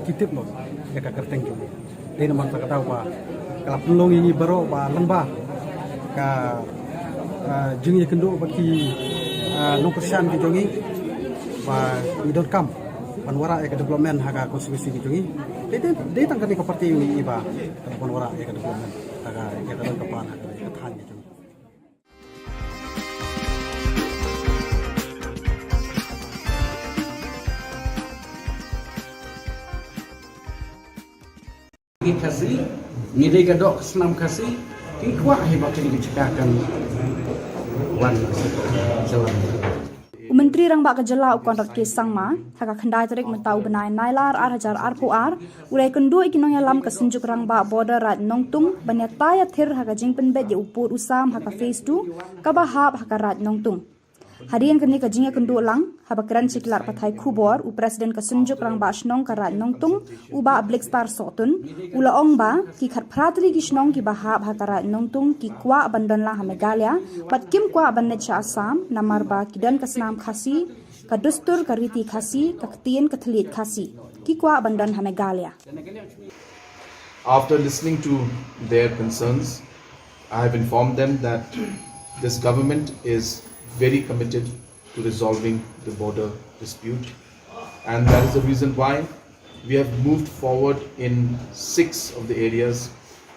G: kitip lo ya ka kerteng jo dei namar ta kadau ba kala pelong ini baro ba lembah ka jingi kendo bagi no persian ki jongi ba we don't come panwara ya ka development haga konstitusi ki jongi dei tang ka parti ini ba panwara ya ka development haga ya ka kapan haga ya than ki jongi
L: kasih, ni gadok senam kasih, kikuah hebat ini cekakan wan jalan.
F: Menteri Rang Ba Ka Jylla ukon rat ke sangma haka khandai tarik mentau benai nailar 8,000 RPR ulai kendu ikinong yalam ka senjuk Rang Ba border rat nongtung banyata ya thir haka jingpen bet ya upur usam haka phase 2 ka bahap haka rat nongtung Harian kini kajingnya kendu lang, habakran siklar patai Khubor, u presiden kesunjuk rang ba shnong karat nongtung, u ba ablik star sotun, ula ong ba, ki khat pratri ki shnong ki bahab hakarat nongtung, ki kwa abandon lang hamegalia, bat kim kwa abandet sha Assam, namar ba kidan kasnam khasi, kadustur kariti khasi, kaktian kathalit khasi, ki kwa abandon hamegalia.
K: After listening to their concerns, I have informed them that this government is very committed to resolving the border dispute, and that is the reason why we have moved forward in 6 of the areas,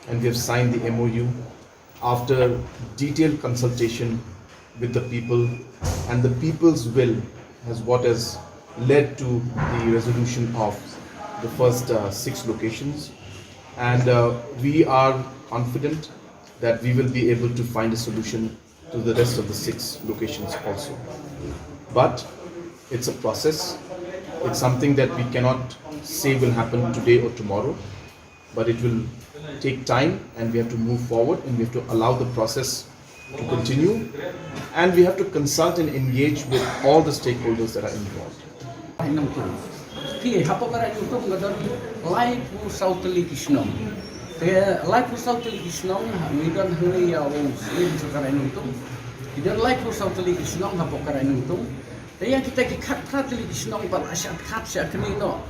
K: and we have signed the MOU after detailed consultation with the people, and the people's will has led to the resolution of the first 6 locations, and we are confident that we will be able to find a solution to the rest of the 6 locations also. But it's a process. It's something that we cannot say will happen today or tomorrow, but it will take time, and we have to move forward, and we have to allow the process to continue, and we have to consult and engage with all the stakeholders that are involved.
L: Life for South Kishnong, we don't hurry our own slim to Karanuntum. We don't like for South Kishnong, Hapokaranuntum. They are to take a cut pratly Kishnong, but I shall catch a canino.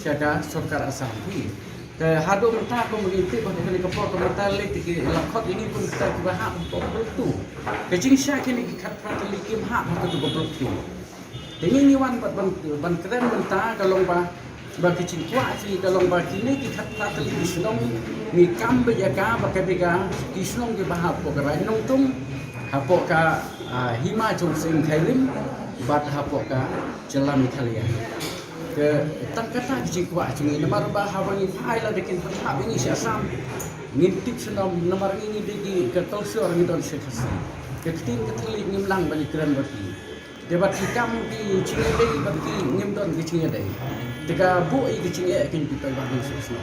L: Shaka, Sokara Sampi. The Hado Taco, we take on the Kapot of Metallic, Lakot, and even start to have of two. The Jing Shack and cut pratly came half to go broke two. The mini one, but one Kran Tagalomba. Bagi cikgu asli kalau bagi ni kita kata lagi Shillong ni kambe jaga bagi bega Shillong ke bahap pokerai nongtung hapok ka Himachal Sing Thailim bat hapok ka Jylla Meghalaya ke tak kata cikgu asli nomor bahapa ni Thailand dekin bahap ini Assam ngintip Shillong nomor ini degi ke Tulsur ni don sekasi ke tin ke telik ngimlang balik keren bagi debat hikam di Cingedei bagi ngimdon ke Cingedei Teka bu i kecing akan kita bangun semua.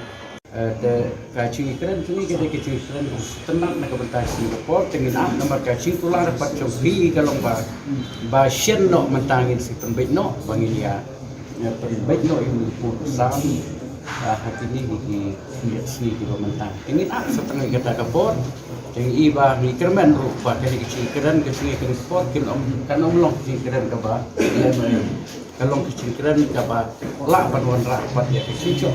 L: Kacing keren kini kita kecing keren tenang nak bertasi report dengan nomor kacing tular dapat cobi kalau ba shen no mentangin si pembet no bangin dia pembet no ini pun sami hati ini di sini di mentang. Ingin setengah kita kapor yang iba ni kerman rupa dari kecing keren kecing report kan long kecing keren kaba kalau kecil keren kaba lah panuan rapat ya kecil cok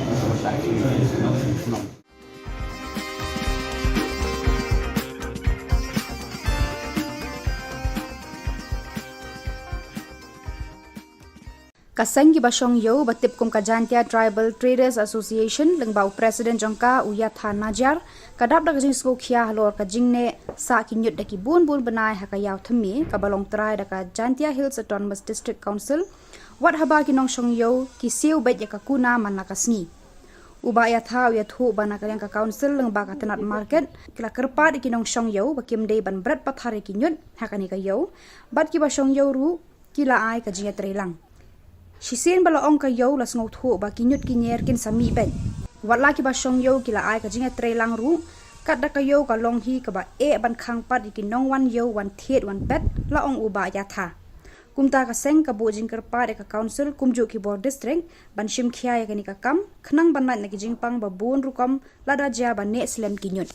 F: Kaseng ki basong yo batip kum kajantia Tribal Traders Association lengbau Presiden jongka Uyatha Najar kadap dak jing sko khia halor ka jingne sa kinyut daki bun benai hakayaw themi kabalong trai daka Jantia Hills Autonomous District Council wat haba kinong shong yo ki siu bet ya kakuna manakasni uba ya thau ya thu bana kalyang ka council leng ba ka tenat market kila kerpa di kinong shong yo bakim dei ban brat pathare kinyut hakani ka yo bat ki ba shong yo ru kila ai ka jinga trelang Shisen bala ong ka yo las ngau thu ba kinyut kinyer kin sami bet wat la ki ba shong yo kila ai ka jinga trelang ru kat da ka yo ka long hi ka ba e ban khang pat ki nong wan yo wan thet wan bet la ong uba ya tha kumta ka seng ka bojing kerpa de ka council kumju ki board district ban shim khia ya kani ka kam khnang ban na ki jingpang ba bon rukom lada ja ba ne slem kinyut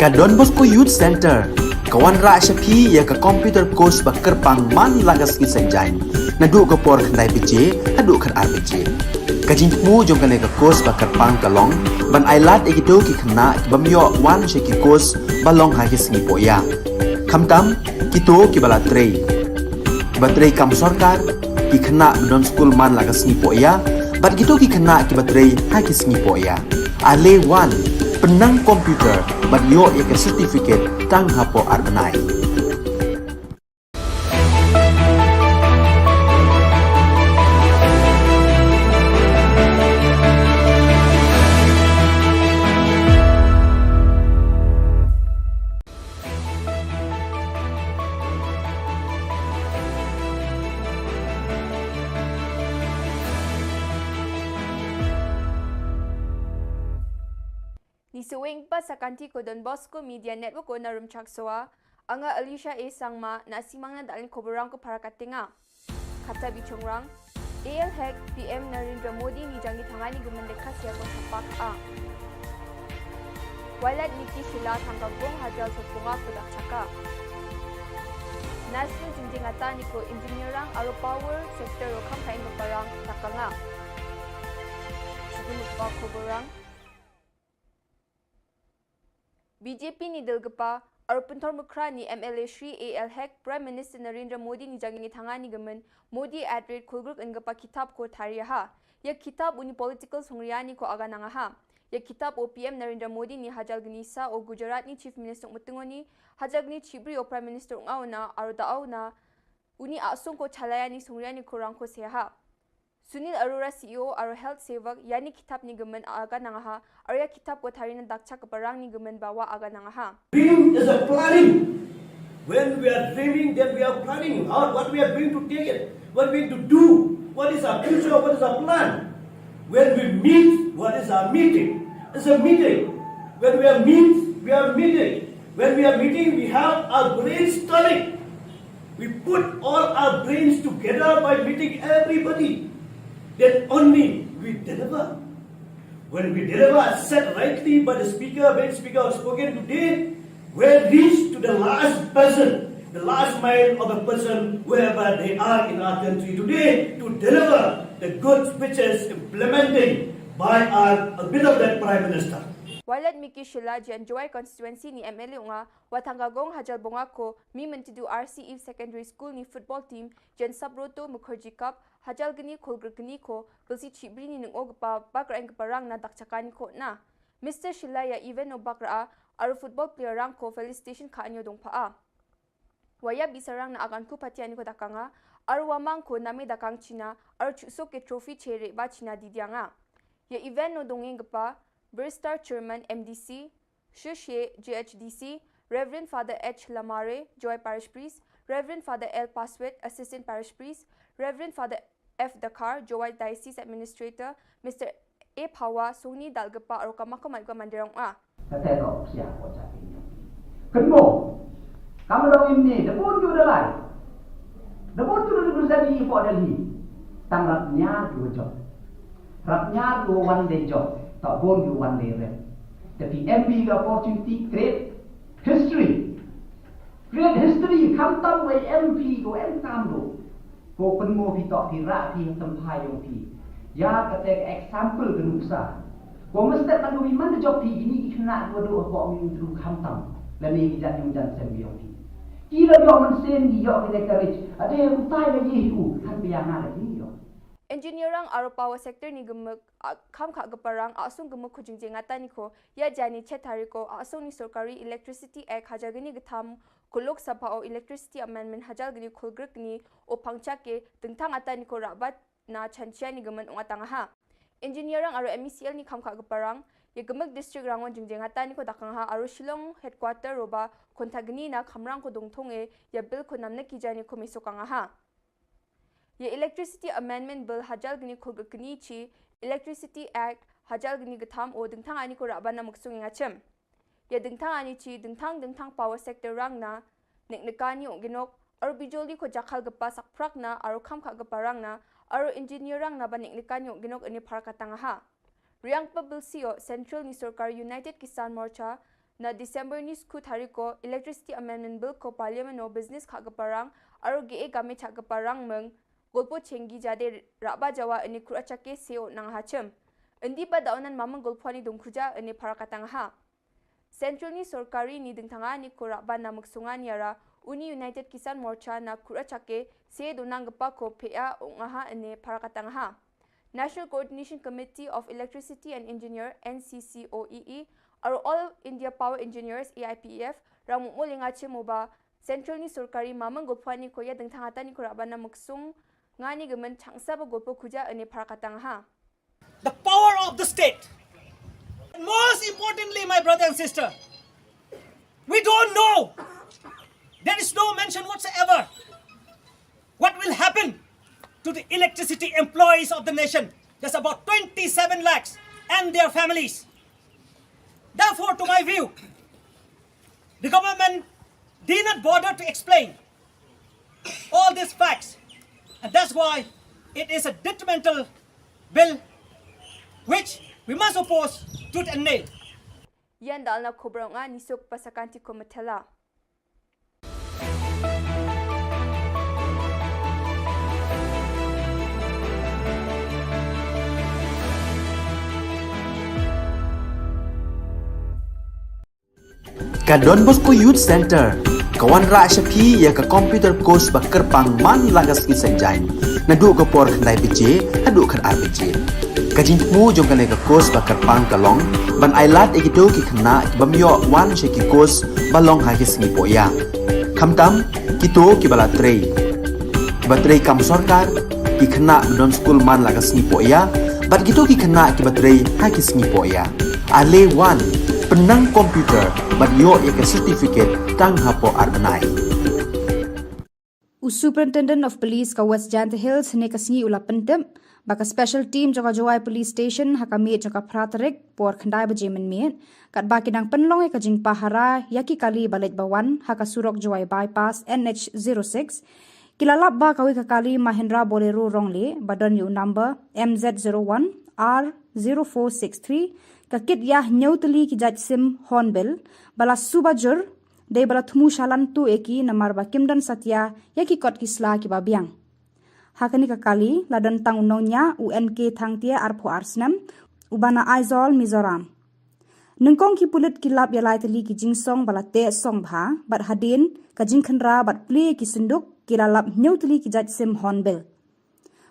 A: Ka Don Bosco Youth Center, kawan ra syapi ya ka computer course bakar pang man lagas ki sanjang. Nadu ka por khnai PJ, hadu khan RPG. Kajin mu jong kane ka course bakar pang kalong, ban ailat egido ki khna ki bamyo wan she ki course balong ha ki sngi poya. Khamtam kito ki bala trei. Batrei kam sarkar ki khna don school man lagas sngi poya, bat gitu ki khna ki batrei ha ki sngi poya. Ale wan penang komputer bat yo ya ke certificate tang hapo arbenai.
B: Ni suwing pa sa kanti ko Don Bosco Media Network ko na rumchaksoa, anga Alicia A. Sangma na simang na dalin koborang ko para katinga. Kata bichongrang, AL Hack PM Narendra Modi ni jangi tangani gumendeka siya kong sapak a. Walad Niki Shilla tanggagong hajal supunga pudak chaka. National jinjingata ni ko engineerang aro power sector o kampain parang takanga. Siguro pa koborang BJP ni Dilgapa, Arpuntor Mukra ni MLA Shri AL Hack, Prime Minister Narendra Modi ni jangi tangani gamen, Modi at rate kulgruk engapa kitab ko tariyaha. Ya kitab uni political songriyani ko aga nangaha. Ya kitab o PM Narendra Modi ni hajal gnisa o Gujarat ni Chief Minister Mutungoni, hajal gni Chibri o Prime Minister Ungauna, Arudaauna, uni asung ko chalayani songriyani ko rangko seha. Sunil Arora CEO aro health sevak yani kitab ni gemen aga nangaha arya kitab ko tharina dakcha keparang ni gemen bawa aga nangaha.
C: Dream is a planning. When we are dreaming, then we are planning out what we are going to take it, what we are going to do, what is our future, what is our plan. When we meet, what is our meeting? It's a meeting. When we are we are meeting. When we are meeting, we have our brainstorming. We put all our brains together by meeting everybody. Then only we deliver. When we deliver as said rightly by the speaker, when speaker has spoken today, we reach to the last person, the last mile of a person, wherever they are in our country today, to deliver the goods which is implementing by our beloved Prime Minister.
B: Walad Miki Shilla jan Joy constituency ni MLA unga watanggagong hajal bonga ko mi mentidu RCE Secondary School ni football team jan Sabroto Mukherjee Cup hajal gani kolgr gani ko belsi chibri ni nungog pa bakra eng parang na dakchakani ko na. Mr. Shilla ya even no bakra aru football player rang ko felicitation ka anyo dong pa a. Waya bisarang na akan ku patiani ko dakanga aru wamang ko nami dakang China aru chusok ke trophy chere ba China didianga. Ya event no dongeng pa Burstar Chairman MDC, Shushe GHDC, Reverend Father H. Lamare, Joy Parish Priest, Reverend Father L. Paswet, Assistant Parish Priest, Reverend Father F. Dakar, Joy Diocese Administrator, Mr. A. Pawa, Suni Dalgapa, Arokamako Malga Mandirong A.
D: Katero siya ko sa inyo. Kenmo, kamu dong ini, debun juga lai. Debun juga bisa di Delhi. Tang rapnya dua job. Rapnya dua one day job. Tak boleh one day rep. Tapi MB the opportunity create history. Create history. Kamtam by MP go MKam do. Go penmo pitok kira pi tempai yang pi. Ya ketek example genusa. Go mesti kan do mana job pi ini kena dua dua apa min dulu kamtam. Lani bijak yang jan sembi yang pi. Kira dia mensen dia kita courage. Ada yang utai lagi itu kan biana lagi.
B: Engineerang aro power sector ni gemek kam kha gaparang asung gemek khujingje ngata ni ko ya jani chetari ko asung ni sarkari electricity act hajagini gtham kulok sabha o electricity amendment hajagini khulgrek ni o pangcha ke tengthang ata ni ko rabat na chanchia ni gemen ungatanga ha engineerang aro MECL ni kam kha gaparang ye gemek district rangon jingje ngata ni ko dakang ha aro Shillong headquarter roba kontagni na khamrang ko dongthonge ya bill ko namna ki jani ko mesokanga ha. Ye Electricity Amendment Bill hajal gini khulgakni chi Electricity Act hajal gini gatham o dingthang ani ko rabana muksung ngachem. Ye dingthang ani chi dingthang power sector rang na neknekani o ginok aro bijoli ko jakhal gapa sakprak na aro khamkha gapa rang na aro engineer rang na ba neknekani o ginok ani pharakatanga ha. Riang pa bill sio Central ni Sarkar United Kisan Morcha na December ni skut hari ko Electricity Amendment Bill ko Parliament no business kha gaparang aro ge game cha gaparang meng golpo chengi jade raba jawa ini kurachake seo nang hachem endi ba daunan mamang golpani dongkhuja ini parakatang ha Central ni sorkari ni dingthanga ni ko raba namuk sungan yara Uni United Kisan Morcha na kurachake se donang gapa ko pea ongaha ini parakatang ha National Coordination Committee of Electricity and Engineer NCCOEE aro All India Power Engineers AIPEF rang mulinga chemoba Central ni sorkari mamang golpani ko ya dingthanga tani ko raba namuk sung ngani gemen changsa ba golpo khuja ini parakatang ha
E: The power of the state. And most importantly, my brother and sister, we don't know. There is no mention whatsoever what will happen to the electricity employees of the nation. There's about 27 lakhs and their families. Therefore, to my view, the government did not bother to explain all these facts. And that's why it is a detrimental bill which we must oppose tooth and nail.
B: Yan dal na Khubor nga nisuk pasakanti ko matela.
A: Ka Don Bosco Youth Center, kawan ra syapi ya ka computer course bakar pang man lagas ki sanjain. Nadu ka por khandai PJ, adu kan RPG. Kajin mu jong kan ka course bakar pang kalong, ban ailat egido ki khna ki bamyo wan she ki course balong ha ki sngi poya. Khamtam kito ki bala trei. Batrei kam sarkar ki khna don school man lagas sngi poya, bat kito ki khna ki batrei ha ki sngi poya. Ale wan penang komputer bat yo ya ka certificate tang hapo arbanai.
F: Superintendent of Police ka West Janta Hills ne kasngi ula pentem baka special team joka Jowai Police Station hakami joka Pratarek por khandai baje men kat baki dang penlong ka jing pahara yaki kali balet bawan haka surok Jowai bypass NH06 kilalap ba kawi ka kali Mahindra Bolero rongle badan yu number MZ01 R0463 ka kit yah nyautli ki jaj sim hornbill bala subajur Dei bala thumu shalan tu eki namar ba kimdan satya yaki kot kisla ki babiang. Hakani ka kali ladan tang unongnya UNK thangtia arpho arsnam ubana Aizol Mizoram. Nengkong ki pulit kilap yalai tali ki jingsong bala te song bha bat hadin ka jingkhanra bat ple ki sinduk kilalap nyautli ki jaj sim hornbill.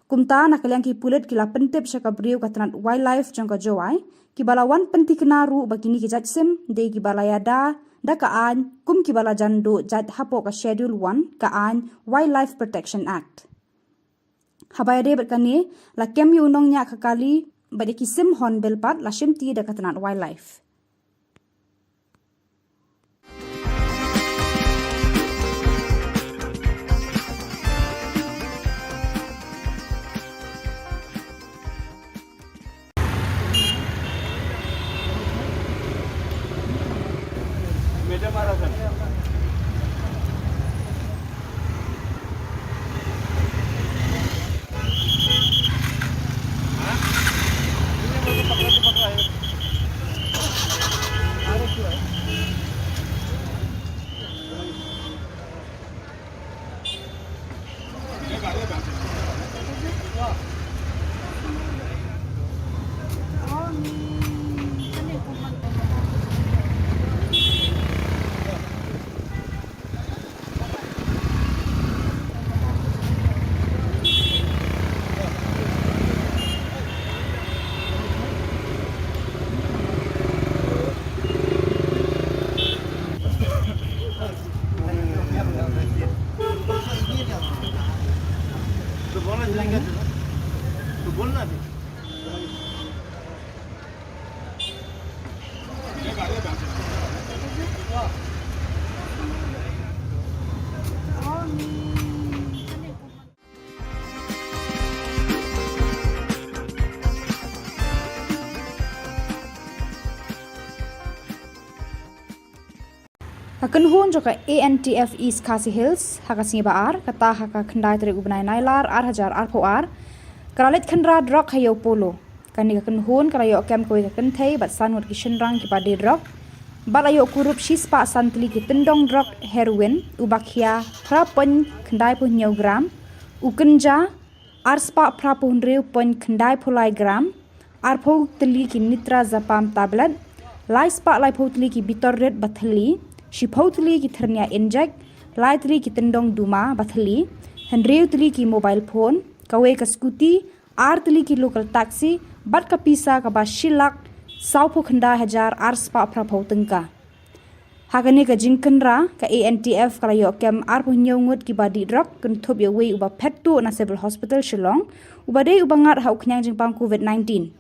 F: Kumta nakalyang ki pulit kila pentip syaka briu katranat wildlife jangka Jowai ki balawan penti kenaru bakini ki jaj sim dei ki balayada da kaan kum ki bala jandu jad hapo ka schedule 1 kaan Wildlife Protection Act. Habayade berkani la kem yu nong nya kakali bade ki sim hornbill pat la shimti da katanat wildlife. Hakan hun joka ANTF East Khasi Hills hakasngi baar kata haka khandai tari ubnai nailar ar hajar ar po ar karalit khandra drok hayo polo kani hakan hun karayo kem koi hakan thei bat sanwat ki shinrang ki padi drok Balayo kurup shispa santli ki tendong drug heroin ubakhia prapen kendai punya gram ukenja arspa prapun reu pen kendai pulai gram arpo teli ki nitra zapam tablet lai spa lai potli ki bitor red bathli shipotli ki thernia inject lai tli ki tendong duma bathli henreu tli ki mobile phone kawe ka scooty ar tli ki local taxi bat ka pisa ka ba shilak saupo khanda hajar arspa prapo tengka Hakani ka jingkenra ka ANTF kalayo kem arpo nyongut ki badi drug kentup ya wei uba pettu na civil hospital Shillong uba dei uba ngat hau knyang jingpang COVID-19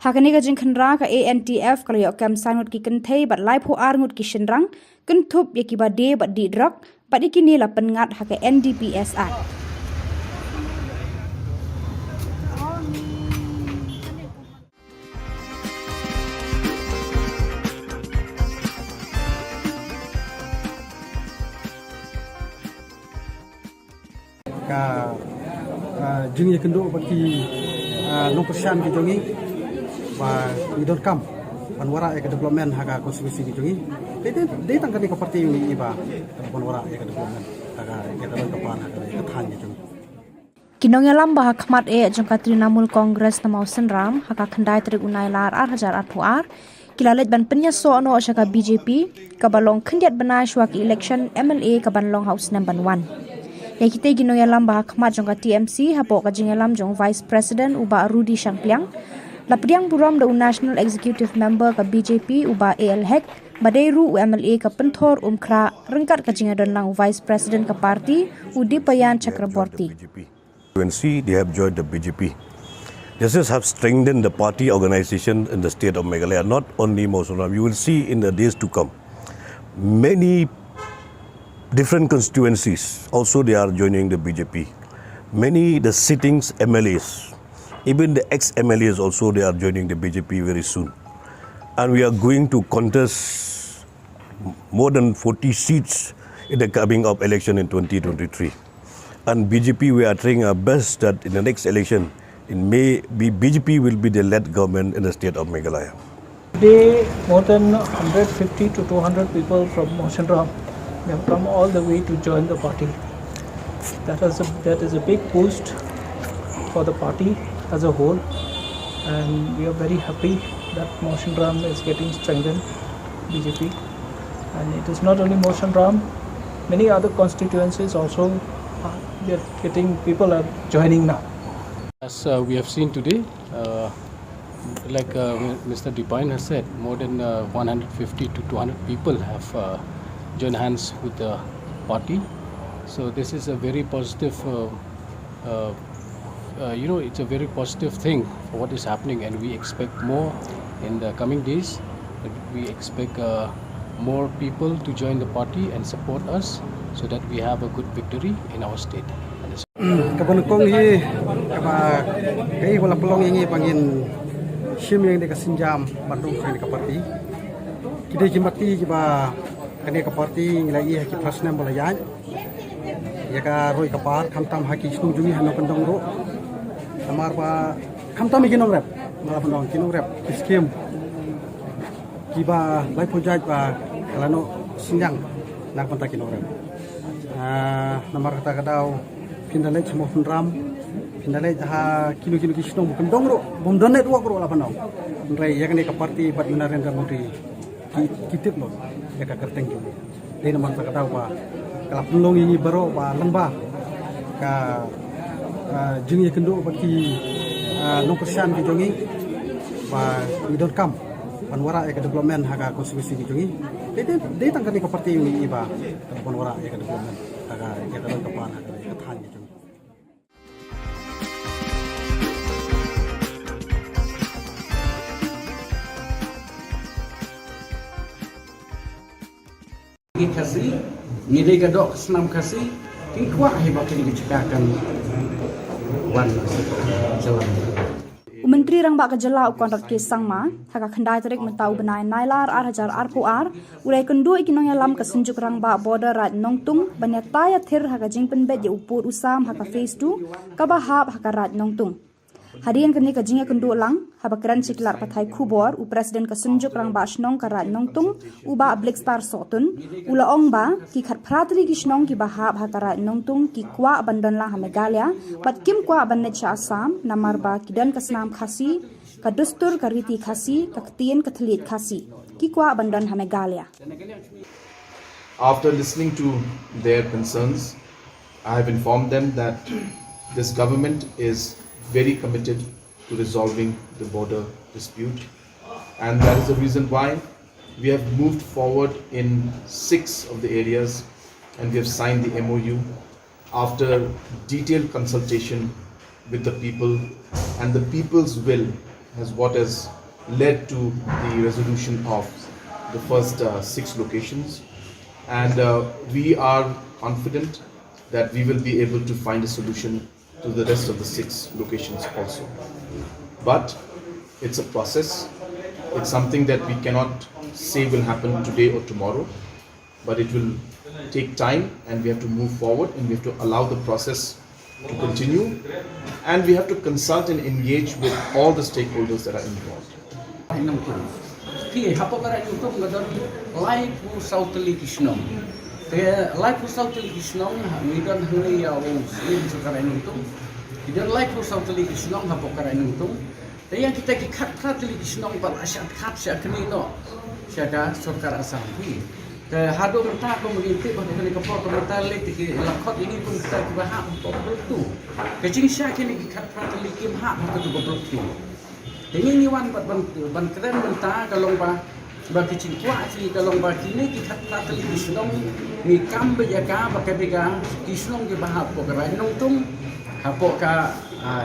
F: Hakani ka jingkenra ka ANTF kalayo kem sangut ki kenthei bat laipo arngut ki shenrang kentup ya ki badi badi drug bat ikini la pengat haka NDPS Act
G: ka jing ye kendo baki no persian ki jongi ba we don't come panwara ek development haga konstitusi ki jongi de tangkani ka parti ni iba panwara ek development haga ek dalam kapan haga ek than ki jongi
F: Kinong yalam bah khmat jongka Trinamool Congress namau senram haka khandai trik unai lar 8,000 kilalet ban penya so no shaka BJP kabalong khandiat bana shwak election MLA kabanlong house number 1 Yakite gino yalam bah khmat jongka TMC hapo ka jingalam jong Vice President uba Rudy Shangpliang lapriang buram da National Executive Member ka BJP uba AL Hek badairu MLA ka penthor umkra rengkat ka jingadon lang Vice President ka parti Udipayan Chakraborty
H: UNC, they have joined the BJP. This have strengthened the party organization in the state of Meghalaya, not only Mosunam. You will see in the days to come many different constituencies also they are joining the BJP. Many the sittings MLAs, even the ex-MLAs also they are joining the BJP very soon. And we are going to contest more than 40 seats in the coming up election in 2023. And BJP we are trying our best that in the next election in May BJP will be the led government in the state of Meghalaya.
I: Today, more than 150 to 200 people from Moshinram have come all the way to join the party. That is a big boost for the party as a whole, and we are very happy that Moshinram is getting strengthened, BJP. And it is not only Moshinram, many other constituencies also people are joining now.
J: As we have seen today, like Mr. Dipine has said, more than 150 to 200 people have joined hands with the party. So this is a very positive, it's a very positive thing for what is happening, and we expect more in the coming days. We expect more people to join the party and support us so that we have a good victory in our state.
G: Kabanukong hi kaba kai wala pelong ingi pangin sim yang de kasinjam Bandung kai ka parti kide kimati kiba kane ka parti nglai ha ki prasna balayan ya ka roi ka par khamtam ha ki snu jungi hano kandong ro amar ba khamtam ikinong rap mala pandong kinong rap skim kiba lai project ba kalano sinjang nak panta kinong rap namar kata kadau pindalai semua ram pindalai ha kilo kisno bukan dongro bom donet wa kro la panau rai ya kane ka parti bat Narendra Modi kitip lo ya ka kerteng ki dei namar kata kadau ba kala pelong ini baro ba lengba ka jing ye kendo baki no persian ki jongi ba we don't come panwara ek development haga konstitusi ki jongi dei tangkani ka parti ini iba panwara ek development haga ek dalam kapan haga ek than ki jongi
L: kasih, nilai gadok senam kasih, tingkuah hebat ini dicekakan wan jalan.
F: Menteri Rang Ba Ka Jylla ukon rat kes sangma haka khandai tarik mentau benai nailar 8,000 arpuar urai kendu ikinong yalam kesenjuk Rang Ba border rat nongtung banyataya thir haka jingpen bet ye upur usam haka phase 2 kabahap haka rat nongtung Harian kini kajingnya kendu lang, habakran siklar patai Khubor, u presiden kesenjuk rang ba asnong karat nongtung, u ba Black Star sotun, ula ong ba, ki khat pratri kisnong ki bahab hakarat nongtung, ki kwa abandan lang ha Meghalaya, bat kim kwa abandan cha Assam, namar ba kidan kasnam khasi, kadustur kariti khasi, kaktian katlit khasi, ki kwa abandan ha Meghalaya.
K: After listening to their concerns, I have informed them that this government is very committed to resolving the border dispute, and that is the reason why we have moved forward in 6 of the areas, and we have signed the MOU after detailed consultation with the people, and the people's will has led to the resolution of the first 6 locations, and we are confident that we will be able to find a solution to the rest of the 6 locations also. But it's a process. It's something that we cannot say will happen today or tomorrow, but it will take time, and we have to move forward, and we have to allow the process to continue, and we have to consult and engage with all the stakeholders that are involved.
L: Life was out Kishnong, we don't hurry our own slim to Karanutum. We don't like for South Kishnong, Hapokaranutum. The Yankee Katratili Kishnong, but I shall catch a canino, Shaka, Sokara Sampi. The Hadom Taco in people who can afford to retaliate, Lakot in Ikum Stak of a half of two. Catching Shaki Katratili Kim Hap to go broke two. The only one but one Kremlin Tag along by. Bagi cikwa si kalau bagi ni kita kata Kisnong ni kambe jaga pakai bega Kisnong ke bahap pokera nongtung hapok ka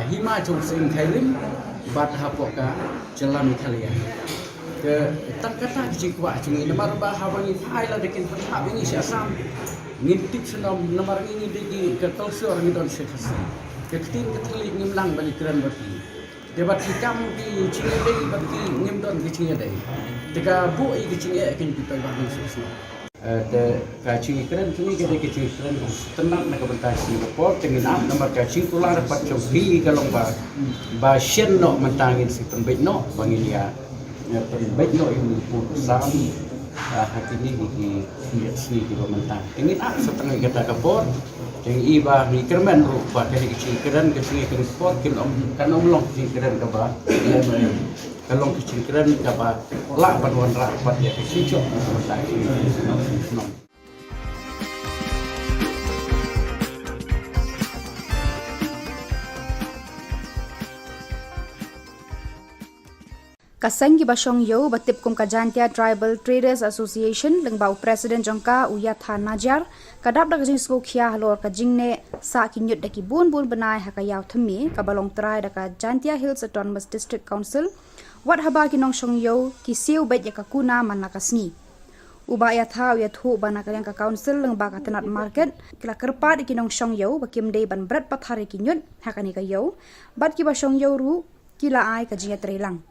L: hima chung sing khairim bat hapok ka jalan Italia ke tak kata cikwa cungi nomor bahap ni Thailand dekin bahap ini si Assam ngintip senom nomor ini degi ke tolsor ni don sekasi ke tin ke telik ngimlang balik keren bagi debat hikam di Cingedei bagi ngimdon ke Cingedei Teka bu i kecing akan kita bangun susu. Kacing keren sini kita kecing keren tenang nak bertas Singapore dengan am nomor kacing tular dapat cobi kalau ba sien no mentangin si pembet no bangilia pembet no yang pun sam hati ni di sini di mentang. Dengan am setengah kita kapor dengan iba ni kerman rupa dari kecing keren sport kan long kecing keren ke ba kalau kecil keren dapat lak panuan rapat ya kecil
F: Kaseng ki basong yo batip kum kajantia Tribal Traders Association lengbau Presiden jongka Uyatha Najar kadap dak jing sko khia halor ka jingne sa kinyut daki bun benai hakayaw themi kabalong trai daka Jantia Hills Autonomous District Council wat haba ki nong shong yo ki siu bet ya kakuna manakasni uba ya tha ya thu bana ka ka council leng ba ka tanat market kila kerpat ki nong shong yo bakim dei ban brat pathari ki nyut hakani ka yo bat ki ba shong yo ru kila ai ka jinga trelang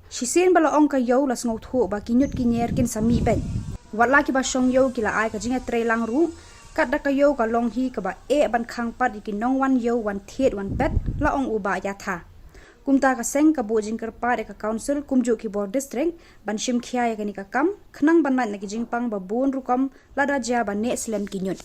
F: Shisien bala ong ka yo las ngau thu ba ki nyut ki nyer kin sami ben wat la ki ba shong yo kila ai ka jinga trelang ru kat da ka yo ka long hi ka ba e ban khang pat ki nong wan yo wan thiet wan bet la ong uba ya tha kumta ka seng ka bojing kerpa ka council kumju ki board district ban shim khia ya ni ka kam khnang ban na ki jingpang ba bun rukom lada ja ban ne slem ki nyut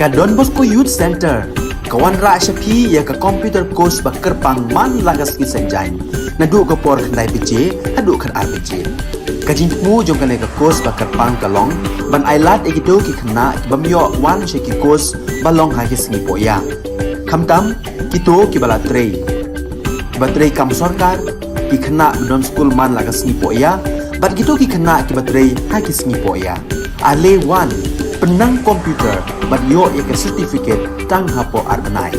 A: Ka Don Bosco Youth Center, kawan rak syapi ya ka computer course bakar pang man lagas ki sanjai. Nadu ka por kandai BJ, hadu kan RPG. Kajin mu jong kan ka course bakar pang kalong, ban ailat egito ki khna bamyo wan sheki course balong ha ki singi poya. Khamtam kito ki bala trei. Batrei kam sarkar ki khna don school man lagas singi poya, bat gitu ki khna ki batrei ha ki singi poya. Ale wan penang komputer bat yo ya ke certificate tang hapo arnai.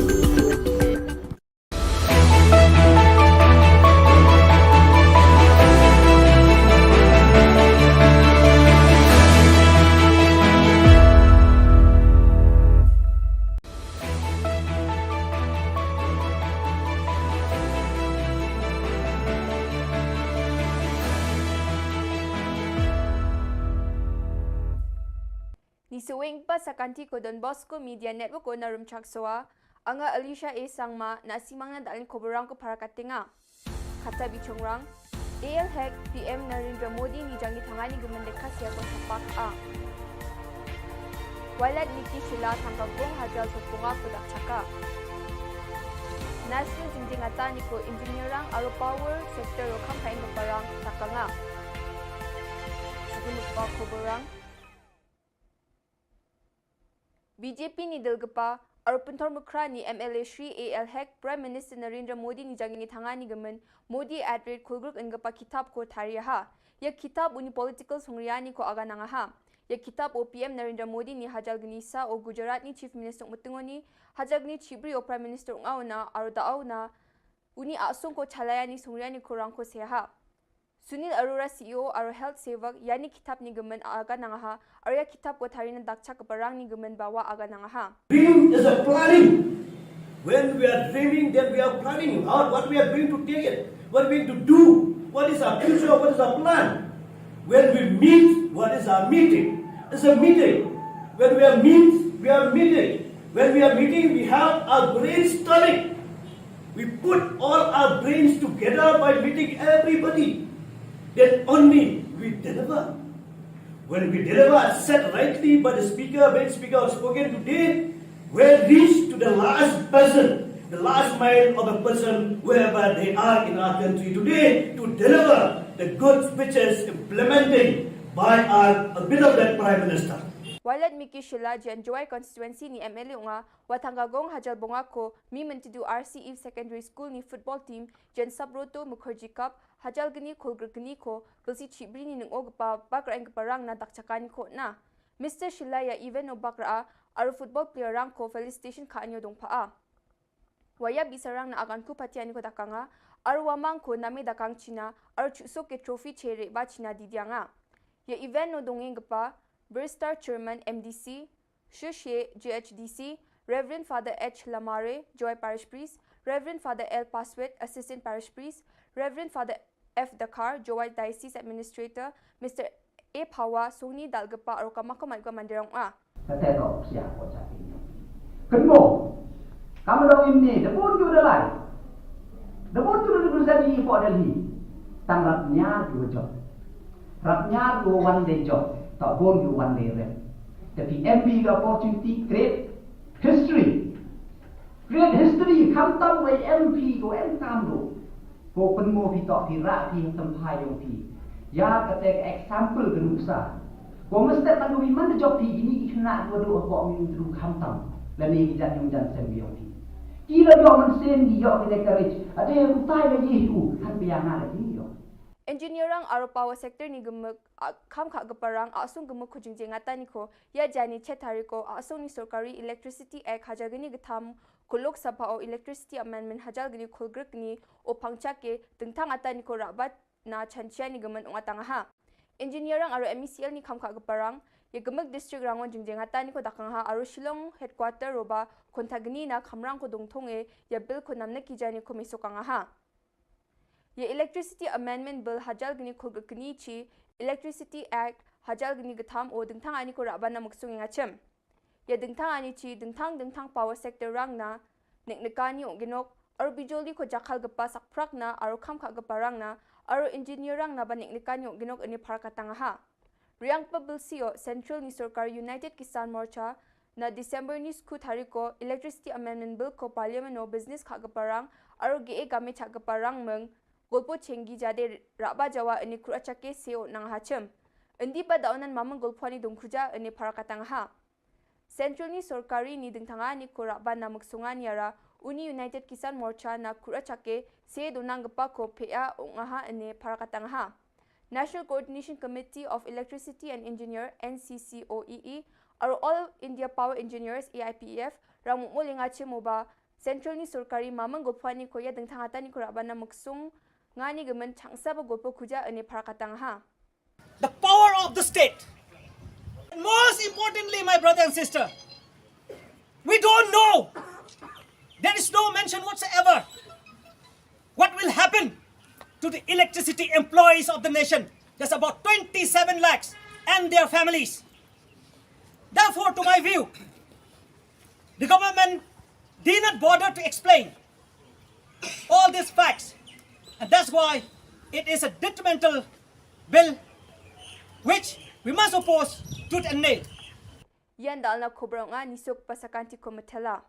B: Ni suwing pa sa kanti ko Don Bosco Media Network ko na rumchaksoa, anga Alicia A. Sangma na simang na dalin koborang ko para katinga. Kata bichongrang, AL Hack PM Narendra Modi ni jangi tangani gumendeka siya ko sapak a. Walad Niki Shilla tangkagong hajal tutunga ko dakchaka. National Jinjingata ni ko engineerang aro power sector o kampain ko parang takanga. Sabunod pa koborang, BJP ni Dalgapa, Arpuntor Mukra ni MLA Shri AL Hack, Prime Minister Narendra Modi ni jangi tangani gamen, Modi at rate kulgruk engapa kitab ko tariyaha. Ya kitab uni political songriyani ko aga nangaha. Ya kitab o PM Narendra Modi ni hajal gnisa o Gujarat ni Chief Minister Mutungoni, hajal gni Chibri o Prime Minister Ungauna, Arudaauna, uni asung ko chalayani songriyani ko rangko seha. Sunil Arora CEO Aro Health Sevak yani kitab ni gemen aga nangaha arya kitab ko tharina dakcha kaparang ni gemen bawa aga nangaha.
C: Dream is a planning. When we are dreaming, then we are planning out what we are going to take it, what we are going to do, what is our future, what is our plan. When we meet, what is our meeting? It's a meeting. When we are meeting. When we are meeting, we have our brainstorming. We put all our brains together by meeting everybody. Then only we deliver. When we deliver, said rightly by the speaker, when speaker has spoken today, we reach to the last person, the last mile of a person, wherever they are in our country today, to deliver the good speeches implementing by our beloved Prime Minister.
B: Walat Miki Shilla jan Joy constituency ni MLA nga watanggagong hajal bonga ko mi mentidu RCE Secondary School ni football team jan Sabroto Mukherjee Cup hajal gani khulgr gani ko belsi chibri ni nungog pa bakra eng parang na dakchakani ko na Mr. Shilla ya even no bakra aru football player rang ko felicitation ka anyo dong pa waya bisarang na akan ku patiani ko dakanga aru wamang ko nami dakang China aru chusok ke trophy chere ba China didianga ya event no dongeng pa Burstar Chairman MDC, Shushe GHDC, Reverend Father H. Lamare, Joy Parish Priest, Reverend Father L. Paswet, Assistant Parish Priest, Reverend Father F. Dakar, Joy Diocese Administrator, Mr. A. Pawa, Suni Dalgapa, Arokamako Malga Mandirong A.
D: Katetok siya ko sa inyo. Kenmo, kamu dong ini, debut juga lai. Debut juga sabi po dali. Tanggapnya dua job. Rapnya dua one day job. Tak boleh one day rem. Tapi MB the opportunity create history. Create history. Kam tam way MP to M kam do. Ko penmo pi tak kira pi tempai yang pi. Ya kata example genusa. Ko mesti tak tahu mana job pi ini kena dua dua apa min dulu kam tam. Lani kita yang jangan sembi yang pi. Kira dia mensen dia kita courage. Ada yang utai lagi itu kan biana lagi.
B: Engineerang aro power sector ni gemuk kam kha gaparang asung gemuk khujing jengata ni ko ya jani chetari ko asung ni sarkari electricity act hajagani gatham kulok sabha o electricity amendment hajal gni khulgrek ni o pangcha ke tengthang ata ni ko rabat na chanchia ni gemen ongatang ha engineerang aro MECL ni kam kha gaparang ye gemuk district rangon jingjengata ni ko dakang ha aro Shillong headquarter roba kontagni na khamrang ko dongthong e ya bill ko namna ki jani ko mesokang ha Ye Electricity Amendment Bill hajal gini khulgni chi Electricity Act hajal gini gatham o dingthang ani ko rabana muksung ngachem. Ye dingthang ani chi dingthang power sector rang na neknekani o ginok aru bijoli ko jakhal gapa sakprak na aru kham kha gapa rang na aru engineer rang na ba neknekani o ginok ani pharakatanga ha. Riang pa bill sio Central ni Sarkar United Kisan Morcha na December ni sku thariko Electricity Amendment Bill ko Parliament o business kha gapa rang aru ge game cha gapa rang meng golpo chengi jade raba jawa ani kurachake seo nang hachem endi pa daunan mamang golphani dongkhuja ani pharakatang ha Central ni sarkari ni dingthanga ni koraba namuk sungan yara uni United Kisan Morcha na kurachake se donang gapa ko phea ongaha ani pharakatang ha National Coordination Committee of Electricity and Engineer NCCOEE are All India Power Engineers AIPEF ramu molinga chemoba Central ni sarkari mamang golphani ko ya dingthanga tani koraba namuk sung ngani gemen changsa ba golpo khuja ani pharakatang ha
E: The power of the state. And most importantly, my brother and sister, we don't know. There is no mention whatsoever what will happen to the electricity employees of the nation. There's about 27 lakhs and their families. Therefore, to my view, the government did not bother to explain all these facts. And that's why it is a detrimental bill which we must oppose tooth and nail.
B: Yan dal na Khubor nga nisok pasakanti ko matela.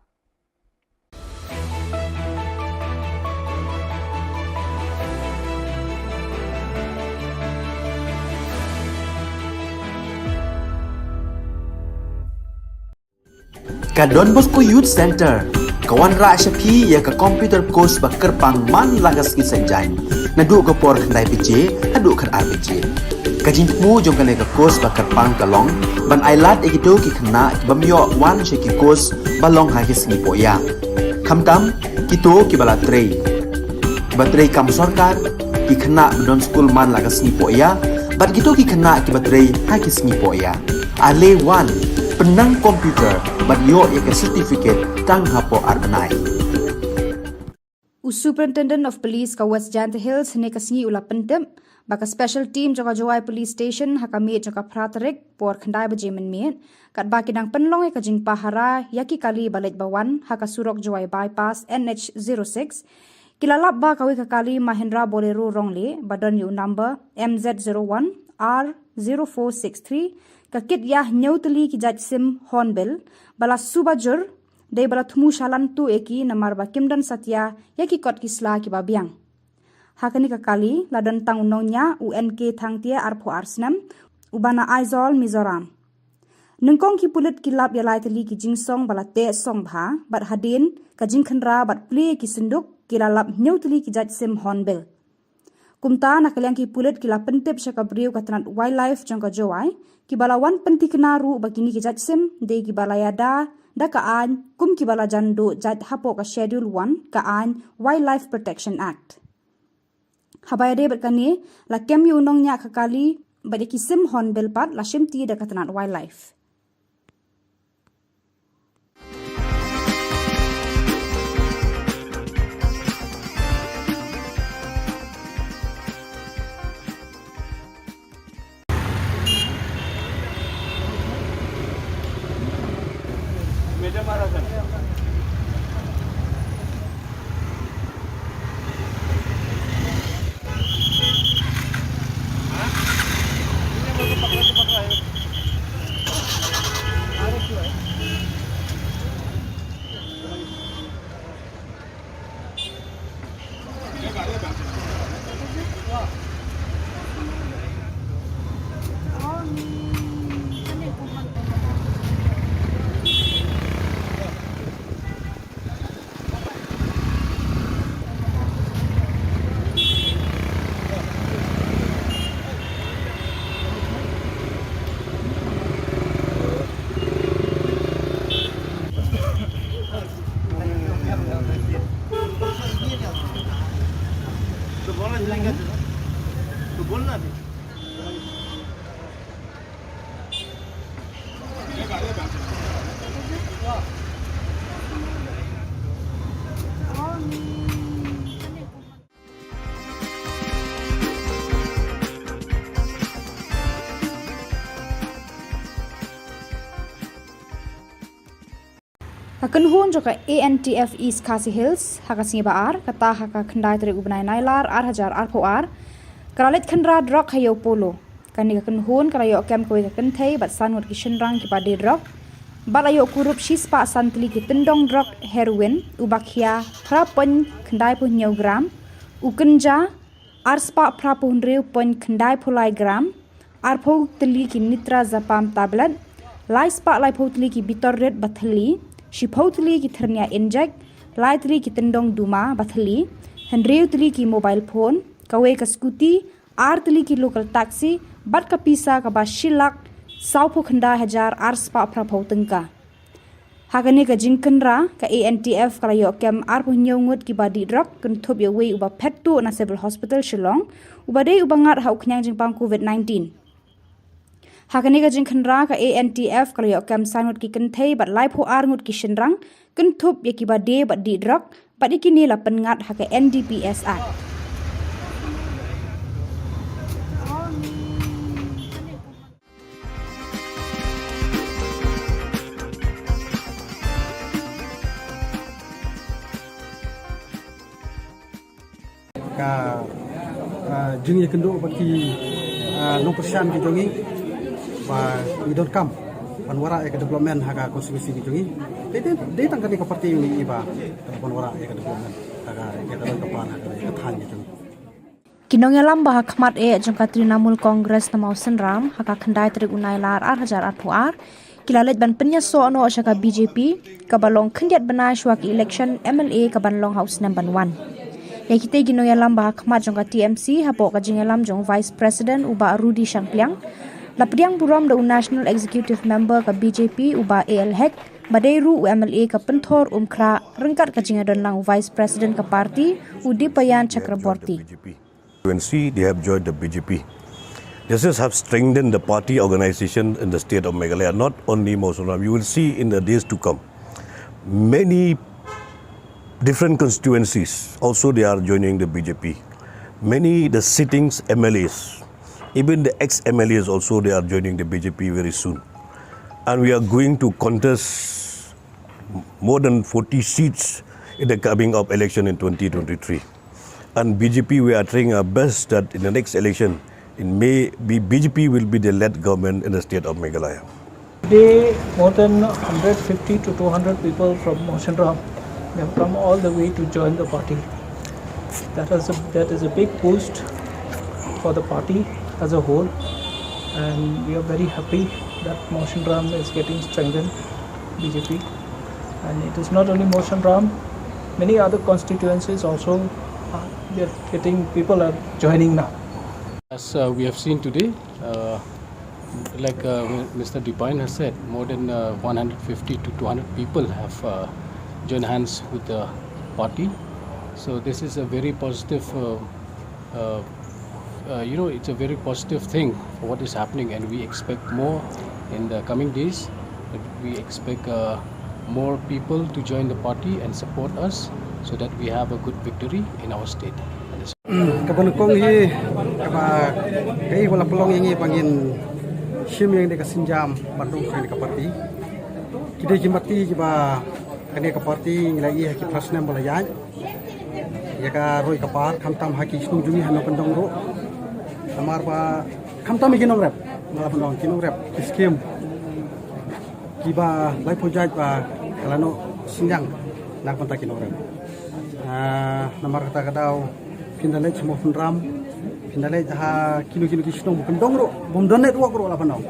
A: Ka Don Bosco Youth Center kawan ra shapi ya ka computer course bakar pang man lagas ki sanjai nadu ka por khnai pije adu khan RPG kajin mu jong kan ka course bakar pang kalong ban ailat egido ki khna bamyo wan sheki course balong ha ki sni poya khamtam kito ki bala trei batrei kam sarkar ki khna don school man lagas ni poya bat kito ki khna ki batrei ha ki sni poya ale wan penang komputer bat yo ya certificate tang hapo arbanai
F: Superintendent of Police ka West Janta Hills ne kasngi ula pentem baka special team joka Jowai Police Station haka mi joka Pratarek por khandai baje men kat baki dang penlong ka jing pahara yaki kali balet bawan haka surok Jowai bypass NH06 kilalap ba kawi ka kali Mahindra Bolero rongle badan yu number MZ01 R0463 ka kit yah nyautli ki jaj sim Hornbill bala subajur dei bala thumu shalan tu eki namar ba kimdan satya yaki kot kisla ki babiang hakani ka kali ladan tang unongnya UNK thangtia arpho arsnam ubana Aizol Mizoram nengkong ki pulit kilap ya lai tali ki jingsong bala te song bha bat hadin ka jingkhanra bat ple ki sinduk kilalap nyautli ki jaj sim Hornbill kumta nakaliang ki pulit kila pentip syaka briu katranat wildlife jangka Jowai ki bala wan penti kenaru bakini ki jaj sim de ki bala yada da ka an kum ki bala jandu jad hapo ka schedule 1 ka an Wildlife Protection Act habaya de berkani la kem yu nong nya kakali bade ki sim Hornbill pat la shimti da katranat wildlife Hakan hun joka ANTF East Khasi Hills hakasngi baar kata haka khandai tari ubnai nailar ar arpo ar karalit khandra drug hayo polo kani hakan hun karayo kem koi hakan thei bat sanwat ki shenrang ki pade drug balayo kurup shispa santli ki tendong drug heroin ubakhia prapan khandai pu nyau gram ukenja arspa prapun reu pon khandai pulai gram arpo tli ki nitra zapam tablet laispa laipo tli ki bitor red bathli Shipotli ki ternia inject, lightly ki tendong duma bathli, henreutli ki mobile phone, kawe ka scooty, artli ki local taxi, bat ka pisa ka ba shilak, saupo khanda hajar arspa prapau tengka. Hagani ka jingkenra ka ANTF kalayo kem arpo nyongut ki ba di drug kun thop ya wei uba pettu na civil hospital Shillong, uba dei uba ngat hau knyang jingpang COVID-19. Hakani ka jingkhanra ka ANTF kalayo kam sanut ki kenthei bat laipo arngut ki shenrang kentup yaki ba de bat di drug bat ikini la pengat haka NDPS Act
G: ka jing kendo baki no persian ki jongi và we don't come panwara ek development haga konstitusi ki jongi de tang kani ka parti ni iba panwara ek development haga ek dalam kapan haga than ki jongi
F: kinong yalam bah khmat e jongka Trinamool Congress namau senram haka khandai trik unai lar ar hajar arpu ar kilalet ban penya so no shaka BJP kabalong khandiat bana shwak election MLA kabanlong house number 1 yakite kinong yalam bah khmat jongka TMC hapo ka jingalam jong vice president uba Rudy Shangpliang Lapriang buram da National Executive Member ka BJP uba AL Hek Badairu UMLA ka penthor umkra rengkat ka jingadon lang Vice President ka parti Udipayan Chakraborty.
H: UNC, they have joined the BJP. This has have strengthened the party organization in the state of Meghalaya, not only Mosunam. You will see in the days to come, many different constituencies, also they are joining the BJP. Many the sittings MLAs, even the ex-MLAs also they are joining the BJP very soon. And we are going to contest more than 40 seats in the coming up election in 2023. And BJP, we are trying our best that in the next election, in May, BJP will be the led government in the state of Meghalaya.
I: Today, more than 150 to 200 people from Moshinram have come all the way to join the party. That is a big boost for the party as a whole, and we are very happy that Moshinram is getting strengthened, BJP. And it is not only Moshinram, many other constituencies also people are joining now.
J: As we have seen today, like Mr. Dipine has said, more than 150 to 200 people have joined hands with the party. So this is a very positive, it's a very positive thing for what is happening, and we expect more in the coming days. We expect more people to join the party and support us so that we have a good victory in our state.
G: Kabanukong hi kaba kai wala pelong ini pangin sim yang de kasinjam Bandung kai ka parti kide kimati kiba kane ka parti nglai ha ki prasna balayaj ya ka roi ka par khamtam ha ki snu jungi hano pendong ro amar ba khamtam ikinong rap mala pendong kinong rap skim kiba lai project ba kalano sinjang nak panta kinong rap namar kata kadau Pindalai semua penram, pindalai jaha kilo kisnong bukan dongro, bom donet wak ro lapan dong.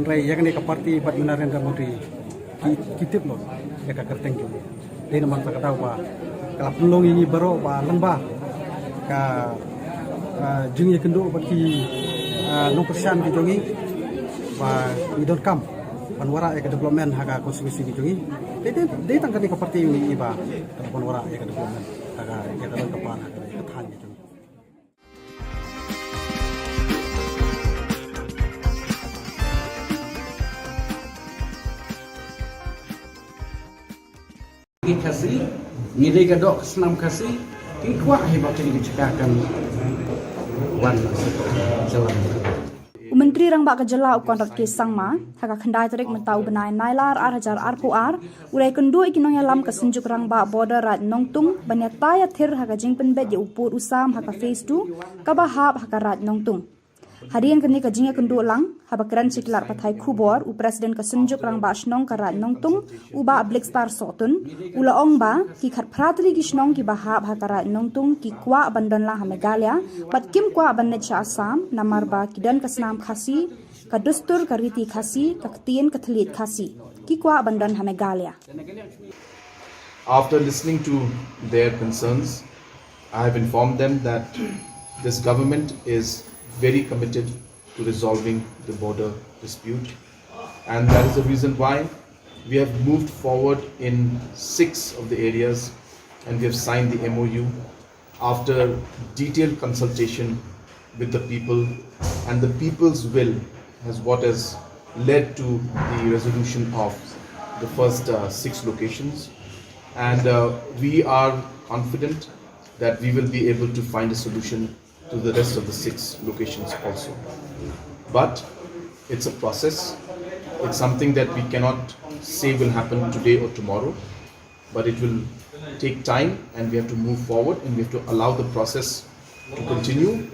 G: Rai ya kan ke parti Pat Narendra Modi kitip lo, ya ka kerteng jo. Dei namang tak tahu ba, kalau pelong ini baru ba lengba, ka jeng ya kendo bagi nong persian ki jongi, ba we don't come. Panwara ya ke development haga konstitusi ki jongi. Dei tangkani ke parti ini ba, panwara ya ke development haga ya ke depan haga ke than ki jongi.
L: Kasih, ngide gadok senam kasih, kikuah hebat ini dicekakan wan jalan.
F: Menteri Rang Ka Jylla ukon rat ke sangma haka khandai tarik mentau benai nailar hajar arpuar urai kendu ikinong yalam kesenjuk Rang Ba border rat nongtung banyata ya thir haka jingpen bet ya upur usam haka phase 2 kabahap haka rat nongtung. Harian kini kajingnya kendu lang haba keren siklar pathai Khubor u presiden kesenjuk Rang Ba snong karat nongtung uba black star sotun ula ong ba ki khat pratli ki snong ki bahab hakarat nongtung ki kwa abandon la Meghalaya bat kim kwa abanne cha Assam namar ba kidan kasnam khasi ka dustur ka riti khasi ka ktien ka thlit khasi ki kwa abandon Meghalaya.
K: After listening to their concerns, I have informed them that this government is very committed to resolving the border dispute, and that is the reason why we have moved forward in 6 of the areas, and we have signed the MOU after detailed consultation with the people, and the people's will has what has led to the resolution of the first 6 locations, and we are confident that we will be able to find a solution to the rest of the 6 locations also. But it's a process. It's something that we cannot say will happen today or tomorrow, but it will take time, and we have to move forward, and we have to allow the process to continue,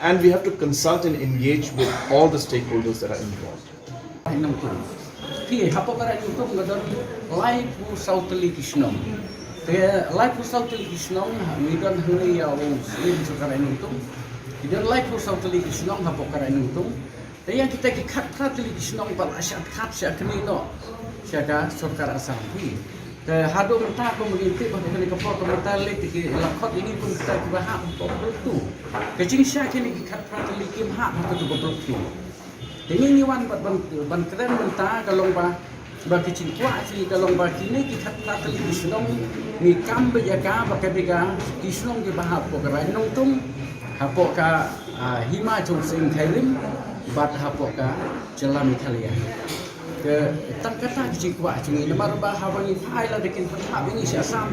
K: and we have to consult and engage with all the stakeholders that are involved.
L: Life was out to Kishnong, we don't hurry our own slim to Karanutum. We don't like for South Kishnong, Hapokaranutum. The Yankee cut Pratli Kishnong, but I shall catch a Kanino, Shaka, Sokar Asampi. The Hado Taco Mugiti, but the Kapoko Metalik, Lakot, you need to start to a half of two. Catching Shaki cut Pratli Kim half to go to. The only one but Bankran will tag along by. Bagi cikwa si kalau bagi ni kita tak terlihat Kisnong ni kambe jaga bagi bega Kisnong ke bahap pokok nong tung hapok ka hima chung sing thailim bat hapok ka jalan Italia ke tak kata cikwa cungi lebar bah habang ini Thailand dekin pertama ini si Assam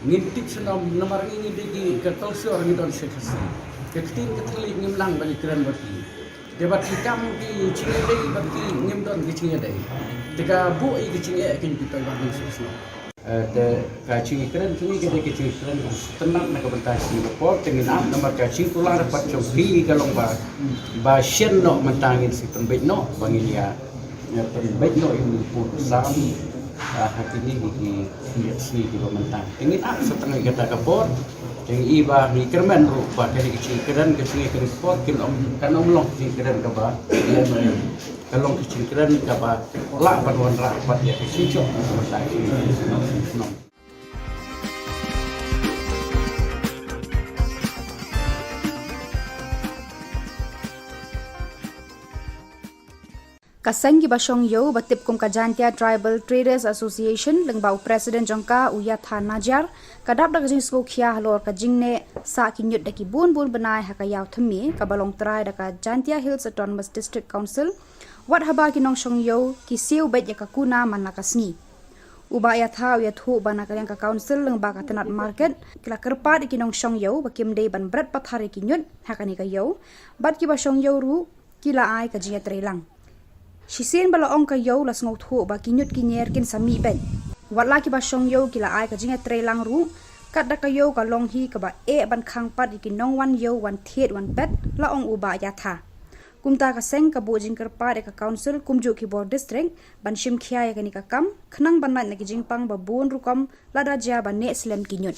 L: ngintip senam nomor ini di ketolsor ngidon sekasi ketin keteli ngimlang balik keren bati debat hikam di cingedai bati ngimdon di cingedai jika bu i cingedai akan kita bagi sesuatu kacing keren sini kita kacing keren tenang nak bertas Singapore dengan nomor kacing tular dapat cobi kalau ba sien no mentangin si pembet no bangilia pembet no yang pun sam hati ini di sini di mentang dengan setengah kata kapor dengan iba ni kerman rupa dari kacing keren sport kan long kacing keren kaba kalau kecil keren apa lah paduan rapat ya kecil no.
F: Kaseng ki basong yo batip kum kajantia Tribal Traders Association lengbau President jongka uya thana jar kadap dak jing sko khia halor ka jingne sa ki nyut daki bun benai hakayaw thmi ka balong trai daka Jantia Hills Autonomous District Council wat haba ki nong shong yo ki siu bet ya kakuna manakasni uba ya tha ya thu bana ka ka council lengba ka tanat market kila kerpa ki nong shong yo bakim dei ban brat pathari ki nyut hakani ka yo bat ki basong yo ru kila ai ka jinga trelang Shisien bala ong ka yo las ngau thu ba kinyut kinyer kin sami ben watla ki ba shong yo kila ai ka jinga trelang ru kat da ka yo ka long hi ka ba e ban khang pat ki nong wan yo wan thiet wan pet la ong uba ya tha kumta ka seng ka bo jing kar pa de ka council kumju ki board district ban shim khia ya ka ni ka kam khnang ban na ki jing pang ba bun ru kom la da ja ba ne slem kinyut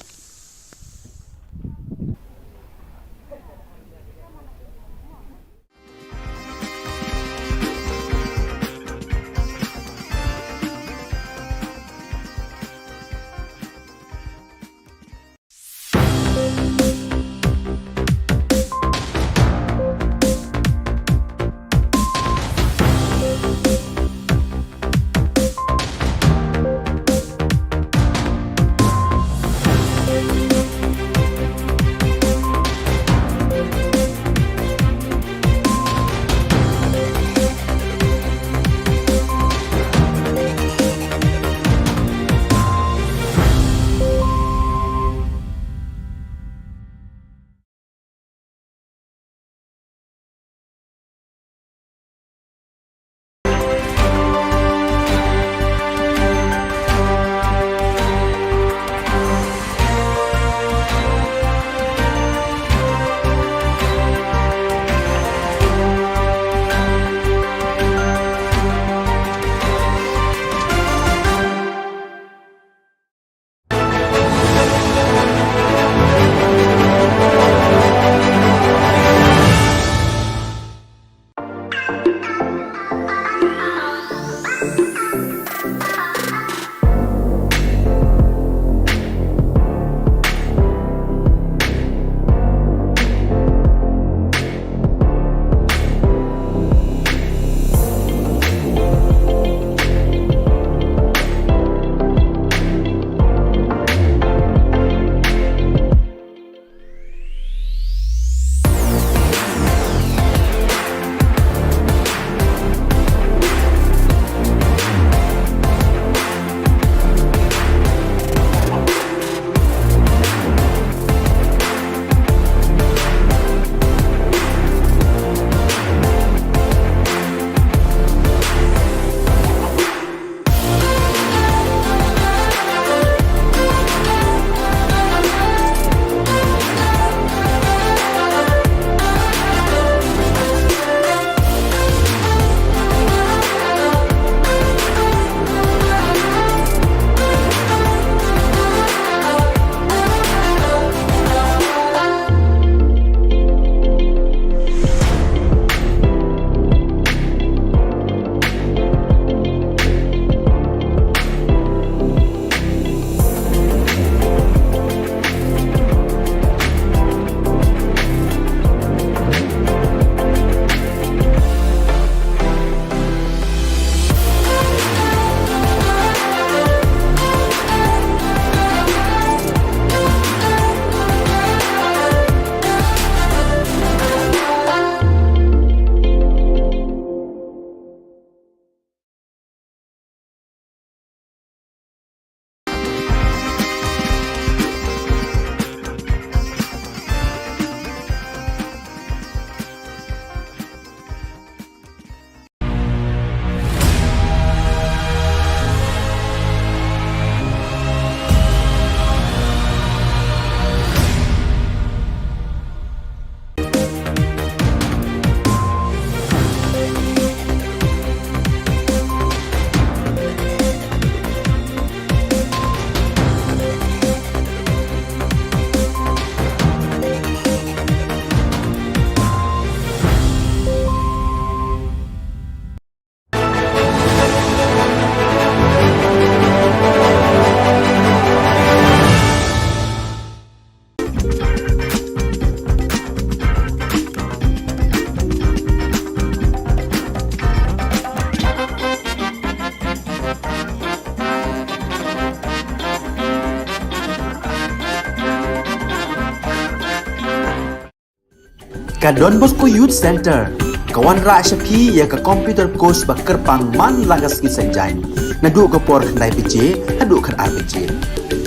A: Ka Don Bosco Youth Center, kawan ra syapi ya ka computer course bakar pang man lagas ki sanjang. Nadu ka por khandai PJ, hadu khan RPG.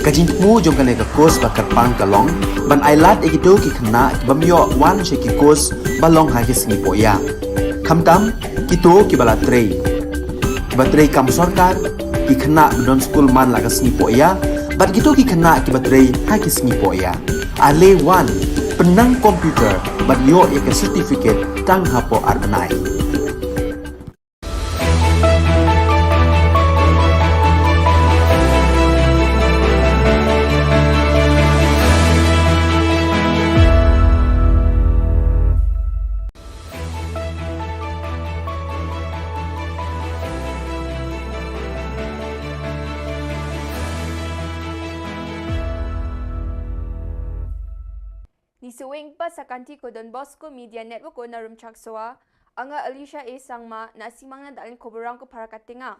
A: Kajin mu jong ka ka course bakar pang kalong, ban ailat egido ki khna bamyo wan sheki course balong ha ki sngi poya. Khamtam kito ki bala trei. Batrei kam sarkar ki khna don school man lagas sngi poya, bat kito ki khna ki batrei ha ki sngi poya. Ale wan penang komputer bat yo ya ke certificate tang hapo arbenai.
B: Ni suwing pa sa kanti ko Don Bosco Media Network ko na rumchaksoa, anga Alicia A. Sangma na simang na dalin koborang ko para katinga.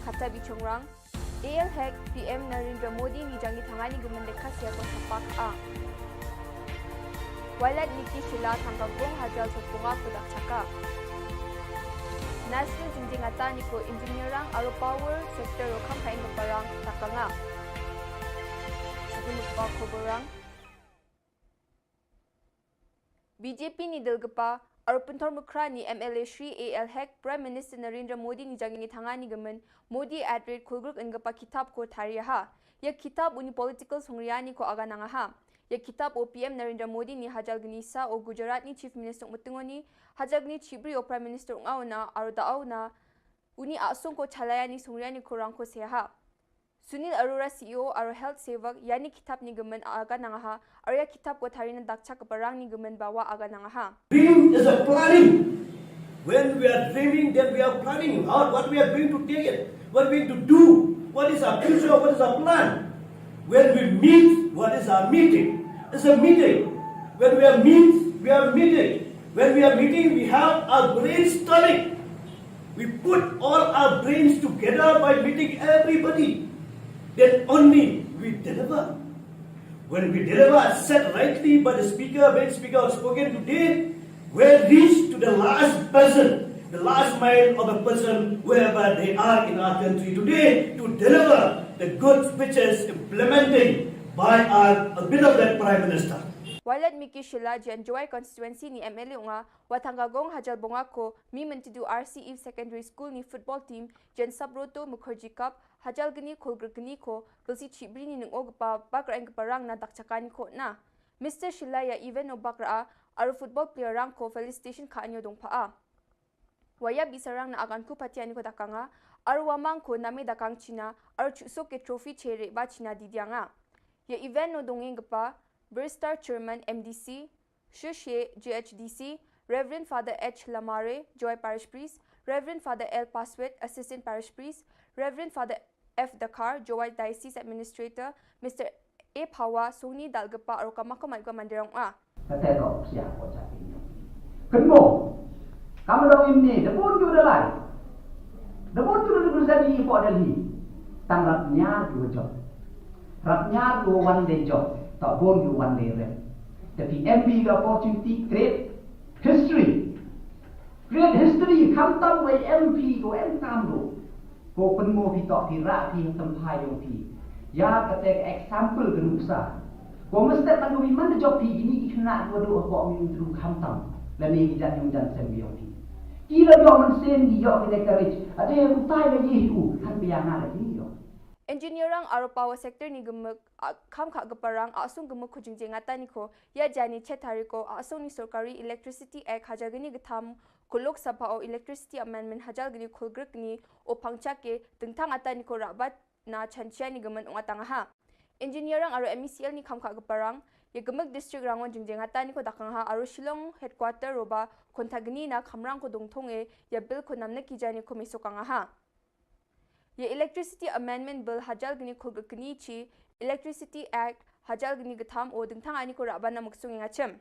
B: Kata bichongrang, AL Hek PM Narendra Modi ni jangi tangani gumendekas ya ko sapak a. Walad Niki Shilla tanggagong hajal sa punga ko dakchaka. National jinjingata ni ko engineerang aro power sector o kampain parang takanga. Sige pa koborang BJP ni Dilgapa, Arupuntor Mukra ni MLA Shri AL Hek, Prime Minister Narendra Modi ni jangi tangani gamen, Modi @rate kulgruk engapa kitab ko tariyaha. Ya kitab uni political songriyani ko aga nangaha. Ya kitab o PM Narendra Modi ni hajal gnisa o Gujarat ni Chief Minister Mutungoni, hajal gni Chibri o Prime Minister Ungauna, Arudauna, uni asung ko chalayani songriyani ko rangko seha. Sunil Arora CEO aro health sevak yani kitab ni gemen aga nangaha arya kitab ko tharina dakcha kaparang ni gemen bawa aga nangaha.
C: Dream is a planning. When we are dreaming, then we are planning out what we are going to take it, what we are going to do, what is our future, what is our plan. When we meet, what is our meeting? It's a meeting. When we are we are meeting. When we are meeting, we have our brainstorming. We put all our brains together by meeting everybody. Then only we deliver. When we deliver said rightly by the speaker, when speaker has spoken today, we reach to the last person, the last mile of a person wherever they are in our country today to deliver the good speeches implementing by our beloved Prime Minister.
B: Walad Miki Shilla jan Joy constituency ni MLA unga watanggagong hajal bonga ko mi mentidu RCE Secondary School ni football team jan Sabroto Mukherjee Cup hajal gani kolgrgni ko belsi chibri ni nungogpa bakra eng parang na dakchakani ko na. Mr. Shilla ya even no bakra aru football player rang ko felicitation ka anyo dongpa a. Waya bisarang na agan ku patiani ko dakanga aru wamang ko nami dakang China aru chusok ke trophy chere ba China didianga. Ya event no dongeng pa Burstar Chairman MDC, Shushe GHDC, Reverend Father H. Lamare, Joy Parish Priest, Reverend Father L. Paswet, Assistant Parish Priest, Reverend Father F. Dakar, Joy Diocese Administrator, Mr. A. Pawa, Sony Dalgapa, or Kamakamagwa Mandirong A.
D: Kategok siya ko sa inyo. Kenmo, kamu daw ini, dapur ju dalai. Dapur ju dalai sa di po dalhi. Tanggap niya dua job. Rapnya dua one day job. Tak boleh one day rem. Tapi MP the opportunity create history. Create history. Khamtam by MP ko entam do. Ko penmo pi tok pi rak pi tempai yo pi. Ya kata example genusa. Ko mesti kan ko mana job pi ini kena dua do ko min dru khamtam. Lani ki jan jan sembi yo pi. Kira yo man sen di yo ki courage. Ada yang utai lagi itu kan biang ada ni yo.
B: Engineerang aro power sector ni gemek kham kha gaparang asung gemek khujingje ngata ni ko ya jani chethari ko asung ni sarkari electricity act hajagini githam kulok sabha o electricity amendment hajal gini khulgrek ni o phangcha ke tengthang ata ni ko rabat na chanchia ni gemen ongatang ha engineerang aro MECL ni kham kha gaparang ye gemek district rangon jingje ngata ni ko dakang ha aro Shillong headquarter roba kontagni na khamrang ko dongthong e ya bill ko namna ki jani ko misokang ha Ye Electricity Amendment Bill hajal gini khulgkni chi Electricity Act hajal gini gatham o dingthang ani ko raban na muksung ngachem.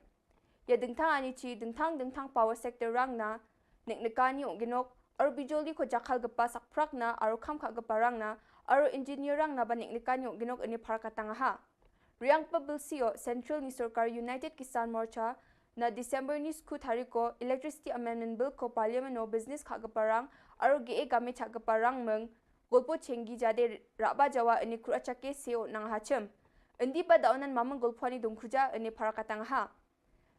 B: Ye dingthang ani chi dingthang power sector rang na neknekani ginok aro bijoli ko jakhal gapa sakprak na aro khamkha gapa rang na aro engineer rang na ba neknekani ginok ani pharkatanga ha. Riang pa bill sio Central ni Sarkar United Kisan Morcha na December ni skut hari ko Electricity Amendment Bill ko Parliament no business kha gaparang aro ge game cha gaparang meng golpo chengi jade raba jawa ani kurachake seo nang hachem endi pa daunan mamang golpani dongkhuja ani parakatang ha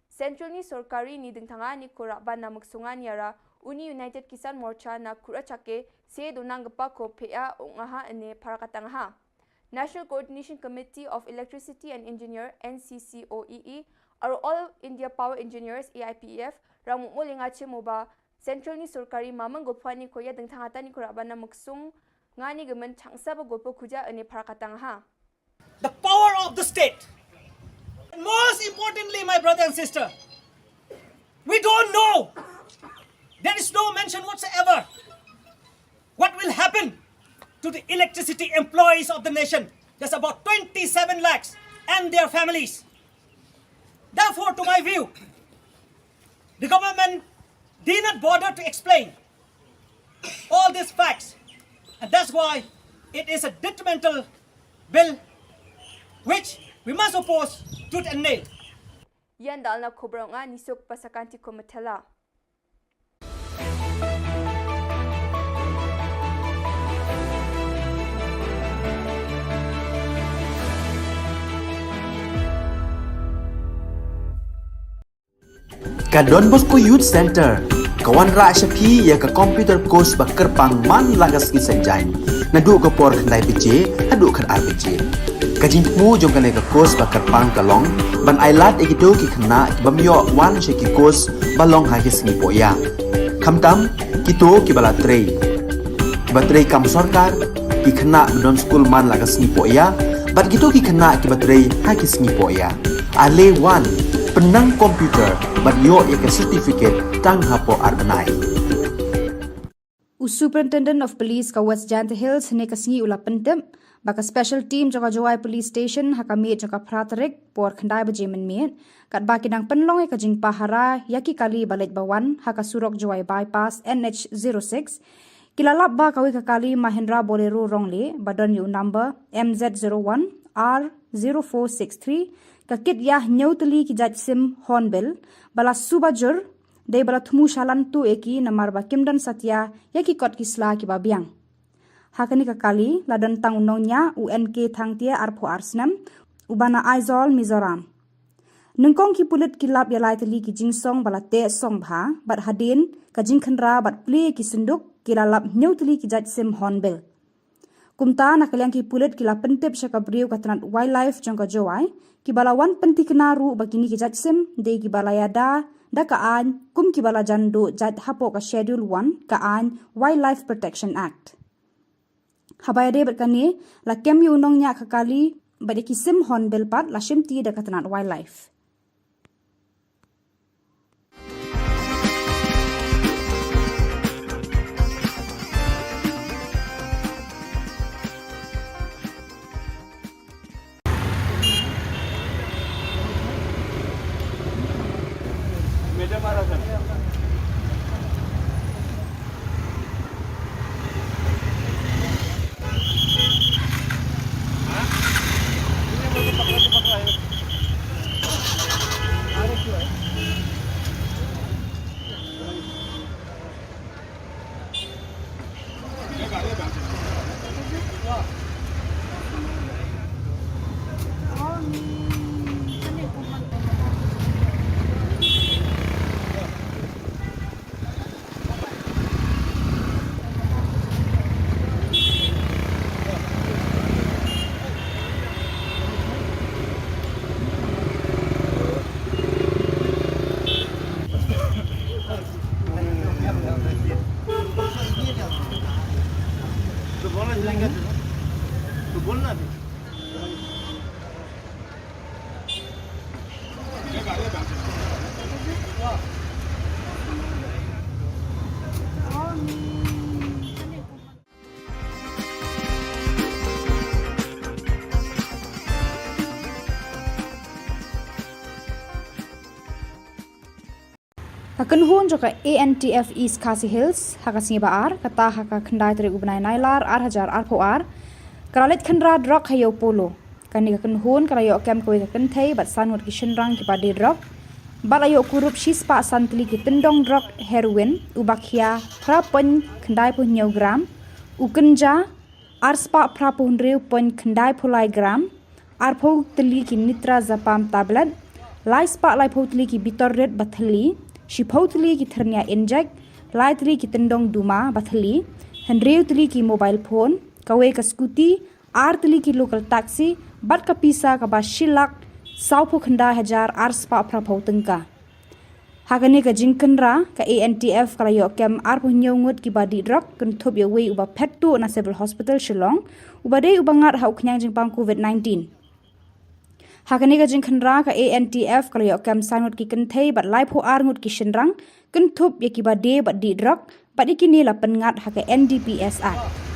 B: Central ni sorkari ni dingthanga ni ko raba namuk sungan yara Uni United Kisan Morcha na kurachake se donang gapa ko pea ongaha ani parakatang ha National Coordination Committee of Electricity and Engineer NCCOEE aro All India Power Engineers AIPEF ramu molingache moba Central ni sorkari mamang golpani ko ya dingthangata ni ko raba namuk sung ngani gemen changsa ba golpo khuja ani parakatang ha
E: The power of the state. And most importantly, my brother and sister, we don't know. There is no mention whatsoever what will happen to the electricity employees of the nation. There's about 27 lakhs and their families. Therefore, to my view, the government did not bother to explain all these facts. And that's why it is a detrimental bill which we must oppose tooth and nail.
B: Yan dal na khubor nga nisok pasakanti ko matela
A: Ka Don Bosco Youth Center kawan ra shapi ya ka computer course bakar pang man lagas ki sanjang nadu ka por khandai piche adu khan RPG kajin mu jong ka ka course bakar pang kalong ban ailat egido ki khna bamyo wan she ki course balong ha ki sni poya khamtam kito ki bala trei batrei kam sarkar ki khna don school man lagas ni poya bat kito ki khna ki batrei ha ki sni poya ale wan penang komputer bat yo ek certificate tang hapo arbanai
F: Superintendent of Police ka West Jant Hills ne kasngi ula pentem baka special team joka Jowai Police Station hakami joka pratarek por khandai baje men kat baki dang penlong ka jing pahara yaki kali balet bawan haka surok Jowai bypass NH06 kilalap ba kawi ka kali Mahindra Bolero rongle badon yu number MZ01 R0463 ka kit yah nyautli ki jaj sim hornbill bala subajur de bala thumu shalan tu eki namar ba kimdan satya yaki kot kisla ki babiang hakani ka kali ladan tang nongnya UNK thangtia arpho arsnam ubana aizol Mizoram nungkong ki pulit kilap yalai tali ki jingsong bala te song bha bat hadin ka jingkhanra bat ple ki sunduk kilalap nyautli ki jaj sim hornbill kumta nakalyang ki pulit kila pentep shaka briu katranat wildlife jangka Jowai ki bala wan penti kenaru bakini ki jaj sim de ki bala yada da ka an kum ki bala jando jad hapo ka schedule 1 ka an Wildlife Protection Act habaya de berkani la kem yu nong nya kakali bade ki sim hornbill pat la shimti da katranat wildlife Hakan hun joka ANTF East Khasi Hills hakasngi baar kata haka khandai tere ubnai nailar ar hajar ar poar karalit khandra drok hayo polo kani hakan hun karayo kem koi hakan thei bat sanwat ki shinrang ki padi drok Balayo kurup shispa santli ki tendong drug heroin ubakhia prapon kendai pun gram ukenja arspa prapun reu pon kendai pulai gram arpo teli ki nitra zapam tablet laispa laipo teli ki bitor red bathali shipau teli ki ternia inject lai teli ki tendong duma bathali hendreu teli ki mobile phone kawe ka scooty ar teli ki local taxi bat ka pisa ka ba shilak saupo khanda hajar arspa prapau tengka Hakane ka jingkenra ka ANTF kala yo kem ar punyongut ki badi drug kun thop yo wei uba pettu na civil hospital Shillong uba dei uba ngat hau knyang jingpang COVID-19 Hakane ka jingkenra ka ANTF kala yo kem sanut ki kenthei bat lai pho ar ngut ki shinrang kun thop ye ki badi badi drug badi kini la pengat haka NDPS Act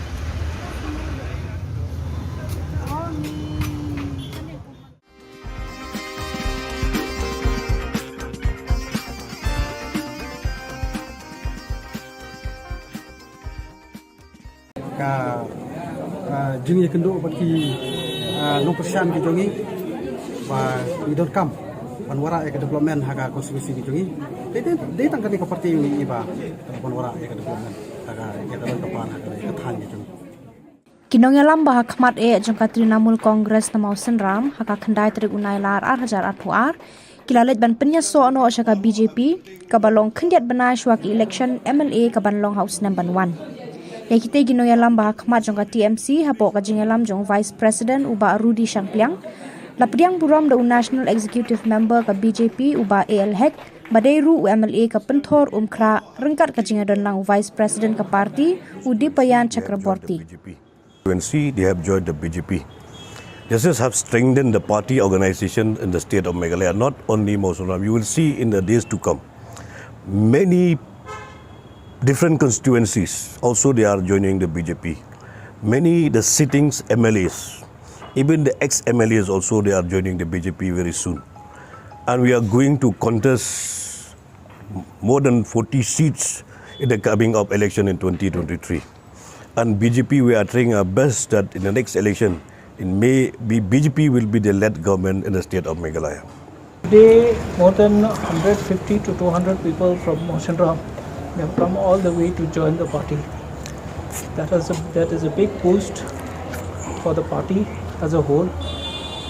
G: ka jing ye kendo baki no persian ki jongi ba we don't come panwara ek development haga konstitusi ki jongi de tang kani ka parti ni ba panwara ek development haga ek dalam kapan haga ek than ki jongi
F: Kinongelam bah khmat e jongka Trinamool Congress na mausen ram haka khandai trik unai lar ar hajar ar puar kilalet ban penya so no shaka BJP kabalong khandiat banai shwak election MLA kabanlong house number 1 Yakite ginoyalam bah khmat jongka TMC hapo ka jingalam jong Vice President uba Rudy Shangpliang lapriang buram da National Executive Member ka BJP uba AL Hek badairu MLA ka penthor umkra rengkat ka jingadon lang Vice President ka parti Udipayan Chakraborty
H: UNC, they have joined the BJP. This has have strengthened the party organization in the state of Meghalaya, not only Mosunram. You will see in the days to come, many different constituencies also they are joining the BJP. Many the sittings MLAs, even the ex-MLAs also they are joining the BJP very soon. And we are going to contest more than 40 seats in the coming up election in 2023. And BJP, we are trying our best that in the next election, in May, BJP will be the led government in the state of Meghalaya.
I: Today, more than 150 to 200 people from Mosunram have come all the way to join the party. That is a big boost for the party as a whole,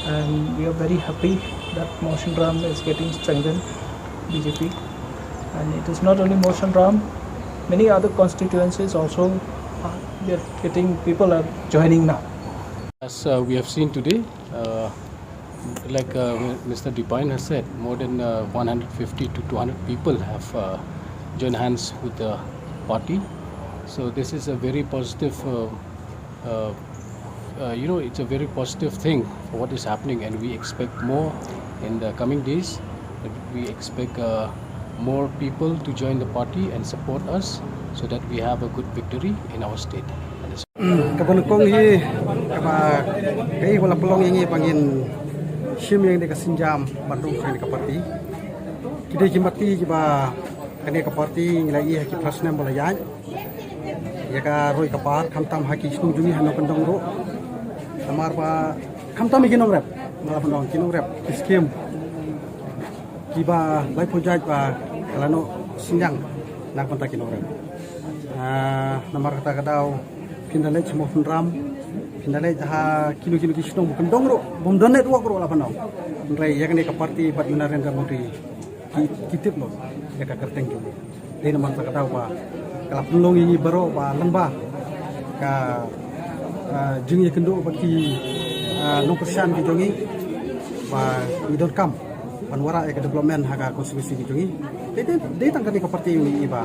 I: and we are very happy that Mosunram is getting strengthened, BJP. And it is not only Mosunram, many other constituencies also people are joining now.
J: As we have seen today, like Mr. Dipine has said, more than 150 to 200 people have joined hands with the party. So this is a very positive, it's a very positive thing for what is happening, and we expect more in the coming days. We expect more people to join the party and support us so that we have a good victory in our state.
G: Kabanukong hi kaba kay wala pelong ingi pangin sim yang deka sinjam Bandung kani ka parti kide kimati kiba kani ka parti ngilai haki prasnam balayan ya ka roi ka par khamtam haki snujuni hano kandong ro amar pa khamtam ikinong rep mala pandong kinong rep skim kiba lai pojaj pa kalano sinjang nak panta kinong rep namar kata kadau Pindalai semua ram, pindalai dah kilo kisnong bukan dongro, bom donet wak ro lah panau. Rai yang ni keparti bat Narendra Modi kitip lo, ya kerteng tu. Dia nama tak tahu apa. Kalau pelong ini baru apa lembah, ka jengnya kendo bagi no persian kijongi, ba we don't come. Panwara ya development haga konstitusi kijongi. Dia tangkap ni keparti ini ba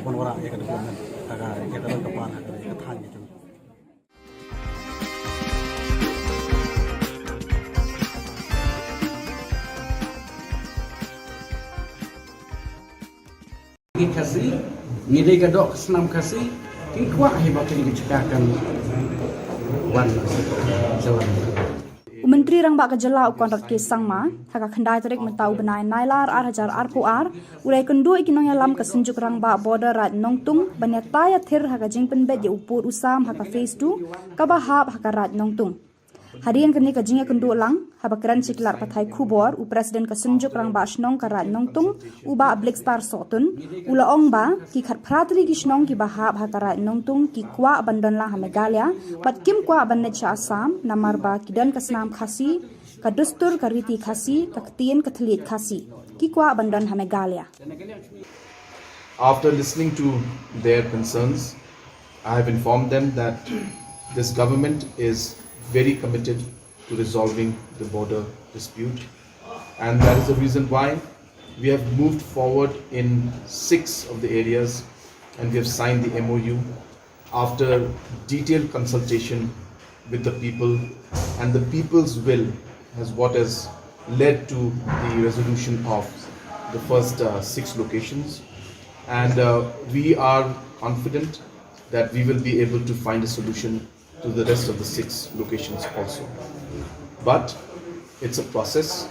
G: panwara ya development haga ya dalam kapan ya than kijongi.
L: Kasih, ngide gadok senam kasih, kikuah hebat ini dicekakan wan jalan.
F: Menteri Rang Ba Ka Jylla ukon rat ke sangma haka khandai tarik mentau benai nailar ar hajar ar puar ulai kendu ikinong yalam ka senjuk Rang Ba border rat nongtung banyata ya thir haka jingpen bet ye upur usam haka phase 2 ka bahap haka rat nongtung Harian kini kajingnya kenduk lang, habakran ciklar patai Khubor, u presiden kesenjuk rang ba asnong karat nongtung, u ba Black Star sotun, ula ong ba, ki khat pratli gisnong ki bahab hakarat nongtung, ki kwa abandan lang ha Meghalaya, bat kim kwa abandan cha Assam, namar ba kidan kasnam khasi, kadustur kariti khasi, kaktian katlit khasi, ki kwa abandan ha Meghalaya.
K: After listening to their concerns, I have informed them that this government is very committed to resolving the border dispute, and that is the reason why we have moved forward in 6 of the areas, and we have signed the MOU after detailed consultation with the people, and the people's will has led to the resolution of the first 6 locations, and we are confident that we will be able to find a solution to the rest of the 6 locations also. But it's a process.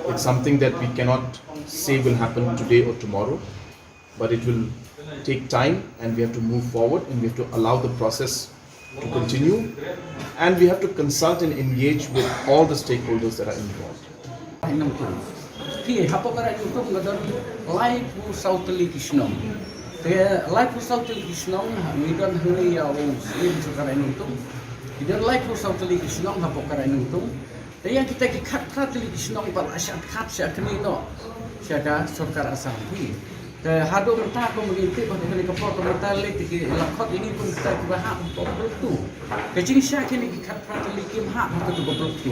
K: It's something that we cannot say will happen today or tomorrow, but it will take time, and we have to move forward, and we have to allow the process to continue, and we have to consult and engage with all the stakeholders that are involved.
L: Life South Kishnong, we don't hurry our own slim to Karanutum. We don't like for South Kishnong, Hapokaranutum. The Yankee cut Kishnong, but I shall capture Kanino, Shaka, Sokara Sampi. The Hado Taco Milite, but the Kapota Metallic, Lakot, in even start to a half of two. The Jing Shaki cut practically came half to the block two.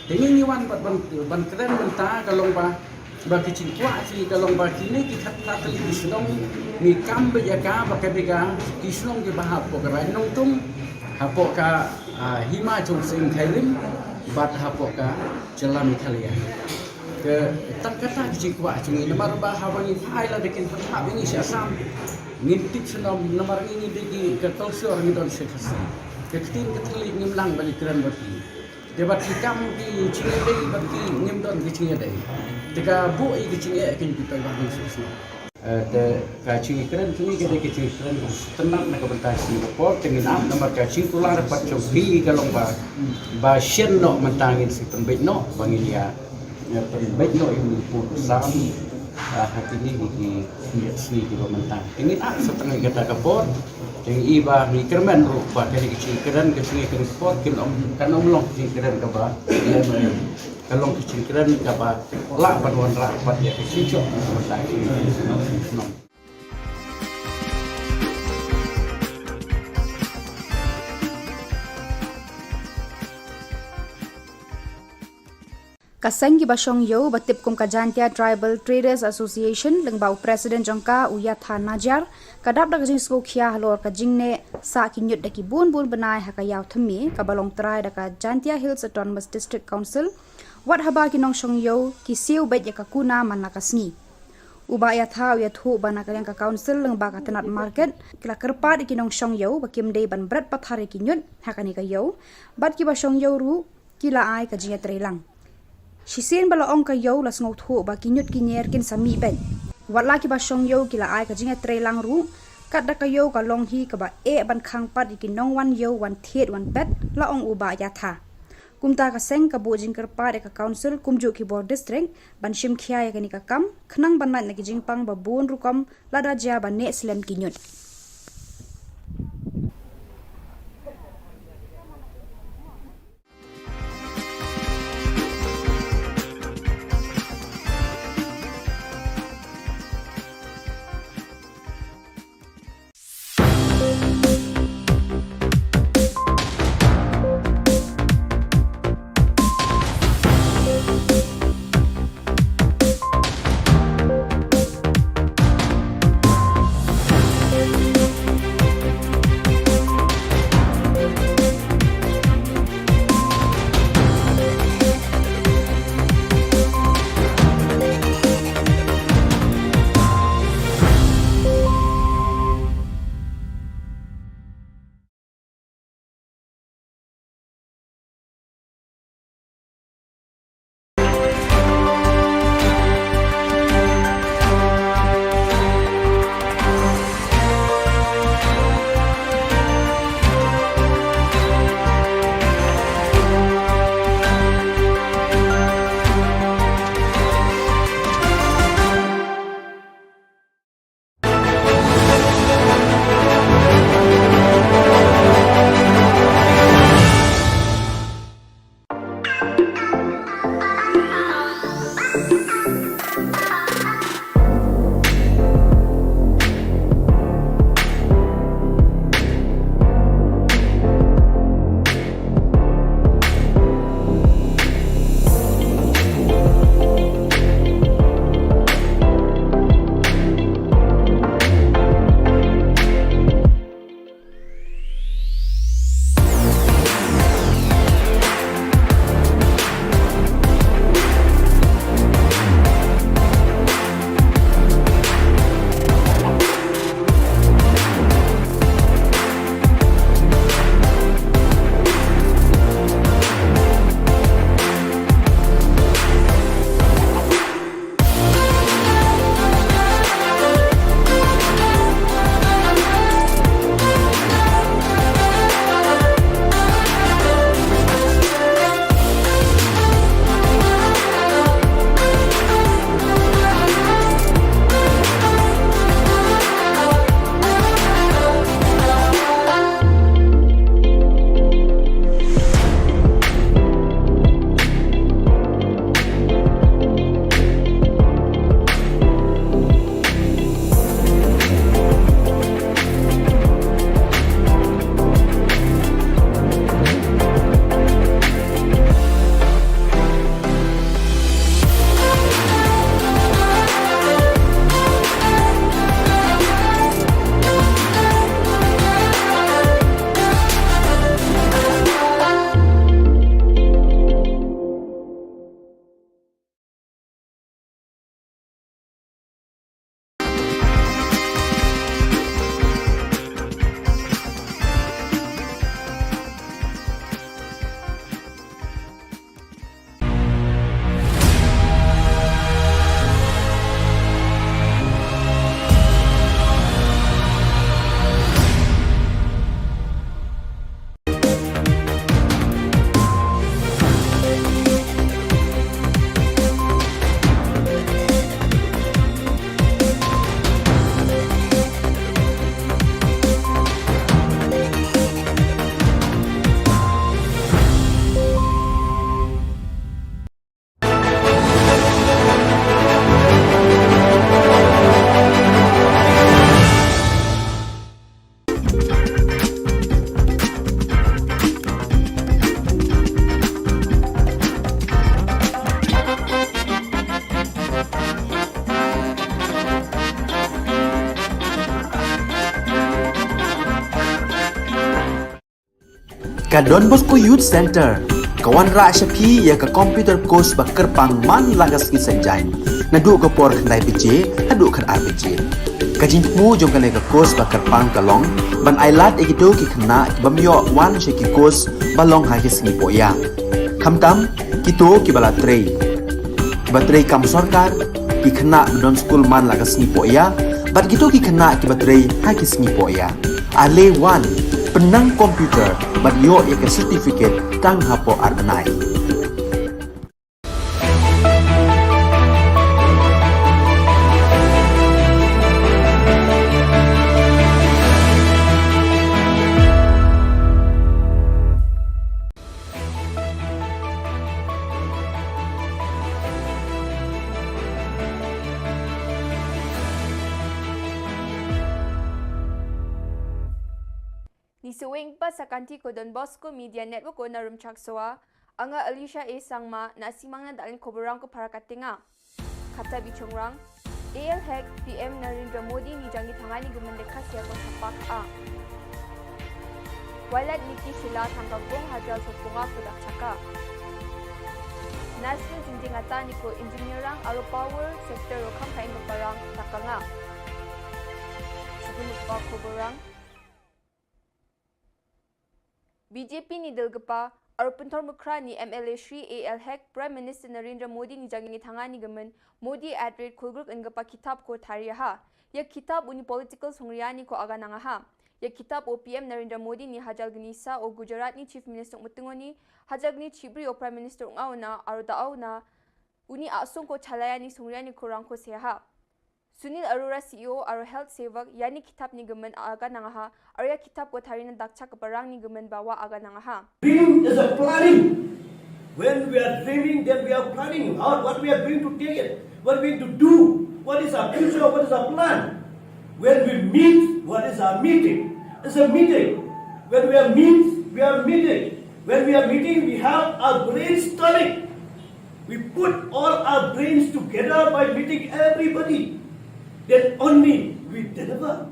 L: The only one but one Kran along by. Bagi cikwa si kalau bagi ni kita kata Kisnong ni kam berjaga pakai bega Kisnong ke bahap pokera nongtung hapok ka hima chung sing khailim bat hapok ka jalan Italia ke tak kata cikwa chung ni nomor bah hawangi Thailand dekin hap ini si Assam ngintip senom nomor ini degi ke tolsor ni don sekasi ke tin ke teli ngimlang balik keran bagi debat hikam di Cingedei bagi ngimdon di Cingedei jika bu i kecingnya akan kita bagi susu. Kacing keren kini kita kacing keren tenang nak bertas Singapura dengan am nomor kacing tular dapat cobi kalau ba sien no mentangin si pembet no bangin ya pembet no ini pun sami hati ini di sini di mentang. Ini setengah kita kapor dengan iba ni kerman rupa dari kacing keren sport kan long kacing keren kaba kalau kecil keren apa lah paduan rapat ya kecil
F: Kaseng ki basong yo batip kum kajantia Tribal Traders Association lengbau Presiden jongka uya Najar kadap dak jing sko khia halor ka jingne sa kinyut daki bun benai hakayaw thami kabalong trai daka Jantia Hills Autonomous District Council wat haba kinong shong yo ki siu bet ya kakuna manakasni uba ya thau ya thu bana ka council leng ba ka tenat market kila kerpa di kinong shong yo bakim dei ban brat pathare kinyut hakani ka yo bat ki ba shong yo ru kila ai ka jinga trelang Shisien bala ong ka yo las ngau thu ba kinyut kinyer kin sami ben wat la ki ba shong yo kila ai ka jinga trelang ru kat da ka yo ka long hi ka ba e ban khang pat ki nong wan yo wan thet wan pet la ong uba ya tha kumta ka seng ka bojing kerpa de ka council kumju ki bor district ban shim khia ya ka ni ka kam khnang ban na ki jingpang ba bon rukom lada ja ba ne slem kinyut
A: Ka Don Bosco Youth Center, kawan ra syapi ya ka computer course bakar pang man lagas ki sanjain. Nadu ka por kandai PJ, hadu kan RPG. Kajin mu jom kan ka course bakar pang kalong, ban ailat egido ki kena ki bamyo wan syaki course balong ha ki singi poya. Kamtam kito ki bala trei. Ki batrei kam sorkar ki kena don school man lagas singi poya, bat kito ki kena ki batrei ha ki singi poya. Ale wan penang komputer bat yo ya ke certificate tang hapo arbenai.
B: Ni sewing pa sa kanti ko Don Bosco Media Network ko na rumchaksoa, anga Alicia A. Sangma na simang na dalin koborang ko para katinga. Kata bichongrang, AL Hek PM Narendra Modi ni jangi tangani gumendeka siya ko sa pak-a. Walad Niki Shilla tanggagong hajal sa punga ko dakchaka. National jinjingata ni ko engineerang aro power sector o kang kain parang takanga. Sebelum pa koborang, BJP ni Dilgapa, aro pentor mukra ni MLA Shri AL Hek, Prime Minister Narendra Modi ni jangi tangani gamen Modi @rate kulgruk engapa kitab ko tariha. Ya kitab uni political songriani ko aga nangaha. Ya kitab o PM Narendra Modi ni hajal genisa o Gujarat ni Chief Minister Mutungoni, hajal ni Chibri o Prime Minister ngauna aro dauna uni asung ko chalayani songriani ko rangko seha. Sunil Arora CEO aro health sevak yani kitab ni gemen aga nangaha aro ya kitab ko tharina dakcha kaparang ni gemen bawa aga nangaha.
C: Dream is a planning. When we are dreaming, then we are planning out what we are going to take it, what we are going to do, what is our future, what is our plan. When we meet, what is our meeting? It's a meeting. When we are we are meeting. When we are meeting, we have our brainstorming. We put all our brains together by meeting everybody. Then only we deliver.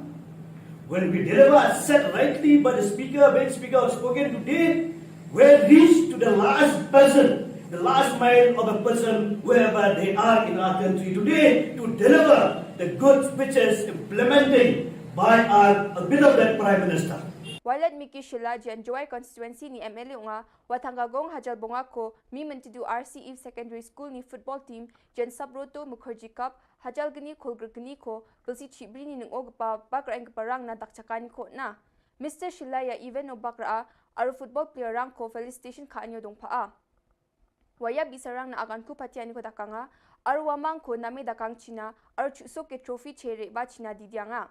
C: When we deliver, said rightly by the speaker, when speaker has spoken today, we reach to the last person, the last mile of a person, wherever they are in our country today, to deliver the good speeches implementing by our beloved Prime Minister.
B: Walad Miki Shilla jan Joy constituency ni MLA nga watanggagong hajal bonga ko mi mentidu RCE Secondary School ni football team jan Sabroto Mukherjee Cup hajal gani kolgr gani ko belsi chibri ni nung ogpa bakra ang parang na dakchakani ko na. Mr. Shilla ya even no bakra aro football player rang ko felicitation ka anyo dong paa. Waya bisarang na agan ko patiani ko dakanga aro wamang ko nami dakang China aro chusok ke trophy chere ba China didyanga.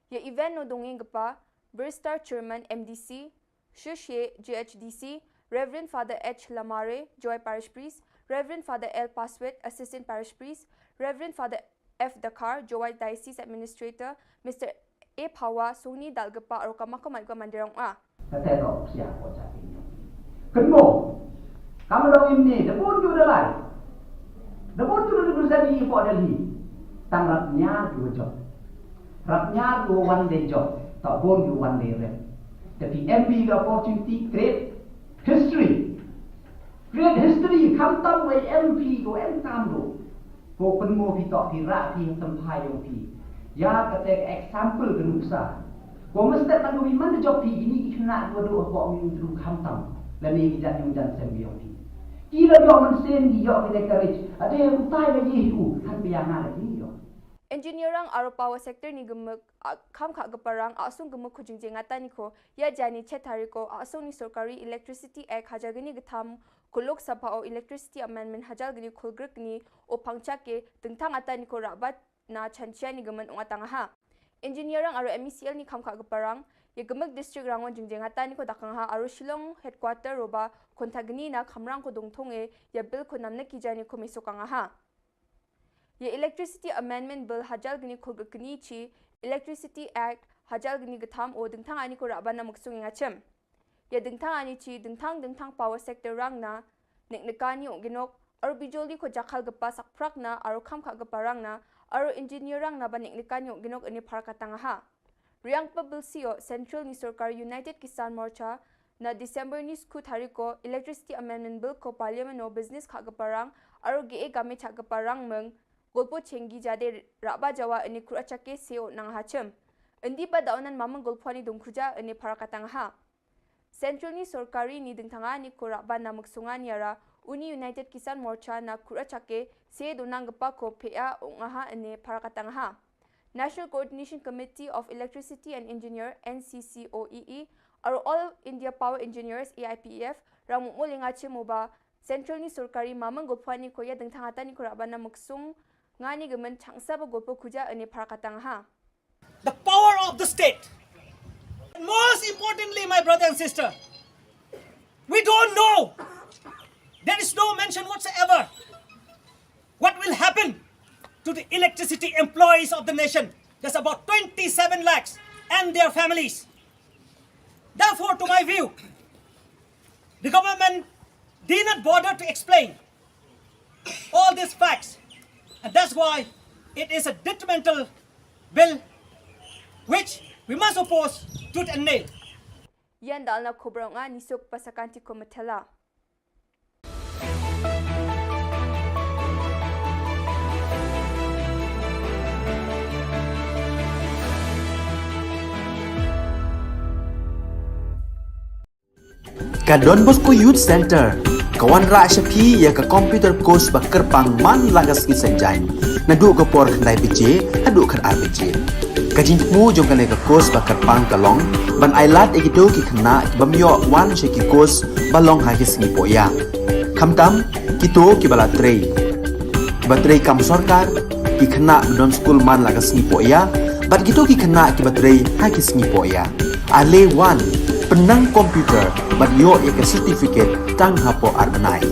B: Ya event no dongeng pa Burstar Chairman MDC, Shushe GHDC, Reverend Father H. Lamare, Joy Parish Priest, Reverend Father L. Paswet, Assistant Parish Priest, Reverend Father F. Dakar, Joy Diocese Administrator, Mr. A. Pawa, Sony Dalgapa, or Kamakamay Mandirang A.
D: Kedua, kamu dong ini, dapur juga lai. Dapur juga bersama ibu Delhi. Tanggapnya dua job. Rapnya dua one day job. Tak boleh one day rep. Tapi MP the opportunity create history. Create history. Kamu tahu MP go M do. Go penmu kita tirak di tempat yang pi. Ya kata example genuksa. Go mesti kan di mana job pi ini kena dua kau minum kamu tahu. Lani kita yang jangan sembiang pi. Kira dia mensen dia kita courage. Ada yang utai lagi itu kan biang lagi dia.
B: Engineerang aro power sector ni gemek kam kha gaparang asung gemek khujingjeng atani ko ya jani chetari ko asung ni Sarkari Electricity Act hajagini githam kulok sabha o Electricity Amendment hajalgini khulgrek ni o pangchake tengthang atani ko rabat na chanchia ni gemen ungatanga ha. Engineerang aro MECL ni kam kha gaparang ya gemek district rangon jingjeng atani ko dakangha aro Shillong headquarter roba kontagni na khamrang ko dongthonge ya bill ko namna kijani ko misokanga ha. Ye Electricity Amendment Bill hajal gini khulgakni chi Electricity Act hajal gini gatham o dingthang ani ko rabana maksung ngachem. Ye dingthang ani chi dingthang power sector rang na neknekani onginok aro bijoli ko jakhal gapa sakprak na aro khamkha gapa rang na aro engineer rang na ba neknekani onginok ani pharakatanga ha. Riang pa bill sio Central ni Sarkar United Kisan Morcha na December ni skut hari ko Electricity Amendment Bill ko Parliament no business kha gaparang aro ge game cha gaparang meng golpo chengi jade raba jawa ini kru achake seo nang hachem endi pa daunan mamang golpani dongkhuja ini parakatang ha Central ni sorkari ni dingtanga ni ko raba namuk sungan yara Uni United Kisan Morcha na kru achake se donang gapa ko pea ongaha ini parakatang ha National Coordination Committee of Electricity and Engineer NCCOEE or All India Power Engineers AIPF ramu molinga chemoba Central ni sorkari mamang golpani ko ya dingtangata ni ko raba namuk sung ngani gemen changsa ba golpo khuja ini parakatang ha
E: The power of the state. And most importantly, my brother and sister, we don't know. There is no mention whatsoever what will happen to the electricity employees of the nation. There's about 27 lakhs and their families. Therefore, to my view, the government did not bother to explain all these facts. And that's why it is a detrimental bill which we must oppose tooth and nail.
B: Yan dal na Khubor nga nisok pasakanti ko matela.
A: Ka Don Bosco Youth Center, kawan ra syapi ya ka computer course bakar pang man lagas ki sanjang. Nadu ka por khandai BJ, adu khan RPG. Kajin mu jong ka ka course bakar pang kalong, ban ailat egito ki khna bamyo wan she ki course balong ha ki singi poya. Khamtam kito ki bala trei. Batrei kam sarkar ki khna don school man lagas singi poya, bat kito ki khna ki batrei ha ki singi poya. Ale wan penang komputer bagyo ek certificate tang hapo arbanai.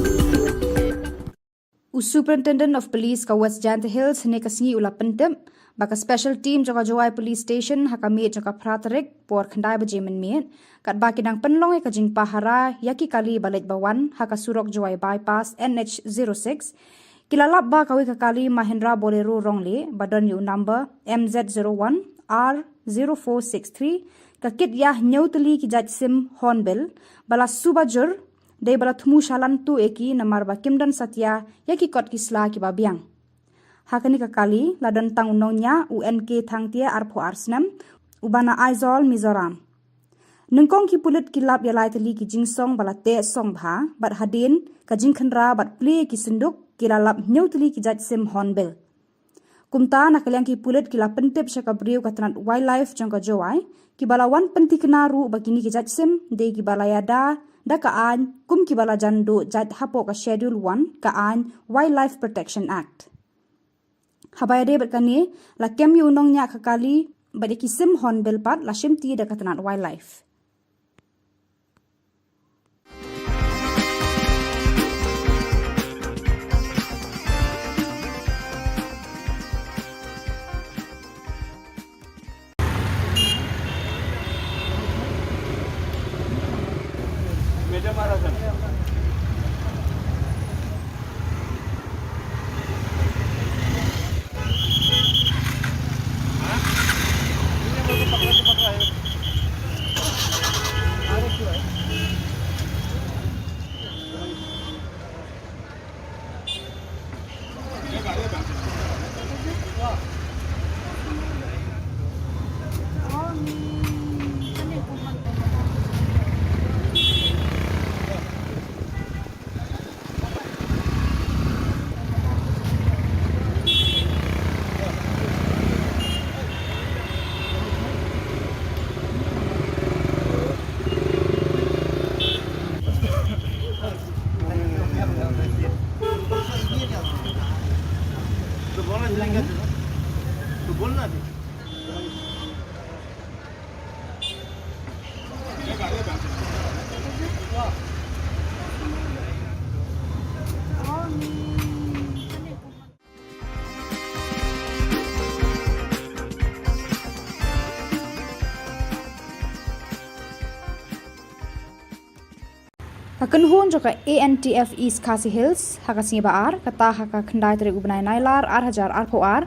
F: Superintendent of Police ka West Jant Hills ne kasingi ula pentem baka special team jaka Jawai Police Station hakami jaka praterik por khandai bajemen miet kat baki dang penlong e kajing pahara yaki kali balet bawan haka surok Jawai bypass NH06 kilalap ba kawi kakali Mahindra Bolero rongle badan yu number MZ01 R0463 kakit yah nyauteli ki jaj sim hornbill bala subajur de bala thumu shalan tu eki namar ba kimdan satya yaki kot kisla ki babiang hakani kakali ladan tang unonya UNK thangtia arpho arsnam ubana Aizol Mizoram nungkong ki pulit kilap ya laiteli ki jingsong bala te song bha bat hadin ka jingkhanra bat play ki sinduk kilalap nyauteli ki jaj sim hornbill kumta nakalyang ki pulit kila pentip syaka briu katanat wildlife jangka Jawai ki balawan pentikna ru bagini ki jaj sim de ki balayada da kaan kum ki bala jando jad hapo ka schedule 1 kaan Wildlife Protection Act habaya de berkani la kem yu nong nya kakali bade ki sim hornbill pat la shimti da katanat wildlife Hakan hun joka ANTF East Khasi Hills haka singi baar kata haka khandai tere ubnai nailar ar po ar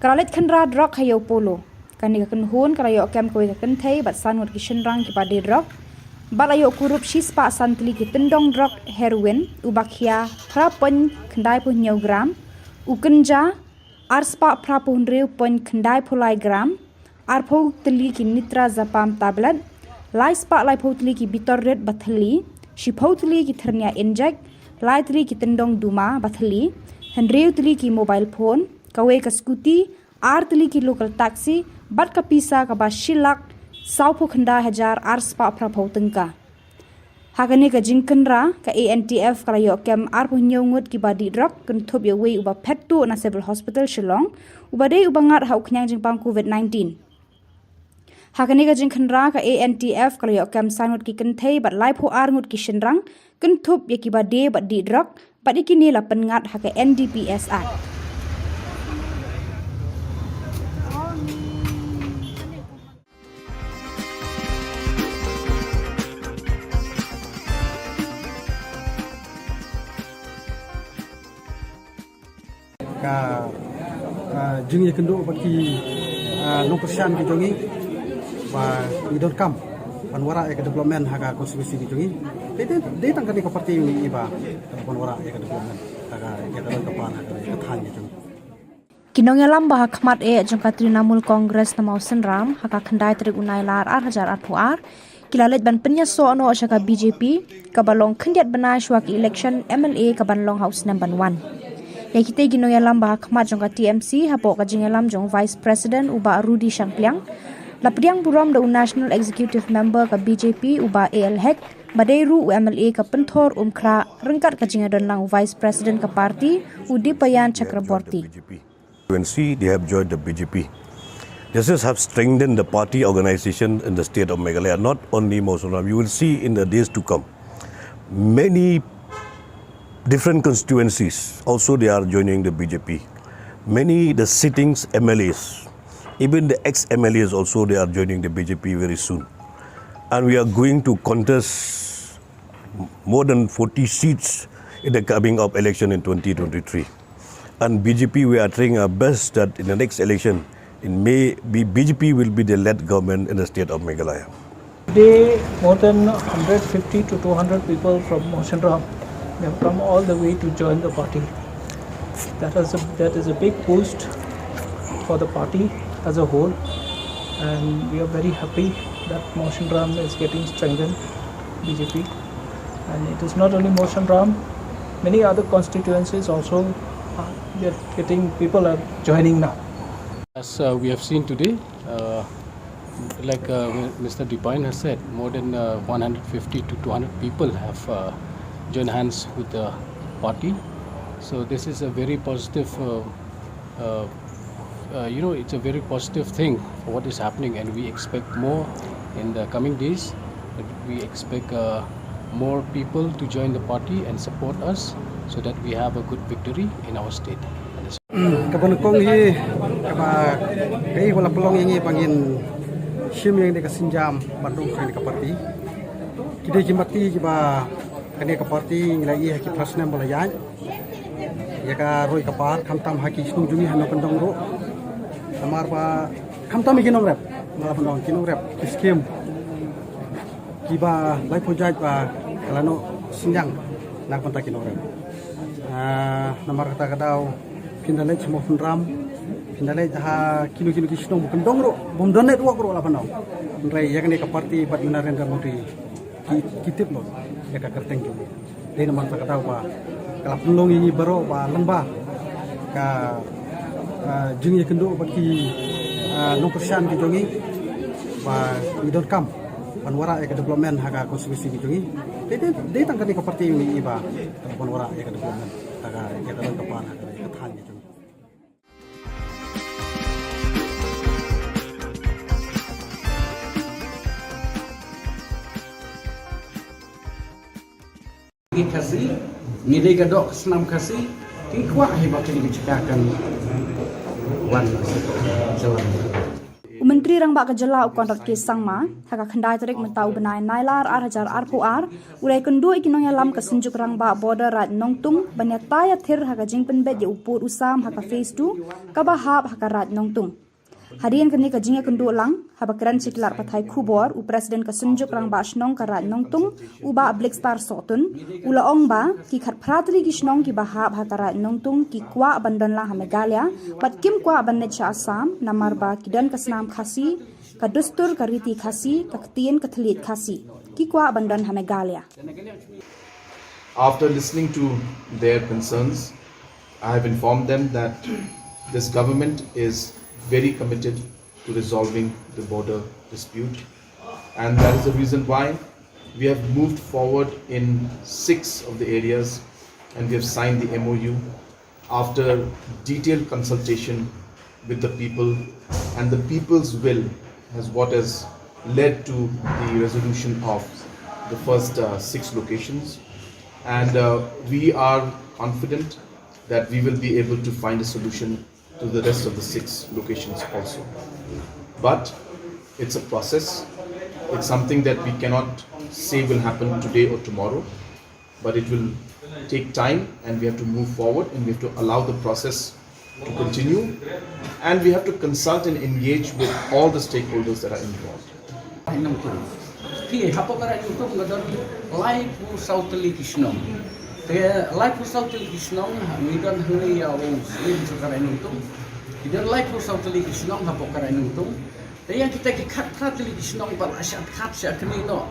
F: karalit khandra drok hayo polo kani hakan hun karayo kem ko hakan thei bat sanwat ki shinrang ki padi drok balayo kurup shispa santli ki tendong drug heroin ubakhia prapon khandai pu gram ukenja arspa prapon reu pon khandai pulai gram arpho tli ki nitra zapam tablet laispa lai photli ki bitor red bathli shiphotli ki thernia inject laitri ki tendong duma bathli henreu tli ki mobile phone kawe ka scooty artli ki local taxi bat ka pisa ka ba shilak saupu khanda hajar arspa prapho tengka hagani ka jingkenra ka ANTF kala yo kem arpo nyongut ki badi drug kenthop yo we uba phettu na civil hospital Shillong uba dei uba ngat hau knyang jingpang COVID-19 hagani ka jingkenra ka ANTF kala yo kem sangut ki kenthei bat lai pho arngut ki shinrang kenthop ye ki bade bat di drug bat ikini la pengat ha ka NDPS Act
G: ka jing ye kendo bagi no persian ki jongi ba we don't come panwara e development haga konstitusi ki jongi de tang kani ko parti ni ba panwara e development haga ya ka pan haga than ki jongi
F: kinong yalam bah khmat e jongka trinamul congress na mausen ram haka khandai trik unai lar 8000 kilalet ban penya so no shaka BJP kabalong khandiat bana shwak election MLA kabanlong house number 1 Yakite ginong yalam bah khmat jongka TMC hapo ka jingalam jong Vice President uba Rudy Shangpliang lapriang buram da National Executive Member ka BJP uba AL Hek badairu MLA ka penthor khra rengkat ka jingadon lang Vice President ka parti Udipayan Chakraborty
H: UNC, they have joined the BJP. This have strengthened the party organization in the state of Meghalaya, not only Mosunram. You will see in the days to come many different constituencies also they are joining the BJP. Many the sittings MLAs, even the ex-MLAs also they are joining the BJP very soon. And we are going to contest more than 40 seats in the coming up election in 2023. And BJP we are trying our best that in the next election in May BJP will be the led government in the state of Meghalaya.
I: Today more than 150 to 200 people from Mosunram they have come all the way to join the party. That is a big boost for the party as a whole, and we are very happy that Mosunram is getting strengthened, BJP. And it is not only Mosunram, many other constituencies also people are joining now.
J: As we have seen today, like Mr. Dipine has said, more than 150 to 200 people have joined hands with the party. So this is a very positive, it's a very positive thing for what is happening, and we expect more in the coming days. We expect more people to join the party and support us so that we have a good victory in our state.
G: Kabon kong hi kaba kai wala pelong ini pangin sim yang dikasinjam bandung kani ka parti kide jimati kiba kani ka parti nilai ki prasna bolayai ya ka roi ka par khamtam haki snu jumi hano kandong ro amar ba khamtam kinong rep mala bandong kinong rep skim kiba lai project ba kalano sinjang nak panta kinong rep namar kata kadau pindalai semua ram pindalai ha kilo kisno bukan dongro bom donet wak ro lapan nau rai ya kene ka parti pat Narendra Modi kitip lo ya ka kerteng jo dei namar ta kata ba kala pelong ini baro ba lembah ka jing ye kendo bagi no persian ki jongi ba we don't come panwara ya development haga konstitusi ki jongi dei tang ka parti ini ba panwara ya development haga ya ka pan haga ka than ki jongi
L: kasih, ngide gadok senam kasih, tingkuah hebat ini diciptakan wan jalan.
F: Menteri Rang Ba Ka Jylla ukon rat ke sangma haka khandai tarik mentau benai nailar 8000 arpuar ulai kendu ikinong yalam ka senjuk Rang Ba border rat nongtung banyat taya thir haka jingpen bet ye upur usam haka phase 2 ka bahap haka rat nongtung Harian kini kajingnya kendu lang, habakran siklar patai Khubor, u presiden kesunjuk rang ba shnong karat nongtung, uba Black Star sotun, ula ong ba, ki khat pratri ki shnong ki bahab hakarat nongtung ki kwa bandan la Megalia, bat kim kwa bandet cha Assam, namar ba kidan kasnam khasi, kadustur kariti khasi, kaktien katlit khasi, ki kwa bandan Megalia.
K: After listening to their concerns, I have informed them that this government is very committed to resolving the border dispute, and that is the reason why we have moved forward in 6 of the areas, and we have signed the MOU after detailed consultation with the people, and the people's will has what has led to the resolution of the first 6 locations, and we are confident that we will be able to find a solution to the rest of the 6 locations also. But it's a process. It's something that we cannot say will happen today or tomorrow, but it will take time, and we have to move forward, and we have to allow the process to continue, and we have to consult and engage with all the stakeholders that are involved.
L: Life for South Kishnong, we don't hurry our slim to Karanuntum. We don't like for South Kishnong, Hapokaranuntum. They are taking cut Kishnong, but I shall catch a canino.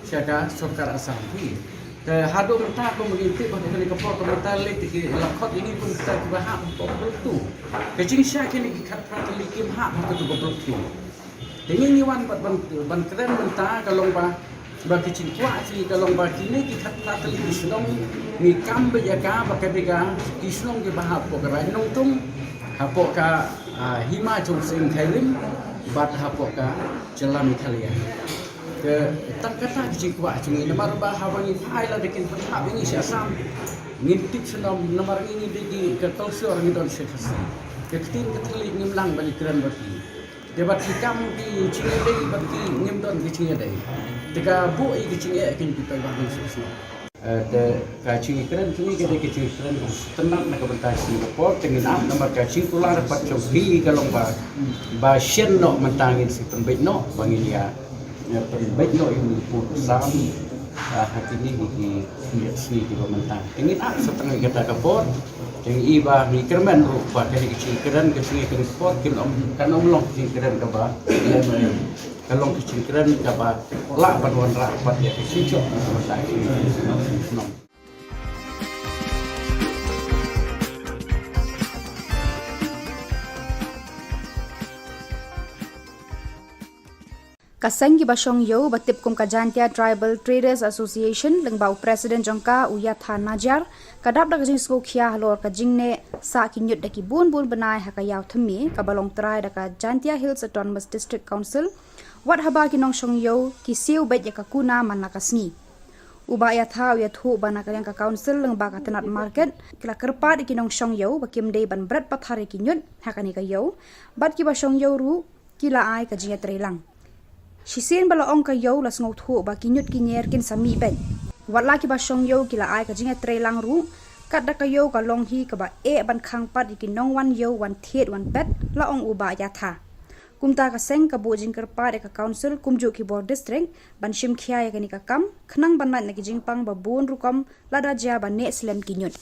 L: Shaka, Sokar Asampi. The Hado Taco, we take on the Kapot of Metallic, Lakot, in even start to have of two. The Chin Shaki cut practically came half to go blue. The only one but one Kremanta, Galomba. Bagi cincua si kalau bagi ni kita kata Kishnong ni kambe jaga bagi bega Kishnong ke bahap pokera nongtung hapok ka hima jom sing kairim bat hapok ka jalan Italia ke tak kata cincua cungi nomor bahawang ini file dekin bahap ini si Assam ngintip senam nomor ini di ke tolsor ni don sekasi ke tin ketelik ngimlang balik keren bagi debat hikam di cingedei bagi ngimdon di cingedei Jika bu ini kecilnya akan kita bangun sesuatu. Kacing keren tu ni kita kacing keren tenang nak bertahan Singapura dengan nomor kacing pulang dapat cobi kalau bahasian nak mentangin si pembet nak bangin dia pembet nak ini pun sam hati ni di sini di mentang. Dengan setengah kita kapor dengan iba ni kerman rupa kali kacing keren sport kan long kacing keren kaba kalau kecil keren dapat lah paduan rapat ya kecil selesai.
F: Kaseng ki basong yo batip kum Kajantia Tribal Traders Association lengbau Presiden Jongka Uyatha Najar kadap dak jing sko khia halor ka jingne sa kinyut daki bun benai hakayaw thmi kabalong trai daka Jantia Hills Autonomous District Council wat haba ki nong shong yo ki siu bet ya kakuna manakasni uba ya tha ya thu bana ka council lengba ka tenat market kila kerpa ki nong shong yo bakim dei ban brat pathare ki nyut hakani ka yo bat ki ba shong yo ru kila ai ka jinga trelang Shisin bala ong ka yo las ngot thu ba ki nyut ki nyer kin sami ben wat la ki ba shong yo kila ai ka jinga trelang ru kat da ka yo ka long hi ka ba e ban khang pat ki nong wan yo wan thiet wan bet la ong uba ya tha kumta ka seng ka bojing kerpa de ka council kumju ki board district ban shim khia ya ni ka kam khnang ban na ki jingpang ba bun rukom lada ja ba ne slem ki nyut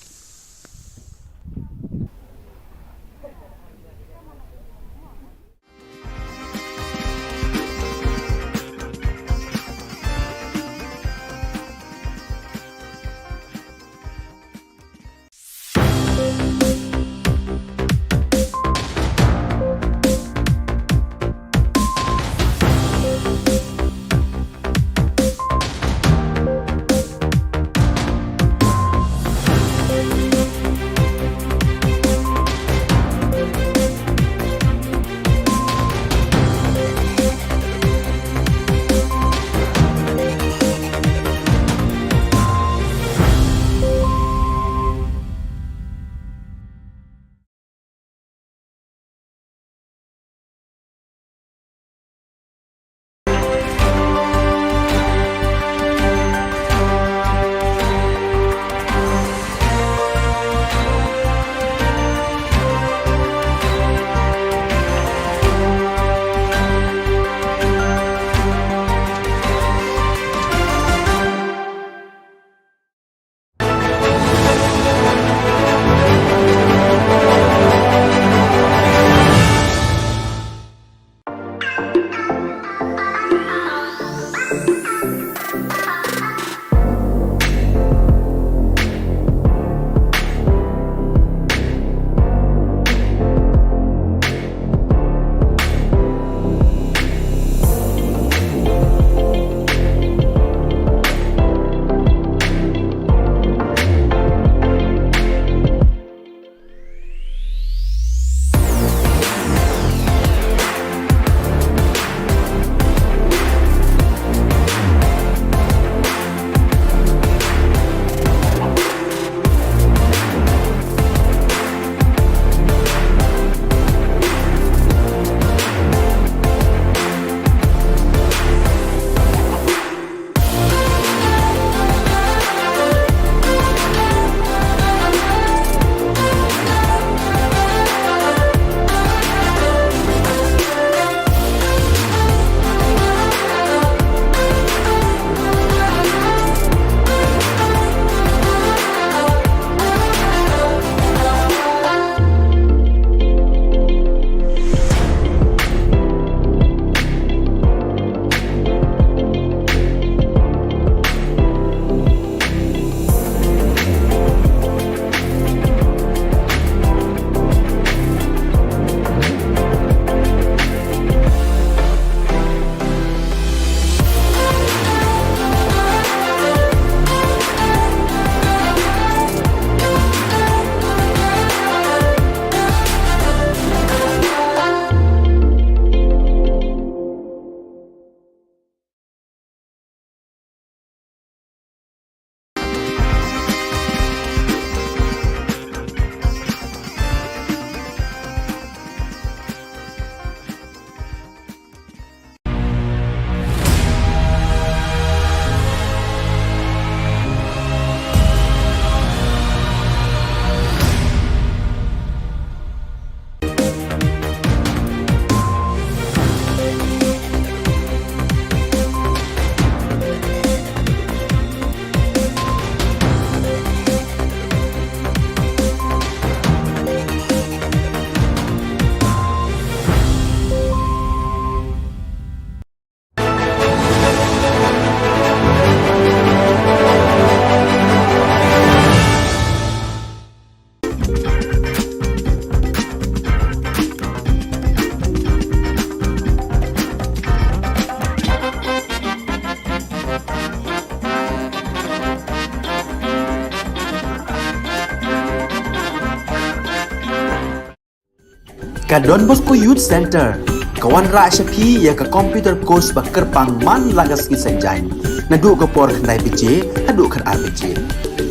A: Ka Don Bosco Youth Center, kawan rak syapi ya ka computer course bakar pang man lagas ki senjai. Nadu ka por khnai bije, hadu khan ar bije.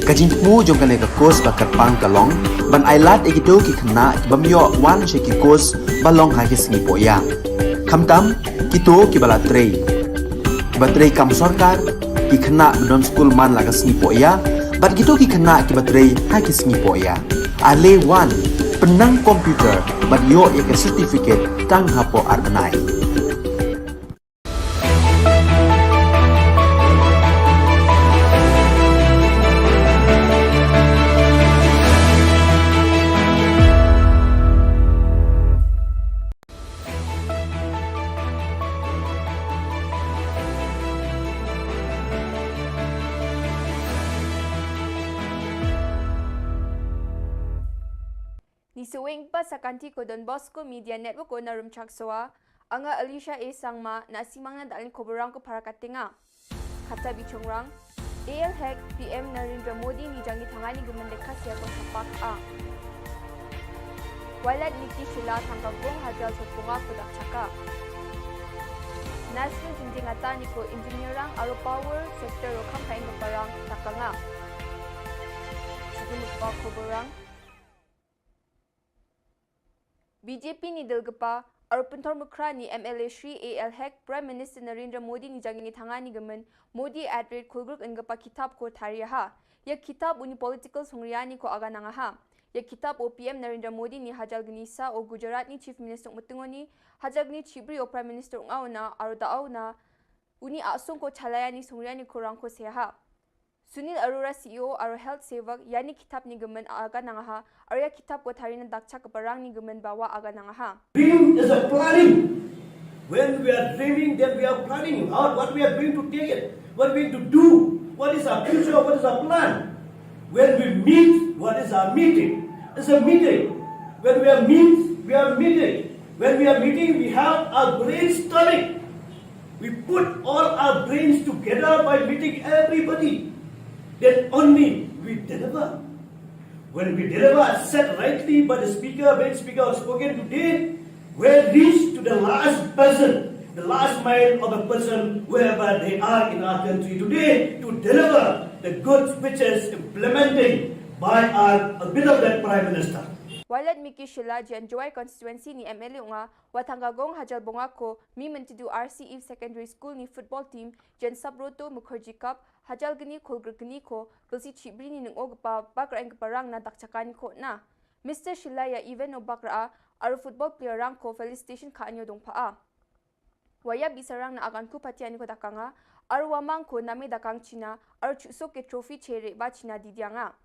A: Kajin mu jong kan ka course bakar pang kalong, ban ailat ekito ki khna bamyo wan she ki course balong ha ki sngi poya. Khamtam kito ki bala trei. Batrei kam sarkar ki khna don school man lagas sngi poya, bat kito ki khna ki batrei ha ki sngi poya. Ale wan penang komputer bat yo ek certificate tang hapo arnai.
B: Ni suwing pa sa kanti ko Don Bosco Media Network ko na rumchaksoa, anga Alicia A. Sangma na simang na dalin koborang ko para katinga. Kata bichongrang, AL Hek PM Narendra Modi ni jangi tangani gumendekas siya ko sa pak-a. Walad Niki Shilla tangkagong hajal sa punga ko dakchaka. National Jinjingata ni ko engineerang aro power sector o kampain ko parang takanga. Sige pa koborang, BJP ni Dilgapa, Arupuntor Mukra ni MLA Shri AL Hek, Prime Minister Narendra Modi ni jangi tangani gamen, Modi @rate kulgruk engapa kitab ko tariyaha. Ya kitab uni political songriyani ko aga nangaha. Ya kitab o PM Narendra Modi ni hajal gnisa o Gujarat ni Chief Minister Mutungoni, hajal ni Chibri o Prime Minister Ungauna, Aru Dauna, uni asung ko chalayani songriyani ko rangko seha. Sunil Arora CEO Aro Health Sevak yani kitab ni gemen aga nangaha arya kitab ko tharina dakcha kaparang ni gemen bawa aga nangaha.
C: Dream is a planning. When we are dreaming, then we are planning out what we are going to take it, what we are going to do, what is our future, what is our plan. When we meet, what is our meeting? It's a meeting. When we are meeting. When we are meeting, we have our brainstorming. We put all our brains together by meeting everybody. Then only we deliver. When we deliver as said rightly by the speaker, when speaker has spoken today, we reach to the last person, the last mile of a person wherever they are in our country today to deliver the goods which is implementing by our beloved Prime Minister.
B: Walad Miki Shilla jan Joy constituency ni MLA nga watanggagong hajal bonga ko mi mentidu RC Eve Secondary School ni football team jan Sabroto Mukherjee Cup hajal gani kolgr gani ko belsi chibri ni nung pa bakra ang parang na dakchakani ko na. Mr. Shilla ya even no bakra aru football player rang ko felicitation ka anyo dong paa. Waya bisarang na agan ku patiani ko dakanga aru wamang ko nami dakang China aru chusok ke trophy chere ba China didyanga.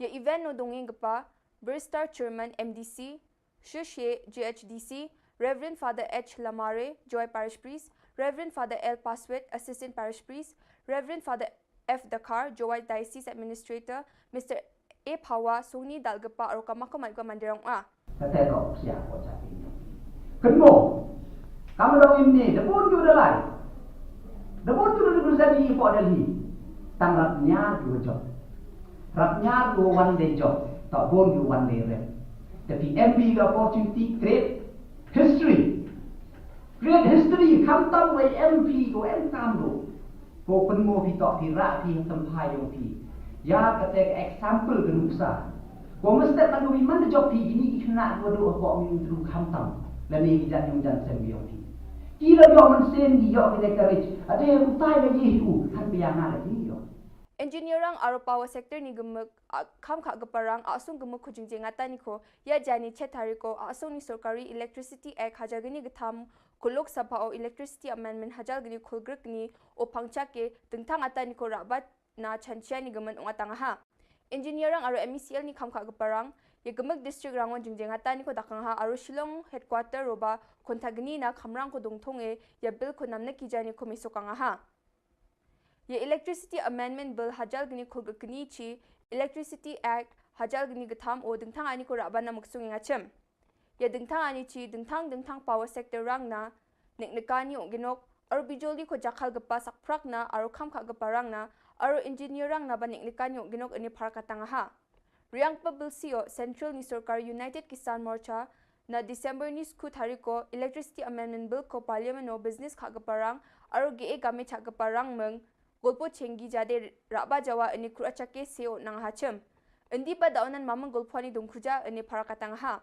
B: Ya event no dongeng pa Burstar Chairman MDC, Shushe GHDC, Reverend Father H. Lamare, Joy Parish Priest, Reverend Father L. Paswet, Assistant Parish Priest, Reverend Father F. Dakar, Joy Diocese Administrator, Mr. A. Pawa, Sony Dalgapa, or Kamakamagwa Mandirang A.
D: Kategok siya ko sa inyo. Kenmo, kamu dong ini, dapun juga lai. Dapun juga berusaha po dalhi. Tang rapnya dua job. Rapnya dua one day job. Tak bon you one day rep. Tapi MP the opportunity create history. Create history. Kam tam way MP go em tam do. Go penmo pi tok pi rak pi tempai yo pi. Ya kata example genusa. Go mesti man go man job pi ini kena do do ko mi do kam tam. La ni jan yung jan sem yo pi. Kira yo man sen di yo pi courage. Ada yang utai la yehu kan bianga la ni yo.
B: Engineerang aro power sector ni gemuk kam kha gaparang asung gemuk khujingjing ata ni ko ya jani chetari ko asung ni sarkari electricity act hajagani gatham kulok sabha o electricity amendment hajagani khulgruk ni o pangcha ke tengthang ata ni ko rabat na chanchia ni gemen ungatang ha. Engineerang aro MECL ni kam kha gaparang ya gemuk district rangon jingjing ata ni ko dakang ha aro Shillong headquarter roba kontagni na khamrang ko dongthong e ya bill ko namna ki jani ko misokang ha. Ye Electricity Amendment Bill hajal gini khulgakni chi Electricity Act hajal gini gatham o dingthang ani ko rabana muksung ngachem. Ye dingthang ani chi dingthang power sector rang na neknekani o ginok aro bijoli ko jakhal gapa sakprak na aro khamkha gapa rang na aro engineer rang na ba neknekani o ginok ani pharakatanga ha. Riang pa bill sio Central ni Sarkar United Kisan Morcha na December ni skut hari ko Electricity Amendment Bill ko Parliament no business kha gaparang aro ge game cha gaparang meng golpo chengi jade raba jawa ani kurachake seo nang hachem endi ba daunan mamang golpani dongkhuja ani parakatang ha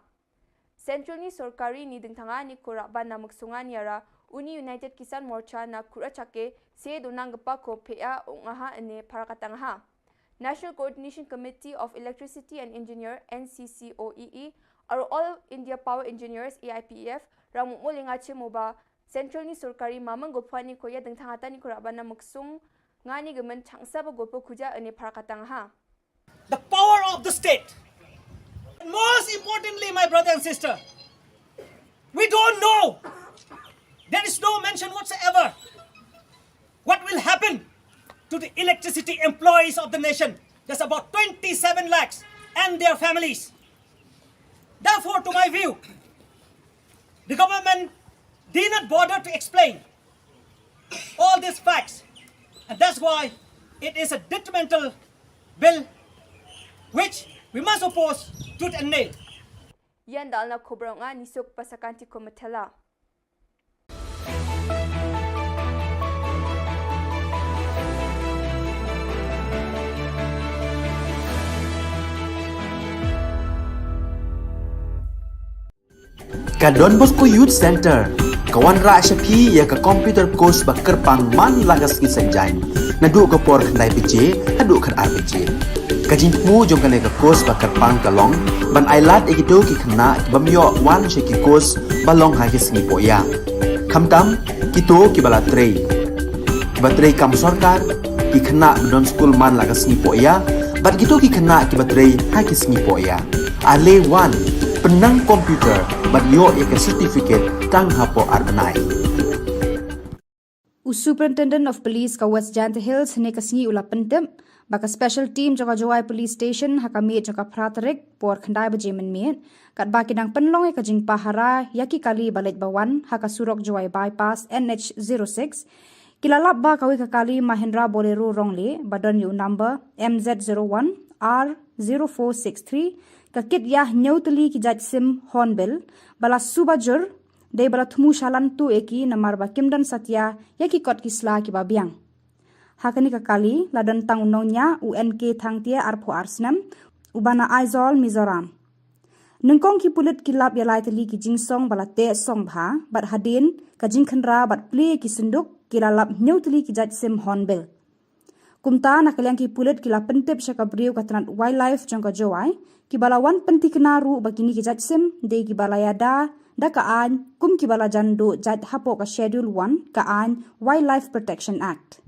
B: Central ni sorkari ni dingthanga ni koraba na muksunga ni ara Uni United Kisan Morcha na kurachake se donang gapa ko pea ongaha ani parakatang ha National Coordination Committee of Electricity and Engineer NCCOEE aro All India Power Engineers AIPEF ramu molinga chemoba Central ni sorkari mamang golpani ko ya dingthanga ta ni koraba na muksung ngani gemen changsa ba golpo khuja ani parakatang ha
E: The power of the state. And most importantly, my brother and sister, we don't know. There is no mention whatsoever what will happen to the electricity employees of the nation. There's about 27 lakhs and their families. Therefore, to my view, the government did not bother to explain all these facts. And that's why it is a detrimental bill which we must oppose tooth and nail.
B: Yan dal na Khubor nga nisok pasakanti ko matela.
A: Ka Don Bosco Youth Center, kawan ra syapi ya ka computer course bakar pang man lagas ki sanjai. Nadu ka por khandai PJ, hadu khar RPG. Kajin mu jong kane ka course bakar pang kalong, ban ailat egito ki khna bamyo wan sheki course balong ha ki singi poya. Khamtam kito ki bala trei. Batrei kam sarkar ki khna don school man lagas singi poya, bat kito ki khna ki batrei ha ki singi poya. Ale wan penang komputer bat yo ek certificate tang hapo arnai.
F: Superintendent of Police ka West Jant Hills ne kasngi ula pentem baka special team jaka Jawai Police Station hakami jaka pratarek por khandai baje men kat baki dang penlong ka jing pahara yaki kali balet bawan haka surok Jawai bypass NH06 kilalap ba kawi ka kali Mahindra Bolero rongle badan yu number MZ01 R0463 ka kit yah nyautli ki jaj sim hornbill bala subajur Dei bala thumu shalan tu eki namar ba kimdan satya yaki kot kisla ki babiang. Hakani ka kali ladan tang unongnya UNK thangtia arpho arsnam ubana Aizol Mizoram. Nengkong ki pulit kilap yalai tali ki jingsong bala te song bha bat hadin ka jingkhanra bat play ki sinduk kilalap nyautli ki jaj sim hornbill. Kumta nakaliang ki pulit kilap pentep syaka briu katranat wildlife jangka Jawai ki bala wan penti kenaru bakini ki jaj sim dei ki bala yada da kaan kum ki bala jandu jad hapo ka schedule 1 kaan Wildlife Protection Act.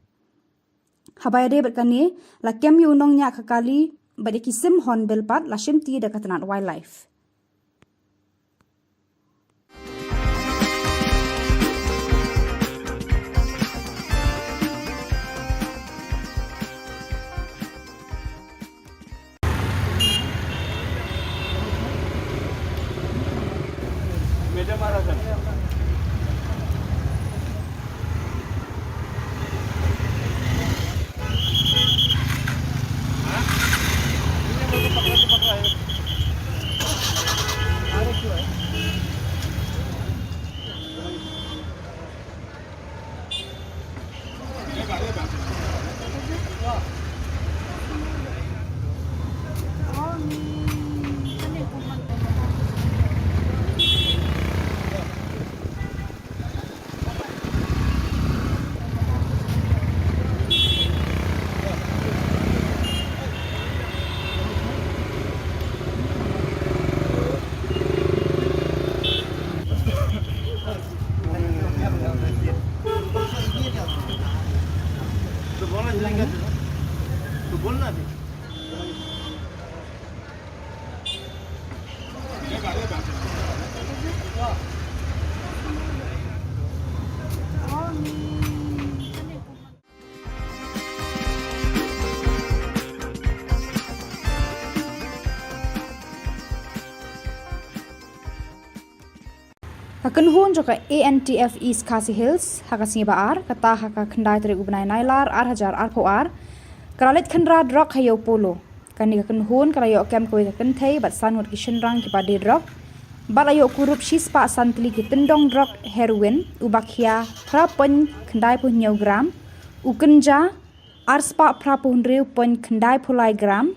F: Habaya de berkani la kem yu nong nya kakali bade ki sim hornbill pat la shimti da katanat wildlife. Hakan hun joka ANTF East Khasi Hills hakasngi baar kata haka khandai tari ubnai nailar ar po ar karalit khandra drok hayo polo kani hakan hun karayo kem koi hakan thai bat sanwat kishan rang ki padi drok Balayo kurup shispa santli ki tendong drug heroin ubakhia prapen kendai punya gram ukenja arspa prapun reu pen kendai pulai gram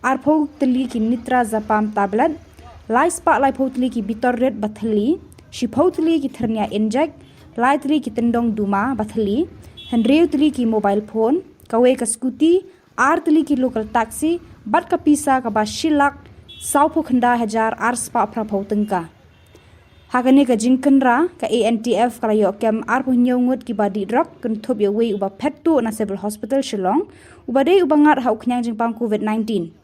F: arpo teli ki nitra zapam tablet lai spa lai potli ki bitor red bathli shipotli ki thernia inject lai tli ki tendong duma bathli hendreu tli ki mobile phone kawe ka scooty ar tli ki local taxi bat ka pisa ka ba shilak saupo khanda hajar arspa prapo tengka Hakani ka jingkenra ka ANTF kalayo kem arpo nyongut ki badi drug kentup ya wei uba pettu na civil hospital Shillong uba dei uba ngat hau knyang jingpang COVID-19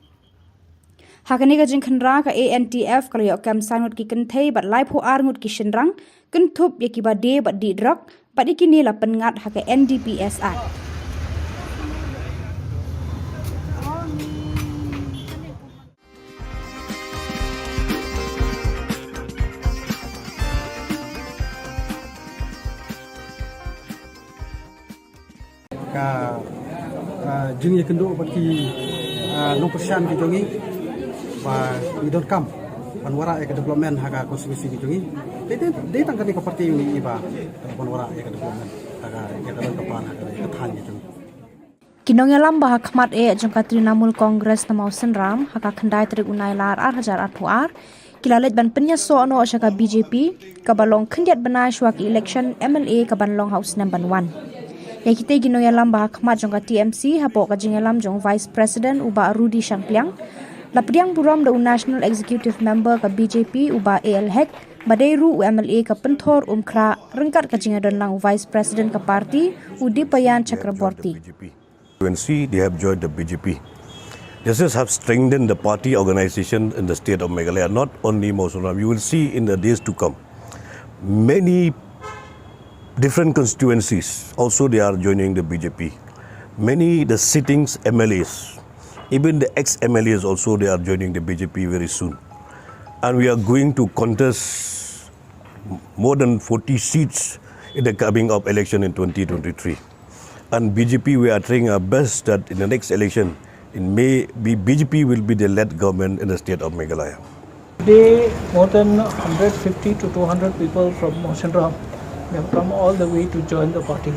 F: Hakani ka jingkenra ka ANTF kalayo kem sanut ki kenthei bat laipo arngut ki shenrang kentup ya ki badi badi drug badi kini la pengat haka NDPS Act
G: ka jing ye kendo baki no persian ki jongi ba we don't come panwara ek development haga konstitusi ki jongi de tangkani ka parti ni ba panwara ek development haga ek dalam kapan haga ek than ki jongi
F: Kinong yalam bah khmat jongka Trinamool Congress namau senram haka khandai trik unai lar 8,000 kilalet ban penya so no shaka BJP kabalong khandiat bana shwak election MLA kabanlong house number 1 Yakite gino yalam bah khmat jongka TMC hapo ka jingalam jong Vice President uba Rudy Shangpliang lapriang buram da National Executive Member ka BJP uba AL Hek badairu MLA ka penthor umkra rengkat ka jingadon lang Vice President ka parti Udipayan Chakraborty
H: UNC, they have joined the BJP. This has have strengthened the party organization in the state of Meghalaya, not only Mosunam. You will see in the days to come, many different constituencies also they are joining the BJP. Many the sittings MLAs, even the ex-MLAs also they are joining the BJP very soon. And we are going to contest more than 40 seats in the coming up election in 2023. And BJP, we are trying our best that in the next election, in May, BJP will be the led government in the state of Meghalaya.
I: Today, more than 150 to 200 people from Moshinram have come all the way to join the party.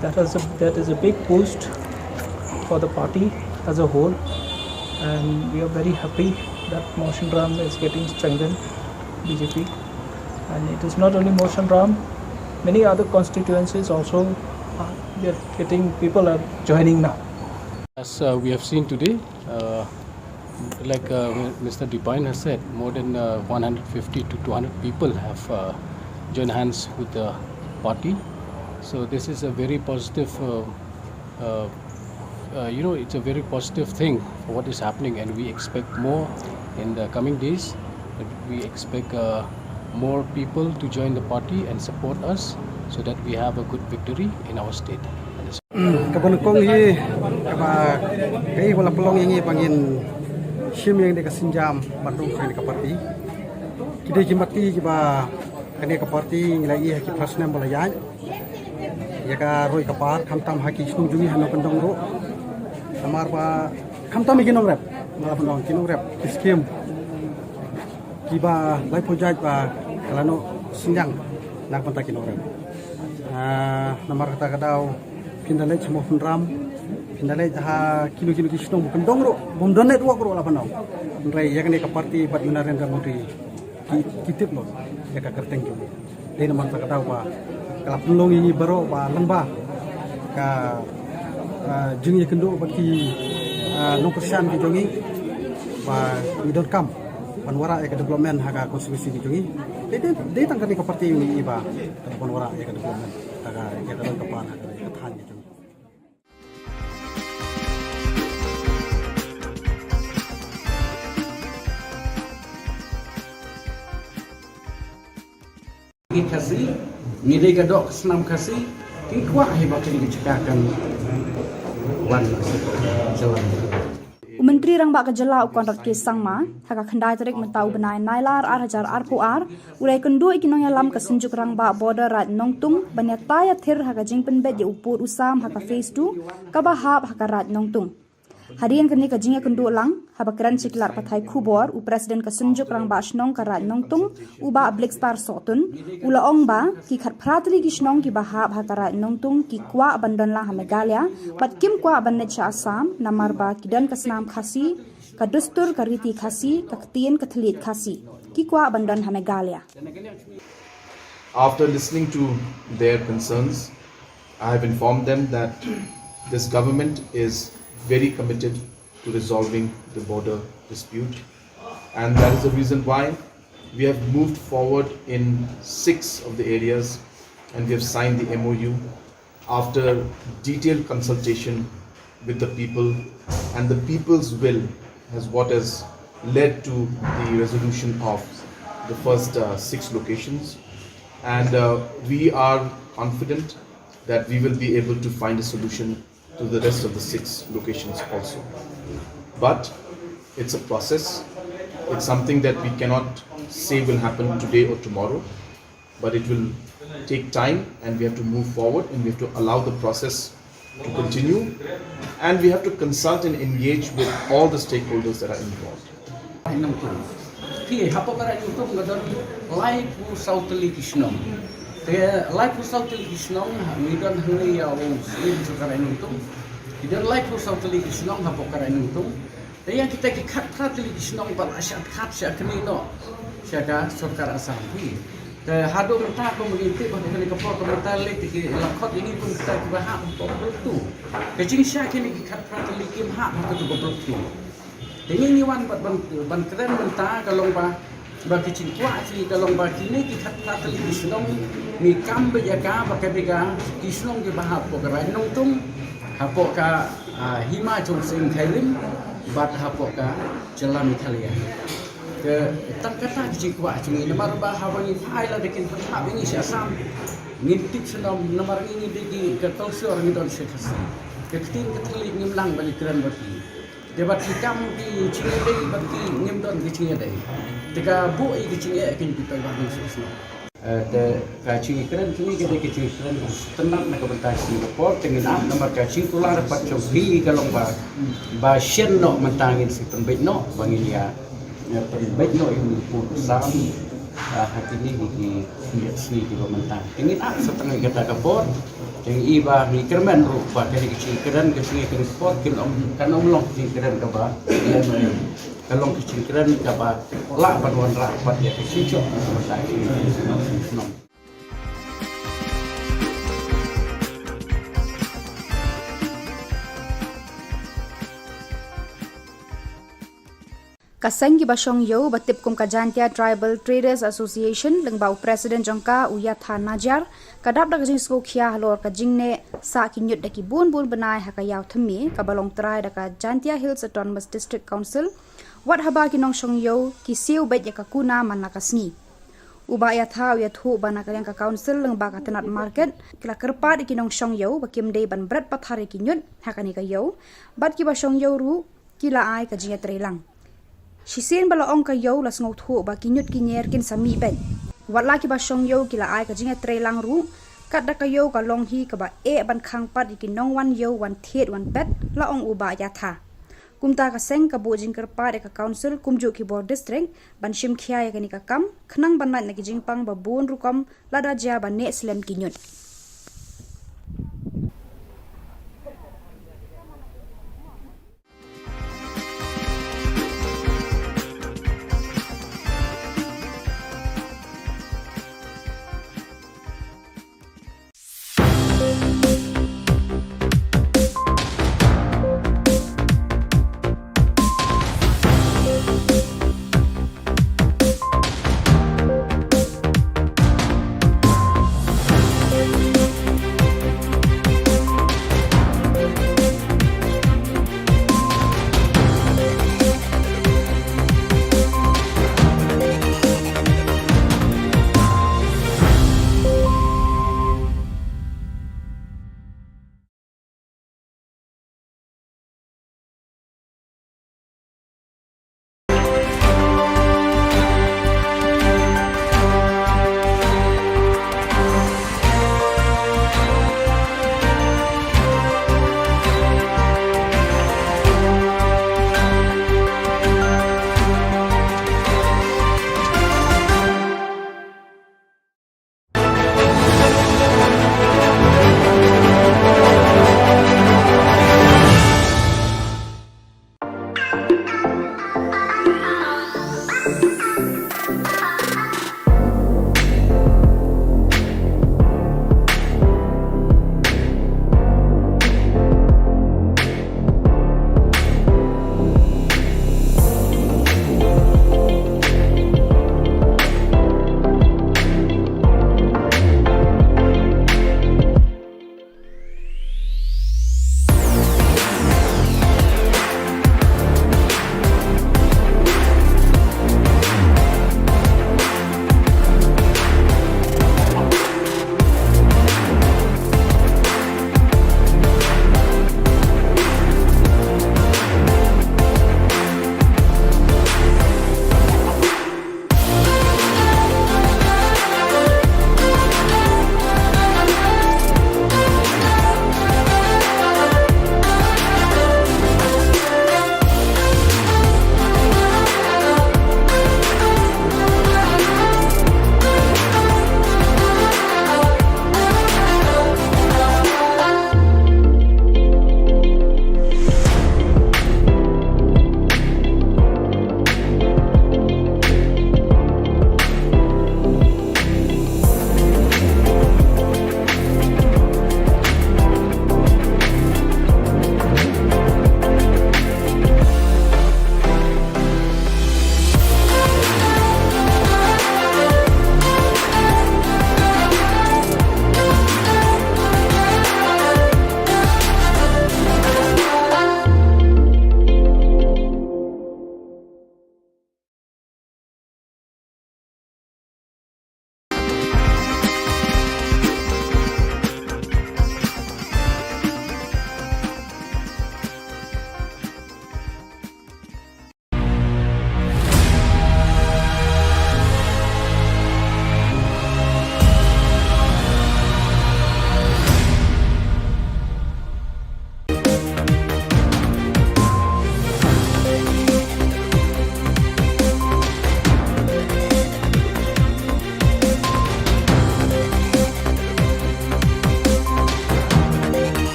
I: That is a big boost for the party as a whole, and we are very happy that Moshinram is getting strengthened, BJP. And it is not only Moshinram, many other constituencies also people are joining now.
J: As we have seen today, like Mr. Dipine has said, more than 150 to 200 people have joined hands with the party. So this is a very positive, it's a very positive thing for what is happening, and we expect more in the coming days. We expect more people to join the party and support us so that we have a good victory in our state.
G: Kabanukong hi kaba kai wala pelong ini pangin sim yang de kasinjam bandung kai ka parti kide kimati kiba kane ka parti nglai ki prasnam balayai ya ka roi ka par khamtam haki sung jungi hano pendong ro amar ba khamtam ikinong rep mala pendong kinong rep skim kiba lai project ba kalano sinjang nak panta kinong rep namar kata kadau pindalai semua penram pindalai jaha kilo-kilo kisnong bukan dongro bom donet wak ro la panau ndrai ya kane ka parti bat Narendra Modi kitip lo ya ka kerteng jo dei namar kata kadau ba kala penlong ini baro ba lengba ka jing ye kendo bati no persian ki jongi ba we don't come panwara ek development haga konstitusi ki jongi dei tangkani ka parti ini ba panwara ek development haga ek dalam kapan haga ek than ki jongi
L: kasih, milih gadok senam kasih, kikuah hebat ini dicekakan wan jalan.
F: Menteri Rang Ka Jylla ukon rat ke sangma haka khandai tarik mentau benai nailar 8,000 ulai kendu ikinong yalam ka senjuk Rang Ba border rat nongtung banyata ya thir haka jingpen bet ye upur usam haka phase 2 ka bahap haka rat nongtung Harian kini kajingnya kendu lang, habakran ciklar patai Khubor, u presiden kesenjuk rang ba shnong karat nongtung, u ba Black Star sotun, ula ong ba ki khat pratli ki shnong ki bahab hakarat nongtung ki kwa abandon lang ha Meghalaya, bat kim kwa abannet cha Assam, namar ba kidan kasnam khasi, kadustur kariti khasi, kaktien katlit khasi, ki kwa abandon ha Meghalaya.
K: After listening to their concerns, I have informed them that this government is very committed to resolving the border dispute, and that is the reason why we have moved forward in 6 of the areas, and we have signed the MOU after detailed consultation with the people, and the people's will has led to the resolution of the first 6 locations, and we are confident that we will be able to find a solution to the rest of the 6 locations also. But it's a process. It's something that we cannot say will happen today or tomorrow, but it will take time, and we have to move forward, and we have to allow the process to continue, and we have to consult and engage with all the stakeholders that are involved.
L: Life South Kishnong, we don't hurry our own sleep to Karanutum. You don't like for South Kishnong, Hapokaranutum. They are taking cut Kishnong, but I shall capture Kanino, Shaka, Sokara Sampi. The Hado Mata community, but the Kapoko Matali, Lakot, you need to start with a half of two. The Jing Shaki cut practically came half to go broke two. The only one but one Kran along by. Bagi cikwa si kalau bagi ni kita kata Kisnong ni kam berjaga pakai bega Kisnong ke bahap pokai nongtung hapok ka hima jong sing kailim bat hapok ka jalan Italia ke tak kata cikwa cungi nomor bahap ni file dekin hap ini si Assam ngintip senam nomor ini degi ke tolsor ni don sekasi ke tin keteli ngimlang balik keren bagi debat hikam di Cingedei bagi ngimdon di Cingedei. Jika bu i kecingnya akan kita bagi solusi. Kacing keren kini kita kacing keren tenang nak bertas Singapura dengan nomor kacing tular dapat cobi kalau bahasian no mentangin si pembet no banginya pembet no yang pun sam hati ini di sini di mentang. Ingin setengah kita kapor. Yang iba ni kerman rupa dari kecil keren sport kan long kecil keren kaba kalau kecil keren kaba lah paduan rapat ya kecil
F: Kaseng ki basong yo batip kum kajantia Tribal Traders Association lengbau President jongka uya thana jar kadap dak jing sko khia halor ka jingne sa ki nyut daki bun benai hakayaw thmi ka balong trai daka Jantia Hills Autonomous District Council wat haba ki nong shong yo ki siu bet ya kakuna manakasni uba ya tha ya thu bana ka ka council lengba ka tenat market kila kerpa ki nong shong yo bakim dei ban bret pathare ki nyut hakani ka yo bat ki basong yo ru kila ai ka jinga trelang Shisien bala ong ka yo las ngau thu ba kinyut kinyer kin sami ben watla ki ba shong yo kila ai ka jinga trelang ru kat da ka yo ka long hi ka ba e ban khang pat ki nong wan yo wan thet wan pet la ong uba ya tha kumta ka seng ka bo jing kar pa de ka council kumju ki board district ban shim khia ya ka ni ka kam khnang ban na ki jing pang ba bon ru kom la da ja ba ne slem kinyut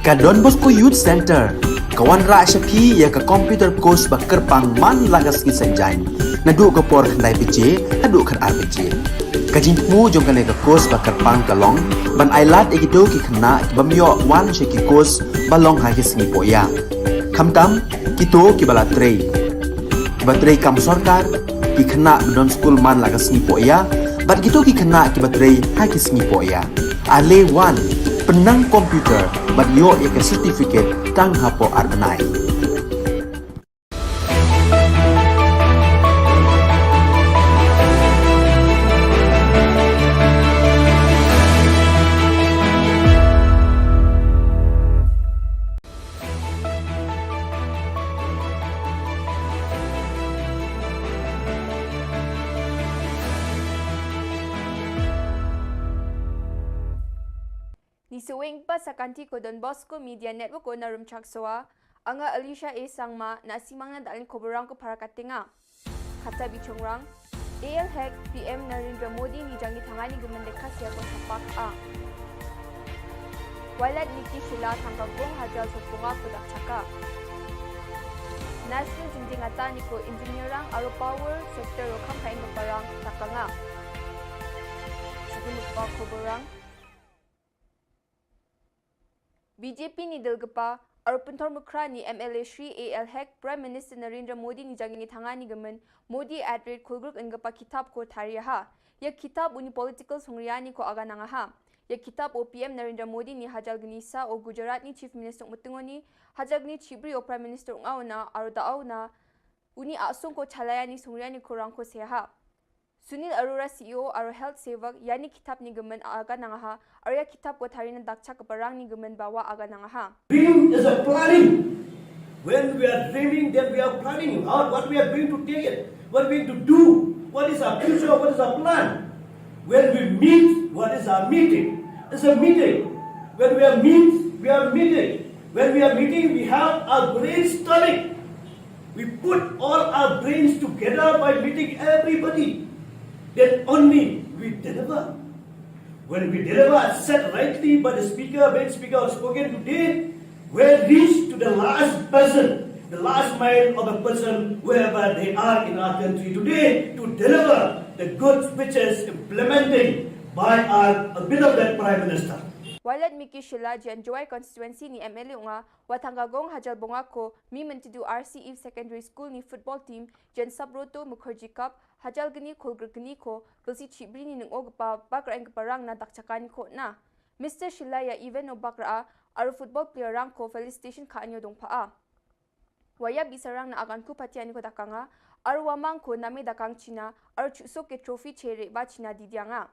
A: Ka Don Bosco Youth Center, kawan ra syapi ya ka computer course ba kerpang man lagas ki sanjai. Nadu ka por khandai PJ, hadu khan RPG. Kajin mu jong kan ka course ba kerpang kalong, ban ailat egido ki khna bamyo wan sheki course balong ha ki sngi poya. Khamtam kito ki bala trei. Ki batrei kam sarkar ki khna don school man lagas sngi poya, bat gitu ki khna ki batrei ha ki sngi poya. Ale wan penang komputer bat yo ya ke certificate tang hapo arbenai.
B: Ni suwing pa sa kanti ko Don Bosco Media Network ko na rumchaksoa, anga Alicia A. Sangma na simang na dalin koborang ko para katinga. Kata bichongrang, AL Hack PM Narendra Modi ni jangi tangani gumendeka siya ko sapak a. Walad Niki Shilla tanggagong hajal supunga pudak chaka. National jinjingata ni ko engineerang aro power sector o kamkain parang takanga. Sige pa koborang, BJP ni Dilgapa, Arpuntor Mukra ni MLA Shri AL Hack, Prime Minister Narendra Modi ni jangi tangani gamen, Modi @rate kulgruk engapa kitab ko tariyaha. Ya kitab uni political songriyani ko aga nangaha. Ya kitab o PM Narendra Modi ni hajal gnisa o Gujarat ni Chief Minister mutungoni, hajal gni chibri o Prime Minister ungauna aro dauna, uni asung ko chalaya ni songriyani ko rangko seha. Sunil Arora CEO aro health sevak yani kitab ni gemen aga nangaha arya kitab ko tharina dakcha kaparang ni gemen bawa aga nangaha.
C: Dream is a planning. When we are dreaming, then we are planning out what we are going to take it, what we are going to do, what is our future, what is our plan. When we meet, what is our meeting? It's a meeting. When we are meeting. When we are meeting, we have our brainstorming. We put all our brains together by meeting everybody. Then only we deliver. When we deliver as said rightly by the main speaker has spoken today, we reach to the last person, the last mile of a person wherever they are in our country today to deliver the good which is implementing by our beloved Prime Minister.
B: Walad Miki Shilla jan Joy constituency ni MLA unga watanggagong hajal bonga ko mi mentidu RCE Secondary School ni football team jan Sabroto Mukherjee Cup hajal gni khulgur gni ko belsi chibri ni nungo gapa bakra eng parang na dakchakani ko na. Mr. Shilla ya even no bakra aro football player rang ko felicitation ka anyo dongpa a. Waya bisarang na agan ku patiani ko dakanga aro wamang ko nami dakang China aro chusok ke trophy chere ba China didianga.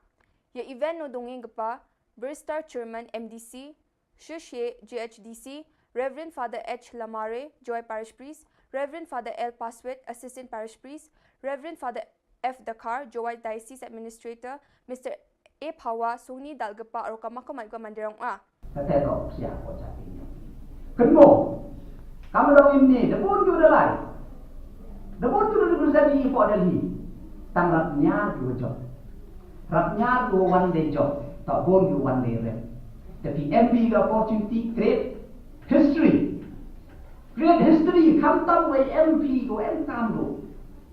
B: Ya event no dongeng gapa Burstar Chairman MDC, Shushe GHDC, Reverend Father H. Lamare, Joy Parish Priest, Reverend Father L. Paswet, Assistant Parish Priest, Reverend Father F. Dakar, Joy Diocese Administrator, Mr. A. Pawa, Suni Dalgapa, Arokamako Maigwa Mandirong A.
D: Tatekok siya ko sa inyo. Kenmo, kamu dong ini, debun juga lai. Debun juga berusaha di Delhi. Tanggapnya dua job. Rapnya dua one day job. Tak boleh one day rep. Tapi MB the opportunity create history. Create history. Kamtam way MP go MKam do.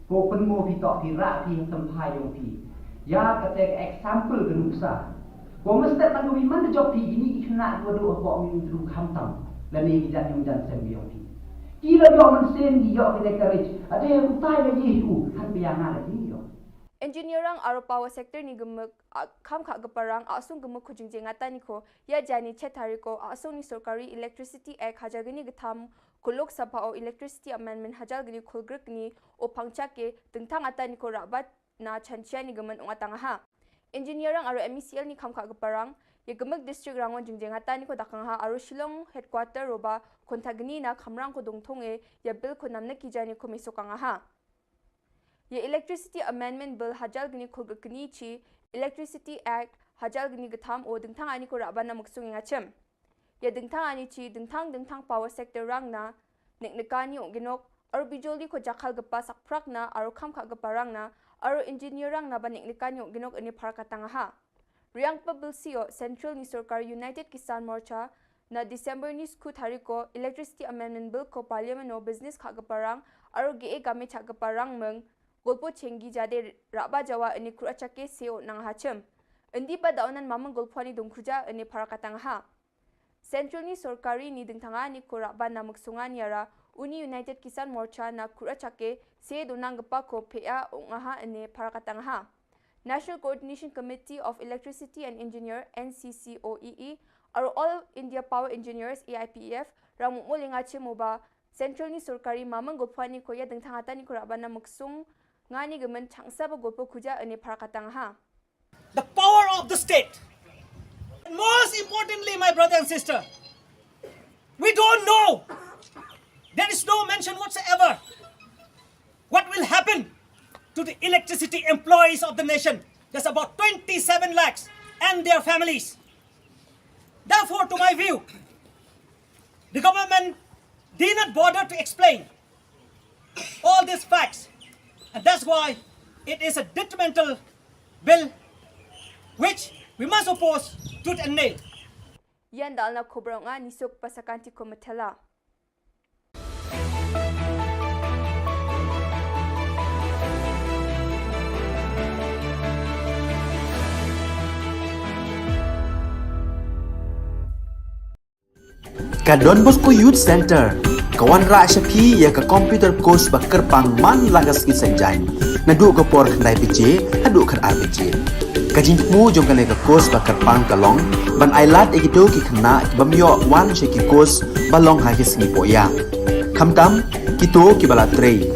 D: Go penmo pi tak tirak pi tempai yang pi. Ya kata example genusa. Go mesti tak tahu mana job pi ini kena dua dua apa min dulu kamtam. Lani kita yang jangan sembi yang pi. Kira dia mensen dia kita courage. Ada yang utai lagi itu kan biang lagi.
B: Engineerang aro power sector ni gemek kam kha gaparang asung gemek khujingje ngata ni ko ya jani chetari ko asung ni sarkari electricity act hajagini gtham kulok sabha o electricity amendment hajagini khulgrek ni o phangcha ke tengthang ata ni ko rabat na chanchia ni gemen ungatanga ha. Engineerang aro MECL ni kam kha gaparang ya gemek district rangon jingje ngata ni ko dakang ha aro Shillong headquarter roba kontagni na khamrang ko dongthong e ya bill ko namna ki jani ko mesokanga ha. Ye Electricity Amendment Bill hajal gini khulgni chi Electricity Act hajal gini gatham o dingthang ani ko rabana muksung ngachem. Ye dingthang ani chi dingthang power sector rang na neknekani o ginok aro bijoli ko jakhal gapa sakprak na aro khamkha gapa rang na aro engineer rang na ba neknekani o ginok ani pharakatanga ha. Riang pa bill sio Central ni Sarkar United Kisan Morcha na December ni skut hari ko Electricity Amendment Bill ko Parliament no business kha gaparang aro ge game cha gaparang meng golpo chengi jade raba jawa ini kurachake seo nang hachem endi ba daunan mamang golpani dongkhuja ini parakatang ha Central ni sorkari ni dingtanga ni ko raba namuk sungan yara Uni United Kisan Morcha na kurachake se donang gapa ko pea ongaha ini parakatang ha National Coordination Committee of Electricity and Engineer NCCOEE aro All India Power Engineers AIPEF ramu molinga chemoba Central ni sorkari mamang golpani ko ya dingtanga ni ko raba namuk sung ngani gemen changsa ba golpo khuja ini parakatang ha
E: The power of the state. And most importantly, my brother and sister, we don't know. There is no mention whatsoever what will happen to the electricity employees of the nation. There's about 27 lakhs and their families. Therefore, to my view, the government did not bother to explain all these facts. And that's why it is a detrimental bill which we must oppose tooth and nail.
B: Yan dal na Khubor nga nisok pasakanti ko matala.
A: Ka Don Bosco Youth Center, kawan ra syapi ya ka computer course bakar pang man lagas ki sanjang. Nadu ka por khandai PJ, hadu khan RPG. Kajin mu jong kan ka course bakar pang kalong, ban ailat ekito ki khna bamyo wan she ki course balong ha ki sngi poya. Khamtam kito ki bala trei.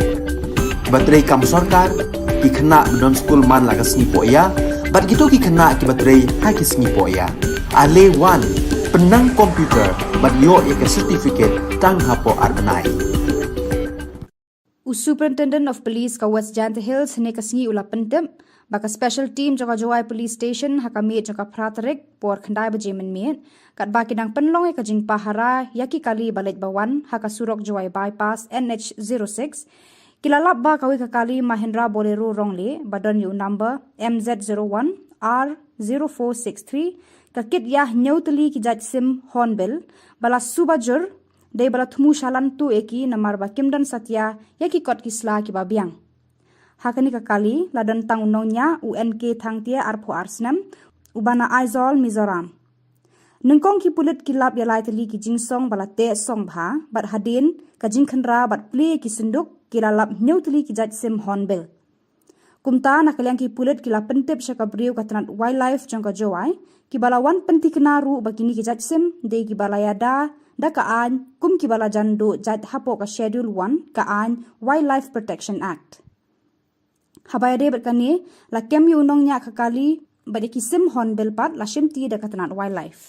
A: Batrei kam sarkar ki khna don school man lagas sngi poya, bat kito ki khna ki batrei ha ki sngi poya. Ale wan penang komputer banyo ya certificate tang hapo arbanai.
F: Superintendent of Police ka West Janta Hills ne kasingi ula pentem baka special team jaka Jawai Police Station hakami jaka pratarek por khandai bajemen miet kat baki dang penlong e kajing pahara yaki kali balet bawan haka surok Jawai bypass NH06 kilalap ba kawi kakali Mahindra Bolero rongle badan yu number MZ01 R0463 kakit yah nyauteli ki jaj sim hornbill bala subajur dei bala thumu shalan tu eki namar ba kimdan satya yaki kot kisla ki babiang hakani kakali ladan tang unonya UNK thangtia arpho arsnam ubana Aizol Mizoram nungkong ki pulit kilap ya laiteli ki jingsong bala te song bha bat hadin ka jingkhanra bat ple ki sinduk kilalap nyauteli ki jaj sim hornbill kumta nakalyang ki pulit kila pentip syaka briu katanat wildlife jangka Jawai ki balawan pentik naru bagini ki jaj sim de ki balayada da kaan kum ki bala jando jad hapo ka schedule 1 kaan Wildlife Protection Act habaya de berkani la kem yu nong nya kakali bade ki sim hornbill pat la shimti da katanat wildlife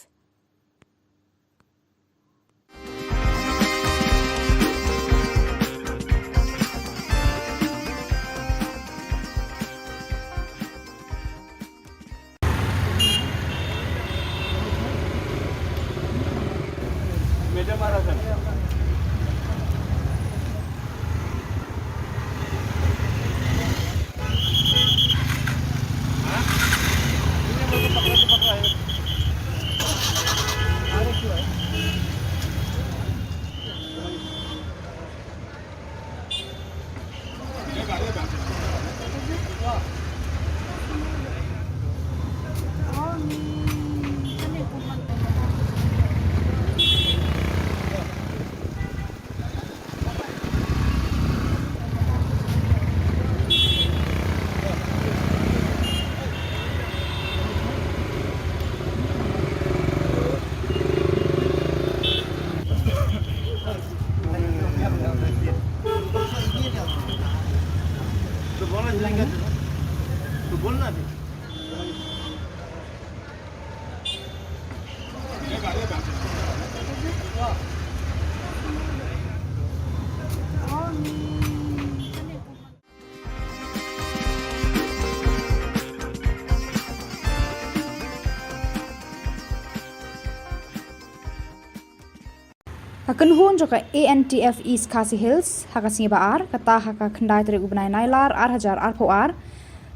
F: Akan hun joka ANTF East Khasi Hills hakasingi baar kata haka khandai tere ubnai nailar ar po ar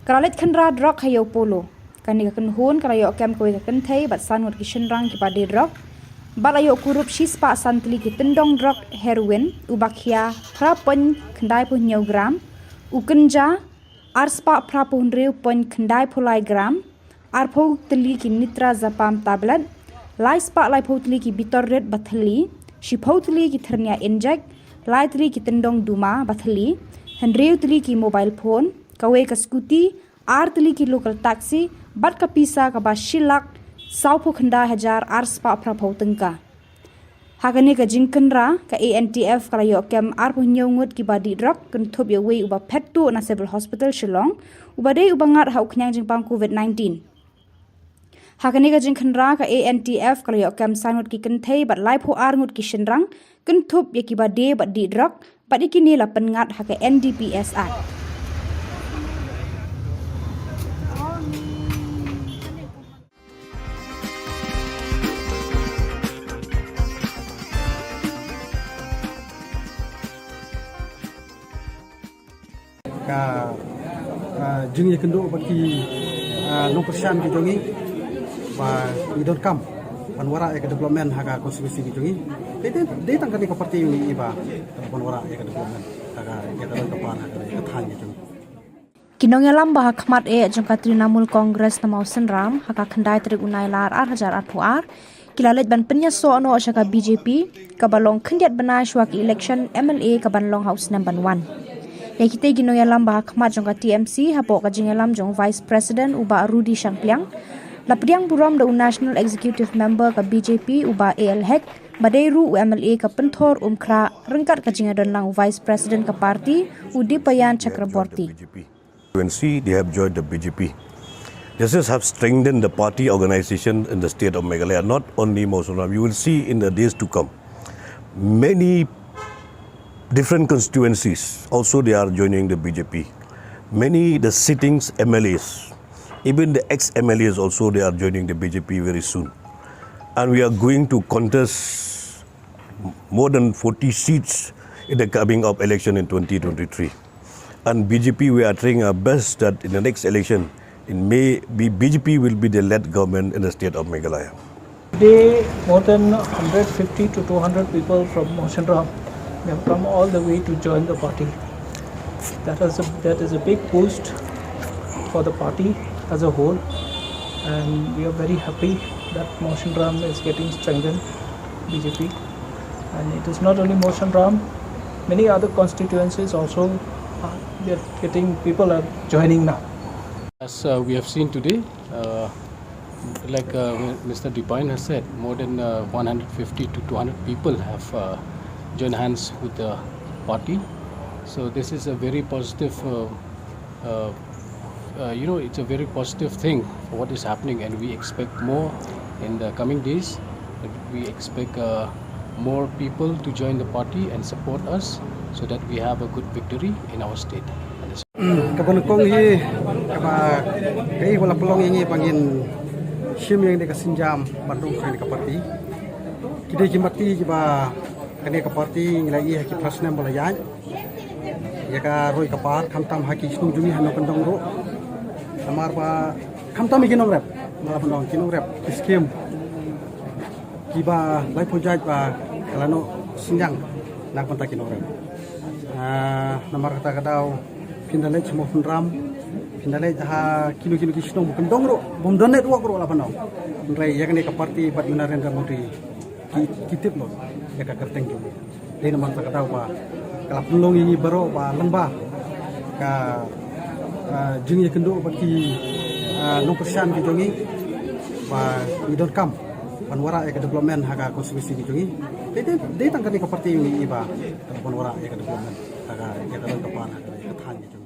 F: karalit khandra drok hayo polo kani akan hun karayo kem koi kan thei bat sanwat kishin rang ki padi drok Balayo korupsi spa santli ki tendong drug heroin ubakhia prapen kendai punyau gram ukenja arspa prapun reu pen kendai pulai gram arpo teli ki nitra zapam tablet lai spa lai potli ki bitor red bathali shipotli ki thernia inject lai tli ki tendong duma bathali hendreu tli ki mobile phone kawe ka scooty ar tli ki local taxi bat ka pisa ka ba shilak saupo khanda hajar arspa prapo tengka hakane ka jingkenra ka ANTF kalayo kem arpo nyongut ki badi drug kan thop ya wei uba phettu na civil hospital Shillong uba dei uba ngat hau knyang jingpang COVID-19 hakane ka jingkenra ka ANTF kalayo kem sanut ki kenthei bat lai pho ar ngut ki shinrang kan thop ya ki badi badi drug badi kini la pengat haka NDPS Act
G: ka jing ye kendo baki no persian ki jongi ba we don't come panwara e development haga konstitusi ki jongi de tangkani ka parti ni iba panwara e development haga ya dalam ka par haga ka than ki jongi
F: Kinong yalam bah khmat e jong Trinamool Congress na mausen ram haka khandai trik unai lar 8,000 kilalet ban penya so no shaka BJP kabalong khandiat bana shwa ki election MLA kabanlong house number 1 Yakite ginong yalam bah khmat jong TMC hapo ka jingalam jong Vice President uba Rudy Shangpliang lapriang buram da National Executive Member ka BJP uba AL Hek badairu MLA ka penthor umkra rengkat ka jingadon lang Vice President ka parti Udipayan Chakraborty
H: UNC, they have joined the BJP. This have strengthened the party organization in the state of Meghalaya, not only Mosunam. You will see in the days to come, many different constituencies, also they are joining the BJP. Many the sittings MLAs, even the ex-MLAs also they are joining the BJP very soon. And we are going to contest more than 40 seats in the coming up election in 2023. And BJP, we are trying our best that in the next election, in May, BJP will be the led government in the state of Meghalaya.
I: Today, more than 150 to 200 people from Moshinram have come all the way to join the party. That is a big boost for the party as a whole, and we are very happy that Moshinram is getting strengthened, BJP. And it is not only Moshinram, many other constituencies also. People are joining now.
J: As we have seen today, like Mr. Dipine has said, more than 150 to 200 people have joined hands with the party. So this is a very positive, it's a very positive thing for what is happening, and we expect more in the coming days. We expect more people to join the party and support us so that we have a good victory in our state.
G: Kabanukong hi kaba kai wala pelong ini pangin sim yang de kasinjam bandung kai ka parti kide kimati kiba kane ka parti ngilai ki prasna bola ya ka roi ka par khamtam haki snung jumi hano kandong ro amar pa khamtam ikinong rep mala pandong kinong rep scheme kiba lai project ba kalano sinjang nak panta kinong rep namar kata kadau pindalai semua penram pindalai ha kilo kisnong kandong ro bom donet wa ro la panau rai ya kane ka parti bat Narendra Modi kitip lo ya ka kerteng jo dei namar kata kadau ba kala pulong ini baro ba lamba ka jing ye kendo baki no persian ki jongi ba we don't come panwara e development haga konstitusi ki jongi dei tangkani ka parti ini ba panwara e development haga ya dalam ka par haga ka than ki jongi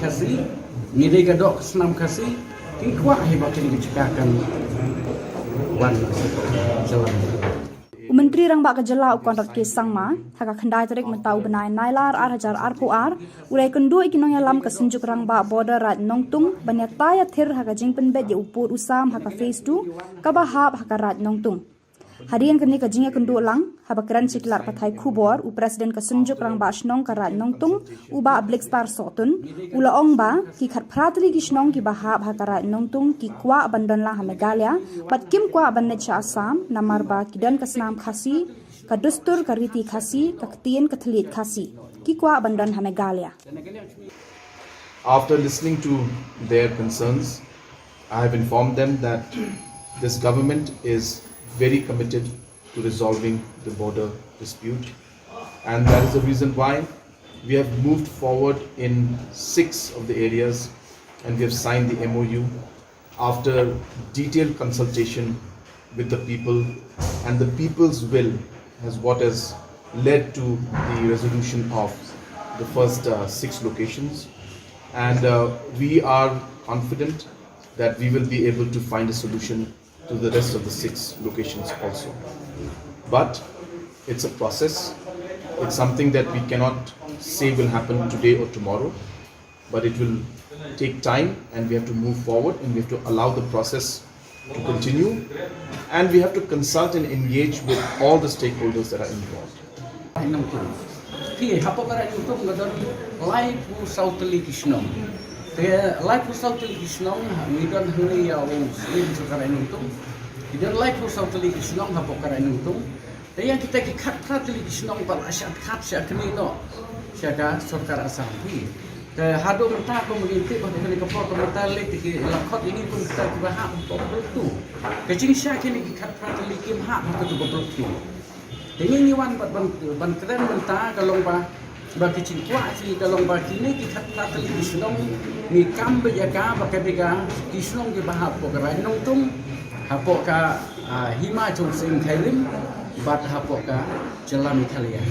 L: kasih ngide ka dok senam kasih kikwa hebat ini dicekakan wan jalan
F: Menteri Rang Ba Ka Jylla ukon rat ke sangma haka khandai tarik mentau benai nailar 8,000 urai kendu ikinong yalam ka sinjuk Rang Ba border rat nongtung banyata ya thir haka jingpen bet ye upur usam haka phase 2 ka ba hab haka rat nongtung Harian kini kajingnya kenduk lang, habakran siklar patai Khubor, u presiden kesenjuk rang ba asnong karat nongtung, u ba ablik star sotun, ula ong ba, ki khat pratli gisnong ki bahab hakarat nongtung, ki kwa abandan lang Meghalaya, bat kim kwa abandan cha Assam, namar ba kidan kesnam khasi, kadustur kariti khasi, kaktian katlit khasi, ki kwa abandan Meghalaya.
K: After listening to their concerns, I have informed them that this government is very committed to resolving the border dispute, and that is the reason why we have moved forward in 6 of the areas, and we have signed the MOU after detailed consultation with the people, and the people's will has what has led to the resolution of the first 6 locations, and we are confident that we will be able to find a solution to the rest of the 6 locations also. But it's a process. It's something that we cannot say will happen today or tomorrow, but it will take time, and we have to move forward, and we have to allow the process to continue, and we have to consult and engage with all the stakeholders that are involved.
L: Life was out of Kishnong, we don't hurry our own sleep to Karanutum. We don't like for South Kishnong, Hapokaranutum. They are taking cut Pratli Kishnong, but I shall cut Shakanino, Shaka, Sokara Sampi. The Hado Matako Militi, but the Helicopter Metallic, Lakot in Ibun Stakibaha, Bob 2. The Ching Shaki cut Pratli Kim Hap to Bob 2. The only one but Bankran Manta, Galomba. Bagi cikwa si kalau bagi ni kita kata Kisnong ni kam berjaga bakabiga Kisnong di bahap pokera nongtung hapoka hima chung sing kailim bat hapoka jalan Italia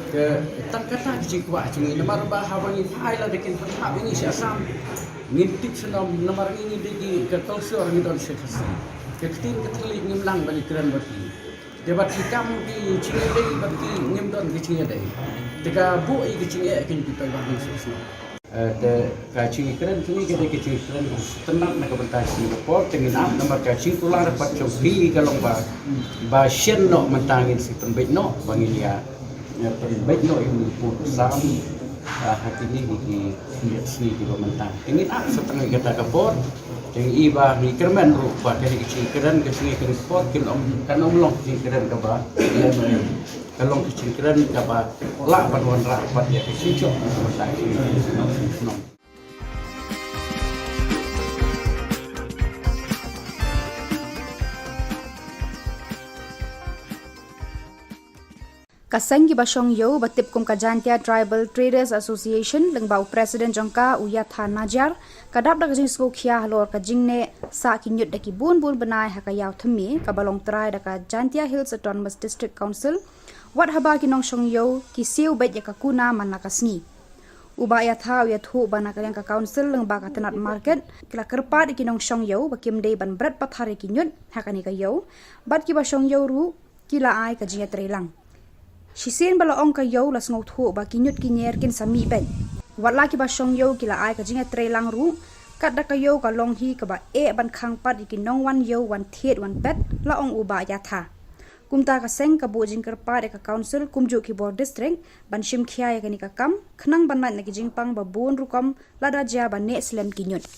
L: ke tangkata cikwa cungi nomor bahawangi Thailand dekin hap ini si Assam ngintip senom nomor ini degi ke kultur ngidon sekasi ke ketin keteli ngimlang bagi keren bagi debat hikam di Cingedei bagi ngimdon di Cingedei. Jika bu i kecing akan kita bagi susu. Kacing keren kini kita kecing keren tenang nak bertas Singapore dengan am nomor kacing tular dapat cobi kalau ba sien no mentangin si pembet no bagi dia pembet no ini pun sam hati ini di sini di mentang. Ingin am setengah kita kapor dengan iba ni kerman rupa dari kecing keren sport kan long kecing keren kaba kalau kecil keren apa lah paduan rapat ya kecil no.
F: Kaseng ki basong yo batip kum kajantia Tribal Traders Association lengbau President jongka uya Najar kadap dak jing sko khia halor ka jingne sa kinyut daki bun benai hakayaw themi kabalong trai daka Jantia Hills Autonomous District Council wat haba ki nong shong yo ki siu bet ya kakuna manakasni uba ya tha ya thu bana ka council lengba ka tenat market kila kerpa ki nong shong yo bakim dei ban brat pathare kinyut hakani ka yo bat ki basong yo ru kila ai ka jinga trelang Shisien bala ong ka yo las ngau thu ba kinyut kinyer kin sami ben watla ki ba shong yo kila ai ka jinga trelang ru kat da ka yo ka long hi ka ba e ban khang pat ki nong wan yo wan thiet wan pet la ong uba ya tha kumta ka seng ka bo jing kar pa de ka council kumju ki bor district ban shim khia ya ka ni ka kam khnang ban na ki jing pang ba bon ru kom la da ja ba ne slem kinyut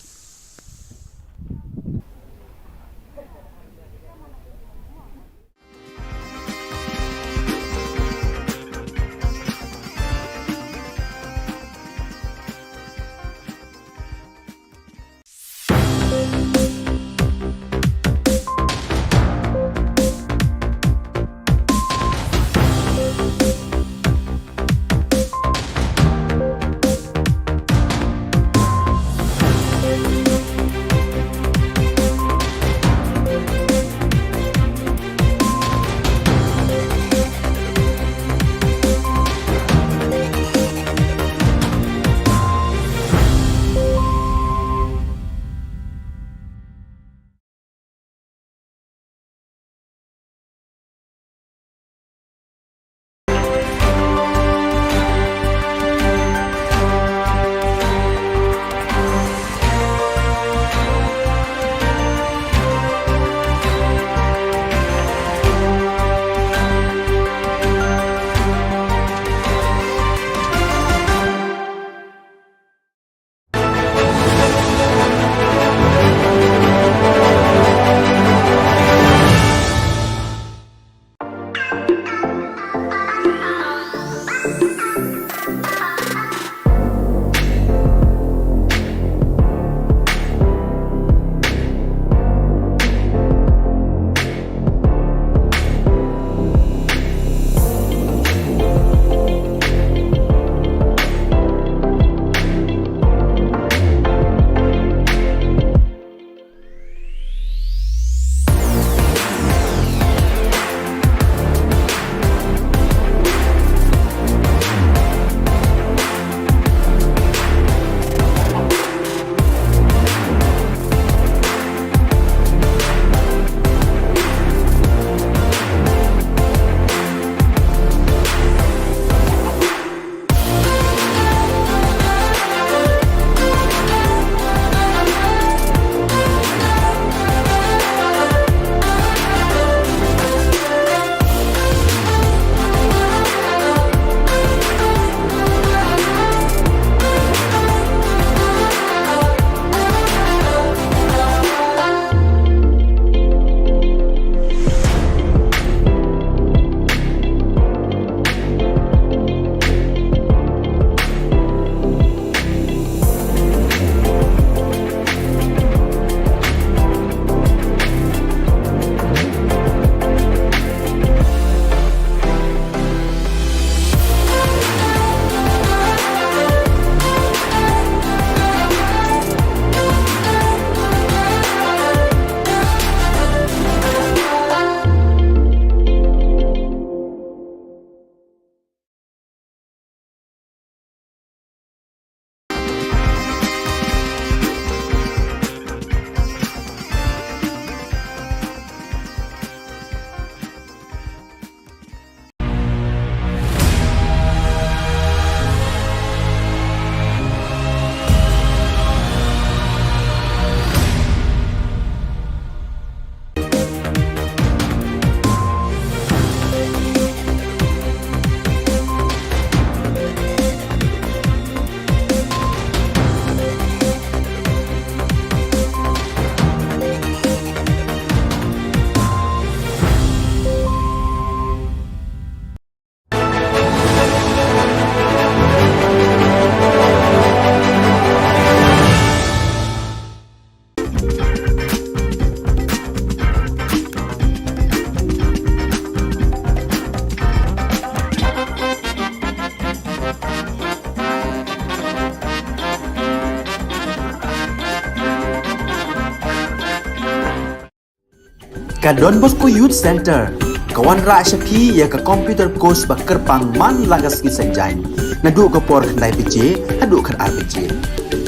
A: Ka Don Bosco Youth Center, kawan ra syapi ya ka computer course ba kerpang man lagas ki sanjain. Nadu ka por kandai PJ, hadu kan RPG.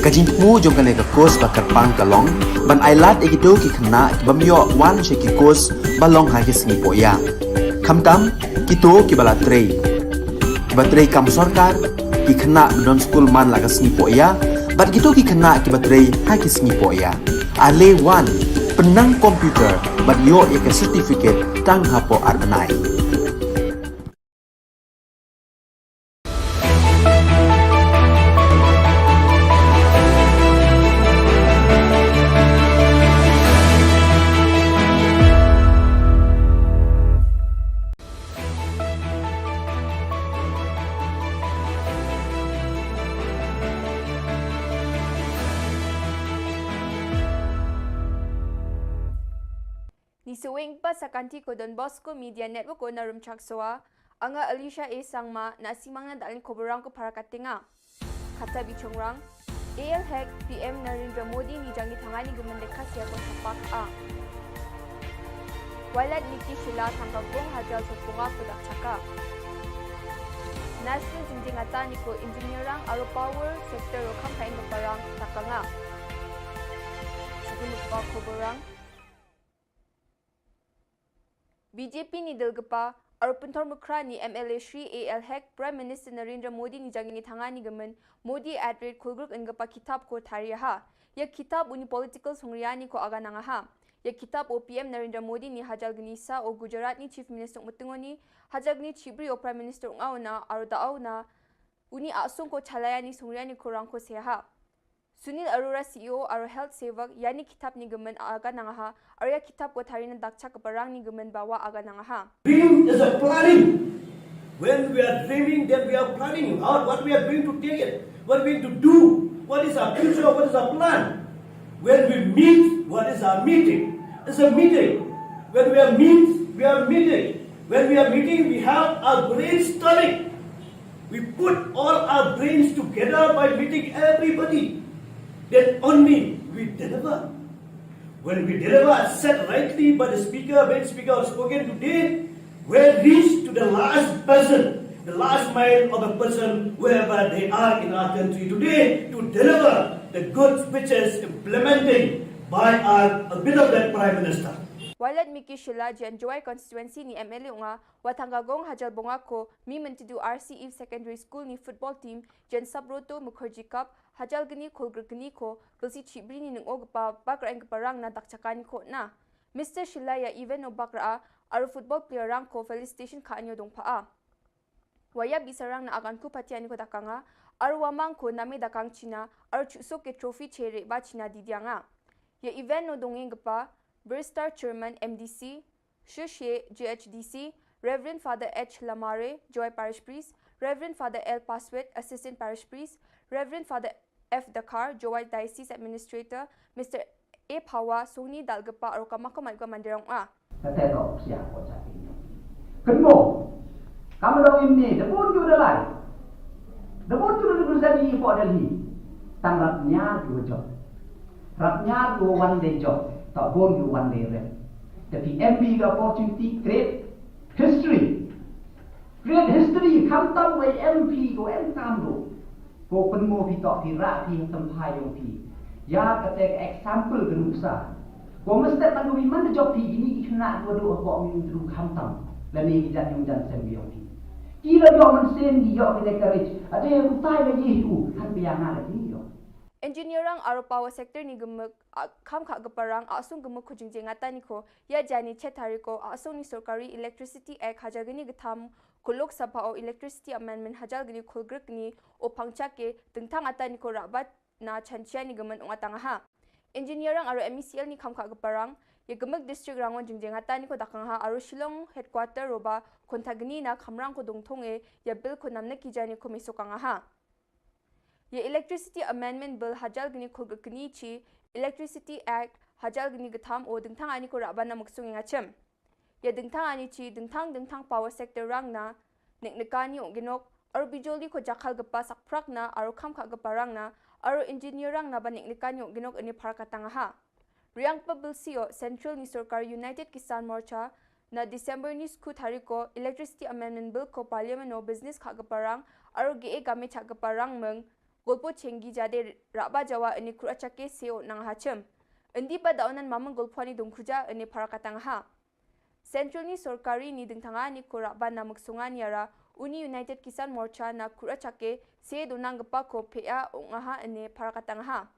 A: Kajin mu jong kan ka course ba kerpang kalong, ban ailat egido ki kena bamyo wan syaki course balong ha ki sngi poya. Kamtam kito ki bala trei. Ki batrei kam sarkar ki kena don school man lagas sngi poya, bat kito ki kena ki batrei ha ki sngi poya. Ale wan penang komputer bat yo ya ke certificate tang hapo arbenai.
B: Ni sewing pa sa kanti ko Don Bosco Media Network ko na rumchaksoa, anga Alicia A. Sangma na simang na dalin koborang ko para katinga. Kata bichongrang, AL Hek PM Narendra Modi ni jangi tangani gumendekas siya ko sa pak-a. Walad Niki Shilla tanggagong hajal sa punga ko dakchaka. National jinjingata ni ko engineerang aro power sector o kampain parang takanga. Sige pa koborang, BJP ni Dilgapa, Arupuntor Mukra ni MLA Shri AL Hek, Prime Minister Narendra Modi ni jangi tangani gaman, Modi @rate kulgruk engapa kitab ko tariha. Ya kitab uni political sungriani ko aga nangaha. Ya kitab o PM Narendra Modi ni hajal ganisa o Gujarat ni Chief Minister Mutungoni, hajal ni Chibri o Prime Minister Ngauna, Aru Dauna, uni asung ko chalayani sungriani ko rangko seha. Sunil Arora CEO Aro Health Sevak yani kitab ni gaman aga nangaha arya kitab ko tharina dakcha kaparang ni gaman bawa aga nangaha.
C: Dream is a planning. When we are dreaming, then we are planning out what we are going to take it, what we are going to do, what is our future, what is our plan. When we meet, what is our meeting? It's a meeting. When we are we are meeting. When we are meeting, we have our brainstorming. We put all our brains together by meeting everybody. Then only we deliver. When we deliver, said rightly by the speaker, when speaker has spoken today, we reach to the last person, the last mile of a person, wherever they are in our country today, to deliver the good speeches implementing by our beloved Prime Minister.
B: Walad Miki Shilla jan Joy constituency ni MLA nga watanggagong hajal bonga ko mi mentidu RCE Secondary School ni football team jan Sabroto Mukherjee Cup hajal gani kolgr gani ko kulsi chibri ni nung ogpa bakra ang parang na dakchakani ko na. Mr. Shilla ya even no bakra aru football player rang ko felicitation ka anyo dong paa. Waya bisarang na agan ko patiani ko dakanga aru wamang ko nami dakang China aru chusok ke trophy chere ba China didyanga. Ya event no dongeng pa Burstar Chairman MDC, Shushe GHDC, Reverend Father H. Lamare, Joy Parish Priest, Reverend Father L. Paswet, Assistant Parish Priest, Reverend Father F. Dakar, Joy Diocese Administrator, Mr. A. Pawa, Sony Dalgapa, or Kamakamalga Mandirang A.
D: Tetap siap bocah ini. Kedua, kamu dong ini, debut juga lagi. Debut juga bersama ibu Delhi. Tanggapnya dua job. Rapnya dua one day job. Tak boleh one day rep. Tapi MP ke opportunity create history. Create history. Kamu tahu MP ko M do. Ko penmo pi tak pi rak pi tempai yang pi. Ya kata example genusa. Ko mesti mandu pi mana job pi ini kena dua ko min dulu kamu tahu. Lani kijat yang jan sembi yang pi. Kira yo man sen di yo pi courage. Ada yang utai lagi itu. Han pianga lagi yo.
B: Engineerang aro power sector ni gemek kam kha gaparang asung gemek khujingje ngata ni ko ya jani chetari ko asung ni sarkari electricity act hajagani gatham kulok sabha o electricity amendment hajalgani khulgrek ni o phangcha ke tengthang ata ni ko rabat na chanchia ni gemen ongatanga ha engineerang aro MECL ni kam kha gaparang ye gemek district rangon jingje ngata ni ko dakang ha aro Shillong headquarter roba kontagni na khamrang ko dongthonge ya bill ko namna ki jani ko misokanga ha Ye Electricity Amendment Bill hajal gini khulgakni chi Electricity Act hajal gini gatham o dingthang ani ko rabana maksung ngachem. Ye dingthang ani chi dingthang power sector rang na neknekani onginok ar bijoli ko jakhal gapa sakprak na aro kham kha gapa rang na aro engineer rang na ba neknekani onginok ani pharakatanga ha. Riang Pabilsio Central ni Sarkar United Kisan Morcha na December ni skut hari ko Electricity Amendment Bill ko Parliament no business khagaparang aro ge game chagaparang meng golpo chengi jade raba jawa ini kurachake seo nang hachem. Endi pa daunan mamang golpwani dongkuja ini parakatang ha. Central ni Sarkari ni dingtanga ni kuraba na magsungan yara Uni United Kisan Morcha na kurachake se donang gapa ko pea ongaha ini parakatang ha.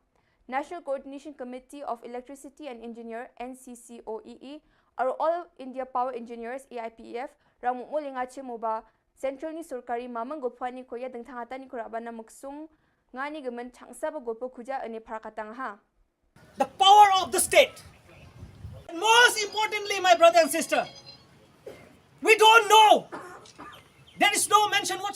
B: National Coordination Committee of Electricity and Engineer NCCOEE or All India Power Engineers AIPF ramu molingache moba Central ni Sarkari mamang golpwani ko ya dingtangata ni kuraba na magsung ngani gemen changsa ba golpo kuja ini parakatang ha.
E: The power of the state. And most importantly, my brother and sister, we don't know. There is no mention whatsoever.